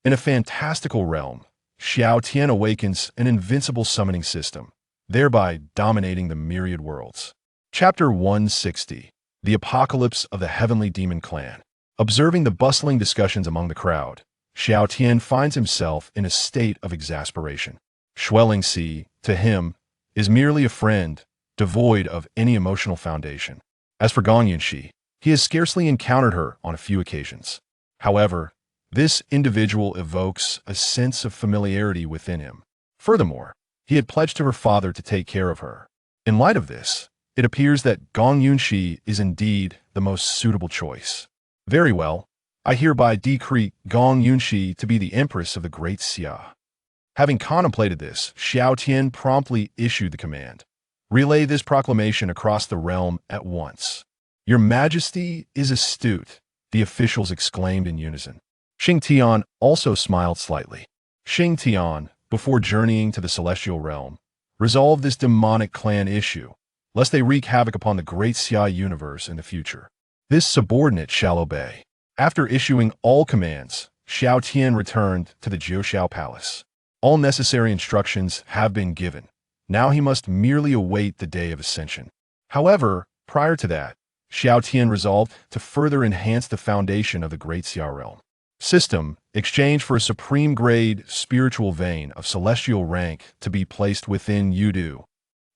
In a fantastical realm, Xiao Tian awakens an invincible summoning system, thereby dominating the myriad worlds. Chapter 160. The Apocalypse of the Heavenly Demon Clan. Observing the bustling discussions among the crowd, Xiao Tian finds himself in a state of exasperation. Xianxia, to him, is merely a friend, devoid of any emotional foundation. As for Gong Yunxi, he has scarcely encountered her on a few occasions. However, this individual evokes a sense of familiarity within him. Furthermore, he had pledged to her father to take care of her. In light of this, it appears that Gong Yunxi is indeed the most suitable choice. Very well, I hereby decree Gong Yunxi to be the empress of the Great Xia. Having contemplated this, Xiao Tian promptly issued the command. Relay this proclamation across the realm at once. Your Majesty is astute, the officials exclaimed in unison. Xiang Tian also smiled slightly. Xiang Tian, before journeying to the celestial realm, resolved this demonic clan issue, lest they wreak havoc upon the great Xia universe in the future. This subordinate shall obey. After issuing all commands, Xiao Tian returned to the Jiuxiao Palace. All necessary instructions have been given. Now he must merely await the day of ascension. However, prior to that, Xiao Tian resolved to further enhance the foundation of the great Xia realm. System, exchange for a supreme-grade spiritual vein of celestial rank to be placed within Yudu.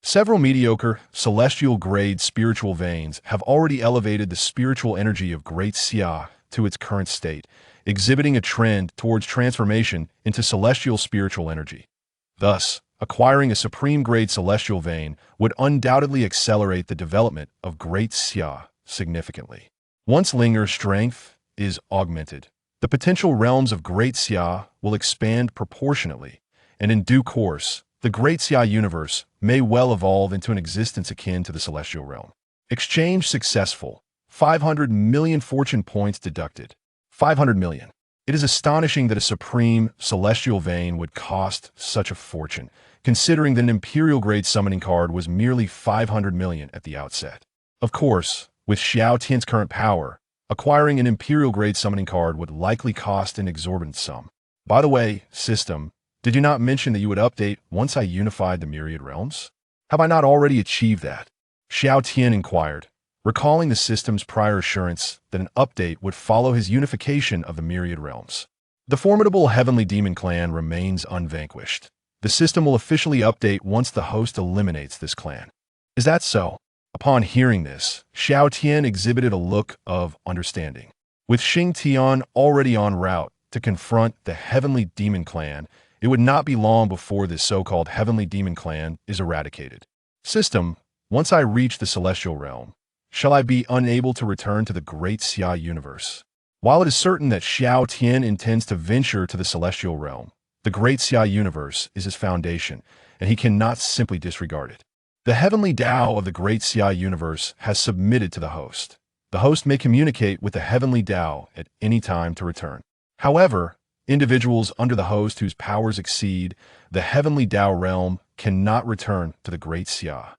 Several mediocre, celestial-grade spiritual veins have already elevated the spiritual energy of Great Xia to its current state, exhibiting a trend towards transformation into celestial spiritual energy. Thus, acquiring a supreme-grade celestial vein would undoubtedly accelerate the development of Great Xia significantly. Once Linger's strength is augmented, the potential realms of Great Xia will expand proportionately, and in due course, the Great Xia universe may well evolve into an existence akin to the celestial realm. Exchange successful. 500 million fortune points deducted. 500 million. It is astonishing that a supreme celestial vein would cost such a fortune, considering that an imperial-grade summoning card was merely 500 million at the outset. Of course, with Xiao Tian's current power, acquiring an imperial-grade summoning card would likely cost an exorbitant sum. By the way, system, did you not mention that you would update once I unified the myriad realms? Have I not already achieved that? Xiao Tian inquired, recalling the system's prior assurance that an update would follow his unification of the myriad realms. The formidable heavenly demon clan remains unvanquished. The system will officially update once the host eliminates this clan. Is that so? Upon hearing this, Xiao Tian exhibited a look of understanding. With Xiang Tian already en route to confront the heavenly demon clan, it would not be long before this so-called heavenly demon clan is eradicated. System, once I reach the celestial realm, shall I be unable to return to the great Xia universe? While it is certain that Xiao Tian intends to venture to the celestial realm, the great Xia universe is his foundation, and he cannot simply disregard it. The heavenly Tao of the great Xia universe has submitted to the host. The host may communicate with the heavenly Tao at any time to return. However, individuals under the host whose powers exceed the heavenly Tao realm cannot return to the great Xia.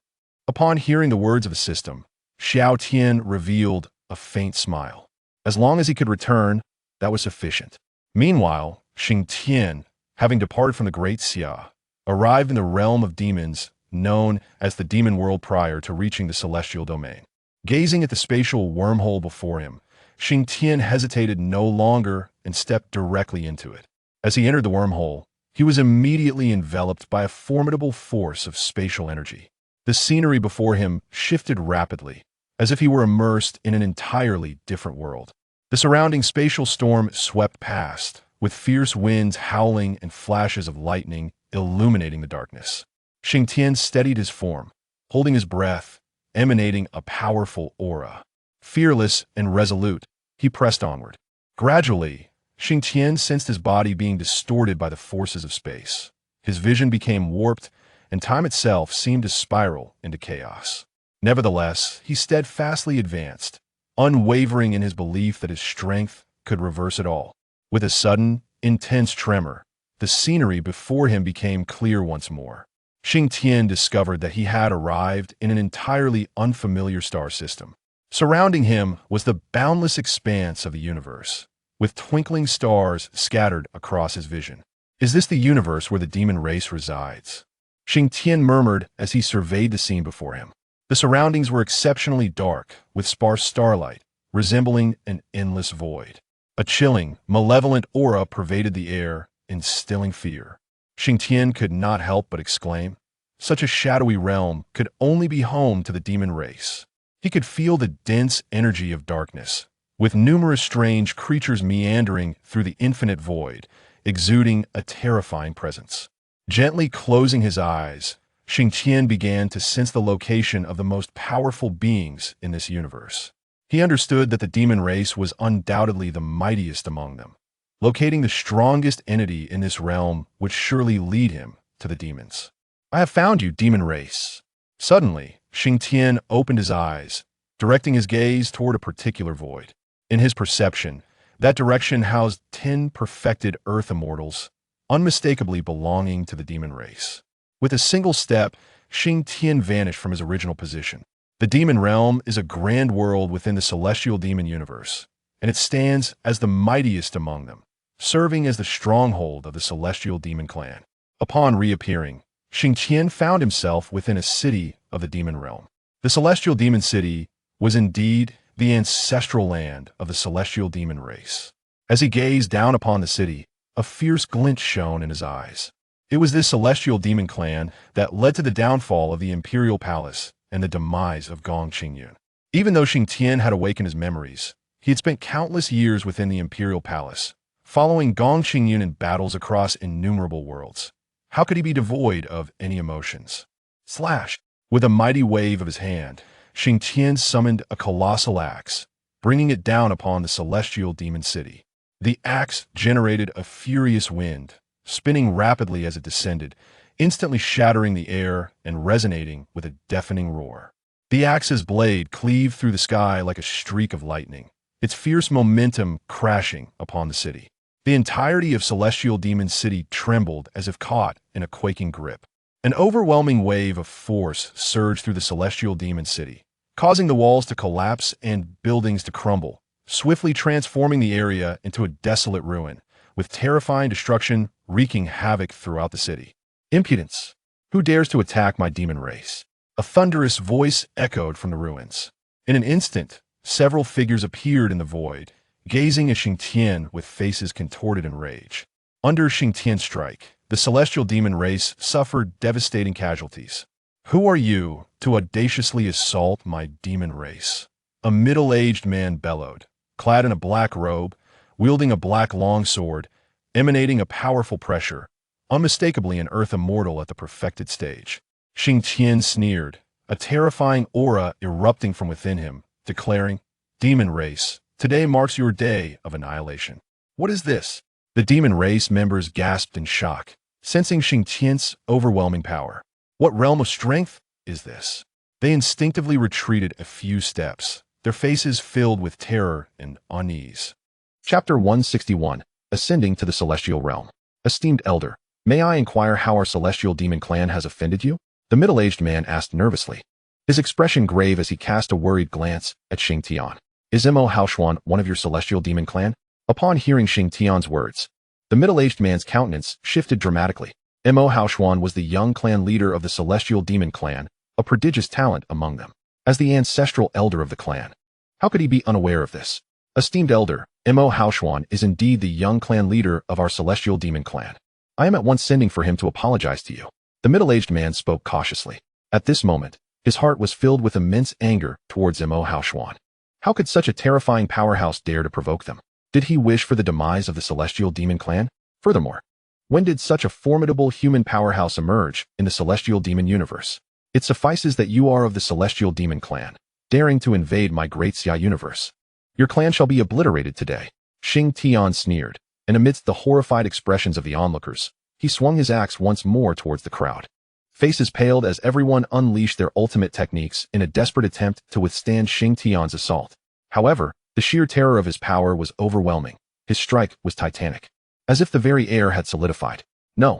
Upon hearing the words of the system, Xiao Tian revealed a faint smile. As long as he could return, that was sufficient. Meanwhile, Xiang Tian, having departed from the great Xia, arrived in the realm of demons known as the demon world prior to reaching the celestial domain. Gazing at the spatial wormhole before him, Xiang Tian hesitated no longer and stepped directly into it. As he entered the wormhole, he was immediately enveloped by a formidable force of spatial energy. The scenery before him shifted rapidly, as if he were immersed in an entirely different world. The surrounding spatial storm swept past, with fierce winds howling and flashes of lightning illuminating the darkness. Xiang Tian steadied his form, holding his breath, emanating a powerful aura. Fearless and resolute, he pressed onward. Gradually, Xiang Tian sensed his body being distorted by the forces of space. His vision became warped, and time itself seemed to spiral into chaos. Nevertheless, he steadfastly advanced, unwavering in his belief that his strength could reverse it all. With a sudden, intense tremor, the scenery before him became clear once more. Xiang Tian discovered that he had arrived in an entirely unfamiliar star system. Surrounding him was the boundless expanse of the universe. with twinkling stars scattered across his vision. Is this the universe where the demon race resides? Xiang Tian murmured as he surveyed the scene before him. The surroundings were exceptionally dark, with sparse starlight, resembling an endless void. A chilling, malevolent aura pervaded the air, instilling fear. Xiang Tian could not help but exclaim, such a shadowy realm could only be home to the demon race. He could feel the dense energy of darkness, with numerous strange creatures meandering through the infinite void, exuding a terrifying presence. Gently closing his eyes, Xiang Tian began to sense the location of the most powerful beings in this universe. He understood that the demon race was undoubtedly the mightiest among them. Locating the strongest entity in this realm would surely lead him to the demons. I have found you, demon race. Suddenly, Xiang Tian opened his eyes, directing his gaze toward a particular void. In his perception, that direction housed 10 perfected earth immortals, unmistakably belonging to the demon race. With a single step, Xiang Tian vanished from his original position. The demon realm is a grand world within the celestial demon universe, and it stands as the mightiest among them, serving as the stronghold of the celestial demon clan. Upon reappearing, Xiang Tian found himself within a city of the demon realm. The celestial demon city was indeed the ancestral land of the celestial demon race. As he gazed down upon the city, a fierce glint shone in his eyes. It was this celestial demon clan that led to the downfall of the imperial palace and the demise of Gong Qingyun. Even though Xiang Tian had awakened his memories, he had spent countless years within the imperial palace, following Gong Qingyun in battles across innumerable worlds. How could he be devoid of any emotions? Slash! With a mighty wave of his hand, Xiang Tian summoned a colossal axe, bringing it down upon the celestial demon city. The axe generated a furious wind, spinning rapidly as it descended, instantly shattering the air and resonating with a deafening roar. The axe's blade cleaved through the sky like a streak of lightning, its fierce momentum crashing upon the city. The entirety of Celestial Demon City trembled as if caught in a quaking grip. An overwhelming wave of force surged through the Celestial Demon City, causing the walls to collapse and buildings to crumble, swiftly transforming the area into a desolate ruin, with terrifying destruction wreaking havoc throughout the city. Impudence! Who dares to attack my demon race? A thunderous voice echoed from the ruins. In an instant, several figures appeared in the void, gazing at Xiang Tian with faces contorted in rage. Under Xiang Tian's strike, the celestial demon race suffered devastating casualties. Who are you to audaciously assault my demon race? A middle-aged man bellowed, clad in a black robe, wielding a black longsword, emanating a powerful pressure, unmistakably an earth immortal at the perfected stage. Xiang Tian sneered, a terrifying aura erupting from within him, declaring, "Demon race, today marks your day of annihilation." What is this? The demon race members gasped in shock, sensing Xiang Tian's overwhelming power. What realm of strength is this? They instinctively retreated a few steps, their faces filled with terror and unease. Chapter 161, Ascending to the Celestial Realm. Esteemed Elder, may I inquire how our celestial demon clan has offended you? The middle-aged man asked nervously, his expression grave as he cast a worried glance at Xiang Tian. Is Mo Haoshuan one of your celestial demon clan? Upon hearing Xiang Tian's words, the middle-aged man's countenance shifted dramatically. Mo Haoshuan was the young clan leader of the celestial demon clan, a prodigious talent among them. As the ancestral elder of the clan, how could he be unaware of this? Esteemed Elder, Mo Haoshuan is indeed the young clan leader of our celestial demon clan. I am at once sending for him to apologize to you. The middle-aged man spoke cautiously. At this moment, his heart was filled with immense anger towards Mo Haoshuan. How could such a terrifying powerhouse dare to provoke them? Did he wish for the demise of the celestial demon clan? Furthermore, when did such a formidable human powerhouse emerge in the celestial demon universe? It suffices that you are of the celestial demon clan, daring to invade my great Xia universe. Your clan shall be obliterated today. Xiang Tian sneered, and amidst the horrified expressions of the onlookers, he swung his axe once more towards the crowd. Faces paled as everyone unleashed their ultimate techniques in a desperate attempt to withstand Xiang Tian's assault. However, the sheer terror of his power was overwhelming. His strike was titanic, as if the very air had solidified. No,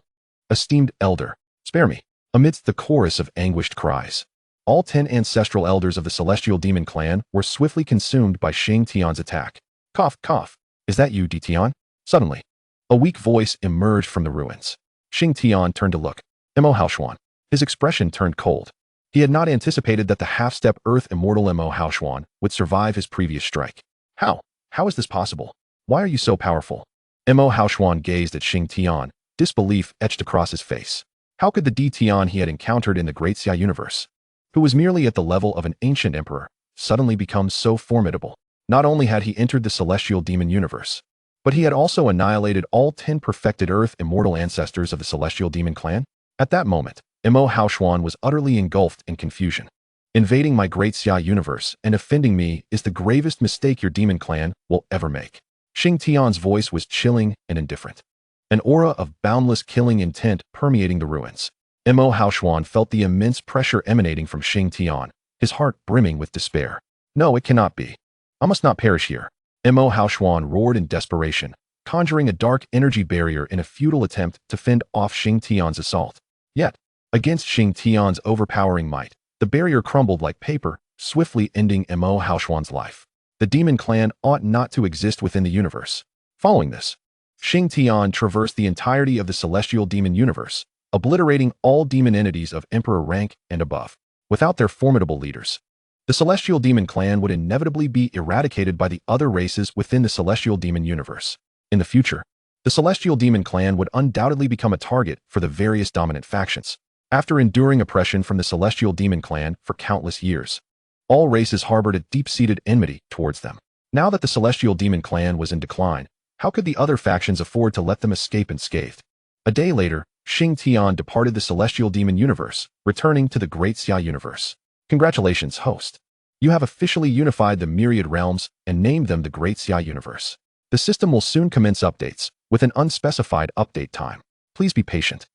esteemed elder, spare me. Amidst the chorus of anguished cries, all 10 ancestral elders of the celestial demon clan were swiftly consumed by Xiang Tian's attack. Cough, cough. Is that you, Tian? Suddenly, a weak voice emerged from the ruins. Xiang Tian turned to look. Mo Haoshuan. His expression turned cold. He had not anticipated that the half-step Earth immortal Mo Haoshuan would survive his previous strike. How? How is this possible? Why are you so powerful? Mo Haoshuan gazed at Xiang Tian, disbelief etched across his face. How could the Tian he had encountered in the Great Xia universe, who was merely at the level of an ancient emperor, suddenly become so formidable? Not only had he entered the celestial demon universe, but he had also annihilated all 10 perfected Earth immortal ancestors of the celestial demon clan. At that moment, Mo Haoshuan was utterly engulfed in confusion. Invading my Great Xia universe and offending me is the gravest mistake your demon clan will ever make. Xiang Tian's voice was chilling and indifferent. An aura of boundless killing intent permeating the ruins. Mo Haoshuan felt the immense pressure emanating from Xiang Tian, his heart brimming with despair. No, it cannot be. I must not perish here. Mo Haoshuan roared in desperation, conjuring a dark energy barrier in a futile attempt to fend off Xiang Tian's assault. Yet, against Xiang Tian's overpowering might, the barrier crumbled like paper, swiftly ending Mo Haoshuan's life. The demon clan ought not to exist within the universe. Following this, Xiang Tian traversed the entirety of the celestial demon universe, obliterating all demon entities of emperor rank and above. Without their formidable leaders, the celestial demon clan would inevitably be eradicated by the other races within the celestial demon universe. In the future, the celestial demon clan would undoubtedly become a target for the various dominant factions. After enduring oppression from the celestial demon clan for countless years, all races harbored a deep-seated enmity towards them. Now that the celestial demon clan was in decline, how could the other factions afford to let them escape unscathed? A day later, Xiang Tian departed the celestial demon universe, returning to the Great Xia universe. Congratulations, host. You have officially unified the myriad realms and named them the Great Xia universe. The system will soon commence updates, with an unspecified update time. Please be patient.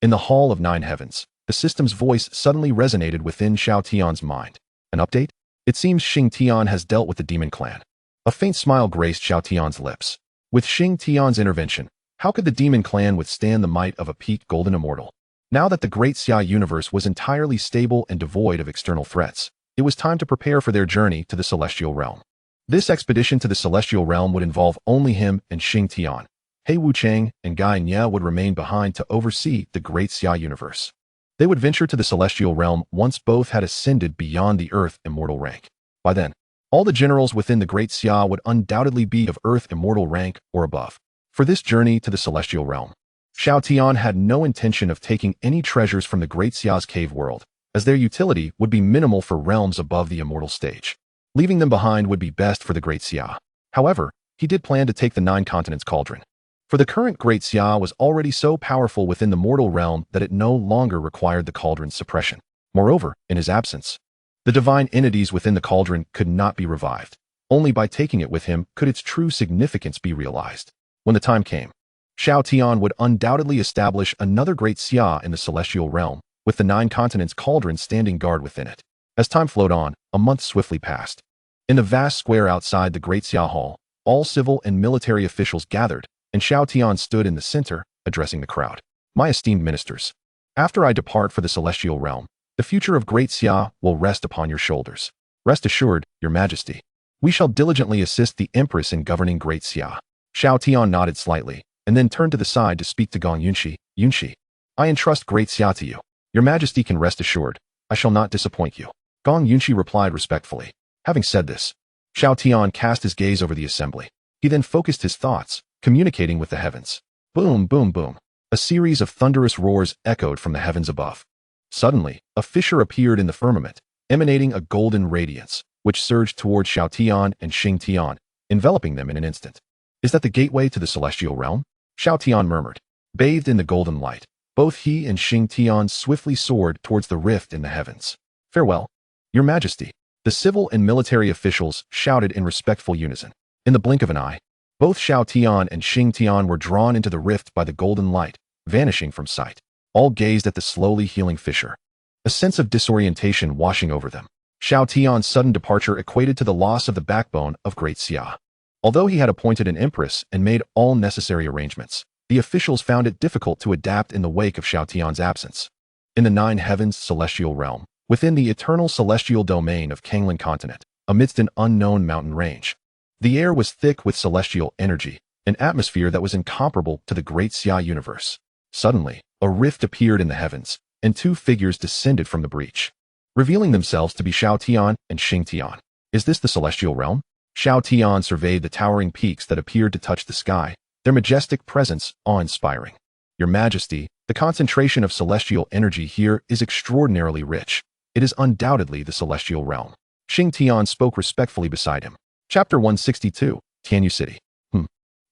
In the Hall of Nine Heavens, the system's voice suddenly resonated within Xiao Tian's mind. An update? It seems Xiang Tian has dealt with the demon clan. A faint smile graced Xiao Tian's lips. With Xiang Tian's intervention, how could the demon clan withstand the might of a peak golden immortal? Now that the Great Xia universe was entirely stable and devoid of external threats, it was time to prepare for their journey to the celestial realm. This expedition to the celestial realm would involve only him and Xiang Tian. He Wucheng and Gai Nye would remain behind to oversee the Great Xia universe. They would venture to the celestial realm once both had ascended beyond the Earth immortal rank. By then, all the generals within the Great Xia would undoubtedly be of Earth immortal rank or above. For this journey to the celestial realm, Xiao Tian had no intention of taking any treasures from the Great Xia's cave world, as their utility would be minimal for realms above the immortal stage. Leaving them behind would be best for the Great Xia. However, he did plan to take the Nine Continents cauldron. For the current Great Xia was already so powerful within the mortal realm that it no longer required the cauldron's suppression. Moreover, in his absence, the divine entities within the cauldron could not be revived. Only by taking it with him could its true significance be realized. When the time came, Xiao Tian would undoubtedly establish another Great Xia in the celestial realm, with the Nine Continents cauldron standing guard within it. As time flowed on, a month swiftly passed. In the vast square outside the Great Xia Hall, all civil and military officials gathered, and Xiao Tian stood in the center, addressing the crowd. My esteemed ministers, after I depart for the celestial realm, the future of Great Xia will rest upon your shoulders. Rest assured, your majesty, we shall diligently assist the empress in governing Great Xia. Xiao Tian nodded slightly, and then turned to the side to speak to Gong Yunxi. Yunxi, I entrust Great Xia to you. Your majesty can rest assured, I shall not disappoint you. Gong Yunxi replied respectfully. Having said this, Xiao Tian cast his gaze over the assembly. He then focused his thoughts, communicating with the heavens. Boom, boom, boom. A series of thunderous roars echoed from the heavens above. Suddenly, a fissure appeared in the firmament, emanating a golden radiance, which surged toward Xiao Tian and Xiang Tian, enveloping them in an instant. Is that the gateway to the celestial realm? Xiao Tian murmured. Bathed in the golden light, both he and Xiang Tian swiftly soared towards the rift in the heavens. Farewell, your majesty. The civil and military officials shouted in respectful unison. In the blink of an eye, both Xiao Tian and Xiang Tian were drawn into the rift by the golden light, vanishing from sight. All gazed at the slowly healing fissure, a sense of disorientation washing over them. Xiao Tian's sudden departure equated to the loss of the backbone of Great Xia. Although he had appointed an empress and made all necessary arrangements, the officials found it difficult to adapt in the wake of Xiao Tian's absence. In the Nine Heavens celestial realm, within the eternal celestial domain of Kanglin continent, amidst an unknown mountain range, The air was thick with celestial energy, an atmosphere that was incomparable to the great Xia universe. Suddenly, a rift appeared in the heavens, and two figures descended from the breach, revealing themselves to be Xiao Tian and Xing Tian. Is this the celestial realm? Xiao Tian surveyed the towering peaks that appeared to touch the sky, their majestic presence awe-inspiring. Your Majesty, the concentration of celestial energy here is extraordinarily rich. It is undoubtedly the celestial realm. Xing Tian spoke respectfully beside him. Chapter 162, Tianyu City.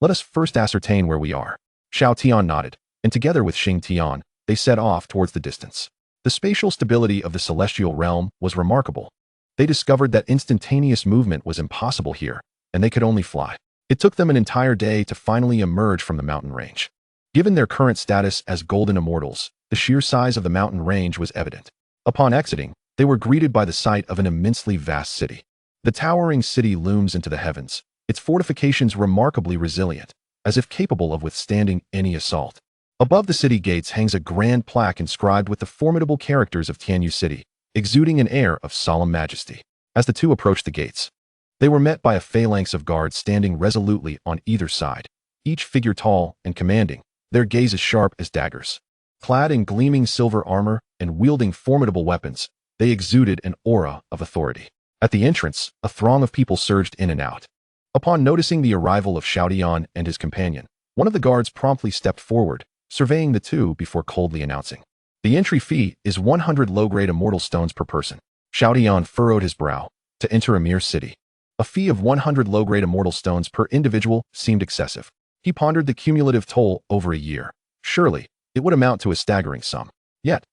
Let us first ascertain where we are. Xiao Tian nodded, and together with Xing Tian, they set off towards the distance. The spatial stability of the celestial realm was remarkable. They discovered that instantaneous movement was impossible here, and they could only fly. It took them an entire day to finally emerge from the mountain range. Given their current status as golden immortals, the sheer size of the mountain range was evident. Upon exiting, they were greeted by the sight of an immensely vast city. The towering city looms into the heavens, its fortifications remarkably resilient, as if capable of withstanding any assault. Above the city gates hangs a grand plaque inscribed with the formidable characters of Tianyu City, exuding an air of solemn majesty. As the two approached the gates, they were met by a phalanx of guards standing resolutely on either side, each figure tall and commanding, their gazes sharp as daggers. Clad in gleaming silver armor and wielding formidable weapons, they exuded an aura of authority. At the entrance, a throng of people surged in and out. Upon noticing the arrival of Xiao Tian and his companion, one of the guards promptly stepped forward, surveying the two before coldly announcing, "The entry fee is 100 low-grade immortal stones per person." Xiao Tian furrowed his brow. To enter a mere city, a fee of 100 low-grade immortal stones per individual seemed excessive. He pondered the cumulative toll over a year. Surely, it would amount to a staggering sum. Yet,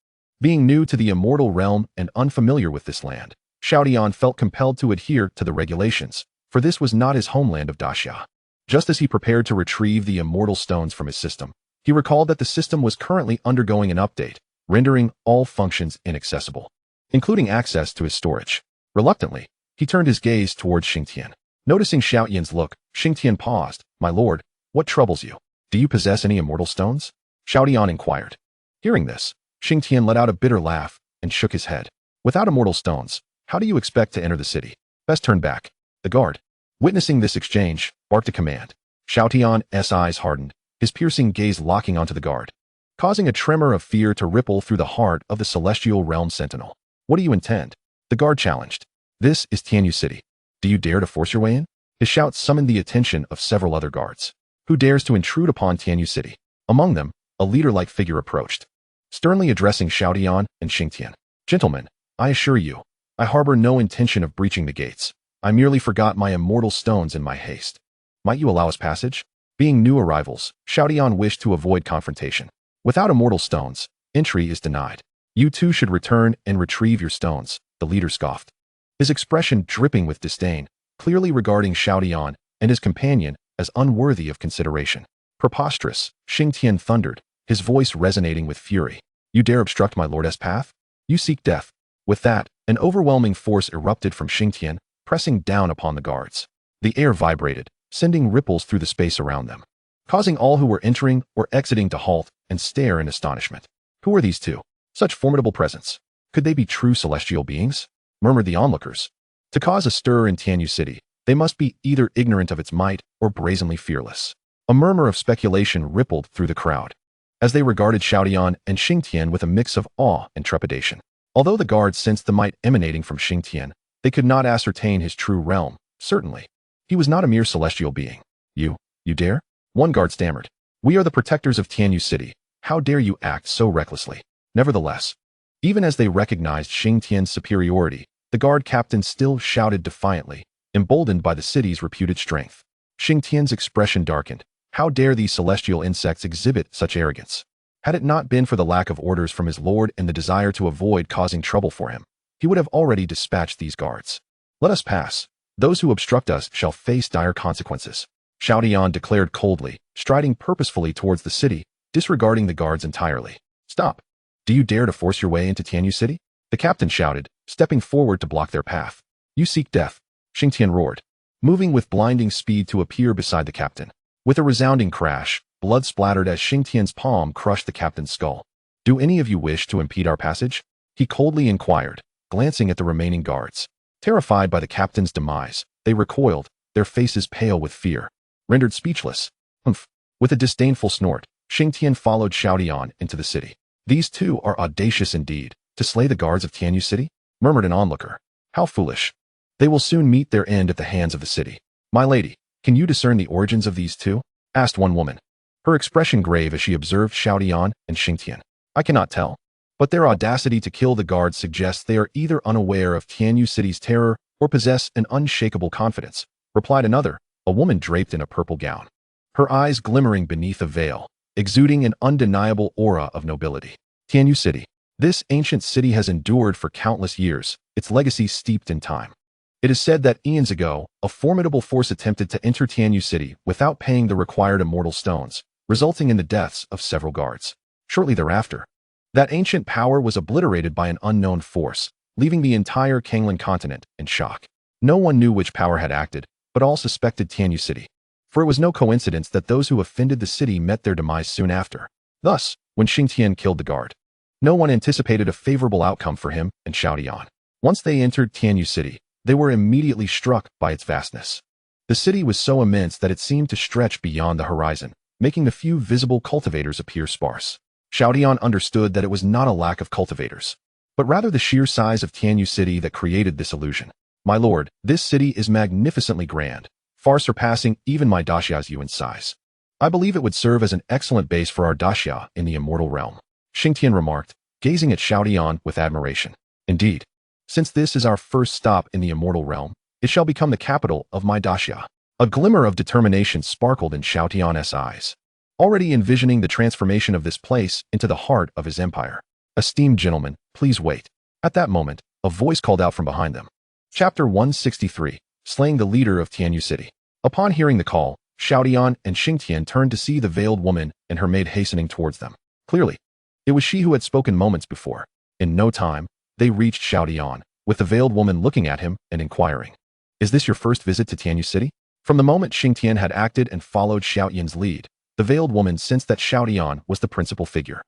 being new to the immortal realm and unfamiliar with this land, Xiao Tian felt compelled to adhere to the regulations, for this was not his homeland of Daxia. Just as he prepared to retrieve the immortal stones from his system, he recalled that the system was currently undergoing an update, rendering all functions inaccessible, including access to his storage. Reluctantly, he turned his gaze towards Xing Tian. Noticing Xiao Tian's look, Xing Tian paused. "My lord, what troubles you? Do you possess any immortal stones?" Xiao Tian inquired. Hearing this, Xing Tian let out a bitter laugh and shook his head. "Without immortal stones, how do you expect to enter the city? Best turn back." The guard, witnessing this exchange, barked a command. Xiao Tian's eyes hardened, his piercing gaze locking onto the guard, causing a tremor of fear to ripple through the heart of the celestial realm sentinel. "What do you intend?" The guard challenged. "This is Tianyu City. Do you dare to force your way in?" His shout summoned the attention of several other guards. Who dares to intrude upon Tianyu City? Among them, a leader-like figure approached, sternly addressing Xiao Tian and Xing Tian. "Gentlemen, I assure you, I harbor no intention of breaching the gates. I merely forgot my immortal stones in my haste. Might you allow us passage?" Being new arrivals, Xiao Tian wished to avoid confrontation. "Without immortal stones, entry is denied. You too should return and retrieve your stones," the leader scoffed, his expression dripping with disdain, clearly regarding Xiao Tian and his companion as unworthy of consideration. "Preposterous," Xing Tian thundered, his voice resonating with fury. "You dare obstruct my lord's path? You seek death." With that, an overwhelming force erupted from Xing Tian, pressing down upon the guards. The air vibrated, sending ripples through the space around them, causing all who were entering or exiting to halt and stare in astonishment. Who were these two? Such formidable presence. Could they be true celestial beings? Murmured the onlookers. To cause a stir in Tianyu City, they must be either ignorant of its might or brazenly fearless. A murmur of speculation rippled through the crowd, as they regarded Xiao Tian and Xing Tian with a mix of awe and trepidation. Although the guards sensed the might emanating from Xing Tian, they could not ascertain his true realm. Certainly, he was not a mere celestial being. You dare?" One guard stammered. "We are the protectors of Tianyu City. How dare you act so recklessly?" Nevertheless, even as they recognized Xing Tian's superiority, the guard captain still shouted defiantly, emboldened by the city's reputed strength. Xing Tian's expression darkened. How dare these celestial insects exhibit such arrogance? Had it not been for the lack of orders from his lord and the desire to avoid causing trouble for him, he would have already dispatched these guards. "Let us pass. Those who obstruct us shall face dire consequences," Xiao Tian declared coldly, striding purposefully towards the city, disregarding the guards entirely. "Stop. Do you dare to force your way into Tianyu City?" the captain shouted, stepping forward to block their path. "You seek death," Xing Tian roared, moving with blinding speed to appear beside the captain. With a resounding crash, blood splattered as Xing Tian's palm crushed the captain's skull. "Do any of you wish to impede our passage?" he coldly inquired, glancing at the remaining guards. Terrified by the captain's demise, they recoiled, their faces pale with fear, rendered speechless. Humph. With a disdainful snort, Xiang Tian followed Xiao Tian into the city. These two are audacious indeed, to slay the guards of Tianyu City, murmured an onlooker. How foolish. They will soon meet their end at the hands of the city. My lady, can you discern the origins of these two? Asked one woman, her expression grave as she observed Xiao Tian and Xiang Tian. I cannot tell, but their audacity to kill the guards suggests they are either unaware of Tianyu City's terror or possess an unshakable confidence, replied another, a woman draped in a purple gown, her eyes glimmering beneath a veil, exuding an undeniable aura of nobility. Tianyu City. This ancient city has endured for countless years, its legacy steeped in time. It is said that eons ago, a formidable force attempted to enter Tianyu City without paying the required immortal stones, resulting in the deaths of several guards. Shortly thereafter, that ancient power was obliterated by an unknown force, leaving the entire Kanglan continent in shock. No one knew which power had acted, but all suspected Tianyu City. For it was no coincidence that those who offended the city met their demise soon after. Thus, when Xiang Tian killed the guard, no one anticipated a favorable outcome for him and Xiao Tian. Once they entered Tianyu City, they were immediately struck by its vastness. The city was so immense that it seemed to stretch beyond the horizon, making the few visible cultivators appear sparse. Xiao Tian understood that it was not a lack of cultivators, but rather the sheer size of Tianyu City that created this illusion. My lord, this city is magnificently grand, far surpassing even my daxia's in size. I believe it would serve as an excellent base for our daxia in the immortal realm, Xiang Tian remarked, gazing at Xiao Tian with admiration. Indeed, since this is our first stop in the immortal realm, it shall become the capital of my daxia. A glimmer of determination sparkled in Xiao Tian's eyes, already envisioning the transformation of this place into the heart of his empire. Esteemed gentlemen, please wait. At that moment, a voice called out from behind them. Chapter 163, Slaying the Leader of Tianyu City. Upon hearing the call, Xiao Tian and Xiang Tian turned to see the veiled woman and her maid hastening towards them. Clearly, it was she who had spoken moments before. In no time, they reached Xiao Tian, with the veiled woman looking at him and inquiring, "Is this your first visit to Tianyu City?" From the moment Xiang Tian had acted and followed Xiao Tian's lead, the veiled woman sensed that Xiao Tian was the principal figure.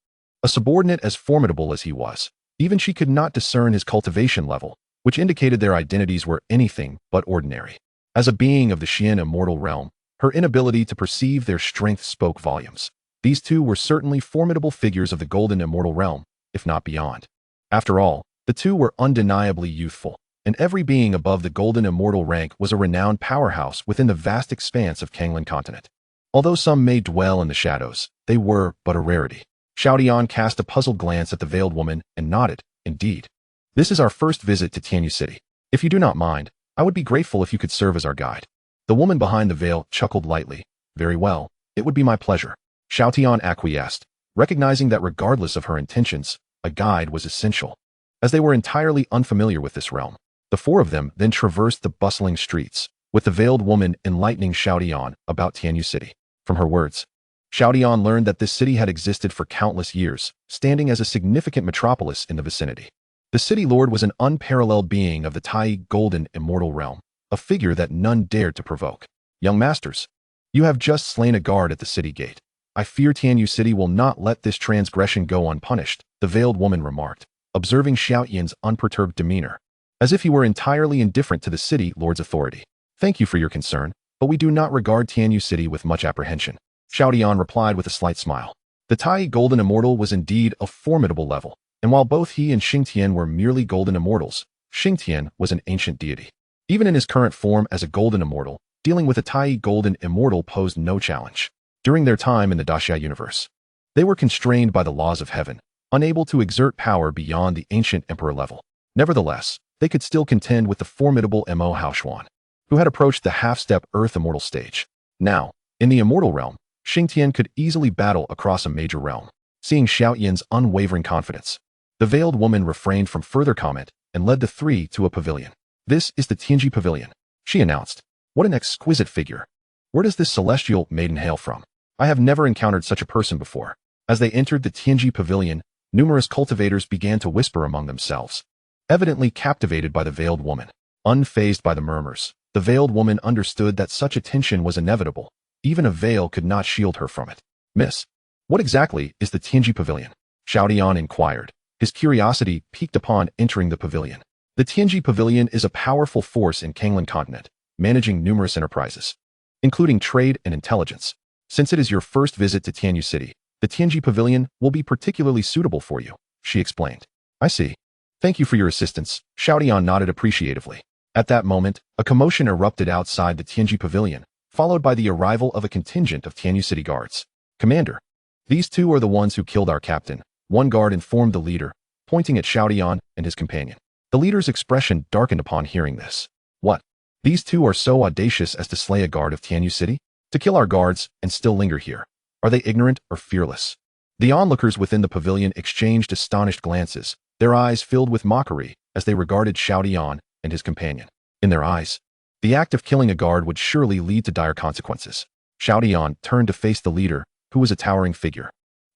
A subordinate as formidable as he was, even she could not discern his cultivation level, which indicated their identities were anything but ordinary. As a being of the Xian immortal realm, her inability to perceive their strength spoke volumes. These two were certainly formidable figures of the golden immortal realm, if not beyond. After all, the two were undeniably youthful, and every being above the golden immortal rank was a renowned powerhouse within the vast expanse of Kanglan continent. Although some may dwell in the shadows, they were but a rarity. Xiao Tian cast a puzzled glance at the veiled woman and nodded. Indeed. This is our first visit to Tianyu City. If you do not mind, I would be grateful if you could serve as our guide. The woman behind the veil chuckled lightly. Very well, it would be my pleasure. Xiao Tian acquiesced, recognizing that regardless of her intentions, a guide was essential. As they were entirely unfamiliar with this realm, the four of them then traversed the bustling streets, with the veiled woman enlightening Xiao Tian about Tianyu City. From her words, Xiao Tian learned that this city had existed for countless years, standing as a significant metropolis in the vicinity. The city lord was an unparalleled being of the Tai golden immortal realm, a figure that none dared to provoke. Young masters, you have just slain a guard at the city gate. I fear Tianyu City will not let this transgression go unpunished, the veiled woman remarked, observing Xiao Tian's unperturbed demeanor, as if he were entirely indifferent to the city lord's authority. Thank you for your concern, but we do not regard Tianyu City with much apprehension, Xiao Tian replied with a slight smile. The Tai golden immortal was indeed a formidable level, and while both he and Xiang Tian were merely golden immortals, Xiang Tian was an ancient deity. Even in his current form as a golden immortal, dealing with a Tai golden immortal posed no challenge. During their time in the Daxia universe, they were constrained by the laws of heaven, unable to exert power beyond the ancient emperor level. Nevertheless, they could still contend with the formidable Mo Haoshuan, who had approached the half-step Earth immortal stage. Now, in the immortal realm, Xiang Tian could easily battle across a major realm. Seeing Xiao Tian's unwavering confidence, the veiled woman refrained from further comment and led the three to a pavilion. This is the Tianji Pavilion, she announced. What an exquisite figure. Where does this celestial maiden hail from? I have never encountered such a person before. As they entered the Tianji Pavilion, numerous cultivators began to whisper among themselves, evidently captivated by the veiled woman. Unfazed by the murmurs, the veiled woman understood that such attention was inevitable. Even a veil could not shield her from it. Miss, what exactly is the Tianji Pavilion? Xiao Tian inquired, his curiosity piqued upon entering the pavilion. The Tianji Pavilion is a powerful force in Kanglan continent, managing numerous enterprises, including trade and intelligence. Since it is your first visit to Tianyu City, the Tianji Pavilion will be particularly suitable for you, she explained. I see. Thank you for your assistance, Xiao Tian nodded appreciatively. At that moment, a commotion erupted outside the Tianji Pavilion, followed by the arrival of a contingent of Tianyu City guards. Commander, these two are the ones who killed our captain, one guard informed the leader, pointing at Xiao Tian and his companion. The leader's expression darkened upon hearing this. What? These two are so audacious as to slay a guard of Tianyu City? To kill our guards and still linger here? Are they ignorant or fearless? The onlookers within the pavilion exchanged astonished glances, their eyes filled with mockery as they regarded Xiao Tian and his companion. In their eyes, the act of killing a guard would surely lead to dire consequences. Xiao Tian turned to face the leader, who was a towering figure,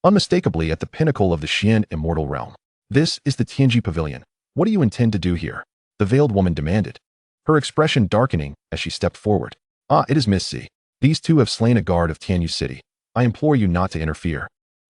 unmistakably at the pinnacle of the Xian immortal realm. This is the Tianji Pavilion. What do you intend to do here? The veiled woman demanded, her expression darkening as she stepped forward. It is Miss Z. These two have slain a guard of Tianyu City. I implore you not to interfere.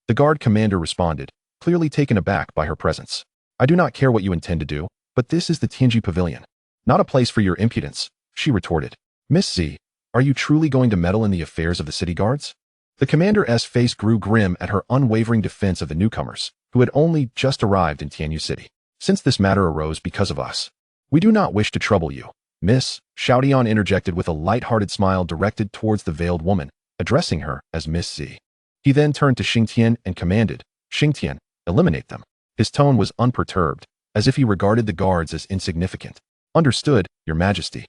The guard commander responded, clearly taken aback by her presence. I do not care what you intend to do, but this is the Tianji Pavilion. Not a place for your impudence, she retorted. Miss Z, are you truly going to meddle in the affairs of the city guards? The commander's face grew grim at her unwavering defense of the newcomers, who had only just arrived in Tianyu City. Since this matter arose because of us, we do not wish to trouble you. Miss, Xiao Tian interjected with a light-hearted smile directed towards the veiled woman, addressing her as Miss Z. He then turned to Xing Tian and commanded, Xing Tian, eliminate them. His tone was unperturbed, as if he regarded the guards as insignificant. Understood, Your Majesty.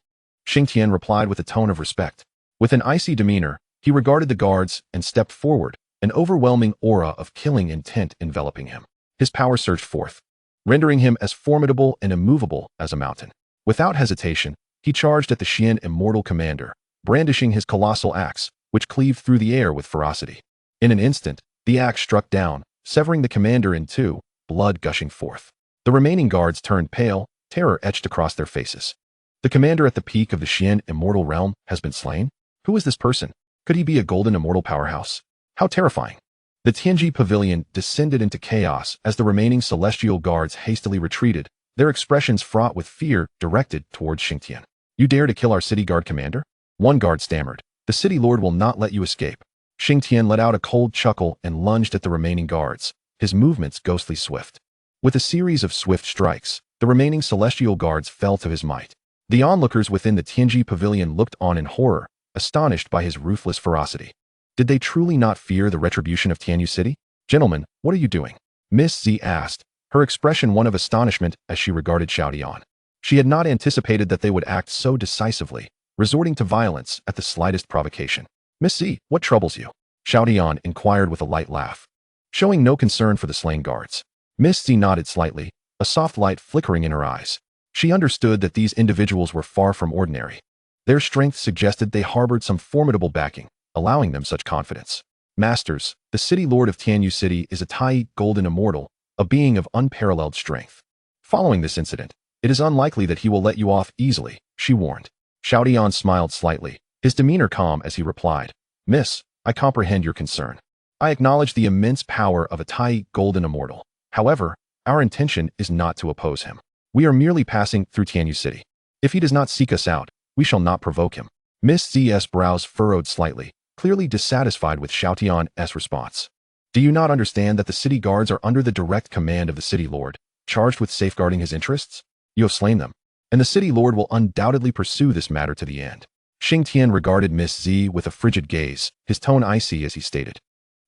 Xing Tian replied with a tone of respect. With an icy demeanor, he regarded the guards and stepped forward, an overwhelming aura of killing intent enveloping him. His power surged forth, rendering him as formidable and immovable as a mountain. Without hesitation, he charged at the Xian immortal commander, brandishing his colossal axe, which cleaved through the air with ferocity. In an instant, the axe struck down, severing the commander in two, blood gushing forth. The remaining guards turned pale, terror etched across their faces. The commander at the peak of the Xian immortal realm has been slain? Who is this person? Could he be a golden immortal powerhouse? How terrifying! The Tianji Pavilion descended into chaos as the remaining celestial guards hastily retreated, their expressions fraught with fear directed towards Xing Tian. You dare to kill our city guard commander? One guard stammered. The city lord will not let you escape. Xing Tian let out a cold chuckle and lunged at the remaining guards, his movements ghostly swift. With a series of swift strikes, the remaining celestial guards fell to his might. The onlookers within the Tianji Pavilion looked on in horror, astonished by his ruthless ferocity. Did they truly not fear the retribution of Tianyu City? Gentlemen, what are you doing? Miss Z asked, her expression one of astonishment as she regarded Xiao Tian. She had not anticipated that they would act so decisively, resorting to violence at the slightest provocation. Miss Z, what troubles you? Xiao Tian inquired with a light laugh, showing no concern for the slain guards. Miss Z nodded slightly, a soft light flickering in her eyes. She understood that these individuals were far from ordinary. Their strength suggested they harbored some formidable backing, allowing them such confidence. Masters, the city lord of Tianyu City is a Tai golden immortal, a being of unparalleled strength. Following this incident, it is unlikely that he will let you off easily, she warned. Xiao Tian smiled slightly, his demeanor calm as he replied, Miss, I comprehend your concern. I acknowledge the immense power of a Tai golden immortal. However, our intention is not to oppose him. We are merely passing through Tianyu City. If he does not seek us out, we shall not provoke him. Miss Z's brows furrowed slightly, clearly dissatisfied with Xiao Tian's response. Do you not understand that the city guards are under the direct command of the city lord, charged with safeguarding his interests? You have slain them, and the city lord will undoubtedly pursue this matter to the end. Xing Tian regarded Miss Z with a frigid gaze, his tone icy as he stated,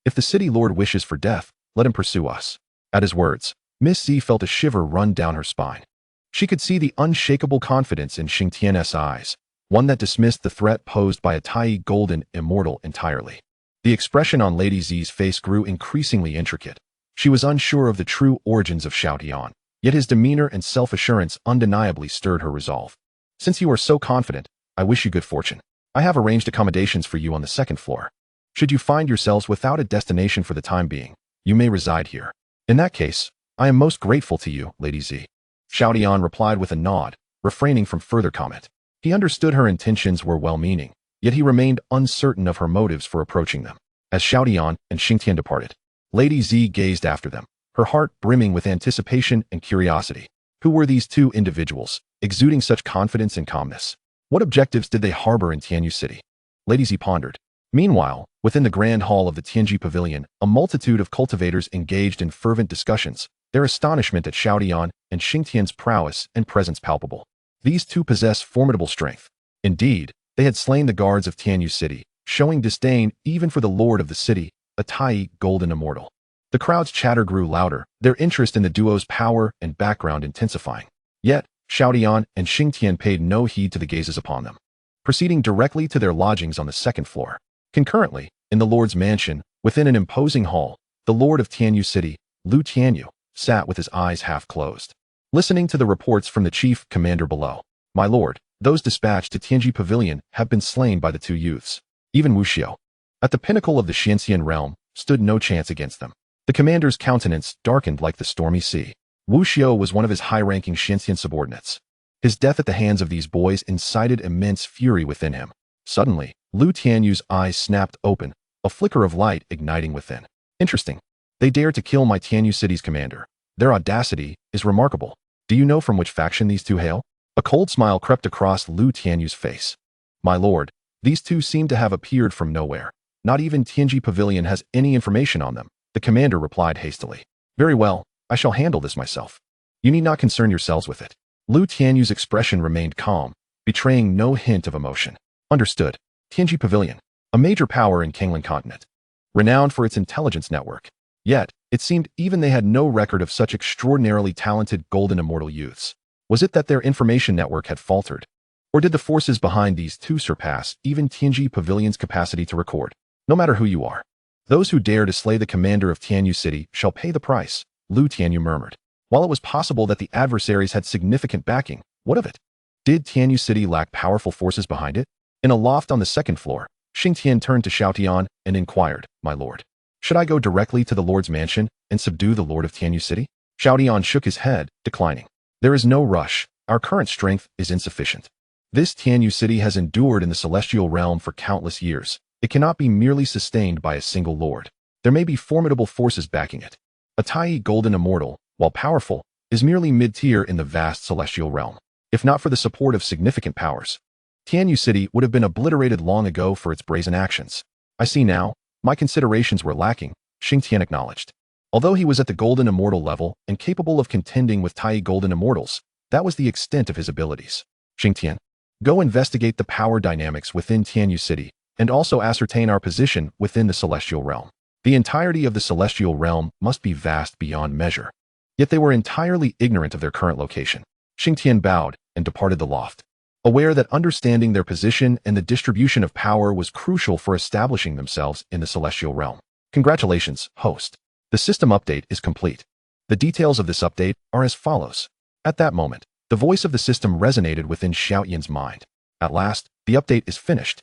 If the city lord wishes for death, let him pursue us. At his words, Miss Z felt a shiver run down her spine. She could see the unshakable confidence in Xing Tian's eyes, one that dismissed the threat posed by a Tai golden immortal entirely. The expression on Lady Z's face grew increasingly intricate. She was unsure of the true origins of Xiao Tian, yet his demeanor and self-assurance undeniably stirred her resolve. Since you are so confident, I wish you good fortune. I have arranged accommodations for you on the second floor. Should you find yourselves without a destination for the time being, you may reside here. In that case, I am most grateful to you, Lady Z. Xiao Tian replied with a nod, refraining from further comment. He understood her intentions were well-meaning, yet he remained uncertain of her motives for approaching them. As Xiao Tian and Xing Tian departed, Lady Z gazed after them, her heart brimming with anticipation and curiosity. Who were these two individuals, exuding such confidence and calmness? What objectives did they harbor in Tianyu City? Ladies, he pondered. Meanwhile, within the grand hall of the Tianji Pavilion, a multitude of cultivators engaged in fervent discussions, their astonishment at Xiao Tian and Xing Tian's prowess and presence palpable. These two possess formidable strength. Indeed, they had slain the guards of Tianyu City, showing disdain even for the lord of the city, a Tai golden immortal. The crowd's chatter grew louder, their interest in the duo's power and background intensifying. Yet, Xiao Tian and Xing Tian paid no heed to the gazes upon them, proceeding directly to their lodgings on the second floor. Concurrently, in the lord's mansion, within an imposing hall, the lord of Tianyu City, Lu Tianyu, sat with his eyes half closed, listening to the reports from the chief commander below. My lord, those dispatched to Tianji Pavilion have been slain by the two youths. Even Wu Xiao, at the pinnacle of the Xianxian realm, stood no chance against them. The commander's countenance darkened like the stormy sea. Wu Xiao was one of his high-ranking Xianxian subordinates. His death at the hands of these boys incited immense fury within him. Suddenly, Lu Tianyu's eyes snapped open, a flicker of light igniting within. Interesting. They dare to kill my Tianyu City's commander. Their audacity is remarkable. Do you know from which faction these two hail? A cold smile crept across Lu Tianyu's face. My lord, these two seem to have appeared from nowhere. Not even Tianji Pavilion has any information on them, the commander replied hastily. Very well, I shall handle this myself. You need not concern yourselves with it. Lu Tianyu's expression remained calm, betraying no hint of emotion. Understood. Tianji Pavilion, a major power in Kanglan continent, renowned for its intelligence network. Yet, it seemed even they had no record of such extraordinarily talented golden immortal youths. Was it that their information network had faltered? Or did the forces behind these two surpass even Tianji Pavilion's capacity to record? No matter who you are, those who dare to slay the commander of Tianyu City shall pay the price, Lu Tianyu murmured. While it was possible that the adversaries had significant backing, what of it? Did Tianyu City lack powerful forces behind it? In a loft on the second floor, Xing Tian turned to Xiao Tian and inquired, My lord, should I go directly to the lord's mansion and subdue the lord of Tianyu City? Xiao Tian shook his head, declining. There is no rush. Our current strength is insufficient. This Tianyu City has endured in the celestial realm for countless years. It cannot be merely sustained by a single lord. There may be formidable forces backing it. A Tai golden immortal, while powerful, is merely mid-tier in the vast celestial realm. If not for the support of significant powers, Tianyu City would have been obliterated long ago for its brazen actions. I see now, my considerations were lacking, Xing Tian acknowledged. Although he was at the golden immortal level and capable of contending with Tai golden immortals, that was the extent of his abilities. Xing Tian, go investigate the power dynamics within Tianyu City and also ascertain our position within the celestial realm. The entirety of the celestial realm must be vast beyond measure. Yet they were entirely ignorant of their current location. Xing Tian bowed and departed the loft, aware that understanding their position and the distribution of power was crucial for establishing themselves in the celestial realm. Congratulations, host. The system update is complete. The details of this update are as follows. At that moment, the voice of the system resonated within Xiao Tian's mind. At last, the update is finished.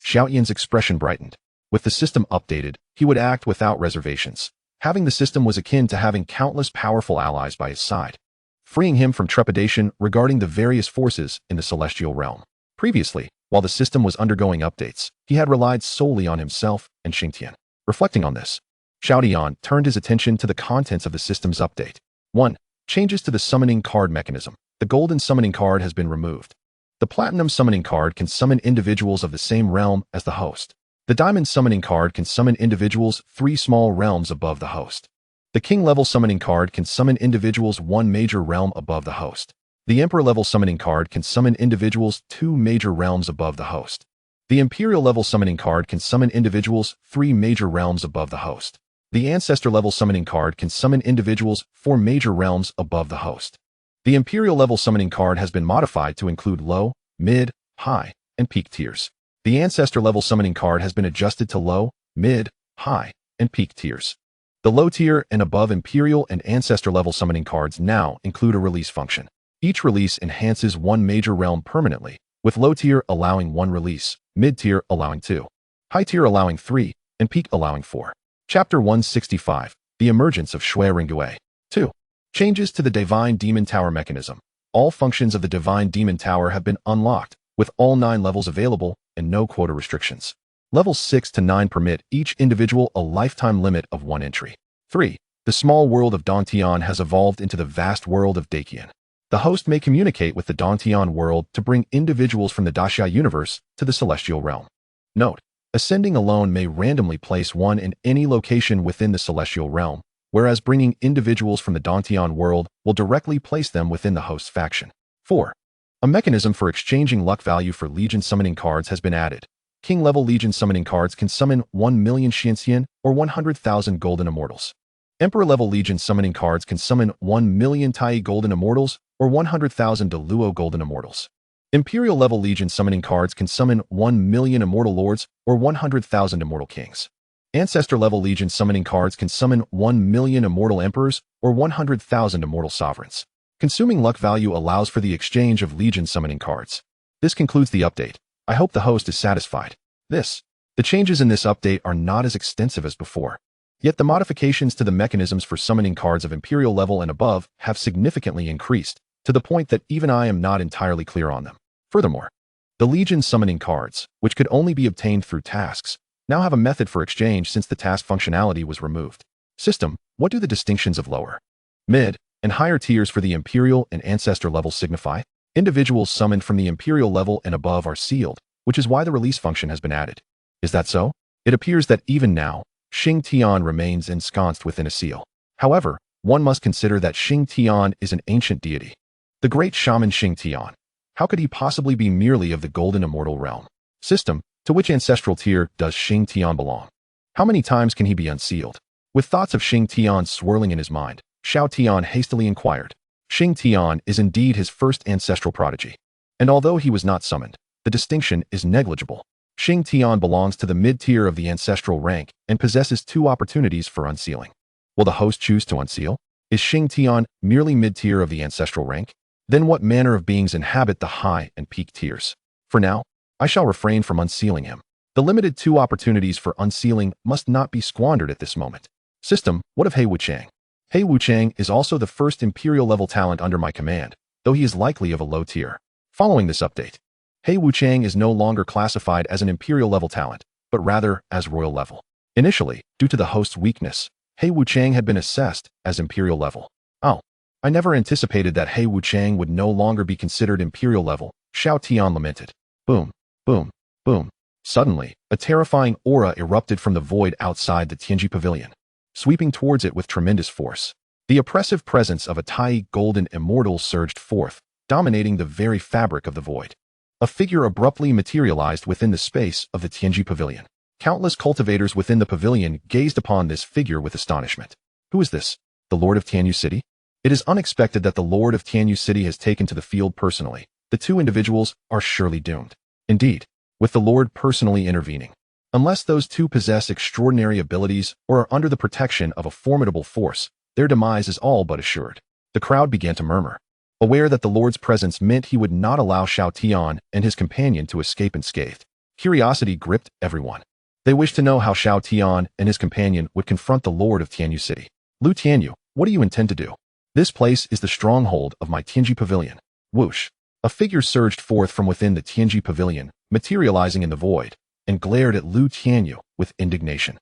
Xiao Tian's expression brightened. With the system updated, he would act without reservations. Having the system was akin to having countless powerful allies by his side, freeing him from trepidation regarding the various forces in the celestial realm. Previously, while the system was undergoing updates, he had relied solely on himself and Xing Tian. Reflecting on this, Xiao Tian turned his attention to the contents of the system's update. 1. Changes to the summoning card mechanism. The golden summoning card has been removed. The platinum summoning card can summon individuals of the same realm as the host. The diamond summoning card can summon individuals 3 small realms above the host. The king-level summoning card can summon individuals 1 major realm above the host. The emperor-level summoning card can summon individuals 2 major realms above the host. The imperial-level summoning card can summon individuals 3 major realms above the host. The ancestor-level summoning card can summon individuals 4 major realms above the host. The imperial-level summoning card has been modified to include low, mid, high, and peak tiers. The ancestor-level summoning card has been adjusted to low, mid, high, and peak tiers. The low tier and above imperial and ancestor level summoning cards now include a release function. Each release enhances 1 major realm permanently, with low tier allowing 1 release, mid tier allowing 2, high tier allowing 3, and peak allowing 4. Chapter 165, The Emergence of Shui Ringgui. 2. Changes to the Divine Demon Tower mechanism. All functions of the Divine Demon Tower have been unlocked, with all 9 levels available and no quota restrictions. Levels 6 to 9 permit each individual a lifetime limit of 1 entry. 3. The small world of Dongtian has evolved into the vast world of Daqian. The host may communicate with the Dantian world to bring individuals from the Daxia universe to the celestial realm. Note: ascending alone may randomly place one in any location within the celestial realm, whereas bringing individuals from the Dantian world will directly place them within the host's faction. 4. A mechanism for exchanging luck value for Legion summoning cards has been added. King-level Legion summoning cards can summon 1 million xianxian or 100,000 golden immortals. Emperor-level Legion summoning cards can summon 1 million Tai golden immortals or 100,000 Deluo golden immortals. Imperial-level Legion summoning cards can summon 1 million immortal lords or 100,000 immortal kings. Ancestor-level Legion summoning cards can summon 1 million immortal emperors or 100,000 immortal sovereigns. Consuming luck value allows for the exchange of Legion summoning cards. This concludes the update. I hope the host is satisfied. The changes in this update are not as extensive as before. Yet the modifications to the mechanisms for summoning cards of Imperial level and above have significantly increased, to the point that even I am not entirely clear on them. Furthermore, the Legion summoning cards, which could only be obtained through tasks, now have a method for exchange since the task functionality was removed. System: what do the distinctions of lower, mid, and higher tiers for the Imperial and Ancestor levels signify? Individuals summoned from the Imperial level and above are sealed, which is why the release function has been added. Is that so? It appears that even now, Xiang Tian remains ensconced within a seal. However, one must consider that Xiang Tian is an ancient deity. The great shaman Xiang Tian. How could he possibly be merely of the golden immortal realm? System: to which ancestral tier does Xiang Tian belong? How many times can he be unsealed? With thoughts of Xiang Tian swirling in his mind, Xiao Tian hastily inquired. Xiang Tian is indeed his first ancestral prodigy. And although he was not summoned, the distinction is negligible. Xiang Tian belongs to the mid-tier of the ancestral rank and possesses 2 opportunities for unsealing. Will the host choose to unseal? Is Xiang Tian merely mid-tier of the ancestral rank? Then what manner of beings inhabit the high and peak tiers? For now, I shall refrain from unsealing him. The limited 2 opportunities for unsealing must not be squandered at this moment. System: what of He Wuchang? He Wuchang is also the first Imperial-level talent under my command, though he is likely of a low tier. Following this update, He Wuchang is no longer classified as an Imperial-level talent, but rather as Royal level. Initially, due to the host's weakness, He Wuchang had been assessed as Imperial level. Oh, I never anticipated that He Wuchang would no longer be considered Imperial level, Xiao Tian lamented. Boom, boom, boom. Suddenly, a terrifying aura erupted from the void outside the Tianji Pavilion, sweeping towards it with tremendous force. The oppressive presence of a Tai golden immortal surged forth, dominating the very fabric of the void. A figure abruptly materialized within the space of the Tianji Pavilion. Countless cultivators within the pavilion gazed upon this figure with astonishment. Who is this? The Lord of Tianyu City? It is unexpected that the Lord of Tianyu City has taken to the field personally. The 2 individuals are surely doomed. Indeed, with the Lord personally intervening. Unless those 2 possess extraordinary abilities or are under the protection of a formidable force, their demise is all but assured. The crowd began to murmur, aware that the Lord's presence meant he would not allow Xiao Tian and his companion to escape unscathed. Curiosity gripped everyone. They wished to know how Xiao Tian and his companion would confront the Lord of Tianyu City. Lu Tianyu, what do you intend to do? This place is the stronghold of my Tianji Pavilion. Whoosh! A figure surged forth from within the Tianji Pavilion, materializing in the void, and glared at Lu Tianyu with indignation.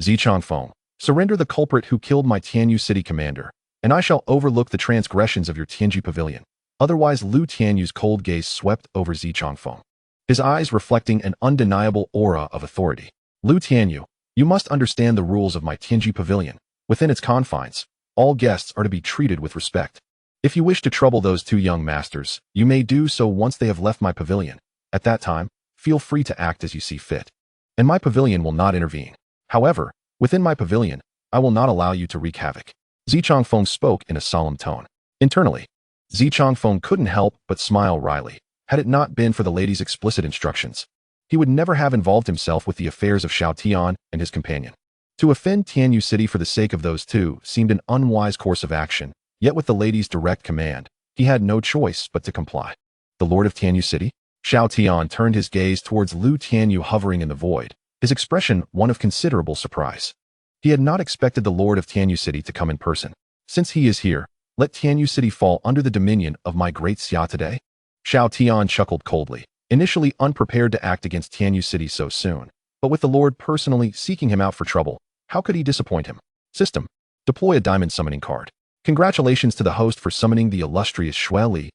Zichangfeng, surrender the culprit who killed my Tianyu City commander, and I shall overlook the transgressions of your Tianji Pavilion. Otherwise, Lu Tianyu's cold gaze swept over Zichangfeng, his eyes reflecting an undeniable aura of authority. Lu Tianyu, you must understand the rules of my Tianji Pavilion. Within its confines, all guests are to be treated with respect. If you wish to trouble those 2 young masters, you may do so once they have left my pavilion. At that time, feel free to act as you see fit. And my pavilion will not intervene. However, within my pavilion, I will not allow you to wreak havoc. Zichangfeng spoke in a solemn tone. Internally, Zichangfeng couldn't help but smile wryly. Had it not been for the lady's explicit instructions, he would never have involved himself with the affairs of Xiao Tian and his companion. To offend Tianyu City for the sake of those 2 seemed an unwise course of action, yet with the lady's direct command, he had no choice but to comply. The Lord of Tianyu City? Xiao Tian turned his gaze towards Lu Tianyu hovering in the void, his expression one of considerable surprise. He had not expected the Lord of Tianyu City to come in person. Since he is here, let Tianyu City fall under the dominion of my great Xia today? Xiao Tian chuckled coldly, initially unprepared to act against Tianyu City so soon. But with the Lord personally seeking him out for trouble, how could he disappoint him? System: deploy a diamond summoning card. Congratulations to the host for summoning the illustrious Shui Ringgui.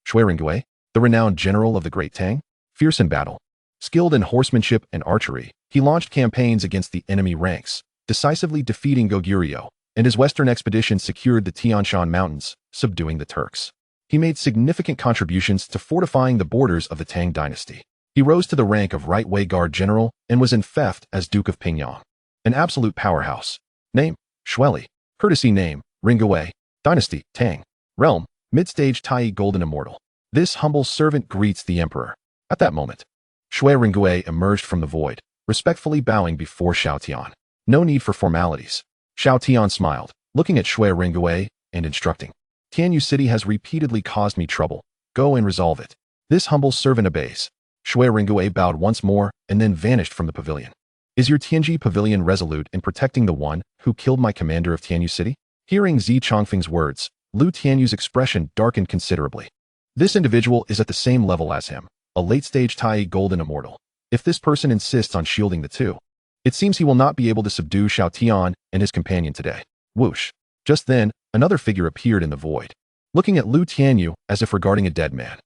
Shui Ringgui, the renowned general of the Great Tang, fierce in battle. Skilled in horsemanship and archery, he launched campaigns against the enemy ranks, decisively defeating Goguryeo, and his western expedition secured the Tianshan Mountains, subduing the Turks. He made significant contributions to fortifying the borders of the Tang dynasty. He rose to the rank of Right Wei Guard General and was enfeoffed as Duke of Pingyang. An absolute powerhouse. Name, Shui. Courtesy name, Ringgui. Dynasty, Tang. Realm, mid-stage Tai Golden Immortal. This humble servant greets the emperor. At that moment, Shui Ringgui emerged from the void, respectfully bowing before Xiao Tian. No need for formalities. Xiao Tian smiled, looking at Shui Ringgui and instructing. Tianyu City has repeatedly caused me trouble. Go and resolve it. This humble servant obeys. Shui Ringgui bowed once more and then vanished from the pavilion. Is your Tianji pavilion resolute in protecting the one who killed my commander of Tianyu City? Hearing Zi Chongfeng's words, Lu Tianyu's expression darkened considerably. This individual is at the same level as him, a late-stage Tai Golden Immortal. If this person insists on shielding the two, it seems he will not be able to subdue Xiao Tian and his companion today. Whoosh. Just then, another figure appeared in the void, looking at Lu Tianyu as if regarding a dead man.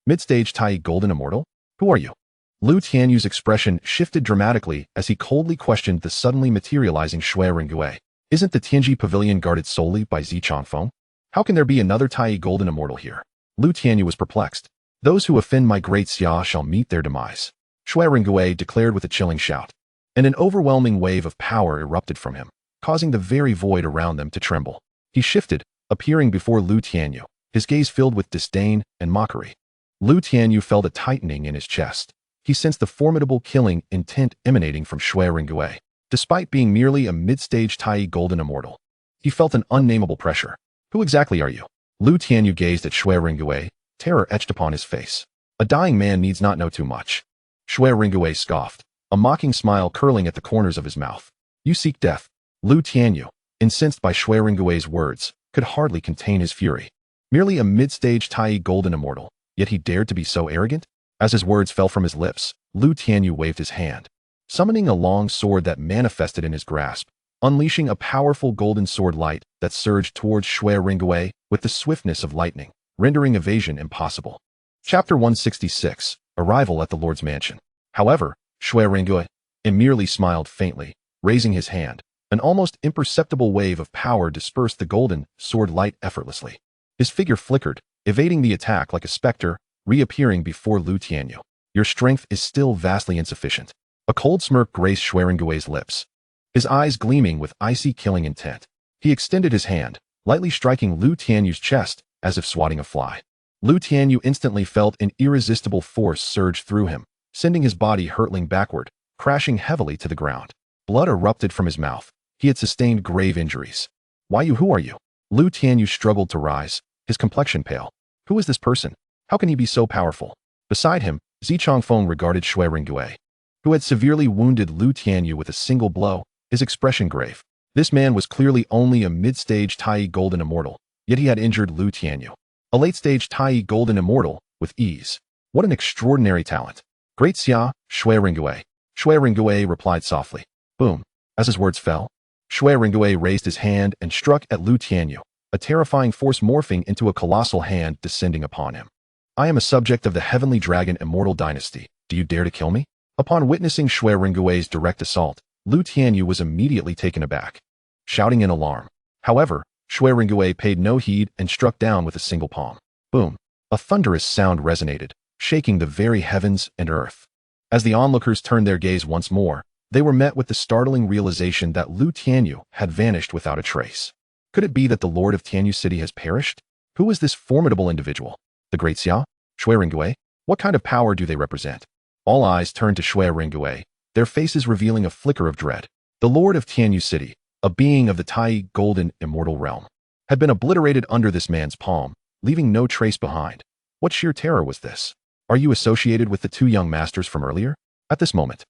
Mid-stage Tai Golden Immortal? Who are you? Lu Tianyu's expression shifted dramatically as he coldly questioned the suddenly materializing Shui Ringgui. Isn't the Tianji pavilion guarded solely by Zi Chongfeng? How can there be another Tai Golden Immortal here? Lu Tianyu was perplexed. Those who offend my great Xia shall meet their demise. Shui Ringgui declared with a chilling shout, and an overwhelming wave of power erupted from him, causing the very void around them to tremble. He shifted, appearing before Lu Tianyu, his gaze filled with disdain and mockery. Lu Tianyu felt a tightening in his chest. He sensed the formidable killing intent emanating from Shui Ringgui. Despite being merely a mid-stage Tai Golden Immortal, he felt an unnameable pressure. Who exactly are you? Lu Tianyu gazed at Shui Ringgui, terror etched upon his face. A dying man needs not know too much. Shui Ringgui scoffed, a mocking smile curling at the corners of his mouth. You seek death. Lu Tianyu, incensed by Shui Ringui's words, could hardly contain his fury. Merely a mid-stage Tai Golden Immortal, yet he dared to be so arrogant? As his words fell from his lips, Lu Tianyu waved his hand, summoning a long sword that manifested in his grasp, unleashing a powerful golden sword light that surged towards Shui Ringgui with the swiftness of lightning, rendering evasion impossible. Chapter 166, Arrival at the Lord's Mansion. However, Shui Ringgui merely smiled faintly, raising his hand. An almost imperceptible wave of power dispersed the golden sword light effortlessly. His figure flickered, evading the attack like a specter, reappearing before Lu Tianyu. Your strength is still vastly insufficient. A cold smirk graced Shui Ringui's lips, his eyes gleaming with icy killing intent. He extended his hand, lightly striking Lu Tianyu's chest as if swatting a fly. Lu Tianyu instantly felt an irresistible force surge through him, sending his body hurtling backward, crashing heavily to the ground. Blood erupted from his mouth. He had sustained grave injuries. Who are you? Lu Tianyu struggled to rise, his complexion pale. Who is this person? How can he be so powerful? Beside him, Zi Chongfeng regarded Shui Ringgui, who had severely wounded Lu Tianyu with a single blow, his expression grave. This man was clearly only a mid-stage Tai Golden Immortal, yet he had injured Lu Tianyu, a late-stage Tai Golden Immortal, with ease. What an extraordinary talent. Great Xia, Shui Ringgui. Shui Ringgui replied softly. Boom. As his words fell, Shui Ringgui raised his hand and struck at Lu Tianyu, a terrifying force morphing into a colossal hand descending upon him. I am a subject of the Heavenly Dragon Immortal Dynasty. Do you dare to kill me? Upon witnessing Shui Ringui's direct assault, Lu Tianyu was immediately taken aback, shouting in alarm. However, Shui Ringui paid no heed and struck down with a single palm. Boom. A thunderous sound resonated, shaking the very heavens and earth. As the onlookers turned their gaze once more, they were met with the startling realization that Lu Tianyu had vanished without a trace. Could it be that the Lord of Tianyu City has perished? Who is this formidable individual? The Great Xia? Shui Ringgui? What kind of power do they represent? All eyes turned to Shui Ringgui, their faces revealing a flicker of dread. The Lord of Tianyu City, a being of the Tai Golden Immortal realm, had been obliterated under this man's palm, leaving no trace behind. What sheer terror was this? Are you associated with the two young masters from earlier? At this moment,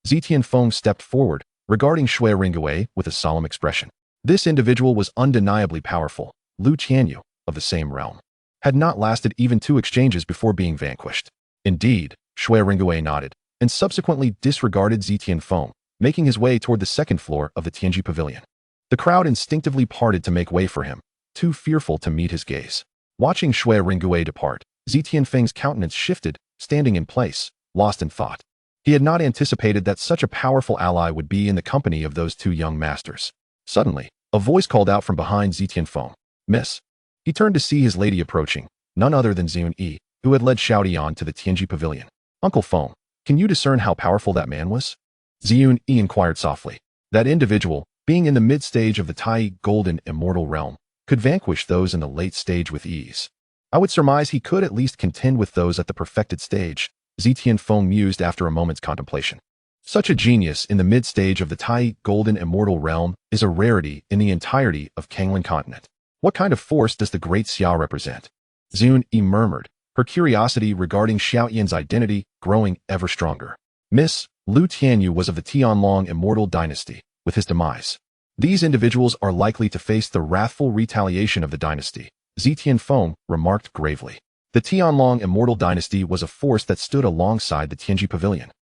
Zi Tianfeng stepped forward, regarding Shui Ringgui with a solemn expression. This individual was undeniably powerful. Lu Tianyu, of the same realm, had not lasted even 2 exchanges before being vanquished. Indeed, Shui Ringgui nodded, and subsequently disregarded Zi Tianfeng, making his way toward the second floor of the Tianji Pavilion. The crowd instinctively parted to make way for him, too fearful to meet his gaze. Watching Shui Ringgui depart, Zi Tianfeng's countenance shifted, standing in place, lost in thought. He had not anticipated that such a powerful ally would be in the company of those two young masters. Suddenly, a voice called out from behind Zi Tianfeng, "Miss." He turned to see his lady approaching, none other than Xiun Yi, who had led Xiao Tian to the Tianji pavilion. "Uncle Feng, can you discern how powerful that man was?" Xiun Yi inquired softly. That individual, being in the mid-stage of the Tai Golden Immortal Realm, could vanquish those in the late stage with ease. I would surmise he could at least contend with those at the perfected stage, Zi Tianfeng mused after a moment's contemplation. Such a genius in the mid-stage of the Tai Golden Immortal Realm is a rarity in the entirety of Kanglan continent. What kind of force does the great Xiao represent? Xiun Yi murmured, her curiosity regarding Xiao Yan's identity growing ever stronger. Miss, Lu Tianyu was of the Tianlong Immortal Dynasty. With his demise, these individuals are likely to face the wrathful retaliation of the dynasty, Zi Tianfeng remarked gravely. The Tianlong Immortal Dynasty was a force that stood alongside the Tianji Pavilion,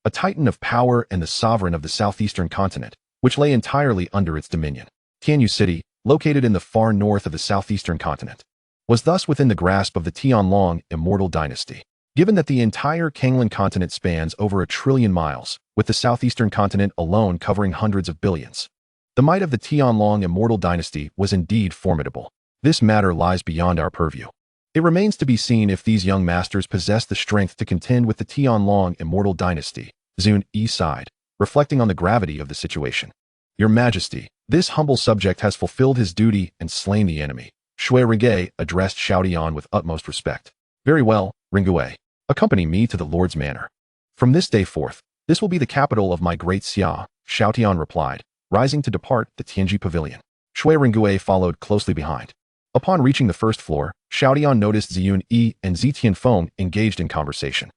a titan of power and the sovereign of the southeastern continent, which lay entirely under its dominion. Tianyu City, located in the far north of the southeastern continent, was thus within the grasp of the Tianlong Immortal Dynasty. Given that the entire Kanglan continent spans over 1 trillion miles, with the southeastern continent alone covering hundreds of billions, the might of the Tianlong Immortal Dynasty was indeed formidable. This matter lies beyond our purview. It remains to be seen if these young masters possess the strength to contend with the Tianlong Immortal Dynasty. Xiun Yi sighed, reflecting on the gravity of the situation. Your Majesty, this humble subject has fulfilled his duty and slain the enemy. Shui Ringgui addressed Xiao Tian with utmost respect. Very well, Ringgui. Accompany me to the Lord's Manor. From this day forth, this will be the capital of my great Xia, Xiao Tian replied, rising to depart the Tianji Pavilion. Shui Ringgui followed closely behind. Upon reaching the first floor, Xiao Tian noticed Xiun Yi and Zi Tianfeng engaged in conversation.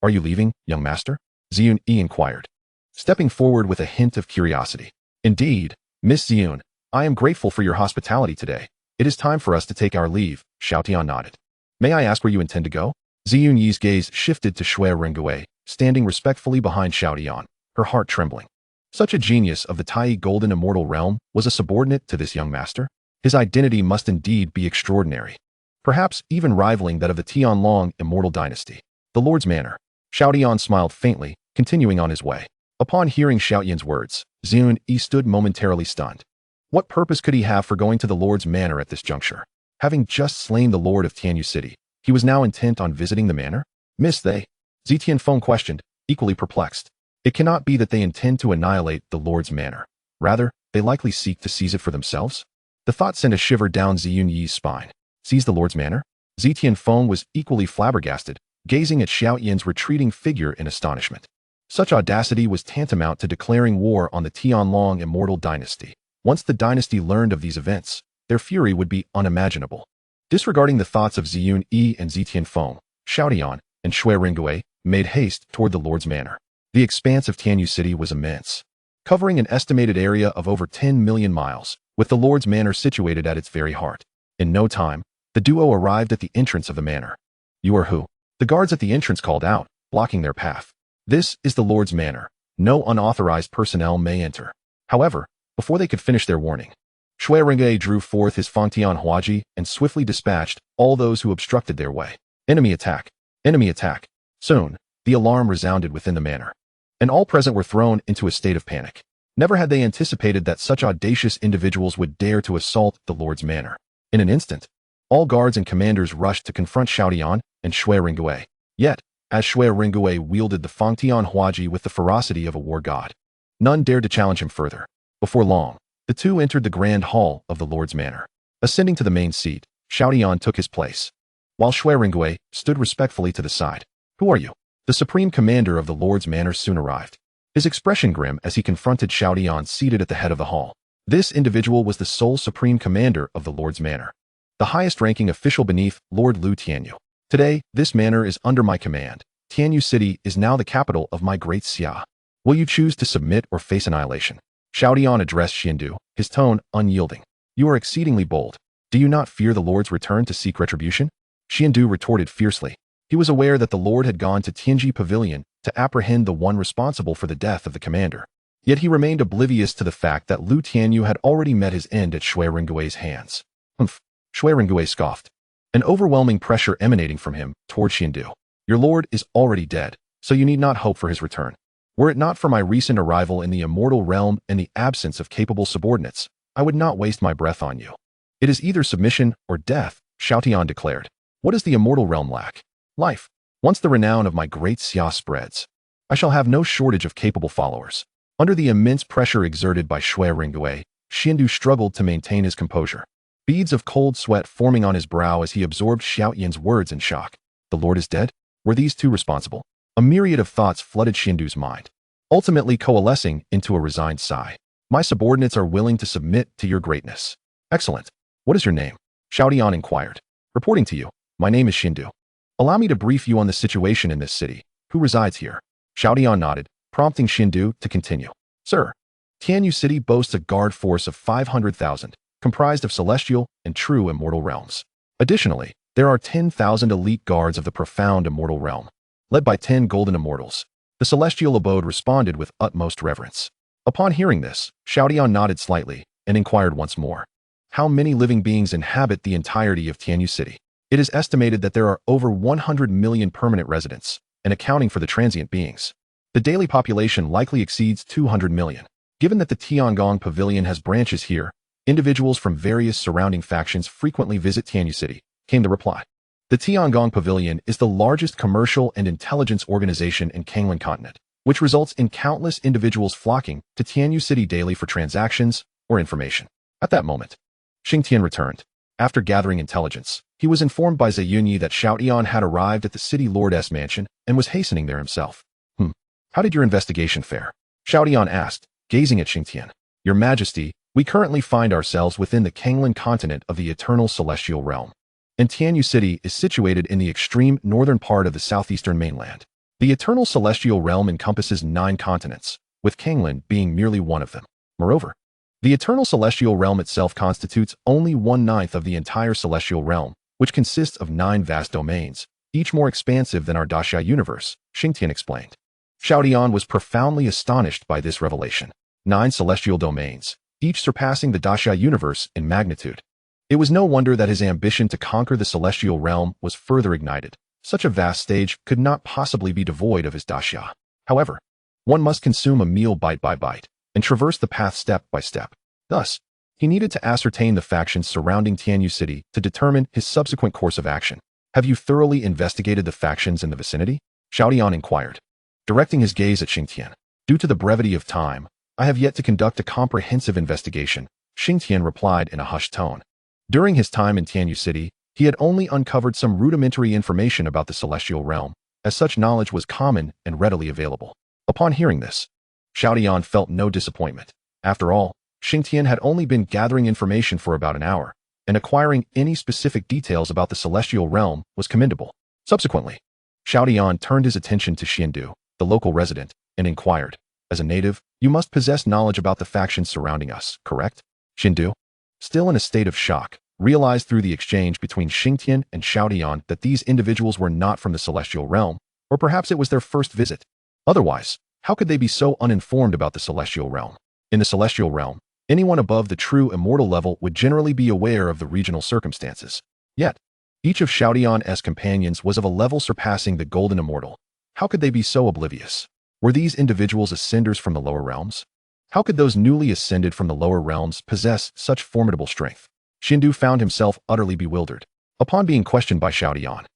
Are you leaving, young master? Xiun Yi inquired, stepping forward with a hint of curiosity. Indeed, Miss Xiun, I am grateful for your hospitality today. It is time for us to take our leave, Xiao Tian nodded. May I ask where you intend to go? Xiun Yi's gaze shifted to Shui Ringgui, standing respectfully behind Xiao Tian, her heart trembling. Such a genius of the Tai Golden Immortal Realm was a subordinate to this young master? His identity must indeed be extraordinary, perhaps even rivaling that of the Tianlong Immortal Dynasty. The Lord's Manor. Xiao Tian smiled faintly, continuing on his way. Upon hearing Xiao Yan's words, Xiun Yi stood momentarily stunned. What purpose could he have for going to the Lord's Manor at this juncture? Having just slain the Lord of Tianyu City, he was now intent on visiting the manor? Miss they? Zi Tianfeng questioned, equally perplexed. It cannot be that they intend to annihilate the Lord's Manor. Rather, they likely seek to seize it for themselves? The thought sent a shiver down Xiun Yi's spine. Seize the Lord's Manor? Zi Tianfeng was equally flabbergasted, gazing at Xiao Yan's retreating figure in astonishment. Such audacity was tantamount to declaring war on the Tianlong Immortal Dynasty. Once the dynasty learned of these events, their fury would be unimaginable. Disregarding the thoughts of Xiun Yi and Zi Tianfeng, Xiao Tian and Shui Ringgui made haste toward the Lord's Manor. The expanse of Tianyu City was immense, covering an estimated area of over 10 million miles, with the Lord's Manor situated at its very heart. In no time, the duo arrived at the entrance of the manor. You are who? The guards at the entrance called out, blocking their path. This is the Lord's Manor. No unauthorized personnel may enter. However, before they could finish their warning, Shui Ringgui drew forth his Fangtian Huaji and swiftly dispatched all those who obstructed their way. Enemy attack! Enemy attack! Soon, the alarm resounded within the manor, and all present were thrown into a state of panic. Never had they anticipated that such audacious individuals would dare to assault the Lord's Manor. In an instant, all guards and commanders rushed to confront Xiao Tian and Shui Ringgui. Yet, as Shui Ringgui wielded the Fangtian Huaji with the ferocity of a war god, none dared to challenge him further. Before long, the two entered the grand hall of the Lord's Manor. Ascending to the main seat, Xiao Tian took his place, while Shui Ringgui stood respectfully to the side. Who are you? The supreme commander of the Lord's Manor soon arrived, his expression grim as he confronted Xiao Tian seated at the head of the hall. This individual was the sole supreme commander of the Lord's Manor, the highest-ranking official beneath Lord Lu Tianyu. Today, this manor is under my command. Tianyu City is now the capital of my great Xia. Will you choose to submit or face annihilation? Xiao Tian addressed Xiandu, his tone unyielding. You are exceedingly bold. Do you not fear the Lord's return to seek retribution? Xiandu retorted fiercely. He was aware that the Lord had gone to Tianji Pavilion to apprehend the one responsible for the death of the commander. Yet he remained oblivious to the fact that Lu Tianyu had already met his end at Shui Rengui's hands. Humph, Shui Rengui scoffed, an overwhelming pressure emanating from him toward Xiandu. Your lord is already dead, so you need not hope for his return. Were it not for my recent arrival in the immortal realm and the absence of capable subordinates, I would not waste my breath on you. It is either submission or death, Xiao Tian declared. What does the immortal realm lack? Life. Once the renown of my great Xia spreads, I shall have no shortage of capable followers. Under the immense pressure exerted by Shui Rengui, Xiandu struggled to maintain his composure. Beads of cold sweat forming on his brow as he absorbed Xiao Yan's words in shock. The Lord is dead? Were these two responsible? A myriad of thoughts flooded Xiandu's mind, ultimately coalescing into a resigned sigh. My subordinates are willing to submit to your greatness. Excellent. What is your name? Xiao Tian inquired. Reporting to you, my name is Xiandu. Allow me to brief you on the situation in this city. Who resides here? Xiao Tian nodded, prompting Xiandu to continue. Sir, Tianyu City boasts a guard force of 500,000, comprised of celestial and true immortal realms. Additionally, there are 10,000 elite guards of the profound immortal realm, led by 10 golden immortals. The celestial abode responded with utmost reverence. Upon hearing this, Xiao Tian nodded slightly and inquired once more. How many living beings inhabit the entirety of Tianyu City? It is estimated that there are over 100 million permanent residents, and accounting for the transient beings, the daily population likely exceeds 200 million. Given that the Tiangong Pavilion has branches here, individuals from various surrounding factions frequently visit Tianyu City, came the reply. The Tiangong Pavilion is the largest commercial and intelligence organization in Kanglan continent, which results in countless individuals flocking to Tianyu City daily for transactions or information. At that moment, Xing Tian returned. After gathering intelligence, he was informed by Ziyunyi that Xiao Tian had arrived at the city lord's mansion and was hastening there himself. How did your investigation fare? Xiao Tian asked, gazing at Xing Tian. Your Majesty, we currently find ourselves within the Kanglan continent of the eternal celestial realm, and Tianyu City is situated in the extreme northern part of the southeastern mainland. The eternal celestial realm encompasses 9 continents, with Kanglan being merely one of them. Moreover, the eternal celestial realm itself constitutes only 1/9 of the entire celestial realm, which consists of 9 vast domains, each more expansive than our Daxia universe, Xing Tian explained. Xiao Tian was profoundly astonished by this revelation. 9 celestial domains, each surpassing the Daxia universe in magnitude. It was no wonder that his ambition to conquer the celestial realm was further ignited. Such a vast stage could not possibly be devoid of his Daxia. However, one must consume a meal bite by bite and traverse the path step by step. Thus, he needed to ascertain the factions surrounding Tianyu City to determine his subsequent course of action. Have you thoroughly investigated the factions in the vicinity? Xiao Tian inquired, directing his gaze at Xing Tian. Due to the brevity of time, I have yet to conduct a comprehensive investigation, Xing Tian replied in a hushed tone. During his time in Tianyu City, he had only uncovered some rudimentary information about the celestial realm, as such knowledge was common and readily available. Upon hearing this, Xiao Tian felt no disappointment. After all, Xing Tian had only been gathering information for about an hour, and acquiring any specific details about the celestial realm was commendable. Subsequently, Xiao Tian turned his attention to Xiandu, the local resident, and inquired, as a native, you must possess knowledge about the factions surrounding us, correct? Xiandu, still in a state of shock, realized through the exchange between Xing Tian and Xiao Tian that these individuals were not from the celestial realm, or perhaps it was their first visit. Otherwise, how could they be so uninformed about the celestial realm? In the celestial realm, anyone above the true immortal level would generally be aware of the regional circumstances. Yet, each of Xiao Tian's companions was of a level surpassing the golden immortal. How could they be so oblivious? Were these individuals ascenders from the lower realms? How could those newly ascended from the lower realms possess such formidable strength? Xiandu found himself utterly bewildered. Upon being questioned by Xiao Tian,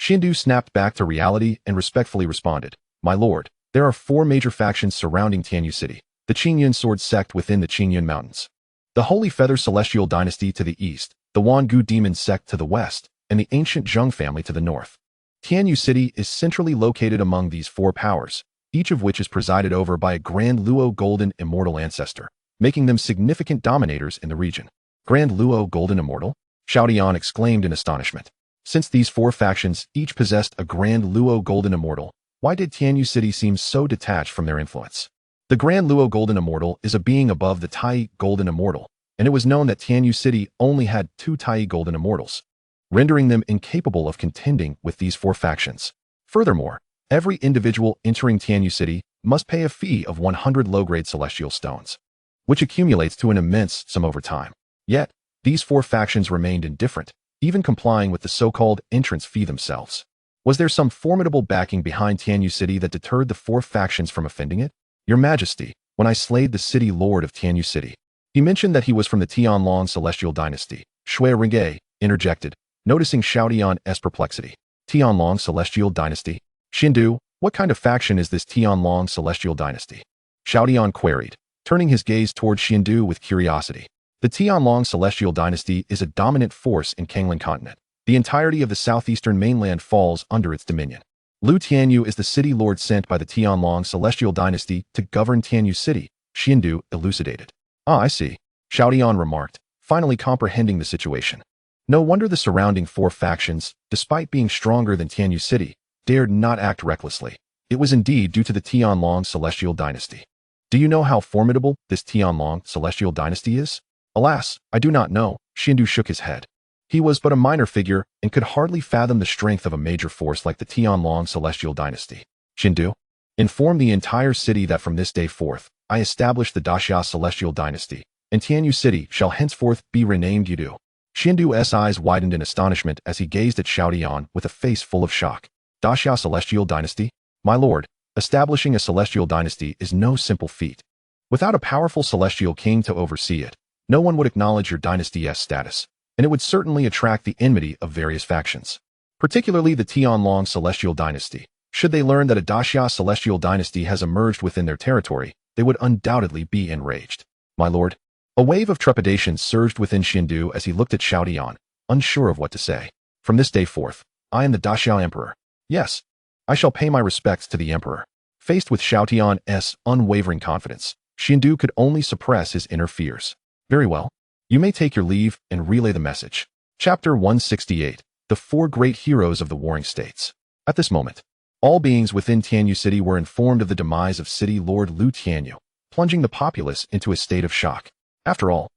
Xiandu snapped back to reality and respectfully responded, My lord, there are 4 major factions surrounding Tianyu City. The Qingyun Sword Sect within the Qingyun Mountains, the Holy Feather Celestial Dynasty to the east, the Wangu Demon Sect to the west, and the ancient Zheng family to the north. Tianyu City is centrally located among these 4 powers, each of which is presided over by a Grand Luo Golden Immortal ancestor, making them significant dominators in the region. Grand Luo Golden Immortal? Xiao Tian exclaimed in astonishment. Since these 4 factions each possessed a Grand Luo Golden Immortal, why did Tianyu City seem so detached from their influence? The Grand Luo Golden Immortal is a being above the Tai Golden Immortal, and it was known that Tianyu City only had 2 Tai Golden Immortals, rendering them incapable of contending with these 4 factions. Furthermore, every individual entering Tianyu City must pay a fee of 100 low-grade celestial stones, which accumulates to an immense sum over time. Yet, these four factions remained indifferent, even complying with the so-called entrance fee themselves. Was there some formidable backing behind Tianyu City that deterred the four factions from offending it? Your Majesty, when I slayed the city lord of Tianyu City, he mentioned that he was from the Tianlong Celestial Dynasty. Shui Ringe interjected, noticing Xiao Tian's perplexity. Tianlong Celestial Dynasty? Xindu, what kind of faction is this Tianlong Celestial Dynasty? Xiao Tian queried, turning his gaze toward Xindu with curiosity. The Tianlong Celestial Dynasty is a dominant force in Kanglan Continent. The entirety of the southeastern mainland falls under its dominion. Lu Tianyu is the city lord sent by the Tianlong Celestial Dynasty to govern Tianyu City, Xindu elucidated. Ah, I see, Xiao Tian remarked, finally comprehending the situation. No wonder the surrounding four factions, despite being stronger than Tianyu City, dared not act recklessly. It was indeed due to the Tianlong Celestial Dynasty. Do you know how formidable this Tianlong Celestial Dynasty is? Alas, I do not know, Xindu shook his head. He was but a minor figure and could hardly fathom the strength of a major force like the Tianlong Celestial Dynasty. Xindu, inform the entire city that from this day forth, I establish the Daxia Celestial Dynasty, and Tianyu City shall henceforth be renamed Yudu. Xindu's eyes widened in astonishment as he gazed at Xiao Tian with a face full of shock. Daxia Celestial Dynasty? My lord, establishing a celestial dynasty is no simple feat. Without a powerful celestial king to oversee it, no one would acknowledge your dynasty's status, and it would certainly attract the enmity of various factions, particularly the Tianlong Celestial Dynasty. Should they learn that a Daxia Celestial Dynasty has emerged within their territory, they would undoubtedly be enraged. My lord, a wave of trepidation surged within Xindu as he looked at Xiao Tian, unsure of what to say. From this day forth, I am the Daxia Emperor. Yes, I shall pay my respects to the Emperor. Faced with Xiao Tian's unwavering confidence, Xindu could only suppress his inner fears. Very well. You may take your leave and relay the message. Chapter 168. The Four Great Heroes of the Warring States. At this moment, all beings within Tianyu City were informed of the demise of City Lord Lu Tianyu, plunging the populace into a state of shock. After all,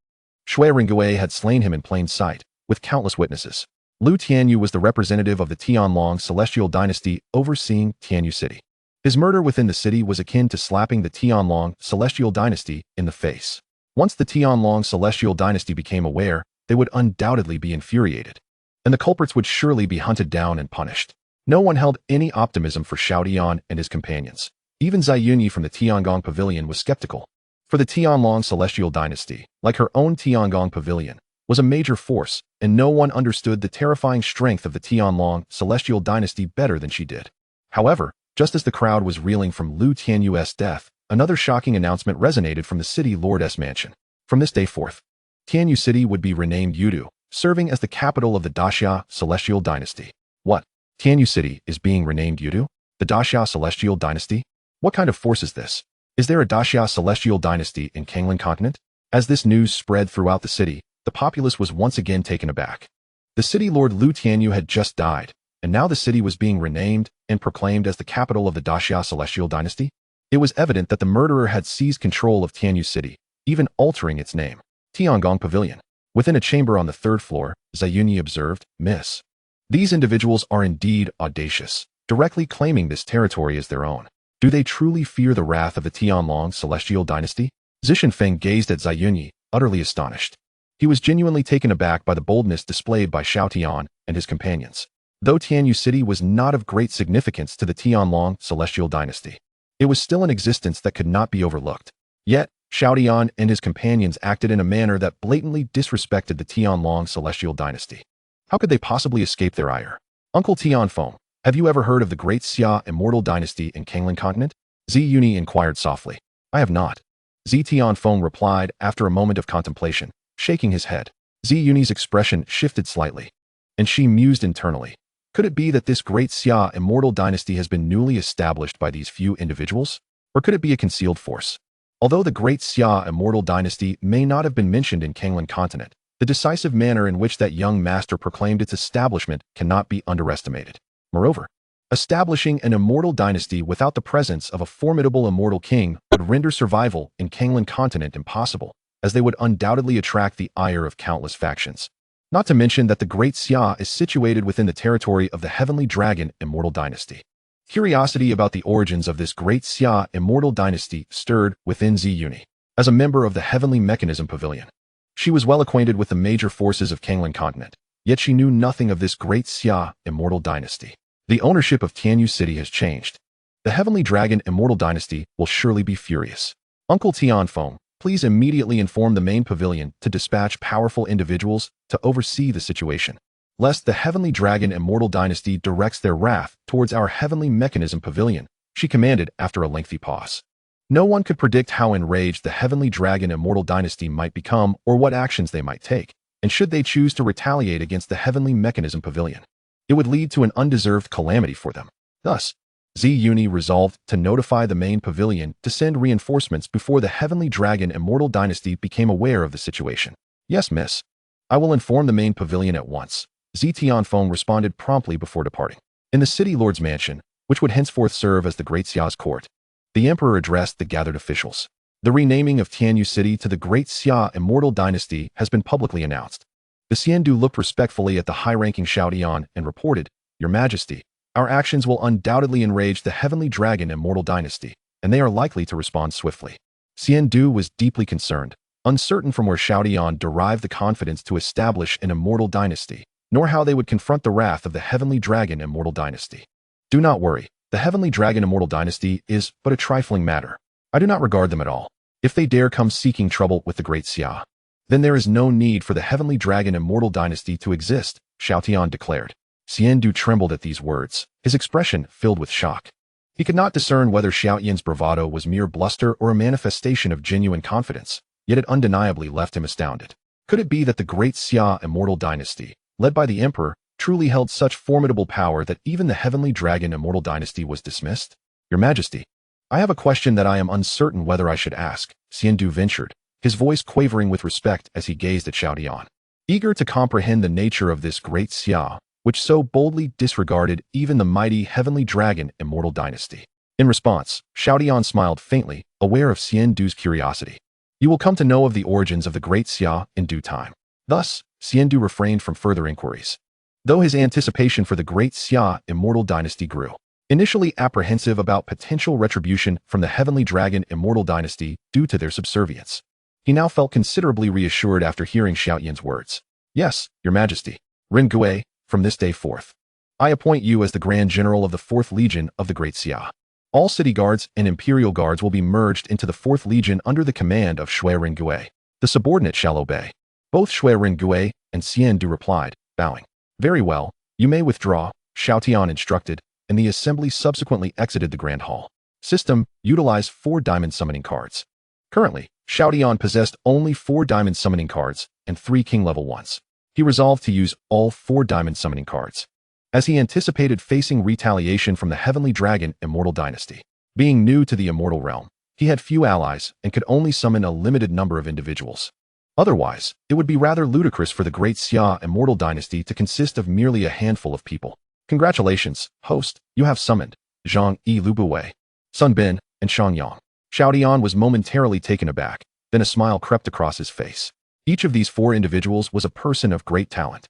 Shui Ringue had slain him in plain sight, with countless witnesses. Lu Tianyu was the representative of the Tianlong Celestial Dynasty overseeing Tianyu City. His murder within the city was akin to slapping the Tianlong Celestial Dynasty in the face. Once the Tianlong Celestial Dynasty became aware, they would undoubtedly be infuriated, and the culprits would surely be hunted down and punished. No one held any optimism for Xiao Tian and his companions. Even Ziyunyi from the Tiangong Pavilion was skeptical. For the Tianlong Celestial Dynasty, like her own Tiangong Pavilion, was a major force, and no one understood the terrifying strength of the Tianlong Celestial Dynasty better than she did. However, just as the crowd was reeling from Lu Tianyu's death, another shocking announcement resonated from the city lord's mansion. From this day forth, Tianyu City would be renamed Yudu, serving as the capital of the Daxia Celestial Dynasty. What? Tianyu City is being renamed Yudu? The Daxia Celestial Dynasty? What kind of force is this? Is there a Daxia Celestial Dynasty in Kanglan Continent? As this news spread throughout the city, the populace was once again taken aback. The city lord Lu Tianyu had just died, and now the city was being renamed and proclaimed as the capital of the Daxia Celestial Dynasty. It was evident that the murderer had seized control of Tianyu City, even altering its name. Tiangong Pavilion. Within a chamber on the third floor, Ziyunyi observed, Miss. These individuals are indeed audacious, directly claiming this territory as their own. Do they truly fear the wrath of the Tianlong Celestial Dynasty? Zixinfeng gazed at Ziyunyi, utterly astonished. He was genuinely taken aback by the boldness displayed by Xiao Tian and his companions. Though Tianyu City was not of great significance to the Tianlong Celestial Dynasty, it was still an existence that could not be overlooked. Yet, Xiao Tian and his companions acted in a manner that blatantly disrespected the Tianlong Celestial Dynasty. How could they possibly escape their ire? Uncle Tianfeng, have you ever heard of the Great Xia Immortal Dynasty in Kanglan Continent? Ziyunyi inquired softly. I have not. Tianfeng replied after a moment of contemplation, shaking his head. Ziyunyi's expression shifted slightly, and she mused internally. Could it be that this Great Xia Immortal Dynasty has been newly established by these few individuals? Or could it be a concealed force? Although the Great Xia Immortal Dynasty may not have been mentioned in Kanglan Continent, the decisive manner in which that young master proclaimed its establishment cannot be underestimated. Moreover, establishing an immortal dynasty without the presence of a formidable immortal king would render survival in Kanglan Continent impossible, as they would undoubtedly attract the ire of countless factions. Not to mention that the Great Xia is situated within the territory of the Heavenly Dragon Immortal Dynasty. Curiosity about the origins of this great Xia immortal dynasty stirred within Zi Yuni. As a member of the Heavenly Mechanism Pavilion, she was well acquainted with the major forces of Kanglan continent, yet she knew nothing of this great Xia immortal dynasty. The ownership of Tianyu City has changed. The Heavenly Dragon immortal dynasty will surely be furious. Uncle Tianfeng, please immediately inform the main pavilion to dispatch powerful individuals to oversee the situation, lest the Heavenly Dragon immortal dynasty directs their wrath towards our Heavenly Mechanism Pavilion, she commanded after a lengthy pause. No one could predict how enraged the Heavenly Dragon immortal dynasty might become or what actions they might take, and should they choose to retaliate against the Heavenly Mechanism Pavilion, it would lead to an undeserved calamity for them. Thus, Zi Yuni resolved to notify the main pavilion to send reinforcements before the Heavenly Dragon immortal dynasty became aware of the situation. Yes, miss. I will inform the main pavilion at once. Zi Tianfeng responded promptly before departing. In the city lord's mansion, which would henceforth serve as the Great Xia's court, the emperor addressed the gathered officials. The renaming of Tianyu City to the Great Xia immortal dynasty has been publicly announced. The Xiandu looked respectfully at the high-ranking Xiao Tian and reported, Your Majesty, our actions will undoubtedly enrage the Heavenly Dragon immortal dynasty, and they are likely to respond swiftly. Xiandu was deeply concerned, uncertain from where Xiao Tian derived the confidence to establish an immortal dynasty, nor how they would confront the wrath of the Heavenly Dragon immortal dynasty. Do not worry, the Heavenly Dragon immortal dynasty is but a trifling matter. I do not regard them at all. If they dare come seeking trouble with the Great Xia, then there is no need for the Heavenly Dragon immortal dynasty to exist, Xiao Tian declared. Xiandu trembled at these words, his expression filled with shock. He could not discern whether Xiao Tian's bravado was mere bluster or a manifestation of genuine confidence, yet it undeniably left him astounded. Could it be that the Great Xia immortal dynasty, led by the emperor, truly held such formidable power that even the Heavenly Dragon immortal dynasty was dismissed? Your Majesty, I have a question that I am uncertain whether I should ask, Xiandu ventured, his voice quavering with respect as he gazed at Xiao Tian. Eager to comprehend the nature of this Great Xia, which so boldly disregarded even the mighty Heavenly Dragon immortal dynasty. In response, Xiao Tian smiled faintly, aware of Xiandu's curiosity. You will come to know of the origins of the Great Xia in due time. Thus, Xiandu refrained from further inquiries, though his anticipation for the Great Xia immortal dynasty grew. Initially apprehensive about potential retribution from the Heavenly Dragon immortal dynasty due to their subservience, he now felt considerably reassured after hearing Xiao Tian's words. Yes, Your Majesty. Ren Gui, from this day forth, I appoint you as the Grand General of the 4th Legion of the Great Xia. All city guards and imperial guards will be merged into the 4th Legion under the command of Shui Ren Gui. The subordinate shall obey. Both Shui Ren Gui and Xiandu replied, bowing. Very well, you may withdraw, Xiao Tian instructed, and the assembly subsequently exited the Grand Hall. System, utilize 4 diamond summoning cards. Currently, Xiao Tian possessed only 4 diamond summoning cards and 3 king level 1s. He resolved to use all 4 diamond summoning cards, as he anticipated facing retaliation from the Heavenly Dragon immortal dynasty. Being new to the immortal realm, he had few allies and could only summon a limited number of individuals. Otherwise, it would be rather ludicrous for the Great Xia immortal dynasty to consist of merely a handful of people. Congratulations, host, you have summoned Zhang Yi Lubuwei, Sun Bin, and Shang Yang. Xiao Tian was momentarily taken aback, then a smile crept across his face. Each of these 4 individuals was a person of great talent.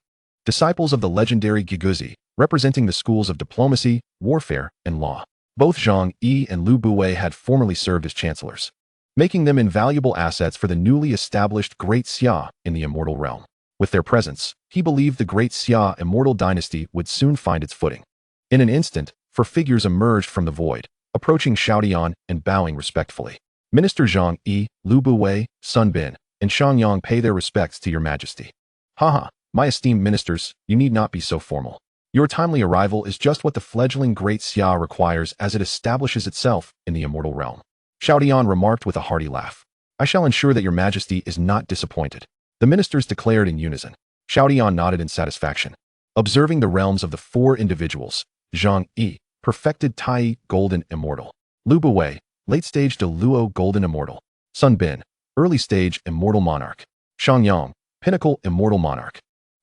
Disciples of the legendary Giguzi, representing the schools of diplomacy, warfare, and law. Both Zhang Yi and Lu Buwei had formerly served as chancellors, making them invaluable assets for the newly established Great Xia in the immortal realm. With their presence, he believed the Great Xia immortal dynasty would soon find its footing. In an instant, 4 figures emerged from the void, approaching Xiao Tian and bowing respectfully. Minister Zhang Yi, Lu Buwei, Sun Bin, and Shang Yang pay their respects to Your Majesty. Haha, my esteemed ministers, you need not be so formal. Your timely arrival is just what the fledgling Great Xia requires as it establishes itself in the immortal realm. Xiao Tian remarked with a hearty laugh. I shall ensure that Your Majesty is not disappointed. The ministers declared in unison. Xiao Tian nodded in satisfaction. Observing the realms of the 4 individuals, Zhang Yi, perfected Tai Golden Immortal. Lu Buwei, late stage de Luo Golden Immortal. Sun Bin, early stage Immortal Monarch. Shang Yang, pinnacle Immortal Monarch.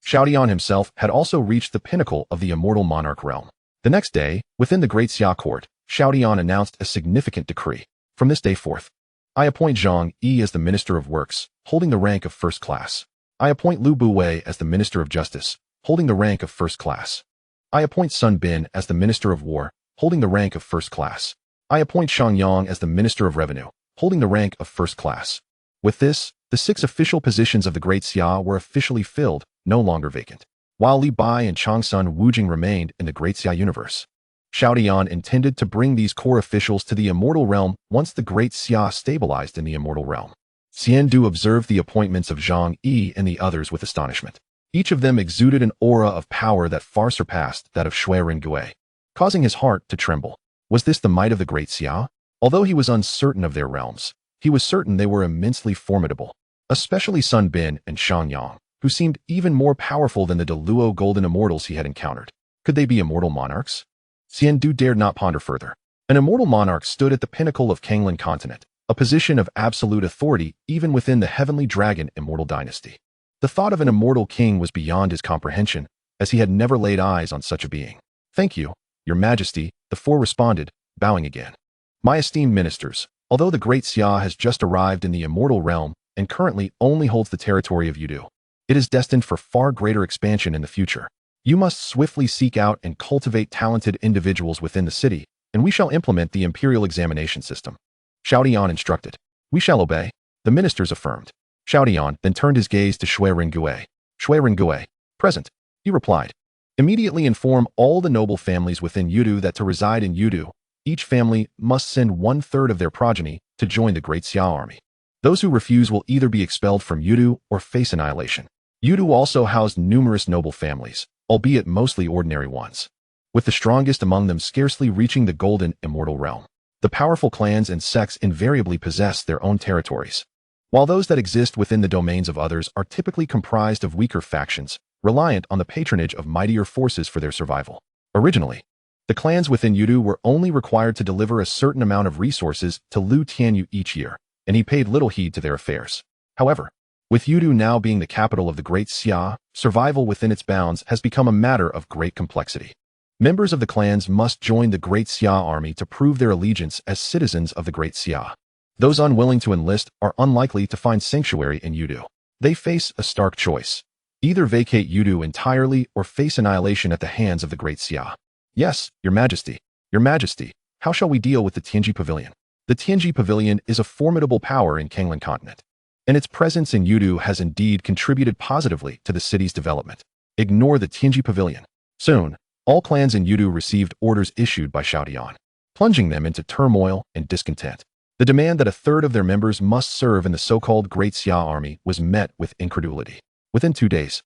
Xiao Tian himself had also reached the pinnacle of the Immortal Monarch realm. The next day, within the Great Xia court, Xiao Tian announced a significant decree. From this day forth, I appoint Zhang Yi as the Minister of Works, holding the rank of 1st class. I appoint Lu Buwei as the Minister of Justice, holding the rank of 1st class. I appoint Sun Bin as the Minister of War, holding the rank of first class. I appoint Xiang Yang as the Minister of Revenue, holding the rank of first class. With this, the 6 official positions of the Great Xia were officially filled, no longer vacant. While Li Bai and Changsun Wujing remained in the Great Xia universe, Xiao Tian intended to bring these core officials to the immortal realm once the Great Xia stabilized in the immortal realm. Xian Du observed the appointments of Zhang Yi and the others with astonishment. Each of them exuded an aura of power that far surpassed that of Shui Ringui, causing his heart to tremble. Was this the might of the Great Xia? Although he was uncertain of their realms, he was certain they were immensely formidable, especially Sun Bin and Shang Yang, who seemed even more powerful than the Deluo golden immortals he had encountered. Could they be immortal monarchs? Xian Du dared not ponder further. An immortal monarch stood at the pinnacle of Kanglan continent, a position of absolute authority even within the Heavenly Dragon immortal dynasty. The thought of an immortal king was beyond his comprehension, as he had never laid eyes on such a being. Thank you, Your Majesty, the 4 responded, bowing again. My esteemed ministers, although the Great Xia has just arrived in the immortal realm and currently only holds the territory of Yudu, it is destined for far greater expansion in the future. You must swiftly seek out and cultivate talented individuals within the city, and we shall implement the imperial examination system. Xiao Tian instructed. We shall obey, the ministers affirmed. Xiao Tian then turned his gaze to Shui Ringui. Shui Ringui, present, he replied. Immediately inform all the noble families within Yudu that to reside in Yudu, each family must send 1/3 of their progeny to join the Great Xiao army. Those who refuse will either be expelled from Yudu or face annihilation. Yudu also housed numerous noble families, albeit mostly ordinary ones, with the strongest among them scarcely reaching the golden immortal realm. The powerful clans and sects invariably possess their own territories, while those that exist within the domains of others are typically comprised of weaker factions, reliant on the patronage of mightier forces for their survival. Originally, the clans within Yudu were only required to deliver a certain amount of resources to Liu Tianyu each year, and he paid little heed to their affairs. However, with Yudu now being the capital of the Great Xia, survival within its bounds has become a matter of great complexity. Members of the clans must join the Great Xia army to prove their allegiance as citizens of the Great Xia. Those unwilling to enlist are unlikely to find sanctuary in Yudu. They face a stark choice. Either vacate Yudu entirely or face annihilation at the hands of the Great Xia. Yes, Your Majesty. Your Majesty, how shall we deal with the Tianji Pavilion? The Tianji Pavilion is a formidable power in Kanglan continent, and its presence in Yudu has indeed contributed positively to the city's development. Ignore the Tianji Pavilion. Soon, all clans in Yudu received orders issued by Xiao Tian, plunging them into turmoil and discontent. The demand that 1/3 of their members must serve in the so-called Great Xia army was met with incredulity. Within 2 days,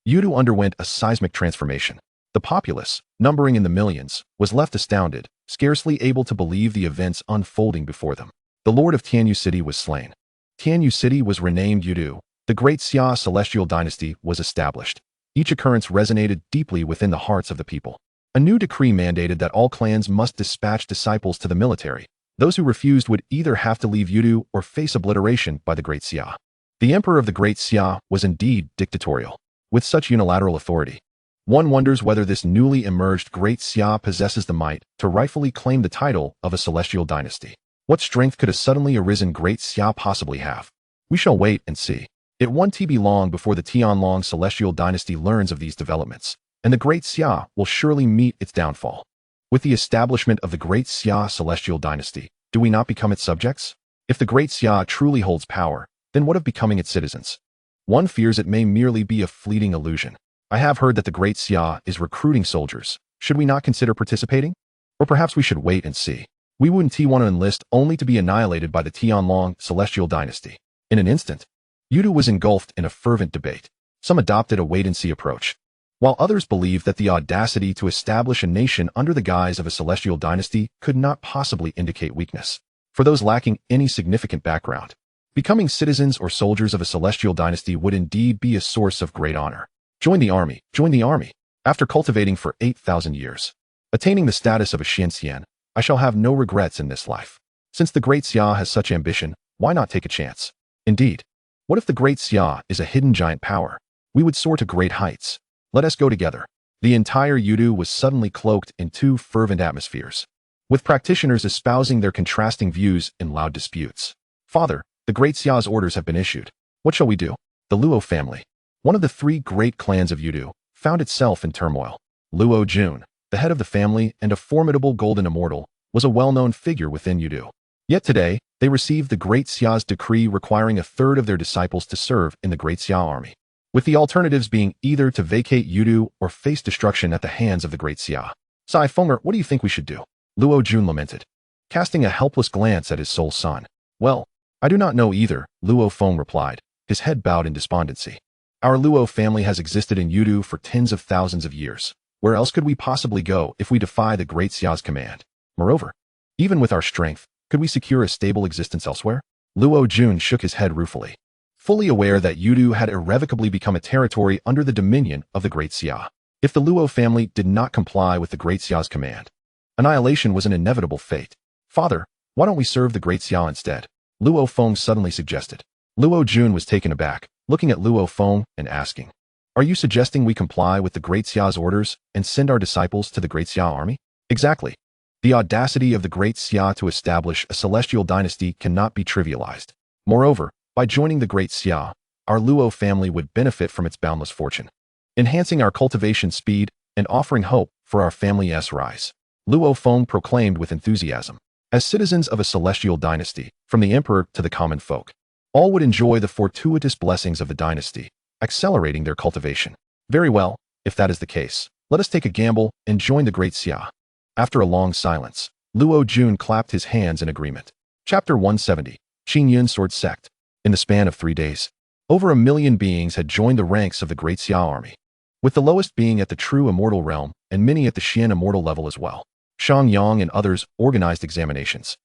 Yudu underwent a seismic transformation. The populace, numbering in the millions, was left astounded, scarcely able to believe the events unfolding before them. The Lord of Tianyu City was slain. Tianyu City was renamed Yudu. The Great Xia celestial dynasty was established. Each occurrence resonated deeply within the hearts of the people. A new decree mandated that all clans must dispatch disciples to the military. Those who refused would either have to leave Yudu or face obliteration by the Great Xia. The emperor of the Great Xia was indeed dictatorial. With such unilateral authority, one wonders whether this newly emerged Great Xia possesses the might to rightfully claim the title of a celestial dynasty. What strength could a suddenly arisen Great Xia possibly have? We shall wait and see. It won't be long before the Tianlong celestial dynasty learns of these developments, and the Great Xia will surely meet its downfall. With the establishment of the Great Xia celestial dynasty, do we not become its subjects? If the Great Xia truly holds power, then what of becoming its citizens? One fears it may merely be a fleeting illusion. I have heard that the Great Xia is recruiting soldiers. Should we not consider participating? Or perhaps we should wait and see. We wouldn't want to enlist only to be annihilated by the Tianlong celestial dynasty. In an instant, Yudu was engulfed in a fervent debate. Some adopted a wait-and-see approach, while others believed that the audacity to establish a nation under the guise of a celestial dynasty could not possibly indicate weakness. For those lacking any significant background, becoming citizens or soldiers of a celestial dynasty would indeed be a source of great honor. Join the army, join the army. After cultivating for 8,000 years, attaining the status of a xianxian, I shall have no regrets in this life. Since the Great Xia has such ambition, why not take a chance? Indeed, what if the Great Xia is a hidden giant power? We would soar to great heights. Let us go together. The entire Yudu was suddenly cloaked in 2 fervent atmospheres, with practitioners espousing their contrasting views in loud disputes. Father, the Great Xia's orders have been issued. What shall we do? The Luo family, one of the 3 great clans of Yudu, found itself in turmoil. Luo Jun, the head of the family and a formidable golden immortal, was a well-known figure within Yudu. Yet today, they received the Great Xia's decree requiring a third of their disciples to serve in the Great Xia army, with the alternatives being either to vacate Yudu or face destruction at the hands of the Great Xia. Sai Fenger, what do you think we should do? Luo Jun lamented, casting a helpless glance at his sole son. Well, I do not know either, Luo Feng replied, his head bowed in despondency. Our Luo family has existed in Yudu for tens of thousands of years. Where else could we possibly go if we defy the Great Xia's command? Moreover, even with our strength, could we secure a stable existence elsewhere? Luo Jun shook his head ruefully, fully aware that Yudu had irrevocably become a territory under the dominion of the Great Xia. If the Luo family did not comply with the Great Xia's command, annihilation was an inevitable fate. Father, why don't we serve the Great Xia instead? Luo Feng suddenly suggested. Luo Jun was taken aback, looking at Luo Feng and asking, are you suggesting we comply with the Great Xia's orders and send our disciples to the Great Xia army? Exactly. The audacity of the Great Xia to establish a celestial dynasty cannot be trivialized. Moreover, by joining the Great Xia, our Luo family would benefit from its boundless fortune, enhancing our cultivation speed and offering hope for our family's rise. Luo Feng proclaimed with enthusiasm. As citizens of a celestial dynasty, from the emperor to the common folk, all would enjoy the fortuitous blessings of the dynasty, accelerating their cultivation. Very well, if that is the case, let us take a gamble and join the Great Xia. After a long silence, Luo Jun clapped his hands in agreement. Chapter 170, Qingyun Sword Sect. In the span of 3 days, over 1 million beings had joined the ranks of the Great Xia army, with the lowest being at the true immortal realm and many at the Xian immortal level as well. Shang Yang and others organized examinations,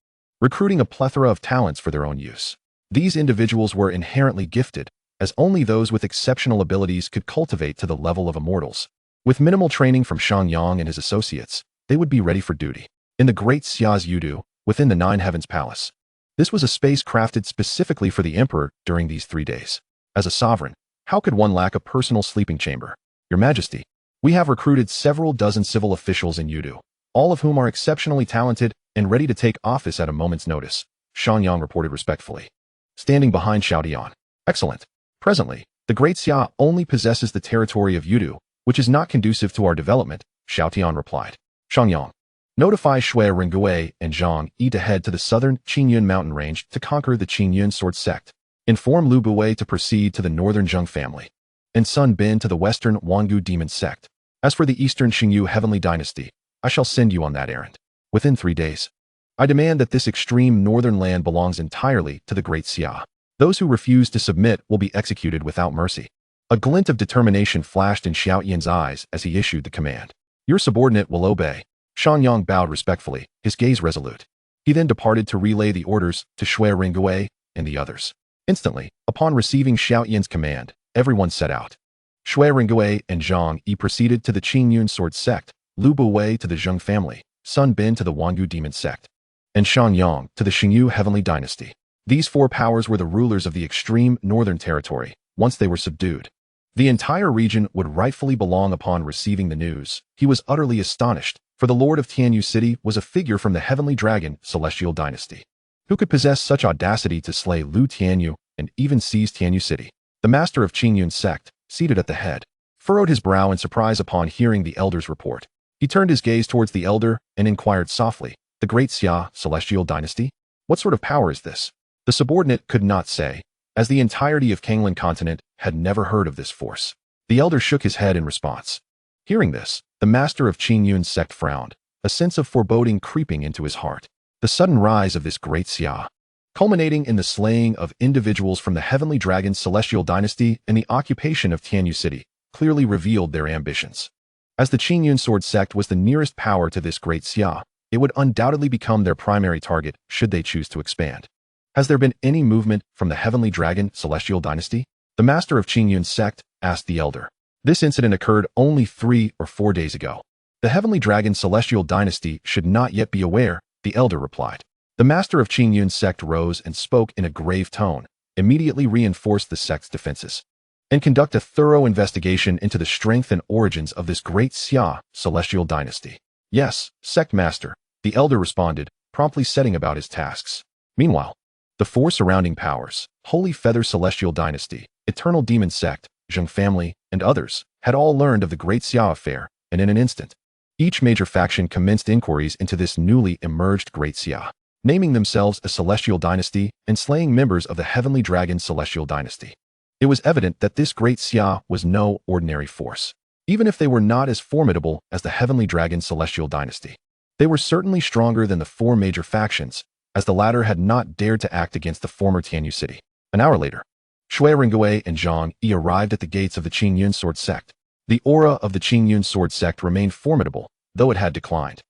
recruiting a plethora of talents for their own use. These individuals were inherently gifted, as only those with exceptional abilities could cultivate to the level of immortals. With minimal training from Shang Yang and his associates, they would be ready for duty. In the Great Xia's Yudu, within the Nine Heavens Palace. This was a space crafted specifically for the emperor during these 3 days. As a sovereign, how could one lack a personal sleeping chamber? Your Majesty, we have recruited several dozen civil officials in Yudu, all of whom are exceptionally talented and ready to take office at a moment's notice, Shang Yang reported respectfully, standing behind Xiao Tian. Excellent. Presently, the Great Xia only possesses the territory of Yudu, which is not conducive to our development, Xiao Tian replied. Shang Yang, notify Shui Ringgui and Zhang Yi to head to the southern Qingyun mountain range to conquer the Qingyun Sword Sect. Inform Lu Buwei to proceed to the northern Zheng family, and Sun Bin to the western Wangu Demon Sect. As for the eastern Xingyu Heavenly Dynasty, I shall send you on that errand. Within 3 days, I demand that this extreme northern land belongs entirely to the Great Xia. Those who refuse to submit will be executed without mercy. A glint of determination flashed in Xiao Tian's eyes as he issued the command. Your subordinate will obey. Shang Yang bowed respectfully, his gaze resolute. He then departed to relay the orders to Shui Ringgui and the others. Instantly, upon receiving Xiao Tian's command, everyone set out. Shui Ringgui and Zhang Yi proceeded to the Qingyun Sword Sect, Lu Buwei to the Zheng family, Sun Bin to the Wangu Demon Sect, and Shang Yang to the Xingyu Heavenly Dynasty. These 4 powers were the rulers of the extreme northern territory. Once they were subdued, the entire region would rightfully belong. Upon receiving the news, he was utterly astonished, for the Lord of Tianyu City was a figure from the Heavenly Dragon Celestial Dynasty. Who could possess such audacity to slay Lu Tianyu and even seize Tianyu City? The master of Qingyun sect, seated at the head, furrowed his brow in surprise upon hearing the elder's report. He turned his gaze towards the elder and inquired softly, the Great Xia Celestial Dynasty? What sort of power is this? The subordinate could not say, as the entirety of Kanglan continent had never heard of this force. The elder shook his head in response. Hearing this, the master of Qingyun sect frowned, a sense of foreboding creeping into his heart. The sudden rise of this Great Xia, culminating in the slaying of individuals from the Heavenly Dragon Celestial Dynasty and the occupation of Tianyu City, clearly revealed their ambitions. As the Qingyun Sword Sect was the nearest power to this Great Xia, it would undoubtedly become their primary target should they choose to expand. Has there been any movement from the Heavenly Dragon Celestial Dynasty? The master of Qingyun sect asked the elder. This incident occurred only 3 or 4 days ago. The Heavenly Dragon Celestial Dynasty should not yet be aware, the elder replied. The master of Qingyun sect rose and spoke in a grave tone, immediately reinforced the sect's defenses, and conduct a thorough investigation into the strength and origins of this Great Xia Celestial Dynasty. Yes, sect master, the elder responded, promptly setting about his tasks. Meanwhile, the 4 surrounding powers, Holy Feather Celestial Dynasty, Eternal Demon Sect, Zheng Family, and others, had all learned of the Great Xia affair, and in an instant, Each major faction commenced inquiries into this newly emerged Great Xia, naming themselves a Celestial Dynasty and slaying members of the Heavenly Dragon Celestial Dynasty. It was evident that this Great Xia was no ordinary force. Even if they were not as formidable as the Heavenly Dragon Celestial Dynasty, they were certainly stronger than the four major factions, as the latter had not dared to act against the former Tianyu city. An hour later, Shui Ringgui and Zhang Yi arrived at the gates of the Qingyun sword sect. The aura of the Qingyun sword sect remained formidable, though it had declined.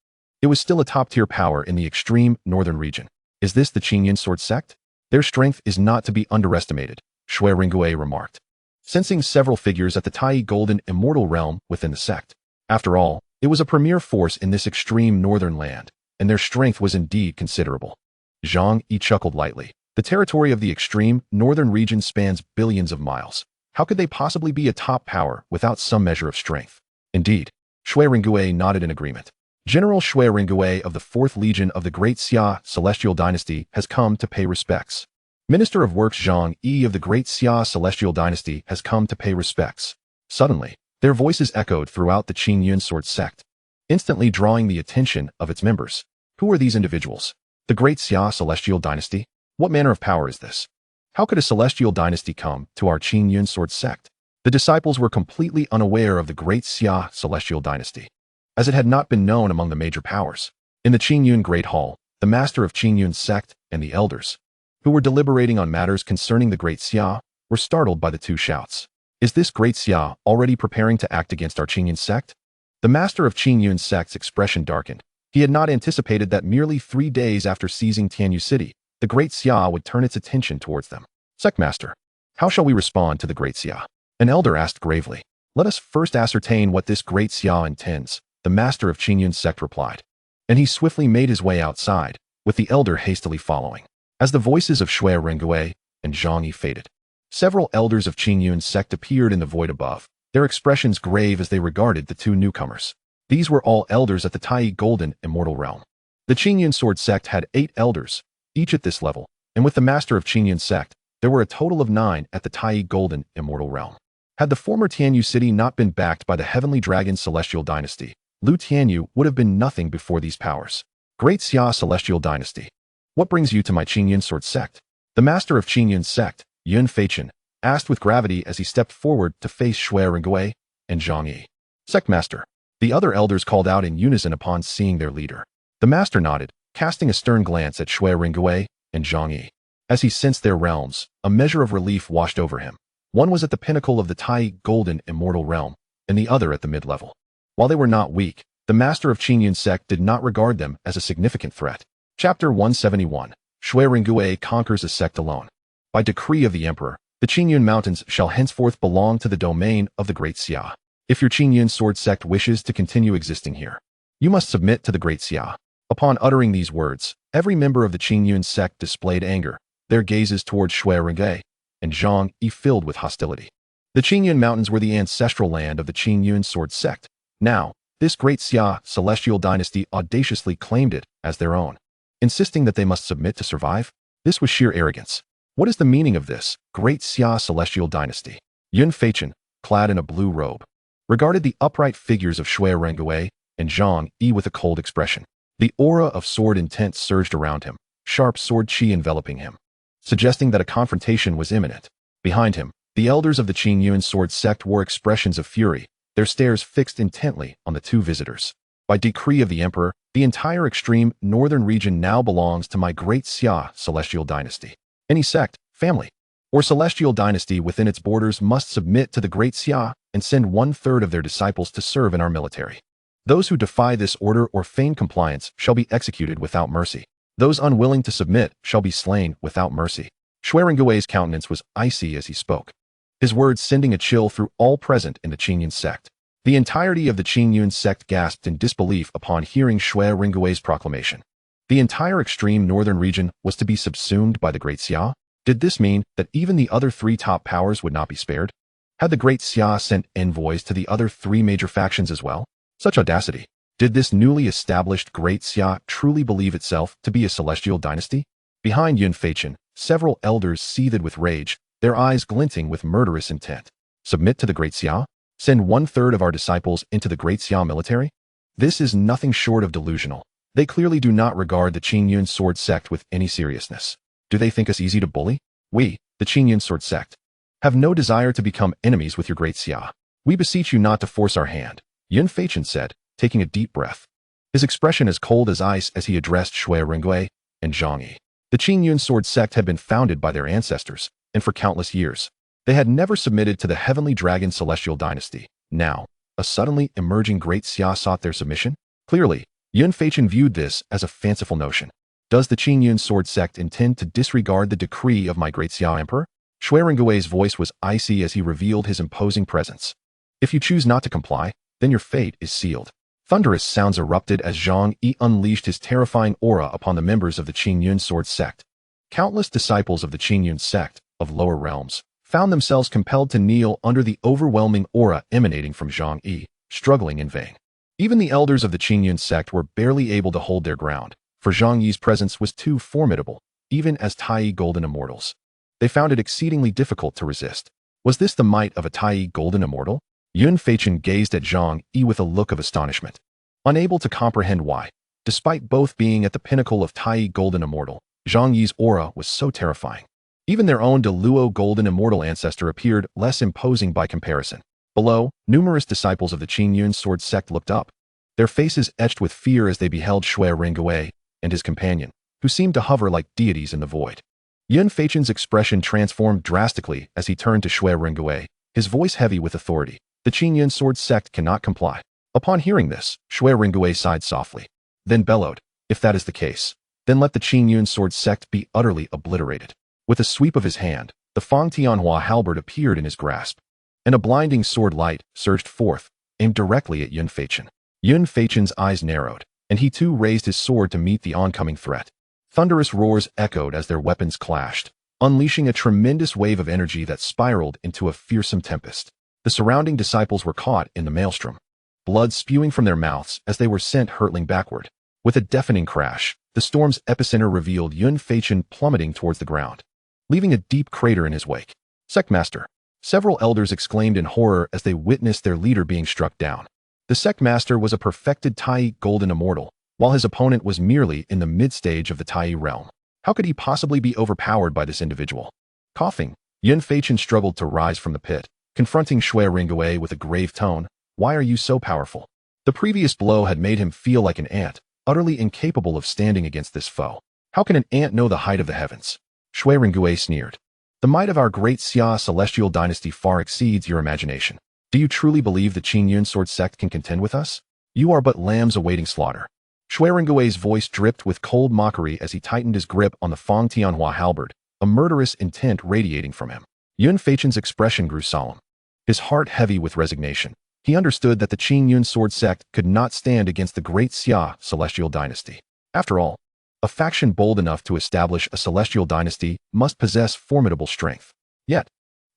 It was still a top-tier power in the extreme northern region. Is this the Qingyun sword sect? Their strength is not to be underestimated, Shui Ringgui remarked, sensing several figures at the Tai Golden Immortal Realm within the sect. After all, it was a premier force in this extreme northern land, and their strength was indeed considerable. Zhang Yi chuckled lightly. The territory of the extreme northern region spans billions of miles. How could they possibly be a top power without some measure of strength? Indeed, Shui Ringgui nodded in agreement. General Shui Ringgui of the 4th Legion of the Great Xia Celestial Dynasty has come to pay respects. Minister of Works Zhang Yi of the Great Xia Celestial Dynasty has come to pay respects. Suddenly, their voices echoed throughout the Qingyun sword sect, instantly drawing the attention of its members. Who are these individuals? The Great Xia Celestial Dynasty? What manner of power is this? How could a celestial dynasty come to our Qingyun sword sect? The disciples were completely unaware of the Great Xia Celestial Dynasty, as it had not been known among the major powers. In the Qingyun Great Hall, the master of Qingyun sect and the elders, who were deliberating on matters concerning the Great Xia, were startled by the two shouts. Is this Great Xia already preparing to act against our Qingyun sect? The master of Qingyun sect's expression darkened. He had not anticipated that merely 3 days after seizing Tianyu City, the Great Xia would turn its attention towards them. Sectmaster, how shall we respond to the Great Xia? An elder asked gravely. Let us first ascertain what this Great Xia intends, the master of Qingyun sect replied. And he swiftly made his way outside, with the elder hastily following. As the voices of Shui Ringgui and Zhang Yi faded, several elders of Qingyun sect appeared in the void above, their expressions grave as they regarded the two newcomers. These were all elders at the Tai Golden Immortal Realm. The Qingyun sword sect had 8 elders, each at this level, and with the master of Qingyun sect, there were a total of 9 at the Tai Golden Immortal Realm. Had the former Tianyu city not been backed by the Heavenly Dragon Celestial Dynasty, Lu Tianyu would have been nothing before these powers. Great Xia Celestial Dynasty. What brings you to my Qingyun sword sect? The master of Qingyun sect, Yun Feichen, asked with gravity as he stepped forward to face Shui Ringgui and Zhang Yi. Sectmaster. The other elders called out in unison upon seeing their leader. The master nodded, casting a stern glance at Shui Ringgui and Zhang Yi. As he sensed their realms, a measure of relief washed over him. One was at the pinnacle of the Tai Golden Immortal Realm, and the other at the mid-level. While they were not weak, the master of Qingyun sect did not regard them as a significant threat. Chapter 171. Shui Ringgui conquers a sect alone. By decree of the emperor, the Qingyun mountains shall henceforth belong to the domain of the Great Xia. If your Qingyun sword sect wishes to continue existing here, you must submit to the Great Xia. Upon uttering these words, every member of the Qingyun sect displayed anger, their gazes towards Shui Ringgui and Zhang Yi filled with hostility. The Qingyun mountains were the ancestral land of the Qingyun sword sect. Now, this Great Xia Celestial Dynasty audaciously claimed it as their own, insisting that they must submit to survive. This was sheer arrogance. What is the meaning of this Great Xia Celestial Dynasty? Yun Feichen, clad in a blue robe, regarded the upright figures of Shui Ringgui and Zhang Yi with a cold expression. The aura of sword intent surged around him, sharp sword chi enveloping him, suggesting that a confrontation was imminent. Behind him, the elders of the Qingyun sword sect wore expressions of fury, their stares fixed intently on the two visitors. By decree of the emperor, the entire extreme northern region now belongs to my Great Xia Celestial Dynasty. Any sect, family, or celestial dynasty within its borders must submit to the Great Xia and send 1/3 of their disciples to serve in our military. Those who defy this order or feign compliance shall be executed without mercy. Those unwilling to submit shall be slain without mercy. Shui Ringui's countenance was icy as he spoke, his words sending a chill through all present in the Qingyun sect. The entirety of the Qingyun sect gasped in disbelief upon hearing Shui Ringui's proclamation. The entire extreme northern region was to be subsumed by the Great Xia? Did this mean that even the other 3 top powers would not be spared? Had the Great Xia sent envoys to the other 3 major factions as well? Such audacity! Did this newly established Great Xia truly believe itself to be a celestial dynasty? Behind Yun Feichen, several elders seethed with rage, their eyes glinting with murderous intent. Submit to the Great Xia? Send 1/3 of our disciples into the Great Xia military? This is nothing short of delusional. They clearly do not regard the Qingyun sword sect with any seriousness. Do they think us easy to bully? We, the Qingyun sword sect, have no desire to become enemies with your great Xia. We beseech you not to force our hand, Yun Feichen said, taking a deep breath. His expression as cold as ice as he addressed Shui Rengui and Zhang Yi. The Qingyun sword sect had been founded by their ancestors, and for countless years, they had never submitted to the heavenly dragon celestial dynasty. Now, a suddenly emerging great Xia sought their submission? Clearly, Yun Feichen viewed this as a fanciful notion. Does the Qingyun sword sect intend to disregard the decree of my great Xia emperor? Shui Rengui's voice was icy as he revealed his imposing presence. If you choose not to comply, then your fate is sealed. Thunderous sounds erupted as Zhang Yi unleashed his terrifying aura upon the members of the Qingyun sword sect. Countless disciples of the Qingyun sect, of lower realms, found themselves compelled to kneel under the overwhelming aura emanating from Zhang Yi, struggling in vain. Even the elders of the Qingyun sect were barely able to hold their ground, for Zhang Yi's presence was too formidable, even as Tai Golden Immortals. They found it exceedingly difficult to resist. Was this the might of a Tai Golden Immortal? Yun Feichen gazed at Zhang Yi with a look of astonishment, unable to comprehend why. Despite both being at the pinnacle of Tai Golden Immortal, Zhang Yi's aura was so terrifying. Even their own Deluo Golden Immortal ancestor appeared less imposing by comparison. Below, numerous disciples of the Qingyun sword sect looked up, their faces etched with fear as they beheld Shui Rengui and his companion, who seemed to hover like deities in the void. Yun Feichen's expression transformed drastically as he turned to Shui Rengui, his voice heavy with authority. The Qingyun sword sect cannot comply. Upon hearing this, Shui Rengui sighed softly, then bellowed, if that is the case, then let the Qingyun sword sect be utterly obliterated. With a sweep of his hand, the Fang Tianhua halberd appeared in his grasp, and a blinding sword light surged forth, aimed directly at Yun Feichen. Yun Feichen's eyes narrowed, and he too raised his sword to meet the oncoming threat. Thunderous roars echoed as their weapons clashed, unleashing a tremendous wave of energy that spiraled into a fearsome tempest. The surrounding disciples were caught in the maelstrom, blood spewing from their mouths as they were sent hurtling backward. With a deafening crash, the storm's epicenter revealed Yun Feichen plummeting towards the ground, leaving a deep crater in his wake. Sectmaster! Several elders exclaimed in horror as they witnessed their leader being struck down. The Sectmaster was a perfected Tai Golden Immortal, while his opponent was merely in the mid-stage of the Tai realm. How could he possibly be overpowered by this individual? Coughing, Yun Feichen struggled to rise from the pit, confronting Shui Rengui with a grave tone. Why are you so powerful? The previous blow had made him feel like an ant, utterly incapable of standing against this foe. How can an ant know the height of the heavens? Shui Rengui sneered. The might of our great Xia celestial dynasty far exceeds your imagination. Do you truly believe the Qingyun sword sect can contend with us? You are but lambs awaiting slaughter. Shui Rengui's voice dripped with cold mockery as he tightened his grip on the Fang Tianhua halberd, a murderous intent radiating from him. Yun Feichen's expression grew solemn, his heart heavy with resignation. He understood that the Qingyun sword sect could not stand against the great Xia celestial dynasty. After all, a faction bold enough to establish a celestial dynasty must possess formidable strength. Yet,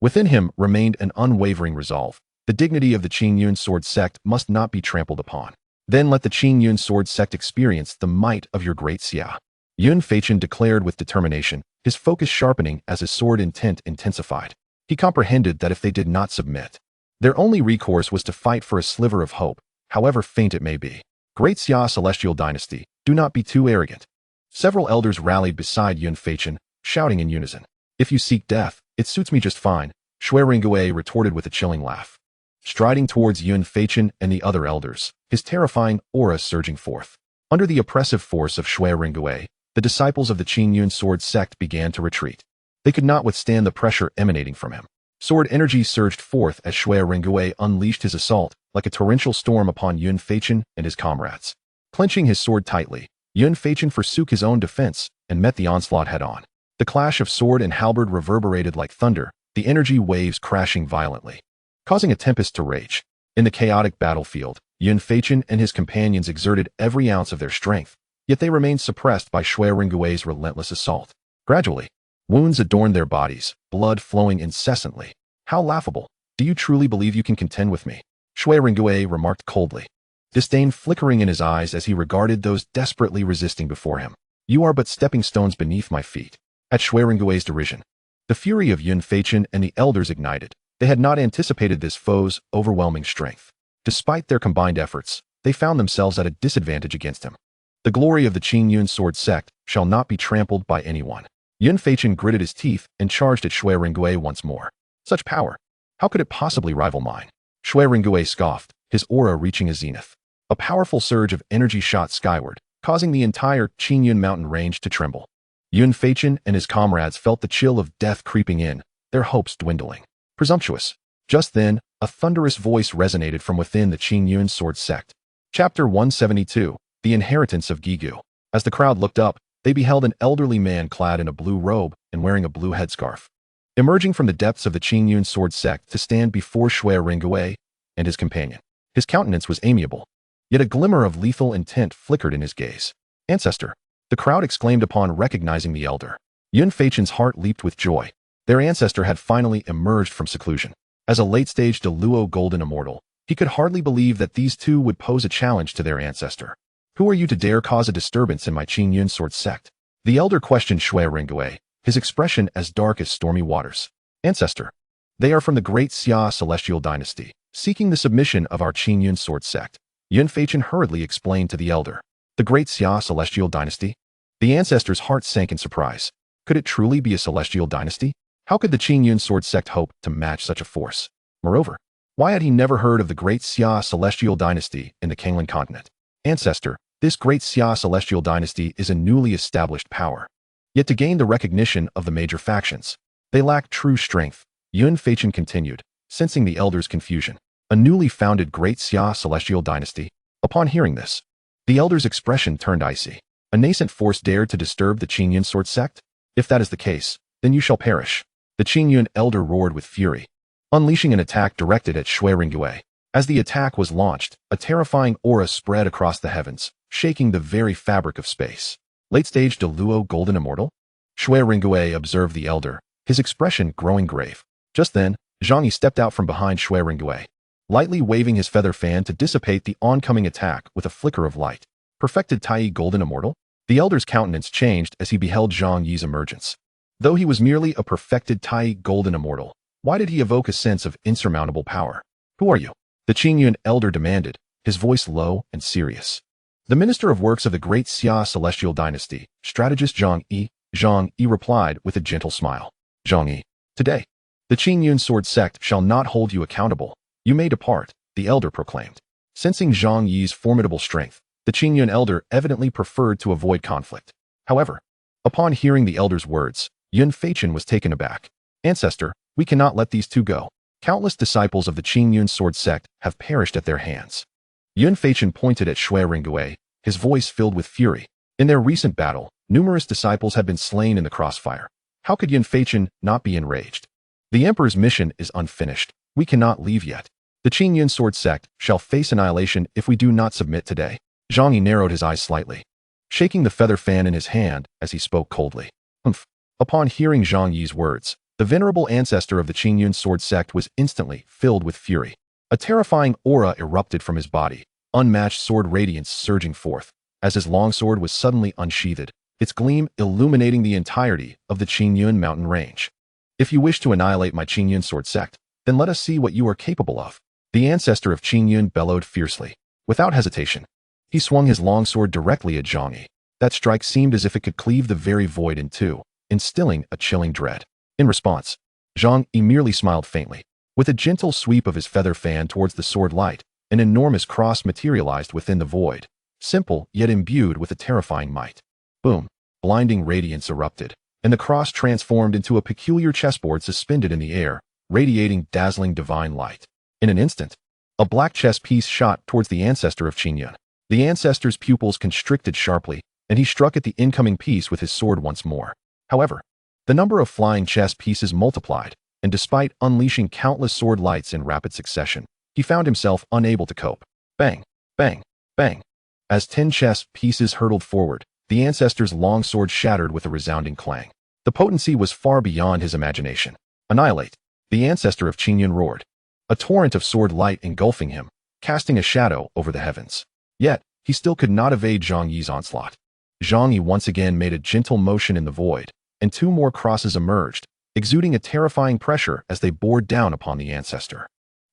within him remained an unwavering resolve. The dignity of the Qingyun sword sect must not be trampled upon. Then let the Qingyun sword sect experience the might of your great Xia. Yun Feichen declared with determination, his focus sharpening as his sword intent intensified. He comprehended that if they did not submit, their only recourse was to fight for a sliver of hope, however faint it may be. Great Xia celestial dynasty, do not be too arrogant. Several elders rallied beside Yun Feichen, shouting in unison. If you seek death, it suits me just fine, Shui Rengui retorted with a chilling laugh. Striding towards Yun Feichen and the other elders, his terrifying aura surging forth. Under the oppressive force of Shui Rengui, the disciples of the Qingyun sword sect began to retreat. They could not withstand the pressure emanating from him. Sword energy surged forth as Shui Rengui unleashed his assault, like a torrential storm upon Yun Feichen and his comrades. Clenching his sword tightly, Yun Feichen forsook his own defense and met the onslaught head-on. The clash of sword and halberd reverberated like thunder, the energy waves crashing violently, causing a tempest to rage. In the chaotic battlefield, Yun Feichen and his companions exerted every ounce of their strength, yet they remained suppressed by Shui Rengui's relentless assault. Gradually, wounds adorned their bodies, blood flowing incessantly. How laughable! Do you truly believe you can contend with me? Shui Rengui remarked coldly, disdain flickering in his eyes as he regarded those desperately resisting before him. You are but stepping stones beneath my feet. At Shui Rengui's derision, the fury of Yun Feichen and the elders ignited. They had not anticipated this foe's overwhelming strength. Despite their combined efforts, they found themselves at a disadvantage against him. The glory of the Qingyun sword sect shall not be trampled by anyone. Yun Feichen gritted his teeth and charged at Shui Ringgui once more. Such power! How could it possibly rival mine? Shui Ringgui scoffed, his aura reaching a zenith. A powerful surge of energy shot skyward, causing the entire Qingyun mountain range to tremble. Yun Feichen and his comrades felt the chill of death creeping in, their hopes dwindling. Presumptuous. Just then, a thunderous voice resonated from within the Qingyun sword sect. Chapter 172, The Inheritance of Gigu. As the crowd looked up, they beheld an elderly man clad in a blue robe and wearing a blue headscarf. Emerging from the depths of the Qingyun sword sect to stand before Shui Ringgui and his companion. His countenance was amiable, yet a glimmer of lethal intent flickered in his gaze. Ancestor! The crowd exclaimed upon recognizing the elder. Yun Feichen's heart leaped with joy. Their ancestor had finally emerged from seclusion. As a late-stage Deluo Golden Immortal, he could hardly believe that these two would pose a challenge to their ancestor. Who are you to dare cause a disturbance in my Qingyun sword sect? The elder questioned Shui Ringgui, his expression as dark as stormy waters. Ancestor. They are from the great Xia celestial dynasty, seeking the submission of our Qingyun sword sect. Yun Feichen hurriedly explained to the elder. The great Xia celestial dynasty? The ancestor's heart sank in surprise. Could it truly be a celestial dynasty? How could the Qingyun sword sect hope to match such a force? Moreover, why had he never heard of the great Xia celestial dynasty in the Kanglan continent? Ancestor, this great Xia celestial dynasty is a newly established power. Yet to gain the recognition of the major factions, they lack true strength. Yun Feichen continued, sensing the elder's confusion. A newly founded great Xia celestial dynasty. Upon hearing this, the elder's expression turned icy. A nascent force dared to disturb the Qingyun sword sect? If that is the case, then you shall perish. The Qingyun elder roared with fury, unleashing an attack directed at Shui Ringgui. As the attack was launched, a terrifying aura spread across the heavens, shaking the very fabric of space. Late-stage Deluo Golden Immortal? Shui Ringgui observed the elder, his expression growing grave. Just then, Xiang Yu stepped out from behind Shui Ringgui, lightly waving his feather fan to dissipate the oncoming attack with a flicker of light. Perfected Tai Golden Immortal? The elder's countenance changed as he beheld Xiang Yi's emergence. Though he was merely a perfected Tai Golden Immortal, why did he evoke a sense of insurmountable power? Who are you? The Qingyun elder demanded, his voice low and serious. The Minister of Works of the great Xia celestial dynasty, strategist Zhang Yi. Zhang Yi replied with a gentle smile. Zhang Yi, today, the Qingyun sword sect shall not hold you accountable. You may depart, the elder proclaimed. Sensing Zhang Yi's formidable strength, the Qingyun elder evidently preferred to avoid conflict. However, upon hearing the elder's words, Yun Feichen was taken aback. Ancestor, we cannot let these two go. Countless disciples of the Qingyun sword sect have perished at their hands. Yun Feichen pointed at Shui Ringgui, his voice filled with fury. In their recent battle, numerous disciples had been slain in the crossfire. How could Yun Feichen not be enraged? The Emperor's mission is unfinished. We cannot leave yet. The Qingyun sword sect shall face annihilation if we do not submit today. Zhang Yi narrowed his eyes slightly, shaking the feather fan in his hand as he spoke coldly. Humph. Upon hearing Zhang Yi's words, the venerable ancestor of the Qingyun sword sect was instantly filled with fury. A terrifying aura erupted from his body, unmatched sword radiance surging forth, as his longsword was suddenly unsheathed, its gleam illuminating the entirety of the Qingyun mountain range. If you wish to annihilate my Qingyun sword sect, then let us see what you are capable of. The ancestor of Qingyun bellowed fiercely. Without hesitation, he swung his longsword directly at Zhang Yi. That strike seemed as if it could cleave the very void in two, instilling a chilling dread. In response, Zhang Yi merely smiled faintly. With a gentle sweep of his feather fan towards the sword light, an enormous cross materialized within the void, simple yet imbued with a terrifying might. Boom! Blinding radiance erupted, and the cross transformed into a peculiar chessboard suspended in the air, radiating dazzling divine light. In an instant, a black chess piece shot towards the ancestor of Qingyun. The ancestor's pupils constricted sharply, and he struck at the incoming piece with his sword once more. However, the number of flying chess pieces multiplied, and despite unleashing countless sword lights in rapid succession, he found himself unable to cope. Bang! Bang! Bang! As 10 chess pieces hurtled forward, the ancestor's long sword shattered with a resounding clang. The potency was far beyond his imagination. Annihilate! The ancestor of Qingyun roared, a torrent of sword light engulfing him, casting a shadow over the heavens. Yet, he still could not evade Zhang Yi's onslaught. Zhang Yi once again made a gentle motion in the void, and 2 more crosses emerged, exuding a terrifying pressure as they bore down upon the ancestor.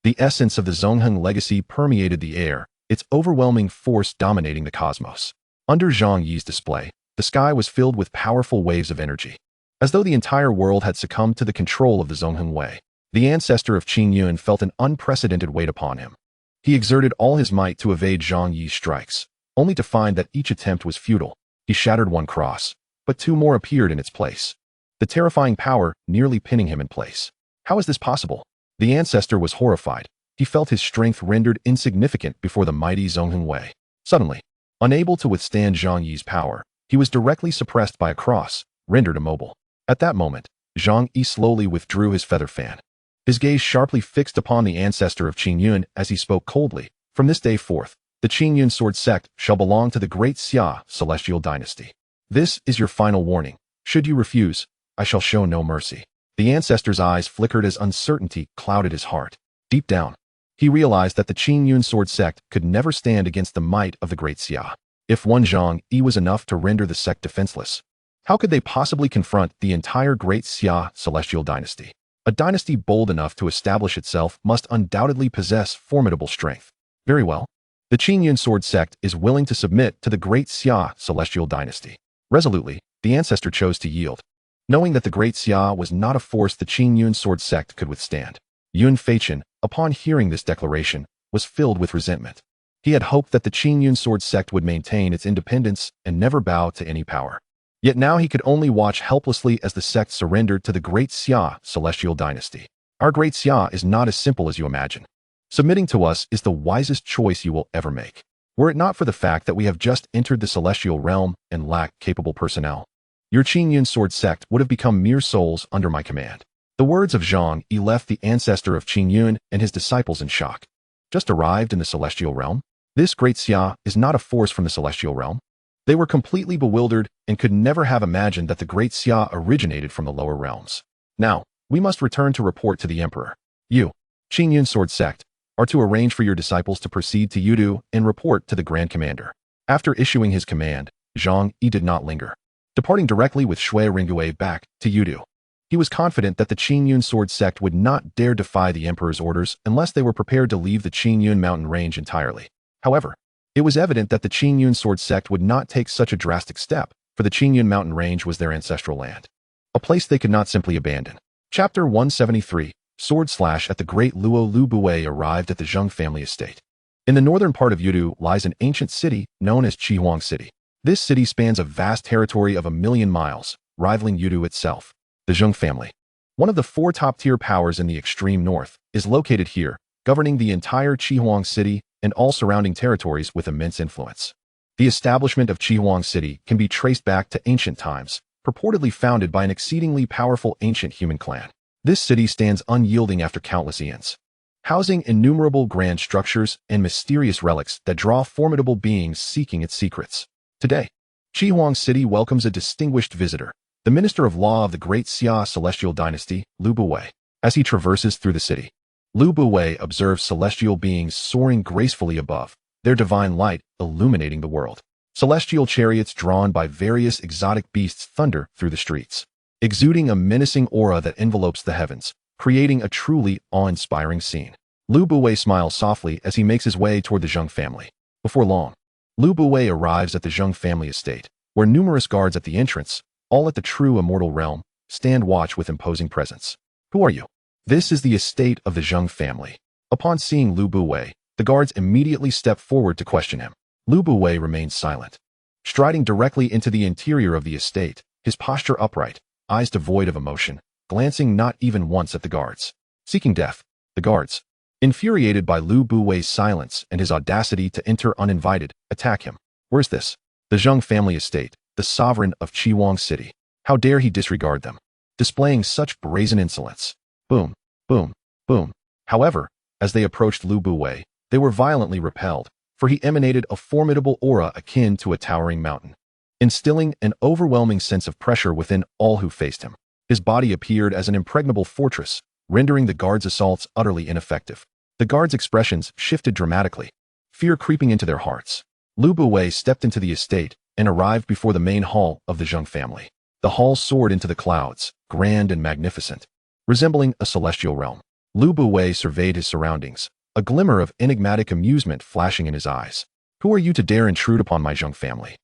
The essence of the Zhongheng legacy permeated the air, its overwhelming force dominating the cosmos. Under Zhang Yi's display, the sky was filled with powerful waves of energy, as though the entire world had succumbed to the control of the Zhongheng Wei. The ancestor of Qing Yuan felt an unprecedented weight upon him. He exerted all his might to evade Zhang Yi's strikes, only to find that each attempt was futile. He shattered one cross, but two more appeared in its place, the terrifying power nearly pinning him in place. How is this possible? The ancestor was horrified. He felt his strength rendered insignificant before the mighty Zhongheng Wei. Suddenly, unable to withstand Zhang Yi's power, he was directly suppressed by a cross, rendered immobile. At that moment, Zhang Yi slowly withdrew his feather fan. His gaze sharply fixed upon the ancestor of Qing Yuan as he spoke coldly. From this day forth, the Qing Yuan sword sect shall belong to the great Xia celestial dynasty. This is your final warning. Should you refuse, I shall show no mercy. The ancestor's eyes flickered as uncertainty clouded his heart. Deep down, he realized that the Qing Yuan sword sect could never stand against the might of the great Xia. If one Zhang Yi was enough to render the sect defenseless, how could they possibly confront the entire great Xia celestial dynasty? A dynasty bold enough to establish itself must undoubtedly possess formidable strength. Very well. The Qing Yuan sword sect is willing to submit to the great Xia celestial dynasty. Resolutely, the ancestor chose to yield, knowing that the great Xia was not a force the Qing Yuan sword sect could withstand. Yun Feiqian, upon hearing this declaration, was filled with resentment. He had hoped that the Qing Yuan sword sect would maintain its independence and never bow to any power. Yet now he could only watch helplessly as the sect surrendered to the great Xia celestial dynasty. Our great Xia is not as simple as you imagine. Submitting to us is the wisest choice you will ever make. Were it not for the fact that we have just entered the celestial realm and lack capable personnel, your Qing Yuan sword sect would have become mere souls under my command. The words of Zhang Yi left the ancestor of Qing Yuan and his disciples in shock. Just arrived in the celestial realm? This great Xia is not a force from the celestial realm? They were completely bewildered and could never have imagined that the great Xia originated from the lower realms. Now, we must return to report to the emperor. You, Qing Yuan sword sect, are to arrange for your disciples to proceed to Yudu and report to the Grand Commander. After issuing his command, Zhang Yi did not linger, departing directly with Shui Ringgui back to Yudu. He was confident that the Qing Yuan sword sect would not dare defy the emperor's orders unless they were prepared to leave the Qing Yuan mountain range entirely. However, it was evident that the Qing Yuan sword sect would not take such a drastic step, for the Qing Yuan mountain range was their ancestral land, a place they could not simply abandon. Chapter 173, Sword Slash at the great Luo Lu Buwei arrived at the Zheng family estate. In the northern part of Yudu lies an ancient city known as Chihuang City. This city spans a vast territory of 1,000,000 miles, rivaling Yudu itself. The Zheng family, one of the 4 top-tier powers in the extreme north, is located here, governing the entire Chihuang City and all surrounding territories with immense influence. The establishment of Chihuang City can be traced back to ancient times, purportedly founded by an exceedingly powerful ancient human clan. This city stands unyielding after countless eons, housing innumerable grand structures and mysterious relics that draw formidable beings seeking its secrets. Today, Chihuang City welcomes a distinguished visitor, the Minister of Law of the Great Xia Celestial Dynasty, Lu Buwei. As he traverses through the city, Lu Buwei observes celestial beings soaring gracefully above, their divine light illuminating the world. Celestial chariots drawn by various exotic beasts thunder through the streets, exuding a menacing aura that envelopes the heavens, creating a truly awe-inspiring scene. Lu Buwei smiles softly as he makes his way toward the Zheng family. Before long, Lu Buwei arrives at the Zheng family estate, where numerous guards at the entrance, all at the true immortal realm, stand watch with imposing presence. Who are you? This is the estate of the Zheng family. Upon seeing Lu Buwei, the guards immediately step forward to question him. Lu Buwei remains silent, striding directly into the interior of the estate, his posture upright, eyes devoid of emotion, glancing not even once at the guards. Seeking death, the guards, infuriated by Lu Buwei's silence and his audacity to enter uninvited, attack him. Where's this? The Zheng family estate, the sovereign of Chihuang City. How dare he disregard them, displaying such brazen insolence? Boom, boom, boom. However, as they approached Lu Buwei, they were violently repelled, for he emanated a formidable aura akin to a towering mountain, instilling an overwhelming sense of pressure within all who faced him. His body appeared as an impregnable fortress, rendering the guards' assaults utterly ineffective. The guards' expressions shifted dramatically, fear creeping into their hearts. Lu Buwei stepped into the estate and arrived before the main hall of the Zheng family. The hall soared into the clouds, grand and magnificent, resembling a celestial realm. Lu Buwei surveyed his surroundings, a glimmer of enigmatic amusement flashing in his eyes. Who are you to dare intrude upon my Zhang family?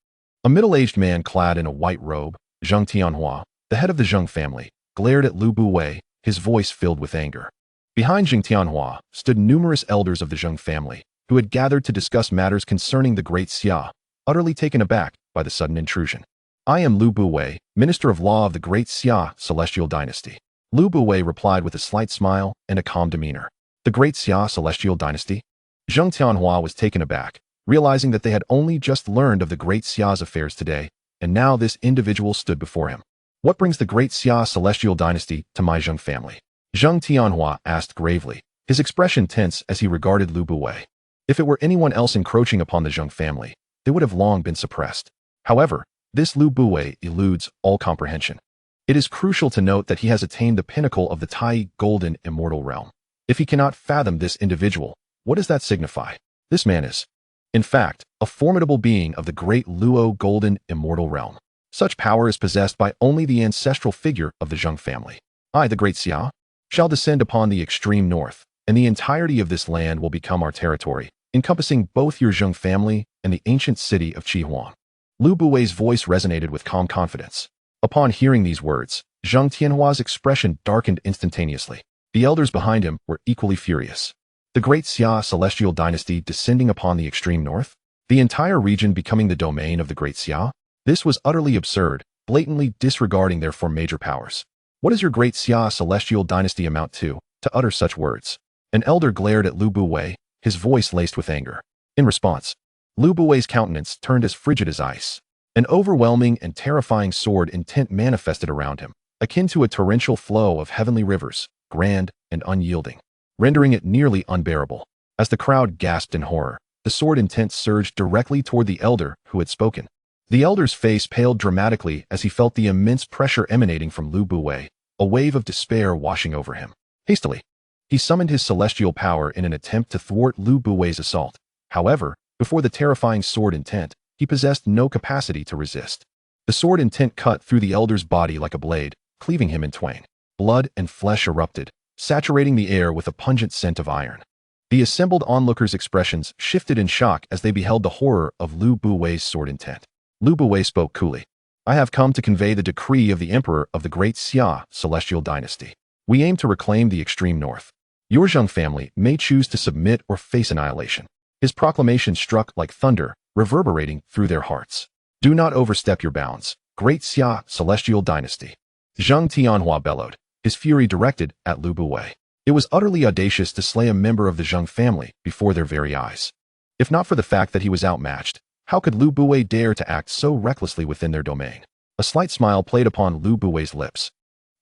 A middle-aged man clad in a white robe, Zhang Tianhua, the head of the Zhang family, glared at Lu Buwei, his voice filled with anger. Behind Zhang Tianhua stood numerous elders of the Zhang family, who had gathered to discuss matters concerning the great Xia, utterly taken aback by the sudden intrusion. I am Lu Buwei, Minister of Law of the great Xia celestial dynasty. Lu Buwei replied with a slight smile and a calm demeanor. The great Xia celestial dynasty? Zhang Tianhua was taken aback, realizing that they had only just learned of the great Xia's affairs today, and now this individual stood before him. What brings the great Xia celestial dynasty to my Zhang family? Zhang Tianhua asked gravely, his expression tense as he regarded Lu Buwei. If it were anyone else encroaching upon the Zhang family, they would have long been suppressed. However, this Lu Buwei eludes all comprehension. It is crucial to note that he has attained the pinnacle of the Tai Golden Immortal Realm. If he cannot fathom this individual, what does that signify? This man is, in fact, a formidable being of the great Luo Golden Immortal Realm. Such power is possessed by only the ancestral figure of the Zhang family. I, the great Xia, shall descend upon the extreme north, and the entirety of this land will become our territory, encompassing both your Zhang family and the ancient city of Qihuan. Lu Buwei's voice resonated with calm confidence. Upon hearing these words, Zhang Tianhua's expression darkened instantaneously. The elders behind him were equally furious. The great Xia celestial dynasty descending upon the extreme north? The entire region becoming the domain of the great Xia? This was utterly absurd, blatantly disregarding their four major powers. What does your great Xia celestial dynasty amount to utter such words? An elder glared at Lu Buwei, his voice laced with anger. In response, Lu Buwei's countenance turned as frigid as ice. An overwhelming and terrifying sword intent manifested around him, akin to a torrential flow of heavenly rivers, grand and unyielding, rendering it nearly unbearable. As the crowd gasped in horror, the sword intent surged directly toward the elder who had spoken. The elder's face paled dramatically as he felt the immense pressure emanating from Lu Buwei, a wave of despair washing over him. Hastily, he summoned his celestial power in an attempt to thwart Lu Buwei's assault. However, before the terrifying sword intent, he possessed no capacity to resist. The sword intent cut through the elder's body like a blade, cleaving him in twain. Blood and flesh erupted, saturating the air with a pungent scent of iron. The assembled onlookers' expressions shifted in shock as they beheld the horror of Lu Buwei's sword intent. Lu Buwei spoke coolly. I have come to convey the decree of the Emperor of the great Xia celestial dynasty. We aim to reclaim the extreme north. Your Zhang family may choose to submit or face annihilation. His proclamation struck like thunder, reverberating through their hearts. Do not overstep your bounds, great Xia celestial dynasty. Zhang Tianhua bellowed, his fury directed at Lu Buwei. It was utterly audacious to slay a member of the Zhang family before their very eyes. If not for the fact that he was outmatched, how could Lu Buwei dare to act so recklessly within their domain? A slight smile played upon Lu Buwei's lips,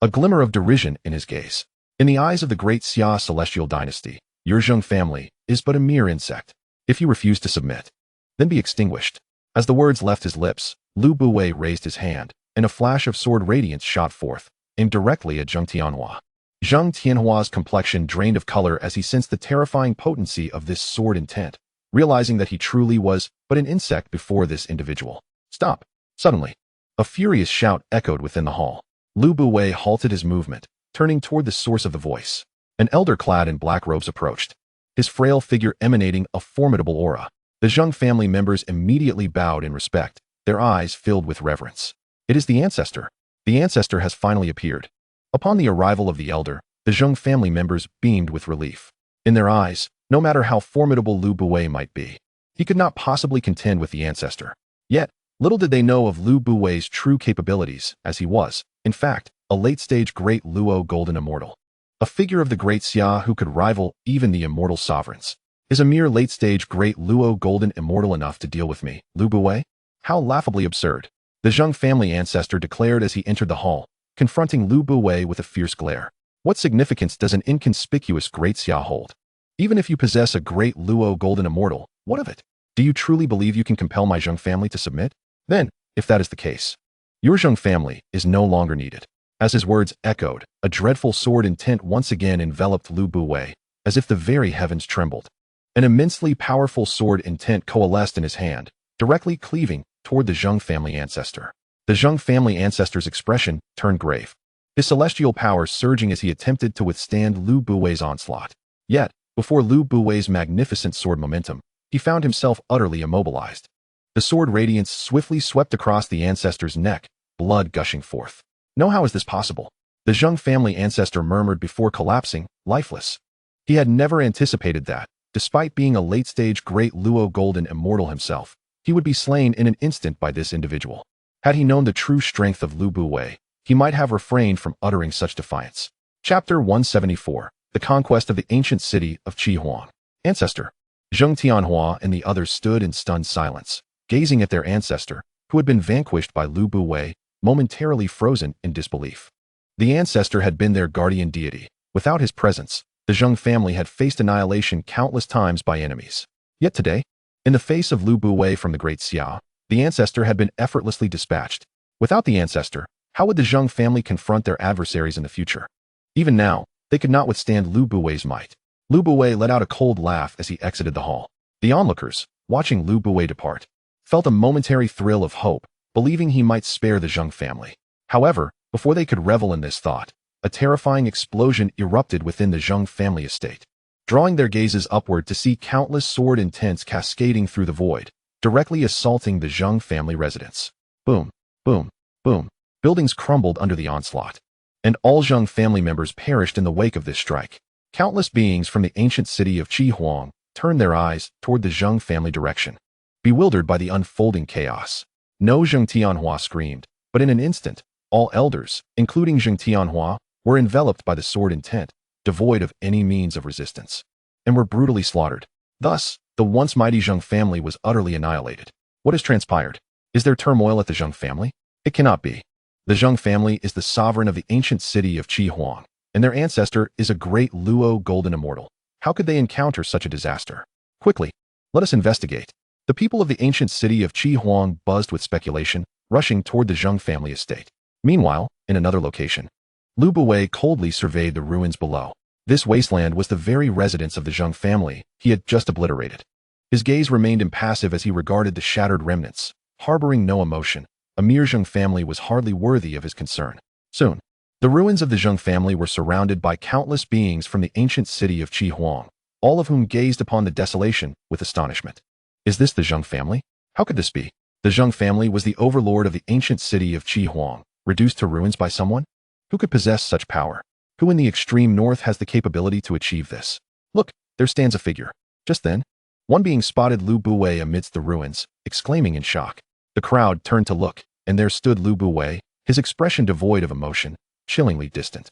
a glimmer of derision in his gaze. In the eyes of the great Xia celestial dynasty, your Zhang family is but a mere insect. If you refuse to submit, then be extinguished. As the words left his lips, Lu Buwei raised his hand, and a flash of sword radiance shot forth, aimed directly at Zhang Tianhua. Zhang Tianhua's complexion drained of color as he sensed the terrifying potency of this sword intent, realizing that he truly was but an insect before this individual. Stop! Suddenly, a furious shout echoed within the hall. Lu Buwei halted his movement, turning toward the source of the voice. An elder clad in black robes approached, his frail figure emanating a formidable aura. The Zhang family members immediately bowed in respect, their eyes filled with reverence. It is the ancestor. The ancestor has finally appeared. Upon the arrival of the elder, the Zhang family members beamed with relief. In their eyes, no matter how formidable Lu Buwei might be, he could not possibly contend with the ancestor. Yet, little did they know of Lu Buwei's true capabilities, as he was, in fact, a late-stage great Luo Golden Immortal. A figure of the great Xia who could rival even the immortal sovereigns. Is a mere late-stage great Luo Golden Immortal enough to deal with me, Lu Buwei? How laughably absurd. The Zhang family ancestor declared as he entered the hall, confronting Lu Buwei with a fierce glare. What significance does an inconspicuous great Xia hold? Even if you possess a great Luo Golden Immortal, what of it? Do you truly believe you can compel my Zhang family to submit? Then, if that is the case, your Zhang family is no longer needed. As his words echoed, a dreadful sword intent once again enveloped Lu Buwei, as if the very heavens trembled. An immensely powerful sword intent coalesced in his hand, directly cleaving toward the Zhang family ancestor. The Zhang family ancestor's expression turned grave, his celestial power surging as he attempted to withstand Lu Buwei's onslaught. Yet, Before Lu Buwei's magnificent sword momentum, he found himself utterly immobilized. The sword radiance swiftly swept across the ancestor's neck, blood gushing forth. "No, how is this possible?" The Zheng family ancestor murmured before collapsing, lifeless. He had never anticipated that, despite being a late-stage great Luo golden immortal himself, he would be slain in an instant by this individual. Had he known the true strength of Lu Buwei, he might have refrained from uttering such defiance. Chapter 174. The Conquest of the Ancient City of Qihuang. Ancestor. Zheng Tianhua and the others stood in stunned silence, gazing at their ancestor, who had been vanquished by Lu Buwei, momentarily frozen in disbelief. The ancestor had been their guardian deity. Without his presence, the Zheng family had faced annihilation countless times by enemies. Yet today, in the face of Lu Buwei from the Great Xia, the ancestor had been effortlessly dispatched. Without the ancestor, how would the Zheng family confront their adversaries in the future? Even now, they could not withstand Lu Buwei's might. Lu Buwei let out a cold laugh as he exited the hall. The onlookers, watching Lu Buwei depart, felt a momentary thrill of hope, believing he might spare the Zheng family. However, before they could revel in this thought, a terrifying explosion erupted within the Zheng family estate, drawing their gazes upward to see countless sword intents cascading through the void, directly assaulting the Zheng family residence. Boom, boom, boom. Buildings crumbled under the onslaught, and all Zheng family members perished in the wake of this strike. Countless beings from the ancient city of Qihuang turned their eyes toward the Zheng family direction, bewildered by the unfolding chaos. No Zheng Tianhua screamed, but in an instant, all elders, including Zheng Tianhua, were enveloped by the sword intent, devoid of any means of resistance, and were brutally slaughtered. Thus, the once mighty Zheng family was utterly annihilated. What has transpired? Is there turmoil at the Zheng family? It cannot be. The Zheng family is the sovereign of the ancient city of Qihuang, and their ancestor is a great Luo golden immortal. How could they encounter such a disaster? Quickly, let us investigate. The people of the ancient city of Qihuang buzzed with speculation, rushing toward the Zheng family estate. Meanwhile, in another location, Lu Buwei coldly surveyed the ruins below. This wasteland was the very residence of the Zheng family he had just obliterated. His gaze remained impassive as he regarded the shattered remnants, harboring no emotion. A mere Zheng family was hardly worthy of his concern. Soon, the ruins of the Zheng family were surrounded by countless beings from the ancient city of Qihuang, all of whom gazed upon the desolation with astonishment. Is this the Zheng family? How could this be? The Zheng family was the overlord of the ancient city of Qihuang, reduced to ruins by someone? Who could possess such power? Who in the extreme north has the capability to achieve this? Look, there stands a figure. Just then, one being spotted Lu Buwei amidst the ruins, exclaiming in shock. The crowd turned to look, and there stood Lu Buwei, his expression devoid of emotion, chillingly distant.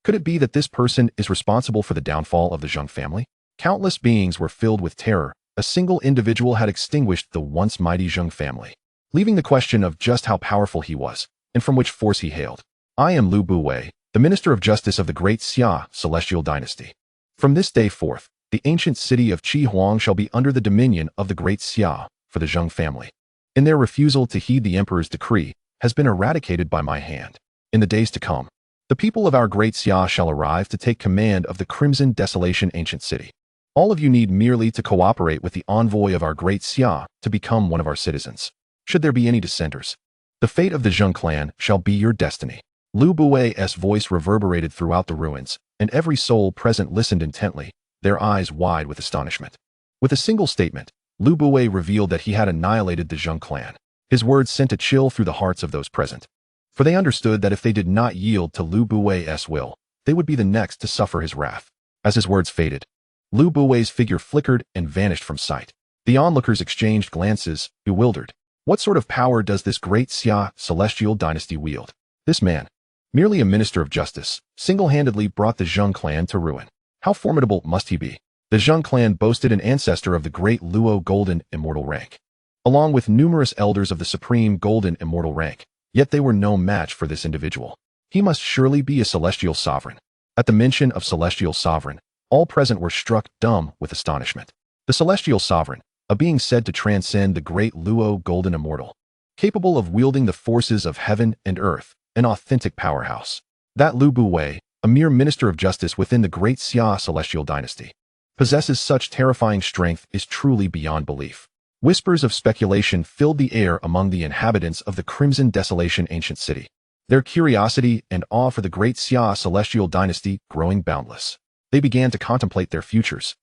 Could it be that this person is responsible for the downfall of the Zheng family? Countless beings were filled with terror. A single individual had extinguished the once mighty Zheng family, leaving the question of just how powerful he was, and from which force he hailed. I am Lu Buwei, the Minister of Justice of the Great Xia Celestial Dynasty. From this day forth, the ancient city of Qihuang shall be under the dominion of the Great Xia for the Zheng family. And their refusal to heed the emperor's decree has been eradicated by my hand. In the days to come, the people of our Great Xia shall arrive to take command of the Crimson Desolation ancient city. All of you need merely to cooperate with the envoy of our Great Xia to become one of our citizens. Should there be any dissenters, the fate of the Zheng clan shall be your destiny. Lu Buwei's voice reverberated throughout the ruins, and every soul present listened intently, their eyes wide with astonishment. With a single statement, Lu Buwei revealed that he had annihilated the Zheng clan. His words sent a chill through the hearts of those present, for they understood that if they did not yield to Lu Buwei's will, they would be the next to suffer his wrath. As his words faded, Lu Buwei's figure flickered and vanished from sight. The onlookers exchanged glances, bewildered. What sort of power does this great Xia celestial dynasty wield? This man, merely a minister of justice, single-handedly brought the Zheng clan to ruin. How formidable must he be? The Zheng clan boasted an ancestor of the great Luo golden immortal rank, along with numerous elders of the supreme golden immortal rank, yet they were no match for this individual. He must surely be a celestial sovereign. At the mention of celestial sovereign, all present were struck dumb with astonishment. The celestial sovereign, a being said to transcend the great Luo golden immortal, capable of wielding the forces of heaven and earth, an authentic powerhouse. That Lu Buwei, a mere minister of justice within the great Xia celestial dynasty, possesses such terrifying strength is truly beyond belief. Whispers of speculation filled the air among the inhabitants of the Crimson Desolation ancient city, their curiosity and awe for the great Xia celestial dynasty growing boundless. They began to contemplate their futures,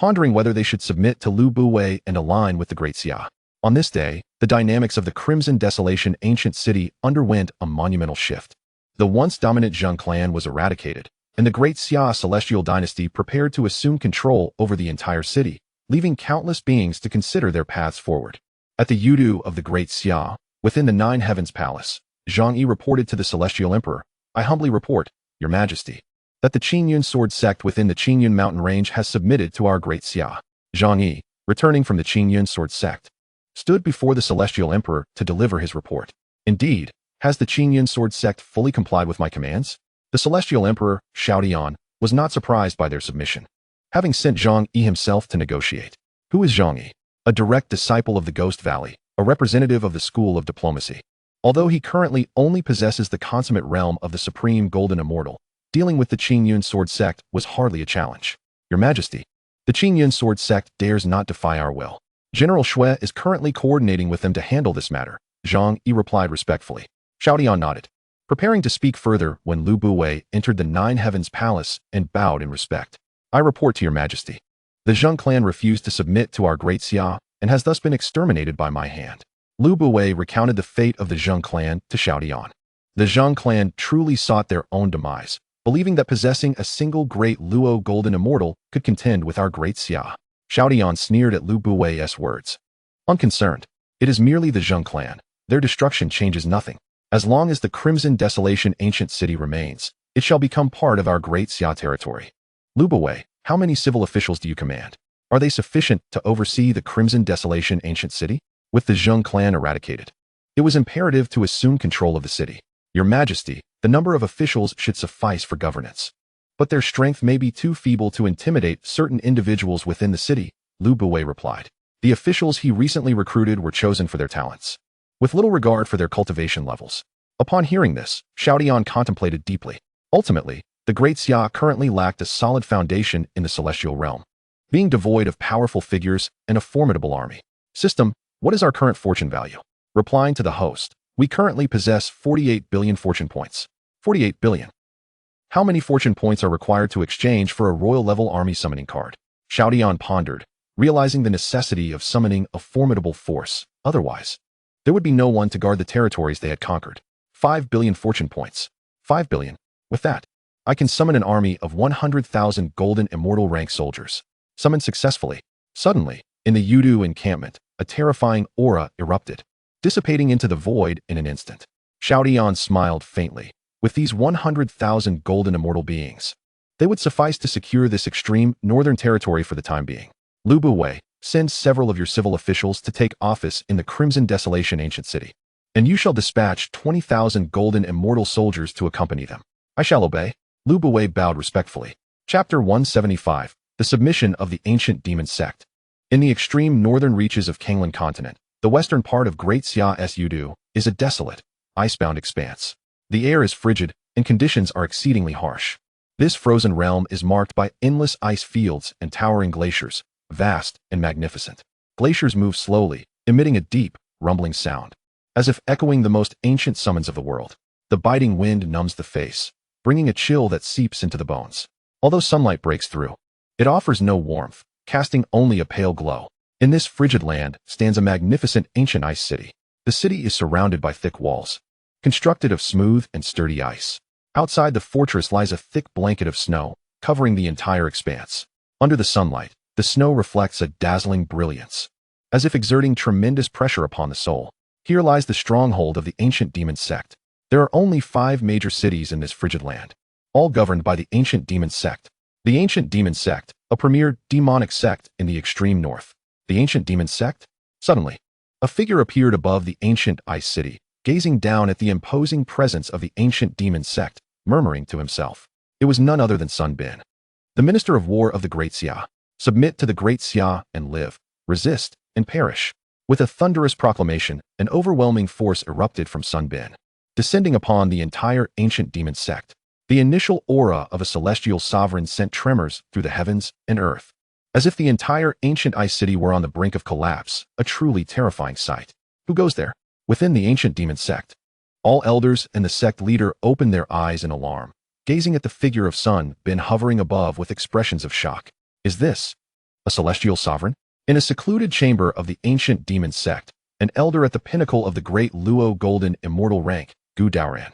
pondering whether they should submit to Lu Buwei and align with the Great Xia. On this day, the dynamics of the Crimson Desolation ancient city underwent a monumental shift. The once dominant Zheng clan was eradicated, and the Great Xia celestial dynasty prepared to assume control over the entire city, leaving countless beings to consider their paths forward. At the Yudu of the Great Xia, within the Nine Heavens Palace, Xiang Yu reported to the Celestial Emperor, "I humbly report, Your Majesty, that the Qingyun sword sect within the Qingyun mountain range has submitted to our Great Xia." Xiang Yi, returning from the Qingyun sword sect, stood before the Celestial Emperor to deliver his report. "Indeed, has the Qingyun sword sect fully complied with my commands?" The Celestial Emperor, Xiao Tian, was not surprised by their submission, having sent Xiang Yi himself to negotiate. Who is Xiang Yi? A direct disciple of the Ghost Valley, a representative of the School of Diplomacy. Although he currently only possesses the consummate realm of the Supreme Golden Immortal, dealing with the Qingyun sword sect was hardly a challenge. "Your Majesty, the Qingyun sword sect dares not defy our will. General Shui is currently coordinating with them to handle this matter," Xiang Yi replied respectfully. Xiao Tian nodded, preparing to speak further when Lu Buwei entered the Nine Heavens Palace and bowed in respect. "I report to Your Majesty. The Zheng clan refused to submit to our Great Xia and has thus been exterminated by my hand." Lu Buwei recounted the fate of the Zheng clan to Xiao Tian. The Zheng clan truly sought their own demise, believing that possessing a single great Luo Golden Immortal could contend with our Great Xia. Xiao Tian sneered at Lu Buwei's words. "Unconcerned, it is merely the Zheng clan. Their destruction changes nothing. As long as the Crimson Desolation ancient city remains, it shall become part of our Great Xia territory." "Lu Buwei, how many civil officials do you command? Are they sufficient to oversee the Crimson Desolation ancient city?" With the Zheng clan eradicated, it was imperative to assume control of the city. "Your Majesty, the number of officials should suffice for governance, but their strength may be too feeble to intimidate certain individuals within the city," Lu Buwei replied. The officials he recently recruited were chosen for their talents, with little regard for their cultivation levels. Upon hearing this, Xiao Tian contemplated deeply. Ultimately, the Great Xia currently lacked a solid foundation in the celestial realm, being devoid of powerful figures and a formidable army. "System, what is our current fortune value?" Replying to the host, "We currently possess 48 billion fortune points." 48 billion. How many fortune points are required to exchange for a royal-level army summoning card? Xiao Tian pondered, realizing the necessity of summoning a formidable force. Otherwise, there would be no one to guard the territories they had conquered. 5 billion fortune points. 5 billion. With that, I can summon an army of 100,000 golden immortal rank soldiers. Summoned successfully. Suddenly, in the Yudu encampment, a terrifying aura erupted, dissipating into the void in an instant. Xiao Tian smiled faintly. With these 100,000 golden immortal beings, they would suffice to secure this extreme northern territory for the time being. "Lu Buwei, send several of your civil officials to take office in the Crimson Desolation ancient city, and you shall dispatch 20,000 golden immortal soldiers to accompany them." "I shall obey." Lu Buwei bowed respectfully. Chapter 175. The Submission of the Ancient Demon Sect. In the extreme northern reaches of Kanglan continent, the western part of Great Xia's Yudu is a desolate, icebound expanse. The air is frigid, and conditions are exceedingly harsh. This frozen realm is marked by endless ice fields and towering glaciers, vast and magnificent. Glaciers move slowly, emitting a deep, rumbling sound, as if echoing the most ancient summons of the world. The biting wind numbs the face, bringing a chill that seeps into the bones. Although sunlight breaks through, it offers no warmth, casting only a pale glow. In this frigid land stands a magnificent ancient ice city. The city is surrounded by thick walls, constructed of smooth and sturdy ice. Outside the fortress lies a thick blanket of snow, covering the entire expanse. Under the sunlight, the snow reflects a dazzling brilliance, as if exerting tremendous pressure upon the soul. Here lies the stronghold of the ancient demon sect. There are only 5 major cities in this frigid land, all governed by the ancient demon sect. The ancient demon sect, a premier demonic sect in the extreme north. The ancient demon sect? Suddenly, a figure appeared above the ancient ice city, gazing down at the imposing presence of the ancient demon sect, murmuring to himself. It was none other than Sun Bin, the Minister of War of the Great Xia. Submit to the Great Xia and live, resist, and perish. With a thunderous proclamation, an overwhelming force erupted from Sun Bin, descending upon the entire ancient demon sect. The initial aura of a celestial sovereign sent tremors through the heavens and earth, as if the entire ancient ice city were on the brink of collapse, a truly terrifying sight. Who goes there? Within the ancient demon sect, all elders and the sect leader opened their eyes in alarm, gazing at the figure of Sun Bin hovering above with expressions of shock. Is this A celestial sovereign? In a secluded chamber of the ancient demon sect, an elder at the pinnacle of the great Luo golden immortal rank, Gu Daoran,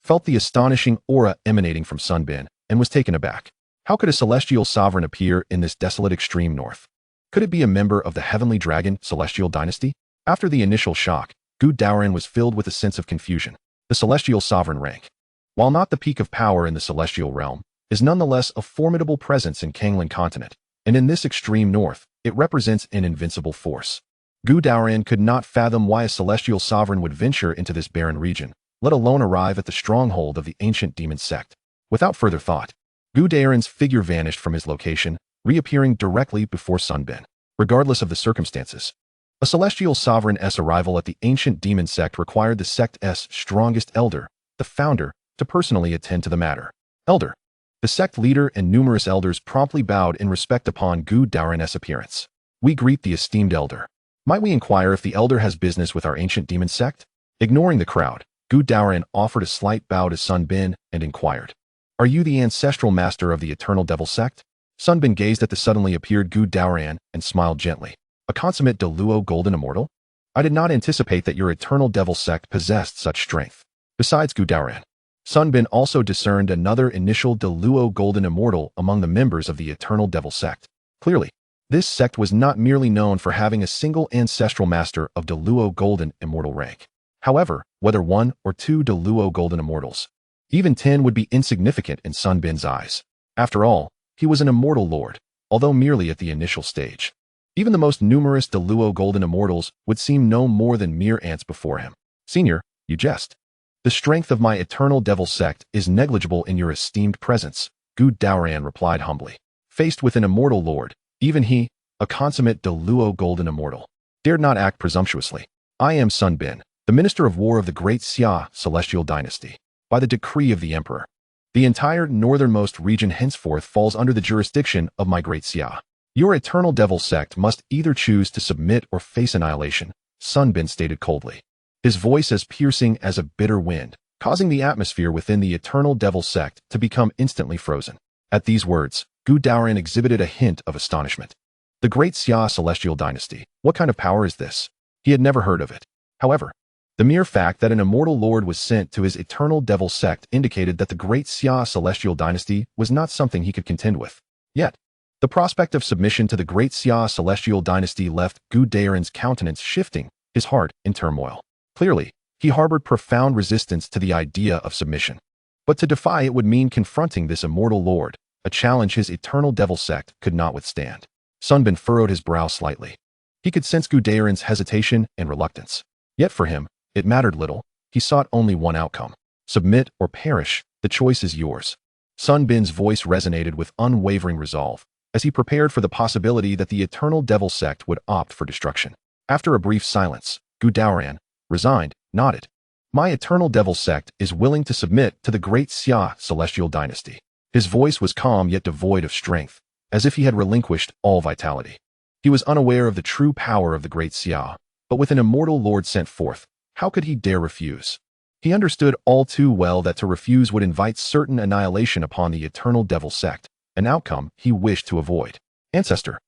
felt the astonishing aura emanating from Sun Bin and was taken aback. How could a celestial sovereign appear in this desolate extreme north? Could it be a member of the heavenly dragon celestial dynasty? After the initial shock, Gu Daoran was filled with a sense of confusion. The celestial sovereign rank, while not the peak of power in the celestial realm, is nonetheless a formidable presence in Kanglan continent, and in this extreme north, it represents an invincible force. Gu Daoran could not fathom why a celestial sovereign would venture into this barren region, let alone arrive at the stronghold of the ancient demon sect. Without further thought, Gu Daoran's figure vanished from his location, reappearing directly before Sun Bin. Regardless of the circumstances, a celestial sovereign's arrival at the ancient demon sect required the sect's strongest elder, the founder, to personally attend to the matter. Elder. The sect leader and numerous elders promptly bowed in respect upon Gu Daoran's appearance. We greet the esteemed elder. Might we inquire if the elder has business with our ancient demon sect? Ignoring the crowd, Gu Daoran offered a slight bow to Sun Bin and inquired, "Are you the ancestral master of the eternal devil sect?" Sun Bin gazed at the suddenly appeared Gu Daoran and smiled gently. "A consummate Deluo golden immortal? I did not anticipate that your eternal devil sect possessed such strength." Besides Gu Daoran, Sun Bin also discerned another initial Deluo golden immortal among the members of the eternal devil sect. Clearly, this sect was not merely known for having a single ancestral master of Deluo golden immortal rank. However, whether one or two Deluo golden immortals, even 10 would be insignificant in Sun Bin's eyes. After all, he was an immortal lord, although merely at the initial stage. Even the most numerous Deluo golden immortals would seem no more than mere ants before him. "Senior, you jest. The strength of my eternal devil sect is negligible in your esteemed presence," Gu Daoran replied humbly. Faced with an immortal lord, even he, a consummate Deluo golden immortal, dared not act presumptuously. "I am Sun Bin, the minister of war of the great Xia celestial dynasty. By the decree of the emperor, the entire northernmost region henceforth falls under the jurisdiction of my great Xia. Your eternal devil sect must either choose to submit or face annihilation," Sun Bin stated coldly, his voice as piercing as a bitter wind, causing the atmosphere within the eternal devil sect to become instantly frozen. At these words, Gu Daoran exhibited a hint of astonishment. The great Xia celestial dynasty, what kind of power is this? He had never heard of it. However, the mere fact that an immortal lord was sent to his eternal devil sect indicated that the great Xia celestial dynasty was not something he could contend with. Yet, the prospect of submission to the great Xia celestial dynasty left Gu Daoran's countenance shifting, his heart in turmoil. Clearly, he harbored profound resistance to the idea of submission. But to defy it would mean confronting this immortal lord, a challenge his eternal devil sect could not withstand. Sun Bin furrowed his brow slightly. He could sense Gu Daoran's hesitation and reluctance. Yet for him, it mattered little. He sought only one outcome. Submit or perish, the choice is yours. Sun Bin's voice resonated with unwavering resolve, as he prepared for the possibility that the eternal devil sect would opt for destruction. After a brief silence, Gu Daoran, resigned, nodded. "My eternal devil sect is willing to submit to the great Xia celestial dynasty." His voice was calm yet devoid of strength, as if he had relinquished all vitality. He was unaware of the true power of the great Xia, but with an immortal lord sent forth, how could he dare refuse? He understood all too well that to refuse would invite certain annihilation upon the eternal devil sect, an outcome he wished to avoid. Ancestor,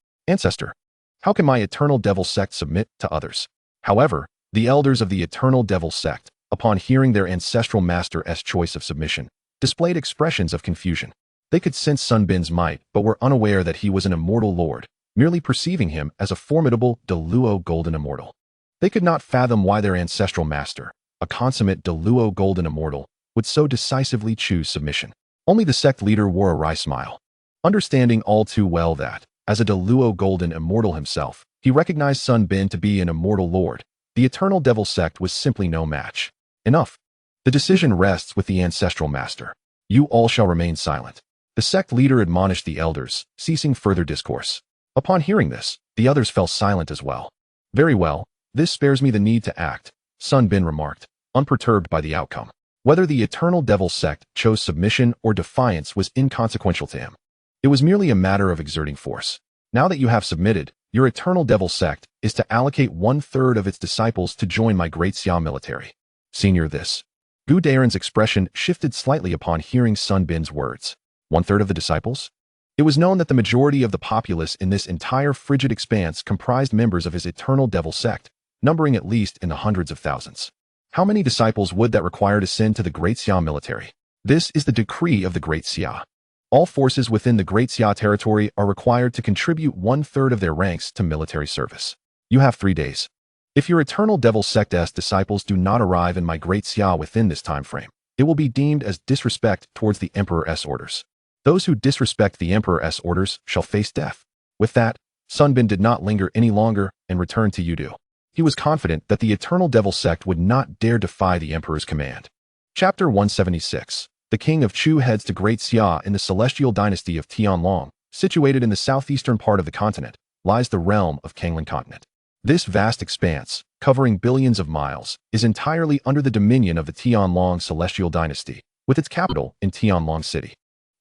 how can my eternal devil sect submit to others? However, the elders of the eternal devil sect, upon hearing their ancestral master's choice of submission, displayed expressions of confusion. They could sense Sun Bin's might, but were unaware that he was an immortal lord, merely perceiving him as a formidable Deluo golden immortal. They could not fathom why their ancestral master, a consummate Deluo golden immortal, would so decisively choose submission. Only the sect leader wore a wry smile, understanding all too well that, as a Deluo golden immortal himself, he recognized Sun Bin to be an immortal lord. The eternal devil sect was simply no match. Enough. The decision rests with the ancestral master. You all shall remain silent. The sect leader admonished the elders, ceasing further discourse. Upon hearing this, the others fell silent as well. "Very well, this spares me the need to act," Sun Bin remarked, unperturbed by the outcome. Whether the eternal devil sect chose submission or defiance was inconsequential to him. It was merely a matter of exerting force. Now that you have submitted, your eternal devil sect is to allocate 1/3 of its disciples to join my great Xia military. Senior this. Gu Daoran's expression shifted slightly upon hearing Sun Bin's words. 1/3 of the disciples? It was known that the majority of the populace in this entire frigid expanse comprised members of his eternal devil sect, numbering at least in the hundreds of thousands. How many disciples would that require to send to the Great Xia military? This is the decree of the Great Xia. All forces within the Great Xia territory are required to contribute 1/3 of their ranks to military service. You have 3 days. If your eternal devil sect's disciples do not arrive in my Great Xia within this time frame, it will be deemed as disrespect towards the Emperor's orders. Those who disrespect the Emperor's orders shall face death. With that, Sun Bin did not linger any longer and returned to Yudu. He was confident that the eternal devil sect would not dare defy the Emperor's command. Chapter 176. The King of Chu heads to Great Xia in the celestial dynasty of Tianlong. Situated in the southeastern part of the continent, lies the realm of Kanglan continent. This vast expanse, covering billions of miles, is entirely under the dominion of the Tianlong celestial dynasty, with its capital in Tianlong City.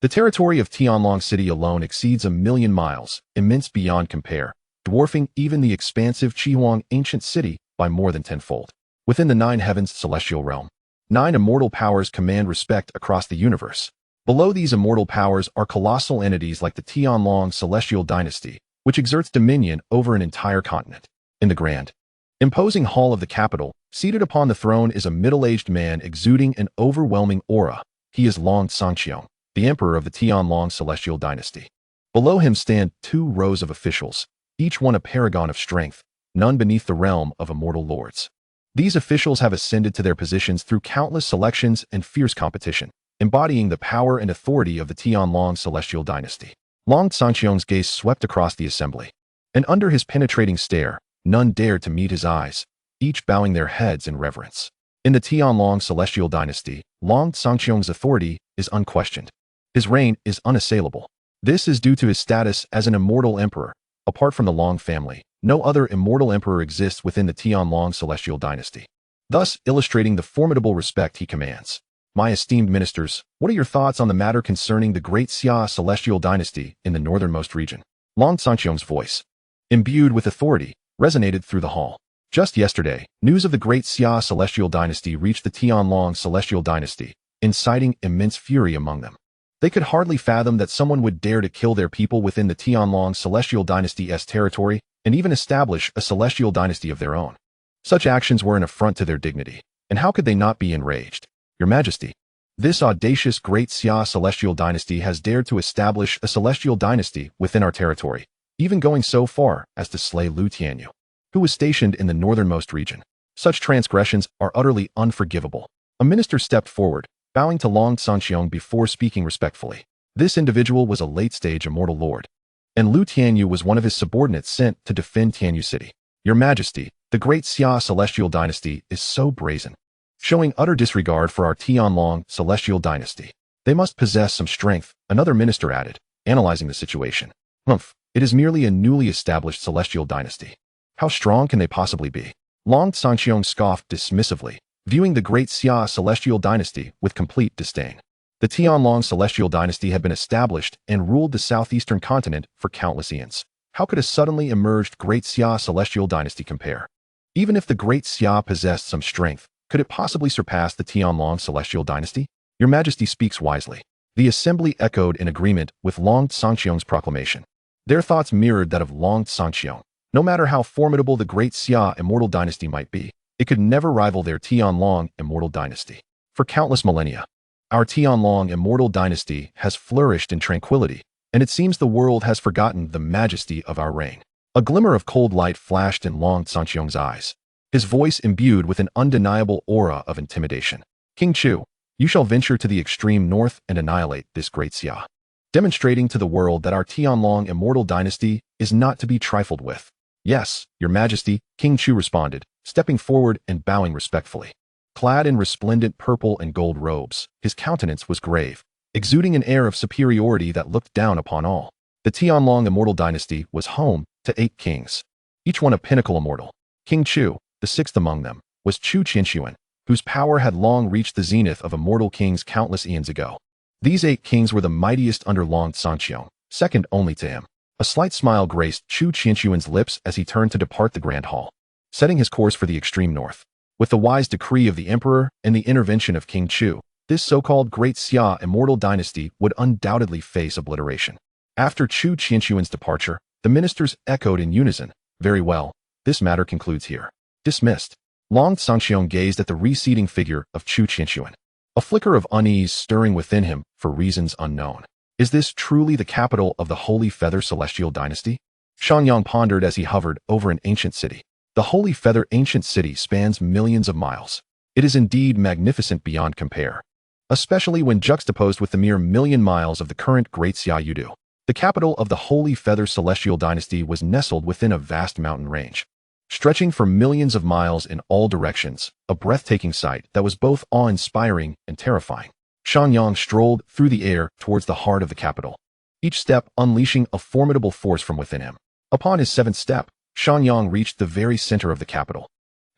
The territory of Tianlong City alone exceeds 1,000,000 miles, immense beyond compare, dwarfing even the expansive Qihuang ancient city by more than tenfold. Within the 9 heavens celestial realm, 9 immortal powers command respect across the universe. Below these immortal powers are colossal entities like the Tianlong celestial dynasty, which exerts dominion over an entire continent. In the grand, imposing hall of the capital, seated upon the throne is a middle-aged man exuding an overwhelming aura. He is Long Xianxiang, the emperor of the Tianlong celestial dynasty. Below him stand 2 rows of officials, each one a paragon of strength, none beneath the realm of immortal lords. These officials have ascended to their positions through countless selections and fierce competition, embodying the power and authority of the Tianlong celestial dynasty. Long Xianxiang's gaze swept across the assembly, and under his penetrating stare, none dared to meet his eyes, each bowing their heads in reverence. In the Tianlong celestial dynasty, Long Xianxiang's authority is unquestioned. His reign is unassailable. This is due to his status as an immortal emperor. Apart from the Long family, no other immortal emperor exists within the Tianlong celestial dynasty, thus illustrating the formidable respect he commands. My esteemed ministers, what are your thoughts on the matter concerning the Great Xia celestial dynasty in the northernmost region? Long Xianxiang's voice, imbued with authority, resonated through the hall. Just yesterday, news of the Great Xia celestial dynasty reached the Tianlong celestial dynasty, inciting immense fury among them. They could hardly fathom that someone would dare to kill their people within the Tianlong celestial dynasty's territory and even establish a celestial dynasty of their own. Such actions were an affront to their dignity, and how could they not be enraged? Your Majesty, this audacious Great Xia celestial dynasty has dared to establish a celestial dynasty within our territory, even going so far as to slay Lu Tianyu, who was stationed in the northernmost region. Such transgressions are utterly unforgivable. A minister stepped forward, bowing to Long Xianxiang before speaking respectfully. This individual was a late-stage immortal lord, and Lu Tianyu was one of his subordinates sent to defend Tianyu City. Your Majesty, the Great Xia celestial dynasty is so brazen, showing utter disregard for our Tianlong celestial dynasty. They must possess some strength, another minister added, analyzing the situation. Humph, it is merely a newly established celestial dynasty. How strong can they possibly be? Long Xianxiang scoffed dismissively, viewing the Great Xia celestial dynasty with complete disdain. The Tianlong celestial dynasty had been established and ruled the southeastern continent for countless eons. How could a suddenly emerged Great Xia celestial dynasty compare? Even if the Great Xia possessed some strength, could it possibly surpass the Tianlong celestial dynasty? Your Majesty speaks wisely. The assembly echoed in agreement with Long Xianxiang's proclamation. Their thoughts mirrored that of Long Xianxiang. No matter how formidable the Great Xia immortal dynasty might be, it could never rival their Tianlong immortal dynasty. For countless millennia, our Tianlong immortal dynasty has flourished in tranquility, and it seems the world has forgotten the majesty of our reign. A glimmer of cold light flashed in Long Xianxiang's eyes, his voice imbued with an undeniable aura of intimidation. King Chu, you shall venture to the extreme north and annihilate this Great Xia, demonstrating to the world that our Tianlong immortal dynasty is not to be trifled with. Yes, Your Majesty, King Chu responded, stepping forward and bowing respectfully. Clad in resplendent purple and gold robes, his countenance was grave, exuding an air of superiority that looked down upon all. The Tianlong immortal dynasty was home to 8 kings, each one a pinnacle immortal. King Chu, the 6th among them, was Chu Qinshuan, whose power had long reached the zenith of immortal kings countless eons ago. These 8 kings were the mightiest under Long Xianxiang, second only to him. A slight smile graced Chu Qinshuan's lips as he turned to depart the grand hall, setting his course for the extreme north. With the wise decree of the emperor and the intervention of King Chu, this so-called Great Xia immortal dynasty would undoubtedly face obliteration. After Chu Qianxuan's departure, the ministers echoed in unison, "Very well, this matter concludes here." Dismissed. Long Sangxiong gazed at the receding figure of Chu Qianxuan, a flicker of unease stirring within him for reasons unknown. Is this truly the capital of the Holy Feather Celestial Dynasty? Xiangyang pondered as he hovered over an ancient city. The Holy Feather ancient city spans millions of miles. It is indeed magnificent beyond compare, especially when juxtaposed with the mere million miles of the current Great Xiaoyu. The capital of the Holy Feather Celestial Dynasty was nestled within a vast mountain range, stretching for millions of miles in all directions, a breathtaking sight that was both awe-inspiring and terrifying. Xiangyang strolled through the air towards the heart of the capital, each step unleashing a formidable force from within him. Upon his seventh step, Xiangyang reached the very center of the capital,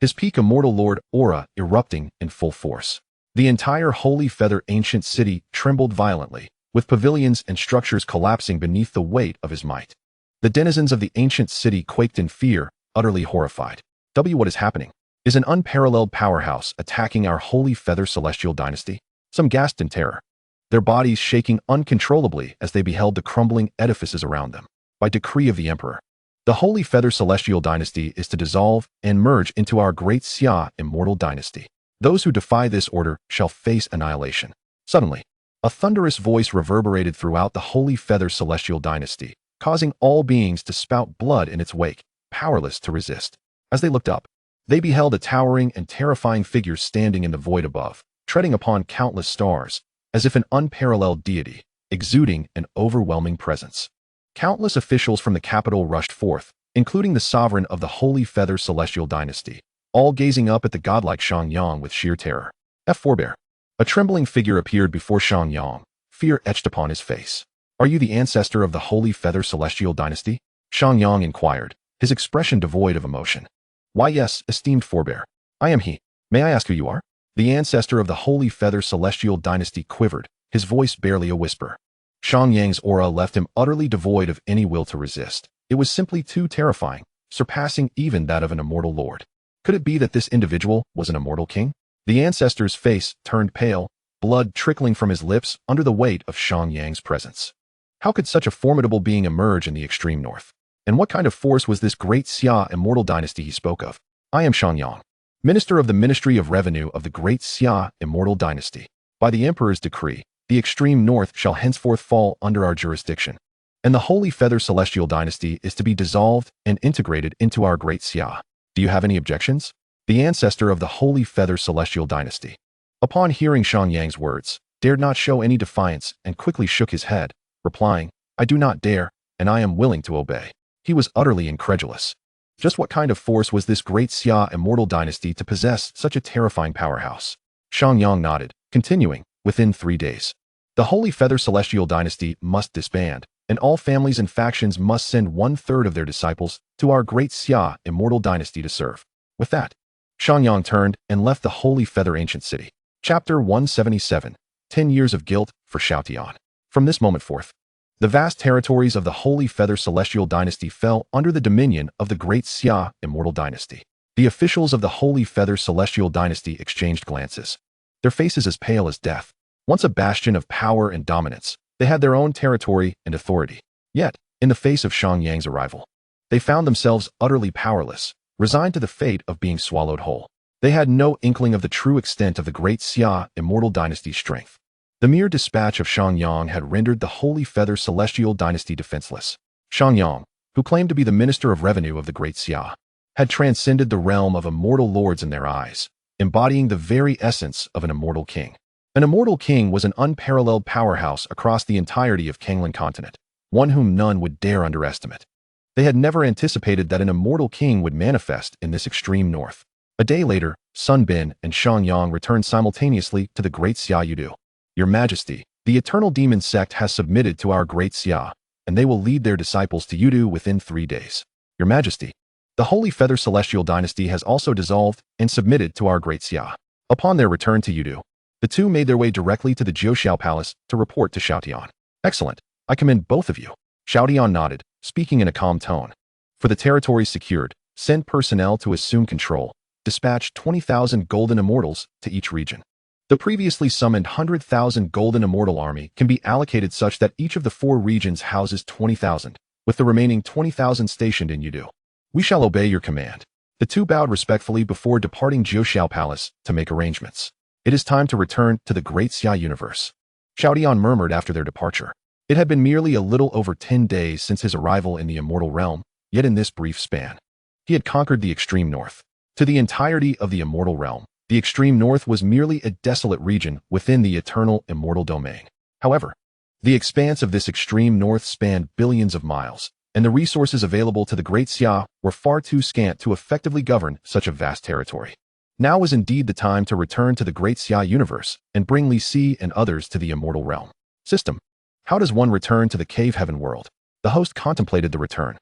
his peak immortal lord aura erupting in full force. The entire Holy Feather ancient city trembled violently, with pavilions and structures collapsing beneath the weight of his might. The denizens of the ancient city quaked in fear, utterly horrified. What is happening? Is an unparalleled powerhouse attacking our Holy Feather Celestial Dynasty? Some gasped in terror, their bodies shaking uncontrollably as they beheld the crumbling edifices around them. By decree of the Emperor, the Holy Feather Celestial Dynasty is to dissolve and merge into our Great Xia Immortal Dynasty. Those who defy this order shall face annihilation. Suddenly, a thunderous voice reverberated throughout the Holy Feather Celestial Dynasty, causing all beings to spout blood in its wake, powerless to resist. As they looked up, they beheld a towering and terrifying figure standing in the void above, treading upon countless stars, as if an unparalleled deity, exuding an overwhelming presence. Countless officials from the capital rushed forth, including the sovereign of the Holy Feather Celestial Dynasty, all gazing up at the godlike Xiangyang with sheer terror. Forbear. A trembling figure appeared before Xiangyang, fear etched upon his face. "Are you the ancestor of the Holy Feather Celestial Dynasty?" Xiangyang inquired, his expression devoid of emotion. "Why yes, esteemed forebear. I am he. May I ask who you are?" The ancestor of the Holy Feather Celestial Dynasty quivered, his voice barely a whisper. Xiangyang's aura left him utterly devoid of any will to resist. It was simply too terrifying, surpassing even that of an immortal lord. Could it be that this individual was an immortal king? The ancestor's face turned pale, blood trickling from his lips under the weight of Xiangyang's presence. How could such a formidable being emerge in the extreme north? And what kind of force was this Great Xia Immortal Dynasty he spoke of? "I am Xiangyang, Minister of the Ministry of Revenue of the Great Xia Immortal Dynasty. By the Emperor's decree, the extreme north shall henceforth fall under our jurisdiction, and the Holy Feather Celestial Dynasty is to be dissolved and integrated into our Great Xia. Do you have any objections?" The ancestor of the Holy Feather Celestial Dynasty, upon hearing Xiangyang's words, dared not show any defiance and quickly shook his head, replying, "I do not dare, and I am willing to obey." He was utterly incredulous. Just what kind of force was this Great Xia Immortal Dynasty to possess such a terrifying powerhouse? Xiangyang nodded, continuing, "Within 3 days, the Holy Feather Celestial Dynasty must disband, and all families and factions must send 1/3 of their disciples to our Great Xia Immortal Dynasty to serve." With that, Xiangyang turned and left the Holy Feather Ancient City. Chapter 177. 10 Years of Guilt for Xiao Tian. From this moment forth, the vast territories of the Holy Feather Celestial Dynasty fell under the dominion of the Great Xia Immortal Dynasty. The officials of the Holy Feather Celestial Dynasty exchanged glances, their faces as pale as death. Once a bastion of power and dominance, they had their own territory and authority. Yet, in the face of Xiangyang's arrival, they found themselves utterly powerless, resigned to the fate of being swallowed whole. They had no inkling of the true extent of the Great Xia Immortal Dynasty's strength. The mere dispatch of Xiangyang had rendered the Holy Feather Celestial Dynasty defenseless. Xiangyang, who claimed to be the Minister of Revenue of the Great Xia, had transcended the realm of immortal lords in their eyes, embodying the very essence of an immortal king. An immortal king was an unparalleled powerhouse across the entirety of Kanglan continent, one whom none would dare underestimate. They had never anticipated that an immortal king would manifest in this extreme north. A day later, Sun Bin and Xiangyang returned simultaneously to the Great Xiaoyu. "Your Majesty, the Eternal Demon Sect has submitted to our Great Xia, and they will lead their disciples to Yudu within 3 days. Your Majesty, the Holy Feather Celestial Dynasty has also dissolved and submitted to our Great Xia." Upon their return to Yudu, the two made their way directly to the Jiuxiao Palace to report to Xiao Tian. "Excellent. I commend both of you." Xiao Tian nodded, speaking in a calm tone. "For the territories secured, send personnel to assume control. Dispatch 20,000 golden immortals to each region. The previously summoned 100,000 golden immortal army can be allocated such that each of the 4 regions houses 20,000, with the remaining 20,000 stationed in Yudu. We shall obey your command. The two bowed respectfully before departing Jiuxiao Palace to make arrangements. It is time to return to the Great Xia universe. Xiao Tian murmured after their departure. It had been merely a little over 10 days since his arrival in the immortal realm, yet in this brief span, he had conquered the extreme north. To the entirety of the immortal realm, the extreme north was merely a desolate region within the eternal immortal domain. However, the expanse of this extreme north spanned billions of miles, and the resources available to the Great Xia were far too scant to effectively govern such a vast territory. Now was indeed the time to return to the Great Xia universe and bring Li Si and others to the immortal realm. System. How does one return to the cave heaven world? The host contemplated the return.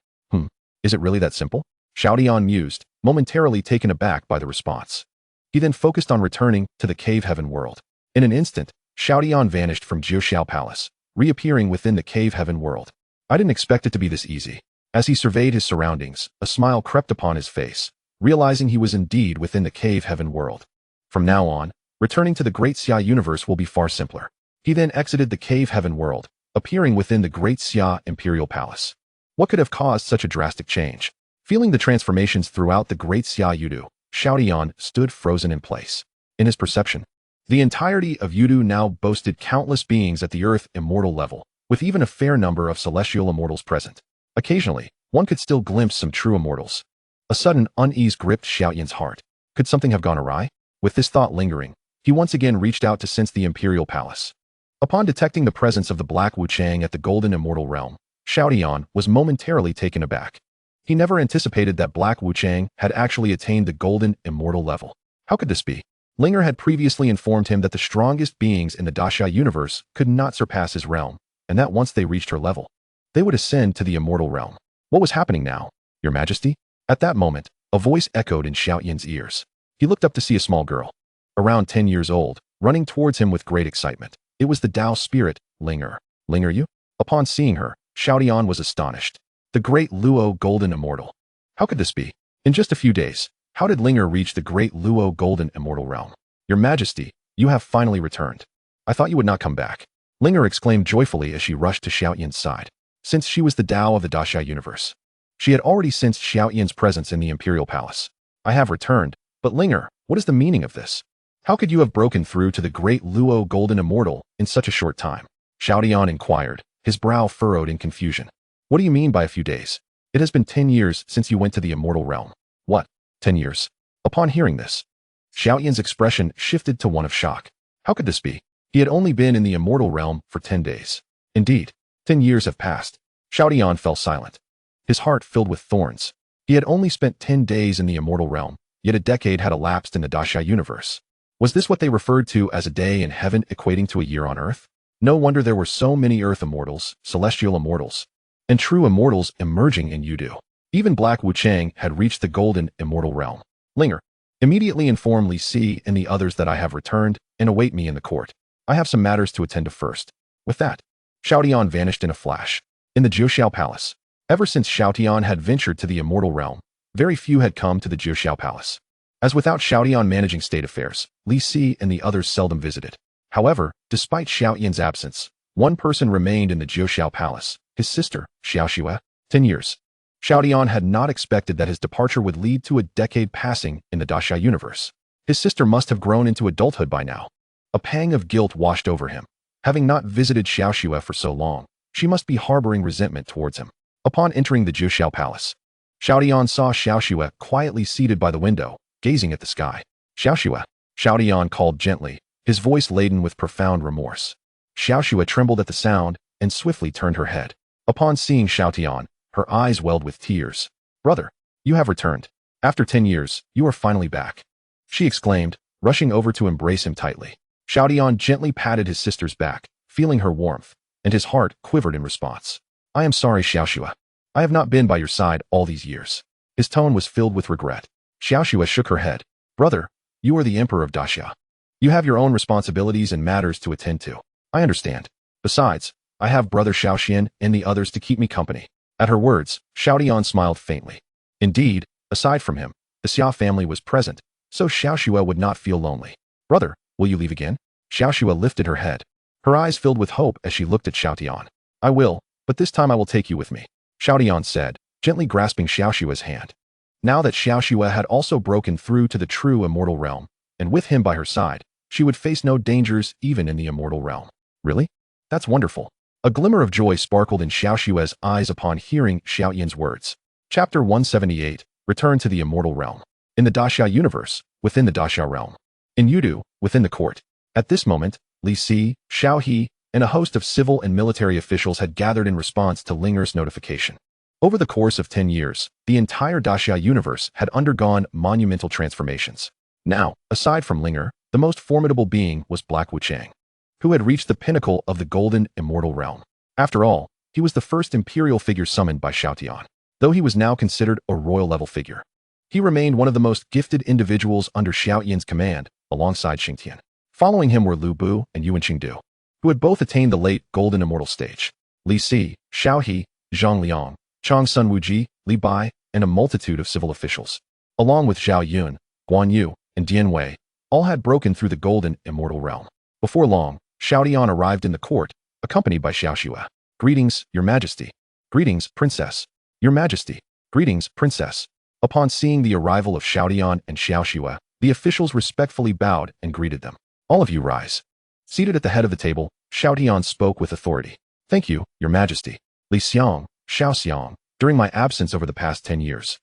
Is it really that simple? Xiao Tian mused, momentarily taken aback by the response. He then focused on returning to the cave heaven world. In an instant, Xiao Tian vanished from Jiuxiao Palace, reappearing within the cave heaven world. I didn't expect it to be this easy. As he surveyed his surroundings, a smile crept upon his face, realizing he was indeed within the cave heaven world. From now on, returning to the Great Xia universe will be far simpler. He then exited the cave heaven world, appearing within the Great Xia Imperial Palace. What could have caused such a drastic change? Feeling the transformations throughout the Great Xia Yudu, Xiao Tian stood frozen in place. In his perception, the entirety of Yudu now boasted countless beings at the Earth immortal level, with even a fair number of celestial immortals present. Occasionally, one could still glimpse some true immortals. A sudden unease gripped Xiao Tian's heart. Could something have gone awry? With this thought lingering, he once again reached out to sense the Imperial Palace. Upon detecting the presence of the Black Wuchang at the Golden Immortal Realm, Xiao Tian was momentarily taken aback. He never anticipated that Black Wuchang had actually attained the Golden Immortal level. How could this be? Linger had previously informed him that the strongest beings in the Daxia universe could not surpass his realm, and that once they reached her level, they would ascend to the immortal realm. What was happening now? Your Majesty? At that moment, a voice echoed in Xiao Tian's ears. He looked up to see a small girl, around 10 years old, running towards him with great excitement. It was the Tao spirit, Linger. Linger you? Upon seeing her, Xiao Tian was astonished. The great Luo Golden Immortal. How could this be? In just a few days, how did Linger reach the great Luo Golden Immortal Realm? Your Majesty, you have finally returned. I thought you would not come back. Linger exclaimed joyfully as she rushed to Xiao Tian's side. Since she was the Tao of the Daxia universe, she had already sensed Xiao Tian's presence in the Imperial Palace. I have returned, but Linger, what is the meaning of this? How could you have broken through to the great Luo Golden Immortal in such a short time? Xiao Tian inquired, his brow furrowed in confusion. What do you mean by a few days? It has been 10 years since you went to the immortal realm. What? 10 years? Upon hearing this, Xiao Tian's expression shifted to one of shock. How could this be? He had only been in the immortal realm for 10 days. Indeed, 10 years have passed. Xiao Tian fell silent, his heart filled with thorns. He had only spent 10 days in the immortal realm, yet a decade had elapsed in the Daxia universe. Was this what they referred to as a day in heaven equating to a year on earth? No wonder there were so many earth immortals, celestial immortals, and true immortals emerging in Yudu. Even Black Wuchang had reached the golden immortal realm. Linger, immediately inform Li Si and the others that I have returned and await me in the court. I have some matters to attend to first. With that, Xiao Tian vanished in a flash. In the Jiuxiao Palace, ever since Xiao Tian had ventured to the immortal realm, very few had come to the Jiuxiao Palace. As without Xiao Tian managing state affairs, Li Si and the others seldom visited. However, despite Xiao Tian's absence, one person remained in the Jiuxiao Palace, his sister, Xiaoxue. 10 years. Xiao Tian had not expected that his departure would lead to a decade passing in the Daxia universe. His sister must have grown into adulthood by now. A pang of guilt washed over him. Having not visited Xiaoxue for so long, she must be harboring resentment towards him. Upon entering the Jiuxiao Palace, Xiao Tian saw Xiaoxue quietly seated by the window, gazing at the sky. Xiaoxue, Xiao Tian called gently, his voice laden with profound remorse. Xiaoxue trembled at the sound and swiftly turned her head. Upon seeing Xiao Tian, her eyes welled with tears. Brother, you have returned. After 10 years, you are finally back, she exclaimed, rushing over to embrace him tightly. Xiao Tian gently patted his sister's back, feeling her warmth, and his heart quivered in response. I am sorry, Xiaoxue. I have not been by your side all these years. His tone was filled with regret. Xiaoxue shook her head. Brother, you are the emperor of Daxia. You have your own responsibilities and matters to attend to. I understand. Besides, I have brother Xiaoxian and the others to keep me company. At her words, Xiao Tian smiled faintly. Indeed, aside from him, the Xia family was present, so Xiaoxue would not feel lonely. Brother, Will you leave again? Xiaoxia lifted her head. Her eyes filled with hope as she looked at Xiao Tian. I will, but this time I will take you with me, Xiao Tian said, gently grasping Xiaoxia's hand. Now that Xiaoxia had also broken through to the true immortal realm, and with him by her side, she would face no dangers even in the immortal realm. Really? That's wonderful. A glimmer of joy sparkled in Xiaoxia's eyes upon hearing Xiao Tian's words. Chapter 178, Return to the Immortal Realm. In the Daxia universe, within the Daxia realm. In Yudu, within the court. At this moment, Li Si, Xiao He, and a host of civil and military officials had gathered in response to Linger's notification. Over the course of 10 years, the entire Daxia universe had undergone monumental transformations. Now, aside from Linger, the most formidable being was Black Wuchang, who had reached the pinnacle of the golden immortal realm. After all, he was the first imperial figure summoned by Xiao Tian, though he was now considered a royal-level figure. He remained one of the most gifted individuals under Xiao Tian's command, alongside Xing Tian. Following him were Lu Bu and Yuan Qingdu, who had both attained the late golden immortal stage. Li Si, Xiao He, Zhang Liang, Chang Sun Wuji, Li Bai, and a multitude of civil officials, along with Zhao Yun, Guan Yu, and Dian Wei, all had broken through the golden immortal realm. Before long, Xiao Tian arrived in the court, accompanied by Xiaoxia. Greetings, Your Majesty. Greetings, Princess. Your Majesty. Greetings, Princess. Upon seeing the arrival of Xiao Tian and Xiaoxia, the officials respectfully bowed and greeted them. All of you rise. Seated at the head of the table, Xiao Tian spoke with authority. Thank you, Your Majesty. Li Xiang, Xiao Xiang, during my absence over the past 10 years.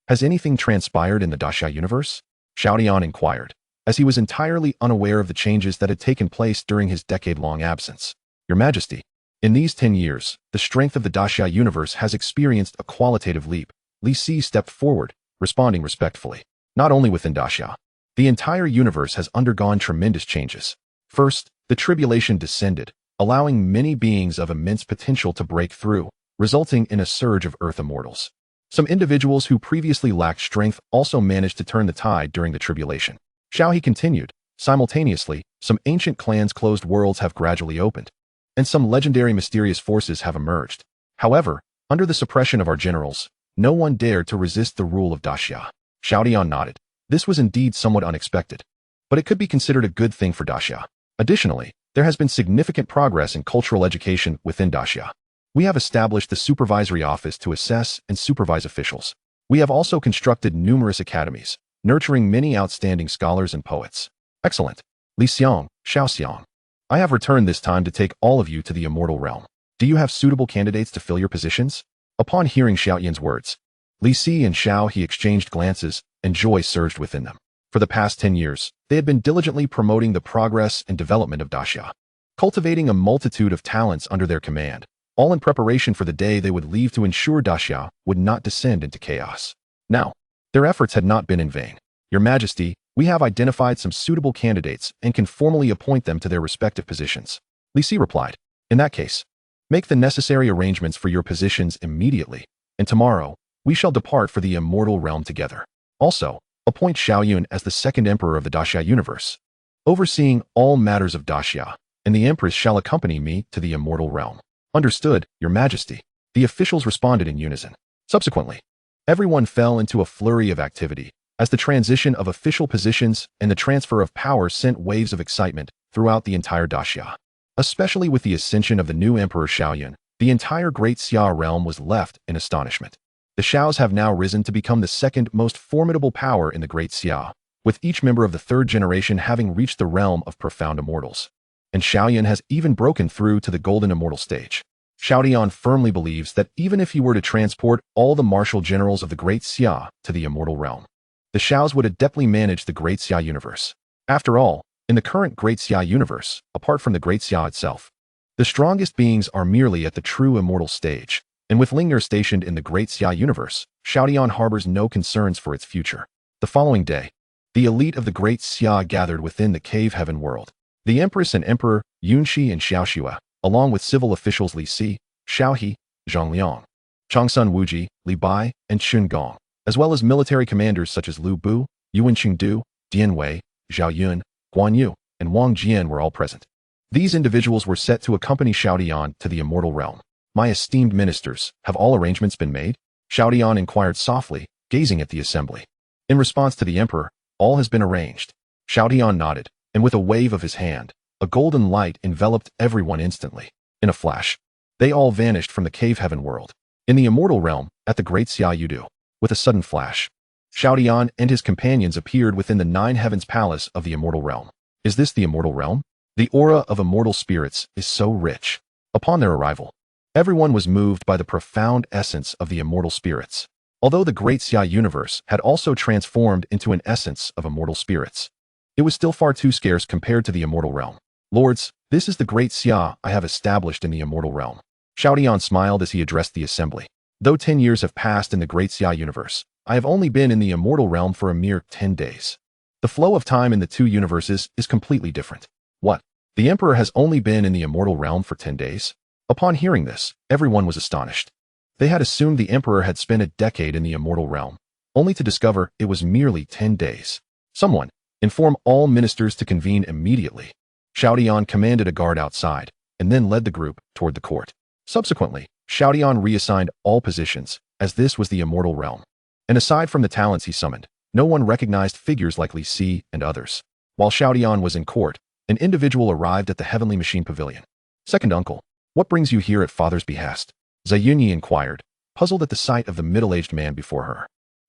Has anything transpired in the Daxia universe? Xiao Tian inquired, as he was entirely unaware of the changes that had taken place during his decade-long absence. Your Majesty, in these 10 years, the strength of the Daxia universe has experienced a qualitative leap. Li Si stepped forward, responding respectfully. Not only within Daxia, the entire universe has undergone tremendous changes. First, the tribulation descended, allowing many beings of immense potential to break through, resulting in a surge of Earth immortals. Some individuals who previously lacked strength also managed to turn the tide during the tribulation. Xiao He continued, simultaneously, some ancient clans' closed worlds have gradually opened, and some legendary mysterious forces have emerged. However, under the suppression of our generals, no one dared to resist the rule of Daxia. Xiao Tian nodded. This was indeed somewhat unexpected, but it could be considered a good thing for Daxia. Additionally, there has been significant progress in cultural education within Daxia. We have established the supervisory office to assess and supervise officials. We have also constructed numerous academies, nurturing many outstanding scholars and poets. Excellent. Li Xiang, Xiao Xiang. I have returned this time to take all of you to the immortal realm. Do you have suitable candidates to fill your positions? Upon hearing Xiao Tian's words, Li Si and Xiao He exchanged glances, and joy surged within them. For the past 10 years, they had been diligently promoting the progress and development of Daxia, cultivating a multitude of talents under their command, all in preparation for the day they would leave to ensure Daxia would not descend into chaos. Now, their efforts had not been in vain. Your Majesty, we have identified some suitable candidates and can formally appoint them to their respective positions. Li Si replied. In that case, make the necessary arrangements for your positions immediately, and tomorrow, we shall depart for the immortal realm together. Also, appoint Xiao Yun as the second emperor of the Daxia universe, overseeing all matters of Daxia, and the empress shall accompany me to the immortal realm. Understood, Your Majesty. The officials responded in unison. Subsequently, everyone fell into a flurry of activity, as the transition of official positions and the transfer of power sent waves of excitement throughout the entire Daxia. Especially with the ascension of the new Emperor Xiao Yun, the entire Great Xia realm was left in astonishment. The Xiaos have now risen to become the second most formidable power in the Great Xia, with each member of the third generation having reached the realm of profound immortals. And Xiao Yun has even broken through to the golden immortal stage. Xiao Tian firmly believes that even if he were to transport all the martial generals of the Great Xia to the immortal realm, the Xiaos would adeptly manage the Great Xia universe. After all, in the current Great Xia universe, apart from the Great Xia itself, the strongest beings are merely at the true immortal stage, and with Lingner stationed in the Great Xia universe, Xiao Tian harbors no concerns for its future. The following day, the elite of the Great Xia gathered within the Cave Heaven world. The Empress and Emperor, Yunxi and Xiaoxia, along with civil officials Li Si, Xiao He, Zhang Liang, Chang Sun Wuji, Li Bai, and Xun Gong, as well as military commanders such as Lu Bu, Yuan Qingdu, Dian Wei, Zhao Yun, Guan Yu, and Wang Jian were all present. These individuals were set to accompany Xiao Tian to the immortal realm. My esteemed ministers, have all arrangements been made? Xiao Tian inquired softly, gazing at the assembly. In response to the emperor, all has been arranged. Xiao Tian nodded, and with a wave of his hand, a golden light enveloped everyone instantly. In a flash, they all vanished from the cave heaven world. In the immortal realm, at the great Xiao Yu, with a sudden flash, Xiao Tian and his companions appeared within the nine heavens palace of the immortal realm. Is this the immortal realm? The aura of immortal spirits is so rich. Upon their arrival, everyone was moved by the profound essence of the immortal spirits. Although the great Xia universe had also transformed into an essence of immortal spirits, it was still far too scarce compared to the immortal realm. Lords, this is the great Xia I have established in the immortal realm. Xiao Tian smiled as he addressed the assembly. Though 10 years have passed in the great Xia universe, I have only been in the immortal realm for a mere 10 days. The flow of time in the two universes is completely different. What? The Emperor has only been in the immortal realm for 10 days? Upon hearing this, everyone was astonished. They had assumed the Emperor had spent a decade in the immortal realm, only to discover it was merely 10 days. Someone, inform all ministers to convene immediately. Xiao Tian commanded a guard outside, and then led the group toward the court. Subsequently, Xiao Tian reassigned all positions, as this was the immortal realm. And aside from the talents he summoned, no one recognized figures like Li Si and others. While Xiao Tian was in court, an individual arrived at the Heavenly Machine Pavilion. Second uncle, what brings you here at father's behest? Zayunyi inquired, puzzled at the sight of the middle-aged man before her.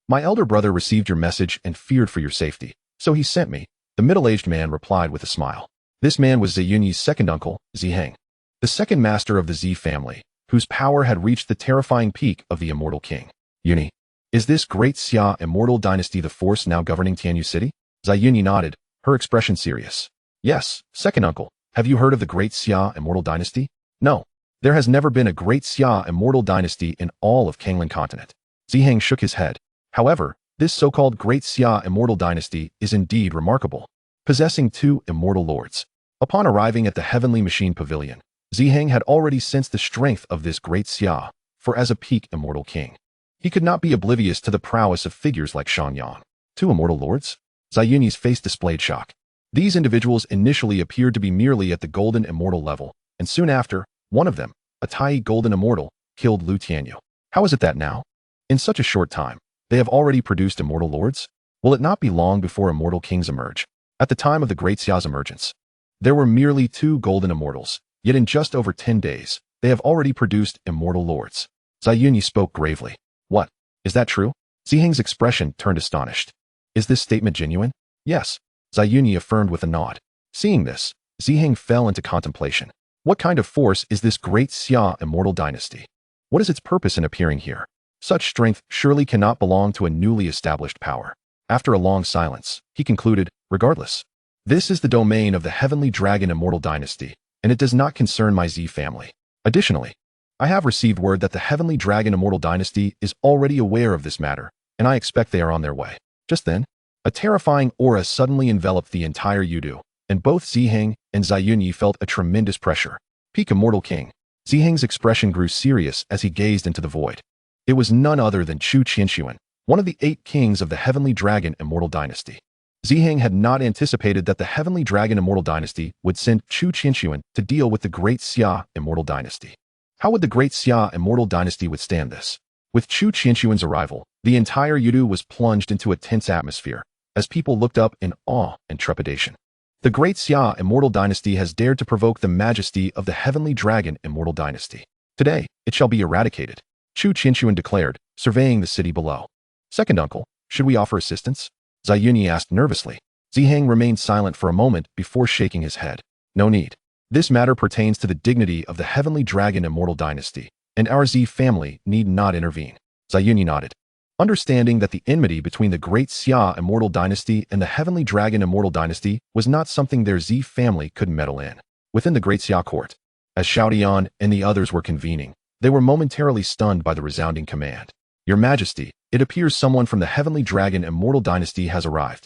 My elder brother received your message and feared for your safety, so he sent me, the middle-aged man replied with a smile. This man was Zayunyi's second uncle, Ziheng, the second master of the Z family, whose power had reached the terrifying peak of the immortal king. Yuni, is this great Xia immortal dynasty the force now governing Tianyu City? Zayunyi nodded, her expression serious. Yes, second uncle, have you heard of the great Xia immortal dynasty? No, there has never been a great Xia immortal dynasty in all of Kanglan continent. Ziheng shook his head. However, this so-called great Xia immortal dynasty is indeed remarkable, possessing two immortal lords. Upon arriving at the Heavenly Machine Pavilion, Ziheng had already sensed the strength of this great Xia, for as a peak immortal king, he could not be oblivious to the prowess of figures like Xiangyang. Two immortal lords? Zayunyi's face displayed shock. These individuals initially appeared to be merely at the golden immortal level, and soon after, one of them, a Tai golden immortal, killed Lu Tianyu. How is it that now, in such a short time, they have already produced immortal lords? Will it not be long before immortal kings emerge? At the time of the great Xia's emergence, there were merely two golden immortals, yet in just over 10 days, they have already produced immortal lords. Zayunyi spoke gravely. What? Is that true? Ziheng's expression turned astonished. Is this statement genuine? Yes, Zayunyi affirmed with a nod. Seeing this, Ziheng fell into contemplation. What kind of force is this great Xia immortal dynasty? What is its purpose in appearing here? Such strength surely cannot belong to a newly established power. After a long silence, he concluded, regardless, this is the domain of the Heavenly Dragon Immortal Dynasty, and it does not concern my Z family. Additionally, I have received word that the Heavenly Dragon Immortal Dynasty is already aware of this matter, and I expect they are on their way. Just then, a terrifying aura suddenly enveloped the entire Yudu, and both Ziheng and Zayunyi felt a tremendous pressure. Peak Immortal King. Ziheng's expression grew serious as he gazed into the void. It was none other than Chu Qinshuan, one of the 8 kings of the Heavenly Dragon Immortal Dynasty. Ziheng had not anticipated that the Heavenly Dragon Immortal Dynasty would send Chu Qinshuan to deal with the Great Xia Immortal Dynasty. How would the Great Xia Immortal Dynasty withstand this? With Chu Qinshuan's arrival, the entire Yudu was plunged into a tense atmosphere, as people looked up in awe and trepidation. The Great Xia Immortal Dynasty has dared to provoke the majesty of the Heavenly Dragon Immortal Dynasty. Today, it shall be eradicated, Chu Qinshuan declared, surveying the city below. Second uncle, should we offer assistance? Zayunyi asked nervously. Ziheng remained silent for a moment before shaking his head. No need. This matter pertains to the dignity of the Heavenly Dragon Immortal Dynasty, and our Z family need not intervene. Zayunyi nodded. Understanding that the enmity between the Great Xia Immortal Dynasty and the Heavenly Dragon Immortal Dynasty was not something their Z family could meddle in. Within the Great Xia court, as Xiao Tian and the others were convening, they were momentarily stunned by the resounding command. Your Majesty, it appears someone from the Heavenly Dragon Immortal Dynasty has arrived.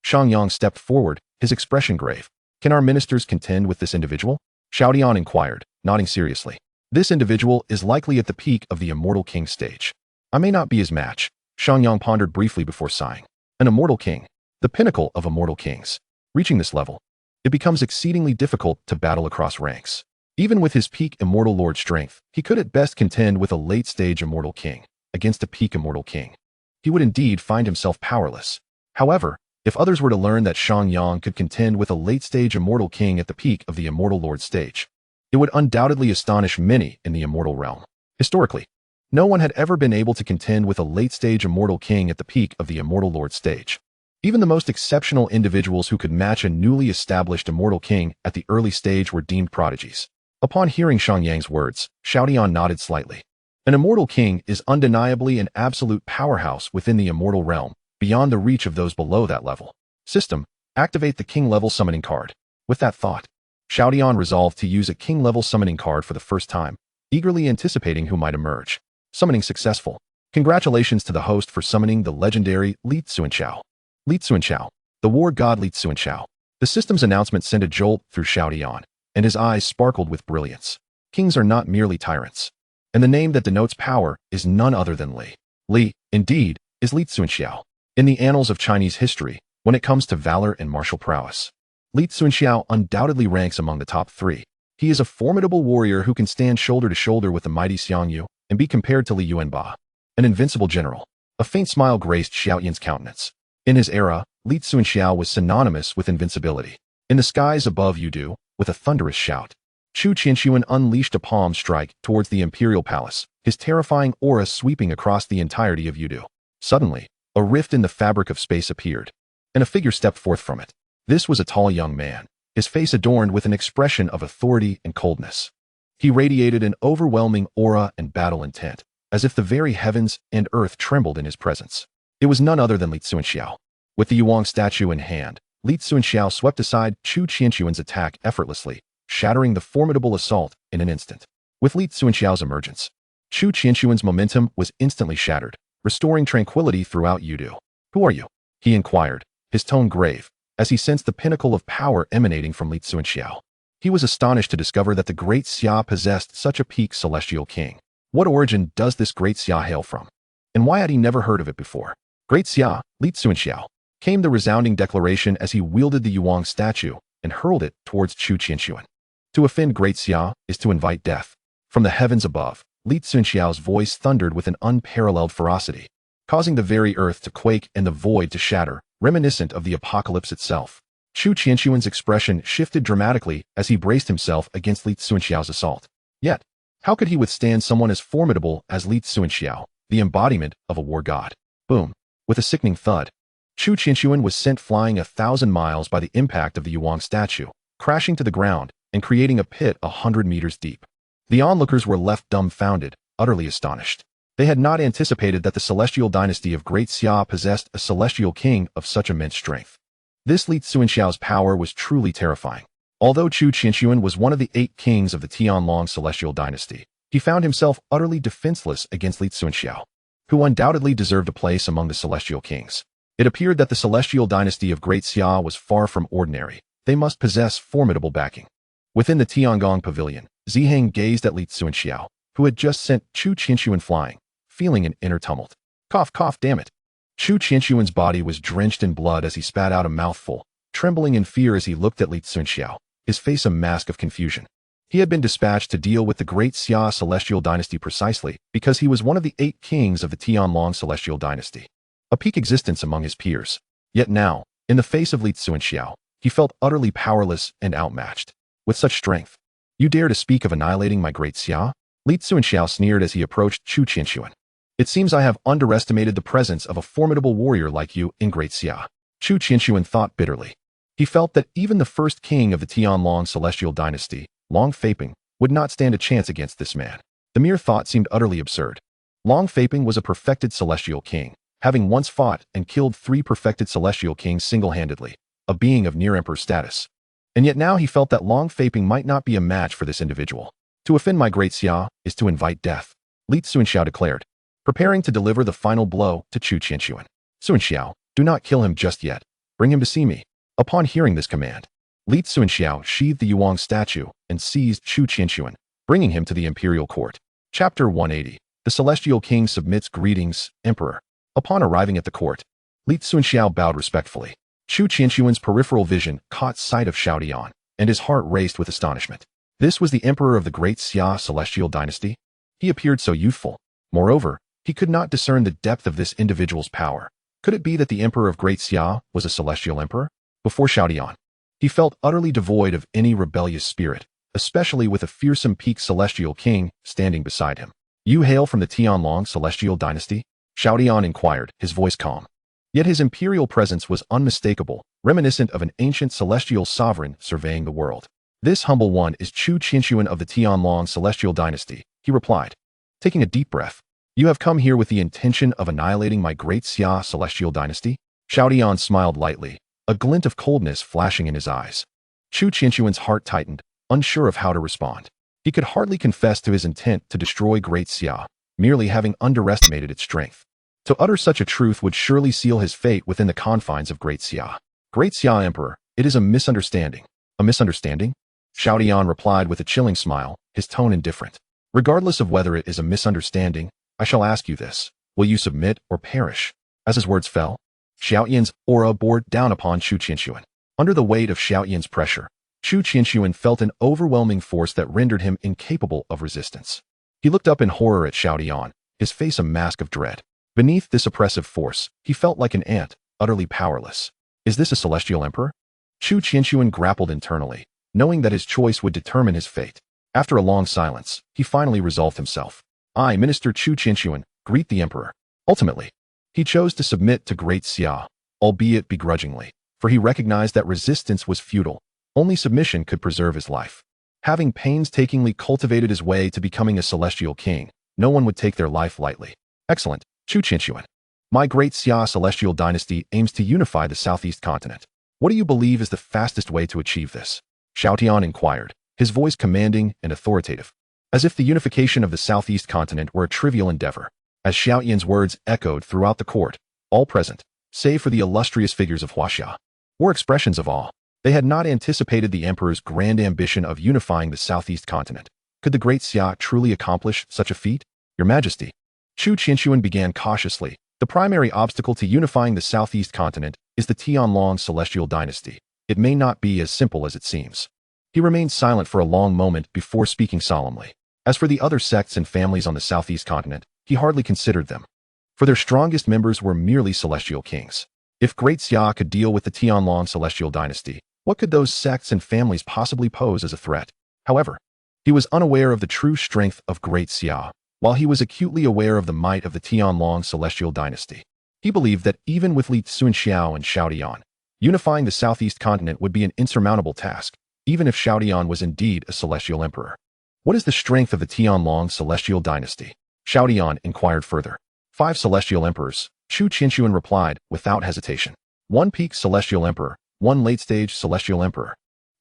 Xiangyang stepped forward, his expression grave. Can our ministers contend with this individual? Xiao Tian inquired, nodding seriously. This individual is likely at the peak of the Immortal King stage. I may not be his match. Xiangyang pondered briefly before sighing. An Immortal King, the pinnacle of Immortal Kings. Reaching this level, it becomes exceedingly difficult to battle across ranks. Even with his peak Immortal Lord strength, he could at best contend with a late-stage Immortal King against a peak Immortal King. He would indeed find himself powerless. However, If others were to learn that Xiangyang could contend with a late-stage immortal king at the peak of the immortal lord stage, it would undoubtedly astonish many in the immortal realm. Historically, no one had ever been able to contend with a late-stage immortal king at the peak of the immortal lord stage. Even the most exceptional individuals who could match a newly established immortal king at the early stage were deemed prodigies. Upon hearing Xiangyang's words, Xiao Tian nodded slightly. An immortal king is undeniably an absolute powerhouse within the immortal realm, beyond the reach of those below that level. System, activate the king-level summoning card. With that thought, Xiao Tian resolved to use a king-level summoning card for the first time, eagerly anticipating who might emerge. Summoning successful. Congratulations to the host for summoning the legendary Li Tsuanxiao. Li Tsuanxiao, the war god Li Tsuanxiao. The system's announcement sent a jolt through Xiao Tian, and his eyes sparkled with brilliance. Kings are not merely tyrants, and the name that denotes power is none other than Li. Li, indeed, is Li Tsuanxiao. In the annals of Chinese history, when it comes to valor and martial prowess, Li Tsuanxiao undoubtedly ranks among the top 3. He is a formidable warrior who can stand shoulder to shoulder with the mighty Xiang Yu and be compared to Li Yuanba, an invincible general. A faint smile graced Xiao Tian's countenance. In his era, Li Tsuanxiao was synonymous with invincibility. In the skies above Yudu, with a thunderous shout, Chu Qianxuan unleashed a palm strike towards the imperial palace, his terrifying aura sweeping across the entirety of Yudu. Suddenly, a rift in the fabric of space appeared, and a figure stepped forth from it. This was a tall young man, his face adorned with an expression of authority and coldness. He radiated an overwhelming aura and battle intent, as if the very heavens and earth trembled in his presence. It was none other than Li Tsuanxiao. With the Yuang statue in hand, Li Tsuanxiao swept aside Chu Qianxuan's attack effortlessly, shattering the formidable assault in an instant. With Li Tsuanxiao's emergence, Chu Qianxuan's momentum was instantly shattered, restoring tranquility throughout Yudu. "Who are you?" he inquired, his tone grave, as he sensed the pinnacle of power emanating from Li Tsuanxiao. He was astonished to discover that the great Xia possessed such a peak celestial king. What origin does this great Xia hail from? And why had he never heard of it before? "Great Xia, Li Tsuanxiao," came the resounding declaration as he wielded the Yuang statue and hurled it towards Chu Qianxuan. To offend Great Xia is to invite death. From the heavens above, Li Tsuanxiao's voice thundered with an unparalleled ferocity, causing the very earth to quake and the void to shatter, reminiscent of the apocalypse itself. Chu Qianxuan's expression shifted dramatically as he braced himself against Li Tsuanxiao's assault. Yet, how could he withstand someone as formidable as Li Tsuanxiao, the embodiment of a war god? Boom! With a sickening thud, Chu Qianxuan was sent flying 1,000 miles by the impact of the Yuang statue, crashing to the ground and creating a pit 100 meters deep. The onlookers were left dumbfounded, utterly astonished. They had not anticipated that the celestial dynasty of Great Xia possessed a celestial king of such immense strength. This Li Tsuanxiao's power was truly terrifying. Although Chu Qianxuan was one of the 8 kings of the Tianlong celestial dynasty, he found himself utterly defenseless against Li Tsuanxiao, who undoubtedly deserved a place among the celestial kings. It appeared that the celestial dynasty of Great Xia was far from ordinary. They must possess formidable backing. Within the Tiangong pavilion, Ziheng gazed at Li Tsuanxiao, who had just sent Chu Qianxuan flying, feeling an inner tumult. Cough, cough, damn it. Chu Qianxuan's body was drenched in blood as he spat out a mouthful, trembling in fear as he looked at Li Tsuanxiao, his face a mask of confusion. He had been dispatched to deal with the Great Xia celestial dynasty precisely because he was one of the 8 kings of the Tianlong celestial dynasty, a peak existence among his peers. Yet now, in the face of Li Tsuanxiao, he felt utterly powerless and outmatched. With such strength, "You dare to speak of annihilating my Great Xia?" Li Tsuanxiao sneered as he approached Chu Qianxuan. "It seems I have underestimated the presence of a formidable warrior like you in Great Xia." Chu Qianxuan thought bitterly. He felt that even the first king of the Tianlong celestial dynasty, Long Faping, would not stand a chance against this man. The mere thought seemed utterly absurd. Long Faping was a perfected celestial king, having once fought and killed 3 perfected celestial kings single-handedly, a being of near-emperor status. And yet now he felt that Long Faping might not be a match for this individual. "To offend my Great Xia is to invite death," Li Tsuanxiao declared, preparing to deliver the final blow to Chu Qianxuan. "Tsuanxiao, do not kill him just yet. Bring him to see me." Upon hearing this command, Li Tsuanxiao sheathed the Yuang statue and seized Chu Qianxuan, bringing him to the imperial court. Chapter 180. The Celestial King submits. Greetings, Emperor. Upon arriving at the court, Li Tsuanxiao bowed respectfully. Chu Qianxuan's peripheral vision caught sight of Xiao Tian, and his heart raced with astonishment. This was the emperor of the Great Xia celestial dynasty? He appeared so youthful. Moreover, he could not discern the depth of this individual's power, Could it be that the emperor of Great Xia was a celestial emperor? Before Xiao Tian, he felt utterly devoid of any rebellious spirit, especially with a fearsome peaked celestial king standing beside him. You hail from the Tianlong celestial dynasty? Xiao Tian inquired, his voice calm. Yet his imperial presence was unmistakable, reminiscent of an ancient celestial sovereign surveying the world. This humble one is Chu Qinshuan of the Tianlong celestial dynasty, he replied. Taking a deep breath, you have come here with the intention of annihilating my great Xia celestial dynasty? Xiao Tian smiled lightly, a glint of coldness flashing in his eyes. Chu Qinshuan's heart tightened, unsure of how to respond. He could hardly confess to his intent to destroy Great Xia, merely having underestimated its strength. To utter such a truth would surely seal his fate within the confines of Great Xia. Great Xia Emperor, it is a misunderstanding. A misunderstanding? Xiao Tian replied with a chilling smile, his tone indifferent. Regardless of whether it is a misunderstanding, I shall ask you this. Will you submit or perish? As his words fell, Xiao Tian's aura bore down upon Chu Qinshuan. Under the weight of Xiao Tian's pressure, Chu Qinshuan felt an overwhelming force that rendered him incapable of resistance. He looked up in horror at Xiao Tian, his face a mask of dread. Beneath this oppressive force, he felt like an ant, utterly powerless. Is this a celestial emperor? Chu Qinshuan grappled internally, knowing that his choice would determine his fate. After a long silence, he finally resolved himself. I, Minister Chu Qinshuan, greet the emperor. Ultimately, he chose to submit to Great Xia, albeit begrudgingly, for he recognized that resistance was futile. Only submission could preserve his life. Having painstakingly cultivated his way to becoming a celestial king, no one would take their life lightly. Excellent, Chu Qinshuan. My Great Xia celestial dynasty aims to unify the southeast continent. What do you believe is the fastest way to achieve this? Xiao Tian inquired, his voice commanding and authoritative, as if the unification of the southeast continent were a trivial endeavor. As Xiao Tian's words echoed throughout the court, all present, save for the illustrious figures of Huaxia, were expressions of awe. They had not anticipated the emperor's grand ambition of unifying the southeast continent. Could the Great Xia truly accomplish such a feat? Your Majesty. Chu Qinshuan began cautiously. The primary obstacle to unifying the southeast continent is the Tianlong celestial dynasty. It may not be as simple as it seems. He remained silent for a long moment before speaking solemnly. As for the other sects and families on the southeast continent, he hardly considered them, for their strongest members were merely celestial kings. If Great Xia could deal with the Tianlong celestial dynasty, what could those sects and families possibly pose as a threat? However, he was unaware of the true strength of Great Xia, while he was acutely aware of the might of the Tianlong celestial dynasty. He believed that even with Li Tsunxiao and Xiao Tian, unifying the southeast continent would be an insurmountable task, even if Xiao Tian was indeed a celestial emperor. What is the strength of the Tianlong celestial dynasty? Xiao Tian inquired further. 5 celestial emperors, Chu Qinshuan replied without hesitation. 1 peak celestial emperor, 1 late-stage celestial emperor,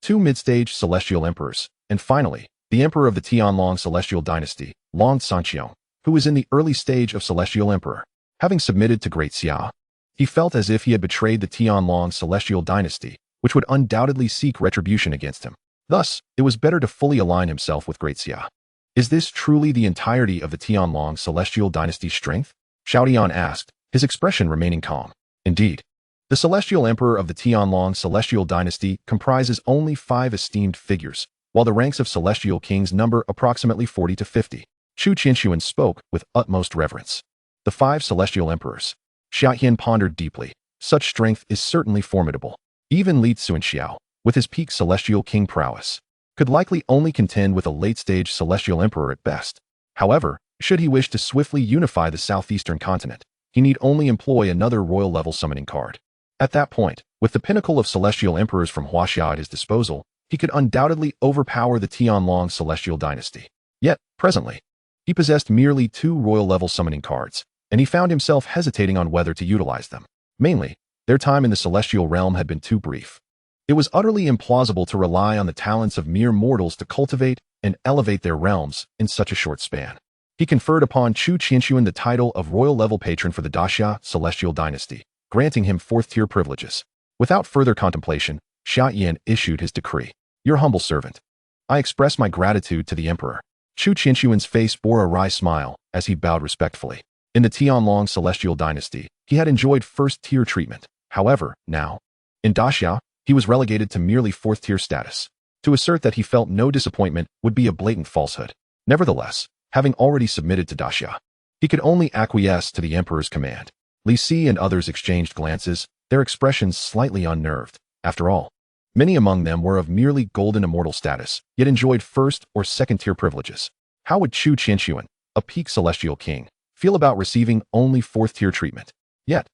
2 mid-stage celestial emperors, and finally, the emperor of the Tianlong celestial dynasty, Long Sanqiao, who was in the early stage of celestial emperor. Having submitted to Great Xia, he felt as if he had betrayed the Tianlong celestial dynasty, which would undoubtedly seek retribution against him. Thus, it was better to fully align himself with Great Xia. Is this truly the entirety of the Tianlong celestial dynasty's strength? Xiao Tian asked, his expression remaining calm. Indeed, the celestial emperor of the Tianlong celestial dynasty comprises only 5 esteemed figures, while the ranks of celestial kings number approximately 40 to 50. Chu Qinshuan spoke with utmost reverence. The 5 celestial emperors. Xiao Tian pondered deeply. Such strength is certainly formidable. Even Li Tsunxiao, with his peak celestial king prowess, could likely only contend with a late-stage celestial emperor at best. However, should he wish to swiftly unify the southeastern continent, he need only employ another royal-level summoning card. At that point, with the pinnacle of celestial emperors from Huaxia at his disposal, he could undoubtedly overpower the Tianlong celestial dynasty. Yet, presently, he possessed merely 2 royal-level summoning cards, and he found himself hesitating on whether to utilize them. Mainly, their time in the celestial realm had been too brief. It was utterly implausible to rely on the talents of mere mortals to cultivate and elevate their realms in such a short span. He conferred upon Chu Qinshuan the title of royal-level patron for the Daxia celestial dynasty, granting him 4th-tier privileges. Without further contemplation, Xiao Tian issued his decree. Your humble servant. I express my gratitude to the emperor. Chu Qinshuan's face bore a wry smile as he bowed respectfully. In the Tianlong celestial dynasty, he had enjoyed 1st-tier treatment. However, now, in Daxia, he was relegated to merely 4th-tier status. To assert that he felt no disappointment would be a blatant falsehood. Nevertheless, having already submitted to Daxia, he could only acquiesce to the emperor's command. Li Si and others exchanged glances, their expressions slightly unnerved. After all, many among them were of merely golden immortal status, yet enjoyed first or second-tier privileges. How would Chu Qianxuan, a peak celestial king, feel about receiving only fourth-tier treatment? Yet,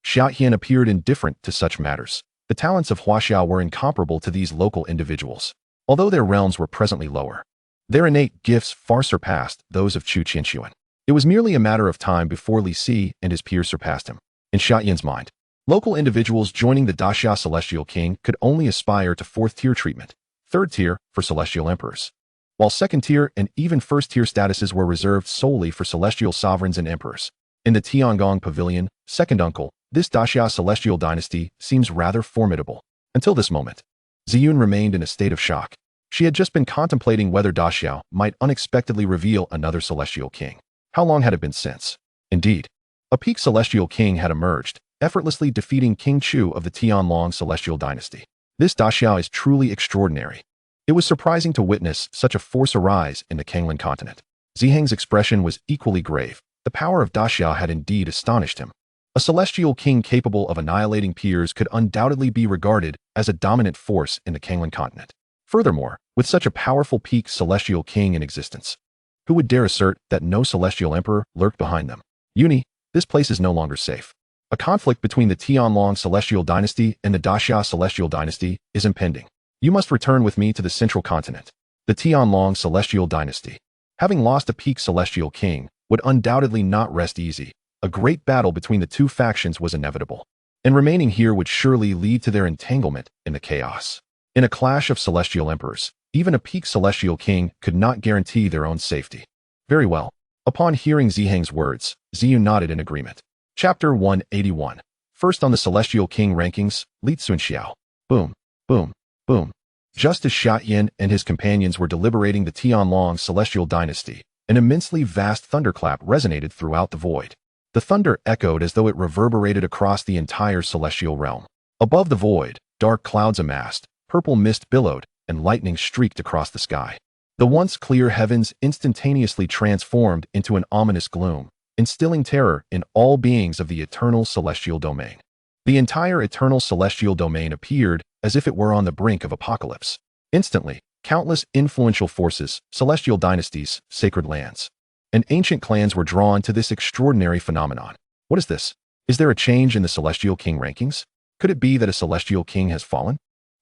Xiao Tian appeared indifferent to such matters. The talents of Huaxiao were incomparable to these local individuals. Although their realms were presently lower, their innate gifts far surpassed those of Chu Qianxuan. It was merely a matter of time before Li Si and his peers surpassed him. In Xiao Tian's mind, local individuals joining the Daxia Celestial King could only aspire to fourth-tier treatment, third-tier for celestial emperors, while second-tier and even first-tier statuses were reserved solely for celestial sovereigns and emperors. In the Tiangong Pavilion, second uncle, this Daxia celestial dynasty seems rather formidable. Until this moment, Ziyun remained in a state of shock. She had just been contemplating whether Daxiao might unexpectedly reveal another celestial king. How long had it been since? Indeed, a peak celestial king had emerged, effortlessly defeating King Chu of the Tianlong celestial dynasty. This Daxiao is truly extraordinary. It was surprising to witness such a force arise in the Kanglan continent. Ziheng's expression was equally grave. The power of Daxiao had indeed astonished him. A celestial king capable of annihilating peers could undoubtedly be regarded as a dominant force in the Kanglan continent. Furthermore, with such a powerful peak celestial king in existence, who would dare assert that no celestial emperor lurked behind them? Uni, this place is no longer safe. A conflict between the Tianlong celestial dynasty and the Daxia celestial dynasty is impending. You must return with me to the central continent. The Tianlong celestial dynasty, having lost a peak celestial king, would undoubtedly not rest easy. A great battle between the two factions was inevitable, and remaining here would surely lead to their entanglement in the chaos. In a clash of celestial emperors, even a peak celestial king could not guarantee their own safety. Very well. Upon hearing Ziheng's words, Ziyu nodded in agreement. Chapter 181. First on the celestial king rankings, Li Tsunxiao. Boom, boom, boom. Just as Xiao Tian and his companions were deliberating the Tianlong celestial dynasty, an immensely vast thunderclap resonated throughout the void. The thunder echoed as though it reverberated across the entire celestial realm. Above the void, dark clouds amassed, purple mist billowed, and lightning streaked across the sky. The once clear heavens instantaneously transformed into an ominous gloom, instilling terror in all beings of the eternal celestial domain. The entire eternal celestial domain appeared as if it were on the brink of apocalypse. Instantly, countless influential forces, celestial dynasties, sacred lands, and ancient clans were drawn to this extraordinary phenomenon. What is this? Is there a change in the celestial king rankings? Could it be that a celestial king has fallen?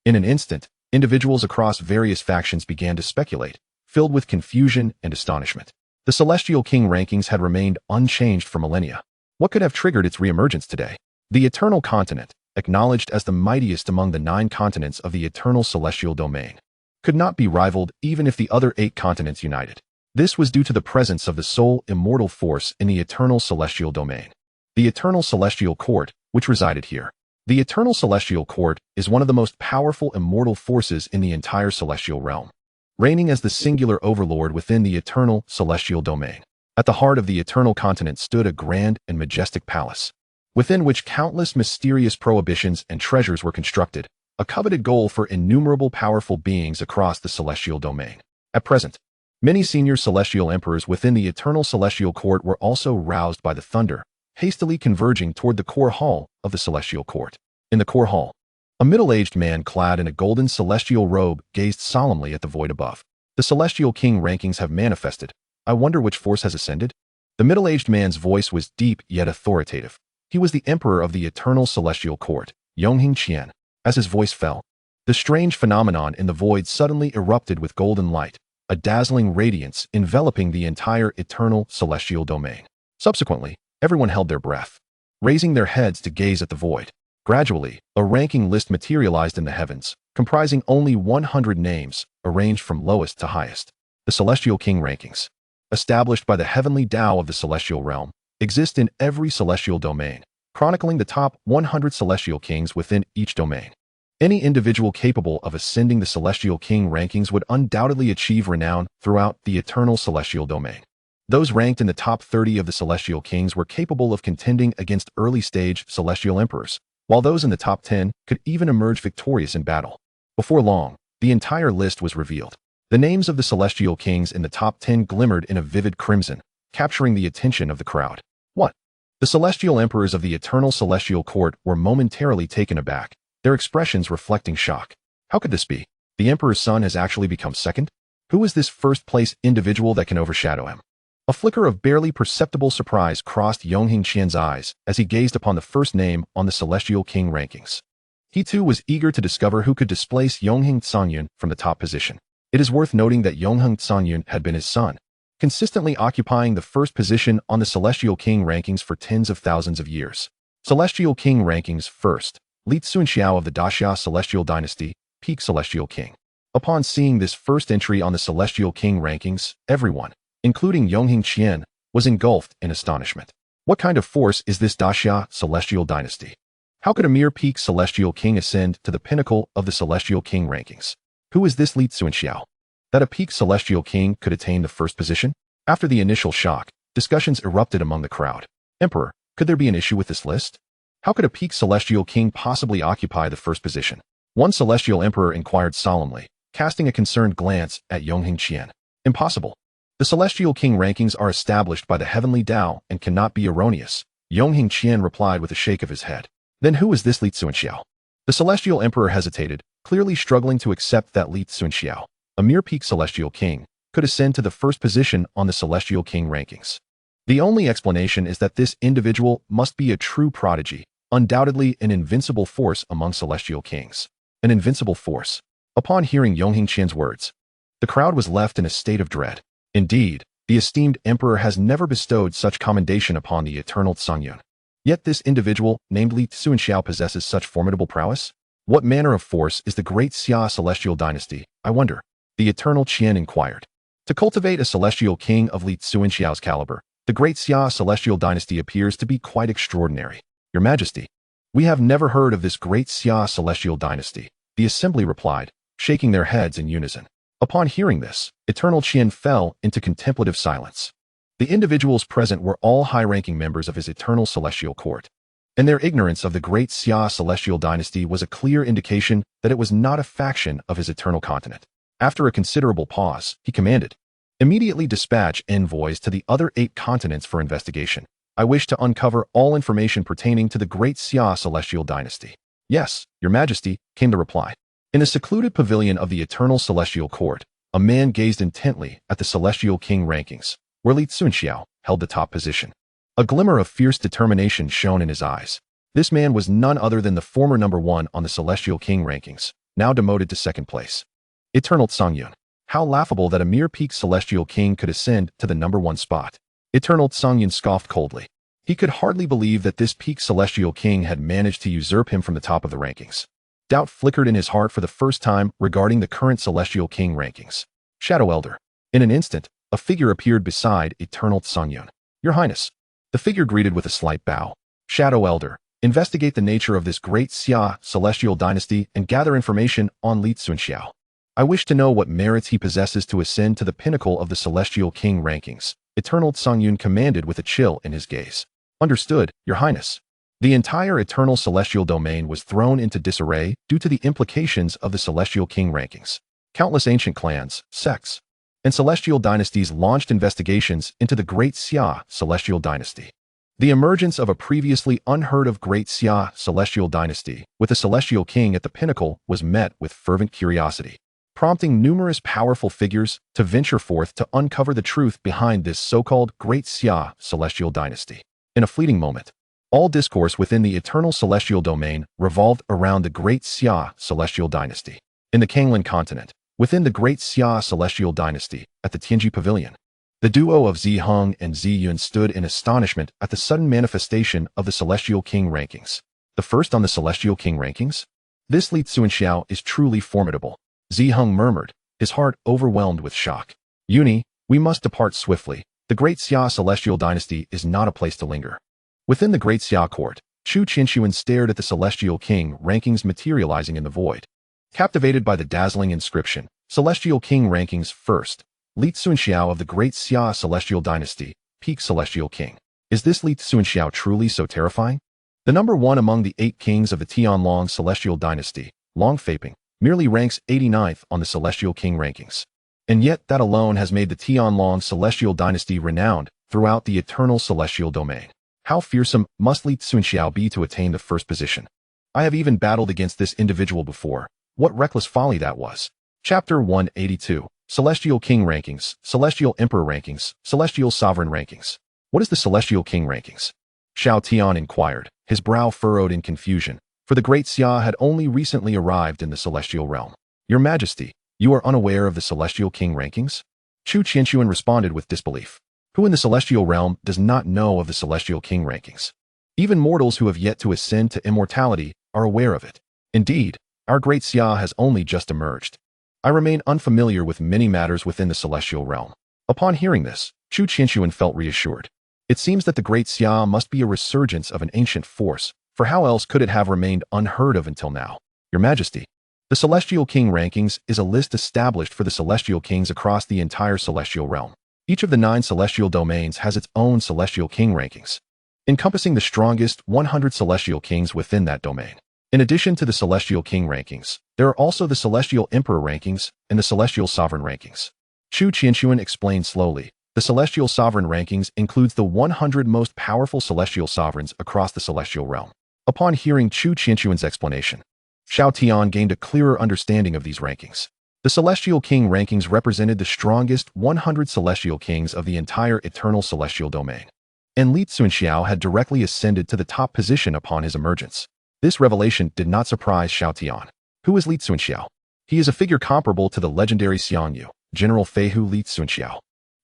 In an instant, individuals across various factions began to speculate, filled with confusion and astonishment. The celestial king rankings had remained unchanged for millennia. What could have triggered its reemergence today? The eternal continent, acknowledged as the mightiest among the 9 continents of the eternal celestial domain, could not be rivaled even if the other 8 continents united. This was due to the presence of the sole immortal force in the eternal celestial domain, the eternal celestial court, which resided here. The eternal celestial court is one of the most powerful immortal forces in the entire celestial realm, reigning as the singular overlord within the eternal celestial domain. At the heart of the eternal continent stood a grand and majestic palace, within which countless mysterious prohibitions and treasures were constructed, a coveted goal for innumerable powerful beings across the celestial domain. At present, many senior celestial emperors within the eternal celestial court were also roused by the thunder, hastily converging toward the core hall of the celestial court. In the core hall, a middle-aged man clad in a golden celestial robe gazed solemnly at the void above. The celestial king rankings have manifested. I wonder which force has ascended? The middle-aged man's voice was deep yet authoritative. He was the emperor of the eternal celestial court, Yonghing Qian. As his voice fell, the strange phenomenon in the void suddenly erupted with golden light, a dazzling radiance enveloping the entire eternal celestial domain. Subsequently, everyone held their breath, raising their heads to gaze at the void. Gradually, a ranking list materialized in the heavens, comprising only 100 names, arranged from lowest to highest. The celestial king rankings, established by the heavenly Tao of the celestial realm, exist in every celestial domain, chronicling the top 100 celestial kings within each domain. Any individual capable of ascending the celestial king rankings would undoubtedly achieve renown throughout the eternal celestial domain. Those ranked in the top 30 of the celestial kings were capable of contending against early-stage celestial emperors, while those in the top 10 could even emerge victorious in battle. Before long, the entire list was revealed. The names of the celestial kings in the top 10 glimmered in a vivid crimson, capturing the attention of the crowd. What? The celestial emperors of the eternal celestial court were momentarily taken aback, their expressions reflecting shock. How could this be? The emperor's son has actually become second? Who is this first-place individual that can overshadow him? A flicker of barely perceptible surprise crossed Yongheng Qian's eyes as he gazed upon the first name on the Celestial King rankings. He too was eager to discover who could displace Yongheng Xiangyun from the top position. It is worth noting that Yongheng Xiangyun had been his son, consistently occupying the first position on the Celestial King rankings for tens of thousands of years. Celestial King rankings first, Li Xianxiao of the Daxia Celestial Dynasty, peak Celestial King. Upon seeing this first entry on the Celestial King rankings, everyone, including Yongheng Qian, was engulfed in astonishment. What kind of force is this Daxia Celestial Dynasty? How could a mere peak Celestial King ascend to the pinnacle of the Celestial King rankings? Who is this Li Xianxiao? That a peak Celestial King could attain the first position? After the initial shock, discussions erupted among the crowd. Emperor, could there be an issue with this list? How could a peak Celestial King possibly occupy the first position? One Celestial Emperor inquired solemnly, casting a concerned glance at Yongheng Qian. Impossible. The Celestial King rankings are established by the heavenly Tao and cannot be erroneous, Yongheng Qian replied with a shake of his head. Then who is this Li Xianxiao? The Celestial Emperor hesitated, clearly struggling to accept that Li Xianxiao, a mere peak Celestial King, could ascend to the first position on the Celestial King rankings. The only explanation is that this individual must be a true prodigy, undoubtedly an invincible force among Celestial Kings. An invincible force. Upon hearing Yongheng Qian's words, the crowd was left in a state of dread. Indeed, the esteemed emperor has never bestowed such commendation upon the eternal Xiangyun. Yet this individual, named Li Xianxiao, possesses such formidable prowess? What manner of force is the great Xia Celestial Dynasty, I wonder? The eternal Qian inquired. To cultivate a Celestial King of Li Xianxiao's caliber, the great Xia Celestial Dynasty appears to be quite extraordinary. Your Majesty, we have never heard of this great Xia Celestial Dynasty, the assembly replied, shaking their heads in unison. Upon hearing this, Eternal Qian fell into contemplative silence. The individuals present were all high-ranking members of his eternal celestial court, and their ignorance of the great Xia Celestial Dynasty was a clear indication that it was not a faction of his eternal continent. After a considerable pause, he commanded, "Immediately dispatch envoys to the other 8 continents for investigation. I wish to uncover all information pertaining to the great Xia Celestial Dynasty." "Yes, Your Majesty," came the reply. In a secluded pavilion of the eternal celestial court, a man gazed intently at the Celestial King rankings, where Li Xianxiao held the top position. A glimmer of fierce determination shone in his eyes. This man was none other than the former number 1 on the Celestial King rankings, now demoted to second place. Eternal Xiangyun. How laughable that a mere peak Celestial King could ascend to the number 1 spot. Eternal Xiangyun scoffed coldly. He could hardly believe that this peak Celestial King had managed to usurp him from the top of the rankings. Doubt flickered in his heart for the first time regarding the current Celestial King rankings. Shadow Elder. In an instant, a figure appeared beside Eternal Xiangyun. "Your Highness." The figure greeted with a slight bow. "Shadow Elder, investigate the nature of this great Xia Celestial Dynasty and gather information on Li Xianxiao. I wish to know what merits he possesses to ascend to the pinnacle of the Celestial King rankings," Eternal Xiangyun commanded with a chill in his gaze. "Understood, Your Highness." The entire eternal celestial domain was thrown into disarray due to the implications of the Celestial King rankings. Countless ancient clans, sects, and celestial dynasties launched investigations into the great Xia Celestial Dynasty. The emergence of a previously unheard-of great Xia Celestial Dynasty with a Celestial King at the pinnacle was met with fervent curiosity, prompting numerous powerful figures to venture forth to uncover the truth behind this so-called great Xia Celestial Dynasty. In a fleeting moment, all discourse within the eternal celestial domain revolved around the great Xia Celestial Dynasty. In the Kanglan continent, within the great Xia Celestial Dynasty, at the Tianji Pavilion, the duo of Zi Heng and Zi Yun stood in astonishment at the sudden manifestation of the Celestial King rankings. The first on the Celestial King rankings? This Li Xianxiao is truly formidable, Zi Heng murmured, his heart overwhelmed with shock. "Yuni, we must depart swiftly. The great Xia Celestial Dynasty is not a place to linger." Within the great Xia court, Chu Qinshuan stared at the Celestial King rankings materializing in the void. Captivated by the dazzling inscription, Celestial King rankings first, Li Xianxiao of the great Xia Celestial Dynasty, peak Celestial King. Is this Li Xianxiao truly so terrifying? The number 1 among the 8 kings of the Tianlong Celestial Dynasty, Long Faping, merely ranks 89th on the Celestial King rankings. And yet that alone has made the Tianlong Celestial Dynasty renowned throughout the eternal celestial domain. How fearsome must Li Tsunxiao be to attain the first position? I have even battled against this individual before. What reckless folly that was. Chapter 182. Celestial King Rankings, Celestial Emperor Rankings, Celestial Sovereign Rankings. What is the Celestial King Rankings? Xiao Tian inquired, his brow furrowed in confusion, for the great Xia had only recently arrived in the celestial realm. Your Majesty, you are unaware of the Celestial King Rankings? Chu Qianxuan responded with disbelief. Who in the celestial realm does not know of the Celestial King Rankings? Even mortals who have yet to ascend to immortality are aware of it. Indeed, our great Xia has only just emerged. I remain unfamiliar with many matters within the celestial realm. Upon hearing this, Chu Qianxuan felt reassured. It seems that the great Xia must be a resurgence of an ancient force, for how else could it have remained unheard of until now? Your Majesty, the Celestial King Rankings is a list established for the celestial kings across the entire celestial realm. Each of the 9 celestial domains has its own Celestial King Rankings, encompassing the strongest 100 celestial kings within that domain. In addition to the Celestial King Rankings, there are also the Celestial Emperor Rankings and the Celestial Sovereign Rankings. Chu Qianxuan explained slowly. The Celestial Sovereign Rankings includes the 100 most powerful celestial sovereigns across the celestial realm. Upon hearing Chu Qianxuan's explanation, Xiao Tian gained a clearer understanding of these rankings. The Celestial King Rankings represented the strongest 100 celestial kings of the entire eternal celestial domain. And Li Tsunxiao had directly ascended to the top position upon his emergence. This revelation did not surprise Xiao Tian. Who is Li Tsunxiao? He is a figure comparable to the legendary Xiang Yu, General Feihu Li Tsunxiao,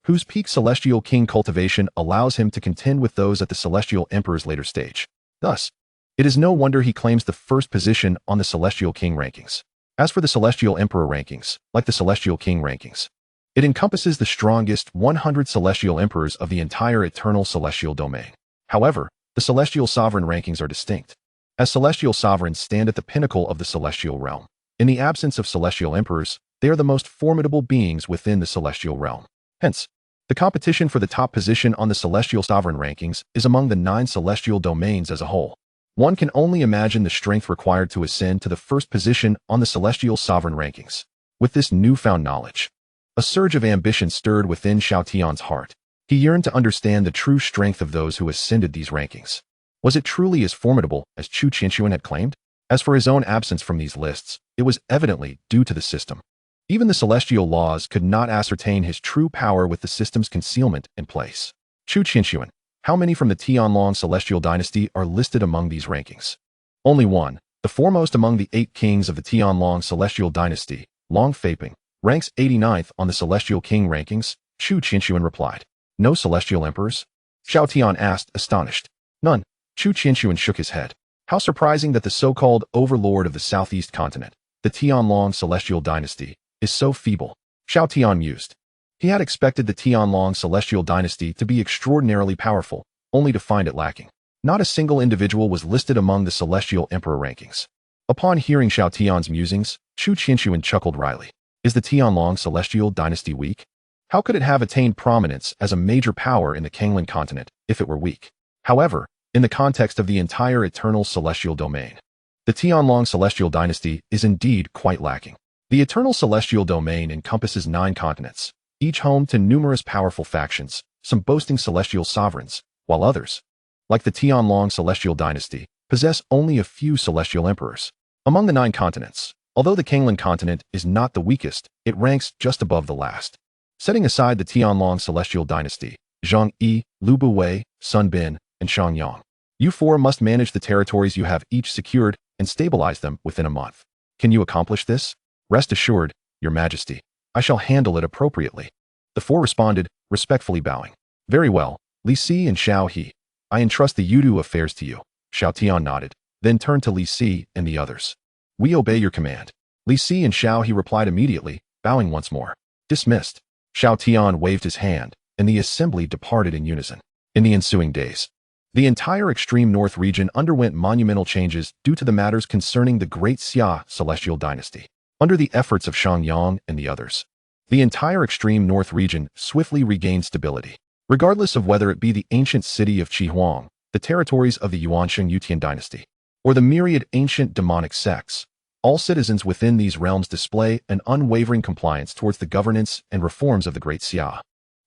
whose peak celestial king cultivation allows him to contend with those at the Celestial Emperor's later stage. Thus, it is no wonder he claims the first position on the Celestial King Rankings. As for the Celestial Emperor Rankings, like the Celestial King Rankings, it encompasses the strongest 100 celestial emperors of the entire eternal celestial domain. However, the Celestial Sovereign Rankings are distinct, as celestial sovereigns stand at the pinnacle of the celestial realm. In the absence of celestial emperors, they are the most formidable beings within the celestial realm. Hence, the competition for the top position on the Celestial Sovereign Rankings is among the 9 celestial domains as a whole. One can only imagine the strength required to ascend to the first position on the Celestial Sovereign Rankings. With this newfound knowledge, a surge of ambition stirred within Xiao Tian's heart. He yearned to understand the true strength of those who ascended these rankings. Was it truly as formidable as Chu Qianxuan had claimed? As for his own absence from these lists, it was evidently due to the system. Even the celestial laws could not ascertain his true power with the system's concealment in place. Chu Qianxuan, how many from the Tianlong celestial dynasty are listed among these rankings? Only one, the foremost among the 8 kings of the Tianlong celestial dynasty, Long Feiping, ranks 89th on the Celestial King Rankings. Chu Qianxuan replied. No celestial emperors? Xiao Tian asked, astonished. None. Chu Qianxuan shook his head. How surprising that the so-called overlord of the southeast continent, the Tianlong celestial dynasty, is so feeble. Xiao Tian mused. He had expected the Tianlong celestial dynasty to be extraordinarily powerful, only to find it lacking. Not a single individual was listed among the Celestial Emperor rankings. Upon hearing Xiao Tian's musings, Chu Qianxuan chuckled wryly. Is the Tianlong celestial dynasty weak? How could it have attained prominence as a major power in the Kanglan continent if it were weak? However, in the context of the entire eternal celestial domain, the Tianlong celestial dynasty is indeed quite lacking. The eternal celestial domain encompasses 9 continents, each home to numerous powerful factions, some boasting celestial sovereigns, while others, like the Tianlong celestial dynasty, possess only a few celestial emperors. Among the 9 continents, although the Kanglan continent is not the weakest, it ranks just above the last. Setting aside the Tianlong celestial dynasty, Zhang Yi, Lu Buwei, Sun Bin, and Xiangyang, you 4 must manage the territories you have each secured and stabilize them within a month. Can you accomplish this? Rest assured, Your Majesty, I shall handle it appropriately. The 4 responded, respectfully bowing. Very well, Li Si and Xiao He. I entrust the Yudu affairs to you. Xiao Tian nodded, then turned to Li Si and the others. We obey your command. Li Si and Xiao He replied immediately, bowing once more. Dismissed. Xiao Tian waved his hand, and the assembly departed in unison. In the ensuing days, the entire extreme north region underwent monumental changes due to the matters concerning the Great Xia celestial dynasty. Under the efforts of Xiangyang and the others, the entire extreme north region swiftly regained stability. Regardless of whether it be the ancient city of Qihuang, the territories of the Yuansheng Yutian dynasty, or the myriad ancient demonic sects, all citizens within these realms display an unwavering compliance towards the governance and reforms of the Great Xia,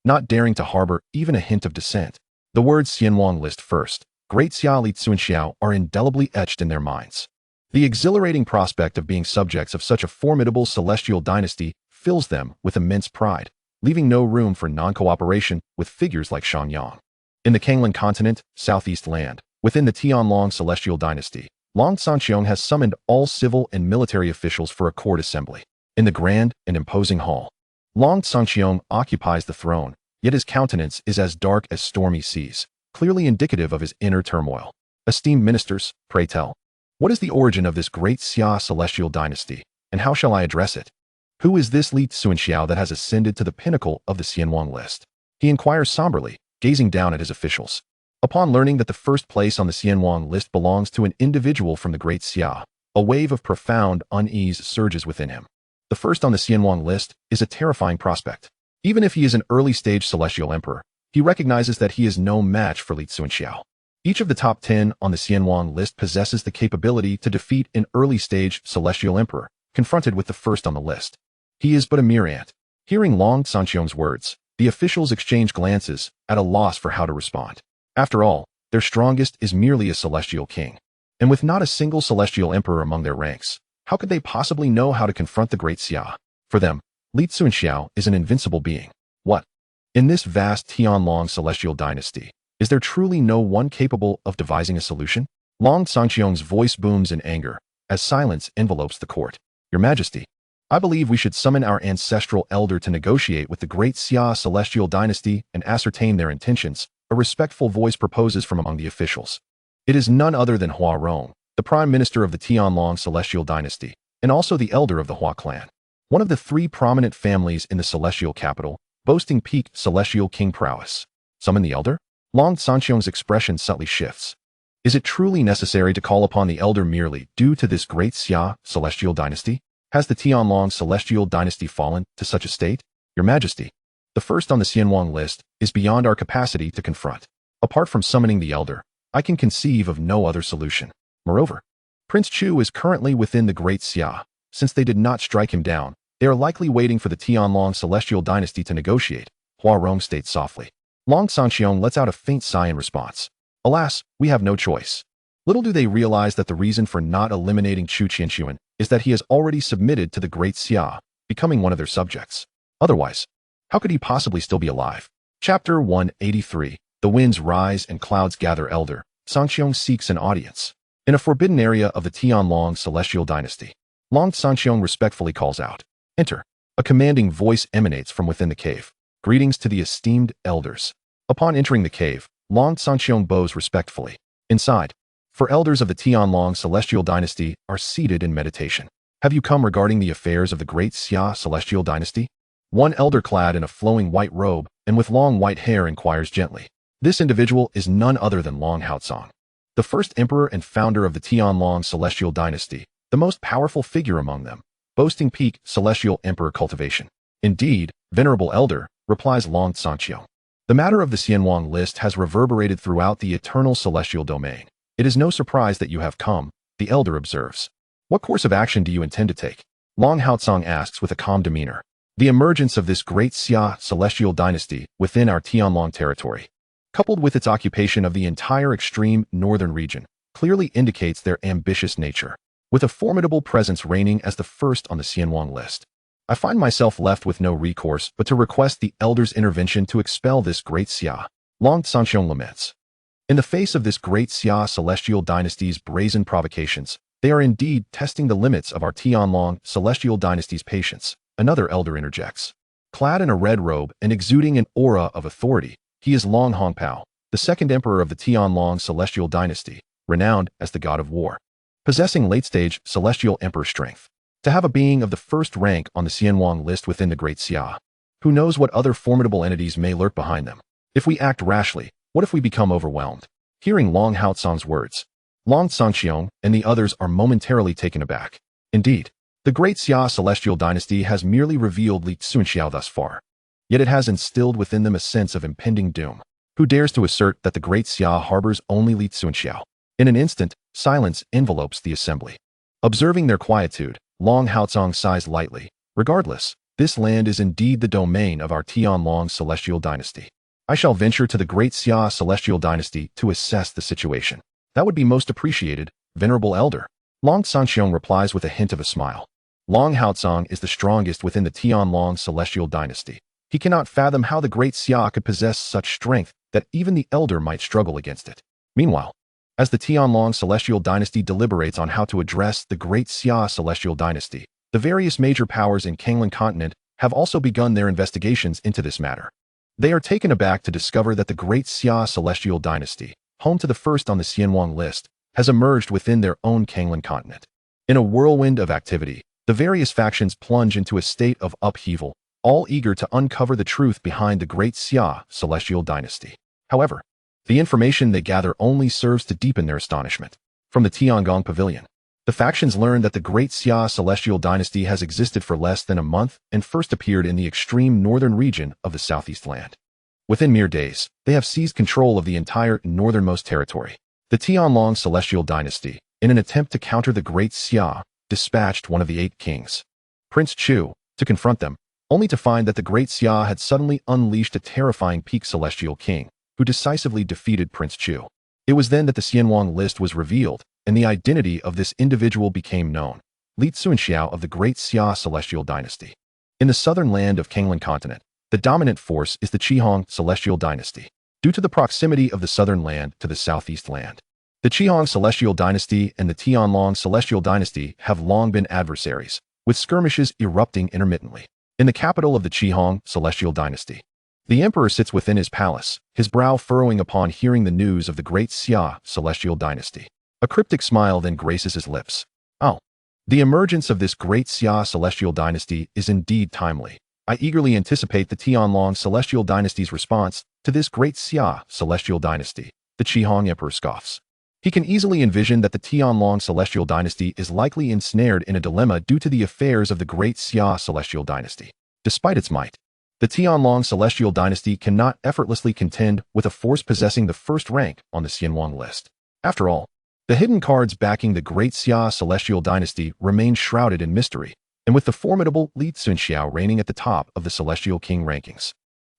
not daring to harbor even a hint of dissent. The words Xianwang list first, Great Xia Li Tsuanxiao are indelibly etched in their minds. The exhilarating prospect of being subjects of such a formidable celestial dynasty fills them with immense pride, leaving no room for non-cooperation with figures like Xiangyang. In the Kanglan continent, southeast land, within the Tianlong celestial dynasty, Long Sanqiong has summoned all civil and military officials for a court assembly. In the grand and imposing hall, Long Sanqiong occupies the throne, yet his countenance is as dark as stormy seas, clearly indicative of his inner turmoil. Esteemed ministers, pray tell, what is the origin of this great Xia celestial dynasty, and how shall I address it? Who is this Li Tsuanxiao that has ascended to the pinnacle of the Xianwang list? He inquires somberly, gazing down at his officials. Upon learning that the first place on the Xianwang list belongs to an individual from the great Xia, a wave of profound unease surges within him. The first on the Xianwang list is a terrifying prospect. Even if he is an early-stage celestial emperor, he recognizes that he is no match for Li Tsuanxiao. Each of the top 10 on the Xianwang list possesses the capability to defeat an early-stage celestial emperor, confronted with the first on the list. He is but a mere ant. Hearing Long Sanqiong's words, the officials exchange glances, at a loss for how to respond. After all, their strongest is merely a celestial king. And with not a single celestial emperor among their ranks, how could they possibly know how to confront the great Xia? For them, Li Tsuanxiao is an invincible being. What? In this vast Tianlong celestial dynasty, is there truly no one capable of devising a solution? Long Sanqiong's voice booms in anger, as silence envelopes the court. Your Majesty, I believe we should summon our ancestral elder to negotiate with the great Xia celestial dynasty and ascertain their intentions, a respectful voice proposes from among the officials. It is none other than Hua Rong, the prime minister of the Tianlong celestial dynasty, and also the elder of the Hua clan, one of the three prominent families in the celestial capital, boasting peak celestial king prowess. Summon the elder? Long Sanqiong's expression subtly shifts. Is it truly necessary to call upon the elder merely due to this great Xia celestial dynasty? Has the Tianlong celestial dynasty fallen to such a state? Your Majesty, the first on the Xianwang list is beyond our capacity to confront. Apart from summoning the elder, I can conceive of no other solution. Moreover, Prince Chu is currently within the great Xia. Since they did not strike him down, they are likely waiting for the Tianlong celestial dynasty to negotiate, Hua Rong states softly. Long Sanqiong lets out a faint sigh in response. Alas, we have no choice. Little do they realize that the reason for not eliminating Chu Qianxuan is that he has already submitted to the great Xia, becoming one of their subjects. Otherwise, how could he possibly still be alive? Chapter 183. The winds rise and clouds gather. Elder Sanqiong seeks an audience. In a forbidden area of the Tianlong celestial dynasty, Long Sanqiong respectfully calls out, Enter. A commanding voice emanates from within the cave. Greetings to the esteemed elders. Upon entering the cave, Long Sanqiong bows respectfully. Inside, four elders of the Tianlong celestial dynasty are seated in meditation. Have you come regarding the affairs of the great Xia celestial dynasty? One elder clad in a flowing white robe and with long white hair inquires gently. This individual is none other than Long Haotsong, the first emperor and founder of the Tianlong celestial dynasty, the most powerful figure among them, boasting peak celestial emperor cultivation. Indeed, venerable elder, replies Long Sanqiong. The matter of the Xianwang list has reverberated throughout the eternal celestial domain. It is no surprise that you have come, the elder observes. What course of action do you intend to take? Long Haotsong asks with a calm demeanor. The emergence of this great Xia celestial dynasty within our Tianlong territory, coupled with its occupation of the entire extreme northern region, clearly indicates their ambitious nature. With a formidable presence reigning as the first on the Xianwang list, I find myself left with no recourse but to request the elder's intervention to expel this great Xia. Long Sanqiong laments. In the face of this great Xia celestial dynasty's brazen provocations, they are indeed testing the limits of our Tianlong celestial dynasty's patience. Another elder interjects. Clad in a red robe and exuding an aura of authority, he is Long Hongpao, the second emperor of the Tianlong celestial dynasty, renowned as the god of war, possessing late-stage celestial emperor strength. To have a being of the first rank on the Xianwang list within the great Xia, who knows what other formidable entities may lurk behind them? If we act rashly, what if we become overwhelmed? Hearing Long Haotsong's words, Long Sanqiong and the others are momentarily taken aback. Indeed, the great Xia celestial dynasty has merely revealed Li Tsuanxiao thus far, yet it has instilled within them a sense of impending doom. Who dares to assert that the great Xia harbors only Li Tsuanxiao? In an instant, silence envelopes the assembly. Observing their quietude, Long Haotsong sighs lightly. Regardless, this land is indeed the domain of our Tianlong celestial dynasty. I shall venture to the great Xia celestial dynasty to assess the situation. That would be most appreciated, venerable elder. Long Sanxiong replies with a hint of a smile. Long Haozong is the strongest within the Tianlong celestial dynasty. He cannot fathom how the great Xia could possess such strength that even the elder might struggle against it. Meanwhile, as the Tianlong celestial dynasty deliberates on how to address the great Xia celestial dynasty, the various major powers in Kanglan continent have also begun their investigations into this matter. They are taken aback to discover that the great Xia celestial dynasty, home to the first on the Xianwang list, has emerged within their own Kanglan continent. In a whirlwind of activity, the various factions plunge into a state of upheaval, all eager to uncover the truth behind the great Xia celestial dynasty. However, the information they gather only serves to deepen their astonishment. From the Tiangong Pavilion, the factions learn that the great Xia celestial dynasty has existed for less than a month and first appeared in the extreme northern region of the southeast land. Within mere days, they have seized control of the entire northernmost territory. The Tianlong celestial dynasty, in an attempt to counter the great Xia, dispatched one of the 8 kings, Prince Chu, to confront them, only to find that the great Xia had suddenly unleashed a terrifying peak celestial king, who decisively defeated Prince Chu. It was then that the Xianwang list was revealed, and the identity of this individual became known, Li Tsunxiao of the great Xia celestial dynasty. In the southern land of Kanglan continent, the dominant force is the Qihong celestial dynasty, due to the proximity of the southern land to the southeast land. The Qihong celestial dynasty and the Tianlong celestial dynasty have long been adversaries, with skirmishes erupting intermittently. In the capital of the Qihong celestial dynasty, the emperor sits within his palace, his brow furrowing upon hearing the news of the great Xia celestial dynasty. A cryptic smile then graces his lips. Oh, the emergence of this great Xia celestial dynasty is indeed timely. I eagerly anticipate the Tianlong celestial dynasty's response to this great Xia celestial dynasty. The Qihong emperor scoffs. He can easily envision that the Tianlong celestial dynasty is likely ensnared in a dilemma due to the affairs of the great Xia celestial dynasty. Despite its might, the Tianlong celestial dynasty cannot effortlessly contend with a force possessing the first rank on the Xianwang list. After all, the hidden cards backing the great Xia celestial dynasty remain shrouded in mystery, and with the formidable Li Tsunxiao reigning at the top of the celestial king rankings,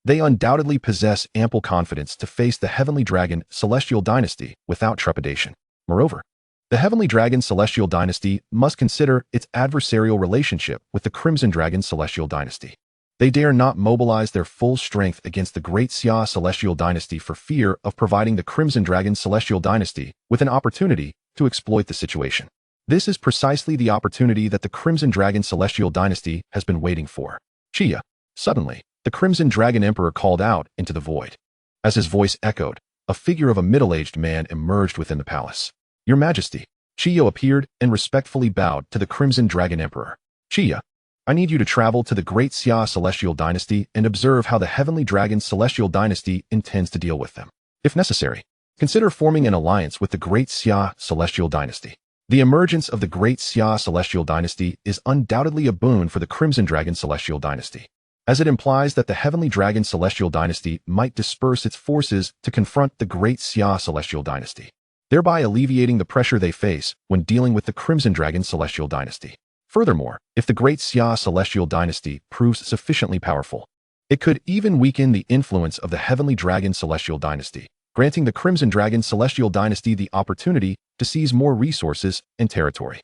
they undoubtedly possess ample confidence to face the Heavenly Dragon celestial dynasty without trepidation. Moreover, the Heavenly Dragon celestial dynasty must consider its adversarial relationship with the Crimson Dragon celestial dynasty. They dare not mobilize their full strength against the great Xia celestial dynasty for fear of providing the Crimson Dragon celestial dynasty with an opportunity to exploit the situation. This is precisely the opportunity that the Crimson Dragon celestial dynasty has been waiting for. Chia. Suddenly, the Crimson Dragon Emperor called out into the void. As his voice echoed, a figure of a middle-aged man emerged within the palace. Your Majesty. Chia appeared and respectfully bowed to the Crimson Dragon Emperor. Chia, I need you to travel to the great Xia celestial dynasty and observe how the Heavenly Dragon celestial dynasty intends to deal with them. If necessary, consider forming an alliance with the great Xia celestial dynasty. The emergence of the great Xia celestial dynasty is undoubtedly a boon for the Crimson Dragon celestial dynasty, as it implies that the Heavenly Dragon celestial dynasty might disperse its forces to confront the great Xia celestial dynasty, thereby alleviating the pressure they face when dealing with the Crimson Dragon celestial dynasty. Furthermore, if the great Xia celestial dynasty proves sufficiently powerful, it could even weaken the influence of the Heavenly Dragon celestial dynasty, granting the Crimson Dragon celestial dynasty the opportunity to seize more resources and territory.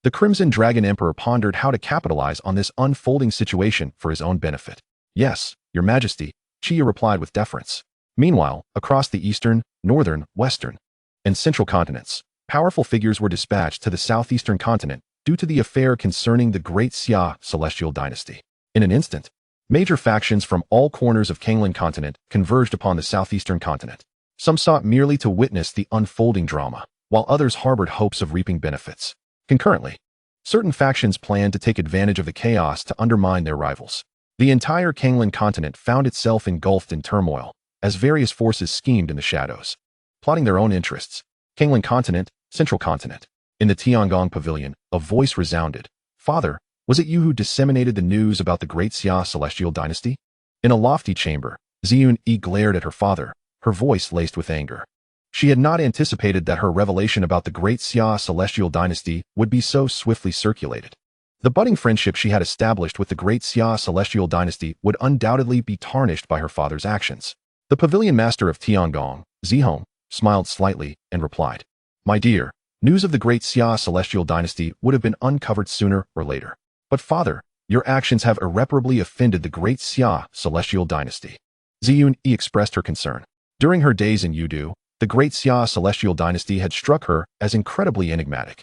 The Crimson Dragon Emperor pondered how to capitalize on this unfolding situation for his own benefit. Yes, Your Majesty, Chia replied with deference. Meanwhile, across the eastern, northern, western, and central continents, powerful figures were dispatched to the southeastern continent due to the affair concerning the great Xia celestial dynasty. In an instant, major factions from all corners of Kanglan continent converged upon the southeastern continent. Some sought merely to witness the unfolding drama, while others harbored hopes of reaping benefits. Concurrently, certain factions planned to take advantage of the chaos to undermine their rivals. The entire Kanglan continent found itself engulfed in turmoil, as various forces schemed in the shadows, plotting their own interests. Kanglan continent, central continent. In the Tiangong Pavilion, a voice resounded. Father, was it you who disseminated the news about the great Xia celestial dynasty? In a lofty chamber, Ziyun Yi glared at her father, her voice laced with anger. She had not anticipated that her revelation about the great Xia celestial dynasty would be so swiftly circulated. The budding friendship she had established with the great Xia celestial dynasty would undoubtedly be tarnished by her father's actions. The pavilion master of Tiangong, Zihong, smiled slightly and replied, "My dear, news of the great Xia celestial dynasty would have been uncovered sooner or later. But father, your actions have irreparably offended the great Xia celestial dynasty." Ziyun expressed her concern. During her days in Yudu, the great Xia celestial dynasty had struck her as incredibly enigmatic,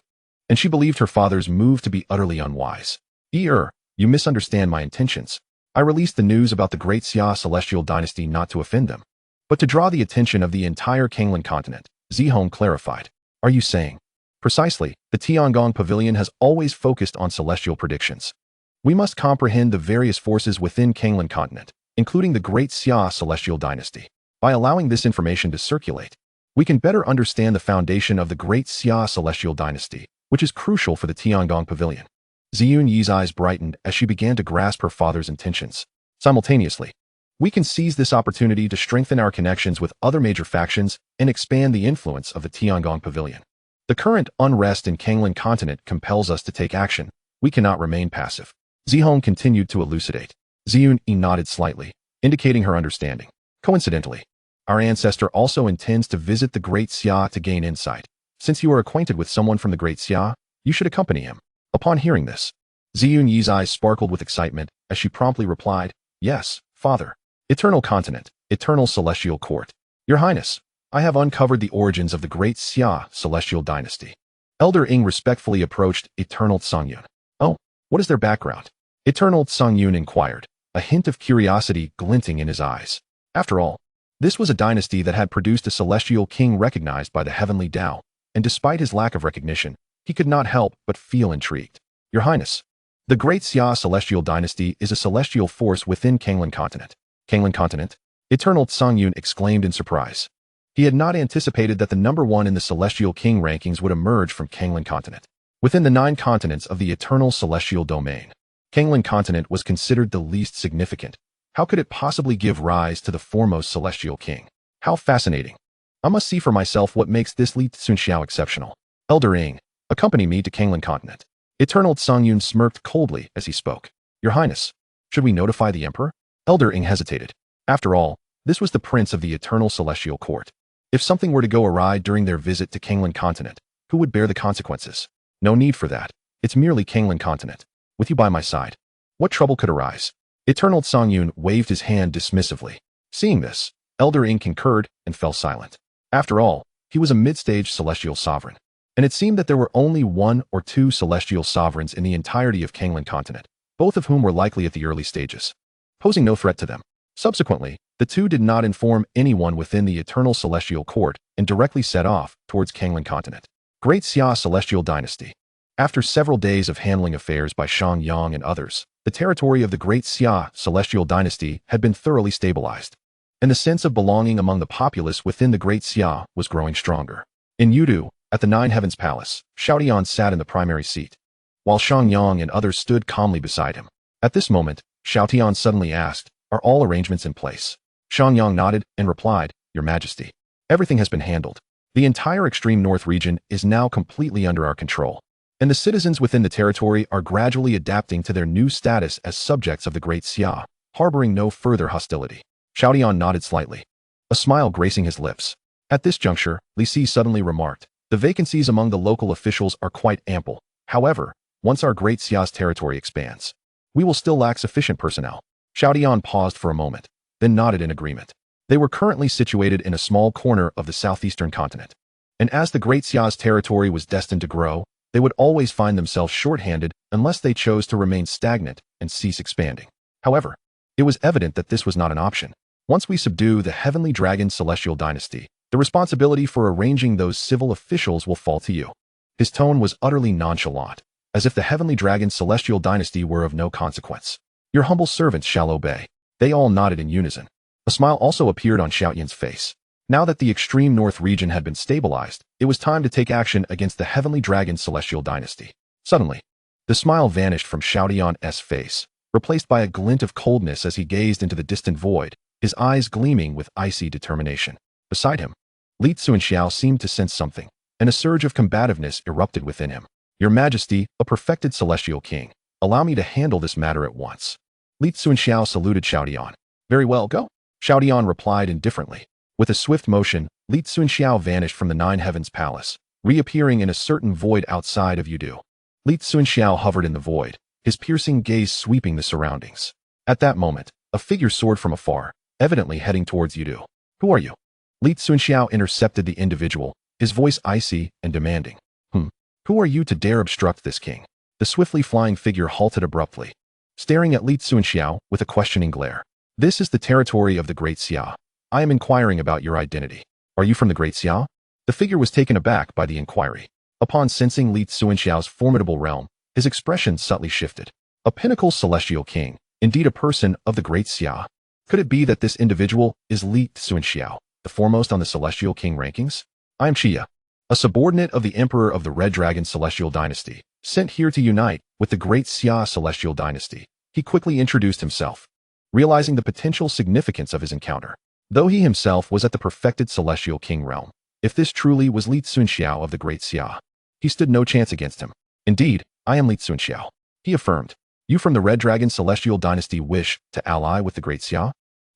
and she believed her father's move to be utterly unwise. You misunderstand my intentions. I released the news about the great Xia celestial dynasty not to offend them, but to draw the attention of the entire Kanglan continent, Zihong clarified. Are you saying? Precisely, the Tiangong Pavilion has always focused on celestial predictions. We must comprehend the various forces within Kanglan continent, including the great Xia celestial dynasty. By allowing this information to circulate, we can better understand the foundation of the great Xia celestial dynasty, which is crucial for the Tiangong Pavilion. Ziyun Yi's eyes brightened as she began to grasp her father's intentions. Simultaneously, we can seize this opportunity to strengthen our connections with other major factions and expand the influence of the Tiangong Pavilion. The current unrest in Kanglan continent compels us to take action. We cannot remain passive. Zihong continued to elucidate. Ziyun nodded slightly, indicating her understanding. Coincidentally, our ancestor also intends to visit the Great Xia to gain insight. Since you are acquainted with someone from the Great Xia, you should accompany him. Upon hearing this, Ziyun Yi's eyes sparkled with excitement as she promptly replied, "Yes, father. Eternal continent, eternal celestial court. Your Highness, I have uncovered the origins of the great Xia celestial dynasty." Elder Ing respectfully approached Eternal Tsangyun. "Oh, what is their background?" Eternal Tsangyun inquired, a hint of curiosity glinting in his eyes. After all, this was a dynasty that had produced a celestial king recognized by the heavenly Tao, and despite his lack of recognition, he could not help but feel intrigued. "Your Highness, the great Xia celestial dynasty is a celestial force within Kanglan continent." Kanglan continent? Eternal Tsangyun exclaimed in surprise. He had not anticipated that the number one in the celestial king rankings would emerge from Kanglan continent. Within the 9 continents of the eternal celestial domain, Kanglan continent was considered the least significant. How could it possibly give rise to the foremost celestial king? How fascinating. I must see for myself what makes this Li Tsunxiao exceptional. Elder Ing, accompany me to Kanglan continent. Eternal Tsangyun smirked coldly as he spoke. "Your Highness, should we notify the Emperor?" Elder Ing hesitated. After all, this was the prince of the eternal celestial court. If something were to go awry during their visit to Kanglan continent, who would bear the consequences? No need for that. It's merely Kanglan continent. With you by my side, what trouble could arise? Eternal Tsangyun waved his hand dismissively. Seeing this, Elder Ing concurred and fell silent. After all, he was a mid-stage celestial sovereign, and it seemed that there were only 1 or 2 celestial sovereigns in the entirety of Kanglan continent, both of whom were likely at the early stages, posing no threat to them. Subsequently, the two did not inform anyone within the eternal celestial court and directly set off towards Kanglan continent. Great Xia celestial dynasty. After several days of handling affairs by Shang Yang and others, the territory of the Great Xia celestial dynasty had been thoroughly stabilized, and the sense of belonging among the populace within the Great Xia was growing stronger. In Yudu, at the Nine Heavens Palace, Xiao Tian sat in the primary seat, while Shang Yang and others stood calmly beside him. At this moment, Xiao Tian suddenly asked, "Are all arrangements in place?" Shang Yang nodded and replied, "Your Majesty, everything has been handled. The entire extreme north region is now completely under our control, and the citizens within the territory are gradually adapting to their new status as subjects of the Great Xia, harboring no further hostility." Xiao Tian nodded slightly, a smile gracing his lips. At this juncture, Li Si suddenly remarked, "The vacancies among the local officials are quite ample. However, once our Great Xia's territory expands, we will still lack sufficient personnel." Xiao Tian paused for a moment, then nodded in agreement. They were currently situated in a small corner of the southeastern continent, and as the Great Xia's territory was destined to grow, they would always find themselves short-handed unless they chose to remain stagnant and cease expanding. However, it was evident that this was not an option. Once we subdue the Heavenly Dragon Celestial Dynasty, the responsibility for arranging those civil officials will fall to you. His tone was utterly nonchalant, as if the Heavenly Dragon Celestial Dynasty were of no consequence. "Your humble servants shall obey." They all nodded in unison. A smile also appeared on Xiao Tian's face. Now that the extreme north region had been stabilized, it was time to take action against the Heavenly Dragon Celestial Dynasty. Suddenly, the smile vanished from Xiao Tian's face, replaced by a glint of coldness as he gazed into the distant void, his eyes gleaming with icy determination. Beside him, Li Tsunxiao seemed to sense something, and a surge of combativeness erupted within him. "Your Majesty, a perfected celestial king, allow me to handle this matter at once." Li Tsunxiao saluted Xiao Tian. "Very well, go." Xiao Tian replied indifferently. With a swift motion, Li Tsunxiao vanished from the Nine Heavens Palace, reappearing in a certain void outside of Yudu. Li Tsunxiao hovered in the void, his piercing gaze sweeping the surroundings. At that moment, a figure soared from afar, evidently heading towards Yudu. Who are you? Li Tsunxiao intercepted the individual, his voice icy and demanding. Who are you to dare obstruct this king? The swiftly flying figure halted abruptly, staring at Li Tsunxiao with a questioning glare. This is the territory of the Great Xia. I am inquiring about your identity. Are you from the Great Xia? The figure was taken aback by the inquiry. Upon sensing Li Tsunxiao's formidable realm, his expression subtly shifted. A pinnacle celestial king, indeed a person of the Great Xia. Could it be that this individual is Li Tsunxiao, the foremost on the celestial king rankings? I am Xia, a subordinate of the Emperor of the Red Dragon Celestial Dynasty, sent here to unite with the Great Xia Celestial Dynasty. He quickly introduced himself, realizing the potential significance of his encounter. Though he himself was at the perfected Celestial King realm, if this truly was Li Tsunxiao of the Great Xia, he stood no chance against him. Indeed, I am Li Tsunxiao, he affirmed. You from the Red Dragon Celestial Dynasty wish to ally with the Great Xia?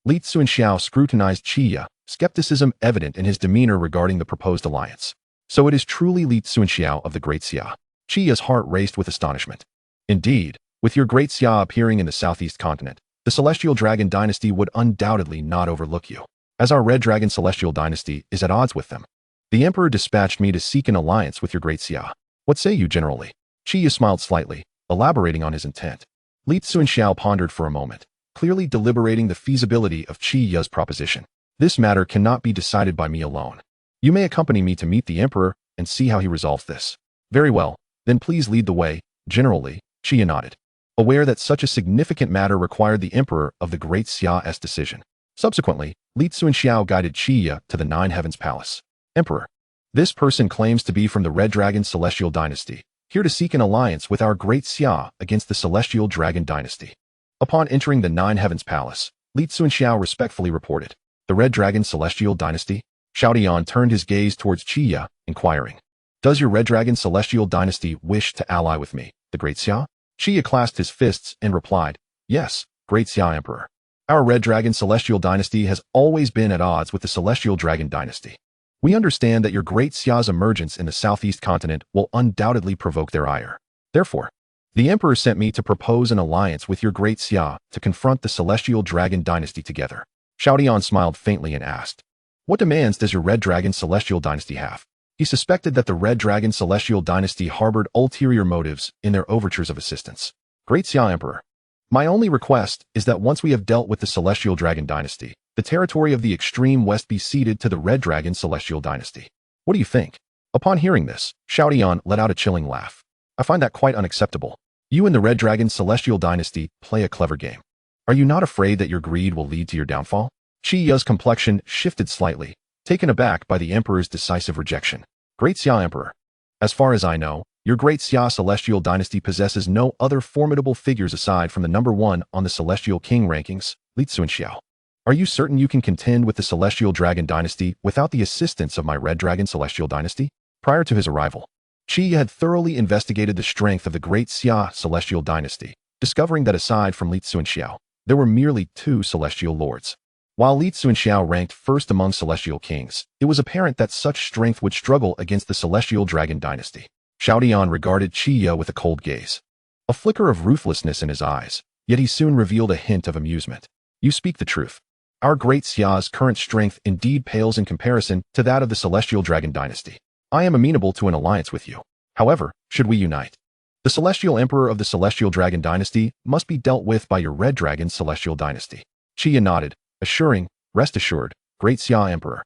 Li Tsunxiao scrutinized Xia, skepticism evident in his demeanor regarding the proposed alliance. So it is truly Li Tsunxiao of the Great Xia. Xia's heart raced with astonishment. Indeed, with your Great Xia appearing in the southeast continent, the Celestial Dragon Dynasty would undoubtedly not overlook you, as our Red Dragon Celestial Dynasty is at odds with them. The Emperor dispatched me to seek an alliance with your Great Xia. What say you generally? Xia smiled slightly, elaborating on his intent. Li Tsunxiao pondered for a moment, clearly deliberating the feasibility of Xia's proposition. This matter cannot be decided by me alone. You may accompany me to meet the Emperor and see how he resolves this. Very well, then please lead the way. Generally, Xia nodded, aware that such a significant matter required the Emperor of the Great Xia's decision. Subsequently, Li Tsunxiao guided Xia to the Nine Heavens Palace. Emperor. This person claims to be from the Red Dragon Celestial Dynasty, here to seek an alliance with our Great Xia against the Celestial Dragon Dynasty. Upon entering the Nine Heavens Palace, Li Tsunxiao respectfully reported, the Red Dragon Celestial Dynasty? Xiao Tian turned his gaze towards Xia, inquiring, does your Red Dragon Celestial Dynasty wish to ally with me, the Great Xia? Xia clasped his fists and replied, yes, Great Xia Emperor. Our Red Dragon Celestial Dynasty has always been at odds with the Celestial Dragon Dynasty. We understand that your Great Xia's emergence in the southeast continent will undoubtedly provoke their ire. Therefore, the Emperor sent me to propose an alliance with your Great Xia to confront the Celestial Dragon Dynasty together. Xiao Tian smiled faintly and asked, what demands does your Red Dragon Celestial Dynasty have? He suspected that the Red Dragon Celestial Dynasty harbored ulterior motives in their overtures of assistance. Great Xia Emperor, my only request is that once we have dealt with the Celestial Dragon Dynasty, the territory of the extreme west be ceded to the Red Dragon Celestial Dynasty. What do you think? Upon hearing this, Xiao Tian let out a chilling laugh. I find that quite unacceptable. You and the Red Dragon Celestial Dynasty play a clever game. Are you not afraid that your greed will lead to your downfall? Xia's complexion shifted slightly, taken aback by the Emperor's decisive rejection. Great Xia Emperor. As far as I know, your Great Xia Celestial Dynasty possesses no other formidable figures aside from the number one on the Celestial King rankings, Li Tsunxiao. Are you certain you can contend with the Celestial Dragon Dynasty without the assistance of my Red Dragon Celestial Dynasty? Prior to his arrival, Xia had thoroughly investigated the strength of the Great Xia Celestial Dynasty, discovering that aside from Li Tsunxiao, there were merely two Celestial Lords. While Li Tsunxiao ranked first among Celestial Kings, it was apparent that such strength would struggle against the Celestial Dragon Dynasty. Xiao Tian regarded Xia with a cold gaze, a flicker of ruthlessness in his eyes, yet he soon revealed a hint of amusement. You speak the truth. Our Great Xia's current strength indeed pales in comparison to that of the Celestial Dragon Dynasty. I am amenable to an alliance with you. However, should we unite, the Celestial Emperor of the Celestial Dragon Dynasty must be dealt with by your Red Dragon Celestial Dynasty. Xia nodded, assuring, rest assured, Great Xia Emperor.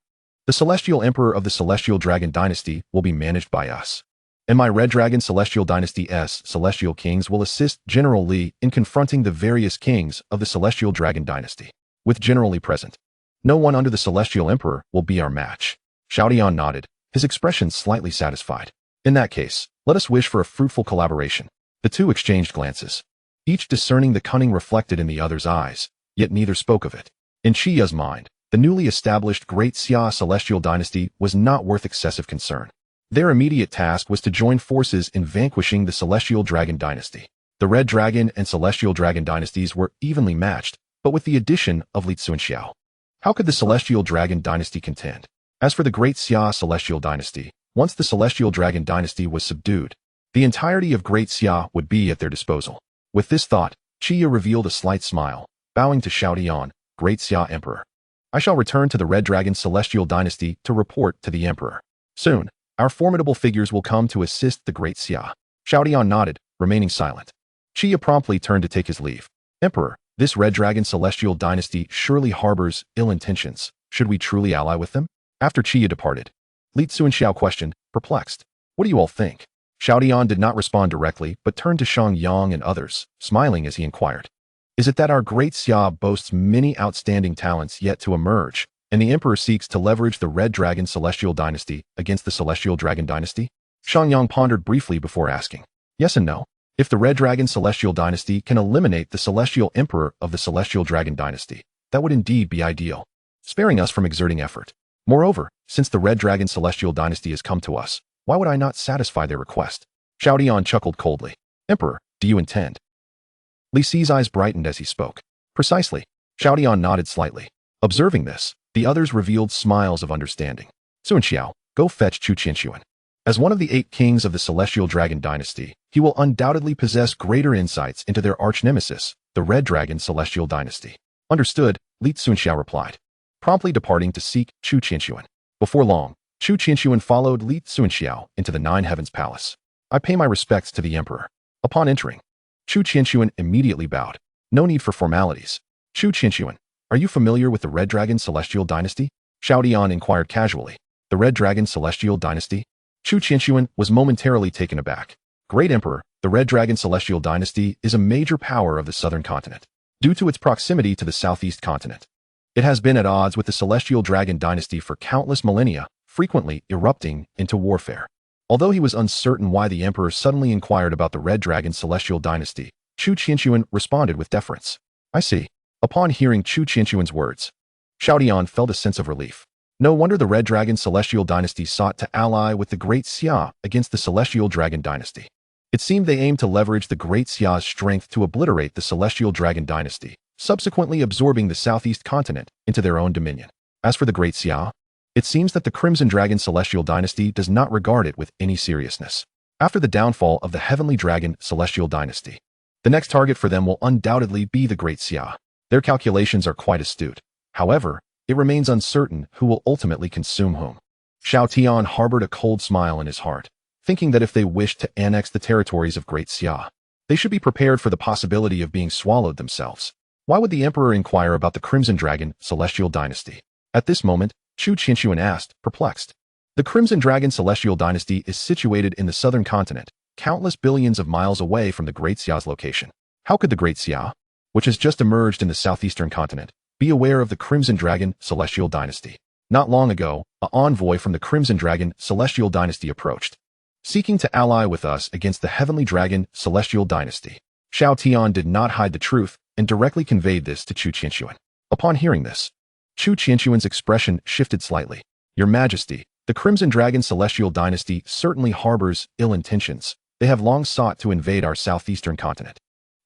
The Celestial Emperor of the Celestial Dragon Dynasty will be managed by us. And my Red Dragon Celestial Dynasty's Celestial Kings will assist General Li in confronting the various kings of the Celestial Dragon Dynasty. With General Li present, no one under the Celestial Emperor will be our match. Xiao Tian nodded, his expression slightly satisfied. In that case, let us wish for a fruitful collaboration. The two exchanged glances, each discerning the cunning reflected in the other's eyes, yet neither spoke of it. In Xia's mind, the newly established Great Xia Celestial Dynasty was not worth excessive concern. Their immediate task was to join forces in vanquishing the Celestial Dragon Dynasty. The Red Dragon and Celestial Dragon Dynasties were evenly matched, but with the addition of Li Tsunxiao, How could the Celestial Dragon Dynasty contend? As for the Great Xia Celestial Dynasty, once the Celestial Dragon Dynasty was subdued, the entirety of Great Xia would be at their disposal. With this thought, Qia revealed a slight smile, bowing to Xiao Tian, Great Xia Emperor. I shall return to the Red Dragon Celestial Dynasty to report to the Emperor. Soon, our formidable figures will come to assist the Great Xia. Xiao Tian nodded, remaining silent. Qia promptly turned to take his leave. Emperor, this Red Dragon Celestial Dynasty surely harbors ill intentions. Should we truly ally with them? After Qia departed, Li Xiao questioned, perplexed. What do you all think? Xiao Tian did not respond directly, but turned to Shang Yang and others, smiling as he inquired. Is it that our Great Xia boasts many outstanding talents yet to emerge, and the Emperor seeks to leverage the Red Dragon Celestial Dynasty against the Celestial Dragon Dynasty? Shang Yang pondered briefly before asking. Yes and no. If the Red Dragon Celestial Dynasty can eliminate the Celestial Emperor of the Celestial Dragon Dynasty, that would indeed be ideal, sparing us from exerting effort. Moreover, since the Red Dragon Celestial Dynasty has come to us, why would I not satisfy their request? Xiao Tian chuckled coldly. Emperor, do you intend? Li Xi's eyes brightened as he spoke. Precisely. Xiao Tian nodded slightly. Observing this, the others revealed smiles of understanding. Xiao, go fetch Chu Qianxuan. As one of the 8 kings of the Celestial Dragon Dynasty, he will undoubtedly possess greater insights into their arch-nemesis, the Red Dragon Celestial Dynasty. Understood, Li Xiao replied, promptly departing to seek Chu Qianxuan. Before long, Chu Qianxuan followed Li Xiao into the Nine Heavens Palace. I pay my respects to the Emperor. Upon entering, Chu Qianxuan immediately bowed. No need for formalities. Chu Qianxuan, are you familiar with the Red Dragon Celestial Dynasty? Xiao Tian inquired casually. The Red Dragon Celestial Dynasty? Chu Qianxuan was momentarily taken aback. Great Emperor, the Red Dragon Celestial Dynasty is a major power of the southern continent. Due to its proximity to the southeast continent, it has been at odds with the Celestial Dragon Dynasty for countless millennia, frequently erupting into warfare. Although he was uncertain why the Emperor suddenly inquired about the Red Dragon Celestial Dynasty, Chu Qianxuan responded with deference. I see. Upon hearing Chu Qianxuan's words, Xiao Tian felt a sense of relief. No wonder the Red Dragon Celestial Dynasty sought to ally with the Great Xia against the Celestial Dragon Dynasty. It seemed they aimed to leverage the Great Xia's strength to obliterate the Celestial Dragon Dynasty, subsequently absorbing the southeast continent into their own dominion. As for the Great Xia, it seems that the Crimson Dragon Celestial Dynasty does not regard it with any seriousness. After the downfall of the Heavenly Dragon Celestial Dynasty, the next target for them will undoubtedly be the Great Xia. Their calculations are quite astute. However, it remains uncertain who will ultimately consume whom. Xiao Tian harbored a cold smile in his heart, thinking that if they wished to annex the territories of Great Xia, they should be prepared for the possibility of being swallowed themselves. Why would the Emperor inquire about the Crimson Dragon Celestial Dynasty? At this moment, Chu Qianxuan asked, perplexed. The Crimson Dragon Celestial Dynasty is situated in the southern continent, countless billions of miles away from the Great Xia's location. How could the Great Xia, which has just emerged in the southeastern continent, be aware of the Crimson Dragon Celestial Dynasty? Not long ago, an envoy from the Crimson Dragon Celestial Dynasty approached, seeking to ally with us against the Heavenly Dragon Celestial Dynasty. Xiao Tian did not hide the truth and directly conveyed this to Chu Qianxuan. Upon hearing this, Chu Qianxuan's expression shifted slightly. Your Majesty, the Crimson Dragon Celestial Dynasty certainly harbors ill intentions. They have long sought to invade our southeastern continent.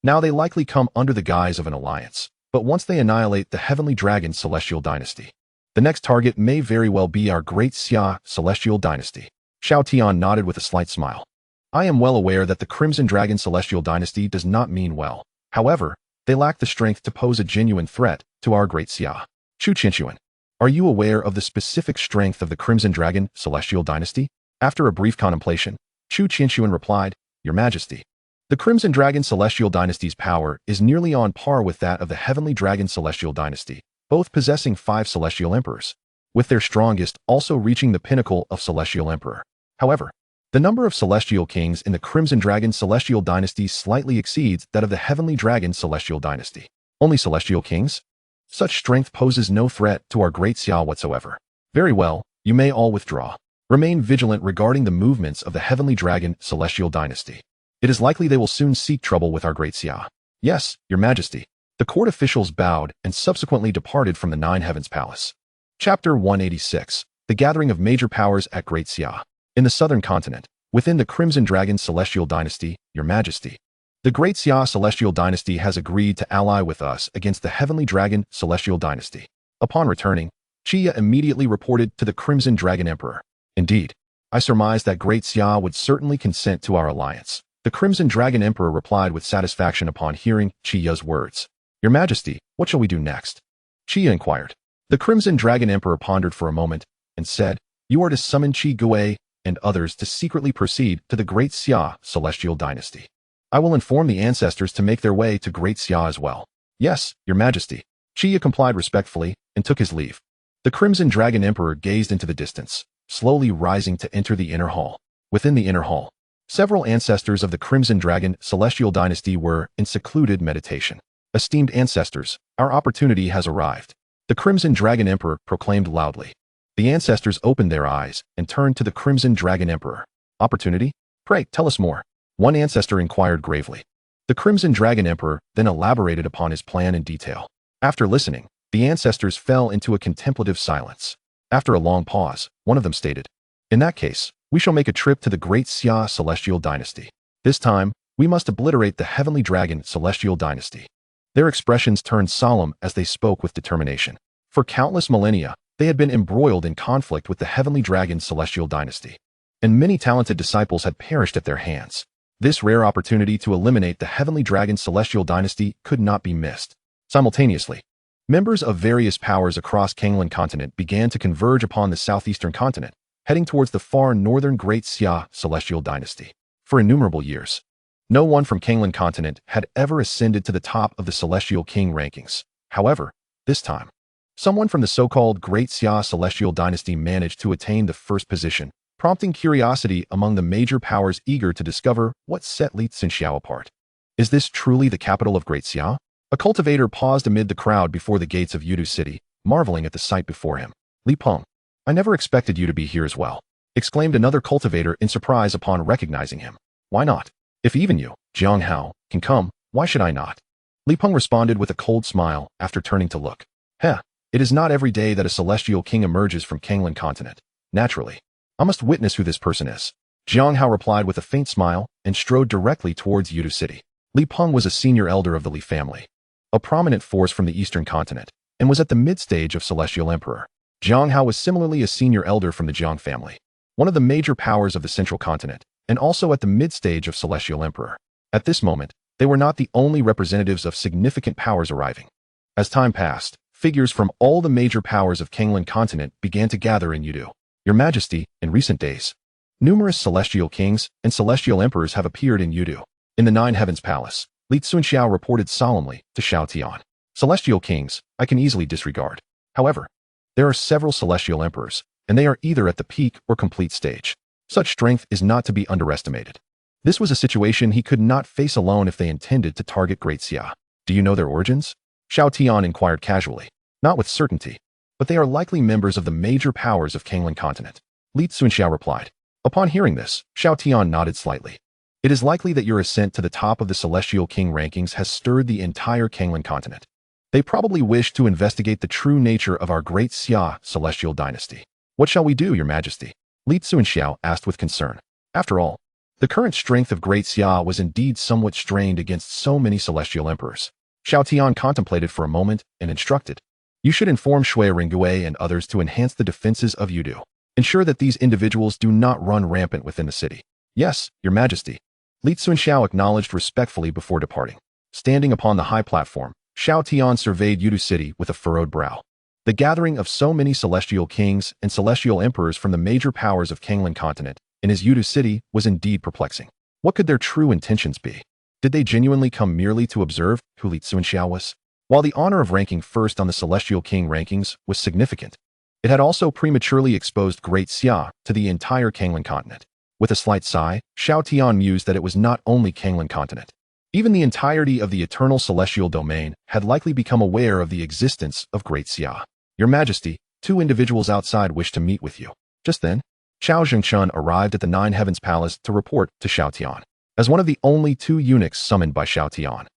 Now they likely come under the guise of an alliance, but once they annihilate the Heavenly Dragon Celestial Dynasty, the next target may very well be our Great Xia Celestial Dynasty. Xiao Tian nodded with a slight smile. I am well aware that the Crimson Dragon Celestial Dynasty does not mean well. However, they lack the strength to pose a genuine threat to our Great Xia. Chu Qianxuan, are you aware of the specific strength of the Crimson Dragon Celestial Dynasty? After a brief contemplation, Chu Qianxuan replied, Your Majesty, the Crimson Dragon Celestial Dynasty's power is nearly on par with that of the Heavenly Dragon Celestial Dynasty, both possessing 5 Celestial Emperors, with their strongest also reaching the pinnacle of Celestial Emperor. However, the number of Celestial Kings in the Crimson Dragon Celestial Dynasty slightly exceeds that of the Heavenly Dragon Celestial Dynasty. Only Celestial Kings? Such strength poses no threat to our Great Xia whatsoever. Very well, you may all withdraw. Remain vigilant regarding the movements of the Heavenly Dragon Celestial Dynasty. It is likely they will soon seek trouble with our Great Xia. Yes, Your Majesty. The court officials bowed and subsequently departed from the Nine Heavens Palace. Chapter 186. The Gathering of Major Powers at Great Xia. In the southern continent, within the Crimson Dragon Celestial Dynasty, Your Majesty, the Great Xia Celestial Dynasty has agreed to ally with us against the Heavenly Dragon Celestial Dynasty. Upon returning, Qia immediately reported to the Crimson Dragon Emperor. Indeed, I surmised that Great Xia would certainly consent to our alliance. The Crimson Dragon Emperor replied with satisfaction upon hearing Qia's words. Your Majesty, what shall we do next? Qia inquired. The Crimson Dragon Emperor pondered for a moment and said, You are to summon Qi Gui and others to secretly proceed to the Great Xia celestial dynasty. I will inform the ancestors to make their way to Great Xia as well. Yes, Your Majesty. Qia complied respectfully and took his leave. The Crimson Dragon Emperor gazed into the distance, slowly rising to enter the inner hall. Within the inner hall, several ancestors of the Crimson Dragon celestial dynasty were in secluded meditation. Esteemed ancestors, our opportunity has arrived. The Crimson Dragon Emperor proclaimed loudly. The ancestors opened their eyes and turned to the Crimson Dragon Emperor. Opportunity? Pray, tell us more. One ancestor inquired gravely. The Crimson Dragon Emperor then elaborated upon his plan in detail. After listening, the ancestors fell into a contemplative silence. After a long pause, one of them stated, In that case, we shall make a trip to the Great Xia celestial dynasty. This time, we must obliterate the Heavenly Dragon celestial dynasty. Their expressions turned solemn as they spoke with determination. For countless millennia, they had been embroiled in conflict with the Heavenly Dragon celestial dynasty, and many talented disciples had perished at their hands. This rare opportunity to eliminate the Heavenly Dragon celestial dynasty could not be missed. Simultaneously, members of various powers across Kanglan continent began to converge upon the southeastern continent, heading towards the far northern Great Xia celestial dynasty. For innumerable years, no one from Kanglan continent had ever ascended to the top of the Celestial King rankings. However, this time, someone from the so-called Great Xia celestial dynasty managed to attain the first position, prompting curiosity among the major powers eager to discover what set Li Xianxiao apart. Is this truly the capital of Great Xia? A cultivator paused amid the crowd before the gates of Yudu City, marveling at the sight before him. Li Peng, I never expected you to be here as well, exclaimed another cultivator in surprise upon recognizing him. Why not? If even you, Jiang Hao, can come, why should I not? Li Peng responded with a cold smile after turning to look. Heh, it is not every day that a celestial king emerges from Kanglan continent. Naturally, I must witness who this person is. Jiang Hao replied with a faint smile and strode directly towards Yudu City. Li Peng was a senior elder of the Li family, a prominent force from the eastern continent, and was at the mid-stage of Celestial Emperor. Jiang Hao was similarly a senior elder from the Jiang family, one of the major powers of the central continent, and also at the mid-stage of Celestial Emperor. At this moment, they were not the only representatives of significant powers arriving. As time passed, figures from all the major powers of Kanglan continent began to gather in Yudu. Your Majesty, in recent days, numerous celestial kings and celestial emperors have appeared in Yudu. In the Nine Heavens Palace, Li Xianxiao reported solemnly to Xiao Tian. Celestial kings, I can easily disregard. However, there are several celestial emperors, and they are either at the peak or complete stage. Such strength is not to be underestimated. This was a situation he could not face alone if they intended to target Great Xia. Do you know their origins? Xiao Tian inquired casually. Not with certainty, but they are likely members of the major powers of Kanglan continent. Li Xianxiao replied. Upon hearing this, Xiao Tian nodded slightly. It is likely that your ascent to the top of the Celestial King rankings has stirred the entire Kanglan continent. They probably wish to investigate the true nature of our Great Xia celestial dynasty. What shall we do, Your Majesty? Li Xianxiao asked with concern. After all, the current strength of Great Xia was indeed somewhat strained against so many celestial emperors. Xiao Tian contemplated for a moment and instructed. You should inform Shui Ringgui and others to enhance the defenses of Yudu. Ensure that these individuals do not run rampant within the city. Yes, Your Majesty. Li Xianxiao acknowledged respectfully before departing. Standing upon the high platform, Xiao Tian surveyed Yudu City with a furrowed brow. The gathering of so many celestial kings and celestial emperors from the major powers of Kanglan continent in his Yudu City was indeed perplexing. What could their true intentions be? Did they genuinely come merely to observe who Li Xianxiao was? While the honor of ranking first on the Celestial King rankings was significant, it had also prematurely exposed Great Xia to the entire Kanglan continent. With a slight sigh, Xiao Tian mused that it was not only Kanglan continent. Even the entirety of the eternal celestial domain had likely become aware of the existence of Great Xia. Your Majesty, 2 individuals outside wish to meet with you. Just then, Xiao Zhengchun arrived at the Nine Heavens Palace to report to Xiao Tian. As one of the only 2 eunuchs summoned by Xiao Tian,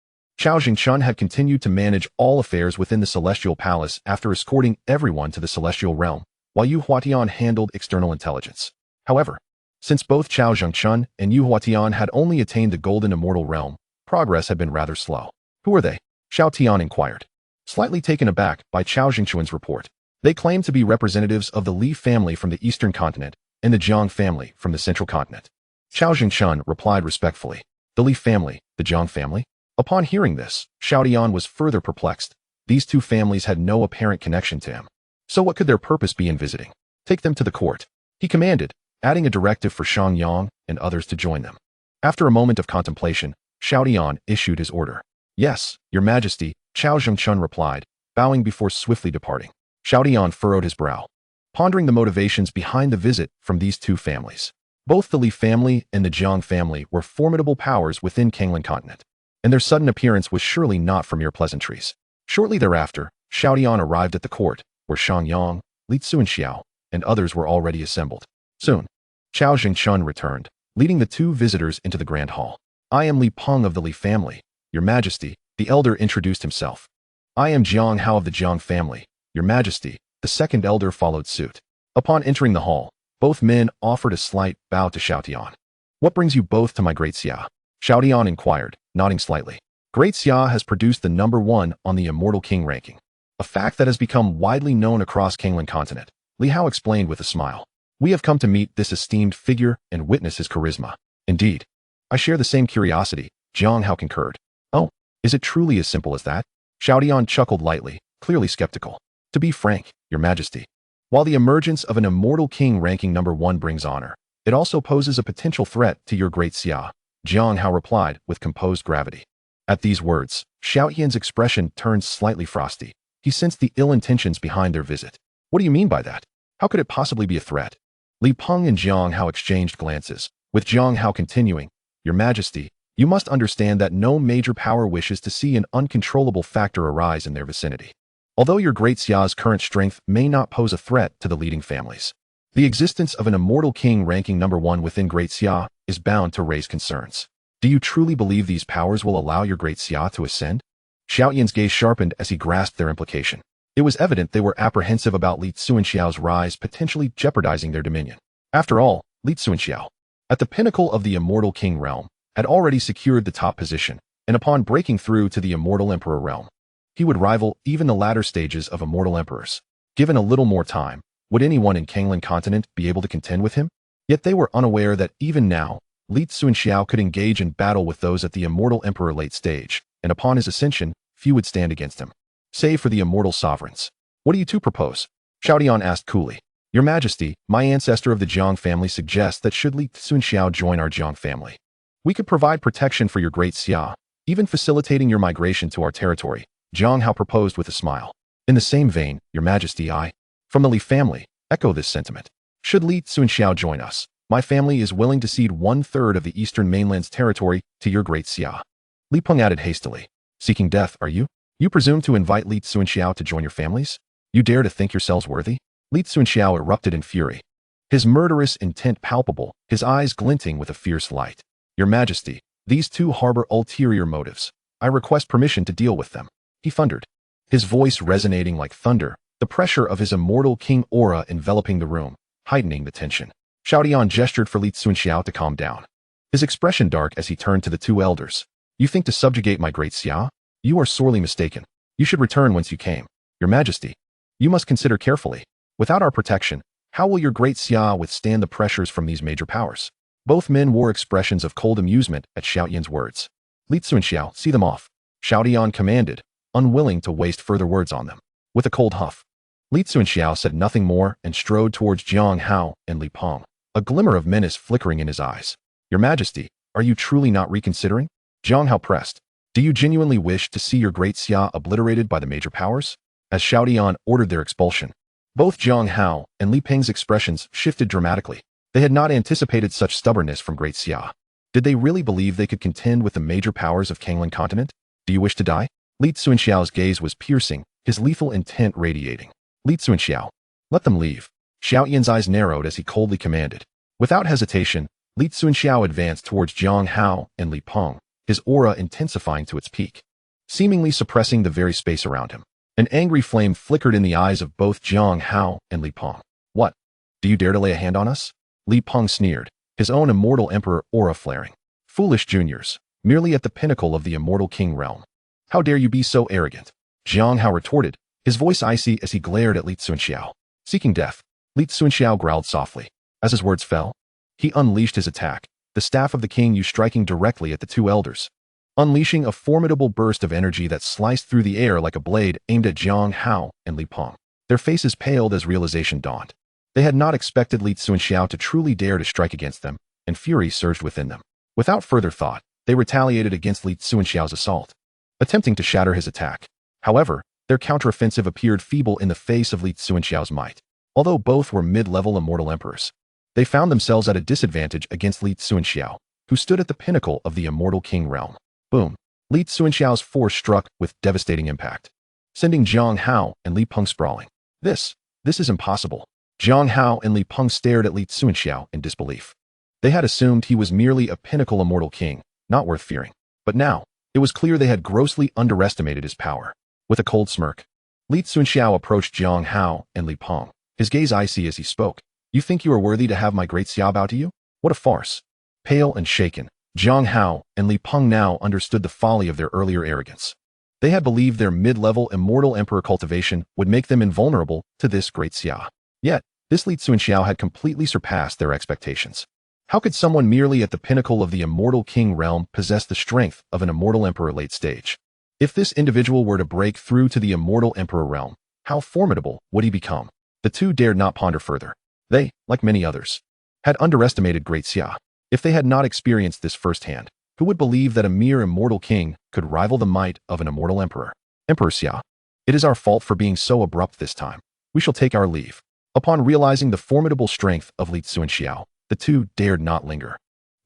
Xiao Zhengchun had continued to manage all affairs within the Celestial Palace after escorting everyone to the Celestial Realm, while Yu Huatian handled external intelligence. However, since both Xiao Zhengchun and Yu Huatian had only attained the Golden Immortal Realm, progress had been rather slow. Who are they? Xiao Tian inquired. slightly taken aback by Chao Jingquan's report. They claimed to be representatives of the Li family from the eastern continent and the Zhang family from the central continent. Chao Jingquan replied respectfully. The Li family, the Zhang family? Upon hearing this, Xiao Tian was further perplexed. These two families had no apparent connection to him. So what could their purpose be in visiting? Take them to the court, he commanded, adding a directive for Shang Yang and others to join them. After a moment of contemplation, Xiao Tian issued his order. Yes, Your Majesty, Chao Jingquan replied, bowing before swiftly departing. Xiao Tian furrowed his brow, pondering the motivations behind the visit from these two families. Both the Li family and the Zhang family were formidable powers within Kanglan continent, and their sudden appearance was surely not for mere pleasantries. Shortly thereafter, Xiao Tian arrived at the court, where Shang Yang, Li Tsuanxiao, and others were already assembled. Soon, Chao Jingquan returned, leading the two visitors into the grand hall. I am Li Peng of the Li family, Your Majesty, the elder introduced himself. I am Xiang Hao of the Zhang family, Your Majesty, the second elder followed suit. Upon entering the hall, both men offered a slight bow to Xiao Tian. What brings you both to my great Xia? Xiao Tian inquired, nodding slightly. Great Xia has produced the #1 on the Immortal King ranking, a fact that has become widely known across Kanglan continent, Li Hao explained with a smile. We have come to meet this esteemed figure and witness his charisma. Indeed, I share the same curiosity, Zhang Hao concurred. Oh, is it truly as simple as that? Xiao Tian chuckled lightly, clearly skeptical. To be frank, Your Majesty, while the emergence of an Immortal King ranking #1 brings honor, it also poses a potential threat to your great Xia, Zhang Hao replied with composed gravity. At these words, Xiao Tian's expression turned slightly frosty. He sensed the ill intentions behind their visit. What do you mean by that? How could it possibly be a threat? Li Peng and Zhang Hao exchanged glances, with Zhang Hao continuing, Your Majesty, you must understand that no major power wishes to see an uncontrollable factor arise in their vicinity. Although your great Xia's current strength may not pose a threat to the leading families, the existence of an Immortal King ranking #1 within Great Xia is bound to raise concerns. Do you truly believe these powers will allow your great Xia to ascend? Xiao Tian's gaze sharpened as he grasped their implication. It was evident they were apprehensive about Li Tsuanxiao's rise potentially jeopardizing their dominion. After all, Li Tsuanxiao, at the pinnacle of the Immortal King realm, had already secured the top position, and upon breaking through to the Immortal Emperor realm, he would rival even the latter stages of Immortal Emperors. Given a little more time, would anyone in Kanglan continent be able to contend with him? Yet they were unaware that even now, Li Tsuanxiao could engage in battle with those at the Immortal Emperor late stage, and upon his ascension, few would stand against him. Save for the Immortal Sovereigns. What do you two propose? Xiao Tian asked coolly. Your Majesty, my ancestor of the Zhang family suggests that should Li Tsuanxiao join our Zhang family, we could provide protection for your great Xia, even facilitating your migration to our territory, Zhang Hao proposed with a smile. In the same vein, Your Majesty, I, from the Li family, echo this sentiment. Should Li Tsuanxiao join us, my family is willing to cede 1/3 of the eastern mainland's territory to your great Xia. Li Peng added hastily. Seeking death, are you? You presume to invite Li Tsuanxiao to join your families? You dare to think yourselves worthy? Li Tsuanxiao erupted in fury, his murderous intent palpable, his eyes glinting with a fierce light. Your Majesty, these two harbor ulterior motives. I request permission to deal with them, he thundered, his voice resonating like thunder, the pressure of his Immortal King aura enveloping the room, heightening the tension. Xiao Tian gestured for Li Tsuanxiao to calm down, his expression dark as he turned to the two elders. You think to subjugate my great Xia? You are sorely mistaken. You should return whence you came. Your Majesty, you must consider carefully. Without our protection, how will your great Xia withstand the pressures from these major powers? Both men wore expressions of cold amusement at Xiao Tian's words. Li Tsuanxiao, see them off, Xiao Tian commanded, unwilling to waste further words on them. With a cold huff, Li Tsuanxiao said nothing more and strode towards Zhang Hao and Li Peng, a glimmer of menace flickering in his eyes. Your Majesty, are you truly not reconsidering? Zhang Hao pressed. Do you genuinely wish to see your great Xia obliterated by the major powers? As Xiao Tian ordered their expulsion, both Zhang Hao and Li Peng's expressions shifted dramatically. They had not anticipated such stubbornness from great Xia. Did they really believe they could contend with the major powers of Kanglan continent? Do you wish to die? Li Tsuanxiao's gaze was piercing, his lethal intent radiating. Li Tsuanxiao, let them leave. Xiao Tian's eyes narrowed as he coldly commanded. Without hesitation, Li Tsuanxiao advanced towards Zhang Hao and Li Peng, his aura intensifying to its peak, seemingly suppressing the very space around him. An angry flame flickered in the eyes of both Zhang Hao and Li Peng. What? Do you dare to lay a hand on us? Li Peng sneered, his own Immortal Emperor aura flaring. Foolish juniors, merely at the pinnacle of the Immortal King realm. How dare you be so arrogant? Jiang Hao retorted, his voice icy as he glared at Li Tsunxiao. Seeking death, Li Tsunxiao growled softly. As his words fell, he unleashed his attack, the staff of the King Yu striking directly at the two elders, unleashing a formidable burst of energy that sliced through the air like a blade aimed at Jiang Hao and Li Peng. Their faces paled as realization dawned. They had not expected Li Tsunxiao to truly dare to strike against them, and fury surged within them. Without further thought, they retaliated against Li Tsunxiao's assault, attempting to shatter his attack. However, their counteroffensive appeared feeble in the face of Li Tsunxiao's might. Although both were mid-level immortal emperors, they found themselves at a disadvantage against Li Tsunxiao, who stood at the pinnacle of the immortal king realm. Boom! Li Tsunxiao's force struck with devastating impact, sending Jiang Hao and Li Peng sprawling. This is impossible. Jiang Hao and Li Peng stared at Li Tsunxiao in disbelief. They had assumed he was merely a pinnacle immortal king, not worth fearing. But now, it was clear they had grossly underestimated his power. With a cold smirk, Li Tsunxiao approached Jiang Hao and Li Peng, his gaze icy as he spoke. You think you are worthy to have my great Xia bow to you? What a farce. Pale and shaken, Jiang Hao and Li Peng now understood the folly of their earlier arrogance. They had believed their mid-level immortal emperor cultivation would make them invulnerable to this great Xia. Yet, this Li Tsunxiao had completely surpassed their expectations. How could someone merely at the pinnacle of the immortal king realm possess the strength of an immortal emperor late stage? If this individual were to break through to the immortal emperor realm, how formidable would he become? The two dared not ponder further. They, like many others, had underestimated great Xia. If they had not experienced this firsthand, who would believe that a mere immortal king could rival the might of an immortal emperor? Emperor Xia, it is our fault for being so abrupt this time. We shall take our leave. Upon realizing the formidable strength of Li Tsunxiao, the two dared not linger.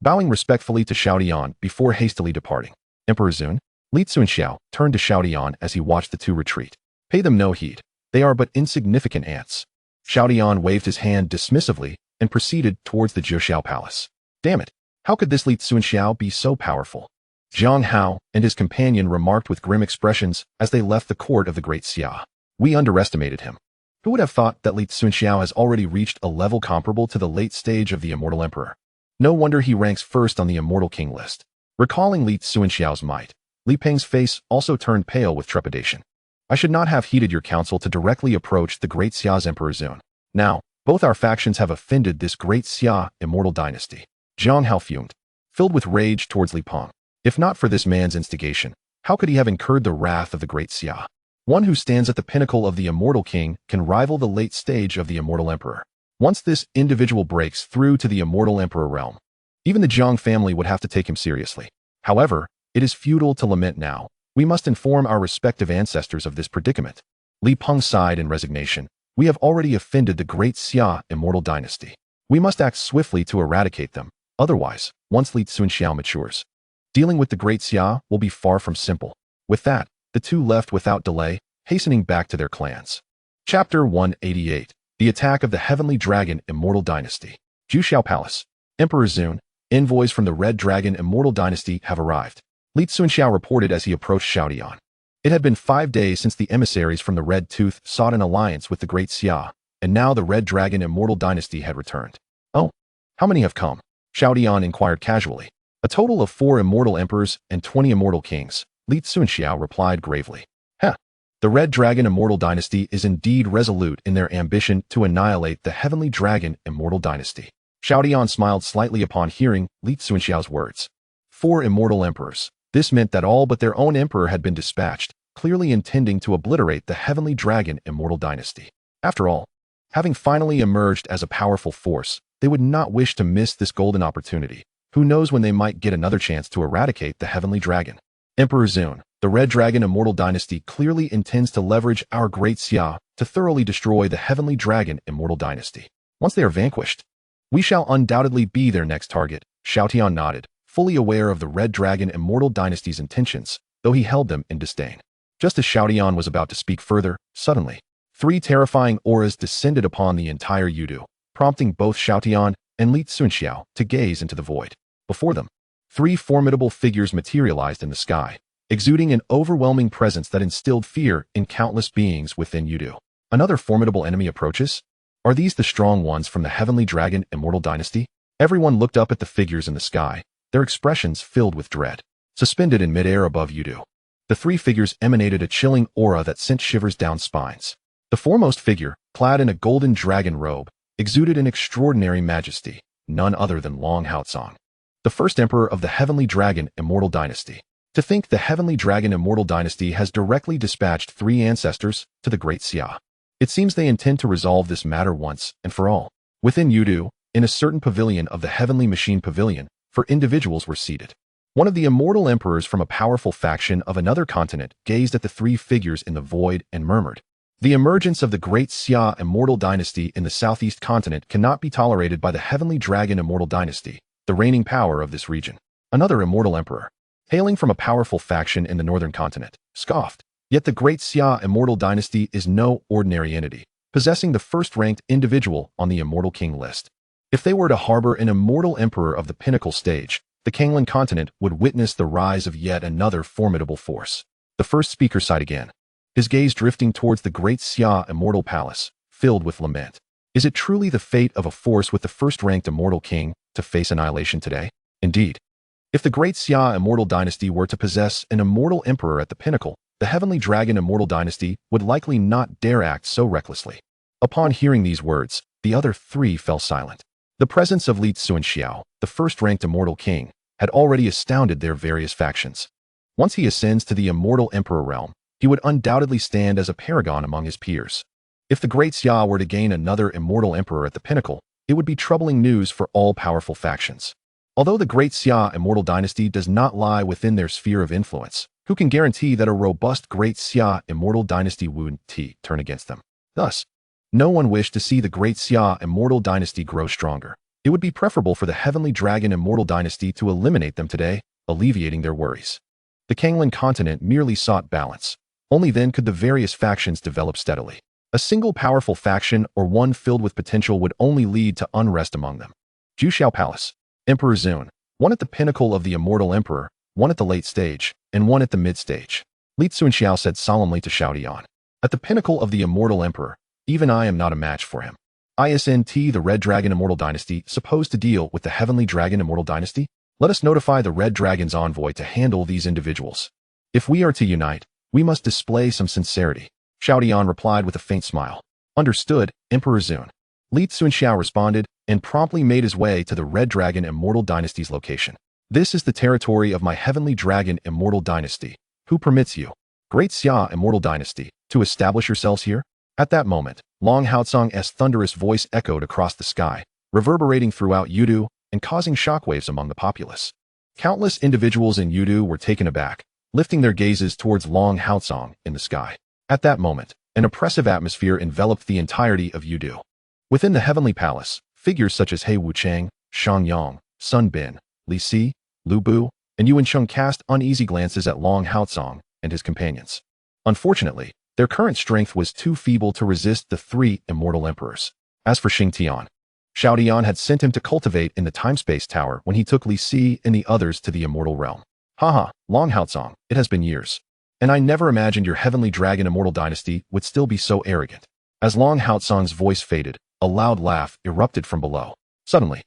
Bowing respectfully to Xiao Tian before hastily departing, Emperor Zun, Li Tsunxiao turned to Xiao Tian as he watched the two retreat. Pay them no heed. They are but insignificant ants. Xiao Tian waved his hand dismissively and proceeded towards the Zhuxiao Palace. Damn it! How could this Li Tsunxiao be so powerful? Jiang Hao and his companion remarked with grim expressions as they left the court of the great Xia. We underestimated him. Who would have thought that Li Tsunxiao has already reached a level comparable to the late stage of the immortal emperor? No wonder he ranks first on the immortal king list. Recalling Li Tsunxiao's might, Li Peng's face also turned pale with trepidation. I should not have heeded your counsel to directly approach the great Xia's Emperor Zun. Now, both our factions have offended this great Xia immortal dynasty. Jiang Hao fumed, filled with rage towards Li Peng. If not for this man's instigation, how could he have incurred the wrath of the great Xia? One who stands at the pinnacle of the immortal king can rival the late stage of the immortal emperor. Once this individual breaks through to the immortal emperor realm, even the Zhang family would have to take him seriously. However, it is futile to lament now. We must inform our respective ancestors of this predicament. Li Peng sighed in resignation. We have already offended the great Xia immortal dynasty. We must act swiftly to eradicate them. Otherwise, once Li Tsunxiao matures, dealing with the great Xia will be far from simple. With that, the two left without delay, hastening back to their clans. Chapter 188. The Attack of the Heavenly Dragon Immortal Dynasty. Zhuxiao Palace. Emperor Zun, envoys from the Red Dragon Immortal Dynasty have arrived. Li Tsunxiao reported as he approached Xiao Tian. It had been 5 days since the emissaries from the Red Tooth sought an alliance with the great Xia, and now the Red Dragon Immortal Dynasty had returned. Oh, how many have come? Xiao Tian inquired casually. A total of 4 immortal emperors and 20 immortal kings, Li Tsunxiao replied gravely. Heh. The Red Dragon Immortal Dynasty is indeed resolute in their ambition to annihilate the Heavenly Dragon Immortal Dynasty. Xiao Tian smiled slightly upon hearing Li Tsunxiao's words. 4 immortal emperors. This meant that all but their own emperor had been dispatched, clearly intending to obliterate the Heavenly Dragon Immortal Dynasty. After all, having finally emerged as a powerful force, they would not wish to miss this golden opportunity. Who knows when they might get another chance to eradicate the Heavenly Dragon? Emperor Zun, the Red Dragon Immortal Dynasty clearly intends to leverage our great Xia to thoroughly destroy the Heavenly Dragon Immortal Dynasty. Once they are vanquished, we shall undoubtedly be their next target. Xiao Tian nodded, fully aware of the Red Dragon Immortal Dynasty's intentions, though he held them in disdain. Just as Xiao Tian was about to speak further, suddenly, 3 terrifying auras descended upon the entire Yudu, prompting both Xiao Tian and Li Tsunxiao to gaze into the void. Before them, 3 formidable figures materialized in the sky, exuding an overwhelming presence that instilled fear in countless beings within Yudu. Another formidable enemy approaches? Are these the strong ones from the Heavenly Dragon Immortal Dynasty? Everyone looked up at the figures in the sky, their expressions filled with dread. Suspended in midair above Yudu, The three figures emanated a chilling aura that sent shivers down spines. The foremost figure, clad in a golden dragon robe, exuded an extraordinary majesty, none other than Long Haotsong, the first emperor of the Heavenly Dragon Immortal Dynasty. To think the Heavenly Dragon Immortal Dynasty has directly dispatched three ancestors to the Great Xia. It seems they intend to resolve this matter once and for all. Within Yudu, in a certain pavilion of the Heavenly Machine Pavilion, for individuals were seated. One of the immortal emperors from a powerful faction of another continent gazed at the three figures in the void and murmured, "The emergence of the Great Xia Immortal Dynasty in the Southeast continent cannot be tolerated by the Heavenly Dragon Immortal Dynasty, the reigning power of this region." Another immortal emperor, hailing from a powerful faction in the northern continent, scoffed, "Yet the Great Xia Immortal Dynasty is no ordinary entity, possessing the first-ranked individual on the Immortal King list. If they were to harbor an immortal emperor of the pinnacle stage, the Kanglan continent would witness the rise of yet another formidable force." The first speaker sighed again, his gaze drifting towards the Great Xia Immortal Palace, filled with lament. Is it truly the fate of a force with the first-ranked immortal king to face annihilation today? Indeed. If the Great Xia Immortal Dynasty were to possess an immortal emperor at the pinnacle, the Heavenly Dragon Immortal Dynasty would likely not dare act so recklessly. Upon hearing these words, the other three fell silent. The presence of Li Tsuanxiao, the first-ranked immortal king, had already astounded their various factions. Once he ascends to the immortal emperor realm, he would undoubtedly stand as a paragon among his peers. If the Great Xia were to gain another immortal emperor at the pinnacle, it would be troubling news for all powerful factions. Although the Great Xia Immortal Dynasty does not lie within their sphere of influence, who can guarantee that a robust Great Xia Immortal Dynasty wouldn't turn against them? Thus, no one wished to see the Great Xia Immortal Dynasty grow stronger. It would be preferable for the Heavenly Dragon Immortal Dynasty to eliminate them today, alleviating their worries. The Kanglan continent merely sought balance. Only then could the various factions develop steadily. A single powerful faction or one filled with potential would only lead to unrest among them. Juxiao Palace, Emperor Zun, one at the pinnacle of the Immortal Emperor, one at the late stage, and one at the mid-stage. Li Tsuanxiao said solemnly to Xiao Tian, "At the pinnacle of the Immortal Emperor, even I am not a match for him. Isn't the Red Dragon Immortal Dynasty supposed to deal with the Heavenly Dragon Immortal Dynasty? Let us notify the Red Dragon's envoy to handle these individuals. If we are to unite, we must display some sincerity." Xiao Tian replied with a faint smile. "Understood, Emperor Zun." Li Tsuanxiao responded and promptly made his way to the Red Dragon Immortal Dynasty's location. "This is the territory of my Heavenly Dragon Immortal Dynasty. Who permits you, Great Xia Immortal Dynasty, to establish yourselves here?" At that moment, Long Haotsong's thunderous voice echoed across the sky, reverberating throughout Yudu and causing shockwaves among the populace. Countless individuals in Yudu were taken aback, lifting their gazes towards Long Haotsong in the sky. At that moment, an oppressive atmosphere enveloped the entirety of Yudu. Within the Heavenly Palace, figures such as He Wuchang, Shang Yang, Sun Bin, Li Si, Lu Bu, and Yuan Sheng cast uneasy glances at Long Haotsong and his companions. Unfortunately, their current strength was too feeble to resist the three immortal emperors. As for Xiao Tian had sent him to cultivate in the time-space tower when he took Li Si and the others to the immortal realm. "Haha, Long Haotsong, it has been years. And I never imagined your Heavenly Dragon Immortal Dynasty would still be so arrogant." As Long Haotsong's voice faded, a loud laugh erupted from below. Suddenly,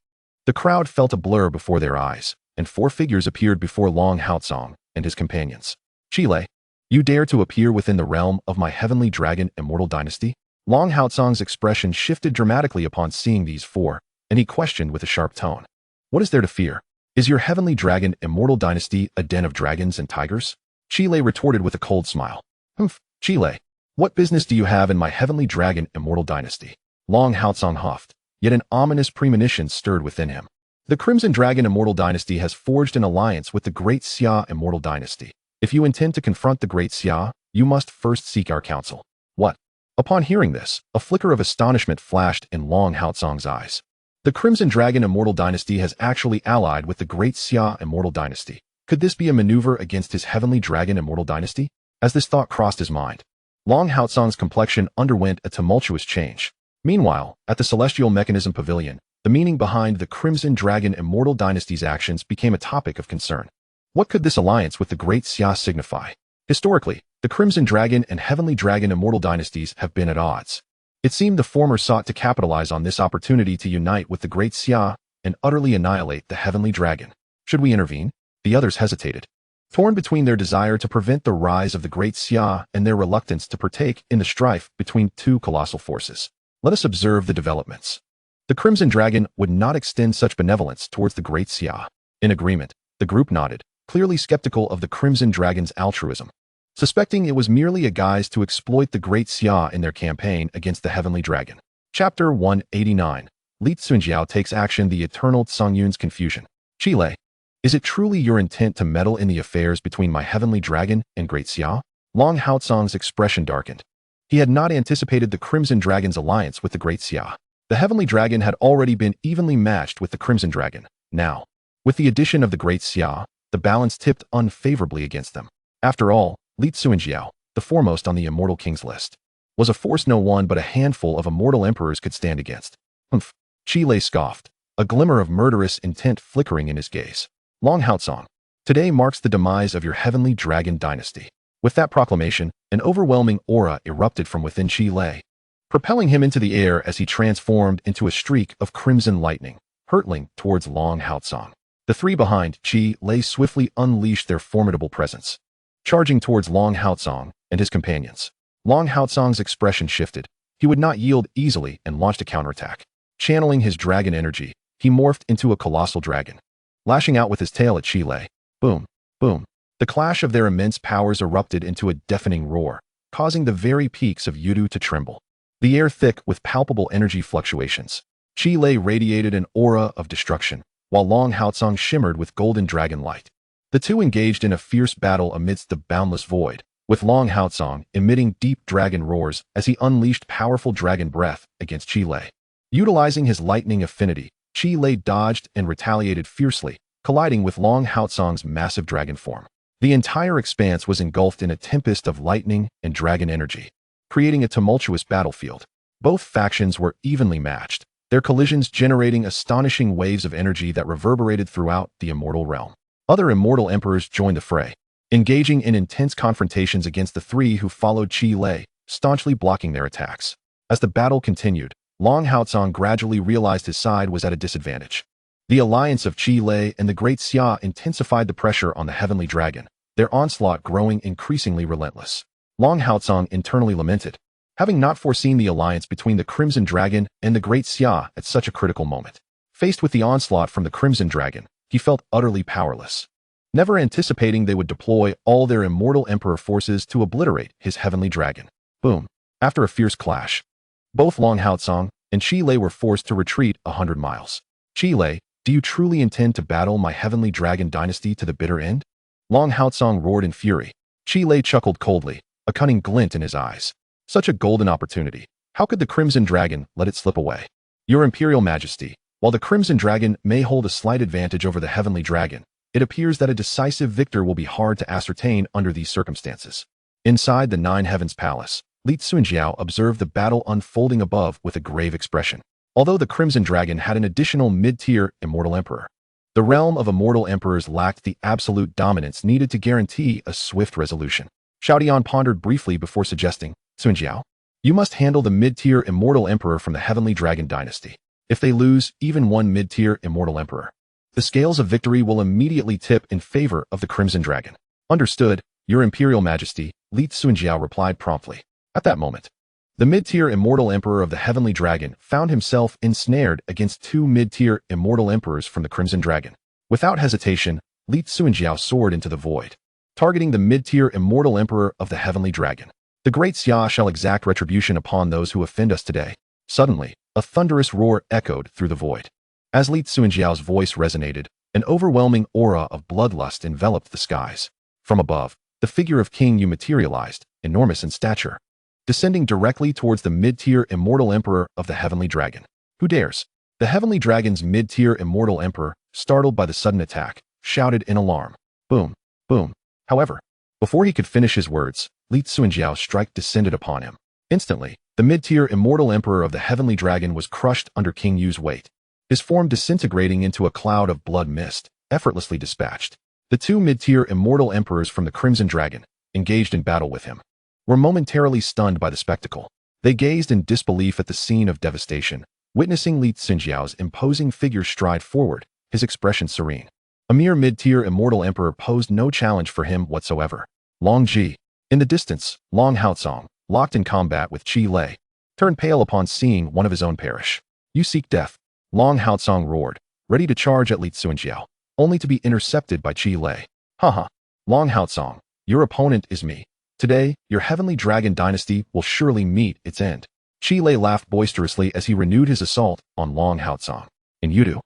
the crowd felt a blur before their eyes, and four figures appeared before Long Haotsong and his companions. "Chile, you dare to appear within the realm of my Heavenly Dragon Immortal Dynasty?" Long Haotsong's expression shifted dramatically upon seeing these four, and he questioned with a sharp tone. "What is there to fear? Is your Heavenly Dragon Immortal Dynasty a den of dragons and tigers?" Chile retorted with a cold smile. "Humph, Chile, what business do you have in my Heavenly Dragon Immortal Dynasty?" Long Haotsong huffed, yet an ominous premonition stirred within him. "The Crimson Dragon Immortal Dynasty has forged an alliance with the Great Xia Immortal Dynasty. If you intend to confront the Great Xia, you must first seek our counsel." "What?" Upon hearing this, a flicker of astonishment flashed in Long Haotsong's eyes. The Crimson Dragon Immortal Dynasty has actually allied with the Great Xia Immortal Dynasty. Could this be a maneuver against his Heavenly Dragon Immortal Dynasty? As this thought crossed his mind, Long Haotsong's complexion underwent a tumultuous change. Meanwhile, at the Celestial Mechanism Pavilion, the meaning behind the Crimson Dragon Immortal Dynasty's actions became a topic of concern. What could this alliance with the Great Xia signify? Historically, the Crimson Dragon and Heavenly Dragon Immortal Dynasties have been at odds. It seemed the former sought to capitalize on this opportunity to unite with the Great Xia and utterly annihilate the Heavenly Dragon. Should we intervene? The others hesitated. torn between their desire to prevent the rise of the great Xia and their reluctance to partake in the strife between two colossal forces. Let us observe the developments. The Crimson Dragon would not extend such benevolence towards the great Xia. In agreement, the group nodded, clearly skeptical of the Crimson Dragon's altruism, suspecting it was merely a guise to exploit the great Xia in their campaign against the Heavenly Dragon. Chapter 189. Li Tsunjiao takes action. The eternal Yun's confusion. Qile, is it truly your intent to meddle in the affairs between my Heavenly Dragon and great Xia? Long Haotsong's expression darkened. He had not anticipated the Crimson Dragon's alliance with the great Xia. The Heavenly Dragon had already been evenly matched with the Crimson Dragon. Now, with the addition of the great Xia, the balance tipped unfavorably against them. After all, Li Tsunjiao, the foremost on the Immortal King's list, was a force no one but a handful of immortal emperors could stand against. Humph. Qile scoffed, a glimmer of murderous intent flickering in his gaze. Long Haotsong, today marks the demise of your Heavenly Dragon dynasty. With that proclamation, an overwhelming aura erupted from within Qile, propelling him into the air as he transformed into a streak of crimson lightning, hurtling towards Long Haotsong. The three behind Qile swiftly unleashed their formidable presence, charging towards Long Haotsong and his companions. Long Haotsong's expression shifted. He would not yield easily and launched a counterattack. Channeling his dragon energy, he morphed into a colossal dragon, lashing out with his tail at Qile. Boom, boom. The clash of their immense powers erupted into a deafening roar, causing the very peaks of Yudu to tremble. The air thick with palpable energy fluctuations. Qile radiated an aura of destruction, while Long Haotsong shimmered with golden dragon light. The two engaged in a fierce battle amidst the boundless void, with Long Haotsong emitting deep dragon roars as he unleashed powerful dragon breath against Qile. Utilizing his lightning affinity, Qile dodged and retaliated fiercely, colliding with Long Haotsong's massive dragon form. The entire expanse was engulfed in a tempest of lightning and dragon energy, creating a tumultuous battlefield. Both factions were evenly matched, their collisions generating astonishing waves of energy that reverberated throughout the immortal realm. Other immortal emperors joined the fray, engaging in intense confrontations against the three who followed Qile, staunchly blocking their attacks. As the battle continued, Long Haotsong gradually realized his side was at a disadvantage. The alliance of Qile and the great Xia intensified the pressure on the Heavenly Dragon, their onslaught growing increasingly relentless. Long Haotsong internally lamented, having not foreseen the alliance between the Crimson Dragon and the great Xia at such a critical moment. Faced with the onslaught from the Crimson Dragon, he felt utterly powerless, never anticipating they would deploy all their immortal emperor forces to obliterate his Heavenly Dragon. Boom. After a fierce clash, both Long Haotsong and Qile were forced to retreat 100 miles. Qile, do you truly intend to battle my Heavenly Dragon dynasty to the bitter end? Long Haotsong roared in fury. Qile chuckled coldly, a cunning glint in his eyes. Such a golden opportunity. How could the Crimson Dragon let it slip away? Your Imperial Majesty, while the Crimson Dragon may hold a slight advantage over the Heavenly Dragon, it appears that a decisive victor will be hard to ascertain under these circumstances. Inside the Nine Heavens Palace, Li Tsunjiao observed the battle unfolding above with a grave expression. Although the Crimson Dragon had an additional mid-tier immortal emperor, the realm of immortal emperors lacked the absolute dominance needed to guarantee a swift resolution. Xiao Tian pondered briefly before suggesting, Tsunjiao, you must handle the mid-tier immortal emperor from the Heavenly Dragon dynasty. If they lose even one mid-tier immortal emperor, the scales of victory will immediately tip in favor of the Crimson Dragon. Understood, Your Imperial Majesty, Li Tsunjiao replied promptly. At that moment, the mid-tier immortal emperor of the Heavenly Dragon found himself ensnared against two mid-tier immortal emperors from the Crimson Dragon. Without hesitation, Li Tsunjiao soared into the void, targeting the mid-tier immortal emperor of the Heavenly Dragon. The great Xia shall exact retribution upon those who offend us today. Suddenly, a thunderous roar echoed through the void. As Li Tsunjiao's voice resonated, an overwhelming aura of bloodlust enveloped the skies. From above, the figure of King Yu materialized, enormous in stature, descending directly towards the mid-tier immortal emperor of the Heavenly Dragon. Who dares? The Heavenly Dragon's mid-tier immortal emperor, startled by the sudden attack, shouted in alarm. Boom, boom. However, before he could finish his words, Li Tsunjiao's strike descended upon him. Instantly, the mid-tier immortal emperor of the Heavenly Dragon was crushed under King Yu's weight, his form disintegrating into a cloud of blood mist, effortlessly dispatched. The two mid-tier immortal emperors from the Crimson Dragon, engaged in battle with him, were momentarily stunned by the spectacle. They gazed in disbelief at the scene of devastation, witnessing Li Tsunjiao's imposing figure stride forward, his expression serene. A mere mid-tier immortal emperor posed no challenge for him whatsoever. Long Ji. In the distance, Long Haotsong, locked in combat with Qi Lei, turned pale upon seeing one of his own perish. You seek death. Long Haotsong roared, ready to charge at Li Tsuanjiao, only to be intercepted by Qi Lei. Haha. Long Haotsong, your opponent is me. Today, your heavenly dragon dynasty will surely meet its end. Qi Lei laughed boisterously as he renewed his assault on Long Haotsong. In Yudu,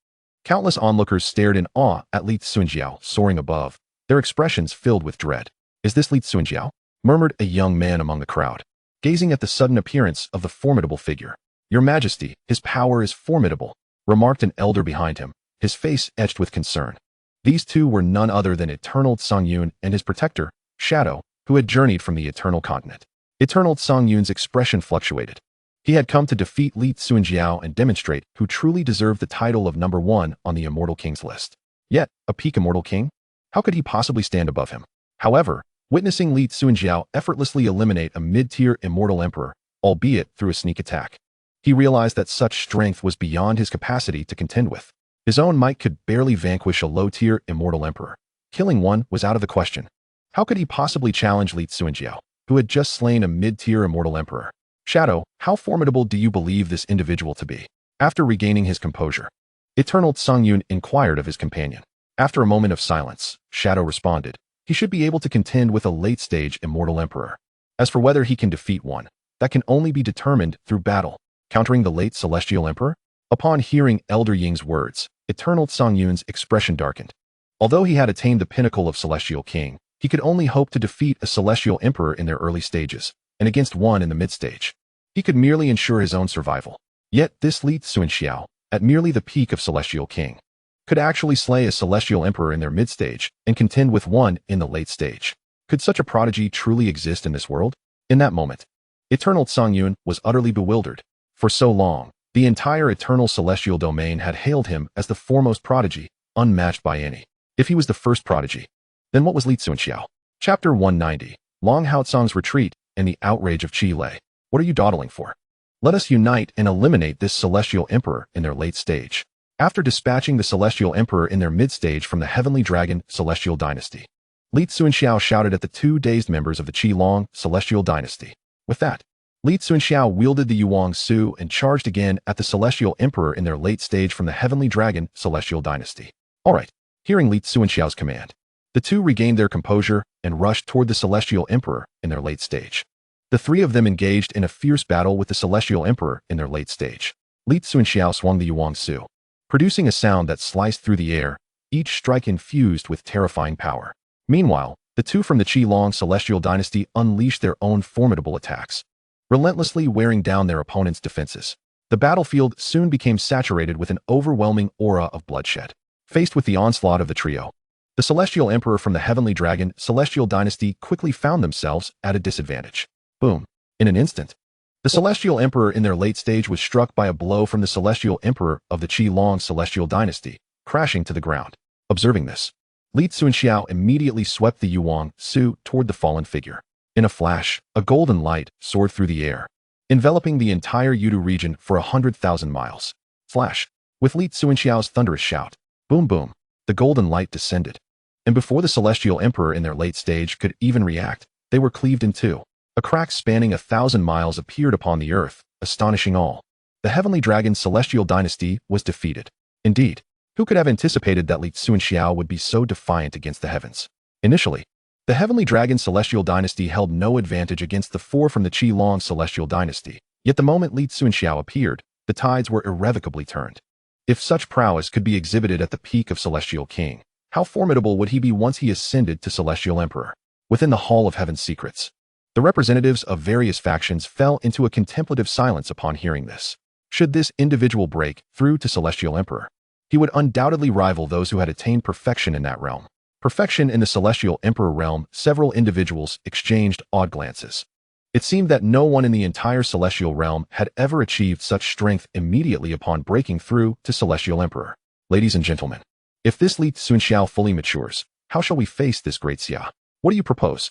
countless onlookers stared in awe at Li Tsuanjiao soaring above, their expressions filled with dread. Is this Li Tsuanjiao? Murmured a young man among the crowd, gazing at the sudden appearance of the formidable figure. Your Majesty, his power is formidable, remarked an elder behind him, his face etched with concern. These two were none other than Eternal Tsang Yun and his protector, Shadow, who had journeyed from the Eternal Continent. Eternal Tsang Yun's expression fluctuated. He had come to defeat Li Tsuanjiao and demonstrate who truly deserved the title of number 1 on the Immortal King's list. Yet, a peak Immortal King? How could he possibly stand above him? However, witnessing Li Tsuanjiao effortlessly eliminate a mid-tier Immortal Emperor, albeit through a sneak attack, he realized that such strength was beyond his capacity to contend with. His own might could barely vanquish a low-tier Immortal Emperor. Killing one was out of the question. How could he possibly challenge Li Tsuanjiao, who had just slain a mid-tier Immortal Emperor? Shadow, how formidable do you believe this individual to be? After regaining his composure, Eternal Tsang Yun inquired of his companion. After a moment of silence, Shadow responded, he should be able to contend with a late-stage Immortal Emperor. As for whether he can defeat one, that can only be determined through battle. Countering the late Celestial Emperor? Upon hearing Elder Ying's words, Eternal Tsang Yun's expression darkened. Although he had attained the pinnacle of Celestial King, he could only hope to defeat a Celestial Emperor in their early stages, and against one in the mid-stage. He could merely ensure his own survival. Yet this Li Tsuanjiao, at merely the peak of Celestial King, could actually slay a Celestial Emperor in their mid-stage and contend with one in the late stage. Could such a prodigy truly exist in this world? In that moment, Eternal Tsang Yun was utterly bewildered. For so long, the entire Eternal Celestial Domain had hailed him as the foremost prodigy, unmatched by any. If he was the first prodigy, then what was Li Tsuanjiao? Chapter 190, Long Haotsong's Retreat and the Outrage of Qi Lei. What are you dawdling for? Let us unite and eliminate this Celestial Emperor in their late stage. After dispatching the Celestial Emperor in their mid-stage from the Heavenly Dragon Celestial Dynasty, Li Tsuanjiao shouted at the two dazed members of the Qi Long Celestial Dynasty. With that, Li Tsuanjiao wielded the Yuang Su and charged again at the Celestial Emperor in their late stage from the Heavenly Dragon Celestial Dynasty. Alright, hearing Li Tsuanjiao's command, the two regained their composure and rushed toward the Celestial Emperor in their late stage. The three of them engaged in a fierce battle with the Celestial Emperor in their late stage. Li Tsuanjiao swung the Yuang Su, producing a sound that sliced through the air, each strike infused with terrifying power. Meanwhile, the two from the Qi Long Celestial Dynasty unleashed their own formidable attacks, relentlessly wearing down their opponent's defenses. The battlefield soon became saturated with an overwhelming aura of bloodshed. Faced with the onslaught of the trio, the Celestial Emperor from the Heavenly Dragon Celestial Dynasty quickly found themselves at a disadvantage. Boom. In an instant, the Celestial Emperor in their late stage was struck by a blow from the Celestial Emperor of the Qi Long Celestial Dynasty, crashing to the ground. Observing this, Li Tsuanjiao immediately swept the Yuang Su toward the fallen figure. In a flash, a golden light soared through the air, enveloping the entire Yudu region for 100,000 miles. Flash. With Li Tsuanjiao's thunderous shout, boom boom, the golden light descended. And before the Celestial Emperor in their late stage could even react, they were cleaved in two. A crack spanning 1,000 miles appeared upon the earth, astonishing all. The Heavenly Dragon Celestial Dynasty was defeated. Indeed, who could have anticipated that Li Tsuanjiao would be so defiant against the heavens? Initially, the Heavenly Dragon Celestial Dynasty held no advantage against the four from the Qi Long Celestial Dynasty, yet the moment Li Tsuanjiao appeared, the tides were irrevocably turned. If such prowess could be exhibited at the peak of Celestial King, how formidable would he be once he ascended to Celestial Emperor? Within the Hall of Heaven's Secrets, the representatives of various factions fell into a contemplative silence upon hearing this. Should this individual break through to Celestial Emperor, he would undoubtedly rival those who had attained perfection in that realm. Perfection in the Celestial Emperor realm, several individuals exchanged odd glances. It seemed that no one in the entire Celestial realm had ever achieved such strength immediately upon breaking through to Celestial Emperor. Ladies and gentlemen, if this Li Tsuanjiao fully matures, how shall we face this great Xia? What do you propose?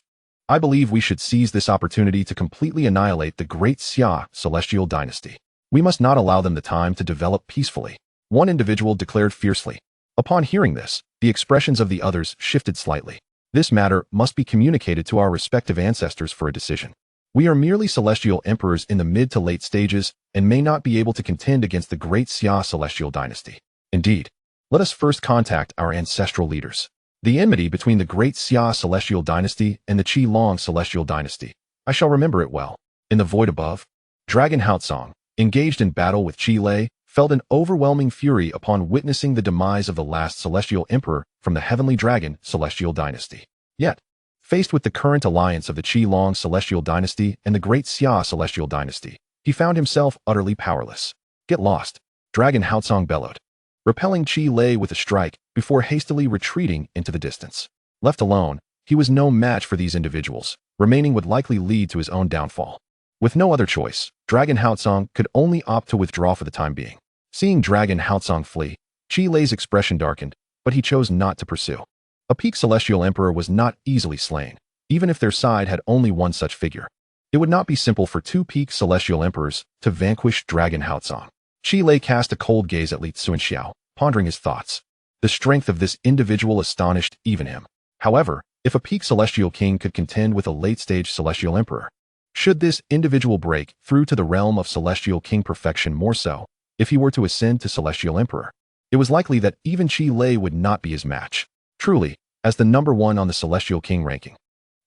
I believe we should seize this opportunity to completely annihilate the great Xia Celestial Dynasty. We must not allow them the time to develop peacefully. One individual declared fiercely. Upon hearing this, The expressions of the others shifted slightly. This matter must be communicated to our respective ancestors for a decision. We are merely celestial emperors in the mid to late stages and may not be able to contend against the great Xia celestial dynasty. Indeed, let us first contact our ancestral leaders. The enmity between the great Xia celestial dynasty and the Qi Long celestial dynasty. I shall remember it well. In the void above, Dragon Haotsong, engaged in battle with Qi Lei, felt an overwhelming fury upon witnessing the demise of the last celestial emperor from the heavenly dragon celestial dynasty. Yet, faced with the current alliance of the Qi Long celestial dynasty and the great Xia celestial dynasty, he found himself utterly powerless. Get lost, Dragon Haotsong bellowed, repelling Qi Lei with a strike before hastily retreating into the distance. Left alone, he was no match for these individuals. Remaining would likely lead to his own downfall. With no other choice, Dragon Haotsong could only opt to withdraw for the time being. Seeing Dragon Haotsong flee, Qi Lei's expression darkened, but he chose not to pursue. A peak celestial emperor was not easily slain, even if their side had only one such figure. It would not be simple for two peak celestial emperors to vanquish Dragon Haotsong. Qi Lei cast a cold gaze at Li Tsuanxiao, pondering his thoughts. The strength of this individual astonished even him. However, if a peak celestial king could contend with a late-stage celestial emperor, should this individual break through to the realm of celestial king perfection more so, if he were to ascend to celestial emperor, it was likely that even Qi Lei would not be his match. Truly, as the number one on the celestial king ranking,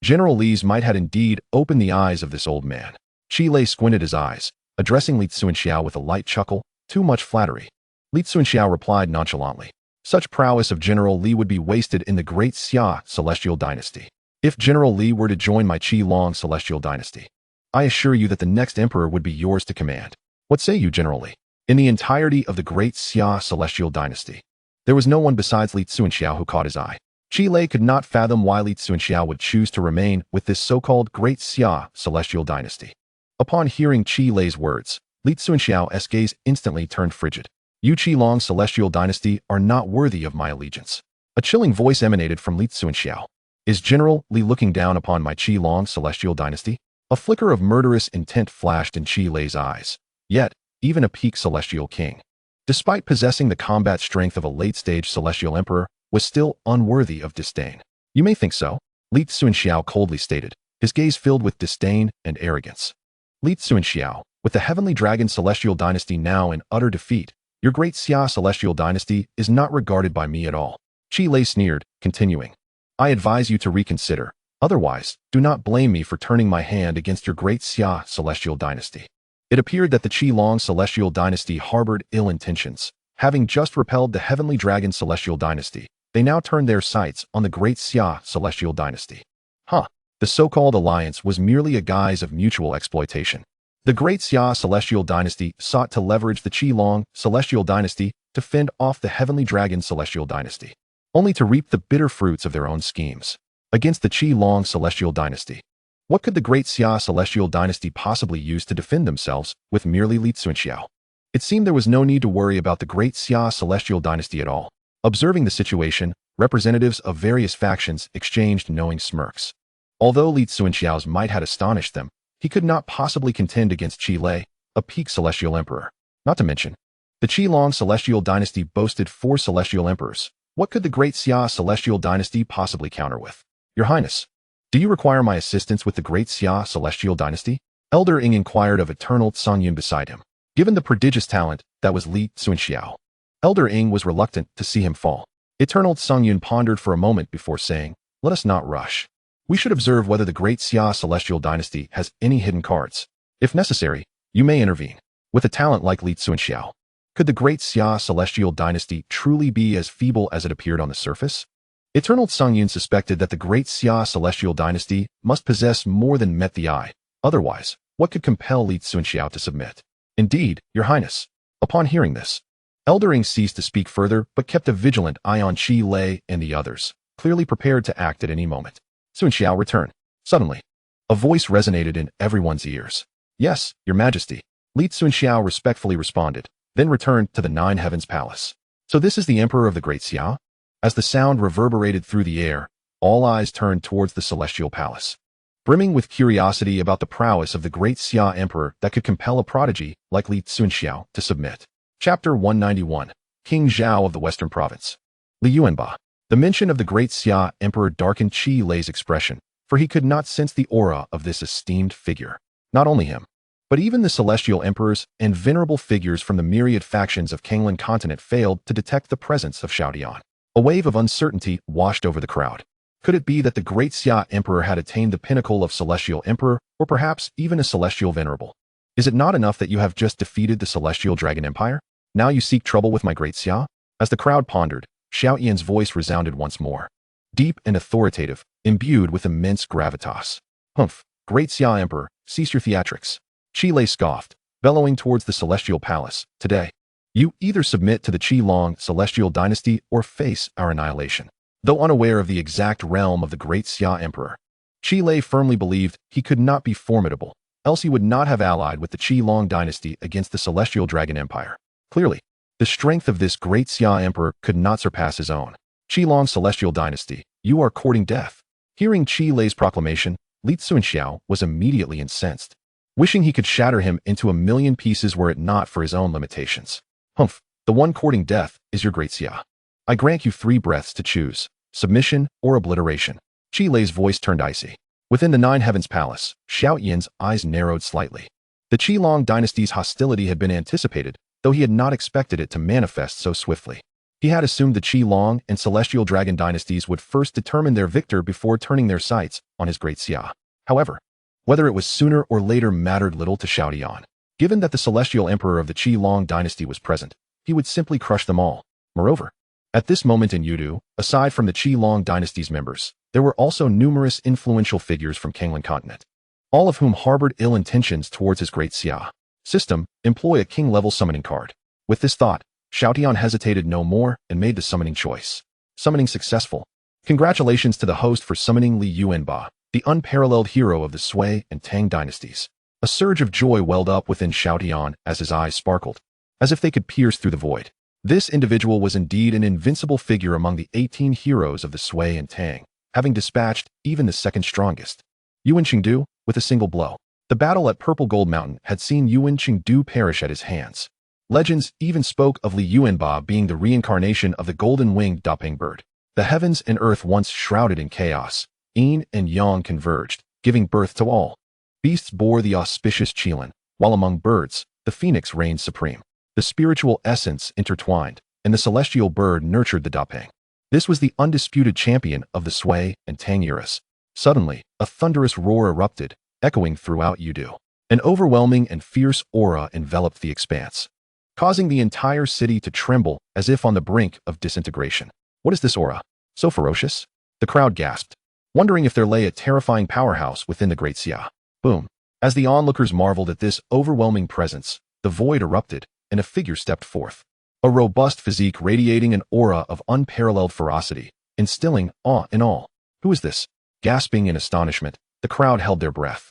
General Li's might had indeed opened the eyes of this old man. Qi Lei squinted his eyes, addressing Li Tsuanxiao with a light chuckle. Too much flattery. Li Tsuanxiao replied nonchalantly. Such prowess of General Li would be wasted in the great Xia celestial dynasty. If General Li were to join my Qi Long celestial dynasty, I assure you that the next emperor would be yours to command. What say you, General Li? In the entirety of the great Xia celestial dynasty, there was no one besides Li Tsuanxiao who caught his eye. Qi Lei could not fathom why Li Tsuanxiao would choose to remain with this so-called great Xia celestial dynasty. Upon hearing Qi Lei's words, Li Tsuanxiao's gaze instantly turned frigid. You Qi Long celestial dynasty are not worthy of my allegiance. A chilling voice emanated from Li Tsuanxiao. Is General Li looking down upon my Qi Long celestial dynasty? A flicker of murderous intent flashed in Qi Lei's eyes. Yet, even a peak celestial king, despite possessing the combat strength of a late-stage celestial emperor, was still unworthy of disdain. You may think so, Li Tsuanxiao coldly stated, his gaze filled with disdain and arrogance. Li Tsuanxiao, with the heavenly dragon celestial dynasty now in utter defeat, your great Xia celestial dynasty is not regarded by me at all. Qi Lei sneered, continuing. I advise you to reconsider. Otherwise, do not blame me for turning my hand against your great Xia celestial dynasty. It appeared that the Qi Long celestial dynasty harbored ill intentions. Having just repelled the heavenly dragon celestial dynasty, they now turned their sights on the great Xia celestial dynasty. The so-called alliance was merely a guise of mutual exploitation. The great Xia celestial dynasty sought to leverage the Qi Long celestial dynasty to fend off the heavenly dragon celestial dynasty, only to reap the bitter fruits of their own schemes. Against the Qi Long celestial dynasty, what could the great Xia celestial dynasty possibly use to defend themselves with merely Li Tsuanxiao? It seemed there was no need to worry about the great Xia celestial dynasty at all. Observing the situation, representatives of various factions exchanged knowing smirks. Although Li Tsuanxiao's might had astonished them, he could not possibly contend against Qi Lei, a peak celestial emperor. Not to mention, the Qi Long celestial dynasty boasted 4 celestial emperors. What could the great Xia celestial dynasty possibly counter with? Your Highness, do you require my assistance with the great Xia celestial dynasty? Elder Ing inquired of Eternal Tsungyun beside him. Given the prodigious talent that was Li Tsuanxiao, Elder Ing was reluctant to see him fall. Eternal Tsungyun pondered for a moment before saying, let us not rush. We should observe whether the great Xia celestial dynasty has any hidden cards. If necessary, you may intervene. With a talent like Li Tsuanxiao, could the great Xia celestial dynasty truly be as feeble as it appeared on the surface? Eternal Tsungyun suspected that the great Xia celestial dynasty must possess more than met the eye. Otherwise, what could compel Li Tsuanxiao to submit? Indeed, Your Highness. Upon hearing this, Elder Ing ceased to speak further but kept a vigilant eye on Qi Lei and the others, clearly prepared to act at any moment. Tsuanxiao returned. Suddenly, a voice resonated in everyone's ears. Yes, Your Majesty. Li Tsuanxiao respectfully responded, then returned to the Nine Heavens Palace. So this is the Emperor of the Great Xia? As the sound reverberated through the air, all eyes turned towards the Celestial Palace, brimming with curiosity about the prowess of the Great Xia Emperor that could compel a prodigy like Li Tsuanxiao to submit. Chapter 191. King Zhao of the Western Province. Li Yuanba. The mention of the great Xia Emperor darkened Qi Lei's expression, for he could not sense the aura of this esteemed figure. Not only him, but even the celestial emperors and venerable figures from the myriad factions of Kanglan continent failed to detect the presence of Xiao Tian. A wave of uncertainty washed over the crowd. Could it be that the great Xia Emperor had attained the pinnacle of celestial emperor, or perhaps even a celestial venerable? Is it not enough that you have just defeated the celestial dragon empire? Now you seek trouble with my great Xia? As the crowd pondered, Xiao Tian's voice resounded once more. Deep and authoritative, imbued with immense gravitas. Humph, great Xia Emperor, cease your theatrics. Qi Lei scoffed, bellowing towards the celestial palace. Today, you either submit to the Qi-Long celestial dynasty or face our annihilation. Though unaware of the exact realm of the great Xia Emperor, Qi Lei firmly believed he could not be formidable, else he would not have allied with the Qi-Long dynasty against the celestial dragon empire. Clearly, the strength of this great Xia Emperor could not surpass his own. Qi-Long celestial dynasty, you are courting death. Hearing Qi Lei's proclamation, Li Tsuanxiao was immediately incensed, wishing he could shatter him into a million pieces were it not for his own limitations. Humph, the one courting death is your great Xia. I grant you 3 breaths to choose, submission or obliteration. Qi Lei's voice turned icy. Within the Nine Heavens Palace, Xiao Tian's eyes narrowed slightly. The Qi-Long dynasty's hostility had been anticipated, though he had not expected it to manifest so swiftly. He had assumed the Qi-Long and Celestial Dragon dynasties would first determine their victor before turning their sights on his great Xia. However, whether it was sooner or later mattered little to Xiao Tian. Given that the Celestial Emperor of the Qi-Long dynasty was present, he would simply crush them all. Moreover, at this moment in Yudu, aside from the Qi-Long dynasty's members, there were also numerous influential figures from Kanglan continent, all of whom harbored ill intentions towards his great Xia. System, employ a king-level summoning card. With this thought, Xiao Tian hesitated no more and made the summoning choice. Summoning successful. Congratulations to the host for summoning Li Yuanba, the unparalleled hero of the Sui and Tang dynasties. A surge of joy welled up within Xiao Tian as his eyes sparkled, as if they could pierce through the void. This individual was indeed an invincible figure among the 18 heroes of the Sui and Tang, having dispatched even the second strongest, Yuan Qingdu, with a single blow. The battle at Purple Gold Mountain had seen Yuan Qingdu perish at his hands. Legends even spoke of Li Yuanba being the reincarnation of the golden-winged Dapeng bird. The heavens and earth once shrouded in chaos, yin and yang converged, giving birth to all. Beasts bore the auspicious Qilin, while among birds, the phoenix reigned supreme. The spiritual essence intertwined, and the celestial bird nurtured the Dapeng. This was the undisputed champion of the Sui and Tang eras. Suddenly, a thunderous roar erupted, echoing throughout Yudu. An overwhelming and fierce aura enveloped the expanse, causing the entire city to tremble as if on the brink of disintegration. What is this aura? So ferocious? The crowd gasped, wondering if there lay a terrifying powerhouse within the great Xia. Boom. As the onlookers marveled at this overwhelming presence, the void erupted, and a figure stepped forth. A robust physique radiating an aura of unparalleled ferocity, instilling awe in all. Who is this? Gasping in astonishment, the crowd held their breath,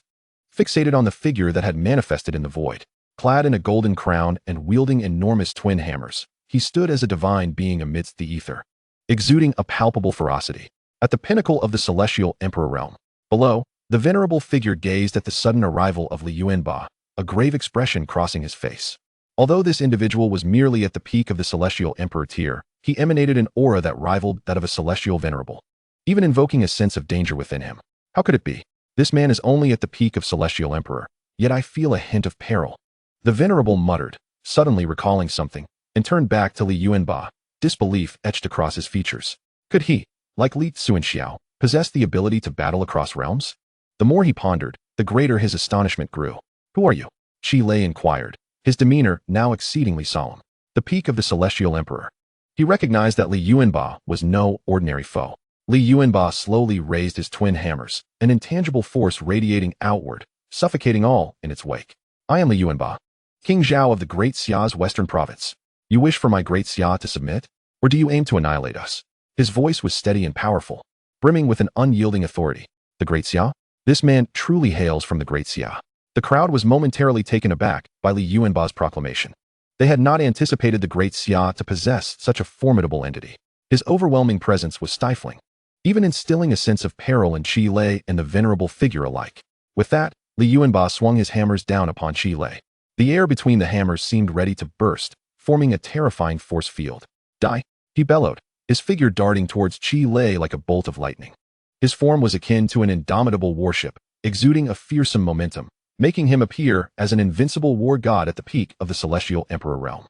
fixated on the figure that had manifested in the void. Clad in a golden crown and wielding enormous twin hammers, he stood as a divine being amidst the ether, exuding a palpable ferocity. At the pinnacle of the celestial emperor realm, below, the venerable figure gazed at the sudden arrival of Li Yuanba, a grave expression crossing his face. Although this individual was merely at the peak of the celestial emperor tier, he emanated an aura that rivaled that of a celestial venerable, even invoking a sense of danger within him. How could it be? This man is only at the peak of celestial emperor, yet I feel a hint of peril. The venerable muttered, suddenly recalling something, and turned back to Li Yuanba, disbelief etched across his features. Could he, like Li Tsuanxiao, possess the ability to battle across realms? The more he pondered, the greater his astonishment grew. Who are you? Qi Lei inquired, his demeanor now exceedingly solemn. The peak of the celestial emperor. He recognized that Li Yuanba was no ordinary foe. Li Yuanba slowly raised his twin hammers, an intangible force radiating outward, suffocating all in its wake. I am Li Yuanba, King Zhao of the Great Xia's western province. You wish for my great Xia to submit? Or do you aim to annihilate us? His voice was steady and powerful, brimming with an unyielding authority. The great Xia? This man truly hails from the great Xia. The crowd was momentarily taken aback by Li Yuanba's proclamation. They had not anticipated the great Xia to possess such a formidable entity. His overwhelming presence was stifling, even instilling a sense of peril in Qi Lei and the venerable figure alike. With that, Li Yuanba swung his hammers down upon Qi Lei. The air between the hammers seemed ready to burst, forming a terrifying force field. Die! He bellowed, his figure darting towards Qi Lei like a bolt of lightning. His form was akin to an indomitable warship, exuding a fearsome momentum, making him appear as an invincible war god at the peak of the Celestial Emperor realm.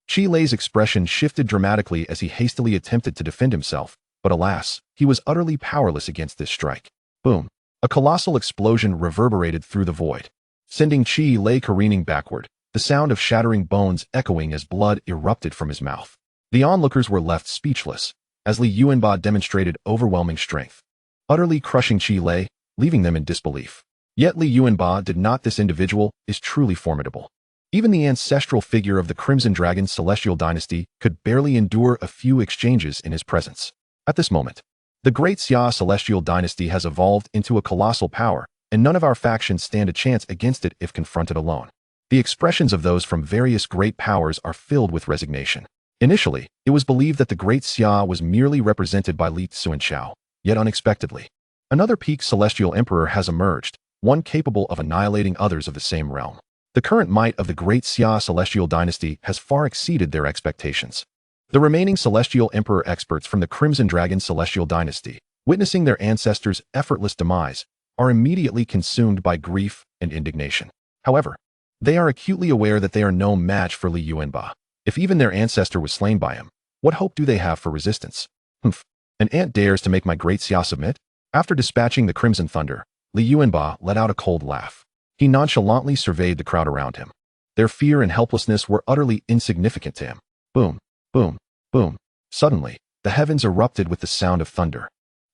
Qi Lei's expression shifted dramatically as he hastily attempted to defend himself, but alas, he was utterly powerless against this strike. Boom! A colossal explosion reverberated through the void, sending Qi Lei careening backward, the sound of shattering bones echoing as blood erupted from his mouth. The onlookers were left speechless, as Li Yuanba demonstrated overwhelming strength, utterly crushing Qi Lei, leaving them in disbelief. Yet Li Yuanba did not. This individual is truly formidable. Even the ancestral figure of the Crimson Dragon celestial dynasty could barely endure a few exchanges in his presence. At this moment, the great Xia celestial dynasty has evolved into a colossal power, and none of our factions stand a chance against it if confronted alone. The expressions of those from various great powers are filled with resignation. Initially, it was believed that the great Xia was merely represented by Li Xuanxiao, yet unexpectedly, another peak celestial emperor has emerged, one capable of annihilating others of the same realm. The current might of the great Xia celestial dynasty has far exceeded their expectations. The remaining celestial emperor experts from the Crimson Dragon celestial dynasty, witnessing their ancestors' effortless demise, are immediately consumed by grief and indignation. However, they are acutely aware that they are no match for Li Yuanba. If even their ancestor was slain by him, what hope do they have for resistance? Humph! An ant dares to make my great Xia submit? After dispatching the Crimson Thunder, Li Yuanba let out a cold laugh. He nonchalantly surveyed the crowd around him. Their fear and helplessness were utterly insignificant to him. Boom, boom, boom. Suddenly, the heavens erupted with the sound of thunder,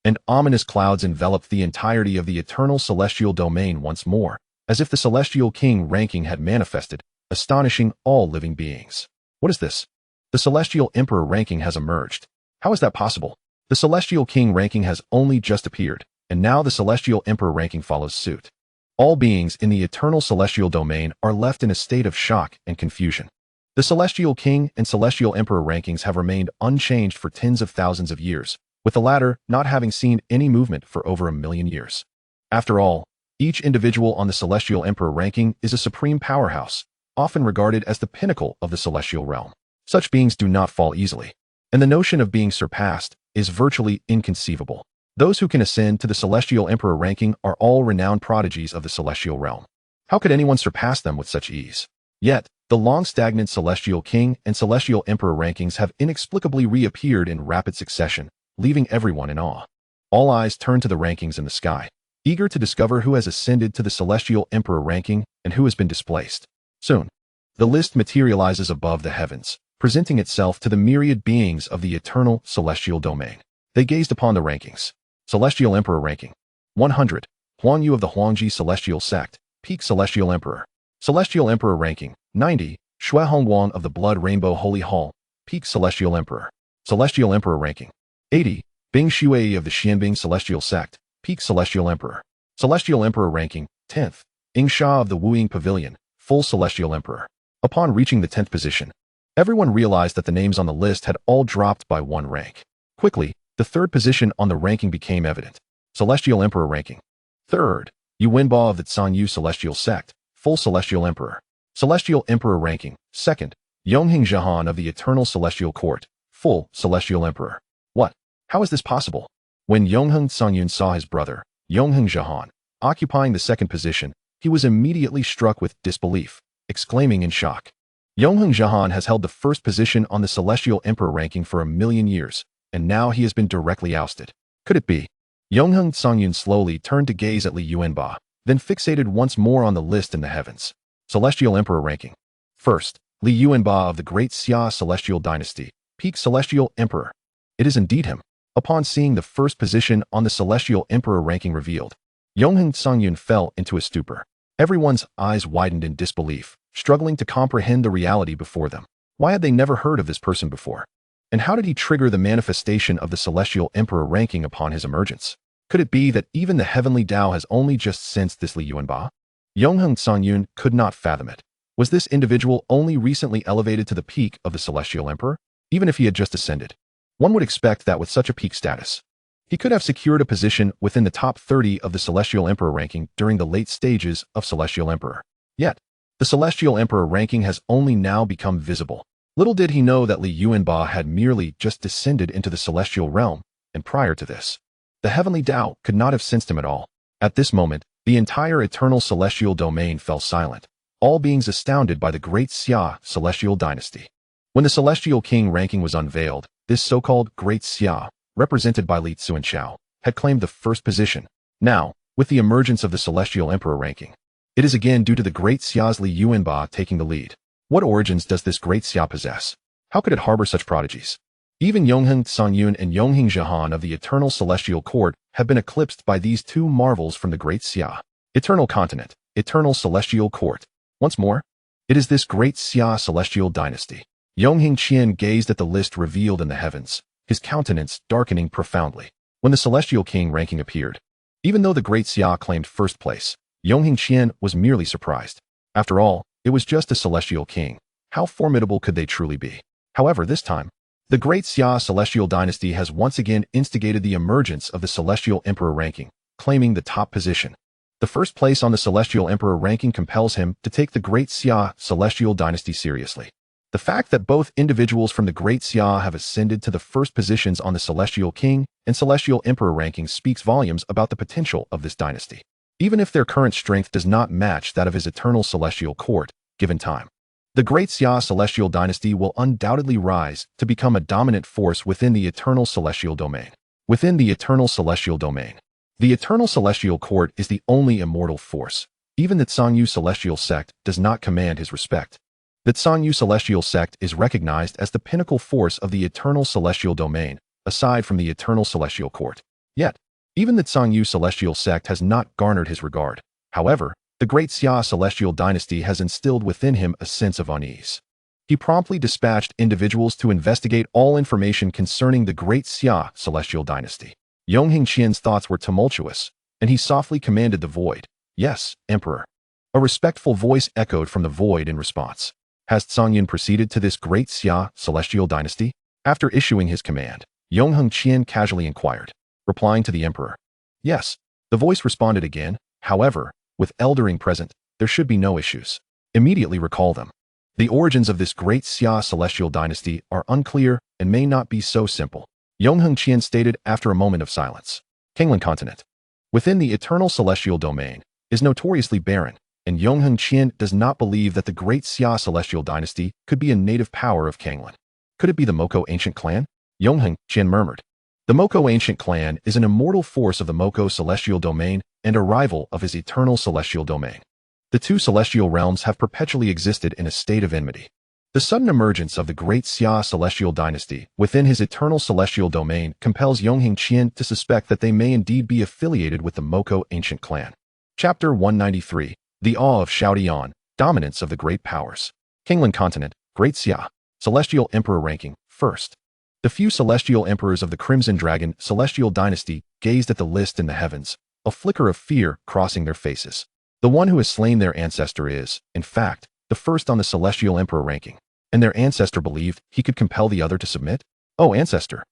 and ominous clouds enveloped the entirety of the eternal celestial domain once more, as if the celestial king ranking had manifested, astonishing all living beings. What is this? The celestial emperor ranking has emerged. How is that possible? The celestial king ranking has only just appeared, and now the celestial emperor ranking follows suit. All beings in the eternal celestial domain are left in a state of shock and confusion. The celestial king and celestial emperor rankings have remained unchanged for tens of thousands of years, with the latter not having seen any movement for over 1,000,000 years. After all, each individual on the celestial emperor ranking is a supreme powerhouse, often regarded as the pinnacle of the celestial realm. Such beings do not fall easily, and the notion of being surpassed is virtually inconceivable. Those who can ascend to the celestial emperor ranking are all renowned prodigies of the celestial realm. How could anyone surpass them with such ease? Yet, the long-stagnant celestial king and celestial emperor rankings have inexplicably reappeared in rapid succession, leaving everyone in awe. All eyes turn to the rankings in the sky, eager to discover who has ascended to the celestial emperor ranking and who has been displaced. Soon, the list materializes above the heavens, presenting itself to the myriad beings of the eternal celestial domain. They gazed upon the rankings. Celestial Emperor ranking 100, Xiang Yu of the Huangji Celestial Sect, Peak Celestial Emperor. Celestial Emperor ranking 90, Shui Hongguang of the Blood Rainbow Holy Hall, Peak Celestial Emperor. Celestial Emperor ranking 80, Bing Shui of the Xianbing Celestial Sect, Peak Celestial Emperor. Celestial Emperor ranking 10th, Ing Sha of the Wuying Pavilion, Full Celestial Emperor. Upon reaching the 10th position, everyone realized that the names on the list had all dropped by one rank. Quickly, the third position on the ranking became evident. Celestial Emperor ranking 3rd, Yu Wenba of the Xiang Yu Celestial Sect, Full Celestial Emperor. Celestial Emperor ranking 2nd, Yongheng Zhehan of the Eternal Celestial Court, Full Celestial Emperor. What? How is this possible? When Yongheng Xiangyun saw his brother, Yongheng Zhehan, occupying the 2nd position, he was immediately struck with disbelief, exclaiming in shock. Yongheng Zhehan has held the 1st position on the Celestial Emperor ranking for 1,000,000 years, and now he has been directly ousted. Could it be? Yongheng Xiangyun slowly turned to gaze at Li Yuanba, then fixated once more on the list in the heavens. Celestial Emperor ranking 1st, Li Yuanba of the Great Xia Celestial Dynasty, Peak Celestial Emperor. It is indeed him. Upon seeing the 1st position on the Celestial Emperor ranking revealed, Yongheng Xiangyun fell into a stupor. Everyone's eyes widened in disbelief, struggling to comprehend the reality before them. Why had they never heard of this person before? And how did he trigger the manifestation of the Celestial Emperor ranking upon his emergence? Could it be that even the heavenly Tao has only just sensed this Li Yuanba? Yongheng Xiangyun could not fathom it. Was this individual only recently elevated to the peak of the Celestial Emperor? Even if he had just ascended, one would expect that with such a peak status, he could have secured a position within the top 30 of the Celestial Emperor ranking during the late stages of Celestial Emperor. Yet, the Celestial Emperor ranking has only now become visible. Little did he know that Li Yuanba had merely just descended into the celestial realm, and prior to this, the heavenly Tao could not have sensed him at all. At this moment, the entire eternal celestial domain fell silent, all beings astounded by the great Xia celestial dynasty. When the celestial king ranking was unveiled, this so-called great Xia, represented by Li Tsuanshao, had claimed the first position. Now, with the emergence of the celestial emperor ranking, it is again due to the great Xia's Li Yuanba taking the lead. What origins does this great Xia possess? How could it harbor such prodigies? Even Yongheng Sanyun and Yongheng Zhihan of the eternal celestial court have been eclipsed by these two marvels from the great Xia. Eternal continent, eternal celestial court. Once more, it is this great Xia celestial dynasty. Yongheng Qian gazed at the list revealed in the heavens, his countenance darkening profoundly. When the celestial king ranking appeared, even though the great Xia claimed first place, Yongheng Qian was merely surprised. After all, it was just a celestial king. How formidable could they truly be? However, this time, the great Xia celestial dynasty has once again instigated the emergence of the celestial emperor ranking, claiming the top position. The first place on the celestial emperor ranking compels him to take the great Xia celestial dynasty seriously. The fact that both individuals from the great Xia have ascended to the first positions on the celestial king and celestial emperor rankings speaks volumes about the potential of this dynasty. Even if their current strength does not match that of his eternal celestial court, given time, the great Xia celestial dynasty will undoubtedly rise to become a dominant force within the eternal celestial domain. Within the eternal celestial domain, the eternal celestial court is the only immortal force. Even the Xiang Yu celestial sect does not command his respect. The Xiang Yu celestial sect is recognized as the pinnacle force of the eternal celestial domain, aside from the eternal celestial court. Yet, even the Xiang Yu celestial sect has not garnered his regard. However, the great Xia celestial dynasty has instilled within him a sense of unease. He promptly dispatched individuals to investigate all information concerning the great Xia celestial dynasty. Yongheng Qian's thoughts were tumultuous, and he softly commanded the void. Yes, Emperor. A respectful voice echoed from the void in response. Has Sanyun proceeded to this great Xia celestial dynasty? After issuing his command, Yongheng Qian casually inquired, replying to the emperor. Yes, the voice responded again. However, with eldering present, there should be no issues. Immediately recall them. The origins of this great Xia celestial dynasty are unclear and may not be so simple. Yongheng Qian stated after a moment of silence. Kanglan continent, within the eternal celestial domain, is notoriously barren, and Yongheng Qian does not believe that the great Xia celestial dynasty could be a native power of Kanglan. Could it be the Moko ancient clan? Yongheng Qian murmured. The Moko ancient clan is an immortal force of the Moko celestial domain and a rival of his eternal celestial domain. The two celestial realms have perpetually existed in a state of enmity. The sudden emergence of the great Xia celestial dynasty within his eternal celestial domain compels Yongheng Qian to suspect that they may indeed be affiliated with the Moko ancient clan. Chapter 193, The Awe of Xiao Tian, Dominance of the Great Powers. Kanglan continent, Great Xia, Celestial Emperor ranking, first. The few celestial emperors of the Crimson Dragon celestial dynasty gazed at the list in the heavens, a flicker of fear crossing their faces. The one who has slain their ancestor is, in fact, the first on the celestial emperor ranking, and their ancestor believed he could compel the other to submit? Oh, ancestor,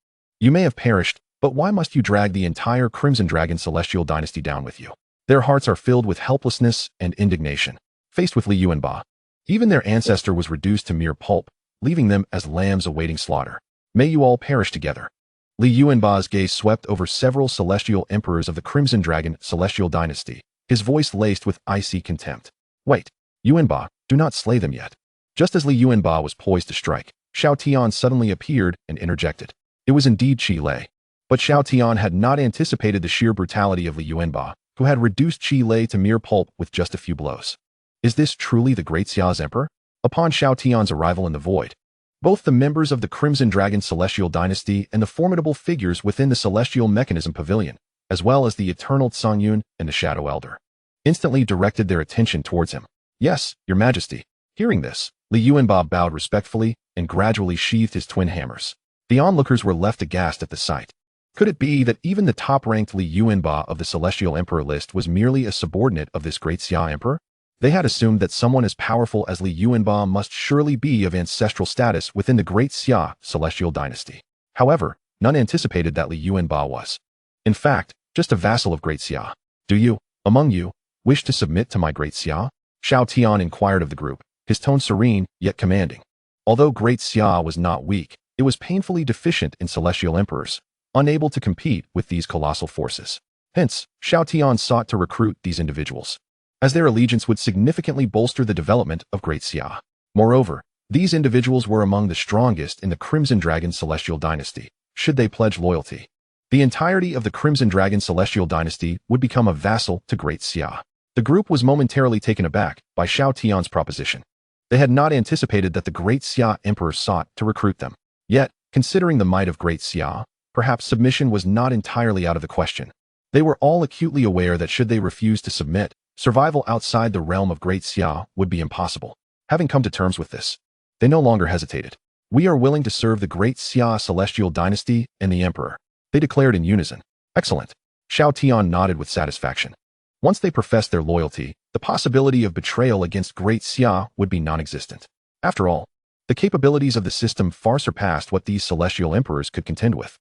you may have perished, but why must you drag the entire Crimson Dragon celestial dynasty down with you? Their hearts are filled with helplessness and indignation. Faced with Li Yuanba, even their ancestor was reduced to mere pulp, leaving them as lambs awaiting slaughter. May you all perish together. Li Yuanba's gaze swept over several celestial emperors of the Crimson Dragon celestial dynasty, his voice laced with icy contempt. Wait, Yuanba, do not slay them yet. Just as Li Yuanba was poised to strike, Xiao Tian suddenly appeared and interjected. It was indeed Qi Lei. But Xiao Tian had not anticipated the sheer brutality of Li Yuanba, who had reduced Qi Lei to mere pulp with just a few blows. Is this truly the great Xia's emperor? Upon Xiao Tian's arrival in the void, both the members of the Crimson Dragon celestial dynasty and the formidable figures within the celestial mechanism pavilion, as well as the eternal Sanyun and the Shadow Elder, instantly directed their attention towards him. Yes, your majesty. Hearing this, Li Yuanba bowed respectfully and gradually sheathed his twin hammers. The onlookers were left aghast at the sight. Could it be that even the top-ranked Li Yuanba of the celestial emperor list was merely a subordinate of this great Xia emperor? They had assumed that someone as powerful as Li Yuanba must surely be of ancestral status within the great Xia celestial dynasty. However, none anticipated that Li Yuanba was, in fact, just a vassal of great Xia. Do you, among you, wish to submit to my great Xia? Xiao Tian inquired of the group, his tone serene, yet commanding. Although Great Xia was not weak, it was painfully deficient in celestial emperors, unable to compete with these colossal forces. Hence, Xiao Tian sought to recruit these individuals, as their allegiance would significantly bolster the development of Great Xia. Moreover, these individuals were among the strongest in the Crimson Dragon Celestial Dynasty, should they pledge loyalty. The entirety of the Crimson Dragon Celestial Dynasty would become a vassal to Great Xia. The group was momentarily taken aback by Xiao Tian's proposition. They had not anticipated that the Great Xia Emperor sought to recruit them. Yet, considering the might of Great Xia, perhaps submission was not entirely out of the question. They were all acutely aware that should they refuse to submit, survival outside the realm of Great Xia would be impossible. Having come to terms with this, they no longer hesitated. We are willing to serve the Great Xia Celestial Dynasty and the Emperor, they declared in unison. Excellent. Xiao Tian nodded with satisfaction. Once they professed their loyalty, the possibility of betrayal against Great Xia would be non-existent. After all, the capabilities of the system far surpassed what these celestial emperors could contend with.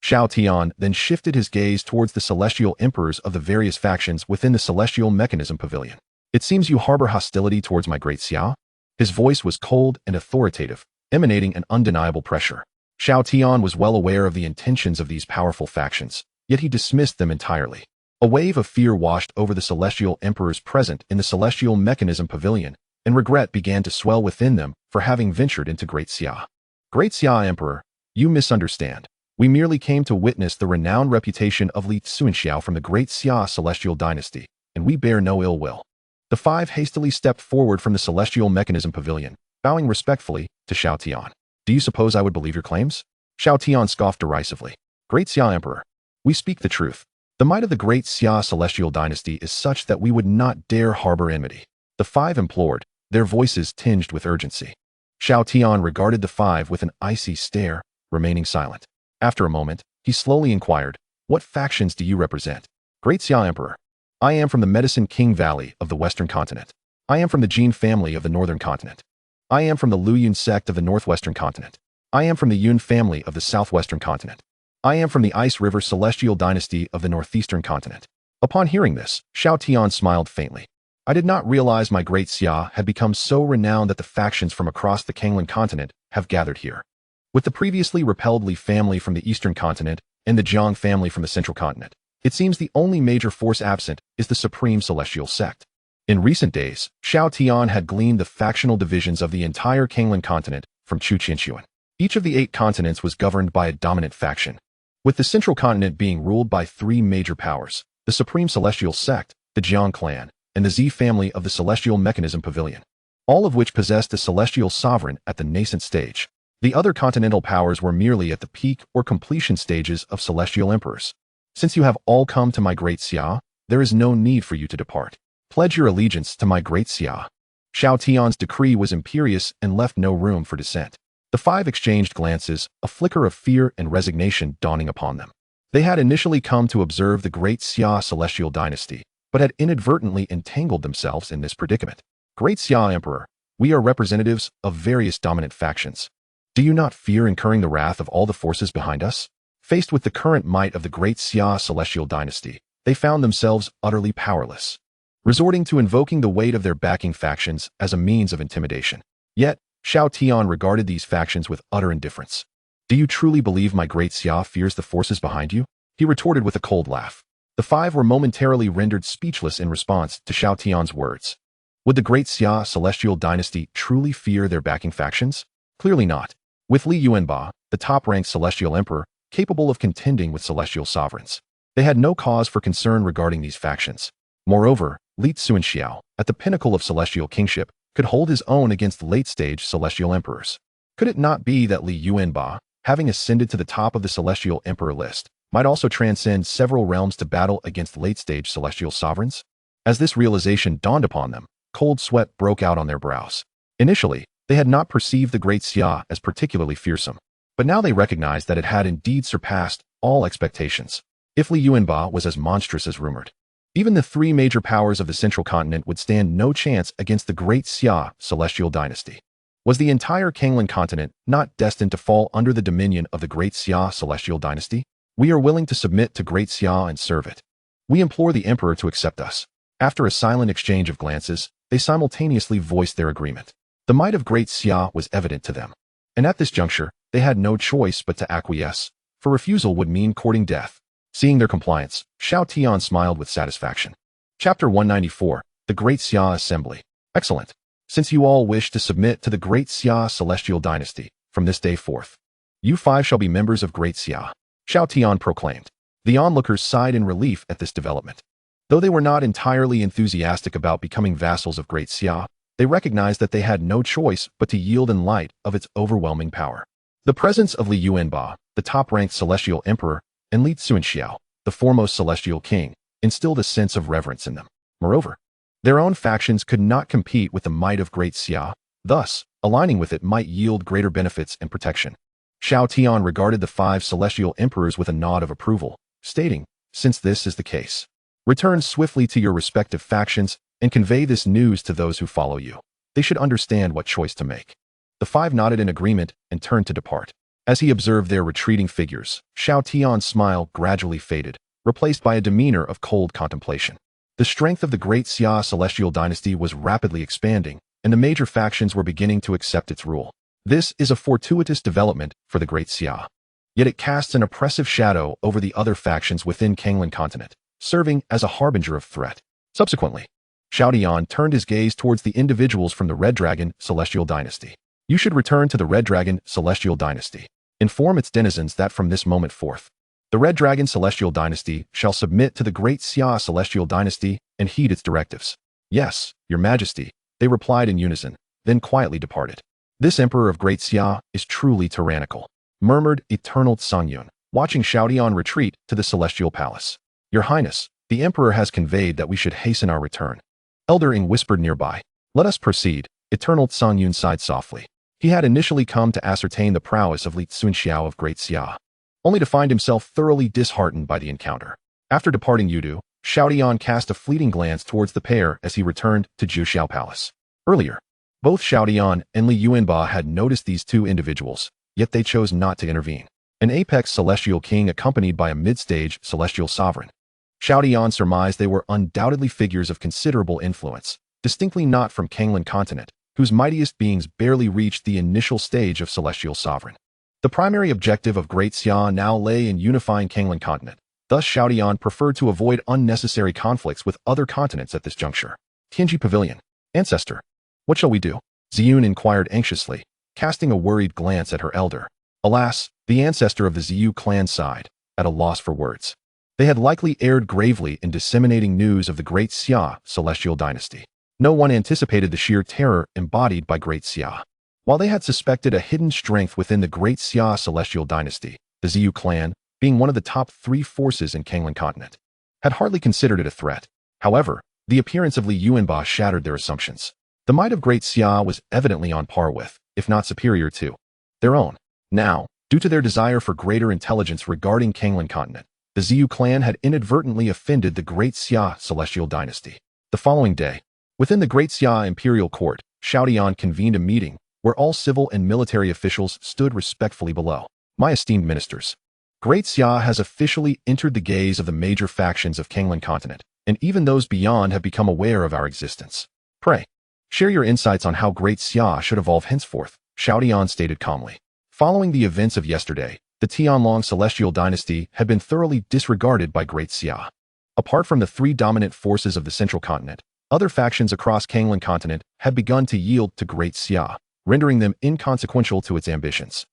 Xiao Tian then shifted his gaze towards the celestial emperors of the various factions within the celestial mechanism pavilion. It seems you harbor hostility towards my Great Xia? His voice was cold and authoritative, emanating an undeniable pressure. Xiao Tian was well aware of the intentions of these powerful factions, yet he dismissed them entirely. A wave of fear washed over the celestial emperors present in the celestial mechanism pavilion, and regret began to swell within them for having ventured into Great Xia. Great Xia Emperor, you misunderstand. We merely came to witness the renowned reputation of Li Xuanxiao from the Great Xia Celestial Dynasty, and we bear no ill will. The five hastily stepped forward from the celestial mechanism pavilion, bowing respectfully to Xiao Tian. Do you suppose I would believe your claims? Xiao Tian scoffed derisively. Great Xia Emperor, we speak the truth. The might of the Great Xia Celestial Dynasty is such that we would not dare harbor enmity. The five implored, their voices tinged with urgency. Xiao Tian regarded the five with an icy stare, remaining silent. After a moment, he slowly inquired, what factions do you represent? Great Xia Emperor, I am from the Medicine King Valley of the Western Continent. I am from the Jin family of the Northern Continent. I am from the Lu Yun sect of the Northwestern Continent. I am from the Yun family of the Southwestern Continent. I am from the Ice River Celestial Dynasty of the Northeastern Continent. Upon hearing this, Xiao Tian smiled faintly. I did not realize my Great Xia had become so renowned that the factions from across the Kanglan continent have gathered here. With the previously repelled Li family from the Eastern Continent and the Jiang family from the Central Continent, it seems the only major force absent is the Supreme Celestial Sect. In recent days, Xiao Tian had gleaned the factional divisions of the entire Kanglan continent from Chu Qinshuan. Each of the 8 continents was governed by a dominant faction, with the Central Continent being ruled by 3 major powers, the Supreme Celestial Sect, the Jiang clan, and the Z family of the Celestial Mechanism Pavilion, all of which possessed a celestial sovereign at the nascent stage. The other continental powers were merely at the peak or completion stages of celestial emperors. Since you have all come to my Great Xia, there is no need for you to depart. Pledge your allegiance to my Great Xia. Xiao Tian's decree was imperious and left no room for dissent. The 5 exchanged glances, a flicker of fear and resignation dawning upon them. They had initially come to observe the Great Xia Celestial Dynasty, but had inadvertently entangled themselves in this predicament. Great Xia Emperor, we are representatives of various dominant factions. Do you not fear incurring the wrath of all the forces behind us? Faced with the current might of the Great Xia Celestial Dynasty, they found themselves utterly powerless, resorting to invoking the weight of their backing factions as a means of intimidation. Yet, Xiao Tian regarded these factions with utter indifference. Do you truly believe my Great Xia fears the forces behind you? He retorted with a cold laugh. The 5 were momentarily rendered speechless in response to Xiao Tian's words. Would the Great Xia Celestial Dynasty truly fear their backing factions? Clearly not. With Li Yuanba, the top-ranked Celestial Emperor, capable of contending with celestial sovereigns, they had no cause for concern regarding these factions. Moreover, Li Xuanxiao, at the pinnacle of celestial kingship, could hold his own against late-stage celestial emperors. Could it not be that Li Yuanba, having ascended to the top of the celestial emperor list, might also transcend several realms to battle against late-stage celestial sovereigns? As this realization dawned upon them, cold sweat broke out on their brows. Initially, they had not perceived the Great Xia as particularly fearsome, but now they recognized that it had indeed surpassed all expectations. If Li Yuanba was as monstrous as rumored, even the 3 major powers of the Central Continent would stand no chance against the Great Xia Celestial Dynasty. Was the entire Kanglan continent not destined to fall under the dominion of the Great Xia Celestial Dynasty? We are willing to submit to Great Xia and serve it. We implore the Emperor to accept us. After a silent exchange of glances, they simultaneously voiced their agreement. The might of Great Xia was evident to them. And at this juncture, they had no choice but to acquiesce, for refusal would mean courting death. Seeing their compliance, Xiao Tian smiled with satisfaction. Chapter 194, The Great Xia Assembly. Excellent. Since you all wish to submit to the Great Xia Celestial Dynasty, from this day forth, you 5 shall be members of Great Xia, Xiao Tian proclaimed. The onlookers sighed in relief at this development. Though they were not entirely enthusiastic about becoming vassals of Great Xia, they recognized that they had no choice but to yield in light of its overwhelming power. The presence of Li Yuanba, the top-ranked celestial emperor, and Li Xiao, the foremost celestial king, instilled a sense of reverence in them. Moreover, their own factions could not compete with the might of Great Xia, thus, aligning with it might yield greater benefits and protection. Xiao Tian regarded the 5 celestial emperors with a nod of approval, stating, "Since this is the case, return swiftly to your respective factions and convey this news to those who follow you. They should understand what choice to make." The 5 nodded in agreement and turned to depart. As he observed their retreating figures, Xiao Tian's smile gradually faded, replaced by a demeanor of cold contemplation. The strength of the Great Xia Celestial Dynasty was rapidly expanding, and the major factions were beginning to accept its rule. This is a fortuitous development for the Great Xia. Yet it casts an oppressive shadow over the other factions within Kanglan continent, serving as a harbinger of threat. Subsequently, Xiao Tian turned his gaze towards the individuals from the Red Dragon Celestial Dynasty. You should return to the Red Dragon Celestial Dynasty. Inform its denizens that from this moment forth, the Red Dragon Celestial Dynasty shall submit to the Great Xia Celestial Dynasty and heed its directives. Yes, Your Majesty, they replied in unison, then quietly departed. This Emperor of Great Xia is truly tyrannical, murmured Eternal Tsangyun, watching Xiao Tian retreat to the Celestial Palace. Your Highness, the Emperor has conveyed that we should hasten our return. Elder Ing whispered nearby. Let us proceed, Eternal Tsangyun sighed softly. He had initially come to ascertain the prowess of Li Tsunxiao of Great Xia, only to find himself thoroughly disheartened by the encounter. After departing Yudu, Xiao Tian cast a fleeting glance towards the pair as he returned to Juxiao Palace. Earlier, both Xiao Tian and Li Yuanba had noticed these 2 individuals, yet they chose not to intervene. An apex celestial king accompanied by a mid-stage celestial sovereign. Xiao Tian surmised they were undoubtedly figures of considerable influence, distinctly not from Kanglan continent, whose mightiest beings barely reached the initial stage of celestial sovereign. The primary objective of Great Xia now lay in unifying Kanglan continent. Thus Xiao Tian preferred to avoid unnecessary conflicts with other continents at this juncture. Tianji Pavilion. Ancestor. What shall we do? Ziyun inquired anxiously, casting a worried glance at her elder. Alas, the ancestor of the Ziyu clan sighed, at a loss for words. They had likely erred gravely in disseminating news of the Great Xia Celestial Dynasty. No one anticipated the sheer terror embodied by Great Xia. While they had suspected a hidden strength within the Great Xia Celestial Dynasty, the Ziyu clan, being one of the top 3 forces in Kanglan continent, had hardly considered it a threat. However, the appearance of Li Yuanba shattered their assumptions. The might of Great Xia was evidently on par with, if not superior to, their own. Now, due to their desire for greater intelligence regarding Kanglan continent, the Ziyu clan had inadvertently offended the Great Xia Celestial Dynasty. The following day, within the Great Xia Imperial Court, Xiao Tian convened a meeting where all civil and military officials stood respectfully below. My esteemed ministers, Great Xia has officially entered the gaze of the major factions of Kanglan continent, and even those beyond have become aware of our existence. Pray, share your insights on how Great Xia should evolve henceforth, Xiao Tian stated calmly. Following the events of yesterday, the Tianlong Celestial Dynasty had been thoroughly disregarded by Great Xia. Apart from the 3 dominant forces of the central continent, other factions across Kanglan continent had begun to yield to Great Xia, rendering them inconsequential to its ambitions.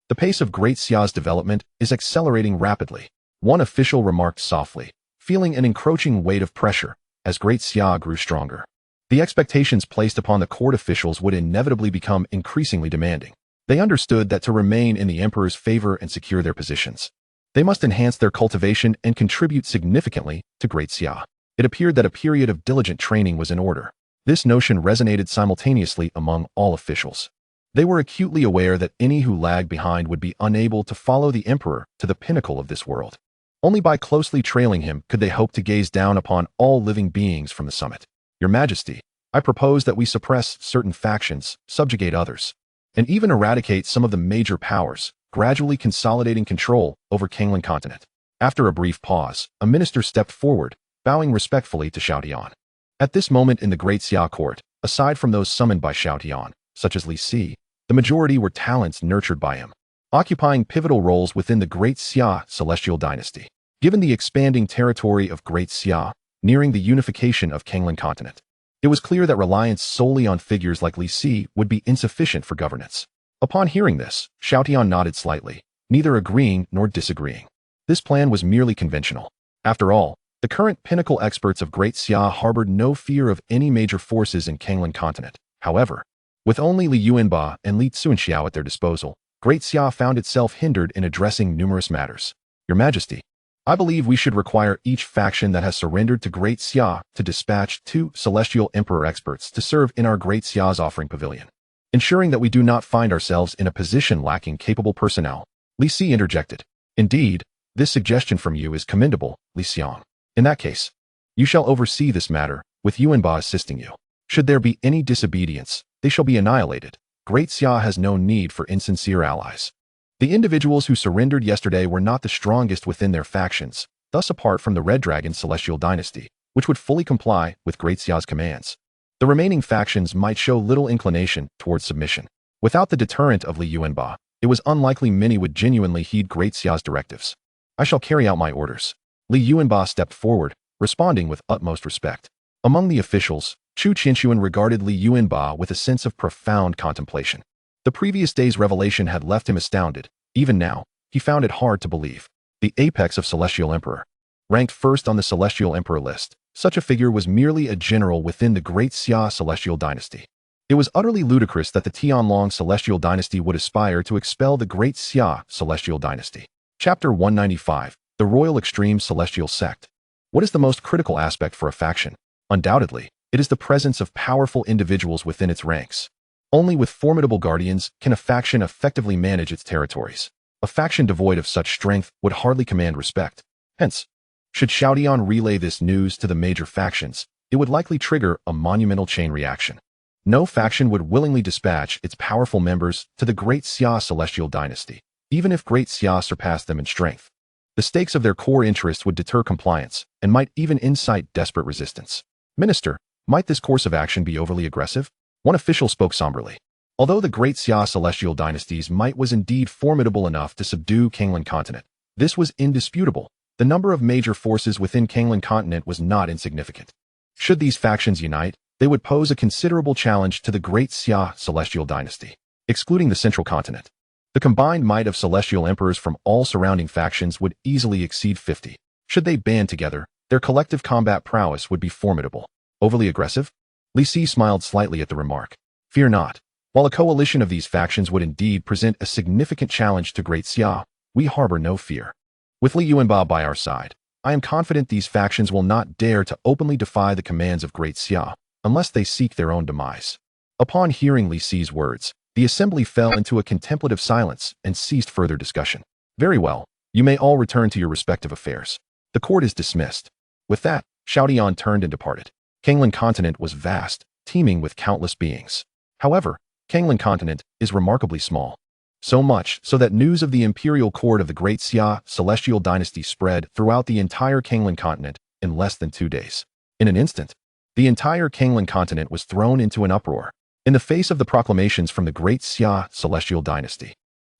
The pace of Great Xia's development is accelerating rapidly, one official remarked softly, feeling an encroaching weight of pressure as Great Xia grew stronger. The expectations placed upon the court officials would inevitably become increasingly demanding. They understood that to remain in the emperor's favor and secure their positions, they must enhance their cultivation and contribute significantly to Great Xia. It appeared that a period of diligent training was in order. This notion resonated simultaneously among all officials. They were acutely aware that any who lagged behind would be unable to follow the emperor to the pinnacle of this world. Only by closely trailing him could they hope to gaze down upon all living beings from the summit. Your Majesty, I propose that we suppress certain factions, subjugate others, and even eradicate some of the major powers, gradually consolidating control over Kanglan continent. After a brief pause, a minister stepped forward, bowing respectfully to Xiao Tian. At this moment in the Great Xia court, aside from those summoned by Xiao Tian, such as Li Si, the majority were talents nurtured by him, occupying pivotal roles within the Great Xia celestial dynasty. Given the expanding territory of Great Xia, nearing the unification of Kanglan continent, it was clear that reliance solely on figures like Li Si would be insufficient for governance. Upon hearing this, Xiao Tian nodded slightly, neither agreeing nor disagreeing. This plan was merely conventional. After all, the current pinnacle experts of Great Xia harbored no fear of any major forces in Kanglan continent. However, with only Li Yuanba and Li Tsuanxiao at their disposal, Great Xia found itself hindered in addressing numerous matters. Your Majesty, I believe we should require each faction that has surrendered to Great Xia to dispatch 2 Celestial Emperor experts to serve in our Great Xia's offering pavilion, ensuring that we do not find ourselves in a position lacking capable personnel. Li Si interjected. Indeed, this suggestion from you is commendable, Li Xiang. In that case, you shall oversee this matter, with Yuanba assisting you. Should there be any disobedience, they shall be annihilated. Great Xia has no need for insincere allies. The individuals who surrendered yesterday were not the strongest within their factions, thus apart from the Red Dragon Celestial Dynasty, which would fully comply with Great Xia's commands. The remaining factions might show little inclination towards submission. Without the deterrent of Li Yuanba, it was unlikely many would genuinely heed Great Xia's directives. I shall carry out my orders. Li Yuanba stepped forward, responding with utmost respect. Among the officials, Chu Qinshuan regarded Li Yuanba with a sense of profound contemplation. The previous day's revelation had left him astounded. Even now, he found it hard to believe. The apex of Celestial Emperor. Ranked first on the Celestial Emperor list, such a figure was merely a general within the Great Xia Celestial Dynasty. It was utterly ludicrous that the Tianlong Celestial Dynasty would aspire to expel the Great Xia Celestial Dynasty. Chapter 195, The Royal Extreme Celestial Sect. What is the most critical aspect for a faction? Undoubtedly, it is the presence of powerful individuals within its ranks. Only with formidable guardians can a faction effectively manage its territories. A faction devoid of such strength would hardly command respect. Hence, should Xiao Tian relay this news to the major factions, it would likely trigger a monumental chain reaction. No faction would willingly dispatch its powerful members to the Great Xia Celestial Dynasty, even if Great Xia surpassed them in strength. The stakes of their core interests would deter compliance and might even incite desperate resistance. Minister, might this course of action be overly aggressive? One official spoke somberly. Although the Great Xia Celestial Dynasty's might was indeed formidable enough to subdue Kanglan continent, this was indisputable. The number of major forces within Kanglan continent was not insignificant. Should these factions unite, they would pose a considerable challenge to the Great Xia Celestial Dynasty. Excluding the central continent, the combined might of celestial emperors from all surrounding factions would easily exceed 50. Should they band together, their collective combat prowess would be formidable. Overly aggressive? Li Si smiled slightly at the remark. Fear not. While a coalition of these factions would indeed present a significant challenge to Great Xia, we harbor no fear. With Li Yuanba by our side, I am confident these factions will not dare to openly defy the commands of Great Xia, unless they seek their own demise. Upon hearing Li Si's words, the assembly fell into a contemplative silence and ceased further discussion. Very well, you may all return to your respective affairs. The court is dismissed. With that, Xiao Tian turned and departed. Kanglan continent was vast, teeming with countless beings. However, Kanglan continent is remarkably small. So much so that news of the imperial court of the Great Xia Celestial Dynasty spread throughout the entire Kanglan continent in less than 2 days. In an instant, the entire Kanglan continent was thrown into an uproar in the face of the proclamations from the Great Xia Celestial Dynasty.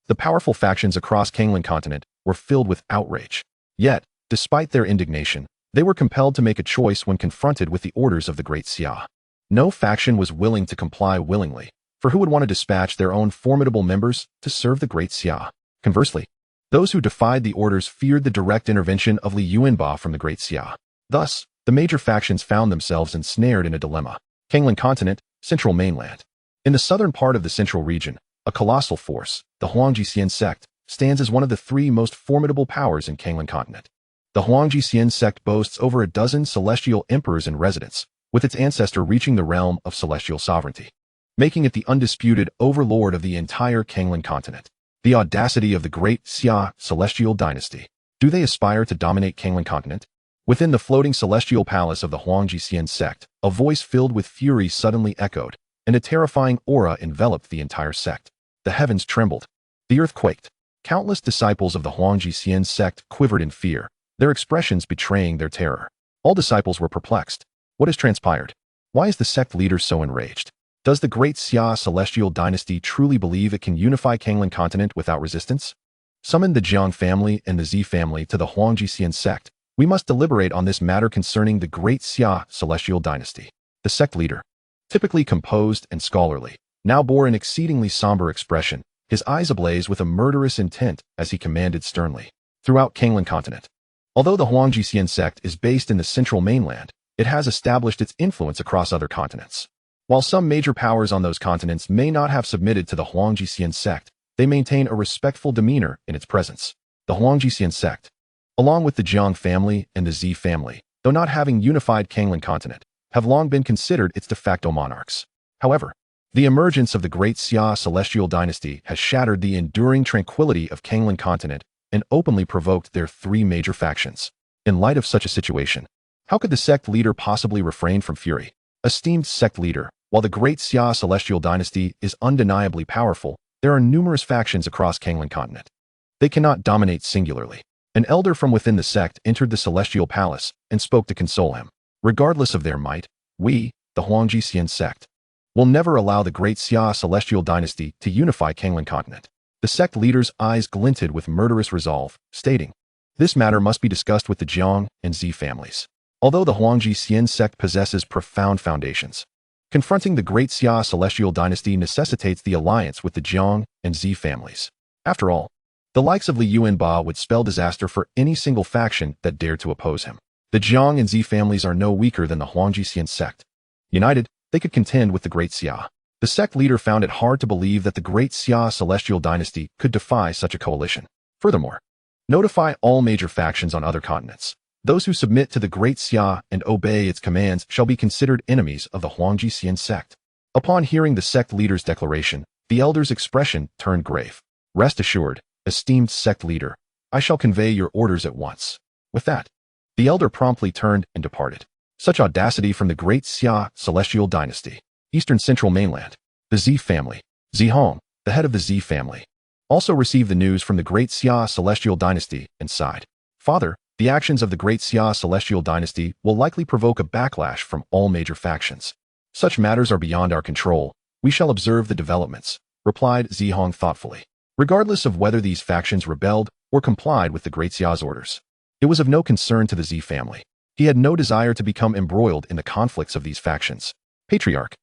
The powerful factions across Kanglan continent were filled with outrage. Yet, despite their indignation, they were compelled to make a choice when confronted with the orders of the Great Xia. No faction was willing to comply willingly, for who would want to dispatch their own formidable members to serve the Great Xia? Conversely, those who defied the orders feared the direct intervention of Li Yuanba from the Great Xia. Thus, the major factions found themselves ensnared in a dilemma. Kanglan continent, central mainland. In the southern part of the central region, a colossal force, the Huangji sect, stands as one of the 3 most formidable powers in Kanglan continent. The Huangji sect boasts over a dozen celestial emperors in residence, with its ancestor reaching the realm of celestial sovereignty, making it the undisputed overlord of the entire Kanglan continent. The audacity of the Great Xia Celestial Dynasty. Do they aspire to dominate Kanglan continent? Within the floating celestial palace of the Huangji sect, a voice filled with fury suddenly echoed, and a terrifying aura enveloped the entire sect. The heavens trembled. The earth quaked. Countless disciples of the Huangji sect quivered in fear, their expressions betraying their terror. All disciples were perplexed. What has transpired? Why is the sect leader so enraged? Does the great Xia celestial dynasty truly believe it can unify Kanglan continent without resistance? Summon the Jiang family and the Zi family to the Huangjixian sect. We must deliberate on this matter concerning the great Xia celestial dynasty. The sect leader, typically composed and scholarly, now bore an exceedingly somber expression, his eyes ablaze with a murderous intent as he commanded sternly. Throughout Kanglan continent, although the Huangjixian sect is based in the central mainland, it has established its influence across other continents. While some major powers on those continents may not have submitted to the Huangjixian sect, they maintain a respectful demeanor in its presence. The Huangjixian sect, along with the Jiang family and the Zi family, though not having unified Kanglan continent, have long been considered its de facto monarchs. However, the emergence of the great Xia celestial dynasty has shattered the enduring tranquility of Kanglan continent and openly provoked their three major factions. In light of such a situation, how could the sect leader possibly refrain from fury? Esteemed sect leader, while the great Xia celestial dynasty is undeniably powerful, there are numerous factions across Kanglan continent. They cannot dominate singularly. An elder from within the sect entered the celestial palace and spoke to console him. Regardless of their might, we, the Huangjixian sect, will never allow the great Xia celestial dynasty to unify Kanglan continent. The sect leader's eyes glinted with murderous resolve, stating, "This matter must be discussed with the Jiang and Zi families." Although the Huangjixian sect possesses profound foundations, confronting the great Xia celestial dynasty necessitates the alliance with the Jiang and Zi families. After all, the likes of Li Yuanba would spell disaster for any single faction that dared to oppose him. The Jiang and Zi families are no weaker than the Huangjixian sect. United, they could contend with the great Xia. The sect leader found it hard to believe that the great Xia celestial dynasty could defy such a coalition. Furthermore, notify all major factions on other continents. Those who submit to the great Xia and obey its commands shall be considered enemies of the Huangjixian sect. Upon hearing the sect leader's declaration, the elder's expression turned grave. Rest assured, esteemed sect leader, I shall convey your orders at once. With that, the elder promptly turned and departed. Such audacity from the great Xia celestial dynasty. Eastern Central Mainland. The Zi family, Zi Hong, the head of the Zi family, also received the news from the great Xia celestial dynasty and sighed. Father, the actions of the great Xia celestial dynasty will likely provoke a backlash from all major factions. Such matters are beyond our control. We shall observe the developments, replied Zi Hong thoughtfully. Regardless of whether these factions rebelled or complied with the great Xia's orders, it was of no concern to the Zi family. He had no desire to become embroiled in the conflicts of these factions. Patriarch,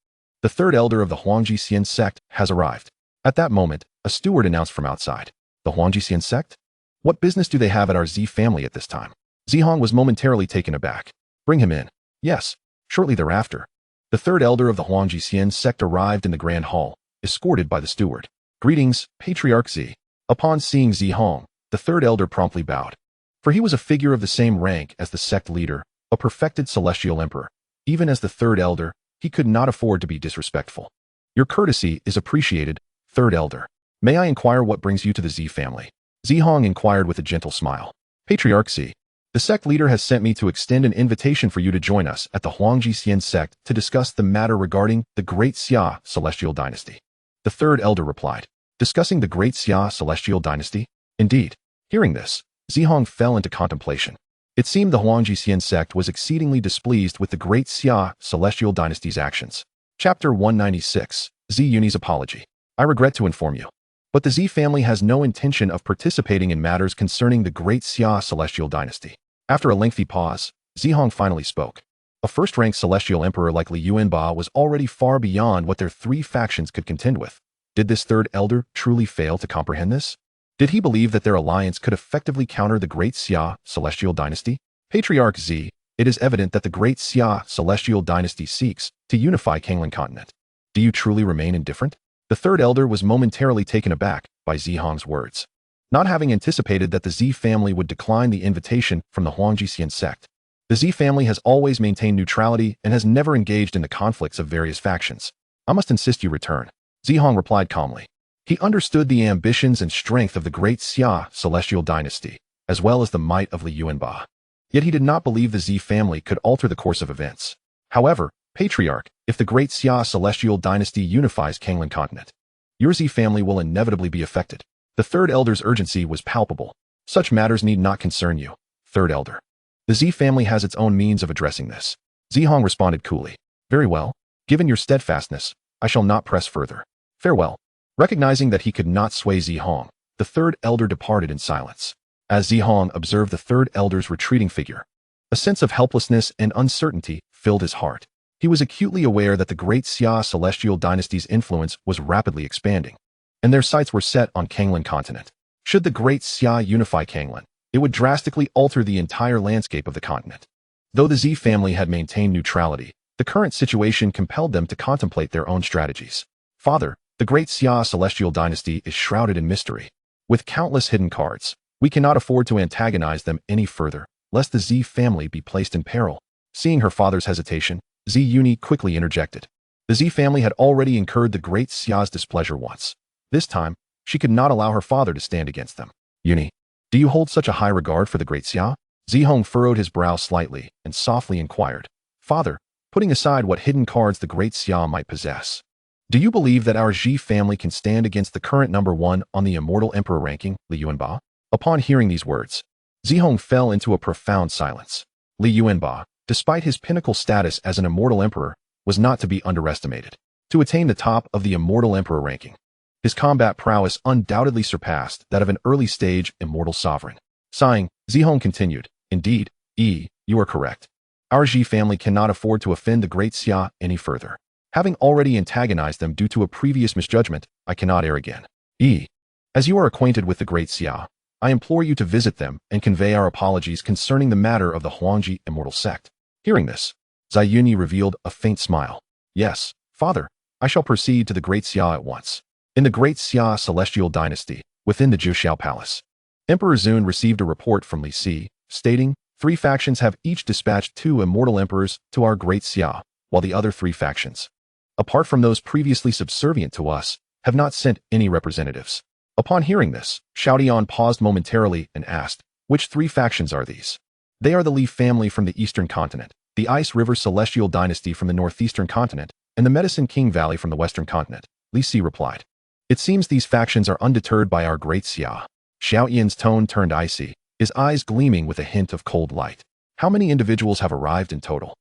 the third elder of the Huangjixian sect, has arrived. At that moment, a steward announced from outside. The Huangjixian sect? What business do they have at our Zi family at this time? Zi Hong was momentarily taken aback. Bring him in. Yes. Shortly thereafter, the third elder of the Huangjixian sect arrived in the grand hall, escorted by the steward. Greetings, Patriarch Zi. Upon seeing Zi Hong, the third elder promptly bowed. For he was a figure of the same rank as the sect leader, a perfected celestial emperor. Even as the third elder, he could not afford to be disrespectful. Your courtesy is appreciated, third elder. May I inquire what brings you to the Zi family? Zi Hong inquired with a gentle smile. Patriarch Zi, the sect leader has sent me to extend an invitation for you to join us at the Huangjixian sect to discuss the matter regarding the great Xia celestial dynasty. The third elder replied. Discussing the great Xia celestial dynasty? Indeed. Hearing this, Zi Hong fell into contemplation. It seemed the Huangjixian sect was exceedingly displeased with the great Xia celestial dynasty's actions. Chapter 196, Zi Yuni's Apology. I regret to inform you, but the Zi family has no intention of participating in matters concerning the great Xia celestial dynasty. After a lengthy pause, Zi Hong finally spoke. A first-rank celestial emperor like Li Yuanba was already far beyond what their three factions could contend with. Did this third elder truly fail to comprehend this? Did he believe that their alliance could effectively counter the great Xia celestial dynasty? Patriarch Zi, it is evident that the great Xia celestial dynasty seeks to unify Kanglan continent. Do you truly remain indifferent? The third elder was momentarily taken aback by Zi Hong's words. Not having anticipated that the Zi family would decline the invitation from the Huangjixian sect, the Zi family has always maintained neutrality and has never engaged in the conflicts of various factions. I must insist you return. Zi Hong replied calmly. He understood the ambitions and strength of the great Xia celestial dynasty, as well as the might of Li Yuanba. Yet he did not believe the Zi family could alter the course of events. However, Patriarch, if the great Xia celestial dynasty unifies Kanglan continent, your Zi family will inevitably be affected. The third elder's urgency was palpable. Such matters need not concern you, third elder. The Zi family has its own means of addressing this. Zi Hong responded coolly. Very well. Given your steadfastness, I shall not press further. Farewell. Recognizing that he could not sway Zihong, the third elder departed in silence. As Zihong observed the third elder's retreating figure, a sense of helplessness and uncertainty filled his heart. He was acutely aware that the great Xia celestial dynasty's influence was rapidly expanding, and their sights were set on Kanglan continent. Should the great Xia unify Kanglan, it would drastically alter the entire landscape of the continent. Though the Z family had maintained neutrality, the current situation compelled them to contemplate their own strategies. Father, the great Xia celestial dynasty is shrouded in mystery. With countless hidden cards, we cannot afford to antagonize them any further, lest the Z family be placed in peril. Seeing her father's hesitation, Z Uni quickly interjected. The Z family had already incurred the great Xia's displeasure once. This time, she could not allow her father to stand against them. Uni, do you hold such a high regard for the great Xia? Zihong furrowed his brow slightly and softly inquired. Father, putting aside what hidden cards the great Xia might possess, do you believe that our Ji family can stand against the current #1 on the immortal emperor ranking, Li Yuanba? Upon hearing these words, Zihong fell into a profound silence. Li Yuanba, despite his pinnacle status as an immortal emperor, was not to be underestimated. To attain the top of the immortal emperor ranking, his combat prowess undoubtedly surpassed that of an early-stage immortal sovereign. Sighing, Zihong continued, Indeed, you are correct. Our Ji family cannot afford to offend the great Xia any further. Having already antagonized them due to a previous misjudgment, I cannot err again. As you are acquainted with the great Xia, I implore you to visit them and convey our apologies concerning the matter of the Huangji immortal sect. Hearing this, Zai Yuni revealed a faint smile. Yes, father, I shall proceed to the great Xia at once. In the great Xia celestial dynasty, within the Zhuxiao palace, Emperor Zun received a report from Li Si, stating, 3 factions have each dispatched 2 immortal emperors to our great Xia, while the other 3 factions, apart from those previously subservient to us, have not sent any representatives. Upon hearing this, Xiao Tian paused momentarily and asked, which 3 factions are these? They are the Li family from the eastern continent, the Ice River celestial dynasty from the northeastern continent, and the Medicine King Valley from the western continent, Li Si replied. It seems these factions are undeterred by our great Xia. Xiao Yan's tone turned icy, his eyes gleaming with a hint of cold light. How many individuals have arrived in total?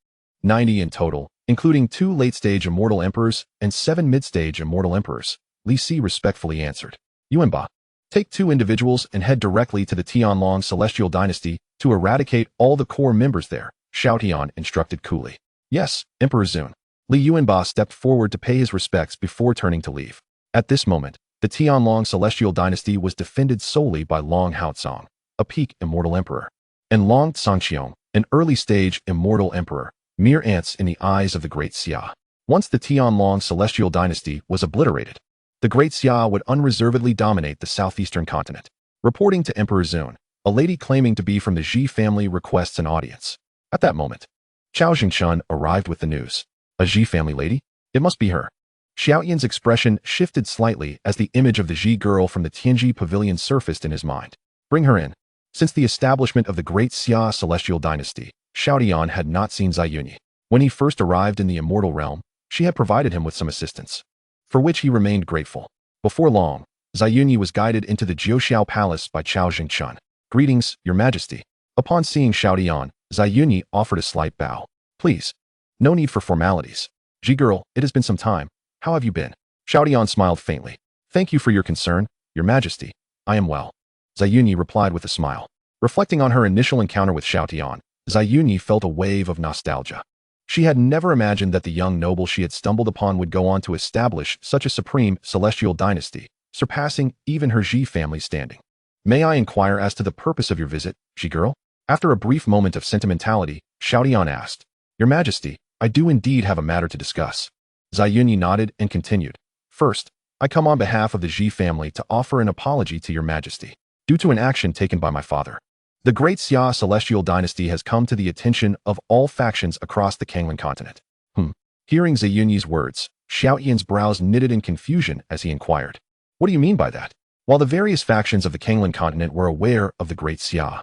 90 in total, including 2 late-stage immortal emperors and 7 mid-stage immortal emperors, Li Si respectfully answered. Yuanba, take 2 individuals and head directly to the Tianlong celestial dynasty to eradicate all the core members there, Xiao Tian instructed coolly. Yes, Emperor Zun. Li Yuanba stepped forward to pay his respects before turning to leave. At this moment, the Tianlong celestial dynasty was defended solely by Long Haozong, a peak immortal emperor, and Long Tsangqiong, an early-stage immortal emperor, mere ants in the eyes of the great Xia. Once the Tianlong celestial dynasty was obliterated, the great Xia would unreservedly dominate the southeastern continent. Reporting to Emperor Zun, a lady claiming to be from the Ji family requests an audience. At that moment, Chao Jingchun arrived with the news. A Ji family lady? It must be her. Xiao Yan's expression shifted slightly as the image of the Ji girl from the Tianji pavilion surfaced in his mind. Bring her in. Since the establishment of the great Xia celestial dynasty, Xiao Tian had not seen Zai Yuni. When he first arrived in the immortal realm, she had provided him with some assistance, for which he remained grateful. Before long, Zai Yuni was guided into the Jiuxiao palace by Chao Jingchun. Greetings, Your Majesty. Upon seeing Xiao Tian, Zai Yuni offered a slight bow. Please. No need for formalities. Ji girl, it has been some time. How have you been? Xiao Tian smiled faintly. Thank you for your concern, Your Majesty. I am well. Zai Yuni replied with a smile. Reflecting on her initial encounter with Xiao Tian, Zai Yuni felt a wave of nostalgia. She had never imagined that the young noble she had stumbled upon would go on to establish such a supreme celestial dynasty, surpassing even her Ji family standing. May I inquire as to the purpose of your visit, Ji girl? After a brief moment of sentimentality, Xiao Tian asked, Your Majesty, I do indeed have a matter to discuss. Zai Yuni nodded and continued. First, I come on behalf of the Ji family to offer an apology to Your Majesty, due to an action taken by my father. The great Xia celestial dynasty has come to the attention of all factions across the Kanglan continent. Hearing Zai Yuni's words, Xiao Yan's brows knitted in confusion as he inquired. What do you mean by that? While the various factions of the Kanglan continent were aware of the great Xia,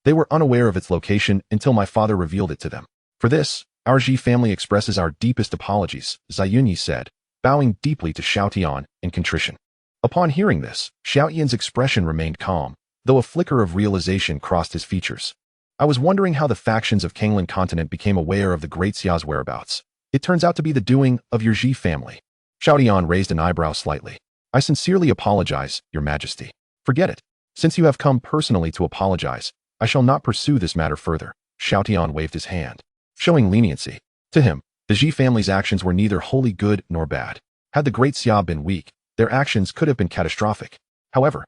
they were unaware of its location until my father revealed it to them. For this, our Ji family expresses our deepest apologies, Zai Yuni said, bowing deeply to Xiao Tian in contrition. Upon hearing this, Xiao Yan's expression remained calm, though a flicker of realization crossed his features. I was wondering how the factions of Kanglan continent became aware of the great Xia's whereabouts. It turns out to be the doing of your Ji family. Xiao Tian raised an eyebrow slightly. I sincerely apologize, Your Majesty. Forget it. Since you have come personally to apologize, I shall not pursue this matter further. Xiao Tian waved his hand, showing leniency. To him, the Ji family's actions were neither wholly good nor bad. Had the Great Xia been weak, their actions could have been catastrophic. However,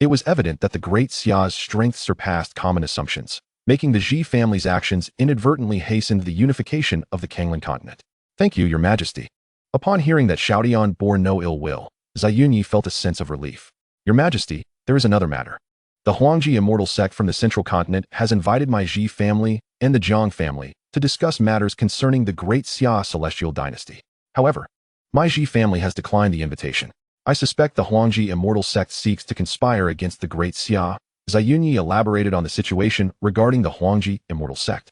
it was evident that the Great Xia's strength surpassed common assumptions, making the Ji family's actions inadvertently hastened the unification of the Kanglan continent. Thank you, Your Majesty. Upon hearing that Xiao Tian bore no ill will, Ziyunyi felt a sense of relief. Your Majesty, there is another matter. The Huangji immortal sect from the central continent has invited my Ji family and the Zhang family to discuss matters concerning the Great Xia celestial dynasty. However, my Ji family has declined the invitation. I suspect the Huangji immortal sect seeks to conspire against the Great Xia. Ziyunyi elaborated on the situation regarding the Huangji immortal sect.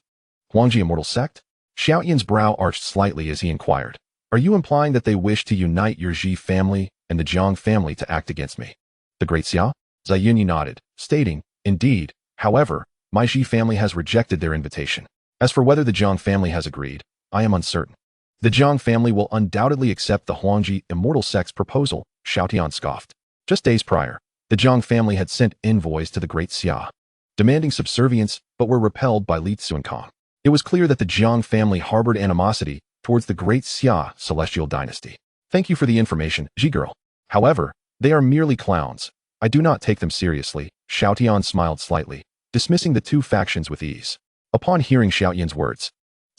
Huangji immortal sect? Xiao Tian's brow arched slightly as he inquired. Are you implying that they wish to unite your Ji family and the Zhang family to act against me? The Great Xia? Ziyunyi nodded, stating, Indeed. However, my Ji family has rejected their invitation. As for whether the Zhang family has agreed, I am uncertain. The Zhang family will undoubtedly accept the Huangji immortal sect's proposal, Xiao Tian scoffed. Just days prior, the Zhang family had sent envoys to the Great Xia, demanding subservience, but were repelled by Li Tsuankang. It was clear that the Zhang family harbored animosity towards the Great Xia celestial dynasty. Thank you for the information, Ji-girl. However, they are merely clowns. I do not take them seriously. Xiao Tian smiled slightly, dismissing the two factions with ease. Upon hearing Xiao Tian's words,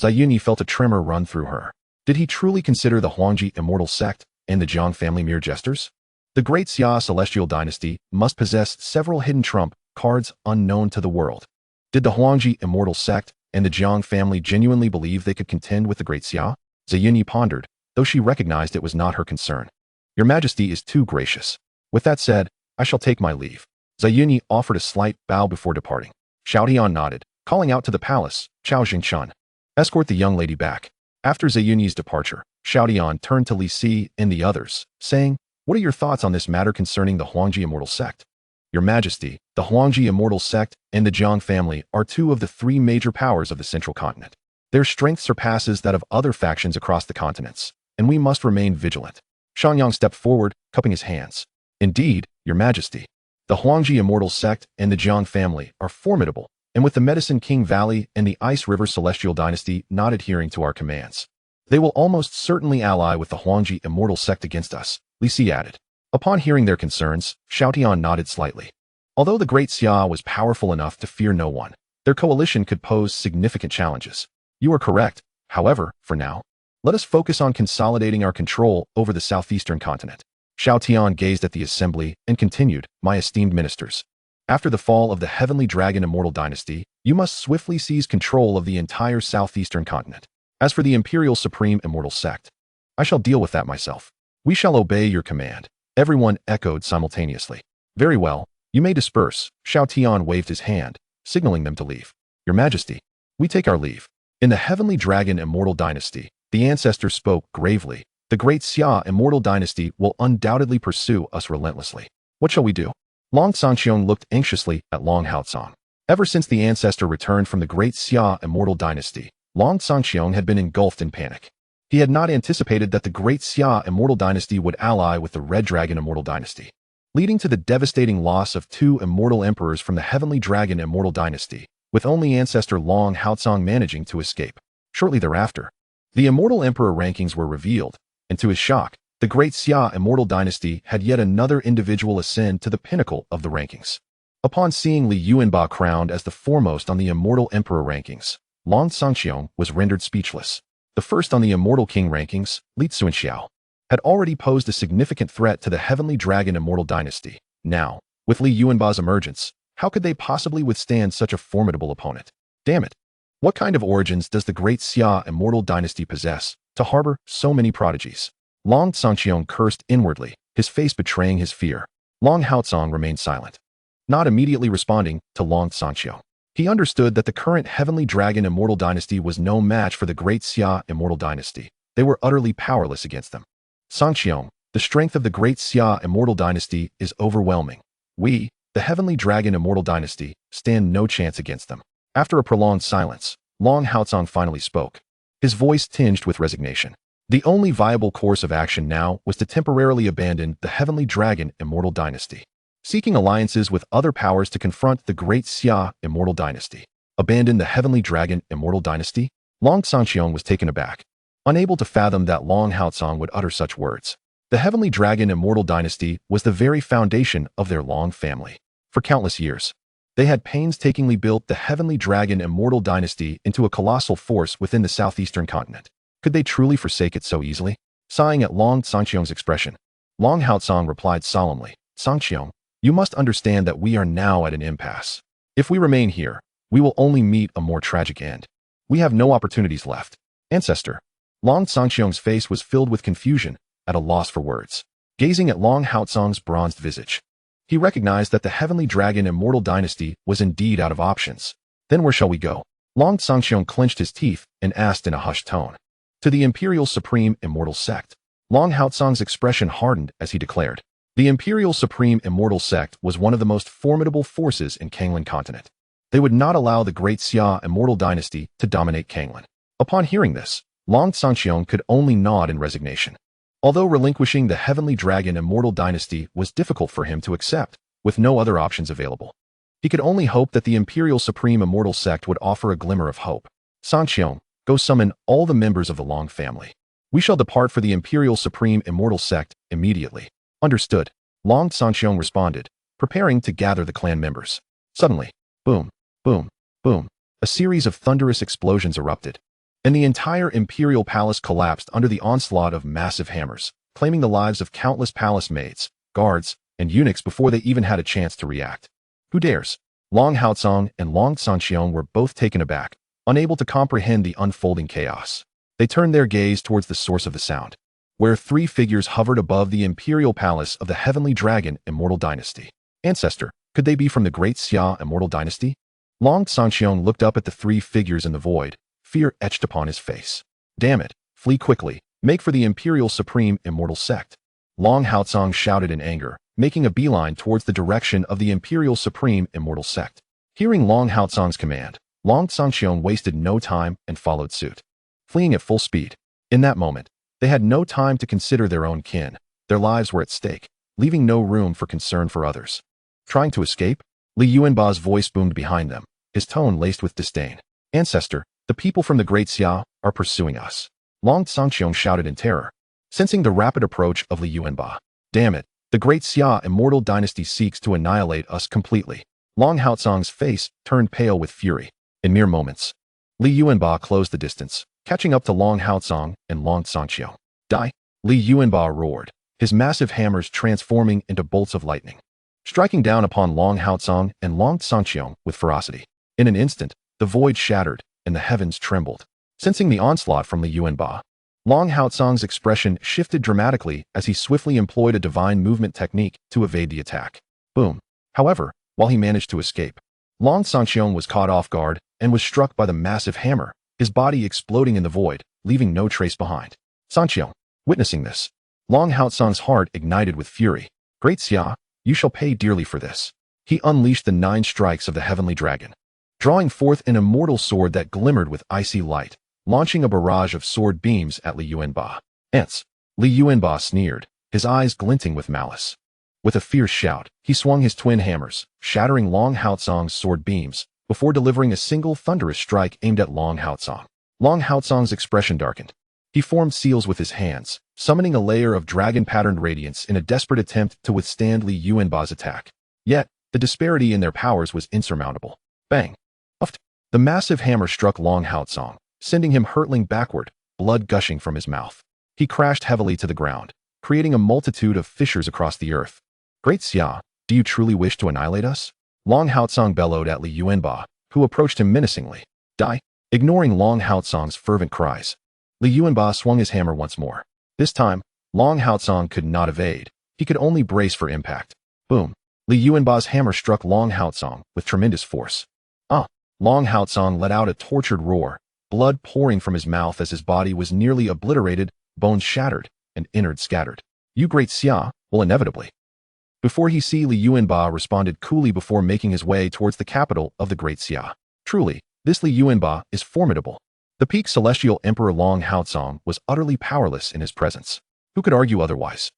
Ziyunyi felt a tremor run through her. Did he truly consider the Huangji immortal sect and the Zhang family mere jesters? The Great Xia celestial dynasty must possess several hidden trump cards unknown to the world. Did the Huangji immortal sect and the Zhang family genuinely believe they could contend with the Great Xia? Ziyunyi pondered, though she recognized it was not her concern. Your Majesty is too gracious. With that said, I shall take my leave. Ziyunyi offered a slight bow before departing. Xiao Tian nodded, calling out to the palace, Chao Jingchun. Escort the young lady back. After Ziyunyi's departure, Xiao Tian turned to Li Si and the others, saying, What are your thoughts on this matter concerning the Huangji immortal sect? Your Majesty, the Huangji immortal sect and the Zhang family are two of the three major powers of the central continent. Their strength surpasses that of other factions across the continents, and we must remain vigilant. Xiangyang stepped forward, cupping his hands. Indeed, Your Majesty, the Huangji immortal sect and the Zhang family are formidable, and with the Medicine King Valley and the Ice River celestial dynasty not adhering to our commands, they will almost certainly ally with the Huangji immortal sect against us, Li Si added. Upon hearing their concerns, Xiao Tian nodded slightly. Although the Great Xia was powerful enough to fear no one, their coalition could pose significant challenges. You are correct. However, for now, let us focus on consolidating our control over the southeastern continent. Xiao Tian gazed at the assembly and continued, My esteemed ministers. After the fall of the Heavenly Dragon Immortal Dynasty, you must swiftly seize control of the entire southeastern continent. As for the Imperial Supreme Immortal Sect, I shall deal with that myself. We shall obey your command. Everyone echoed simultaneously. Very well, you may disperse. Xiao Tian waved his hand, signaling them to leave. Your Majesty, we take our leave. In the Heavenly Dragon Immortal Dynasty, the ancestor spoke gravely. The Great Xia Immortal Dynasty will undoubtedly pursue us relentlessly. What shall we do? Long Sanxiong looked anxiously at Long Haotsong. Ever since the ancestor returned from the Great Xia Immortal Dynasty, Long Sanxiong had been engulfed in panic. He had not anticipated that the Great Xia Immortal Dynasty would ally with the Red Dragon Immortal Dynasty, leading to the devastating loss of two immortal emperors from the Heavenly Dragon Immortal Dynasty, with only ancestor Long Haotsong managing to escape. Shortly thereafter, the Immortal Emperor rankings were revealed, and to his shock, the Great Xia Immortal Dynasty had yet another individual ascend to the pinnacle of the rankings. Upon seeing Li Yuanba crowned as the foremost on the Immortal Emperor rankings, Long Sanxiong was rendered speechless. The first on the Immortal King rankings, Li Tsuanxiao, had already posed a significant threat to the Heavenly Dragon Immortal Dynasty. Now, with Li Yuanba's emergence, how could they possibly withstand such a formidable opponent? Damn it! What kind of origins does the Great Xia Immortal Dynasty possess to harbor so many prodigies? Long Sanxiong cursed inwardly, his face betraying his fear. Long Haotsong remained silent, not immediately responding to Long Sanxiong. He understood that the current Heavenly Dragon Immortal Dynasty was no match for the Great Xia Immortal Dynasty. They were utterly powerless against them. Sanxiong, the strength of the Great Xia Immortal Dynasty is overwhelming. We, the Heavenly Dragon Immortal Dynasty, stand no chance against them. After a prolonged silence, Long Haotsong finally spoke, his voice tinged with resignation. The only viable course of action now was to temporarily abandon the Heavenly Dragon Immortal Dynasty, seeking alliances with other powers to confront the Great Xia Immortal Dynasty. Abandon the Heavenly Dragon Immortal Dynasty? Long Sanxiong was taken aback, unable to fathom that Long Haotsong would utter such words. The Heavenly Dragon Immortal Dynasty was the very foundation of their Long family. For countless years, they had painstakingly built the Heavenly Dragon Immortal Dynasty into a colossal force within the southeastern continent. Could they truly forsake it so easily? Sighing at Long Sanxiong's expression, Long Haotsong replied solemnly, Sanxiong, you must understand that we are now at an impasse. If we remain here, we will only meet a more tragic end. We have no opportunities left. Ancestor. Long Sanxiong's face was filled with confusion, at a loss for words. Gazing at Long Haotsong's bronzed visage, he recognized that the Heavenly Dragon Immortal Dynasty was indeed out of options. Then where shall we go? Long Sanxiong clenched his teeth and asked in a hushed tone. To the Imperial Supreme Immortal Sect. Long Haotsong's expression hardened as he declared. The Imperial Supreme Immortal Sect was one of the most formidable forces in Kanglan continent. They would not allow the Great Xia Immortal Dynasty to dominate Kanglan. Upon hearing this, Long Sanxiong could only nod in resignation. Although relinquishing the Heavenly Dragon Immortal Dynasty was difficult for him to accept, with no other options available, he could only hope that the Imperial Supreme Immortal Sect would offer a glimmer of hope. Sanxiong, go summon all the members of the Long family. We shall depart for the Imperial Supreme Immortal Sect immediately. Understood. Long Sanxiong responded, preparing to gather the clan members. Suddenly, boom, boom, boom, a series of thunderous explosions erupted, and the entire Imperial Palace collapsed under the onslaught of massive hammers, claiming the lives of countless palace maids, guards, and eunuchs before they even had a chance to react. Who dares? Long Haotsong and Long Sanxiong were both taken aback, unable to comprehend the unfolding chaos. They turned their gaze towards the source of the sound, where three figures hovered above the Imperial Palace of the Heavenly Dragon Immortal Dynasty. Ancestor, could they be from the Great Xia Immortal Dynasty? Long Sanxiong looked up at the three figures in the void, fear etched upon his face. Damn it, flee quickly, make for the Imperial Supreme Immortal Sect. Long Haotsong shouted in anger, making a beeline towards the direction of the Imperial Supreme Immortal Sect. Hearing Long Haotsong's command, Long Sanxiong wasted no time and followed suit, fleeing at full speed. In that moment, they had no time to consider their own kin. Their lives were at stake, leaving no room for concern for others. Trying to escape? Li Yuanba's voice boomed behind them, his tone laced with disdain. Ancestor, the people from the Great Xia are pursuing us. Long Sanxiong shouted in terror, sensing the rapid approach of Li Yuanba. Damn it, the Great Xia Immortal Dynasty seeks to annihilate us completely. Long Haotsong's face turned pale with fury. In mere moments, Li Yuanba closed the distance, catching up to Long Haotsong and Long Sanxiong. Die! Li Yuanba roared, his massive hammers transforming into bolts of lightning, striking down upon Long Haotsong and Long Sanxiong with ferocity. In an instant, the void shattered, and the heavens trembled. Sensing the onslaught from Li Yuanba, Long Haotsong's expression shifted dramatically as he swiftly employed a divine movement technique to evade the attack. Boom! However, while he managed to escape, Long Sanxiong was caught off guard and was struck by the massive hammer, his body exploding in the void, leaving no trace behind. Sanxiong, witnessing this, Long Haotsong's heart ignited with fury. Great Xia, you shall pay dearly for this. He unleashed the 9 strikes of the Heavenly Dragon, drawing forth an immortal sword that glimmered with icy light, launching a barrage of sword beams at Li Yuanba. Ants! Li Yuanba sneered, his eyes glinting with malice. With a fierce shout, he swung his twin hammers, shattering Long Haotsong's sword beams, before delivering a single thunderous strike aimed at Long Haotsong. Long Haotsong's expression darkened. He formed seals with his hands, summoning a layer of dragon-patterned radiance in a desperate attempt to withstand Li Yuanba's attack. Yet, the disparity in their powers was insurmountable. Bang! Uft! The massive hammer struck Long Haotsong, sending him hurtling backward, blood gushing from his mouth. He crashed heavily to the ground, creating a multitude of fissures across the earth. Great Xia, do you truly wish to annihilate us? Long Haotsong bellowed at Li Yuanba, who approached him menacingly. Die! Ignoring Long Haotsong's fervent cries, Li Yuanba swung his hammer once more. This time, Long Haotsong could not evade. He could only brace for impact. Boom! Li Yuanba's hammer struck Long Haotsong with tremendous force. Long Haotsong let out a tortured roar, blood pouring from his mouth as his body was nearly obliterated, bones shattered, and innards scattered. You Great Xia will inevitably. Before he see Li Yuanba responded coolly before making his way towards the capital of the Great Xia. Truly, this Li Yuanba is formidable. The peak celestial emperor Long Haozong was utterly powerless in his presence. Who could argue otherwise?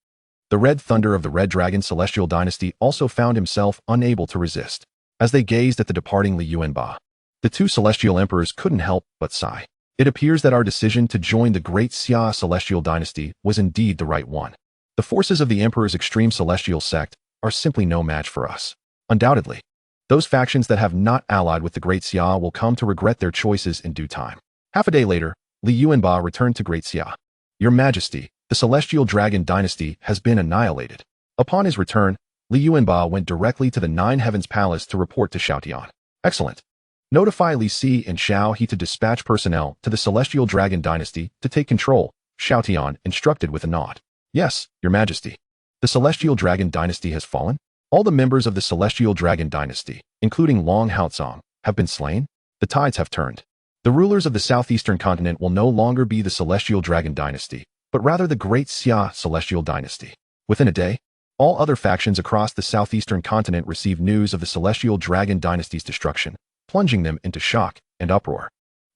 The red thunder of the Red Dragon celestial dynasty also found himself unable to resist. As they gazed at the departing Li Yuanba, the two celestial emperors couldn't help but sigh. It appears that our decision to join the great Xia celestial dynasty was indeed the right one. The forces of the emperor's extreme celestial sect are simply no match for us. Undoubtedly, those factions that have not allied with the great Xia will come to regret their choices in due time. Half a day later, Li Yuanba returned to Great Xia. Your Majesty, the celestial dragon dynasty has been annihilated. Upon his return, Li Yuanba went directly to the Nine Heavens Palace to report to Xiao Tian. Excellent. Notify Li Si and Xiao He to dispatch personnel to the celestial dragon dynasty to take control, Xiao Tian instructed with a nod. Yes, Your Majesty. The celestial dragon dynasty has fallen? All the members of the celestial dragon dynasty, including Long Haozong, have been slain? The tides have turned. The rulers of the southeastern continent will no longer be the celestial dragon dynasty, but rather the great Xia celestial dynasty. Within a day, all other factions across the southeastern continent received news of the celestial dragon dynasty's destruction, plunging them into shock and uproar.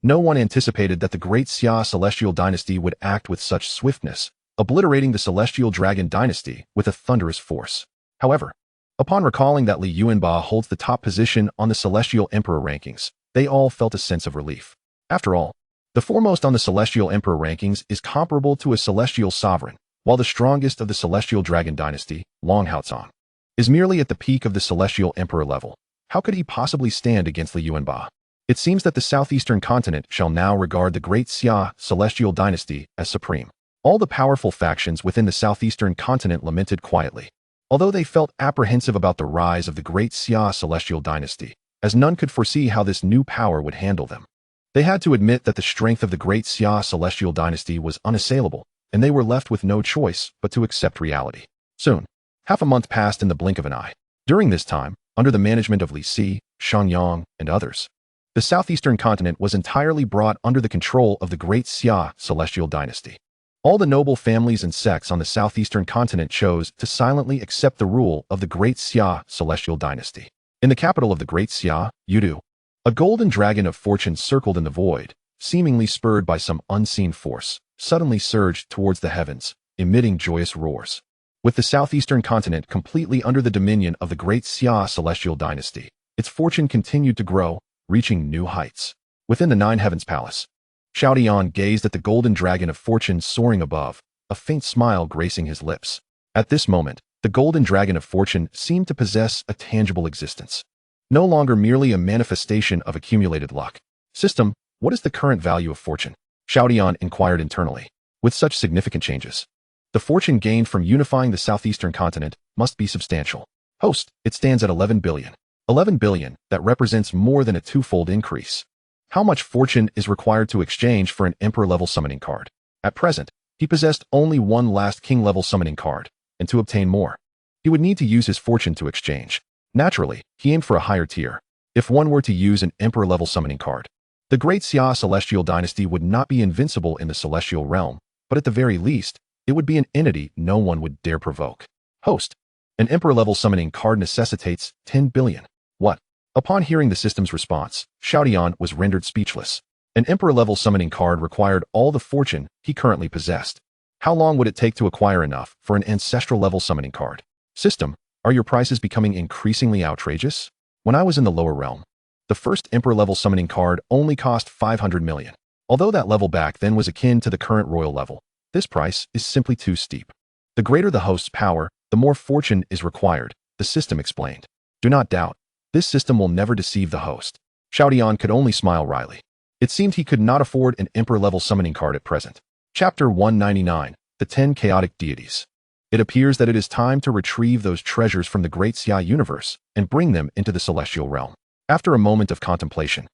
No one anticipated that the great Xia celestial dynasty would act with such swiftness, obliterating the celestial dragon dynasty with a thunderous force. However, upon recalling that Li Yuanba holds the top position on the celestial emperor rankings, they all felt a sense of relief. After all, the foremost on the celestial emperor rankings is comparable to a celestial sovereign, while the strongest of the celestial dragon dynasty, Long Haozong, is merely at the peak of the celestial emperor level. How could he possibly stand against Li Yuanba? It seems that the southeastern continent shall now regard the great Xia celestial dynasty as supreme. All the powerful factions within the southeastern continent lamented quietly, although they felt apprehensive about the rise of the great Xia celestial dynasty, as none could foresee how this new power would handle them. They had to admit that the strength of the great Xia celestial dynasty was unassailable, and they were left with no choice but to accept reality. Soon, half a month passed in the blink of an eye. During this time, under the management of Li Si, Shang Yang, and others, the southeastern continent was entirely brought under the control of the great Xia celestial dynasty. All the noble families and sects on the southeastern continent chose to silently accept the rule of the great Xia celestial dynasty. In the capital of the great Xia, Yudu, a golden dragon of fortune circled in the void, seemingly spurred by some unseen force, suddenly surged towards the heavens, emitting joyous roars. With the southeastern continent completely under the dominion of the great Xia celestial dynasty, its fortune continued to grow, reaching new heights. Within the Nine Heavens Palace, Xiao Tian gazed at the golden dragon of fortune soaring above, a faint smile gracing his lips. At this moment, the golden dragon of fortune seemed to possess a tangible existence. No longer merely a manifestation of accumulated luck. System, what is the current value of fortune? Xiao Tian inquired internally. With such significant changes, the fortune gained from unifying the southeastern continent must be substantial. Host, it stands at 11 billion. 11 billion, that represents more than a twofold increase. How much fortune is required to exchange for an emperor-level summoning card? At present, he possessed only one last king-level summoning card, and to obtain more, he would need to use his fortune to exchange. Naturally, he aimed for a higher tier. If one were to use an emperor-level summoning card, the great Xia celestial dynasty would not be invincible in the celestial realm, but at the very least, it would be an entity no one would dare provoke. Host, an emperor-level summoning card necessitates 10 billion. What? Upon hearing the system's response, Xiao Tian was rendered speechless. An emperor-level summoning card required all the fortune he currently possessed. How long would it take to acquire enough for an ancestral-level summoning card? System, are your prices becoming increasingly outrageous? When I was in the lower realm, the first emperor-level summoning card only cost 500 million. Although that level back then was akin to the current royal level, this price is simply too steep. The greater the host's power, the more fortune is required, the system explained. Do not doubt, this system will never deceive the host. Xiao Tian could only smile wryly. It seemed he could not afford an emperor-level summoning card at present. Chapter 199, The 10 Chaotic Deities. It appears that it is time to retrieve those treasures from the great Xia universe and bring them into the celestial realm. After a moment of contemplation,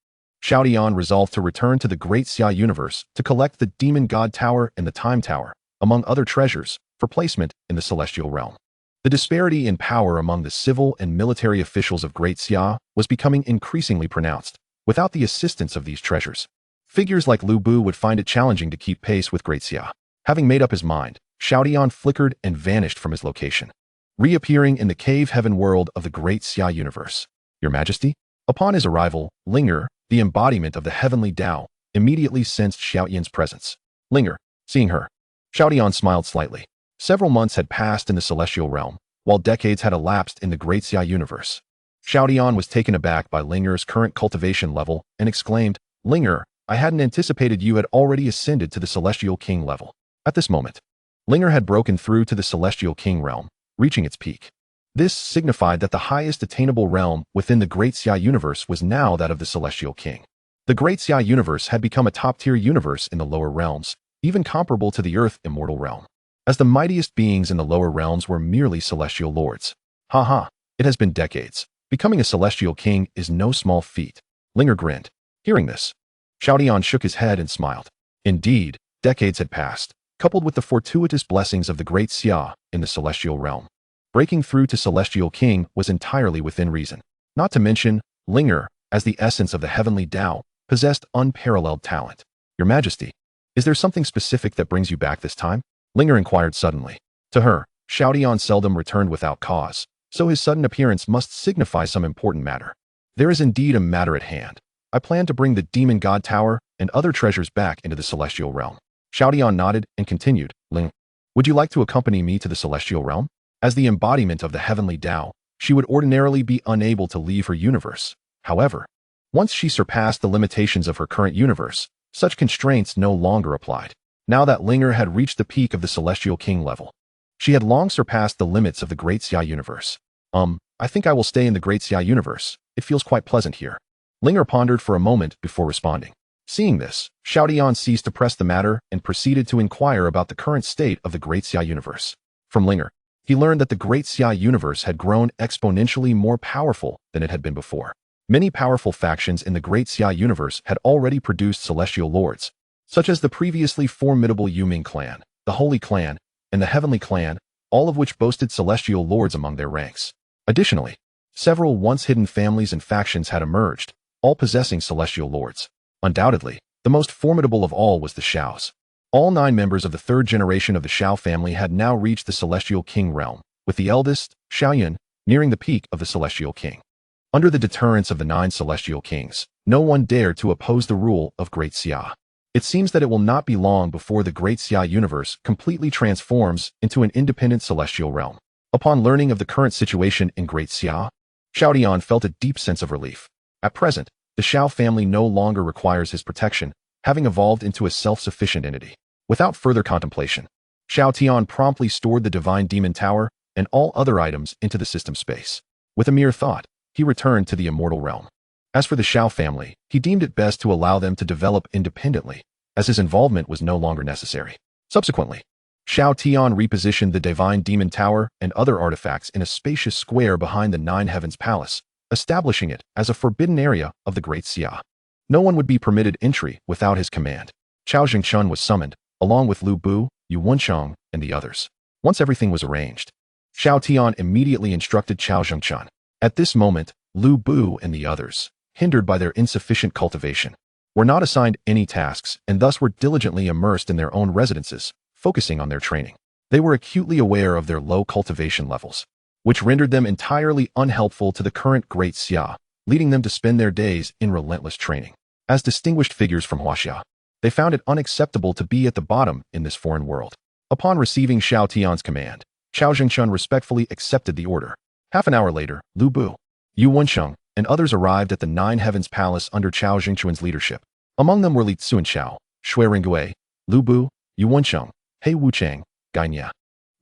Xiao Tian resolved to return to the great Xia universe to collect the Demon God Tower and the Time Tower, among other treasures, for placement in the celestial realm. The disparity in power among the civil and military officials of Great Xia was becoming increasingly pronounced. Without the assistance of these treasures, figures like Lu Bu would find it challenging to keep pace with Great Xia. Having made up his mind, Xiao Tian flickered and vanished from his location, reappearing in the cave heaven world of the Great Xia universe. Your Majesty? Upon his arrival, Linger, the embodiment of the heavenly Tao, immediately sensed Xiao Yan's presence. Linger, seeing her. Xiao Tian smiled slightly. Several months had passed in the celestial realm, while decades had elapsed in the great Xia universe. Xiao Tian was taken aback by Linger's current cultivation level and exclaimed, Linger, I hadn't anticipated you had already ascended to the celestial king level. At this moment, Linger had broken through to the celestial king realm, reaching its peak. This signified that the highest attainable realm within the great Xia universe was now that of the celestial king. The great Xia universe had become a top-tier universe in the lower realms, even comparable to the Earth immortal realm, as the mightiest beings in the lower realms were merely celestial lords. Haha, it has been decades. Becoming a celestial king is no small feat. Linger grinned. Hearing this, Xiao Tian shook his head and smiled. Indeed, decades had passed, coupled with the fortuitous blessings of the great Xia in the celestial realm. Breaking through to celestial king was entirely within reason. Not to mention, Linger, as the essence of the heavenly Tao, possessed unparalleled talent. Your Majesty, is there something specific that brings you back this time? Linger inquired suddenly. To her, Xiao Tian seldom returned without cause, so his sudden appearance must signify some important matter. There is indeed a matter at hand. I plan to bring the Demon God Tower and other treasures back into the celestial realm. Xiao Tian nodded and continued, Ling, would you like to accompany me to the celestial realm? As the embodiment of the heavenly Tao, she would ordinarily be unable to leave her universe. However, once she surpassed the limitations of her current universe, such constraints no longer applied. Now that Linger had reached the peak of the celestial king level, she had long surpassed the limits of the great Xia universe. I think I will stay in the great Xia universe. It feels quite pleasant here. Linger pondered for a moment before responding. Seeing this, Xiao Tian ceased to press the matter and proceeded to inquire about the current state of the great Xia universe. From Linger, he learned that the great Xia universe had grown exponentially more powerful than it had been before. Many powerful factions in the great Xia universe had already produced celestial lords, such as the previously formidable Yuming clan, the Holy Clan, and the Heavenly Clan, all of which boasted celestial lords among their ranks. Additionally, several once-hidden families and factions had emerged, all possessing celestial lords. Undoubtedly, the most formidable of all was the Xiaos. All 9 members of the 3rd generation of the Xiao family had now reached the celestial king realm, with the eldest, Xiao Yan, nearing the peak of the celestial king. Under the deterrence of the 9 celestial kings, no one dared to oppose the rule of Great Xia. It seems that it will not be long before the Great Xia universe completely transforms into an independent celestial realm. Upon learning of the current situation in Great Xia, Xiao Tian felt a deep sense of relief. At present, the Xiao family no longer requires his protection, having evolved into a self-sufficient entity. Without further contemplation, Xiao Tian promptly stored the Divine Demon Tower and all other items into the system space. With a mere thought, he returned to the immortal realm. As for the Xiao family, he deemed it best to allow them to develop independently, as his involvement was no longer necessary. Subsequently, Xiao Tian repositioned the Divine Demon Tower and other artifacts in a spacious square behind the 9 Heavens Palace, establishing it as a forbidden area of the Great Xia. No one would be permitted entry without his command. Chao Zhengchun was summoned, along with Lu Bu, Yu Wensheng, and the others. Once everything was arranged, Xiao Tian immediately instructed Chao Zhengchun. At this moment, Lu Bu and the others, hindered by their insufficient cultivation, were not assigned any tasks and thus were diligently immersed in their own residences, focusing on their training. They were acutely aware of their low cultivation levels, which rendered them entirely unhelpful to the current Great Xia, leading them to spend their days in relentless training. As distinguished figures from Huaxia, they found it unacceptable to be at the bottom in this foreign world. Upon receiving Xiao Tian's command, Chao Zhengchun respectfully accepted the order. Half an hour later, Lu Bu, Yu Wensheng, and others arrived at the 9 Heavens Palace under Chao Zhengchun's leadership. Among them were Li Tsuanxiao, Shui Ringgui, Lu Bu, Yu Wensheng, He Wuchang, Gainia,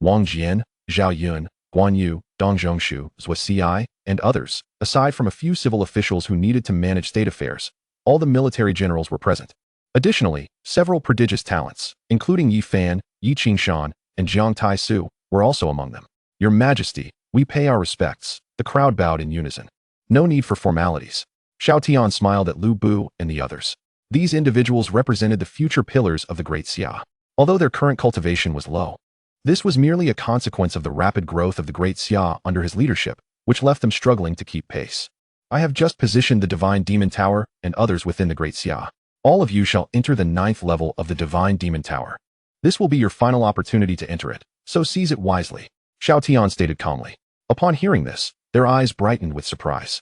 Wang Jian, Zhao Yun, Guan Yu, Dong Zhongshu, Zhua Xi, and others. Aside from a few civil officials who needed to manage state affairs, all the military generals were present. Additionally, several prodigious talents, including Yi Fan, Yi Qingshan, and Jiang Tai-su, were also among them. Your Majesty, we pay our respects. The crowd bowed in unison. No need for formalities. Xiao Tian smiled at Lu Bu and the others. These individuals represented the future pillars of the Great Xia. Although their current cultivation was low, this was merely a consequence of the rapid growth of the Great Xia under his leadership, which left them struggling to keep pace. I have just positioned the Divine Demon Tower and others within the Great Xia. All of you shall enter the 9th level of the Divine Demon Tower. This will be your final opportunity to enter it, so seize it wisely, Xiao Tian stated calmly. Upon hearing this, their eyes brightened with surprise.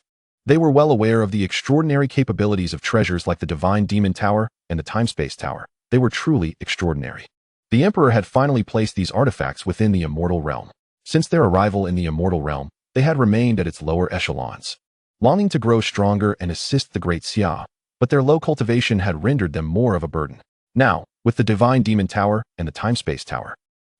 They were well aware of the extraordinary capabilities of treasures like the Divine Demon Tower and the Time-Space Tower. They were truly extraordinary. The Emperor had finally placed these artifacts within the immortal realm. Since their arrival in the immortal realm, they had remained at its lower echelons, longing to grow stronger and assist the great Xia, but their low cultivation had rendered them more of a burden. Now, with the Divine Demon Tower and the Time-Space Tower,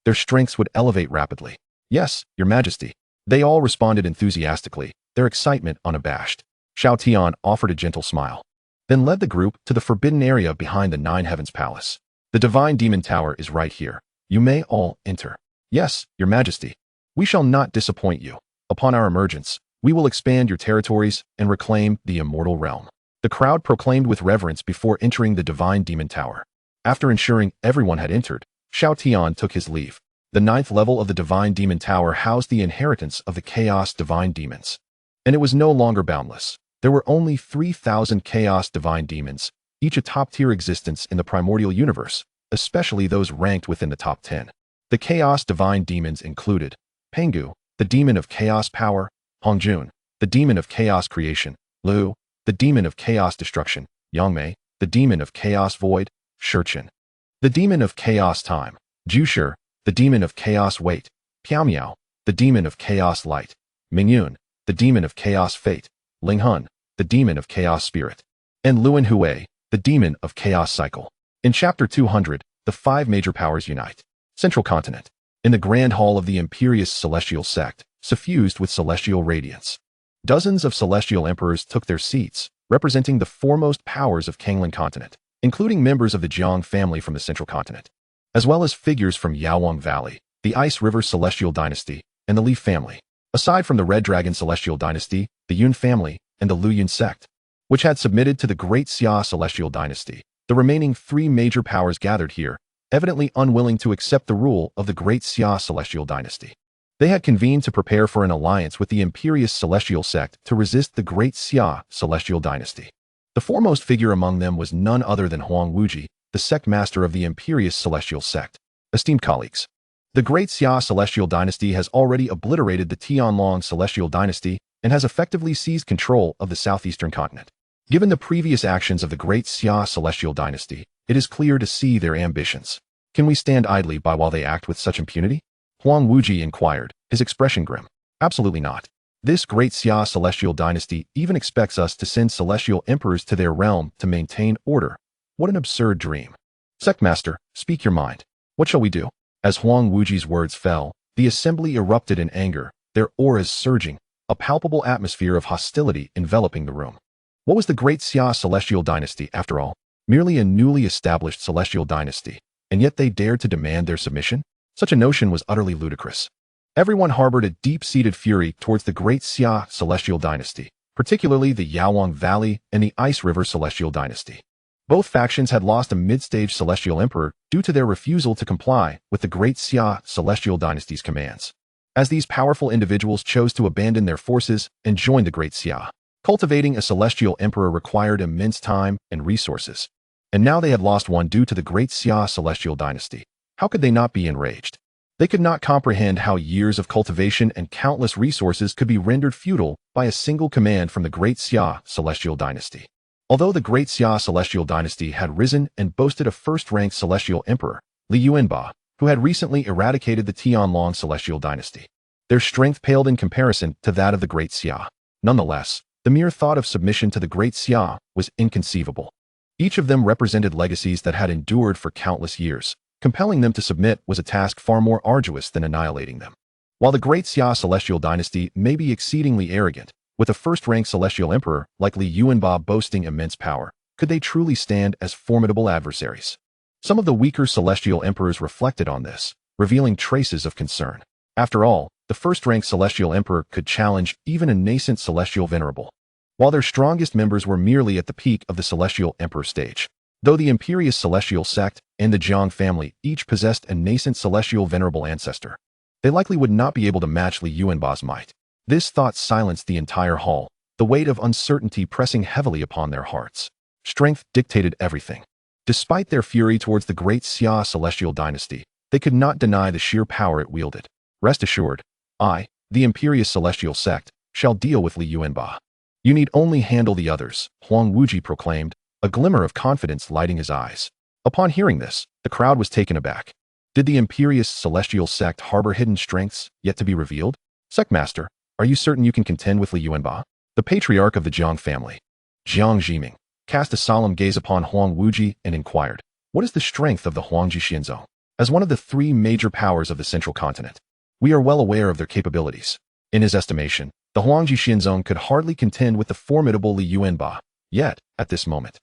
their strengths would elevate rapidly. Yes, Your Majesty. They all responded enthusiastically, their excitement unabashed. Xiao Tian offered a gentle smile, then led the group to the forbidden area behind the Nine Heavens Palace. The Divine Demon Tower is right here. You may all enter. Yes, Your Majesty. We shall not disappoint you. Upon our emergence, we will expand your territories and reclaim the immortal realm. The crowd proclaimed with reverence before entering the Divine Demon Tower. After ensuring everyone had entered, Xiao Tian took his leave. The 9th level of the Divine Demon Tower housed the inheritance of the Chaos Divine Demons. And it was no longer boundless. There were only 3,000 Chaos Divine Demons, each a top-tier existence in the primordial universe, especially those ranked within the top 10. The Chaos Divine Demons included Pengu, the Demon of Chaos Power; Hongjun, the Demon of Chaos Creation; Lu, the Demon of Chaos Destruction; Yangmei, the Demon of Chaos Void; Shurchen, the Demon of Chaos Time; Jushi, the Demon of Chaos Weight; Piaomiao, the Demon of Chaos Light; Mingyun, the Demon of Chaos Fate; Linghun, the Demon of Chaos Spirit; and Luan Hui, the Demon of Chaos Cycle. In Chapter 200, the 5 major powers unite. Central Continent. In the Grand Hall of the Imperious Celestial Sect, suffused with celestial radiance, dozens of celestial emperors took their seats, representing the foremost powers of Kanglan Continent, including members of the Jiang family from the Central Continent, as well as figures from Yaowang Valley, the Ice River Celestial Dynasty, and the Li family. Aside from the Red Dragon Celestial Dynasty, the Yun family, and the Lu Yun sect, which had submitted to the Great Xia Celestial Dynasty, the remaining 3 major powers gathered here, evidently unwilling to accept the rule of the Great Xia Celestial Dynasty. They had convened to prepare for an alliance with the Imperious Celestial Sect to resist the Great Xia Celestial Dynasty. The foremost figure among them was none other than Huang Wuji, the sect master of the Imperious Celestial Sect. Esteemed colleagues, the Great Xia Celestial Dynasty has already obliterated the Tianlong Celestial Dynasty and has effectively seized control of the southeastern continent. Given the previous actions of the Great Xia Celestial Dynasty, it is clear to see their ambitions. Can we stand idly by while they act with such impunity? Huang Wuji inquired, his expression grim. Absolutely not. This Great Xia Celestial Dynasty even expects us to send celestial emperors to their realm to maintain order. What an absurd dream. Sectmaster, speak your mind. What shall we do? As Huang Wuji's words fell, the assembly erupted in anger, their auras surging, a palpable atmosphere of hostility enveloping the room. What was the Great Xia Celestial Dynasty, after all? Merely a newly established celestial dynasty, and yet they dared to demand their submission? Such a notion was utterly ludicrous. Everyone harbored a deep-seated fury towards the Great Xia Celestial Dynasty, particularly the Yaowang Valley and the Ice River Celestial Dynasty. Both factions had lost a mid-stage celestial emperor due to their refusal to comply with the Great Xia Celestial Dynasty's commands. As these powerful individuals chose to abandon their forces and join the Great Xia, cultivating a celestial emperor required immense time and resources. And now they had lost one due to the Great Xia Celestial Dynasty. How could they not be enraged? They could not comprehend how years of cultivation and countless resources could be rendered futile by a single command from the Great Xia Celestial Dynasty. Although the Great Xia Celestial Dynasty had risen and boasted a first-ranked celestial emperor, Li Yuanba, who had recently eradicated the Tianlong Celestial Dynasty, their strength paled in comparison to that of the Great Xia. Nonetheless, the mere thought of submission to the Great Xia was inconceivable. Each of them represented legacies that had endured for countless years. Compelling them to submit was a task far more arduous than annihilating them. While the Great Xia Celestial Dynasty may be exceedingly arrogant, with a first-ranked celestial emperor like Li Yuanba boasting immense power, could they truly stand as formidable adversaries? Some of the weaker celestial emperors reflected on this, revealing traces of concern. After all, the first-ranked celestial emperor could challenge even a nascent celestial venerable, while their strongest members were merely at the peak of the celestial emperor stage. Though the Imperious Celestial Sect and the Jiang family each possessed a nascent celestial venerable ancestor, they likely would not be able to match Li Yuanba's might. This thought silenced the entire hall, the weight of uncertainty pressing heavily upon their hearts. Strength dictated everything. Despite their fury towards the Great Xia Celestial Dynasty, they could not deny the sheer power it wielded. Rest assured, I, the Imperious Celestial Sect, shall deal with Li Yuanba. You need only handle the others, Huang Wuji proclaimed, a glimmer of confidence lighting his eyes. Upon hearing this, the crowd was taken aback. Did the imperious celestial sect harbor hidden strengths yet to be revealed? Sectmaster, are you certain you can contend with Li Yuanba? The patriarch of the Zhang family, Jiang Zhiming, cast a solemn gaze upon Huang Wuji and inquired, what is the strength of the Huangji Xianzong? As one of the three major powers of the central continent, we are well aware of their capabilities. In his estimation, the Huangji Xianzong could hardly contend with the formidable Li Yuanba. Yet, at this moment,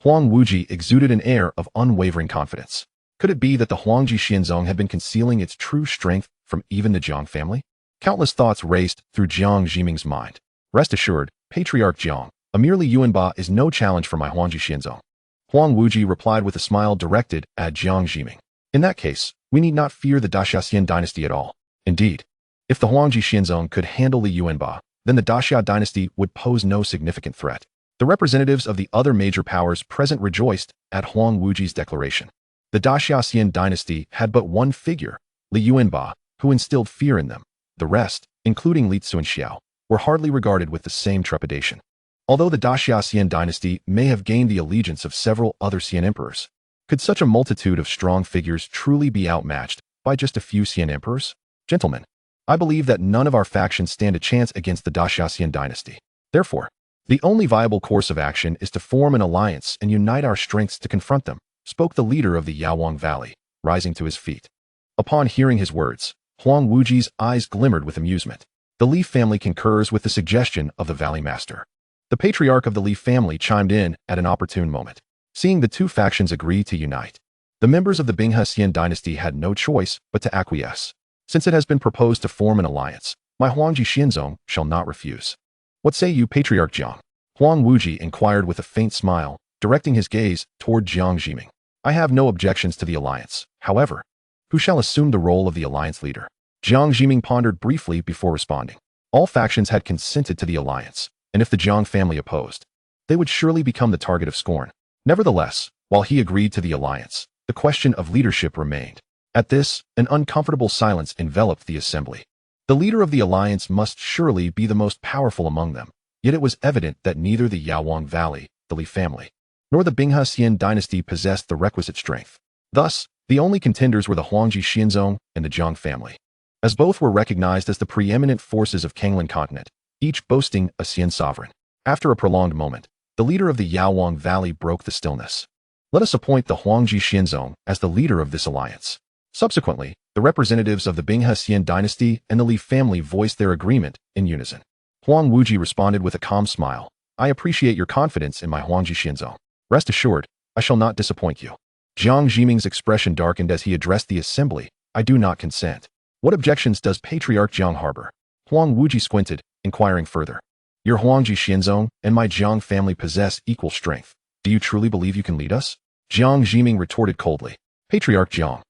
Huang Wuji exuded an air of unwavering confidence. Could it be that the Huangji Xianzong had been concealing its true strength from even the Jiang family? Countless thoughts raced through Jiang Zhiming's mind. Rest assured, Patriarch Jiang, a mere Li Yuanba is no challenge for my Huangji Xianzong. Huang Wuji replied with a smile directed at Jiang Zhiming. In that case, we need not fear the Daxian dynasty at all. Indeed, if the Huangji Xianzong could handle Li Yuanba, then the Daxia dynasty would pose no significant threat. The representatives of the other major powers present rejoiced at Huang Wuji's declaration. The Daxian dynasty had but one figure, Li Yuanba, who instilled fear in them. The rest, including Li Tsuanxiao, were hardly regarded with the same trepidation. Although the Daxian dynasty may have gained the allegiance of several other Xian emperors, could such a multitude of strong figures truly be outmatched by just a few Xian emperors? Gentlemen, I believe that none of our factions stand a chance against the Daxian dynasty. Therefore, the only viable course of action is to form an alliance and unite our strengths to confront them, spoke the leader of the Yaowang Valley, rising to his feet. Upon hearing his words, Huang Wuji's eyes glimmered with amusement. The Li family concurs with the suggestion of the Valley Master. The patriarch of the Li family chimed in at an opportune moment. Seeing the two factions agree to unite, the members of the Binghe Xian dynasty had no choice but to acquiesce. Since it has been proposed to form an alliance, my Huangji Xianzong shall not refuse. What say you, Patriarch Jiang? Huang Wuji inquired with a faint smile, directing his gaze toward Jiang Zhiming. I have no objections to the alliance. However, who shall assume the role of the alliance leader? Jiang Zhiming pondered briefly before responding. All factions had consented to the alliance, and if the Jiang family opposed, they would surely become the target of scorn. Nevertheless, while he agreed to the alliance, the question of leadership remained. At this, an uncomfortable silence enveloped the assembly. The leader of the alliance must surely be the most powerful among them, yet it was evident that neither the Yaowang Valley, the Li family, nor the Binghe Xian dynasty possessed the requisite strength. Thus, the only contenders were the Huangji Xianzong and the Jiang family. As both were recognized as the preeminent forces of Kanglan continent, each boasting a Xian sovereign. After a prolonged moment, the leader of the Yaowang Valley broke the stillness. Let us appoint the Huangji Xianzong as the leader of this alliance. Subsequently, the representatives of the Binghe Xian dynasty and the Li family voiced their agreement in unison. Huang Wuji responded with a calm smile. I appreciate your confidence in my Huangji Xianzong. Rest assured, I shall not disappoint you. Jiang Zhiming's expression darkened as he addressed the assembly. I do not consent. What objections does Patriarch Jiang harbor? Huang Wuji squinted, inquiring further. Your Huangji Xianzong and my Jiang family possess equal strength. Do you truly believe you can lead us? Jiang Zhiming retorted coldly. Patriarch Jiang,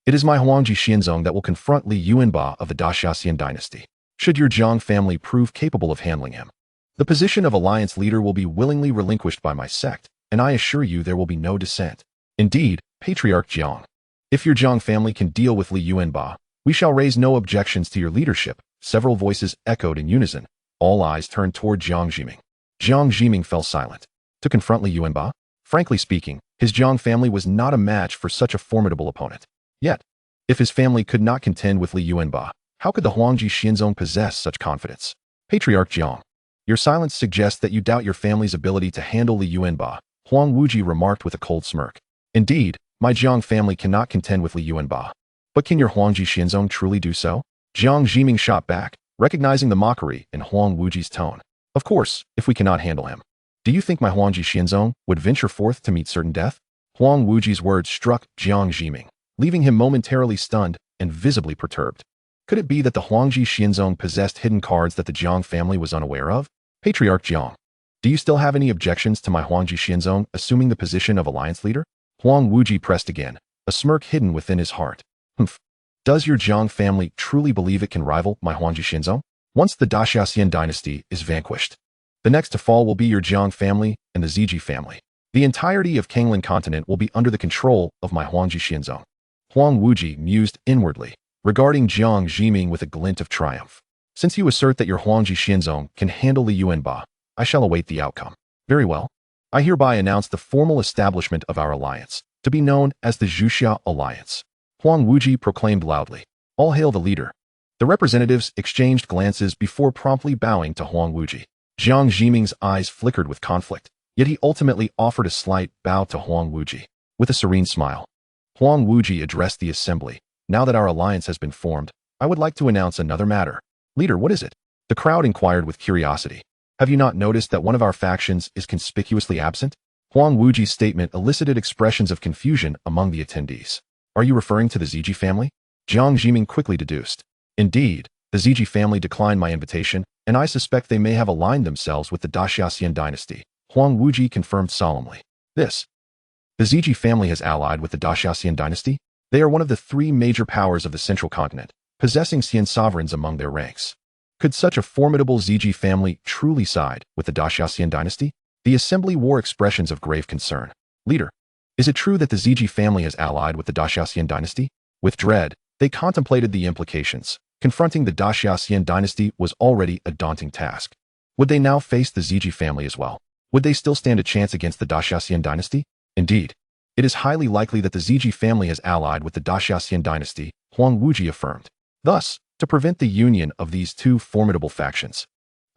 it is my Huangji Xianzong that will confront Li Yuanba of the Daxian dynasty, should your Jiang family prove capable of handling him. The position of alliance leader will be willingly relinquished by my sect, and I assure you there will be no dissent. Indeed, Patriarch Jiang, if your Jiang family can deal with Li Yuanba, we shall raise no objections to your leadership. Several voices echoed in unison. All eyes turned toward Jiang Zhiming. Jiang Zhiming fell silent. To confront Li Yuanba? Frankly speaking, his Jiang family was not a match for such a formidable opponent. Yet, if his family could not contend with Li Yuanba, how could the Huangji Xianzong possess such confidence? Patriarch Jiang, your silence suggests that you doubt your family's ability to handle Li Yuanba, Huang Wuji remarked with a cold smirk. Indeed, my Jiang family cannot contend with Li Yuanba. But can your Huangji Xianzong truly do so? Jiang Zhiming shot back, recognizing the mockery in Huang Wuji's tone. Of course, if we cannot handle him. Do you think my Huangji Xianzong would venture forth to meet certain death? Huang Wuji's words struck Jiang Zhiming, leaving him momentarily stunned and visibly perturbed. Could it be that the Huangji Xianzong possessed hidden cards that the Jiang family was unaware of? Patriarch Jiang, do you still have any objections to my Huangji Xianzong assuming the position of alliance leader? Huang Wuji pressed again, a smirk hidden within his heart. Humph. Does your Jiang family truly believe it can rival my Huangji Xianzong? Once the Daxian dynasty is vanquished, the next to fall will be your Jiang family and the Ziji family. The entirety of Kanglan continent will be under the control of my Huangji Xianzong. Huang Wuji mused inwardly, regarding Jiang Zhiming with a glint of triumph. Since you assert that your Huangji Xianzong can handle Li Yuanba, I shall await the outcome. Very well. I hereby announce the formal establishment of our alliance, to be known as the Xianxia Alliance. Huang Wuji proclaimed loudly. All hail the leader. The representatives exchanged glances before promptly bowing to Huang Wuji. Jiang Zhiming's eyes flickered with conflict, yet he ultimately offered a slight bow to Huang Wuji. With a serene smile, Huang Wuji addressed the assembly. Now that our alliance has been formed, I would like to announce another matter. Leader, what is it? The crowd inquired with curiosity. Have you not noticed that one of our factions is conspicuously absent? Huang Wuji's statement elicited expressions of confusion among the attendees. Are you referring to the Ziji family? Jiang Zhiming quickly deduced. Indeed, the Ziji family declined my invitation, and I suspect they may have aligned themselves with the Daxian dynasty. Huang Wuji confirmed solemnly. The Ziji family has allied with the Daxian dynasty? They are one of the three major powers of the central continent, possessing Xian sovereigns among their ranks. Could such a formidable Ziji family truly side with the Daxian dynasty? The assembly wore expressions of grave concern. Leader, is it true that the Ziji family has allied with the Daxian dynasty? With dread, they contemplated the implications. Confronting the Daxian dynasty was already a daunting task. Would they now face the Ziji family as well? Would they still stand a chance against the Daxian dynasty? Indeed, it is highly likely that the Ziji family has allied with the Daxian dynasty, Huang Wuji affirmed. Thus, to prevent the union of these two formidable factions,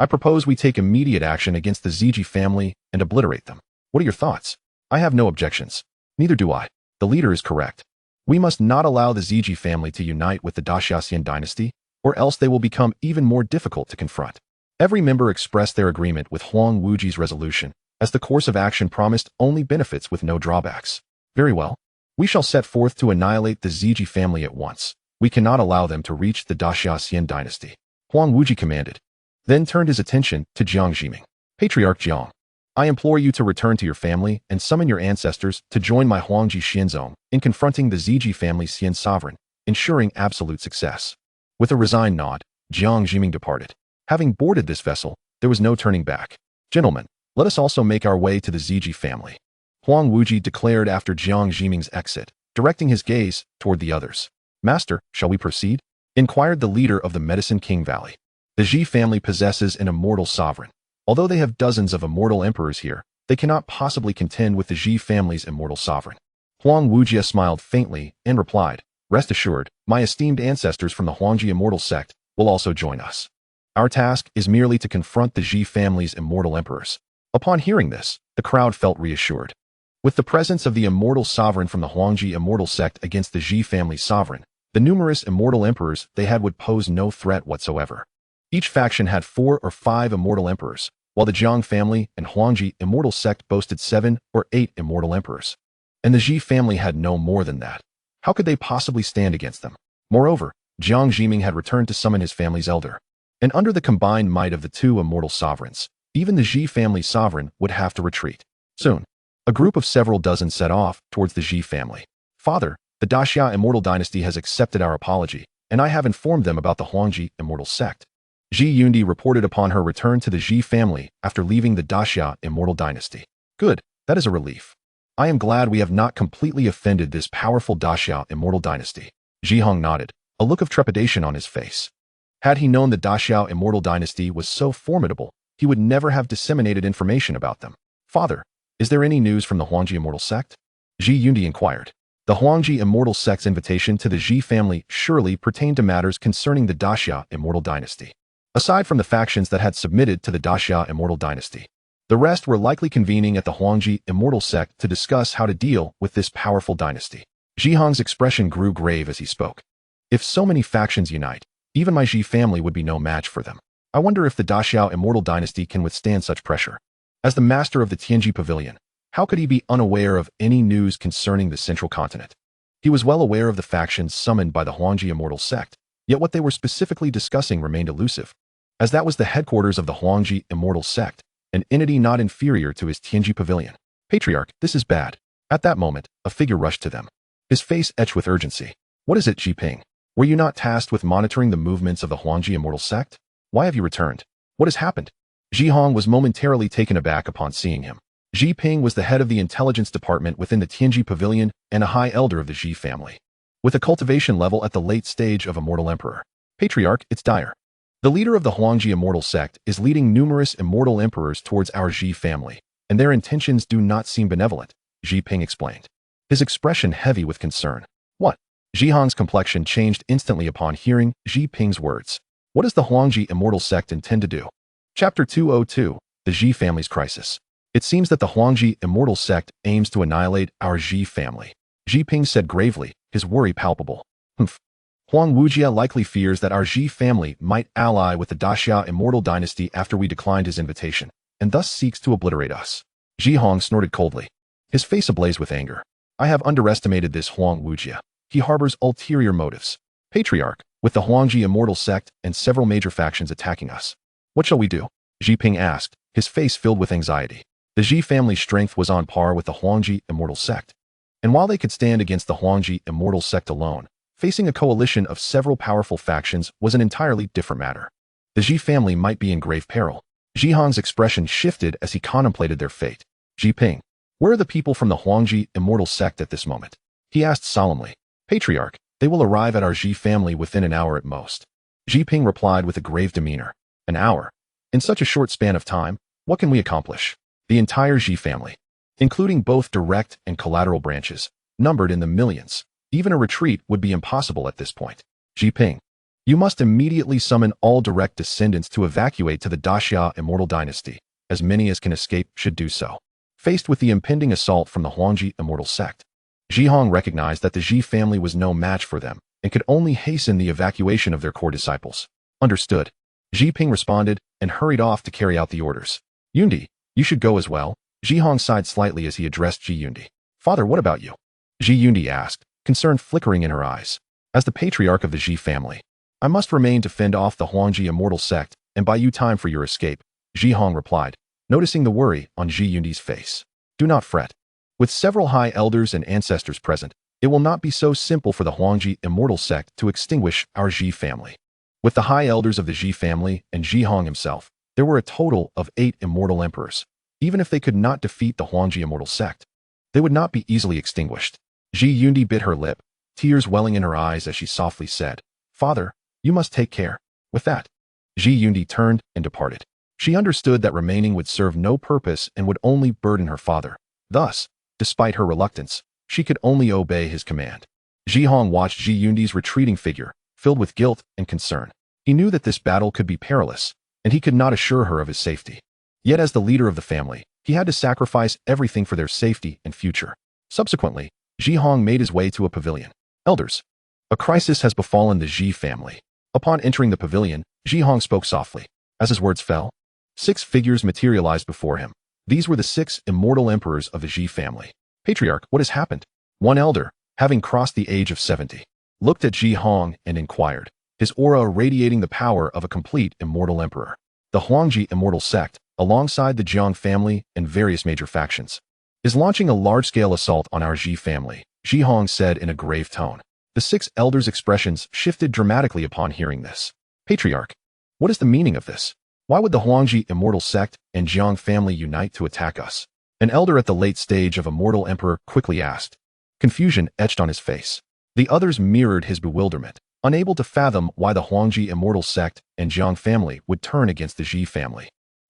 I propose we take immediate action against the Ziji family and obliterate them. What are your thoughts? I have no objections. Neither do I. The leader is correct. We must not allow the Ziji family to unite with the Daxian dynasty, or else they will become even more difficult to confront. Every member expressed their agreement with Huang Wuji's resolution, as the course of action promised only benefits with no drawbacks. Very well. We shall set forth to annihilate the Ziji family at once. We cannot allow them to reach the Daxian dynasty. Huang Wuji commanded, then turned his attention to Jiang Zhiming. Patriarch Jiang, I implore you to return to your family and summon your ancestors to join my Huangji Xianzong in confronting the Ziji family's Xian sovereign, ensuring absolute success. With a resigned nod, Jiang Zhiming departed. Having boarded this vessel, there was no turning back. Gentlemen, let us also make our way to the Ziji family. Huang Wuji declared after Jiang Zhiming's exit, directing his gaze toward the others. Master, shall we proceed? Inquired the leader of the Medicine King Valley. The Zhi family possesses an immortal sovereign. Although they have dozens of immortal emperors here, they cannot possibly contend with the Zhi family's immortal sovereign. Huang Wuji smiled faintly and replied, rest assured, my esteemed ancestors from the Huangji immortal sect will also join us. Our task is merely to confront the Zhi family's immortal emperors. Upon hearing this, the crowd felt reassured. With the presence of the immortal sovereign from the Huangji immortal sect against the Zhi family's sovereign, the numerous immortal emperors they had would pose no threat whatsoever. Each faction had 4 or 5 immortal emperors, while the Jiang family and Huangji immortal sect boasted 7 or 8 immortal emperors. And the Zhi family had no more than that. How could they possibly stand against them? Moreover, Jiang Zhiming had returned to summon his family's elder. And under the combined might of the two immortal sovereigns, even the Zhi family sovereign would have to retreat. Soon, a group of several dozen set off towards the Zhi family. Father, the Daxia immortal dynasty has accepted our apology, and I have informed them about the Huangji immortal sect. Zhi Yundi reported upon her return to the Zhi family after leaving the Daxia immortal dynasty. Good, that is a relief. I am glad we have not completely offended this powerful Daxia immortal dynasty. Zhi Hong nodded, a look of trepidation on his face. Had he known the Daxia immortal dynasty was so formidable, he would never have disseminated information about them. Father, is there any news from the Huangji immortal sect? Zhi Yundi inquired. The Huangji immortal sect's invitation to the Zhi family surely pertained to matters concerning the Daxia immortal dynasty. Aside from the factions that had submitted to the Daxia immortal dynasty, the rest were likely convening at the Huangji immortal sect to discuss how to deal with this powerful dynasty. Zhi Hong's expression grew grave as he spoke. If so many factions unite, even my Zhi family would be no match for them. I wonder if the Daxia immortal dynasty can withstand such pressure. As the master of the Tianji Pavilion, how could he be unaware of any news concerning the central continent? He was well aware of the factions summoned by the Huangji immortal sect, yet what they were specifically discussing remained elusive. As that was the headquarters of the Huangji immortal sect, an entity not inferior to his Tianji Pavilion. Patriarch, this is bad. At that moment, a figure rushed to them. His face etched with urgency. What is it, Ji Ping? Were you not tasked with monitoring the movements of the Huangji immortal sect? Why have you returned? What has happened? Ji Hong was momentarily taken aback upon seeing him. Ji Ping was the head of the intelligence department within the Tianji Pavilion and a high elder of the Ji family, with a cultivation level at the late stage of Immortal Emperor. Patriarch, it's dire. The leader of the Huangji immortal sect is leading numerous immortal emperors towards our Xi family, and their intentions do not seem benevolent, Xi Ping explained, his expression heavy with concern. What? Xi Hong's complexion changed instantly upon hearing Xi Ping's words. What does the Huangji immortal sect intend to do? Chapter 202, The Xi Family's Crisis. It seems that the Huangji immortal sect aims to annihilate our Xi family, Xi Ping said gravely, his worry palpable. Huang Wujia likely fears that our Xi family might ally with the Daxia immortal dynasty after we declined his invitation, and thus seeks to obliterate us. Xi Hong snorted coldly, his face ablaze with anger. I have underestimated this Huang Wujia. He harbors ulterior motives. Patriarch, with the Huangji immortal sect and several major factions attacking us. What shall we do? Xi Ping asked, his face filled with anxiety. The Xi family's strength was on par with the Huangji immortal sect. And while they could stand against the Huangji immortal sect alone, facing a coalition of several powerful factions was an entirely different matter. The Xi family might be in grave peril. Xi Hong's expression shifted as he contemplated their fate. Xi Ping, where are the people from the Huangji immortal sect at this moment? He asked solemnly. Patriarch, they will arrive at our Xi family within an hour at most. Xi Ping replied with a grave demeanor. An hour? In such a short span of time, what can we accomplish? The entire Xi family, including both direct and collateral branches, numbered in the millions. Even a retreat would be impossible at this point. Xi Ping, you must immediately summon all direct descendants to evacuate to the Daxia immortal dynasty. As many as can escape should do so. Faced with the impending assault from the Huangji immortal sect, Xi Hong recognized that the Xi family was no match for them and could only hasten the evacuation of their core disciples. Understood. Xi Ping responded and hurried off to carry out the orders. Yundi, you should go as well. Xi Hong sighed slightly as he addressed Xi Yundi. Father, what about you? Xi Yundi asked, concern flickering in her eyes. As the patriarch of the Xi family, I must remain to fend off the Huangji immortal sect and buy you time for your escape, Xi Hong replied, noticing the worry on Xi Yundi's face. Do not fret. With several high elders and ancestors present, it will not be so simple for the Huangji immortal sect to extinguish our Xi family. With the high elders of the Xi family and Xi Hong himself, there were a total of 8 immortal emperors. Even if they could not defeat the Huangji immortal sect, they would not be easily extinguished. Xi Yundi bit her lip, tears welling in her eyes as she softly said, Father, you must take care. With that, Xi Yundi turned and departed. She understood that remaining would serve no purpose and would only burden her father. Thus, despite her reluctance, she could only obey his command. Xi Hong watched Xi Yundi's retreating figure, filled with guilt and concern. He knew that this battle could be perilous, and he could not assure her of his safety. Yet as the leader of the family, he had to sacrifice everything for their safety and future. Subsequently, Xi Hong made his way to a pavilion. Elders, a crisis has befallen the Xi family. Upon entering the pavilion, Xi Hong spoke softly. As his words fell, 6 figures materialized before him. These were the 6 immortal emperors of the Xi family. Patriarch, what has happened? One elder, having crossed the age of 70, looked at Xi Hong and inquired, his aura radiating the power of a complete immortal emperor. The Huangji immortal sect, alongside the Jiang family and various major factions, is launching a large-scale assault on our Xi family, Xi Hong said in a grave tone. The 6 elders' expressions shifted dramatically upon hearing this. Patriarch, what is the meaning of this? Why would the Huangji immortal sect and Jiang family unite to attack us? An elder at the late stage of immortal emperor quickly asked. Confusion etched on his face. The others mirrored his bewilderment, unable to fathom why the Huangji immortal sect and Jiang family would turn against the Xi family.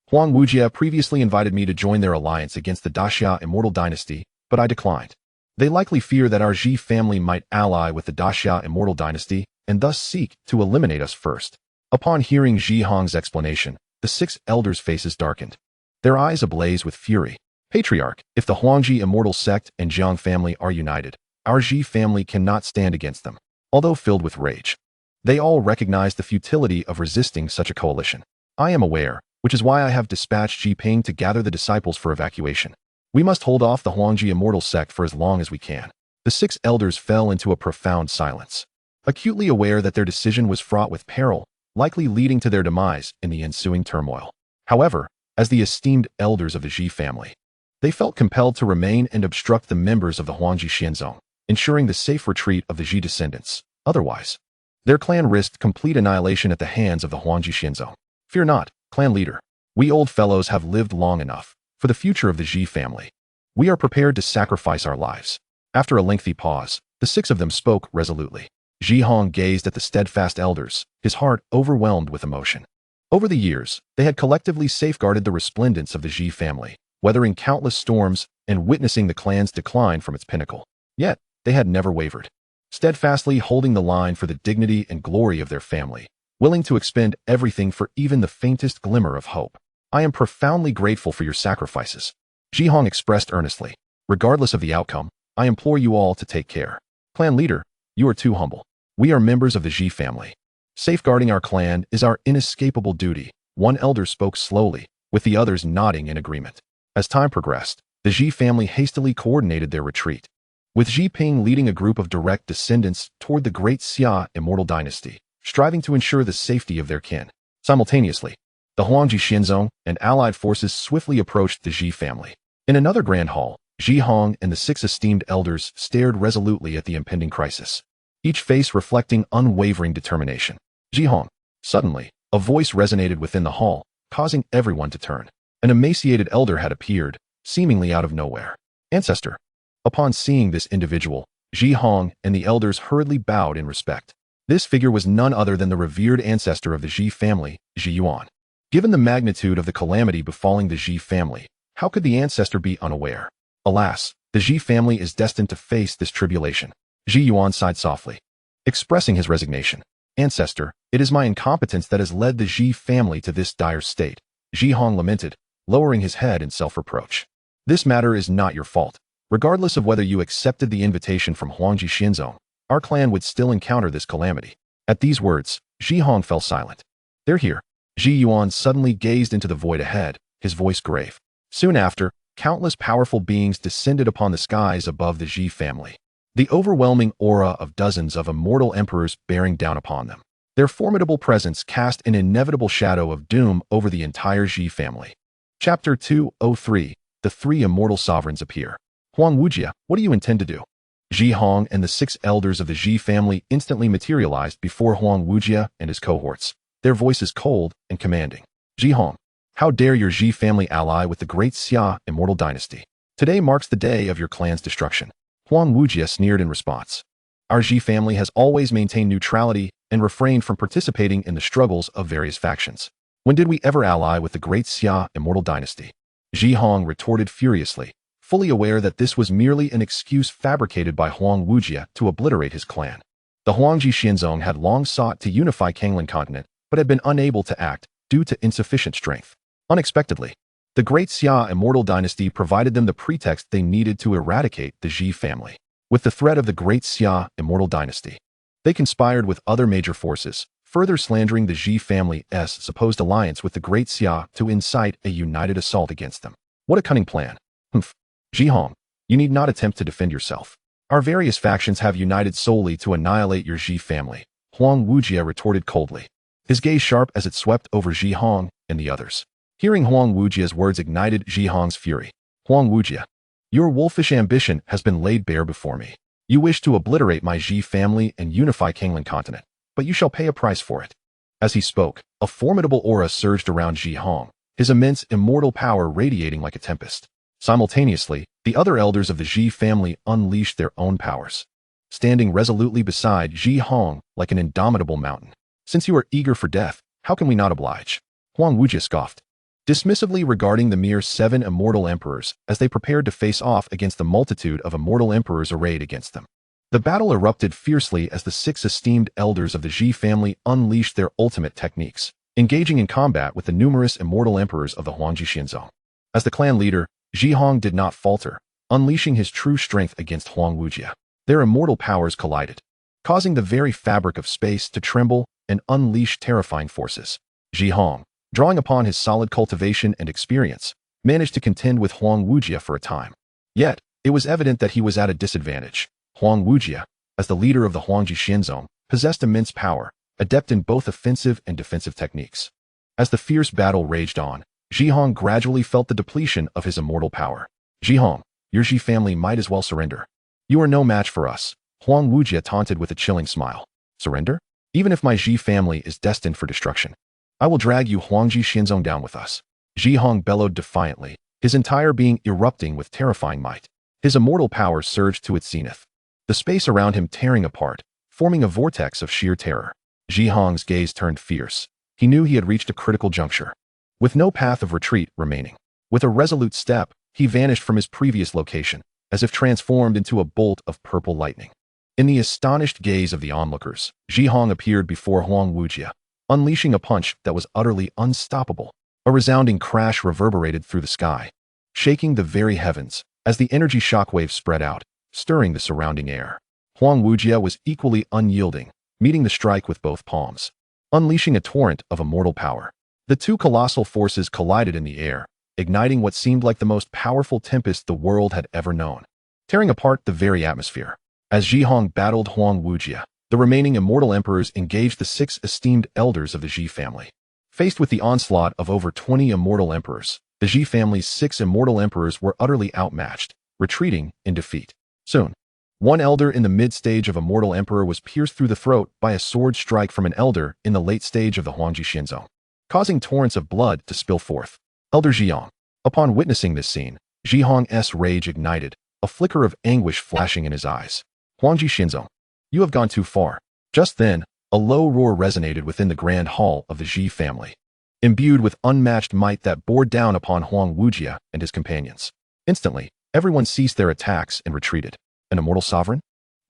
Huang Wujia previously invited me to join their alliance against the Daxia immortal dynasty, but I declined. They likely fear that our Xi family might ally with the Daxia immortal dynasty and thus seek to eliminate us first. Upon hearing Xi Hong's explanation, the 6 elders' faces darkened, their eyes ablaze with fury. Patriarch, if the Huangji immortal sect and Jiang family are united, our Xi family cannot stand against them. Although filled with rage, they all recognize the futility of resisting such a coalition. I am aware, which is why I have dispatched Xi Ping to gather the disciples for evacuation. We must hold off the Huangji immortal sect for as long as we can. The 6 elders fell into a profound silence, acutely aware that their decision was fraught with peril, likely leading to their demise in the ensuing turmoil. However, as the esteemed elders of the Xi family, they felt compelled to remain and obstruct the members of the Huangji Xianzong, ensuring the safe retreat of the Xi descendants. Otherwise, their clan risked complete annihilation at the hands of the Huangji Xianzong. Fear not, clan leader. We old fellows have lived long enough for the future of the Xi family. We are prepared to sacrifice our lives. After a lengthy pause, the 6 of them spoke resolutely. Ji Hong gazed at the steadfast elders, his heart overwhelmed with emotion. Over the years, they had collectively safeguarded the resplendence of the Ji family, weathering countless storms and witnessing the clan's decline from its pinnacle. Yet, they had never wavered, steadfastly holding the line for the dignity and glory of their family, willing to expend everything for even the faintest glimmer of hope. I am profoundly grateful for your sacrifices, Ji Hong expressed earnestly. Regardless of the outcome, I implore you all to take care. Clan leader, you are too humble. We are members of the Ji family. Safeguarding our clan is our inescapable duty, one elder spoke slowly, with the others nodding in agreement. As time progressed, the Ji family hastily coordinated their retreat, with Ji Ping leading a group of direct descendants toward the great Xia immortal dynasty, striving to ensure the safety of their kin. Simultaneously, the Huangji Xinzong and allied forces swiftly approached the Ji family. In another grand hall, Ji Hong and the 6 esteemed elders stared resolutely at the impending crisis, each face reflecting unwavering determination. Ji Hong. Suddenly, a voice resonated within the hall, causing everyone to turn. An emaciated elder had appeared, seemingly out of nowhere. Ancestor. Upon seeing this individual, Ji Hong and the elders hurriedly bowed in respect. This figure was none other than the revered ancestor of the Ji family, Ji Yuan. Given the magnitude of the calamity befalling the Ji family, how could the ancestor be unaware? Alas, the Ji family is destined to face this tribulation. Ji Yuan sighed softly, expressing his resignation. Ancestor, it is my incompetence that has led the Ji family to this dire state, Ji Hong lamented, lowering his head in self-reproach. This matter is not your fault. Regardless of whether you accepted the invitation from Huangji Xinzong, our clan would still encounter this calamity. At these words, Ji Hong fell silent. They're here. Ji Yuan suddenly gazed into the void ahead, his voice grave. Soon after, countless powerful beings descended upon the skies above the Ji family, the overwhelming aura of dozens of immortal emperors bearing down upon them. Their formidable presence cast an inevitable shadow of doom over the entire Ji family. Chapter 203. The 3 immortal sovereigns appear. Huang Wujia, what do you intend to do? Ji Hong and the 6 elders of the Ji family instantly materialized before Huang Wujia and his cohorts, their voices cold and commanding. Ji Hong, how dare your Ji family ally with the great Xia immortal dynasty? Today marks the day of your clan's destruction. Huang Wujia sneered in response. Our Ji family has always maintained neutrality and refrained from participating in the struggles of various factions. When did we ever ally with the great Xia immortal dynasty? Ji Hong retorted furiously, fully aware that this was merely an excuse fabricated by Huang Wujia to obliterate his clan. The Huangji Xinzong had long sought to unify Kanglan continent, but had been unable to act due to insufficient strength. Unexpectedly, the great Xia immortal dynasty provided them the pretext they needed to eradicate the Ji family. With the threat of the great Xia immortal dynasty, they conspired with other major forces, further slandering the Ji family's supposed alliance with the great Xia to incite a united assault against them. What a cunning plan. Humph. Ji Hong, you need not attempt to defend yourself. Our various factions have united solely to annihilate your Ji family, Huang Wujia retorted coldly, his gaze sharp as it swept over Ji Hong and the others. Hearing Huang Wujia's words ignited Ji Hong's fury. Huang Wujia, your wolfish ambition has been laid bare before me. You wish to obliterate my Ji family and unify Kanglan continent, but you shall pay a price for it. As he spoke, a formidable aura surged around Ji Hong, his immense immortal power radiating like a tempest. Simultaneously, the other elders of the Ji family unleashed their own powers, standing resolutely beside Ji Hong like an indomitable mountain. Since you are eager for death, how can we not oblige? Huang Wujia scoffed, dismissively regarding the mere 7 immortal emperors as they prepared to face off against the multitude of immortal emperors arrayed against them. The battle erupted fiercely as the 6 esteemed elders of the Ji family unleashed their ultimate techniques, engaging in combat with the numerous immortal emperors of the Huangji Xinzong. As the clan leader, Ji Hong did not falter, unleashing his true strength against Huang Wujia. Their immortal powers collided, causing the very fabric of space to tremble and unleash terrifying forces. Ji Hong, drawing upon his solid cultivation and experience, managed to contend with Huang Wujia for a time. Yet, it was evident that he was at a disadvantage. Huang Wujia, as the leader of the Huangji Xinzong, possessed immense power, adept in both offensive and defensive techniques. As the fierce battle raged on, Ji Hong gradually felt the depletion of his immortal power. Ji Hong, your Ji family might as well surrender. You are no match for us, Huang Wujia taunted with a chilling smile. Surrender? Even if my Ji family is destined for destruction, I will drag you Huangji Xinzong down with us. Ji Hong bellowed defiantly, his entire being erupting with terrifying might. His immortal power surged to its zenith, the space around him tearing apart, forming a vortex of sheer terror. Zhihong's gaze turned fierce. He knew he had reached a critical juncture, with no path of retreat remaining. With a resolute step, he vanished from his previous location, as if transformed into a bolt of purple lightning. In the astonished gaze of the onlookers, Zhihong appeared before Huang Wujia, unleashing a punch that was utterly unstoppable. A resounding crash reverberated through the sky, shaking the very heavens as the energy shockwave spread out, stirring the surrounding air. Huang Wujia was equally unyielding, meeting the strike with both palms, unleashing a torrent of immortal power. The two colossal forces collided in the air, igniting what seemed like the most powerful tempest the world had ever known, tearing apart the very atmosphere. As Zhihong battled Huang Wujia, the remaining immortal emperors engaged the 6 esteemed elders of the Zhi family. Faced with the onslaught of over 20 immortal emperors, the Zhi family's 6 immortal emperors were utterly outmatched, retreating in defeat. Soon, one elder in the mid-stage of immortal emperor was pierced through the throat by a sword strike from an elder in the late stage of the Huangji Xianzong, causing torrents of blood to spill forth. Elder Zhihong. Upon witnessing this scene, Zhihong's rage ignited, a flicker of anguish flashing in his eyes. Huangji Xianzong, you have gone too far. Just then, a low roar resonated within the grand hall of the Zhi family, imbued with unmatched might that bore down upon Huang Wujia and his companions. Instantly, everyone ceased their attacks and retreated. An immortal sovereign?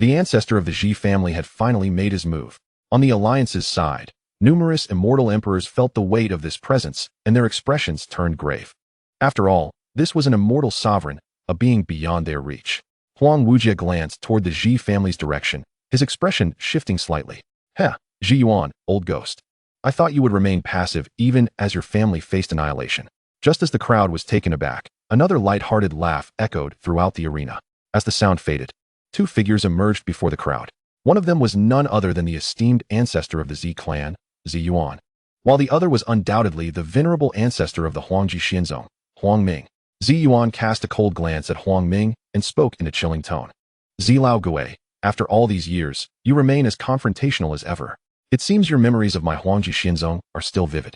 The ancestor of the Zhi family had finally made his move. On the alliance's side, numerous immortal emperors felt the weight of this presence, and their expressions turned grave. After all, this was an immortal sovereign, a being beyond their reach. Huang Wujia glanced toward the Zhi family's direction, his expression shifting slightly. Heh, Zhi Yuan, old ghost. I thought you would remain passive even as your family faced annihilation. Just as the crowd was taken aback, another light-hearted laugh echoed throughout the arena. As the sound faded, 2 figures emerged before the crowd. One of them was none other than the esteemed ancestor of the Zhi clan, Zhi Yuan, while the other was undoubtedly the venerable ancestor of the Huangji Xianzong, Huang Ming. Zhi Yuan cast a cold glance at Huang Ming and spoke in a chilling tone. Zhi Lao Gui, after all these years, you remain as confrontational as ever. It seems your memories of my Huangji Xianzong are still vivid.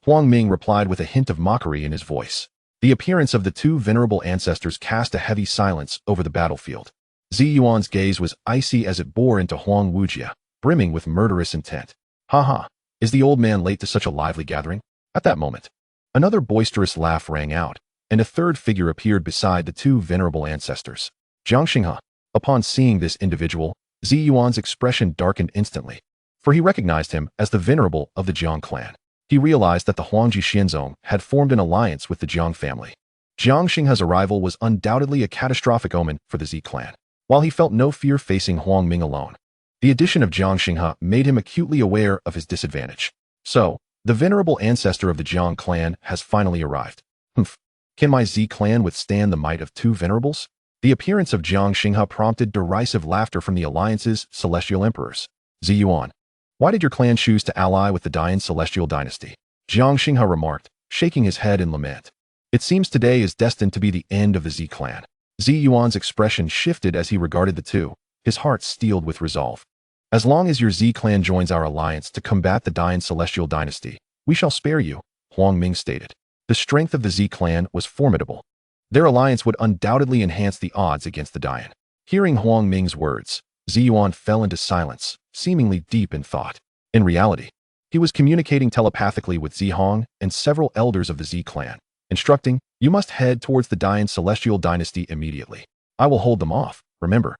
Huang Ming replied with a hint of mockery in his voice. The appearance of the 2 venerable ancestors cast a heavy silence over the battlefield. Zhi Yuan's gaze was icy as it bore into Huang Wujia, brimming with murderous intent. Ha ha, is the old man late to such a lively gathering? At that moment, another boisterous laugh rang out, and a third figure appeared beside the 2 venerable ancestors. Jiang Xinghe. Upon seeing this individual, Zhi Yuan's expression darkened instantly, for he recognized him as the venerable of the Jiang clan. He realized that the Huangji Xianzong had formed an alliance with the Jiang family. Jiang Xinghe's arrival was undoubtedly a catastrophic omen for the Zhi clan. While he felt no fear facing Huang Ming alone, the addition of Jiang Xinghe made him acutely aware of his disadvantage. So, the venerable ancestor of the Jiang clan has finally arrived. Humph. Can my Zhi clan withstand the might of 2 venerables? The appearance of Jiang Xinghe prompted derisive laughter from the alliance's celestial emperors. Zhi Yuan, why did your clan choose to ally with the dying celestial dynasty? Jiang Xinghe remarked, shaking his head in lament. It seems today is destined to be the end of the Zhi clan. Zhi Yuan's expression shifted as he regarded the 2, his heart steeled with resolve. As long as your Zhi clan joins our alliance to combat the dying celestial dynasty, we shall spare you, Huang Ming stated. The strength of the Zhi clan was formidable. Their alliance would undoubtedly enhance the odds against the dying. Hearing Huang Ming's words, Zhi Yuan fell into silence, seemingly deep in thought. In reality, he was communicating telepathically with Zhihong and several elders of the Zhi clan, instructing, you must head towards the dying celestial dynasty immediately. I will hold them off, remember.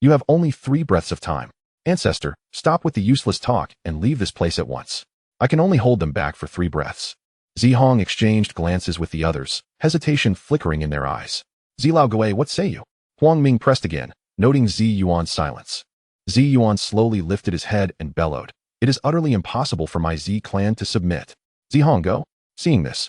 You have only 3 breaths of time. Ancestor, stop with the useless talk and leave this place at once. I can only hold them back for 3 breaths. Zhihong exchanged glances with the others, hesitation flickering in their eyes. Zhi Lao Gui, what say you? Huang Ming pressed again, noting Zhi Yuan's silence. Zhi Yuan slowly lifted his head and bellowed. It is utterly impossible for my Zhi clan to submit. Zhihong, go. Seeing this,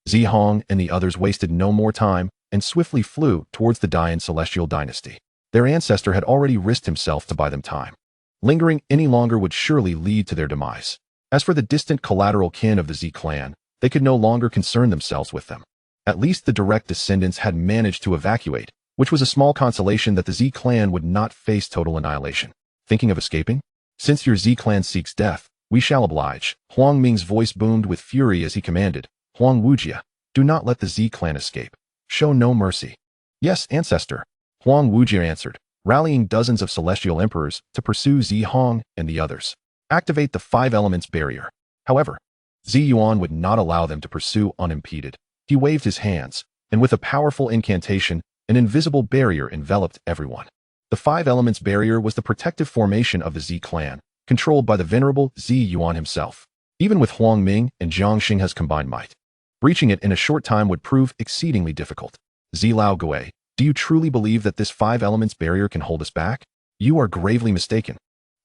Zhihong and the others wasted no more time and swiftly flew towards the dying celestial dynasty. Their ancestor had already risked himself to buy them time. Lingering any longer would surely lead to their demise. As for the distant collateral kin of the Zhi clan, they could no longer concern themselves with them. At least the direct descendants had managed to evacuate, which was a small consolation that the Zhi clan would not face total annihilation. Thinking of escaping? Since your Zhi clan seeks death, we shall oblige. Huang Ming's voice boomed with fury as he commanded, Huang Wujia, do not let the Zhi clan escape. Show no mercy. Yes, ancestor. Huang Wujia answered, rallying dozens of celestial emperors to pursue Zhihong and the others. Activate the five elements barrier. However, Ziyuan would not allow them to pursue unimpeded. He waved his hands, and with a powerful incantation, an invisible barrier enveloped everyone. The five elements barrier was the protective formation of the Z clan, controlled by the venerable Ziyuan himself. Even with Huang Ming and Zhang Xingha's combined might, breaching it in a short time would prove exceedingly difficult. Zilao Gui, do you truly believe that this five elements barrier can hold us back? You are gravely mistaken.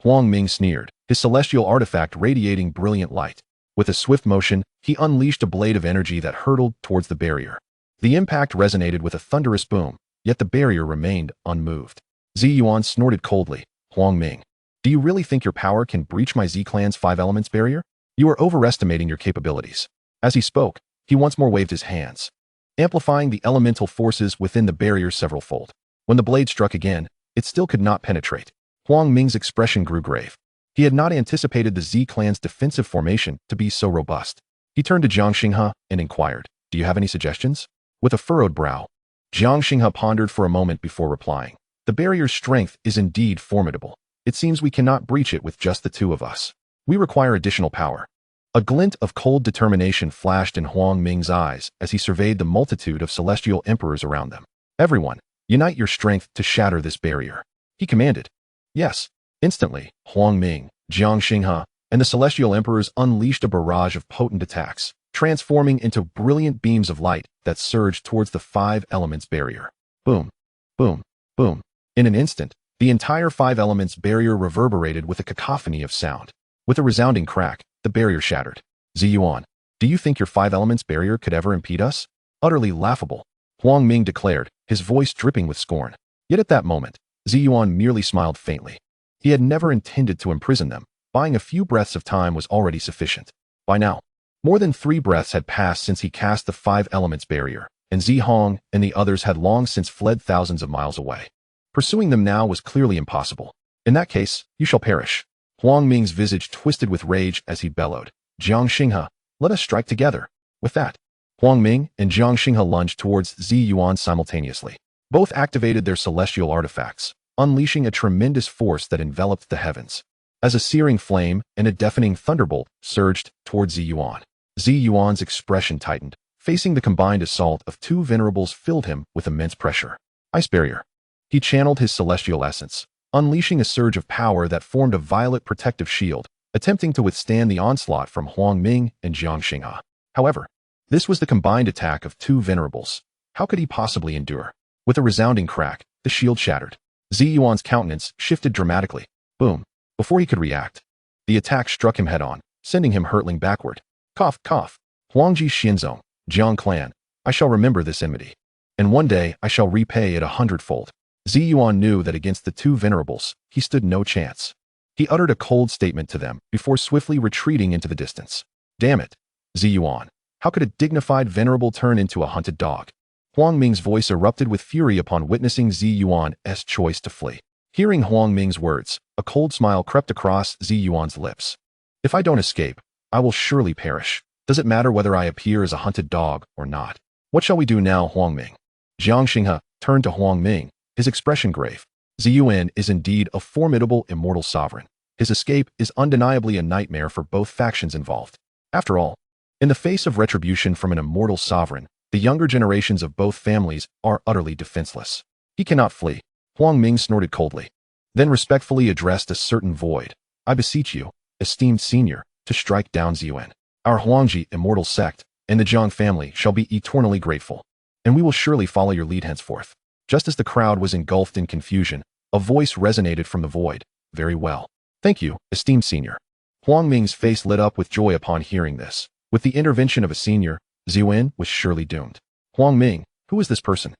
Huang Ming sneered, his celestial artifact radiating brilliant light. With a swift motion, he unleashed a blade of energy that hurtled towards the barrier. The impact resonated with a thunderous boom, yet the barrier remained unmoved. Ziyuan snorted coldly. Huang Ming, do you really think your power can breach my Z clan's five elements barrier? You are overestimating your capabilities. As he spoke, he once more waved his hands, amplifying the elemental forces within the barrier several-fold. When the blade struck again, it still could not penetrate. Huang Ming's expression grew grave. He had not anticipated the Z clan's defensive formation to be so robust. He turned to Zhang Xingha and inquired, do you have any suggestions? With a furrowed brow, Zhang Xingha pondered for a moment before replying. The barrier's strength is indeed formidable. It seems we cannot breach it with just the two of us. We require additional power. A glint of cold determination flashed in Huang Ming's eyes as he surveyed the multitude of celestial emperors around them. Everyone, unite your strength to shatter this barrier. He commanded. Yes. Instantly, Huang Ming, Zhang Xingha, and the celestial emperors unleashed a barrage of potent attacks, transforming into brilliant beams of light that surged towards the five elements barrier. Boom, boom, boom. In an instant, the entire five elements barrier reverberated with a cacophony of sound. With a resounding crack, the barrier shattered. Ziyuan, do you think your five elements barrier could ever impede us? Utterly laughable, Huang Ming declared, his voice dripping with scorn. Yet at that moment, Ziyuan merely smiled faintly. He had never intended to imprison them. Buying a few breaths of time was already sufficient. By now, more than 3 breaths had passed since he cast the five elements barrier, and Zhihong and the others had long since fled thousands of miles away. Pursuing them now was clearly impossible. In that case, you shall perish. Huang Ming's visage twisted with rage as he bellowed. Zhang Xingha, let us strike together. With that, Huang Ming and Zhang Xingha lunged towards Ziyuan simultaneously. Both activated their celestial artifacts, unleashing a tremendous force that enveloped the heavens. As a searing flame and a deafening thunderbolt surged towards Ziyuan. Ziyuan's expression tightened. Facing the combined assault of 2 venerables filled him with immense pressure. Ice barrier. He channeled his celestial essence, unleashing a surge of power that formed a violet protective shield, attempting to withstand the onslaught from Huang Ming and Zhang Xingha. However, this was the combined attack of 2 venerables. How could he possibly endure? With a resounding crack, the shield shattered. Ziyuan's countenance shifted dramatically. Boom. Before he could react, the attack struck him head-on, sending him hurtling backward. Cough, cough. Huangji Xinzong, Jiang clan, I shall remember this enmity. And one day I shall repay it 100-fold. Ziyuan knew that against the 2 venerables, he stood no chance. He uttered a cold statement to them before swiftly retreating into the distance. Damn it, Ziyuan. How could a dignified venerable turn into a hunted dog? Huang Ming's voice erupted with fury upon witnessing Ziyuan's choice to flee. Hearing Huang Ming's words, a cold smile crept across Ziyuan's lips. If I don't escape, I will surely perish. Does it matter whether I appear as a hunted dog or not? What shall we do now, Huang Ming? Zhang Xingha turned to Huang Ming, his expression grave. Ziyuan is indeed a formidable immortal sovereign. His escape is undeniably a nightmare for both factions involved. After all, in the face of retribution from an immortal sovereign, the younger generations of both families are utterly defenseless. He cannot flee. Huang Ming snorted coldly, then respectfully addressed a certain void. I beseech you, esteemed senior, to strike down Ziyuan. Our Huangji immortal sect and the Zhang family shall be eternally grateful, and we will surely follow your lead henceforth. Just as the crowd was engulfed in confusion, a voice resonated from the void. Very well. Thank you, esteemed senior. Huang Ming's face lit up with joy upon hearing this. With the intervention of a senior, Ziyuan was surely doomed. Huang Ming, who is this person?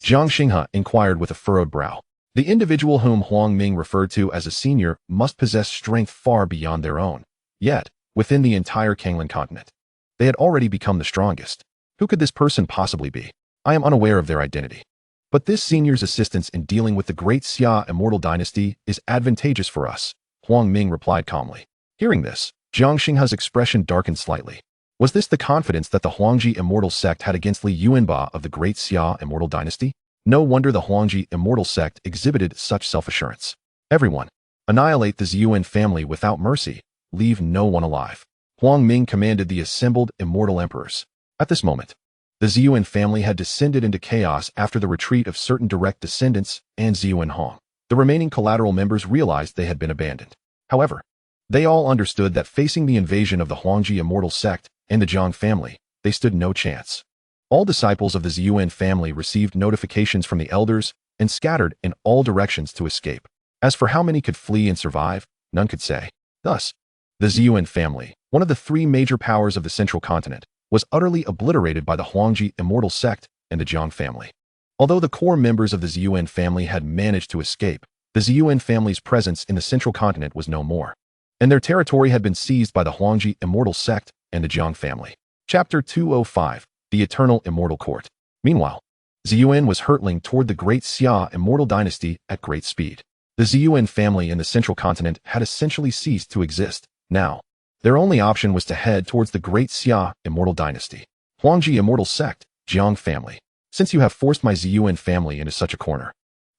Zhang Xingha inquired with a furrowed brow. The individual whom Huang Ming referred to as a senior must possess strength far beyond their own. Yet, within the entire Kanglan continent, they had already become the strongest. Who could this person possibly be? I am unaware of their identity. But this senior's assistance in dealing with the great Xia immortal dynasty is advantageous for us, Huang Ming replied calmly. Hearing this, Zhang Xingha's expression darkened slightly. Was this the confidence that the Huangji immortal sect had against Li Yuanba of the great Xia immortal dynasty? No wonder the Huangji immortal sect exhibited such self-assurance. Everyone, annihilate the Ziyuan family without mercy, leave no one alive. Huang Ming commanded the assembled immortal emperors. At this moment, the Ziyuan family had descended into chaos after the retreat of certain direct descendants and Ziyuan Hong. The remaining collateral members realized they had been abandoned. However, they all understood that facing the invasion of the Huangji immortal sect and the Zhang family, they stood no chance. All disciples of the Ziyuan family received notifications from the elders and scattered in all directions to escape. As for how many could flee and survive, none could say. Thus, the Ziyuan family, one of the three major powers of the central continent, was utterly obliterated by the Huangji immortal sect and the Zhang family. Although the core members of the Ziyuan family had managed to escape, the Ziyuan family's presence in the central continent was no more, and their territory had been seized by the Huangji immortal sect and the Zhang family. Chapter 205, The Eternal Immortal Court. Meanwhile, Ziyuan was hurtling toward the Great Xia immortal dynasty at great speed. The Ziyuan family in the central continent had essentially ceased to exist. Now, their only option was to head towards the Great Xia immortal dynasty. Huangji immortal sect, Zhang family. Since you have forced my Ziyuan family into such a corner,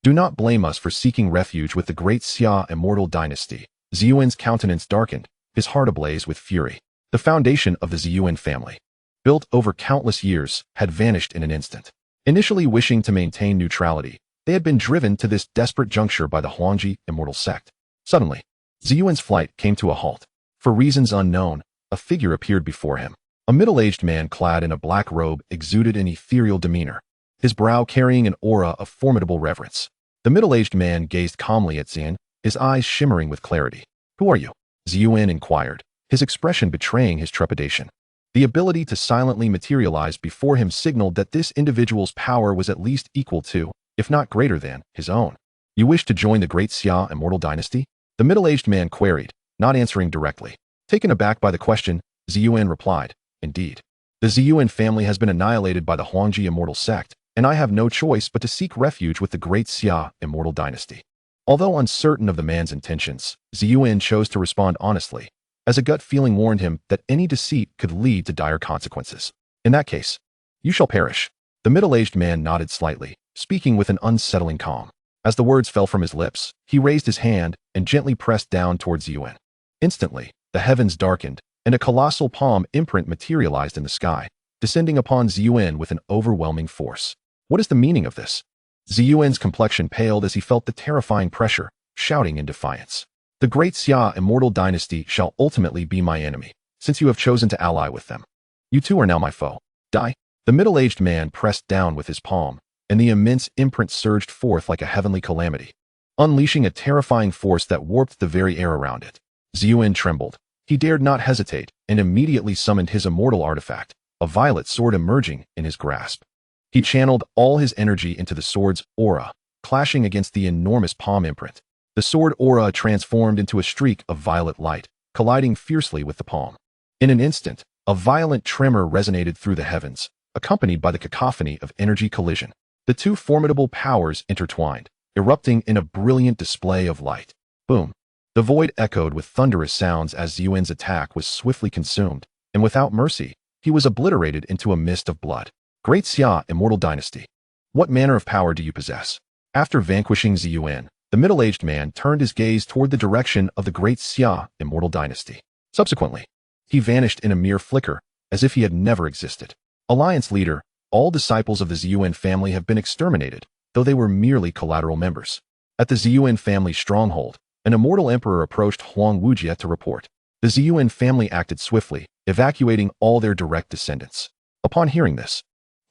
do not blame us for seeking refuge with the Great Xia immortal dynasty. Ziyuan's countenance darkened, his heart ablaze with fury. The foundation of the Ziyuan family, built over countless years, had vanished in an instant. Initially wishing to maintain neutrality, they had been driven to this desperate juncture by the Huangji immortal sect. Suddenly, Ziyuan's flight came to a halt. For reasons unknown, a figure appeared before him. A middle-aged man clad in a black robe exuded an ethereal demeanor, his brow carrying an aura of formidable reverence. The middle-aged man gazed calmly at Ziyuan, his eyes shimmering with clarity. "Who are you?" Ziyuan inquired, his expression betraying his trepidation. The ability to silently materialize before him signaled that this individual's power was at least equal to, if not greater than, his own. "You wish to join the Great Xia immortal dynasty?" The middle-aged man queried, not answering directly. Taken aback by the question, Ziyuan replied, "Indeed. The Ziyuan family has been annihilated by the Huangji immortal sect, and I have no choice but to seek refuge with the Great Xia immortal dynasty." Although uncertain of the man's intentions, Ziyuan chose to respond honestly, as a gut feeling warned him that any deceit could lead to dire consequences. "In that case, you shall perish." The middle-aged man nodded slightly, speaking with an unsettling calm. As the words fell from his lips, he raised his hand and gently pressed down towards Ziyuan. Instantly, the heavens darkened, and a colossal palm imprint materialized in the sky, descending upon Ziyuan with an overwhelming force. What is the meaning of this? Ziyuan's complexion paled as he felt the terrifying pressure, shouting in defiance. "The Great Xia immortal dynasty shall ultimately be my enemy, since you have chosen to ally with them. You too are now my foe. Die." The middle-aged man pressed down with his palm, and the immense imprint surged forth like a heavenly calamity, unleashing a terrifying force that warped the very air around it. Ziyuan trembled. He dared not hesitate, and immediately summoned his immortal artifact, a violet sword emerging in his grasp. He channeled all his energy into the sword's aura, clashing against the enormous palm imprint. The sword aura transformed into a streak of violet light, colliding fiercely with the palm. In an instant, a violent tremor resonated through the heavens, accompanied by the cacophony of energy collision. The two formidable powers intertwined, erupting in a brilliant display of light. Boom! The void echoed with thunderous sounds as Ziyuan's attack was swiftly consumed, and without mercy, he was obliterated into a mist of blood. Great Xia immortal dynasty. What manner of power do you possess? After vanquishing Ziyuan, the middle-aged man turned his gaze toward the direction of the Great Xia immortal dynasty. Subsequently, he vanished in a mere flicker, as if he had never existed. Alliance leader, all disciples of the Ziyuan family have been exterminated, though they were merely collateral members. At the Ziyuan family stronghold, an immortal emperor approached Huang Wujie to report. The Ziyuan family acted swiftly, evacuating all their direct descendants. Upon hearing this,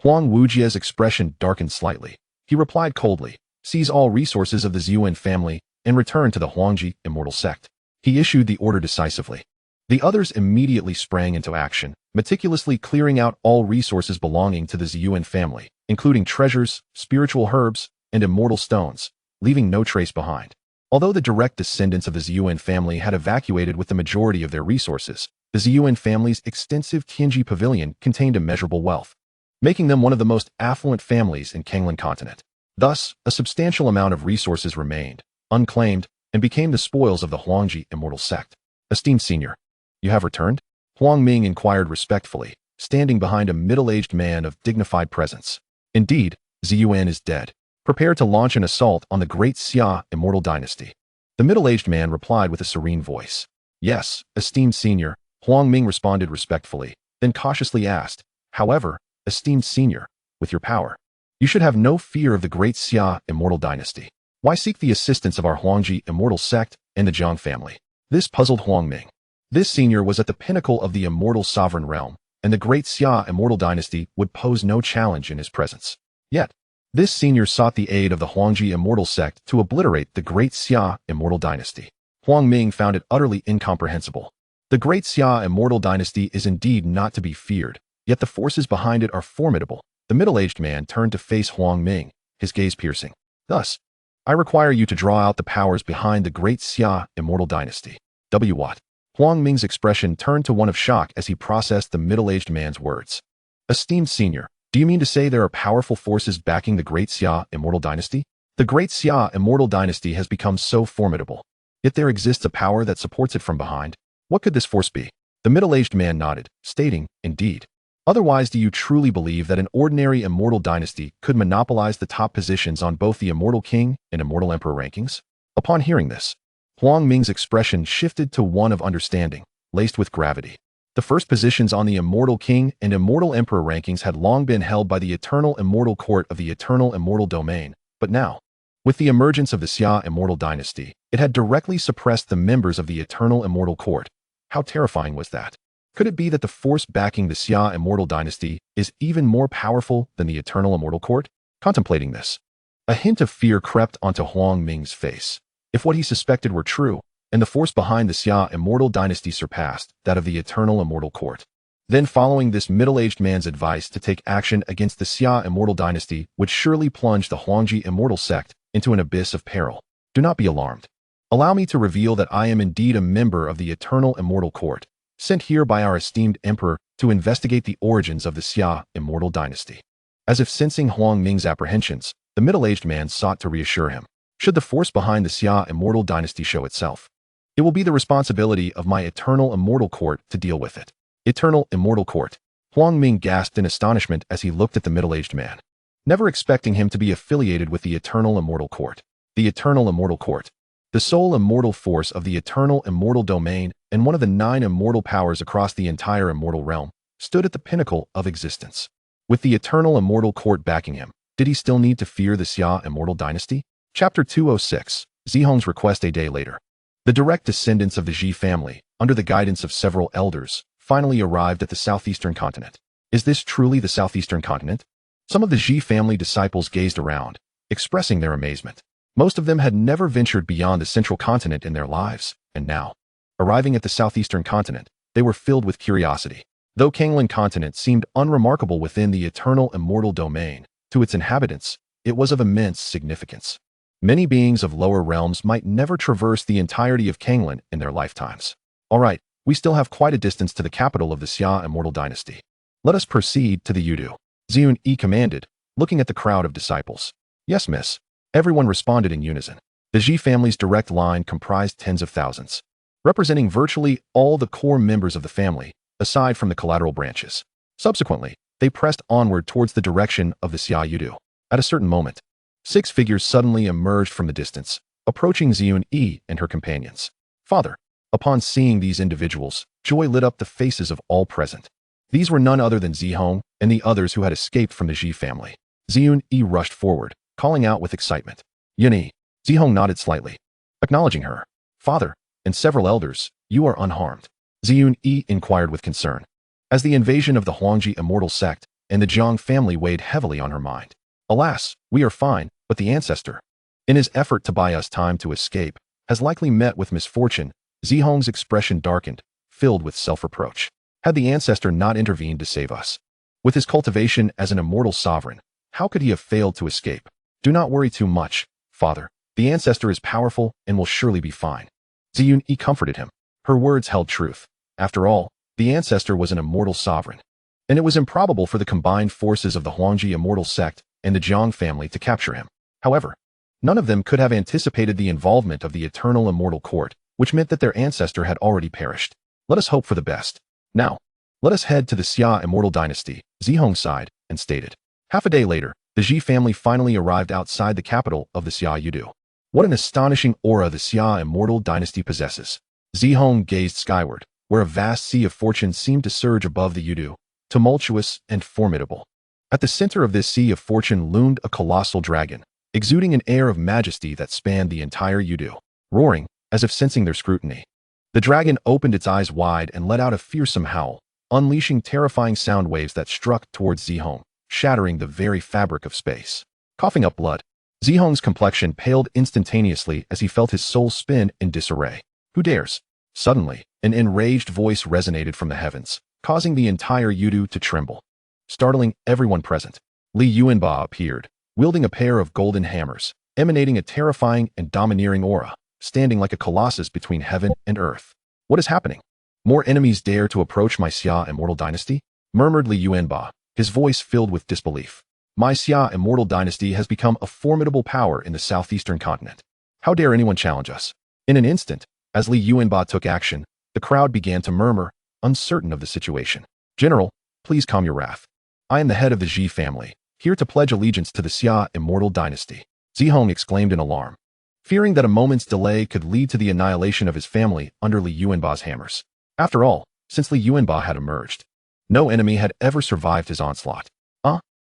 Huang Wujie's expression darkened slightly. He replied coldly, "Seize all resources of the Ziyuan family and return to the Huangji immortal sect." He issued the order decisively. The others immediately sprang into action, meticulously clearing out all resources belonging to the Ziyuan family, including treasures, spiritual herbs, and immortal stones, leaving no trace behind. Although the direct descendants of the Ziyuan family had evacuated with the majority of their resources, the Ziyuan family's extensive Tianji pavilion contained immeasurable wealth, making them one of the most affluent families in Kanglan continent. Thus, a substantial amount of resources remained, unclaimed, and became the spoils of the Huangji immortal sect. "Esteemed senior, you have returned?" Huang Ming inquired respectfully, standing behind a middle-aged man of dignified presence. "Indeed, Ziyuan is dead. Prepare to launch an assault on the great Xia immortal dynasty. The middle-aged man replied with a serene voice. Yes, esteemed senior, Huang Ming responded respectfully, then cautiously asked, however, esteemed senior, with your power, you should have no fear of the great Xia immortal dynasty. Why seek the assistance of our Huangji immortal sect and the Zhang family? This puzzled Huang Ming. This senior was at the pinnacle of the immortal sovereign realm, and the great Xia immortal dynasty would pose no challenge in his presence. Yet, this senior sought the aid of the Huangji immortal sect to obliterate the great Xia immortal dynasty. Huang Ming found it utterly incomprehensible. The great Xia immortal dynasty is indeed not to be feared, yet the forces behind it are formidable. The middle-aged man turned to face Huang Ming, his gaze piercing. Thus, I require you to draw out the powers behind the great Xia immortal dynasty. What? Huang Ming's expression turned to one of shock as he processed the middle-aged man's words. Esteemed senior, do you mean to say there are powerful forces backing the great Xia immortal dynasty? The great Xia immortal dynasty has become so formidable. Yet there exists a power that supports it from behind. What could this force be? The middle-aged man nodded, stating, indeed. Otherwise, do you truly believe that an ordinary immortal dynasty could monopolize the top positions on both the immortal king and immortal emperor rankings? Upon hearing this, Huang Ming's expression shifted to one of understanding, laced with gravity. The first positions on the immortal king and immortal emperor rankings had long been held by the eternal immortal court of the eternal immortal domain, but now, with the emergence of the Xia immortal dynasty, it had directly suppressed the members of the eternal immortal court. How terrifying was that? Could it be that the force backing the Xia immortal dynasty is even more powerful than the eternal immortal court? Contemplating this, a hint of fear crept onto Huang Ming's face. If what he suspected were true, and the force behind the Xia immortal dynasty surpassed that of the eternal immortal court, then following this middle-aged man's advice to take action against the Xia immortal dynasty would surely plunge the Huangji immortal sect into an abyss of peril. Do not be alarmed. Allow me to reveal that I am indeed a member of the eternal immortal court, sent here by our esteemed emperor to investigate the origins of the Xia immortal dynasty. As if sensing Huang Ming's apprehensions, the middle-aged man sought to reassure him. Should the force behind the Xia immortal dynasty show itself, it will be the responsibility of my eternal immortal court to deal with it. Eternal immortal court. Huang Ming gasped in astonishment as he looked at the middle-aged man, never expecting him to be affiliated with the eternal immortal court. The eternal immortal court, the sole immortal force of the eternal immortal domain and one of the 9 immortal powers across the entire immortal realm, stood at the pinnacle of existence. With the eternal immortal court backing him, did he still need to fear the Xia immortal dynasty? Chapter 206, Zihong's request. A day later, the direct descendants of the Zhi family, under the guidance of several elders, finally arrived at the southeastern continent. Is this truly the southeastern continent? Some of the Zhi family disciples gazed around, expressing their amazement. Most of them had never ventured beyond the central continent in their lives, and now, arriving at the southeastern continent, they were filled with curiosity. Though Kanglan continent seemed unremarkable within the eternal immortal domain, to its inhabitants, it was of immense significance. Many beings of lower realms might never traverse the entirety of Kanglan in their lifetimes. All right, we still have quite a distance to the capital of the Xia immortal dynasty. Let us proceed to the Yudu. Xiun commanded, looking at the crowd of disciples. Yes, miss. Everyone responded in unison. The Zhi family's direct line comprised tens of thousands, representing virtually all the core members of the family, aside from the collateral branches. Subsequently, they pressed onward towards the direction of the Xia Yudu. At a certain moment, 6 figures suddenly emerged from the distance, approaching Xiun and her companions. Father, upon seeing these individuals, joy lit up the faces of all present. These were none other than Zihong and the others who had escaped from the Zhi family. Xiun rushed forward, calling out with excitement. Yuni. Zihong nodded slightly, acknowledging her. Father, and several elders, you are unharmed. Xiun inquired with concern, as the invasion of the Huangji immortal sect and the Zhang family weighed heavily on her mind. Alas, we are fine, but the ancestor, in his effort to buy us time to escape, has likely met with misfortune. Zihong's expression darkened, filled with self-reproach. Had the ancestor not intervened to save us? With his cultivation as an immortal sovereign, how could he have failed to escape? Do not worry too much, father. The ancestor is powerful and will surely be fine. Ziyun comforted him. Her words held truth. After all, the ancestor was an immortal sovereign, and it was improbable for the combined forces of the Huangji immortal sect and the Zhang family to capture him. However, none of them could have anticipated the involvement of the eternal immortal court, which meant that their ancestor had already perished. Let us hope for the best. Now, let us head to the Xia immortal dynasty, Zihong sighed and stated. Half a day later, the Ji family finally arrived outside the capital of the Xia Yudu. What an astonishing aura the Xia immortal dynasty possesses. Zihong gazed skyward, where a vast sea of fortune seemed to surge above the Yudu, tumultuous and formidable. At the center of this sea of fortune loomed a colossal dragon, exuding an air of majesty that spanned the entire Yudu, roaring as if sensing their scrutiny. The dragon opened its eyes wide and let out a fearsome howl, unleashing terrifying sound waves that struck towards Zihong, shattering the very fabric of space. Coughing up blood, Zihong's complexion paled instantaneously as he felt his soul spin in disarray. Who dares? Suddenly, an enraged voice resonated from the heavens, causing the entire Yudu to tremble. Startling everyone present, Li Yuanba appeared, wielding a pair of golden hammers, emanating a terrifying and domineering aura, standing like a colossus between heaven and earth. What is happening? More enemies dare to approach my Xia immortal dynasty? Murmured Li Yuanba, his voice filled with disbelief. My Xia immortal dynasty has become a formidable power in the southeastern continent. How dare anyone challenge us? In an instant, as Li Yuanba took action, the crowd began to murmur, uncertain of the situation. General, please calm your wrath. I am the head of the Ji family, here to pledge allegiance to the Xia immortal dynasty. Zihong exclaimed in alarm, fearing that a moment's delay could lead to the annihilation of his family under Li Yuanba's hammers. After all, since Li Yuanba had emerged, no enemy had ever survived his onslaught.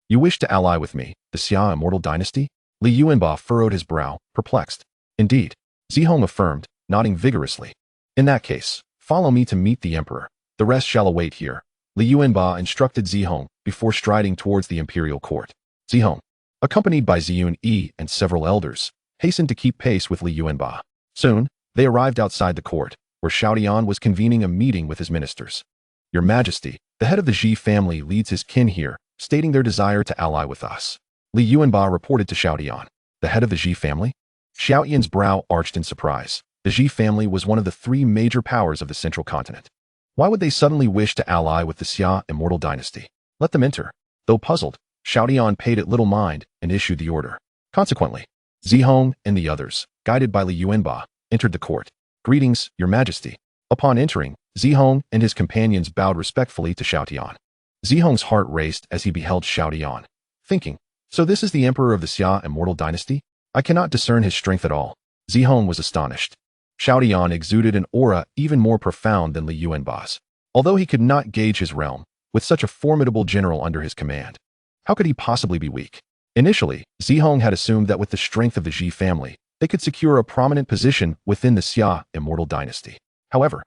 You wish to ally with me, the Xia immortal dynasty? Li Yuanba furrowed his brow, perplexed. Indeed, Zihong affirmed, nodding vigorously. In that case, follow me to meet the emperor. The rest shall await here. Li Yuanba instructed Zihong before striding towards the imperial court. Zihong, accompanied by Ziyun Yi and several elders, hastened to keep pace with Li Yuanba. Soon, they arrived outside the court, where Xiao Tian was convening a meeting with his ministers. Your Majesty, the head of the Ji family leads his kin here, stating their desire to ally with us. Li Yuanba reported to Xiao Tian. The head of the Ji family? Xiao Tian's brow arched in surprise. The Ji family was one of the three major powers of the central continent. Why would they suddenly wish to ally with the Xia immortal dynasty? Let them enter. Though puzzled, Xiao Tian paid it little mind and issued the order. Consequently, Zihong and the others, guided by Li Yuanba, entered the court. Greetings, Your Majesty. Upon entering, Zihong and his companions bowed respectfully to Xiao Tian. Zihong's heart raced as he beheld Xiao Tian, thinking, so this is the emperor of the Xia immortal dynasty? I cannot discern his strength at all. Zihong was astonished. Xiao Tian exuded an aura even more profound than Li Yuanba's, although he could not gauge his realm, with such a formidable general under his command. How could he possibly be weak? Initially, Zihong had assumed that with the strength of the Ji family, they could secure a prominent position within the Xia immortal dynasty. However,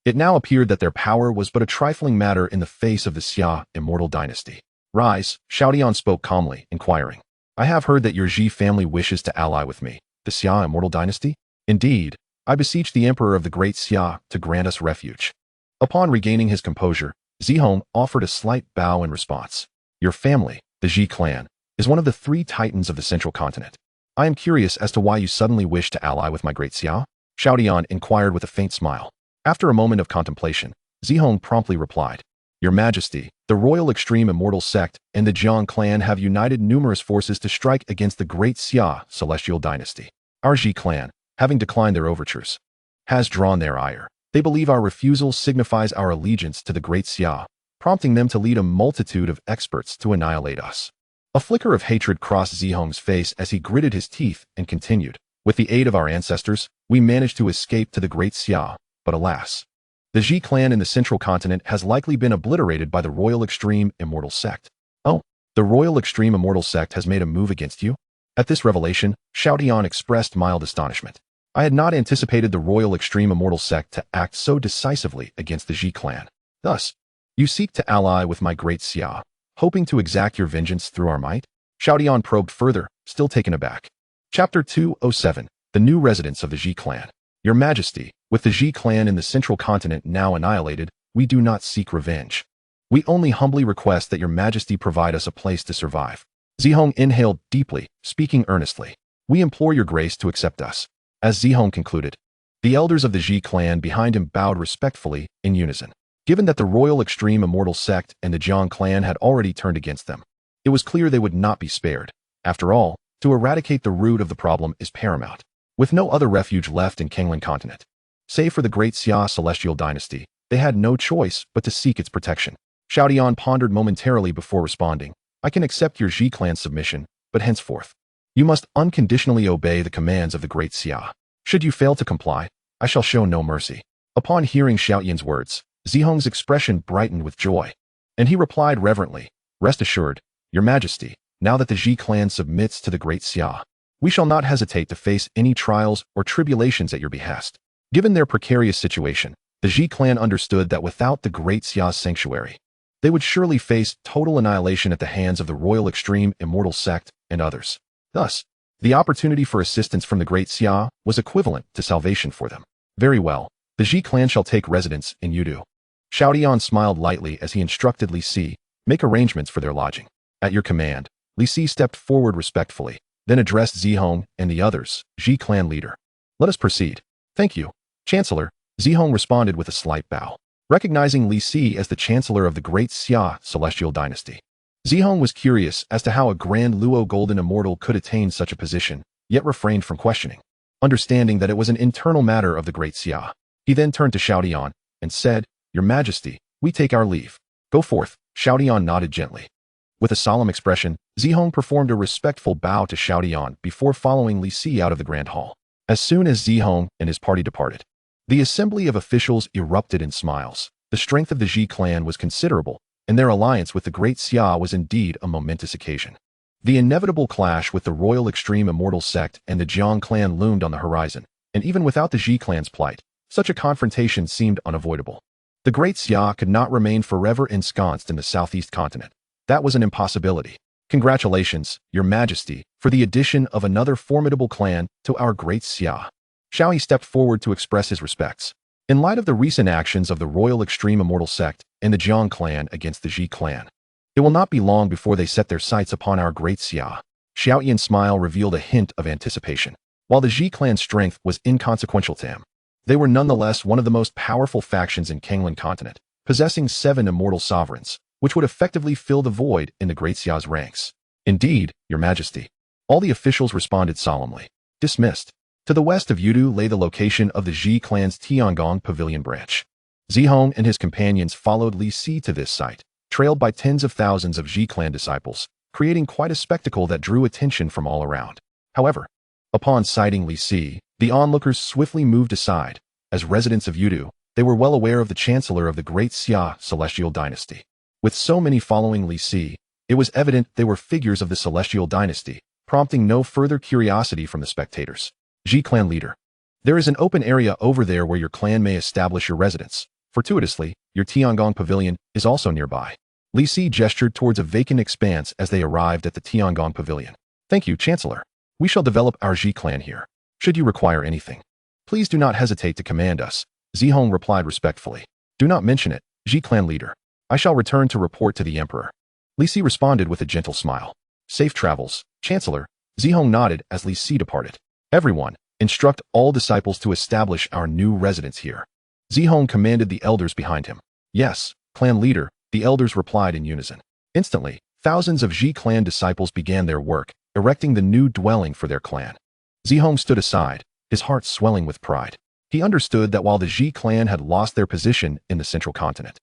it now appeared that their power was but a trifling matter in the face of the Xia immortal dynasty. Rise, Xiao Tian spoke calmly, inquiring. I have heard that your Ji family wishes to ally with me, the Xia immortal dynasty? Indeed, I beseech the emperor of the great Xia to grant us refuge. Upon regaining his composure, Zihong offered a slight bow in response. Your family, the Ji clan, is one of the three titans of the central continent. I am curious as to why you suddenly wish to ally with my great Xia? Xiao Tian inquired with a faint smile. After a moment of contemplation, Zihong promptly replied, Your Majesty, the Royal Extreme Immortal Sect and the Jiang clan have united numerous forces to strike against the great Xia celestial dynasty. Our Ji clan, having declined their overtures, has drawn their ire. They believe our refusal signifies our allegiance to the great Xia, prompting them to lead a multitude of experts to annihilate us. A flicker of hatred crossed Zihong's face as he gritted his teeth and continued, With the aid of our ancestors, we managed to escape to the great Xia. But alas, the Ji clan in the central continent has likely been obliterated by the Royal Extreme Immortal Sect. Oh, the Royal Extreme Immortal Sect has made a move against you? At this revelation, Xiao Tian expressed mild astonishment. I had not anticipated the Royal Extreme Immortal Sect to act so decisively against the Ji clan. Thus, you seek to ally with my great Xia, hoping to exact your vengeance through our might? Xiao Tian probed further, still taken aback. Chapter 207, The New Residents of the Ji clan. Your Majesty, with the Ji clan in the central continent now annihilated, we do not seek revenge. We only humbly request that your Majesty provide us a place to survive. Zihong inhaled deeply, speaking earnestly. We implore your grace to accept us. As Zihong concluded, the elders of the Ji clan behind him bowed respectfully, in unison. Given that the Royal Extreme Immortal Sect and the Jiang clan had already turned against them, it was clear they would not be spared. After all, to eradicate the root of the problem is paramount. With no other refuge left in Kanglan continent, save for the great Xia celestial dynasty, they had no choice but to seek its protection. Xiao Tian pondered momentarily before responding. I can accept your Ji clan's submission, but henceforth, you must unconditionally obey the commands of the great Xia. Should you fail to comply, I shall show no mercy." Upon hearing Xiao Yan's words, Zihong's expression brightened with joy, and he replied reverently, "Rest assured, Your Majesty, now that the Ji clan submits to the great Xia, we shall not hesitate to face any trials or tribulations at your behest." Given their precarious situation, the Ji clan understood that without the great Xia's sanctuary, they would surely face total annihilation at the hands of the royal extreme immortal sect and others. Thus, the opportunity for assistance from the great Xia was equivalent to salvation for them. "Very well, the Ji clan shall take residence in Yudu." Xiao Tian smiled lightly as he instructed Li Si, "Make arrangements for their lodging." "At your command." Li Si stepped forward respectfully, then addressed Zihong and the others, Ji clan leader. "Let us proceed." "Thank you, Chancellor." Zihong responded with a slight bow, recognizing Li Si as the Chancellor of the Great Xia Celestial Dynasty. Zihong was curious as to how a Grand Luo Golden Immortal could attain such a position, yet refrained from questioning, understanding that it was an internal matter of the Great Xia. He then turned to Xiao Tian and said, "Your Majesty, we take our leave." "Go forth." Xiao Tian nodded gently. With a solemn expression, Zihong performed a respectful bow to Xiao Tian before following Li Si out of the Grand Hall. As soon as Zihong and his party departed, the assembly of officials erupted in smiles. The strength of the Ji clan was considerable, and their alliance with the great Xia was indeed a momentous occasion. The inevitable clash with the royal extreme immortal sect and the Jiang clan loomed on the horizon, and even without the Ji clan's plight, such a confrontation seemed unavoidable. The great Xia could not remain forever ensconced in the southeast continent. That was an impossibility. "Congratulations, Your Majesty, for the addition of another formidable clan to our great Xia." Xiao Yi stepped forward to express his respects. In light of the recent actions of the royal extreme immortal sect and the Jiang clan against the Ji clan, it will not be long before they set their sights upon our great Xia. Xiao Yan's smile revealed a hint of anticipation. While the Ji clan's strength was inconsequential to him, they were nonetheless one of the most powerful factions in Kanglan continent, possessing 7 immortal sovereigns, which would effectively fill the void in the great Xia's ranks. "Indeed, Your Majesty." All the officials responded solemnly. Dismissed. To the west of Yudu lay the location of the Ji clan's Tiangong Pavilion branch. Zihong and his companions followed Li Si to this site, trailed by tens of thousands of Ji clan disciples, creating quite a spectacle that drew attention from all around. However, upon sighting Li Si, the onlookers swiftly moved aside. As residents of Yudu, they were well aware of the Chancellor of the Great Xia Celestial Dynasty. With so many following Li Si, it was evident they were figures of the Celestial Dynasty, prompting no further curiosity from the spectators. Ji clan leader. "There is an open area over there where your clan may establish your residence. Fortuitously, your Tiangong Pavilion is also nearby." Li Si gestured towards a vacant expanse as they arrived at the Tiangong Pavilion. "Thank you, Chancellor. We shall develop our Ji clan here. Should you require anything, please do not hesitate to command us." Zihong replied respectfully. "Do not mention it, Ji clan leader. I shall return to report to the Emperor." Li Si responded with a gentle smile. "Safe travels, Chancellor." Zihong nodded as Li Si departed. "Everyone, instruct all disciples to establish our new residence here." Zihong commanded the elders behind him. "Yes, clan leader," the elders replied in unison. Instantly, thousands of Ji clan disciples began their work, erecting the new dwelling for their clan. Zihong stood aside, his heart swelling with pride. He understood that while the Ji clan had lost their position in the central continent,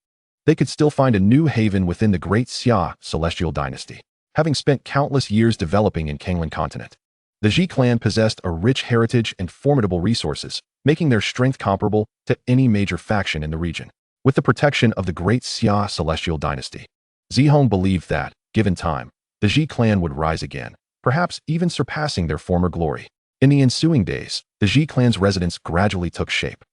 they could still find a new haven within the great Xia Celestial Dynasty. Having spent countless years developing in Kanglan continent, the Ji clan possessed a rich heritage and formidable resources, making their strength comparable to any major faction in the region. With the protection of the great Xia Celestial Dynasty, Zihong believed that, given time, the Ji clan would rise again, perhaps even surpassing their former glory. In the ensuing days, the Ji clan's residence gradually took shape.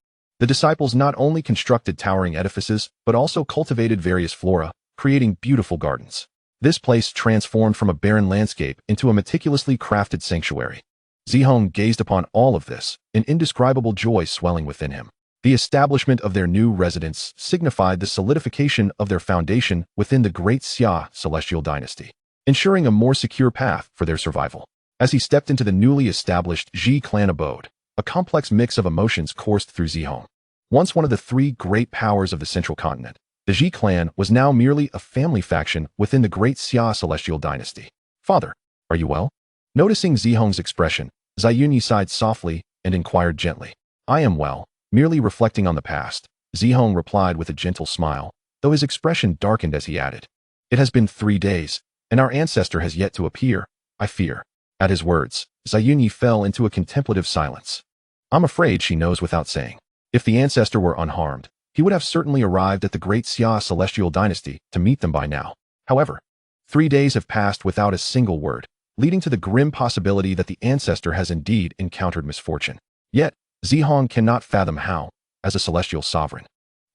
The disciples not only constructed towering edifices, but also cultivated various flora, creating beautiful gardens. This place transformed from a barren landscape into a meticulously crafted sanctuary. Zihong gazed upon all of this, an indescribable joy swelling within him. The establishment of their new residence signified the solidification of their foundation within the great Xia Celestial Dynasty, ensuring a more secure path for their survival. As he stepped into the newly established Ji clan abode, a complex mix of emotions coursed through Zihong. Once one of the 3 great powers of the central continent, the Ji clan was now merely a family faction within the great Xia Celestial Dynasty. "Father, are you well?" Noticing Zihong's expression, Ziyunyi sighed softly and inquired gently. "I am well, merely reflecting on the past," Zihong replied with a gentle smile, though his expression darkened as he added, "It has been 3 days, and our ancestor has yet to appear. I fear. At his words, Xiaoyunyi fell into a contemplative silence. I'm afraid she knows without saying. If the ancestor were unharmed, he would have certainly arrived at the great Xia celestial dynasty to meet them by now. However, 3 days have passed without a single word, leading to the grim possibility that the ancestor has indeed encountered misfortune. Yet, Zihong cannot fathom how, as a celestial sovereign,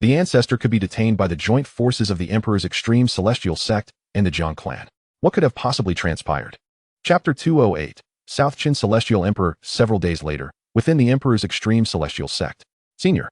the ancestor could be detained by the joint forces of the Emperor's extreme celestial sect and the Zhang clan. What could have possibly transpired? Chapter 208, South Qin Celestial Emperor. Several days later, within the Emperor's extreme celestial sect. Senior,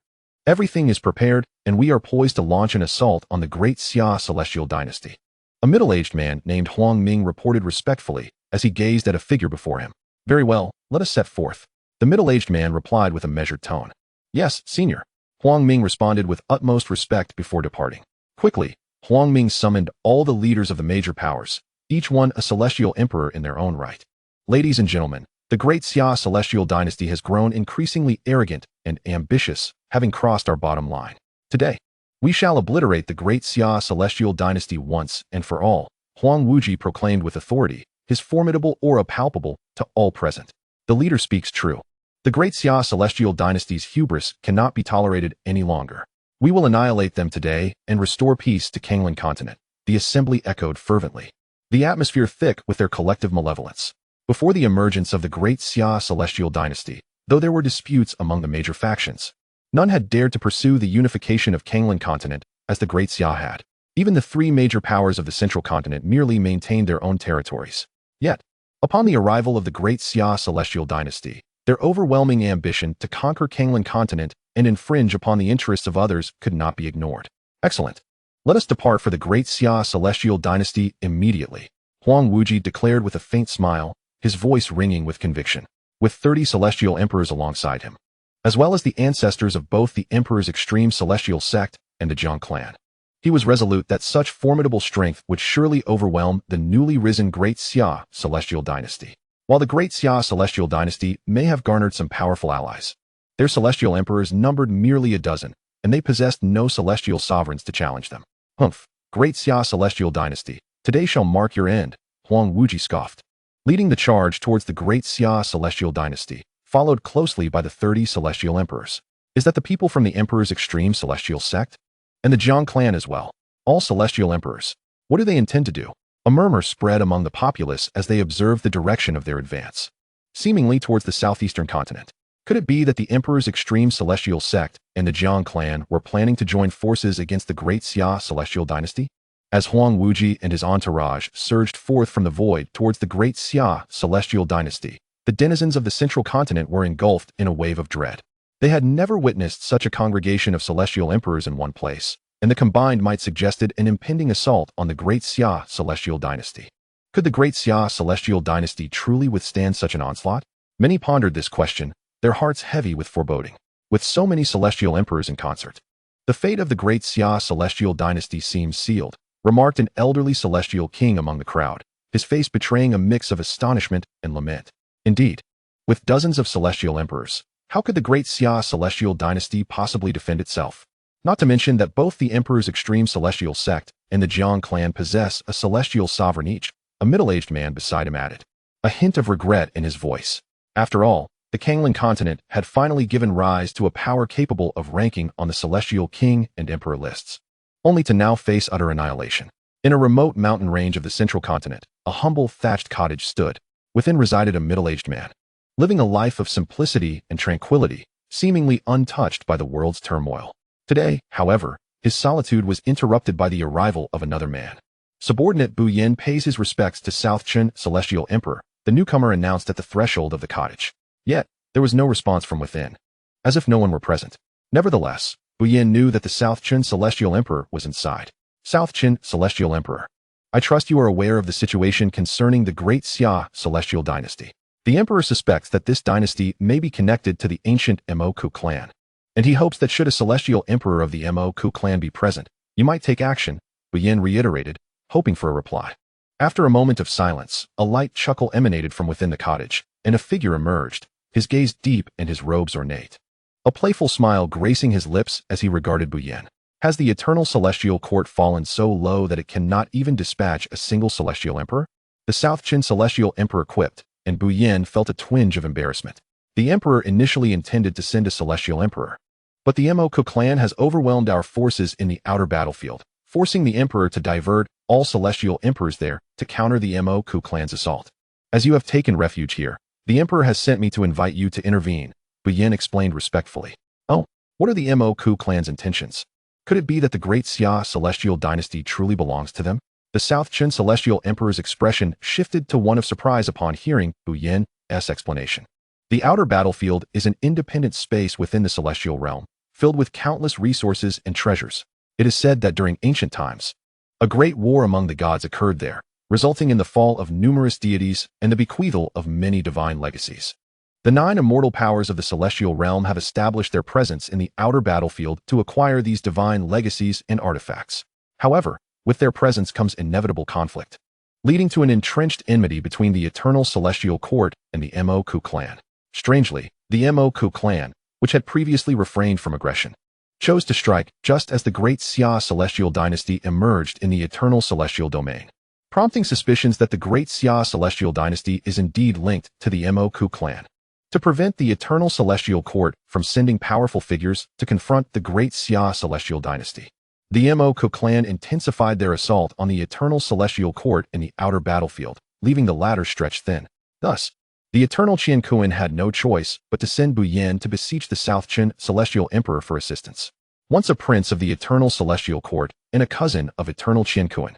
everything is prepared, and we are poised to launch an assault on the great Xia celestial dynasty. A middle-aged man named Huang Ming reported respectfully as he gazed at a figure before him. Very well, let us set forth. The middle-aged man replied with a measured tone. Yes, senior. Huang Ming responded with utmost respect before departing. Quickly, Huang Ming summoned all the leaders of the major powers, each one a celestial emperor in their own right. Ladies and gentlemen, the great Xia celestial dynasty has grown increasingly arrogant and ambitious, having crossed our bottom line. Today, we shall obliterate the great Xia celestial dynasty once and for all, Huang Wuji proclaimed with authority, his formidable aura palpable to all present. The leader speaks true. The great Xia celestial dynasty's hubris cannot be tolerated any longer. We will annihilate them today and restore peace to Kanglan continent. The assembly echoed fervently, the atmosphere thick with their collective malevolence. Before the emergence of the great Xia celestial dynasty, though there were disputes among the major factions, none had dared to pursue the unification of Kanglan continent as the great Xia had. Even the 3 major powers of the central continent merely maintained their own territories. Yet, upon the arrival of the great Xia celestial dynasty, their overwhelming ambition to conquer Kanglan continent and infringe upon the interests of others could not be ignored. Excellent. Let us depart for the great Xia celestial dynasty immediately, Huang Wuji declared with a faint smile, his voice ringing with conviction, with 30 celestial emperors alongside him, as well as the ancestors of both the emperor's extreme celestial sect and the Zhang clan. He was resolute that such formidable strength would surely overwhelm the newly risen great Xia celestial dynasty. While the great Xia celestial dynasty may have garnered some powerful allies, their celestial emperors numbered merely a dozen, and they possessed no celestial sovereigns to challenge them. Humph, great Xia celestial dynasty, today shall mark your end, Huang Wuji scoffed. Leading the charge towards the great Xia celestial dynasty, followed closely by the 30 celestial emperors. Is that the people from the emperor's extreme celestial sect? And the Zhang clan as well, all celestial emperors. What do they intend to do? A murmur spread among the populace as they observed the direction of their advance, seemingly towards the southeastern continent. Could it be that the emperor's extreme celestial sect and the Zhang clan were planning to join forces against the great Xia celestial dynasty? As Huang Wuji and his entourage surged forth from the void towards the great Xia celestial dynasty, the denizens of the central continent were engulfed in a wave of dread. They had never witnessed such a congregation of celestial emperors in one place, and the combined might suggested an impending assault on the great Xia celestial dynasty. Could the great Xia celestial dynasty truly withstand such an onslaught? Many pondered this question, their hearts heavy with foreboding. With so many celestial emperors in concert, the fate of the great Xia celestial dynasty seems sealed, remarked an elderly celestial king among the crowd, his face betraying a mix of astonishment and lament. Indeed, with dozens of celestial emperors, how could the great Xia celestial dynasty possibly defend itself? Not to mention that both the emperor's extreme celestial sect and the Zhang clan possess a celestial sovereign each, a middle-aged man beside him added, a hint of regret in his voice. After all, the Kanglan continent had finally given rise to a power capable of ranking on the celestial king and emperor lists, only to now face utter annihilation. In a remote mountain range of the central continent, a humble thatched cottage stood. Within resided a middle-aged man, living a life of simplicity and tranquility, seemingly untouched by the world's turmoil. Today, however, his solitude was interrupted by the arrival of another man. Subordinate Bu Yin pays his respects to South Qin Celestial Emperor, the newcomer announced at the threshold of the cottage. Yet, there was no response from within, as if no one were present. Nevertheless, Bu Yin knew that the South Qin Celestial Emperor was inside. South Qin Celestial Emperor, I trust you are aware of the situation concerning the great Xia Celestial Dynasty. The Emperor suspects that this dynasty may be connected to the ancient Mo Ku clan, and he hopes that should a Celestial Emperor of the Mo Ku clan be present, you might take action, Bu Yin reiterated, hoping for a reply. After a moment of silence, a light chuckle emanated from within the cottage, and a figure emerged, his gaze deep and his robes ornate. A playful smile gracing his lips as he regarded Bu Yin. Has the eternal celestial court fallen so low that it cannot even dispatch a single celestial emperor? the South Qin Celestial Emperor quipped, and Bu Yin felt a twinge of embarrassment. The Emperor initially intended to send a Celestial Emperor, but the Mo clan has overwhelmed our forces in the outer battlefield, forcing the Emperor to divert all Celestial Emperors there to counter the Mo clan's assault. As you have taken refuge here, the Emperor has sent me to invite you to intervene, Bu Yin explained respectfully. Oh, what are the Mo clan's intentions? Could it be that the great Xia celestial dynasty truly belongs to them? The South Qin Celestial Emperor's expression shifted to one of surprise upon hearing Bu Yin's explanation. The outer battlefield is an independent space within the celestial realm, filled with countless resources and treasures. It is said that during ancient times, a great war among the gods occurred there, resulting in the fall of numerous deities and the bequeathal of many divine legacies. The 9 immortal powers of the celestial realm have established their presence in the outer battlefield to acquire these divine legacies and artifacts. However, with their presence comes inevitable conflict, leading to an entrenched enmity between the Eternal Celestial Court and the Mo clan. Strangely, the Mo clan, which had previously refrained from aggression, chose to strike just as the great Xia celestial dynasty emerged in the Eternal Celestial domain, prompting suspicions that the great Xia celestial dynasty is indeed linked to the Mo clan. To prevent the Eternal Celestial Court from sending powerful figures to confront the great Xia celestial dynasty, the Mo clan intensified their assault on the Eternal Celestial Court in the outer battlefield, leaving the latter stretched thin. Thus, the Eternal Qianquan had no choice but to send Bu Yin to beseech the South Qin Celestial Emperor for assistance. Once a prince of the Eternal Celestial Court and a cousin of Eternal Qianquan,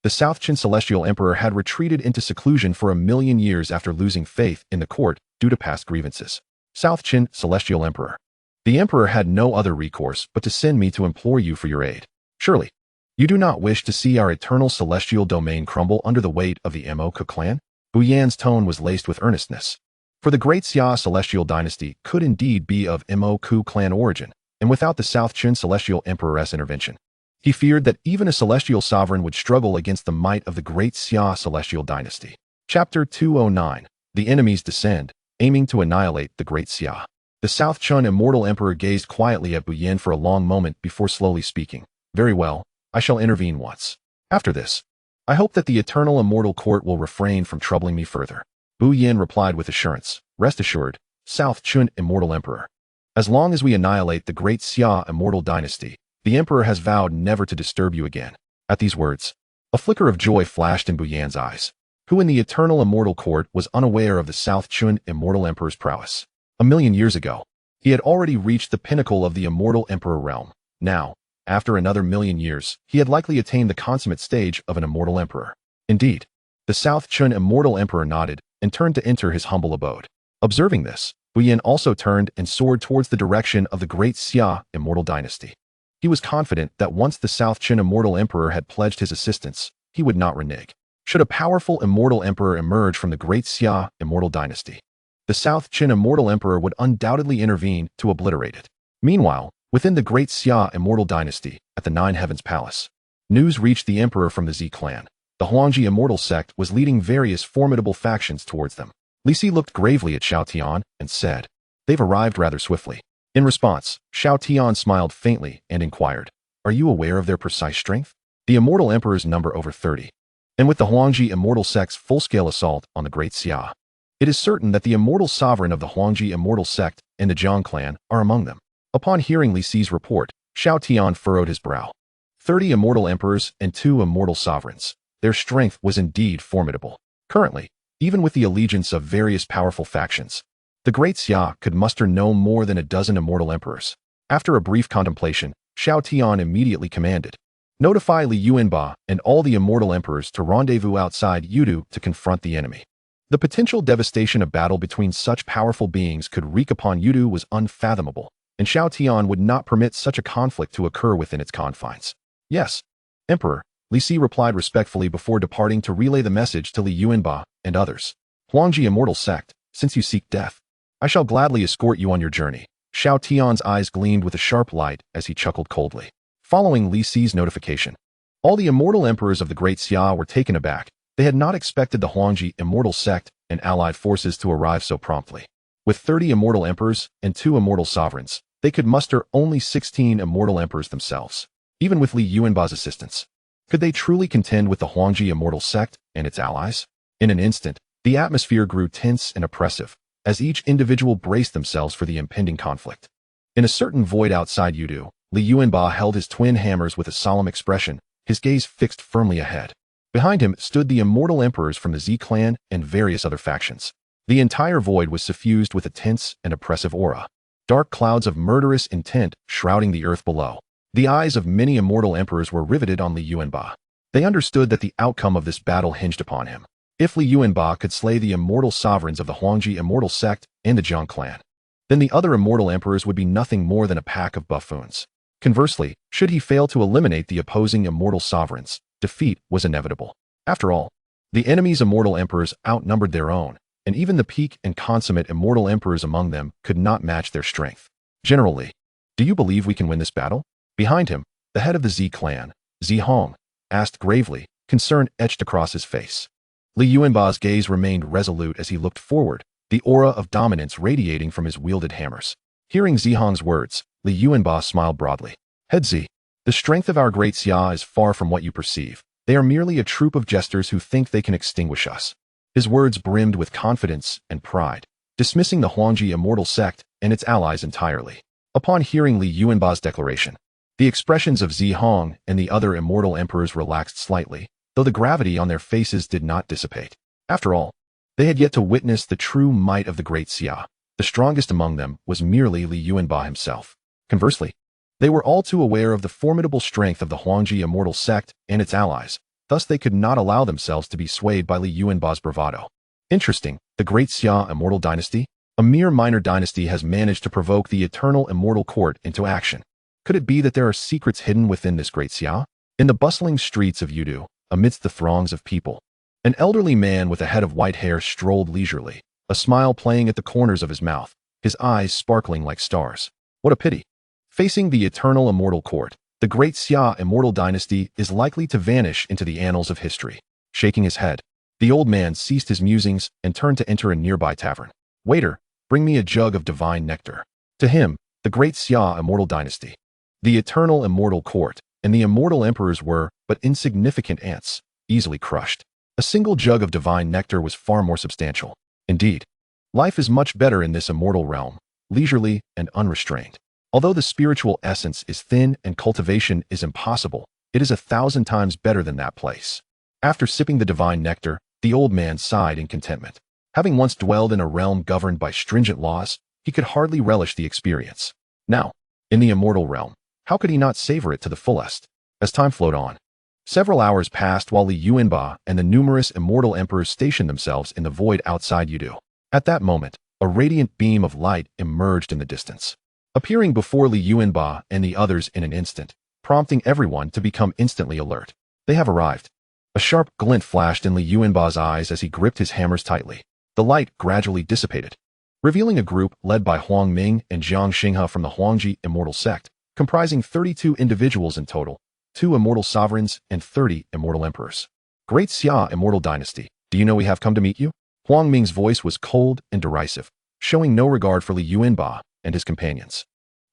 the South Qin Celestial Emperor had retreated into seclusion for 1,000,000 years after losing faith in the court due to past grievances. South Qin Celestial Emperor. The Emperor had no other recourse but to send me to implore you for your aid. Surely, you do not wish to see our Eternal Celestial domain crumble under the weight of the Mo clan? Bu Yan's tone was laced with earnestness. For the great Xia celestial dynasty could indeed be of Mo clan origin, and without the South Qin Celestial Emperor's intervention, he feared that even a celestial sovereign would struggle against the might of the great Xia celestial dynasty. Chapter 209. The enemies descend, aiming to annihilate the great Xia. The South Qin Immortal Emperor gazed quietly at Bu Yin for a long moment before slowly speaking. Very well, I shall intervene once. After this, I hope that the Eternal Immortal Court will refrain from troubling me further. Bu Yin replied with assurance. Rest assured, South Qin Immortal Emperor. As long as we annihilate the great Xia Immortal Dynasty, the Emperor has vowed never to disturb you again. At these words, a flicker of joy flashed in Bu Yan's eyes, who in the Eternal Immortal Court was unaware of the South Qin Immortal Emperor's prowess. 1,000,000 years ago, he had already reached the pinnacle of the Immortal Emperor realm. Now, after another 1,000,000 years, he had likely attained the consummate stage of an Immortal Emperor. Indeed, the South Qin Immortal Emperor nodded and turned to enter his humble abode. Observing this, Bu Yin also turned and soared towards the direction of the great Xia Immortal Dynasty. He was confident that once the South Qin Immortal Emperor had pledged his assistance, he would not renege. Should a powerful Immortal Emperor emerge from the great Xia Immortal Dynasty, the South Qin Immortal Emperor would undoubtedly intervene to obliterate it. Meanwhile, within the great Xia Immortal Dynasty, at the Nine Heavens Palace, news reached the Emperor from the Z clan. The Huangji Immortal sect was leading various formidable factions towards them. Li Si looked gravely at Xiao Tian and said, "They've arrived rather swiftly." In response, Xiao Tian smiled faintly and inquired, "Are you aware of their precise strength?" The Immortal Emperors number over 30. And with the Huangji Immortal sect's full-scale assault on the great Xia, it is certain that the Immortal Sovereign of the Huangji Immortal sect and the Zhang clan are among them. Upon hearing Li Si's report, Xiao Tian furrowed his brow. 30 Immortal Emperors and 2 Immortal Sovereigns. Their strength was indeed formidable. Currently, even with the allegiance of various powerful factions, the great Xia could muster no more than a dozen Immortal Emperors. After a brief contemplation, Xiao Tian immediately commanded, "Notify Li Yuanba and all the Immortal Emperors to rendezvous outside Yudu to confront the enemy." The potential devastation of battle between such powerful beings could wreak upon Yudu was unfathomable, and Xiao Tian would not permit such a conflict to occur within its confines. "Yes, Emperor," Li Si replied respectfully before departing to relay the message to Li Yuanba and others. "Huangji Immortal Sect, since you seek death, I shall gladly escort you on your journey." Xiao Tian's eyes gleamed with a sharp light as he chuckled coldly. Following Li Si's notification, all the Immortal Emperors of the great Xia were taken aback. They had not expected the Huangji Immortal Sect and allied forces to arrive so promptly. With 30 Immortal Emperors and 2 Immortal Sovereigns, they could muster only 16 Immortal Emperors themselves. Even with Li Yuanba's assistance, could they truly contend with the Huangji Immortal Sect and its allies? In an instant, the atmosphere grew tense and oppressive, as each individual braced themselves for the impending conflict. In a certain void outside Yudu, Li Yuanba held his twin hammers with a solemn expression, his gaze fixed firmly ahead. Behind him stood the immortal emperors from the Z clan and various other factions. The entire void was suffused with a tense and oppressive aura. Dark clouds of murderous intent shrouding the earth below. The eyes of many immortal emperors were riveted on Li Yuanba. They understood that the outcome of this battle hinged upon him. If Li Yuanba could slay the immortal sovereigns of the Huangji immortal sect and the Zhang clan, then the other immortal emperors would be nothing more than a pack of buffoons. Conversely, should he fail to eliminate the opposing immortal sovereigns, defeat was inevitable. After all, the enemy's immortal emperors outnumbered their own, and even the peak and consummate immortal emperors among them could not match their strength. General Li, do you believe we can win this battle? Behind him, the head of the Z clan, Zi Hong, asked gravely, concern etched across his face. Li Yuanba's gaze remained resolute as he looked forward, the aura of dominance radiating from his wielded hammers. Hearing Zi Hong's words, Li Yuanba smiled broadly. Head Zi, the strength of our great Xia is far from what you perceive. They are merely a troop of jesters who think they can extinguish us. His words brimmed with confidence and pride, dismissing the Huangji immortal sect and its allies entirely. Upon hearing Li Yuanba's declaration, the expressions of Zi Hong and the other immortal emperors relaxed slightly, though the gravity on their faces did not dissipate. After all, they had yet to witness the true might of the great Xia. The strongest among them was merely Li Yuanba himself. Conversely, they were all too aware of the formidable strength of the Huangji immortal sect and its allies, thus they could not allow themselves to be swayed by Li Yuanba's bravado. Interesting, the great Xia immortal dynasty, a mere minor dynasty, has managed to provoke the eternal immortal court into action. Could it be that there are secrets hidden within this great Xia? In the bustling streets of Yudu, amidst the throngs of people, an elderly man with a head of white hair strolled leisurely, a smile playing at the corners of his mouth, his eyes sparkling like stars. What a pity. Facing the eternal immortal court, the great Xia immortal dynasty is likely to vanish into the annals of history. Shaking his head, the old man ceased his musings and turned to enter a nearby tavern. Waiter, bring me a jug of divine nectar. To him, the great Xia immortal dynasty, the eternal immortal court, and the immortal emperors were but insignificant ants, easily crushed. A single jug of divine nectar was far more substantial. Indeed, life is much better in this immortal realm, leisurely and unrestrained. Although the spiritual essence is thin and cultivation is impossible, it is 1,000 times better than that place. After sipping the divine nectar, the old man sighed in contentment. Having once dwelled in a realm governed by stringent laws, he could hardly relish the experience. Now, in the immortal realm, how could he not savor it to the fullest? As time flowed on, several hours passed while Li Yuanba and the numerous immortal emperors stationed themselves in the void outside Yudu. At that moment, a radiant beam of light emerged in the distance, appearing before Li Yuanba and the others in an instant, prompting everyone to become instantly alert. They have arrived. A sharp glint flashed in Li Yuanba's eyes as he gripped his hammers tightly. The light gradually dissipated, revealing a group led by Huang Ming and Jiang Xinghe from the Huangji immortal sect, comprising 32 individuals in total, 2 immortal sovereigns and 30 immortal emperors. Great Xia immortal dynasty, do you know we have come to meet you? Huang Ming's voice was cold and derisive, showing no regard for Li Yuanba and his companions.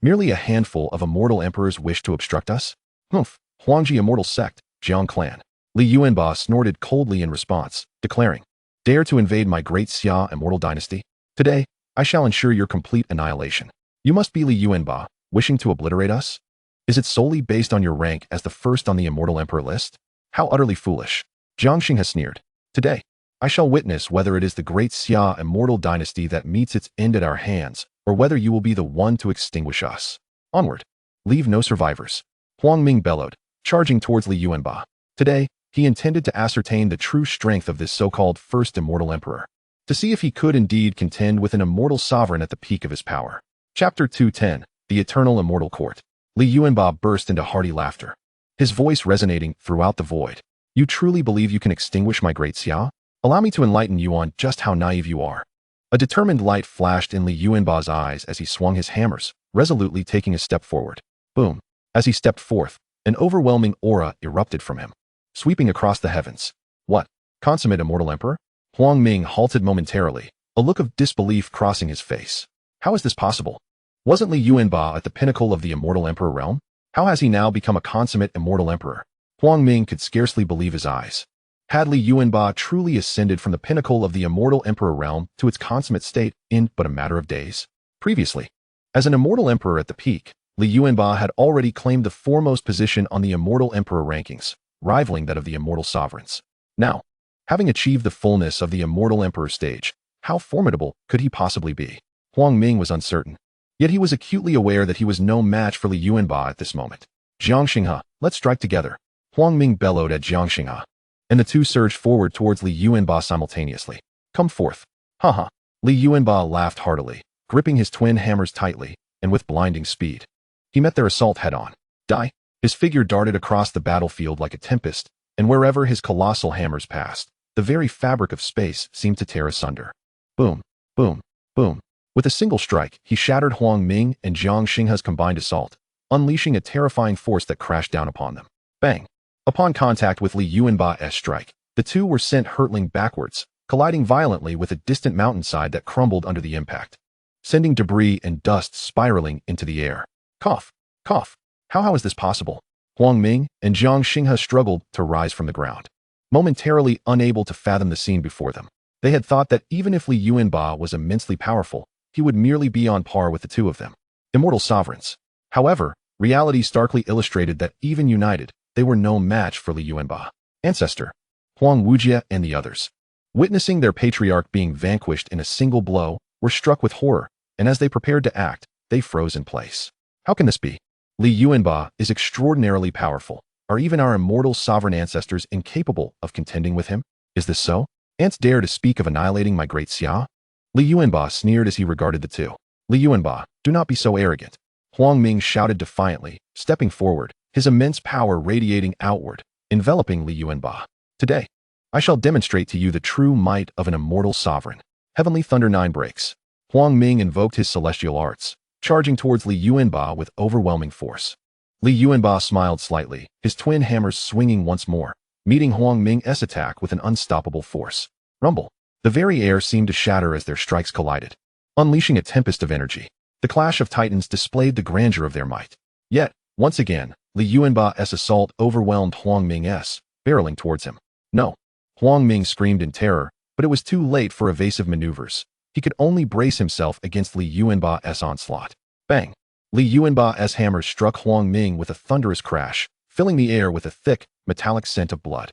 Merely a handful of immortal emperors wish to obstruct us? Humph, Huangji immortal sect, Jiang clan. Li Yuanba snorted coldly in response, declaring, dare to invade my great Xia immortal dynasty? Today, I shall ensure your complete annihilation. You must be Li Yuanba, wishing to obliterate us? Is it solely based on your rank as the first on the immortal emperor list? How utterly foolish. Jiang Xing sneered. Today, I shall witness whether it is the great Xia immortal dynasty that meets its end at our hands, or whether you will be the one to extinguish us. Onward. Leave no survivors. Huang Ming bellowed, charging towards Li Yuanba. Today, he intended to ascertain the true strength of this so-called first immortal emperor, to see if he could indeed contend with an immortal sovereign at the peak of his power. Chapter 210, The Eternal Immortal Court. Li Yuanba burst into hearty laughter, his voice resonating throughout the void. You truly believe you can extinguish my great Xia? Allow me to enlighten you on just how naive you are. A determined light flashed in Li Yuanba's eyes as he swung his hammers, resolutely taking a step forward. Boom. As he stepped forth, an overwhelming aura erupted from him, sweeping across the heavens. What? Consummate immortal emperor? Huang Ming halted momentarily, a look of disbelief crossing his face. How is this possible? Wasn't Li Yuanba at the pinnacle of the immortal emperor realm? How has he now become a consummate immortal emperor? Huang Ming could scarcely believe his eyes. Had Li Yuanba truly ascended from the pinnacle of the immortal emperor realm to its consummate state in but a matter of days? Previously, as an immortal emperor at the peak, Li Yuanba had already claimed the foremost position on the immortal emperor rankings, rivaling that of the immortal sovereigns. Now, having achieved the fullness of the immortal emperor stage, how formidable could he possibly be? Huang Ming was uncertain, yet he was acutely aware that he was no match for Li Yuanba at this moment. Xianxia, let's strike together, Huang Ming bellowed at Xianxia, and the two surged forward towards Li Yuanba simultaneously. Come forth. Haha. Li Yuanba laughed heartily, gripping his twin hammers tightly, and with blinding speed. He met their assault head-on. Die! His figure darted across the battlefield like a tempest, and wherever his colossal hammers passed, the very fabric of space seemed to tear asunder. Boom, boom, boom. With a single strike, he shattered Huang Ming and Jiang Xinghe's combined assault, unleashing a terrifying force that crashed down upon them. Bang! Upon contact with Li Yuanba's strike, the two were sent hurtling backwards, colliding violently with a distant mountainside that crumbled under the impact, sending debris and dust spiraling into the air. Cough, cough. How is this possible? Huang Ming and Jiang Xinghe struggled to rise from the ground, momentarily unable to fathom the scene before them. They had thought that even if Li Yuanba was immensely powerful, he would merely be on par with the two of them, immortal sovereigns. However, reality starkly illustrated that even united, they were no match for Li Yuanba. Ancestor, Huang Wujie and the others, witnessing their patriarch being vanquished in a single blow, were struck with horror, and as they prepared to act, they froze in place. How can this be? Li Yuanba is extraordinarily powerful. Are even our immortal sovereign ancestors incapable of contending with him? Is this so? Ants dare to speak of annihilating my great Xia? Li Yuanba sneered as he regarded the two. Li Yuanba, do not be so arrogant. Huang Ming shouted defiantly, stepping forward, his immense power radiating outward, enveloping Li Yuanba. Today, I shall demonstrate to you the true might of an immortal sovereign. Heavenly Thunder 9 breaks. Huang Ming invoked his celestial arts, charging towards Li Yuanba with overwhelming force. Li Yuanba smiled slightly, his twin hammers swinging once more, meeting Huang Ming's attack with an unstoppable force. Rumble. The very air seemed to shatter as their strikes collided, unleashing a tempest of energy. The clash of titans displayed the grandeur of their might. Yet, once again, Li Yuanba's assault overwhelmed Huang Ming's, barreling towards him. No. Huang Ming screamed in terror, but it was too late for evasive maneuvers. He could only brace himself against Li Yuanba's onslaught. Bang! Li Yuanba's hammer struck Huang Ming with a thunderous crash, filling the air with a thick, metallic scent of blood.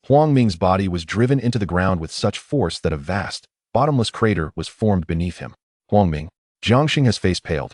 Huang Ming's body was driven into the ground with such force that a vast, bottomless crater was formed beneath him. Huang Ming, Jiang Xinghe's face paled,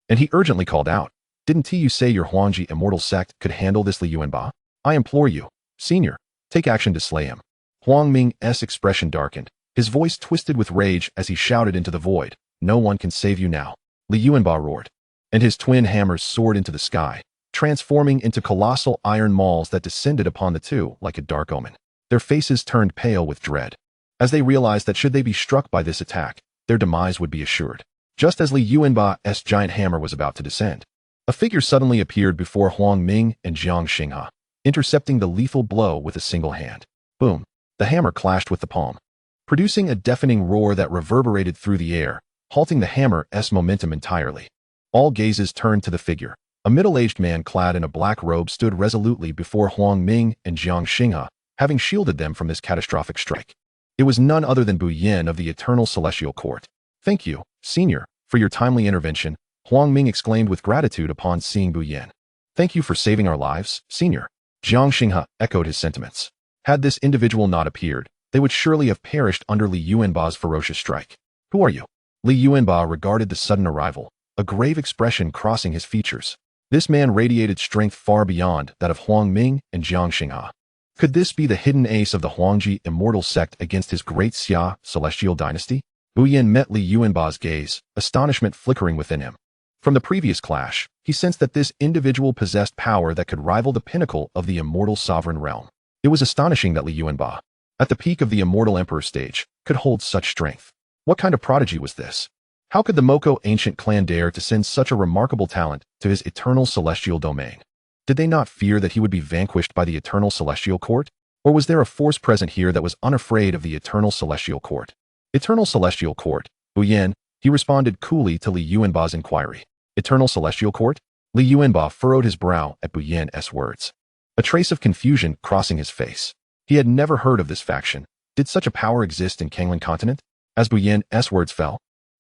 and he urgently called out, "Didn't you say your Huangji immortal sect could handle this Li Yuanba? I implore you, senior, take action to slay him." Huang Ming's expression darkened, his voice twisted with rage as he shouted into the void, "No one can save you now." Li Yuanba roared, and his twin hammers soared into the sky, transforming into colossal iron mauls that descended upon the two like a dark omen. Their faces turned pale with dread, as they realized that should they be struck by this attack, their demise would be assured. Just as Li Yuanba's giant hammer was about to descend, a figure suddenly appeared before Huang Ming and Jiang Xinghe, intercepting the lethal blow with a single hand. Boom! The hammer clashed with the palm, producing a deafening roar that reverberated through the air, halting the hammer's momentum entirely. All gazes turned to the figure. A middle-aged man clad in a black robe stood resolutely before Huang Ming and Jiang Xinghe, having shielded them from this catastrophic strike. It was none other than Bu Yin of the Eternal Celestial Court. "Thank you, senior, for your timely intervention," Huang Ming exclaimed with gratitude upon seeing Bu Yin. "Thank you for saving our lives, senior." Jiang Xinghe echoed his sentiments. Had this individual not appeared, they would surely have perished under Li Yuanba's ferocious strike. "Who are you?" Li Yuanba regarded the sudden arrival, a grave expression crossing his features. This man radiated strength far beyond that of Huang Ming and Jiang Xinghe. Could this be the hidden ace of the Huangji immortal sect against his great Xia celestial dynasty? Bu Yin met Li Yuanba's gaze, astonishment flickering within him. From the previous clash, he sensed that this individual possessed power that could rival the pinnacle of the immortal sovereign realm. It was astonishing that Li Yuanba, at the peak of the immortal emperor stage, could hold such strength. What kind of prodigy was this? How could the Moko ancient clan dare to send such a remarkable talent to his eternal celestial domain? Did they not fear that he would be vanquished by the eternal celestial court? Or was there a force present here that was unafraid of the eternal celestial court? Eternal celestial court, Bu Yin, he responded coolly to Li Yuanba's inquiry. Eternal celestial court? Li Yuanba furrowed his brow at Bu Yin's words, a trace of confusion crossing his face. He had never heard of this faction. Did such a power exist in Kanglan continent? As Bu Yan's words fell,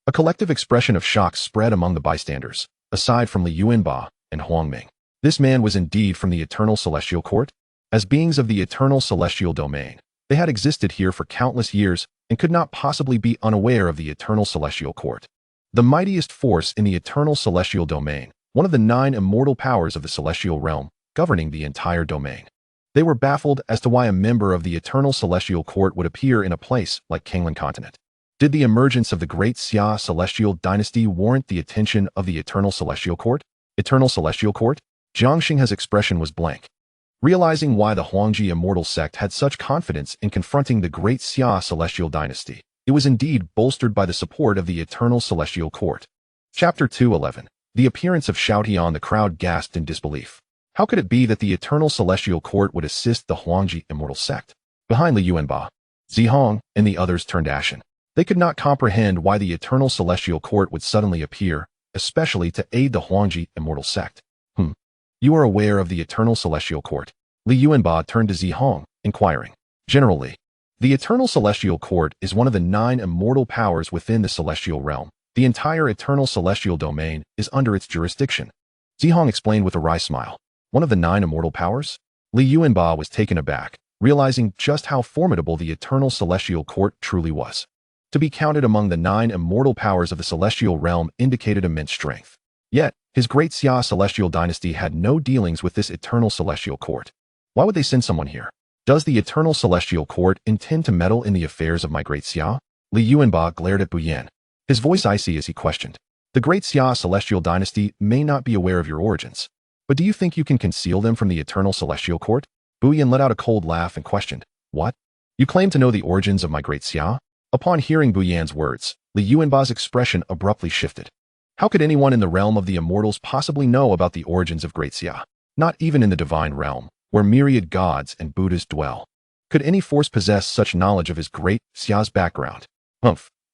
a collective expression of shock spread among the bystanders, aside from Li Yuanba and Huang Ming. This man was indeed from the eternal celestial court? As beings of the eternal celestial domain, they had existed here for countless years and could not possibly be unaware of the eternal celestial court. The mightiest force in the eternal celestial domain, one of the 9 immortal powers of the celestial realm, governing the entire domain. They were baffled as to why a member of the eternal celestial court would appear in a place like Kanglan continent. Did the emergence of the great Xia celestial dynasty warrant the attention of the eternal celestial court? Eternal celestial court? Jiang Xinghe's expression was blank. Realizing why the Huangji immortal sect had such confidence in confronting the great Xia celestial dynasty, it was indeed bolstered by the support of the eternal celestial court. Chapter 2:11. The appearance of Xiao Tian. The crowd gasped in disbelief. How could it be that the eternal celestial court would assist the Huangji immortal sect? Behind Li Yuanba, Zihong, and the others turned ashen. They could not comprehend why the eternal celestial court would suddenly appear, especially to aid the Huangji immortal sect. You are aware of the eternal celestial court? Li Yuanba turned to Zihong, inquiring. Generally, the eternal celestial court is one of the 9 immortal powers within the celestial realm. The entire eternal celestial domain is under its jurisdiction. Zihong explained with a wry smile. One of the 9 immortal powers? Li Yuanba was taken aback, realizing just how formidable the eternal celestial court truly was. To be counted among the 9 immortal powers of the celestial realm indicated immense strength. Yet, his great Xia celestial dynasty had no dealings with this eternal celestial court. Why would they send someone here? Does the eternal celestial court intend to meddle in the affairs of my great Xia? Li Yuanba glared at Bu Yan, his voice icy as he questioned. The great Xia celestial dynasty may not be aware of your origins, but do you think you can conceal them from the eternal celestial court? Bu Yan let out a cold laugh and questioned. What? You claim to know the origins of my great Xia? Upon hearing Bu Yan's words, Li Yuanba's expression abruptly shifted. How could anyone in the realm of the immortals possibly know about the origins of great Xia? Not even in the divine realm, where myriad gods and Buddhas dwell. Could any force possess such knowledge of his great Xia's background?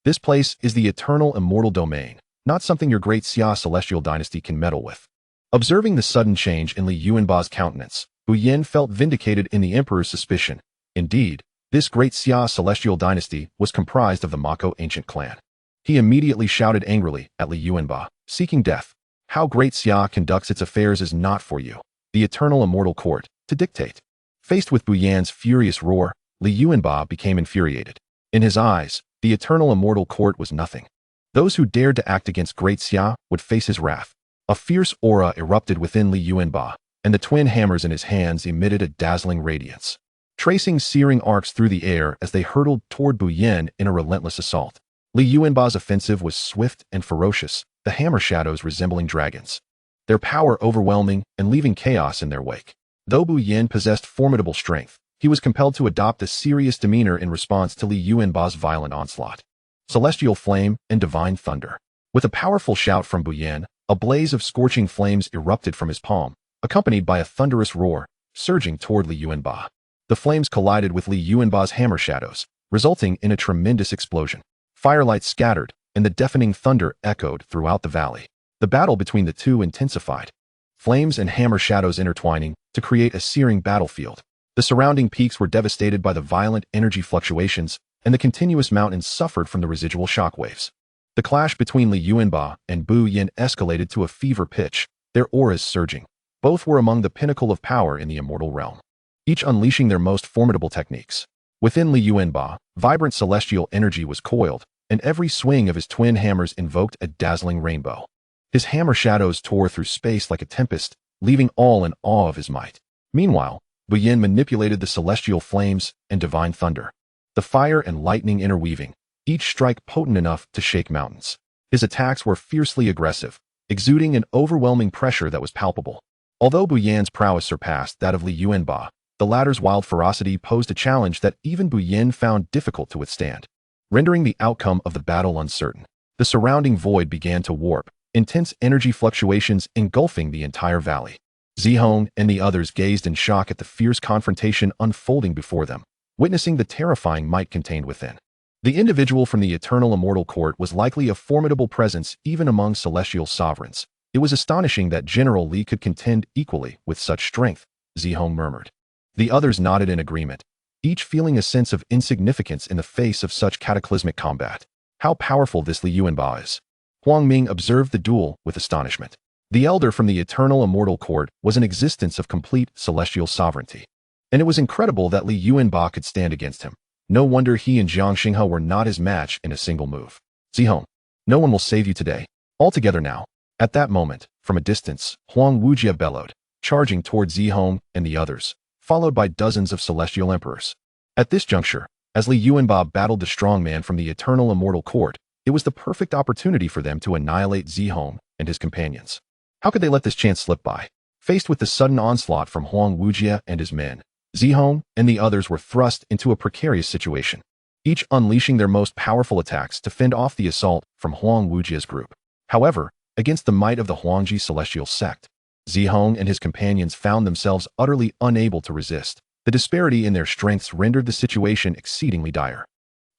This place is the eternal immortal domain, not something your great Xia celestial dynasty can meddle with. Observing the sudden change in Li Yuanba's countenance, Bu Yan felt vindicated in the emperor's suspicion. Indeed, this great Xia celestial dynasty was comprised of the Mako ancient clan. He immediately shouted angrily at Li Yuanba, seeking death. How great Xia conducts its affairs is not for you, the eternal immortal court, to dictate. Faced with Bu Yan's furious roar, Li Yuanba became infuriated. In his eyes, the eternal immortal court was nothing. Those who dared to act against great Xia would face his wrath. A fierce aura erupted within Li Yuanba, and the twin hammers in his hands emitted a dazzling radiance, tracing searing arcs through the air as they hurtled toward Bu Yan in a relentless assault. Li Yuanba's offensive was swift and ferocious, the hammer shadows resembling dragons, their power overwhelming and leaving chaos in their wake. Though Bu Yan possessed formidable strength, he was compelled to adopt a serious demeanor in response to Li Yuanba's violent onslaught. Celestial flame and divine thunder. With a powerful shout from Bu Yan, a blaze of scorching flames erupted from his palm, accompanied by a thunderous roar, surging toward Li Yuanba. The flames collided with Li Yuanba's hammer shadows, resulting in a tremendous explosion. Firelight scattered, and the deafening thunder echoed throughout the valley. The battle between the two intensified, flames and hammer shadows intertwining to create a searing battlefield. The surrounding peaks were devastated by the violent energy fluctuations, and the continuous mountains suffered from the residual shockwaves. The clash between Li Yuanba and Bu Yan escalated to a fever pitch, their auras surging. Both were among the pinnacle of power in the immortal realm, each unleashing their most formidable techniques. Within Li Yuanba, vibrant celestial energy was coiled, and every swing of his twin hammers invoked a dazzling rainbow. His hammer shadows tore through space like a tempest, leaving all in awe of his might. Meanwhile, Bu Yan manipulated the celestial flames and divine thunder, the fire and lightning interweaving, each strike potent enough to shake mountains. His attacks were fiercely aggressive, exuding an overwhelming pressure that was palpable. Although Bu Yan's prowess surpassed that of Li Yuanba, the latter's wild ferocity posed a challenge that even Bu Yan found difficult to withstand, rendering the outcome of the battle uncertain. The surrounding void began to warp, intense energy fluctuations engulfing the entire valley. Zihong and the others gazed in shock at the fierce confrontation unfolding before them, witnessing the terrifying might contained within. The individual from the eternal immortal court was likely a formidable presence even among celestial sovereigns. It was astonishing that General Li could contend equally with such strength, Zihong murmured. The others nodded in agreement. each feeling a sense of insignificance in the face of such cataclysmic combat. How powerful this Li Yuanba is! Huang Ming observed the duel with astonishment. The elder from the eternal immortal court was an existence of complete celestial sovereignty. And it was incredible that Li Yuanba could stand against him. No wonder he and Jiang Xinghe were not his match in a single move. Zihong, no one will save you today. All together now. At that moment, from a distance, Huang Wujie bellowed, charging toward Zihong and the others, followed by dozens of celestial emperors. At this juncture, as Li Yuanba battled the strong man from the eternal immortal court, it was the perfect opportunity for them to annihilate Zihong and his companions. How could they let this chance slip by? Faced with the sudden onslaught from Huang Wujie and his men, Zihong and the others were thrust into a precarious situation, each unleashing their most powerful attacks to fend off the assault from Huang Wujie's group. However, against the might of the Huangji celestial sect, Zihong and his companions found themselves utterly unable to resist. The disparity in their strengths rendered the situation exceedingly dire.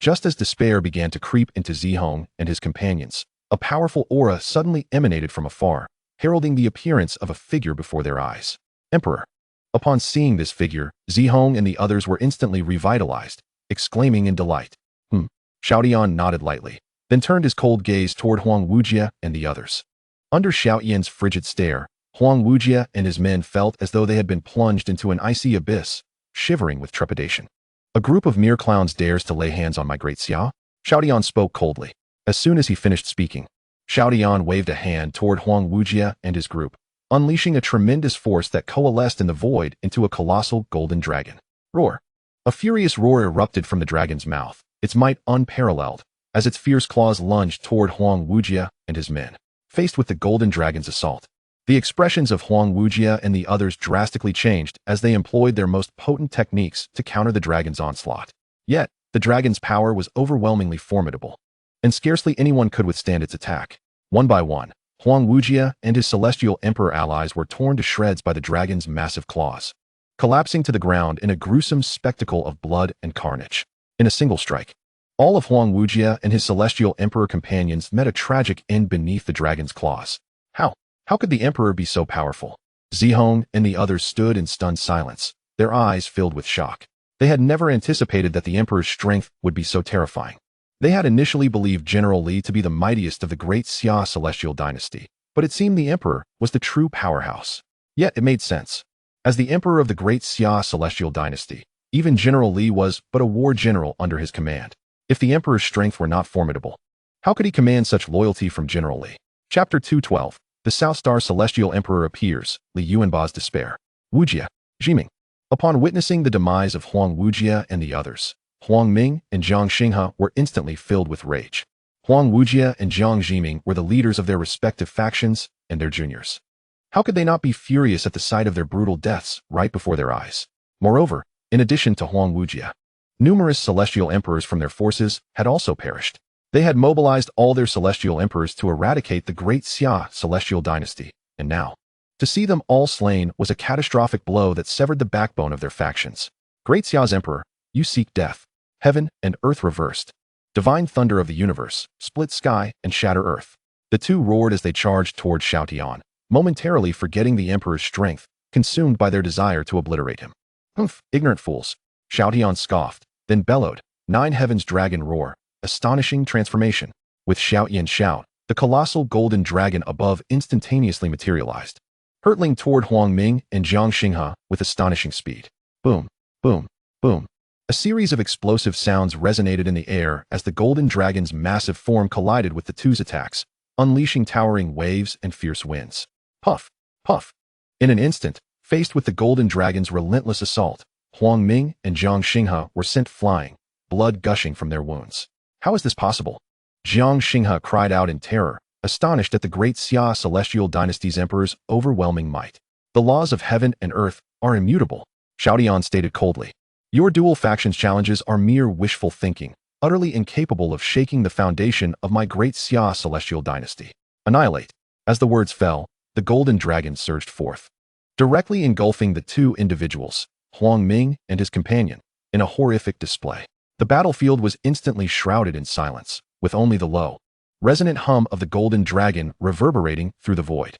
Just as despair began to creep into Zihong and his companions, a powerful aura suddenly emanated from afar, heralding the appearance of a figure before their eyes. Emperor. Upon seeing this figure, Zihong and the others were instantly revitalized, exclaiming in delight. Xiao Tian nodded lightly, then turned his cold gaze toward Huang Wujie and the others. Under Xiao Tian's frigid stare, Huang Wujie and his men felt as though they had been plunged into an icy abyss, shivering with trepidation. A group of mere clowns dares to lay hands on my great Xiao? Xiao Tian spoke coldly. As soon as he finished speaking, Xiao Tian waved a hand toward Huang Wujie and his group, unleashing a tremendous force that coalesced in the void into a colossal golden dragon. Roar! A furious roar erupted from the dragon's mouth, its might unparalleled, as its fierce claws lunged toward Huang Wujie and his men. Faced with the golden dragon's assault, the expressions of Huang Wujie and the others drastically changed as they employed their most potent techniques to counter the dragon's onslaught. Yet, the dragon's power was overwhelmingly formidable, and scarcely anyone could withstand its attack. One by one, Huang Wujie and his celestial emperor allies were torn to shreds by the dragon's massive claws, collapsing to the ground in a gruesome spectacle of blood and carnage. In a single strike, all of Huang Wujie and his celestial emperor companions met a tragic end beneath the dragon's claws. How could the emperor be so powerful? Zihong and the others stood in stunned silence, their eyes filled with shock. They had never anticipated that the emperor's strength would be so terrifying. They had initially believed General Li to be the mightiest of the great Xia celestial dynasty, but it seemed the emperor was the true powerhouse. Yet it made sense. As the emperor of the great Xia celestial dynasty, even General Li was but a war general under his command. If the emperor's strength were not formidable, how could he command such loyalty from General Li? Chapter 212. The South Star Celestial Emperor appears, Li Yuanba's despair. Wujie, Jiming. Upon witnessing the demise of Huang Wujie and the others, Huang Ming and Jiang Xinghe were instantly filled with rage. Huang Wujie and Jiang Jiming were the leaders of their respective factions and their juniors. How could they not be furious at the sight of their brutal deaths right before their eyes? Moreover, in addition to Huang Wujie, numerous celestial emperors from their forces had also perished. They had mobilized all their celestial emperors to eradicate the great Xia celestial dynasty, and now, to see them all slain was a catastrophic blow that severed the backbone of their factions. Great Xia's emperor, you seek death. Heaven and earth reversed. Divine thunder of the universe, split sky and shatter earth. The two roared as they charged toward Xiao Tian, momentarily forgetting the emperor's strength, consumed by their desire to obliterate him. Ignorant fools. Xiao Tian scoffed, then bellowed, Nine Heavens Dragon Roar. Astonishing transformation. With shout yin shout, the colossal golden dragon above instantaneously materialized, hurtling toward Huang Ming and Jiang Xinghe with astonishing speed. Boom, boom, boom. A series of explosive sounds resonated in the air as the golden dragon's massive form collided with the two's attacks, unleashing towering waves and fierce winds. Puff, puff. In an instant, faced with the golden dragon's relentless assault, Huang Ming and Jiang Xinghe were sent flying, blood gushing from their wounds. How is this possible? Jiang Xinghe cried out in terror, astonished at the great Xia celestial dynasty's emperor's overwhelming might. The laws of heaven and earth are immutable, Xiao Tian stated coldly. Your dual factions challenges are mere wishful thinking, utterly incapable of shaking the foundation of my great Xia celestial dynasty. Annihilate. As the words fell, the golden dragon surged forth, directly engulfing the two individuals, Huang Ming and his companion, in a horrific display. The battlefield was instantly shrouded in silence, with only the low, resonant hum of the golden dragon reverberating through the void.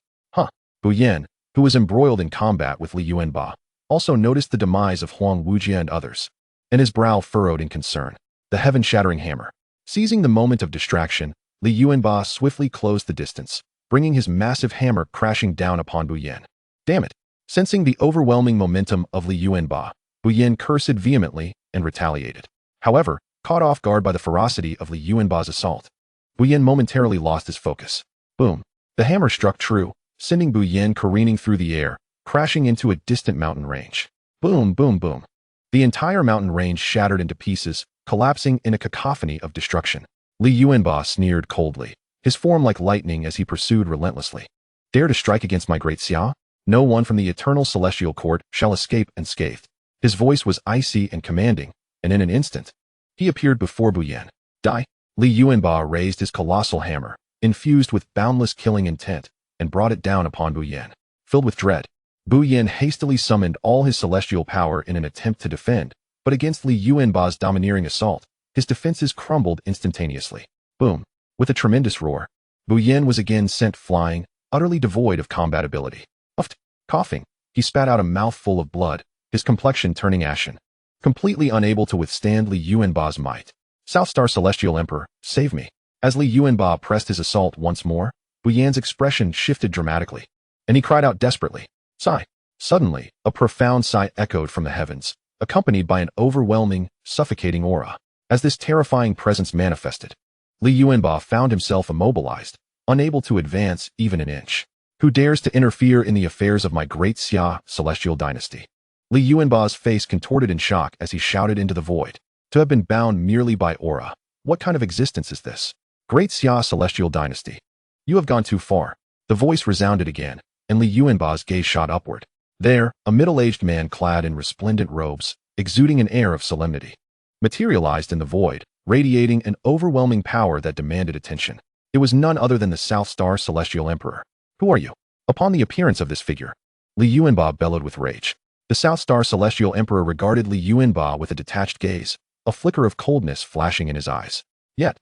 Bu Yan, who was embroiled in combat with Li Yuanba, also noticed the demise of Huang Wujie and others. and his brow furrowed in concern. The heaven-shattering hammer. Seizing the moment of distraction, Li Yuanba swiftly closed the distance, bringing his massive hammer crashing down upon Bu Yan. Damn it! Sensing the overwhelming momentum of Li Yuanba, Bu Yan cursed vehemently and retaliated. However, caught off guard by the ferocity of Li Yuanba's assault, Bu Yan momentarily lost his focus. Boom! The hammer struck true, sending Bu Yan careening through the air, crashing into a distant mountain range. Boom, boom, boom. The entire mountain range shattered into pieces, collapsing in a cacophony of destruction. Li Yuanba sneered coldly, his form like lightning as he pursued relentlessly. Dare to strike against my great Xia? No one from the eternal celestial court shall escape unscathed. His voice was icy and commanding, and in an instant, he appeared before Bu Yan. Die! Li Yuanba raised his colossal hammer, infused with boundless killing intent, and brought it down upon Bu Yan. Filled with dread, Bu Yan hastily summoned all his celestial power in an attempt to defend, but against Li Yuanba's domineering assault, his defenses crumbled instantaneously. Boom! With a tremendous roar, Bu Yan was again sent flying, utterly devoid of combat ability. Puffed, coughing, he spat out a mouthful of blood, his complexion turning ashen. Completely unable to withstand Li Yuanba's might. South Star Celestial Emperor, save me. As Li Yuanba pressed his assault once more, Bu Yan's expression shifted dramatically, and he cried out desperately. Sigh. Suddenly, a profound sigh echoed from the heavens, accompanied by an overwhelming, suffocating aura. As this terrifying presence manifested, Li Yuanba found himself immobilized, unable to advance even an inch. Who dares to interfere in the affairs of my great Xia celestial dynasty? Li Yuanba's face contorted in shock as he shouted into the void. To have been bound merely by aura. What kind of existence is this? Great Xia celestial dynasty. You have gone too far. The voice resounded again, and Li Yuanba's gaze shot upward. There, a middle-aged man clad in resplendent robes, exuding an air of solemnity, materialized in the void, radiating an overwhelming power that demanded attention. It was none other than the South Star Celestial Emperor. Who are you? Upon the appearance of this figure, Li Yuanba bellowed with rage. The South Star Celestial Emperor regarded Li Yuanba with a detached gaze, a flicker of coldness flashing in his eyes. Yet,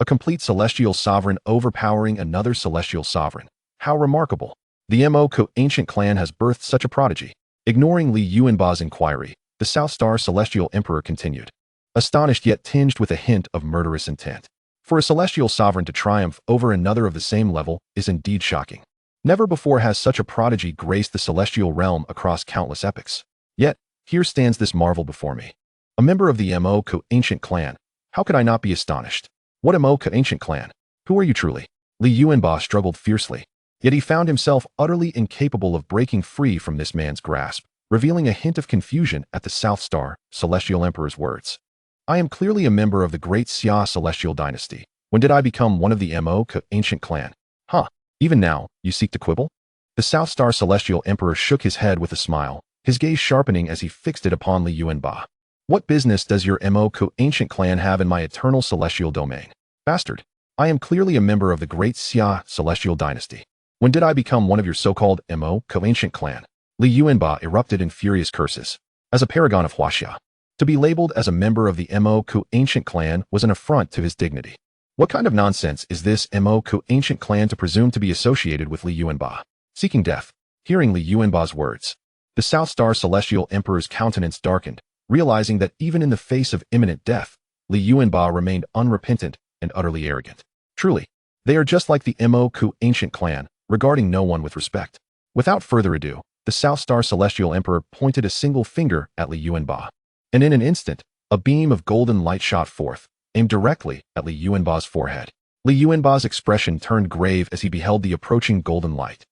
a complete celestial sovereign overpowering another celestial sovereign. How remarkable! The Mo ancient clan has birthed such a prodigy. Ignoring Li Yuanba's inquiry, the South Star Celestial Emperor continued, astonished yet tinged with a hint of murderous intent. For a celestial sovereign to triumph over another of the same level is indeed shocking. Never before has such a prodigy graced the celestial realm across countless epochs. Yet, here stands this marvel before me. A member of the Mo ancient clan. How could I not be astonished? What Mo ancient clan? Who are you truly? Li Yuanba struggled fiercely. Yet he found himself utterly incapable of breaking free from this man's grasp, revealing a hint of confusion at the South Star Celestial Emperor's words. I am clearly a member of the great Xia celestial dynasty. When did I become one of the Mo ancient clan? Huh? Even now, you seek to quibble? The South Star Celestial Emperor shook his head with a smile, his gaze sharpening as he fixed it upon Li Yuanba. What business does your Mo ancient clan have in my eternal celestial domain? Bastard! I am clearly a member of the great Xia celestial dynasty. When did I become one of your so-called Mo ancient clan? Li Yuanba erupted in furious curses. As a paragon of Huaxia, to be labeled as a member of the Mo ancient clan was an affront to his dignity. What kind of nonsense is this Mo ancient clan to presume to be associated with Li Yuanba? Seeking death. Hearing Li Yuanba's words, the South Star Celestial Emperor's countenance darkened, realizing that even in the face of imminent death, Li Yuanba remained unrepentant and utterly arrogant. Truly, they are just like the Mo ancient clan, regarding no one with respect. Without further ado, the South Star Celestial Emperor pointed a single finger at Li Yuanba, and in an instant, a beam of golden light shot forth, aimed directly at Li Yuanba's forehead. Li Yuanba's expression turned grave as he beheld the approaching golden light.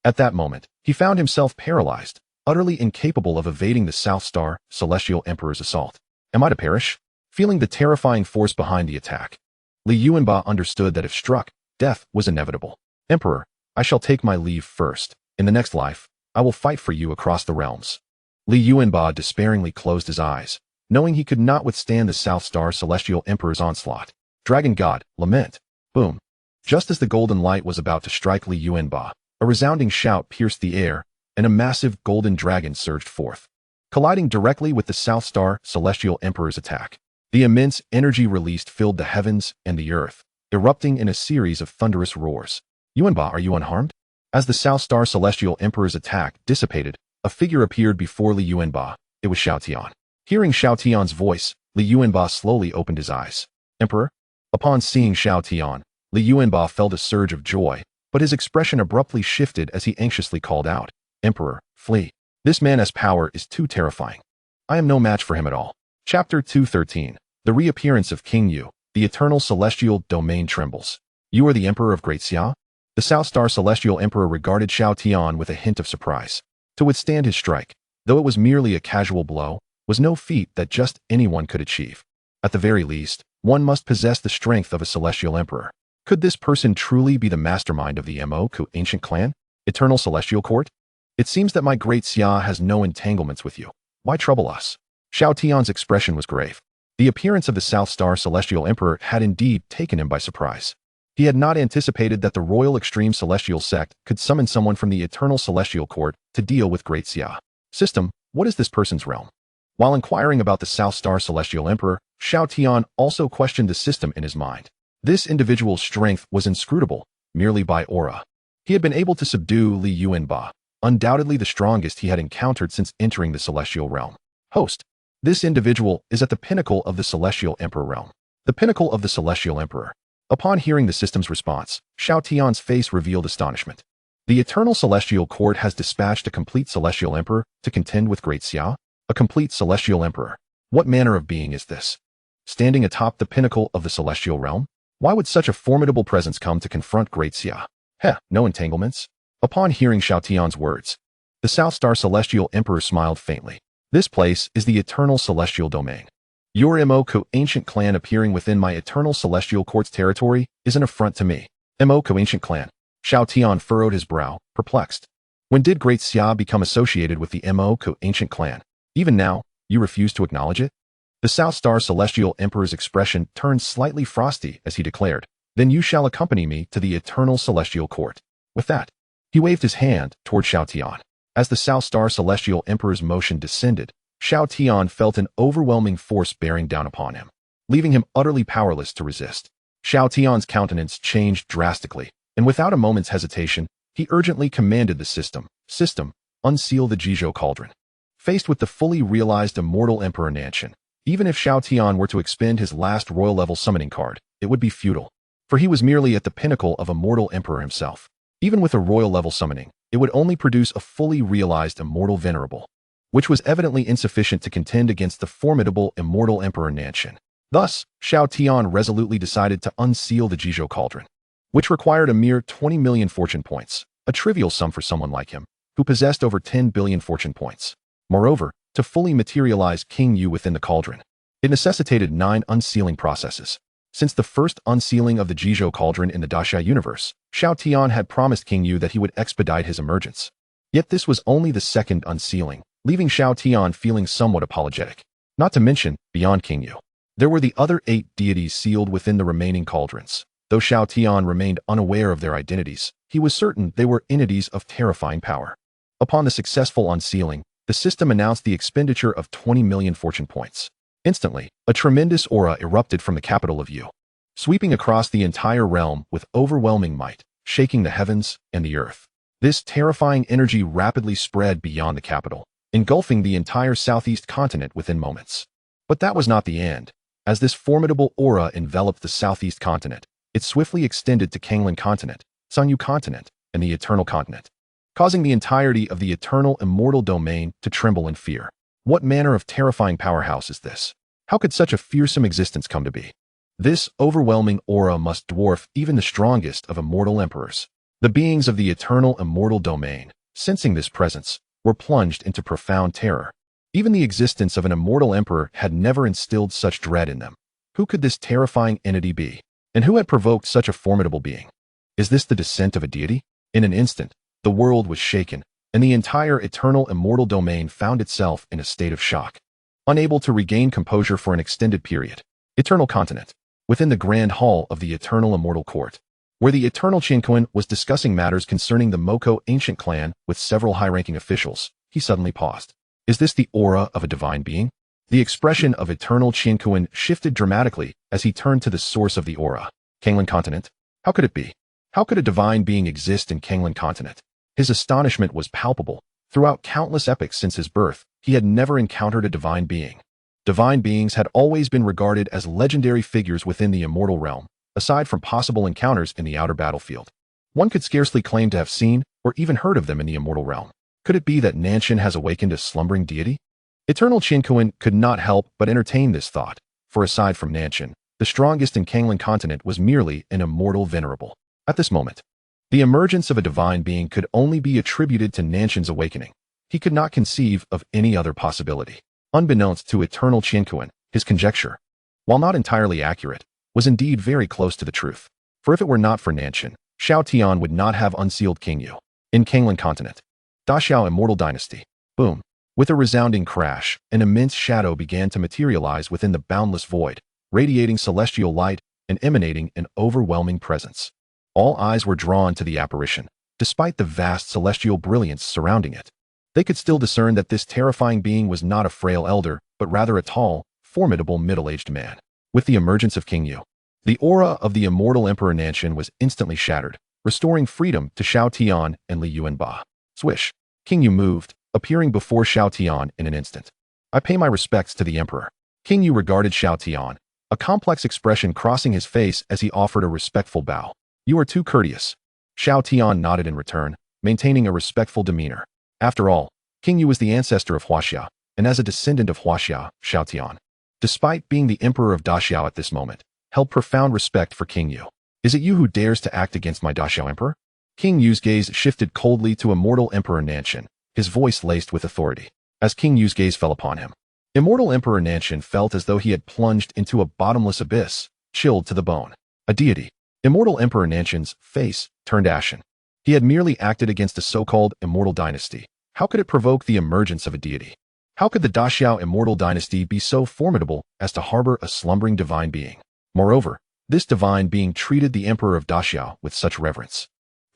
At that moment, he found himself paralyzed, utterly incapable of evading the South Star Celestial Emperor's assault. Am I to perish? Feeling the terrifying force behind the attack, Li Yuanba understood that if struck, death was inevitable. Emperor, I shall take my leave first. In the next life, I will fight for you across the realms. Li Yuanba despairingly closed his eyes, knowing he could not withstand the South Star Celestial Emperor's onslaught. Dragon God, lament. Boom. Just as the golden light was about to strike Li Yuanba, a resounding shout pierced the air, and a massive golden dragon surged forth, colliding directly with the South Star Celestial Emperor's attack. The immense energy released filled the heavens and the earth, erupting in a series of thunderous roars. Yuanba, are you unharmed? As the South Star Celestial Emperor's attack dissipated, a figure appeared before Li Yuanba. It was Xiao Tian. Hearing Xiao Tian's voice, Li Yuanba slowly opened his eyes. Emperor? Upon seeing Xiao Tian, Li Yuanba felt a surge of joy, but his expression abruptly shifted as he anxiously called out, Emperor, flee. This man's power is too terrifying. I am no match for him at all. Chapter 213. The reappearance of King Yu. The eternal celestial domain trembles. You are the Emperor of Great Xia? The South Star Celestial Emperor regarded Xiao Tian with a hint of surprise. To withstand his strike, though it was merely a casual blow, was no feat that just anyone could achieve. At the very least, one must possess the strength of a celestial emperor. Could this person truly be the mastermind of the Mo Ku ancient clan? Eternal Celestial Court? It seems that my Great Xia has no entanglements with you. Why trouble us? Xiao Tian's expression was grave. The appearance of the South Star Celestial Emperor had indeed taken him by surprise. He had not anticipated that the Royal Extreme Celestial Sect could summon someone from the Eternal Celestial Court to deal with Great Xia. System, what is this person's realm? While inquiring about the South Star Celestial Emperor, Xiao Tian also questioned the system in his mind. This individual's strength was inscrutable, merely by aura. He had been able to subdue Li Yuanba, undoubtedly the strongest he had encountered since entering the Celestial Realm. Host. This individual is at the pinnacle of the Celestial Emperor realm. The pinnacle of the Celestial Emperor. Upon hearing the system's response, Xiao Tian's face revealed astonishment. The Eternal Celestial Court has dispatched a complete Celestial Emperor to contend with Great Xia? A complete Celestial Emperor. What manner of being is this? Standing atop the pinnacle of the Celestial Realm? Why would such a formidable presence come to confront Great Xia? No entanglements? Upon hearing Xiao Tian's words, the South Star Celestial Emperor smiled faintly. This place is the Eternal Celestial Domain. Your Mo Ku ancient clan appearing within my Eternal Celestial Court's territory is an affront to me. Mo Ku ancient clan. Xiao Tian furrowed his brow, perplexed. When did Great Xia become associated with the Mo Ku ancient clan? Even now, you refuse to acknowledge it? The South Star Celestial Emperor's expression turned slightly frosty as he declared, Then you shall accompany me to the Eternal Celestial Court. With that, he waved his hand toward Xiao Tian. As the South Star Celestial Emperor's motion descended, Xiao Tian felt an overwhelming force bearing down upon him, leaving him utterly powerless to resist. Xiao Tian's countenance changed drastically, and without a moment's hesitation, he urgently commanded the system, unseal the Jizhou Cauldron. Faced with the fully realized immortal Emperor Nanshan, even if Xiao Tian were to expend his last royal-level summoning card, it would be futile, for he was merely at the pinnacle of a mortal emperor himself. Even with a royal-level summoning, it would only produce a fully realized immortal venerable, which was evidently insufficient to contend against the formidable immortal Emperor Nanshan. Thus, Xiao Tian resolutely decided to unseal the Jizhou Cauldron, which required a mere 20 million fortune points, a trivial sum for someone like him, who possessed over 10 billion fortune points. Moreover, to fully materialize King Yu within the cauldron, it necessitated 9 unsealing processes. Since the first unsealing of the Jizhou Cauldron in the Daxia universe, Xiao Tian had promised King Yu that he would expedite his emergence. Yet this was only the second unsealing, leaving Xiao Tian feeling somewhat apologetic. Not to mention, beyond King Yu, there were the other 8 deities sealed within the remaining cauldrons. Though Xiao Tian remained unaware of their identities, he was certain they were entities of terrifying power. Upon the successful unsealing, the system announced the expenditure of 20 million fortune points. Instantly, a tremendous aura erupted from the capital of Yu, sweeping across the entire realm with overwhelming might, shaking the heavens and the earth. This terrifying energy rapidly spread beyond the capital, engulfing the entire southeast continent within moments. But that was not the end. As this formidable aura enveloped the southeast continent, it swiftly extended to Kanglan continent, Xiang Yu continent, and the Eternal continent, causing the entirety of the eternal immortal domain to tremble in fear. What manner of terrifying powerhouse is this? How could such a fearsome existence come to be? This overwhelming aura must dwarf even the strongest of immortal emperors. The beings of the eternal immortal domain, sensing this presence, were plunged into profound terror. Even the existence of an immortal emperor had never instilled such dread in them. Who could this terrifying entity be? And who had provoked such a formidable being? Is this the descent of a deity? In an instant, the world was shaken, and the entire eternal immortal domain found itself in a state of shock. Unable to regain composure for an extended period, Eternal Continent, within the Grand Hall of the Eternal Immortal Court, where the Eternal Qianquan was discussing matters concerning the Moko ancient clan with several high-ranking officials, he suddenly paused. Is this the aura of a divine being? The expression of Eternal Qianquan shifted dramatically as he turned to the source of the aura. Kanglan Continent? How could it be? How could a divine being exist in Kanglan Continent? His astonishment was palpable. Throughout countless epochs since his birth, he had never encountered a divine being. Divine beings had always been regarded as legendary figures within the immortal realm, aside from possible encounters in the outer battlefield. One could scarcely claim to have seen or even heard of them in the immortal realm. Could it be that Nanshan has awakened a slumbering deity? Eternal Qinkuan could not help but entertain this thought, for aside from Nanshan, the strongest in Kanglan continent was merely an immortal venerable. At this moment, the emergence of a divine being could only be attributed to Nanshan's awakening. He could not conceive of any other possibility. Unbeknownst to Eternal Qinkuan, his conjecture, while not entirely accurate, was indeed very close to the truth. For if it were not for Nanshan, Xiao Tian would not have unsealed Xiang Yu. In Kanglan continent, Daxiao Immortal Dynasty. Boom. With a resounding crash, an immense shadow began to materialize within the boundless void, radiating celestial light and emanating an overwhelming presence. All eyes were drawn to the apparition, despite the vast celestial brilliance surrounding it. They could still discern that this terrifying being was not a frail elder, but rather a tall, formidable middle-aged man. With the emergence of Xiang Yu, the aura of the immortal Emperor Nanshan was instantly shattered, restoring freedom to Xiao Tian and Li Yuanba. Swish. Xiang Yu moved, appearing before Xiao Tian in an instant. I pay my respects to the Emperor. Xiang Yu regarded Xiao Tian, a complex expression crossing his face as he offered a respectful bow. You are too courteous. Xiao Tian nodded in return, maintaining a respectful demeanor. After all, Xiang Yu was the ancestor of Huaxia, and as a descendant of Huaxia, Xiao Tian, despite being the emperor of Daxiao at this moment, held profound respect for Xiang Yu. Is it you who dares to act against my Daxiao emperor? Xiang Yu's gaze shifted coldly to immortal Emperor Nanshan, his voice laced with authority. As Xiang Yu's gaze fell upon him, immortal Emperor Nanshan felt as though he had plunged into a bottomless abyss, chilled to the bone. A deity. Immortal Emperor Nanshan's face turned ashen. He had merely acted against a so-called immortal dynasty. How could it provoke the emergence of a deity? How could the Daxiao immortal dynasty be so formidable as to harbor a slumbering divine being? Moreover, this divine being treated the emperor of Daxiao with such reverence.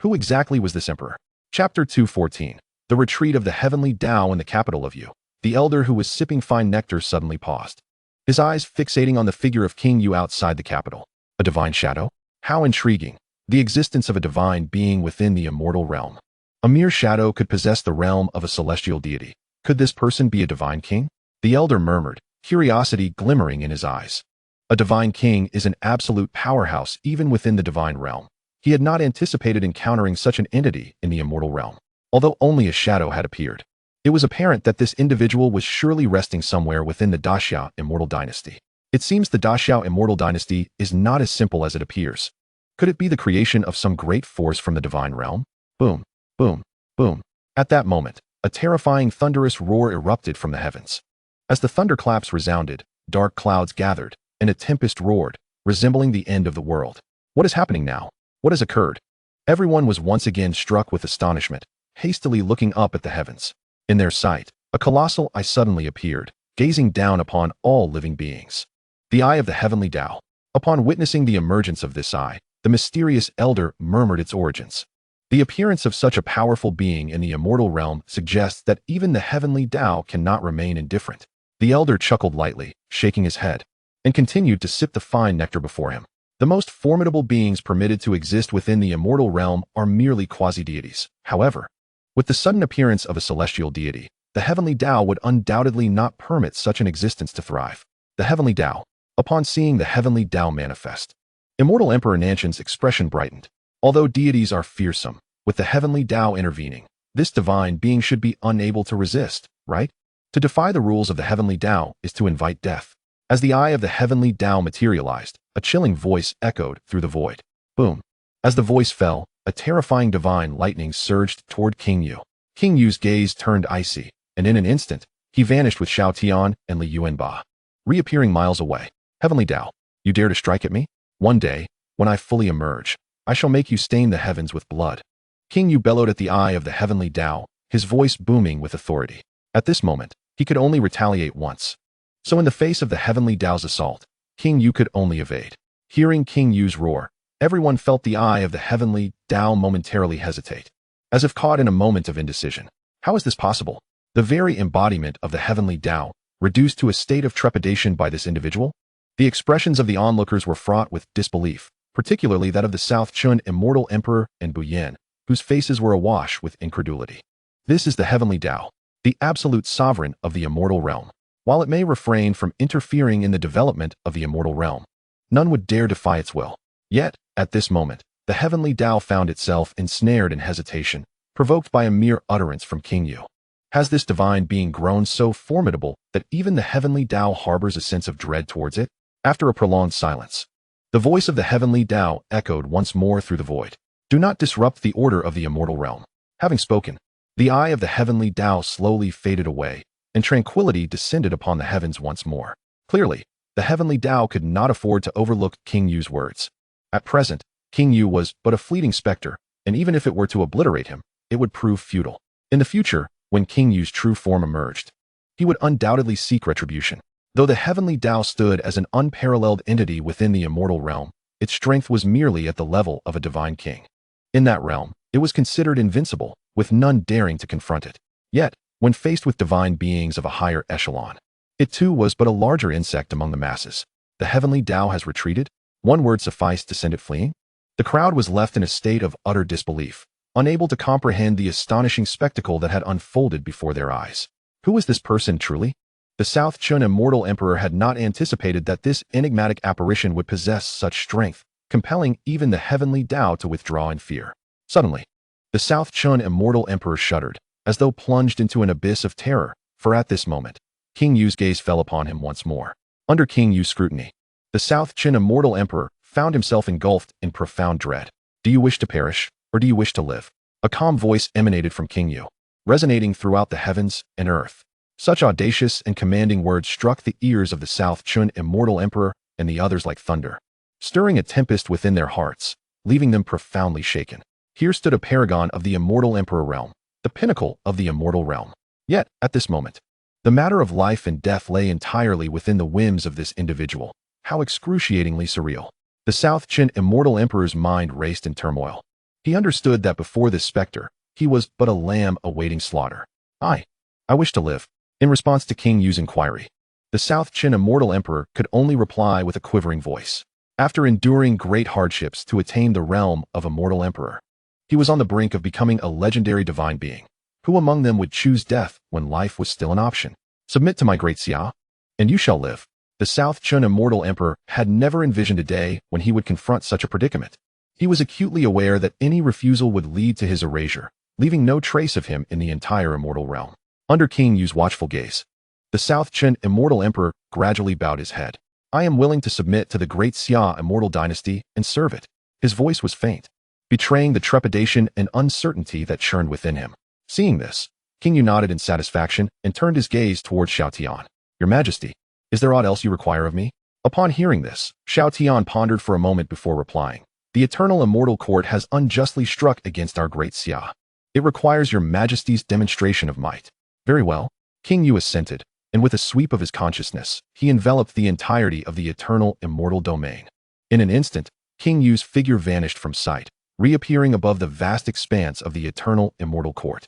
Who exactly was this emperor? Chapter 2:14. The retreat of the heavenly Tao in the capital of Yu. The elder who was sipping fine nectar suddenly paused, his eyes fixating on the figure of Xiang Yu outside the capital. A divine shadow? How intriguing. The existence of a divine being within the immortal realm. A mere shadow could possess the realm of a celestial deity. Could this person be a divine king? The elder murmured, curiosity glimmering in his eyes. A divine king is an absolute powerhouse even within the divine realm. He had not anticipated encountering such an entity in the immortal realm. Although only a shadow had appeared, it was apparent that this individual was surely resting somewhere within the Daxiao immortal dynasty. It seems the Daxiao immortal dynasty is not as simple as it appears. Could it be the creation of some great force from the divine realm? Boom, boom, boom. At that moment, a terrifying thunderous roar erupted from the heavens. As the thunderclaps resounded, dark clouds gathered, and a tempest roared, resembling the end of the world. What is happening now? What has occurred? Everyone was once again struck with astonishment, hastily looking up at the heavens. In their sight, a colossal eye suddenly appeared, gazing down upon all living beings. The eye of the heavenly Tao. Upon witnessing the emergence of this eye, the mysterious elder murmured its origins. The appearance of such a powerful being in the immortal realm suggests that even the heavenly Tao cannot remain indifferent. The elder chuckled lightly, shaking his head, and continued to sip the fine nectar before him. The most formidable beings permitted to exist within the immortal realm are merely quasi-deities. However, with the sudden appearance of a celestial deity, the heavenly Tao would undoubtedly not permit such an existence to thrive. The heavenly Tao. Upon seeing the heavenly Tao manifest, immortal Emperor Nanshan's expression brightened. Although deities are fearsome, with the heavenly Tao intervening, this divine being should be unable to resist, right? To defy the rules of the heavenly Tao is to invite death. As the eye of the heavenly Tao materialized, a chilling voice echoed through the void. Boom. As the voice fell, a terrifying divine lightning surged toward Xiang Yu. Xiang Yu's gaze turned icy, and in an instant, he vanished with Xiao Tian and Li Yuanba, reappearing miles away. Heavenly Tao, you dare to strike at me? One day, when I fully emerge, I shall make you stain the heavens with blood. Xiang Yu bellowed at the eye of the heavenly Tao, his voice booming with authority. At this moment, he could only retaliate once. So in the face of the heavenly Tao's assault, Xiang Yu could only evade. Hearing Xiang Yu's roar, everyone felt the eye of the heavenly Tao momentarily hesitate, as if caught in a moment of indecision. How is this possible? The very embodiment of the heavenly Tao, reduced to a state of trepidation by this individual? The expressions of the onlookers were fraught with disbelief, particularly that of the South Chun immortal emperor and Buyan, whose faces were awash with incredulity. This is the heavenly Tao, the absolute sovereign of the immortal realm. While it may refrain from interfering in the development of the immortal realm, none would dare defy its will. Yet, at this moment, the heavenly Tao found itself ensnared in hesitation, provoked by a mere utterance from King Yu. Has this divine being grown so formidable that even the heavenly Tao harbors a sense of dread towards it? After a prolonged silence, the voice of the heavenly Tao echoed once more through the void. Do not disrupt the order of the immortal realm. Having spoken, the eye of the heavenly Tao slowly faded away, and tranquility descended upon the heavens once more. Clearly, the heavenly Tao could not afford to overlook King Yu's words. At present, King Yu was but a fleeting specter, and even if it were to obliterate him, it would prove futile. In the future, when King Yu's true form emerged, he would undoubtedly seek retribution. Though the heavenly Tao stood as an unparalleled entity within the immortal realm, its strength was merely at the level of a divine king. In that realm, it was considered invincible, with none daring to confront it. Yet, when faced with divine beings of a higher echelon, it too was but a larger insect among the masses. The heavenly Tao has retreated? One word sufficed to send it fleeing? The crowd was left in a state of utter disbelief, unable to comprehend the astonishing spectacle that had unfolded before their eyes. Who was this person truly? The South Chun immortal emperor had not anticipated that this enigmatic apparition would possess such strength, compelling even the heavenly Tao to withdraw in fear. Suddenly, the South Chun immortal emperor shuddered, as though plunged into an abyss of terror, for at this moment, King Yu's gaze fell upon him once more. Under King Yu's scrutiny, the South Chun immortal emperor found himself engulfed in profound dread. Do you wish to perish, or do you wish to live? A calm voice emanated from King Yu, resonating throughout the heavens and earth. Such audacious and commanding words struck the ears of the South Chun immortal emperor and the others like thunder, stirring a tempest within their hearts, leaving them profoundly shaken. Here stood a paragon of the immortal emperor realm, the pinnacle of the immortal realm. Yet, at this moment, the matter of life and death lay entirely within the whims of this individual. How excruciatingly surreal. The South Chun immortal emperor's mind raced in turmoil. He understood that before this specter, he was but a lamb awaiting slaughter. I wish to live. In response to King Yu's inquiry, the South Chun immortal emperor could only reply with a quivering voice. After enduring great hardships to attain the realm of immortal emperor, he was on the brink of becoming a legendary divine being. Who among them would choose death when life was still an option? Submit to my great Xia, and you shall live. The South Chun immortal emperor had never envisioned a day when he would confront such a predicament. He was acutely aware that any refusal would lead to his erasure, leaving no trace of him in the entire immortal realm. Under King Yu's watchful gaze, the South Chun immortal emperor gradually bowed his head. I am willing to submit to the great Xia immortal dynasty and serve it. His voice was faint, betraying the trepidation and uncertainty that churned within him. Seeing this, King Yu nodded in satisfaction and turned his gaze towards Xiao Tian. Your Majesty, is there aught else you require of me? Upon hearing this, Xiao Tian pondered for a moment before replying. The eternal immortal court has unjustly struck against our great Xia. It requires your Majesty's demonstration of might. Very well. King Yu assented, and with a sweep of his consciousness, he enveloped the entirety of the eternal immortal domain. In an instant, King Yu's figure vanished from sight, reappearing above the vast expanse of the eternal immortal court.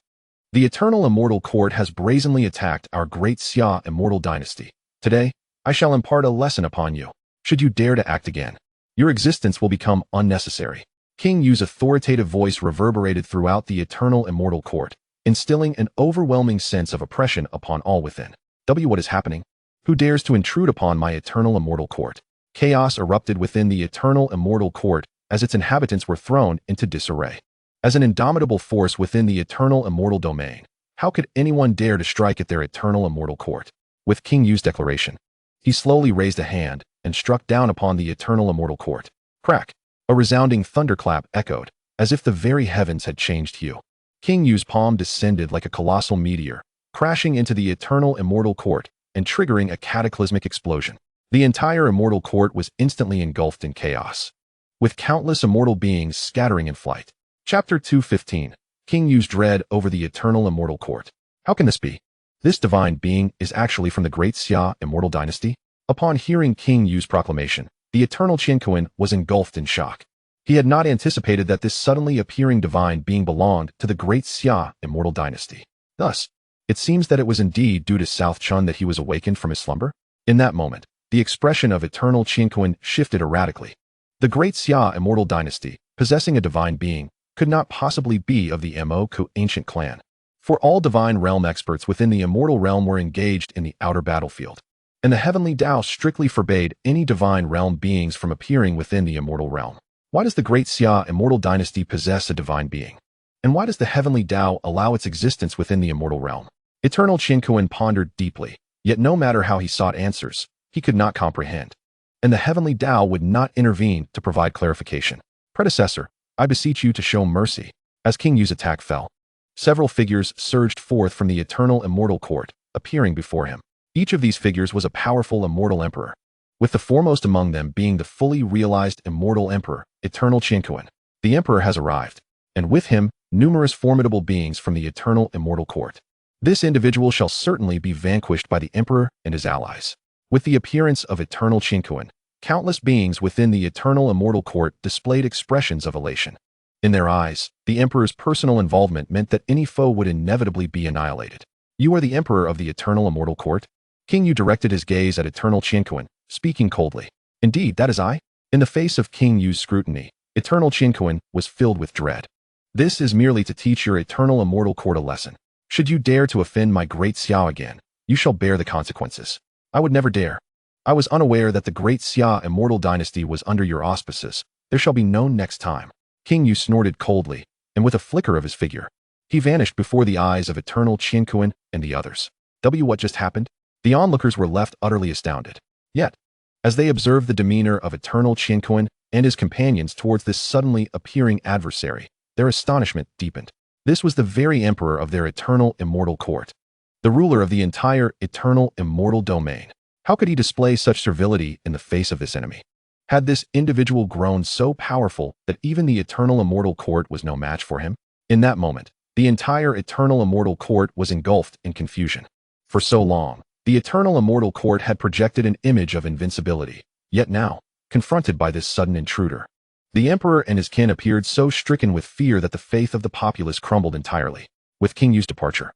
The eternal immortal court has brazenly attacked our great Xia immortal dynasty. Today, I shall impart a lesson upon you. Should you dare to act again, your existence will become unnecessary. King Yu's authoritative voice reverberated throughout the eternal immortal court, instilling an overwhelming sense of oppression upon all within. What is happening? Who dares to intrude upon my eternal immortal court? Chaos erupted within the eternal immortal court as its inhabitants were thrown into disarray. As an indomitable force within the eternal immortal domain, how could anyone dare to strike at their eternal immortal court? With King Yu's declaration, he slowly raised a hand and struck down upon the eternal immortal court. Crack! A resounding thunderclap echoed, as if the very heavens had changed hue. King Yu's palm descended like a colossal meteor, crashing into the eternal immortal court and triggering a cataclysmic explosion. The entire immortal court was instantly engulfed in chaos, with countless immortal beings scattering in flight. Chapter 2:15. King Yu's dread over the eternal immortal court. How can this be? This divine being is actually from the great Xia immortal dynasty? Upon hearing King Yu's proclamation, the eternal Qianquan was engulfed in shock. He had not anticipated that this suddenly appearing divine being belonged to the great Xia immortal dynasty. Thus, it seems that it was indeed due to South Chun that he was awakened from his slumber. In that moment, the expression of eternal Qianquan shifted erratically. The great Xia immortal dynasty, possessing a divine being, could not possibly be of the Mo Ku ancient clan. For all divine realm experts within the immortal realm were engaged in the outer battlefield, and the heavenly Tao strictly forbade any divine realm beings from appearing within the immortal realm. Why does the great Xia immortal dynasty possess a divine being? And why does the heavenly Tao allow its existence within the immortal realm? Eternal Qin pondered deeply, yet no matter how he sought answers, he could not comprehend. And the heavenly Tao would not intervene to provide clarification. Predecessor, I beseech you to show mercy. As King Yu's attack fell, several figures surged forth from the eternal immortal court, appearing before him. Each of these figures was a powerful immortal emperor, with the foremost among them being the fully realized immortal emperor, Eternal Qin. The emperor has arrived, and with him, numerous formidable beings from the eternal immortal court. This individual shall certainly be vanquished by the emperor and his allies. With the appearance of Eternal Qin, countless beings within the eternal immortal court displayed expressions of elation. In their eyes, the emperor's personal involvement meant that any foe would inevitably be annihilated. You are the emperor of the eternal immortal court? King Yu directed his gaze at Eternal Qin, speaking coldly. Indeed, that is I. In the face of King Yu's scrutiny, Eternal Qin was filled with dread. This is merely to teach your eternal immortal court a lesson. Should you dare to offend my great Xiao again, you shall bear the consequences. I would never dare. I was unaware that the great Xia immortal dynasty was under your auspices. There shall be no next time. King Yu snorted coldly, and with a flicker of his figure, he vanished before the eyes of Eternal Qin and the others. What just happened? The onlookers were left utterly astounded. Yet, as they observed the demeanor of Eternal Qin and his companions towards this suddenly appearing adversary, their astonishment deepened. This was the very emperor of their eternal immortal court, the ruler of the entire eternal immortal domain. How could he display such servility in the face of this enemy? Had this individual grown so powerful that even the eternal immortal court was no match for him? In that moment, the entire eternal immortal court was engulfed in confusion. For so long, the eternal immortal court had projected an image of invincibility, yet now, confronted by this sudden intruder, the emperor and his kin appeared so stricken with fear that the faith of the populace crumbled entirely. With King Yu's departure,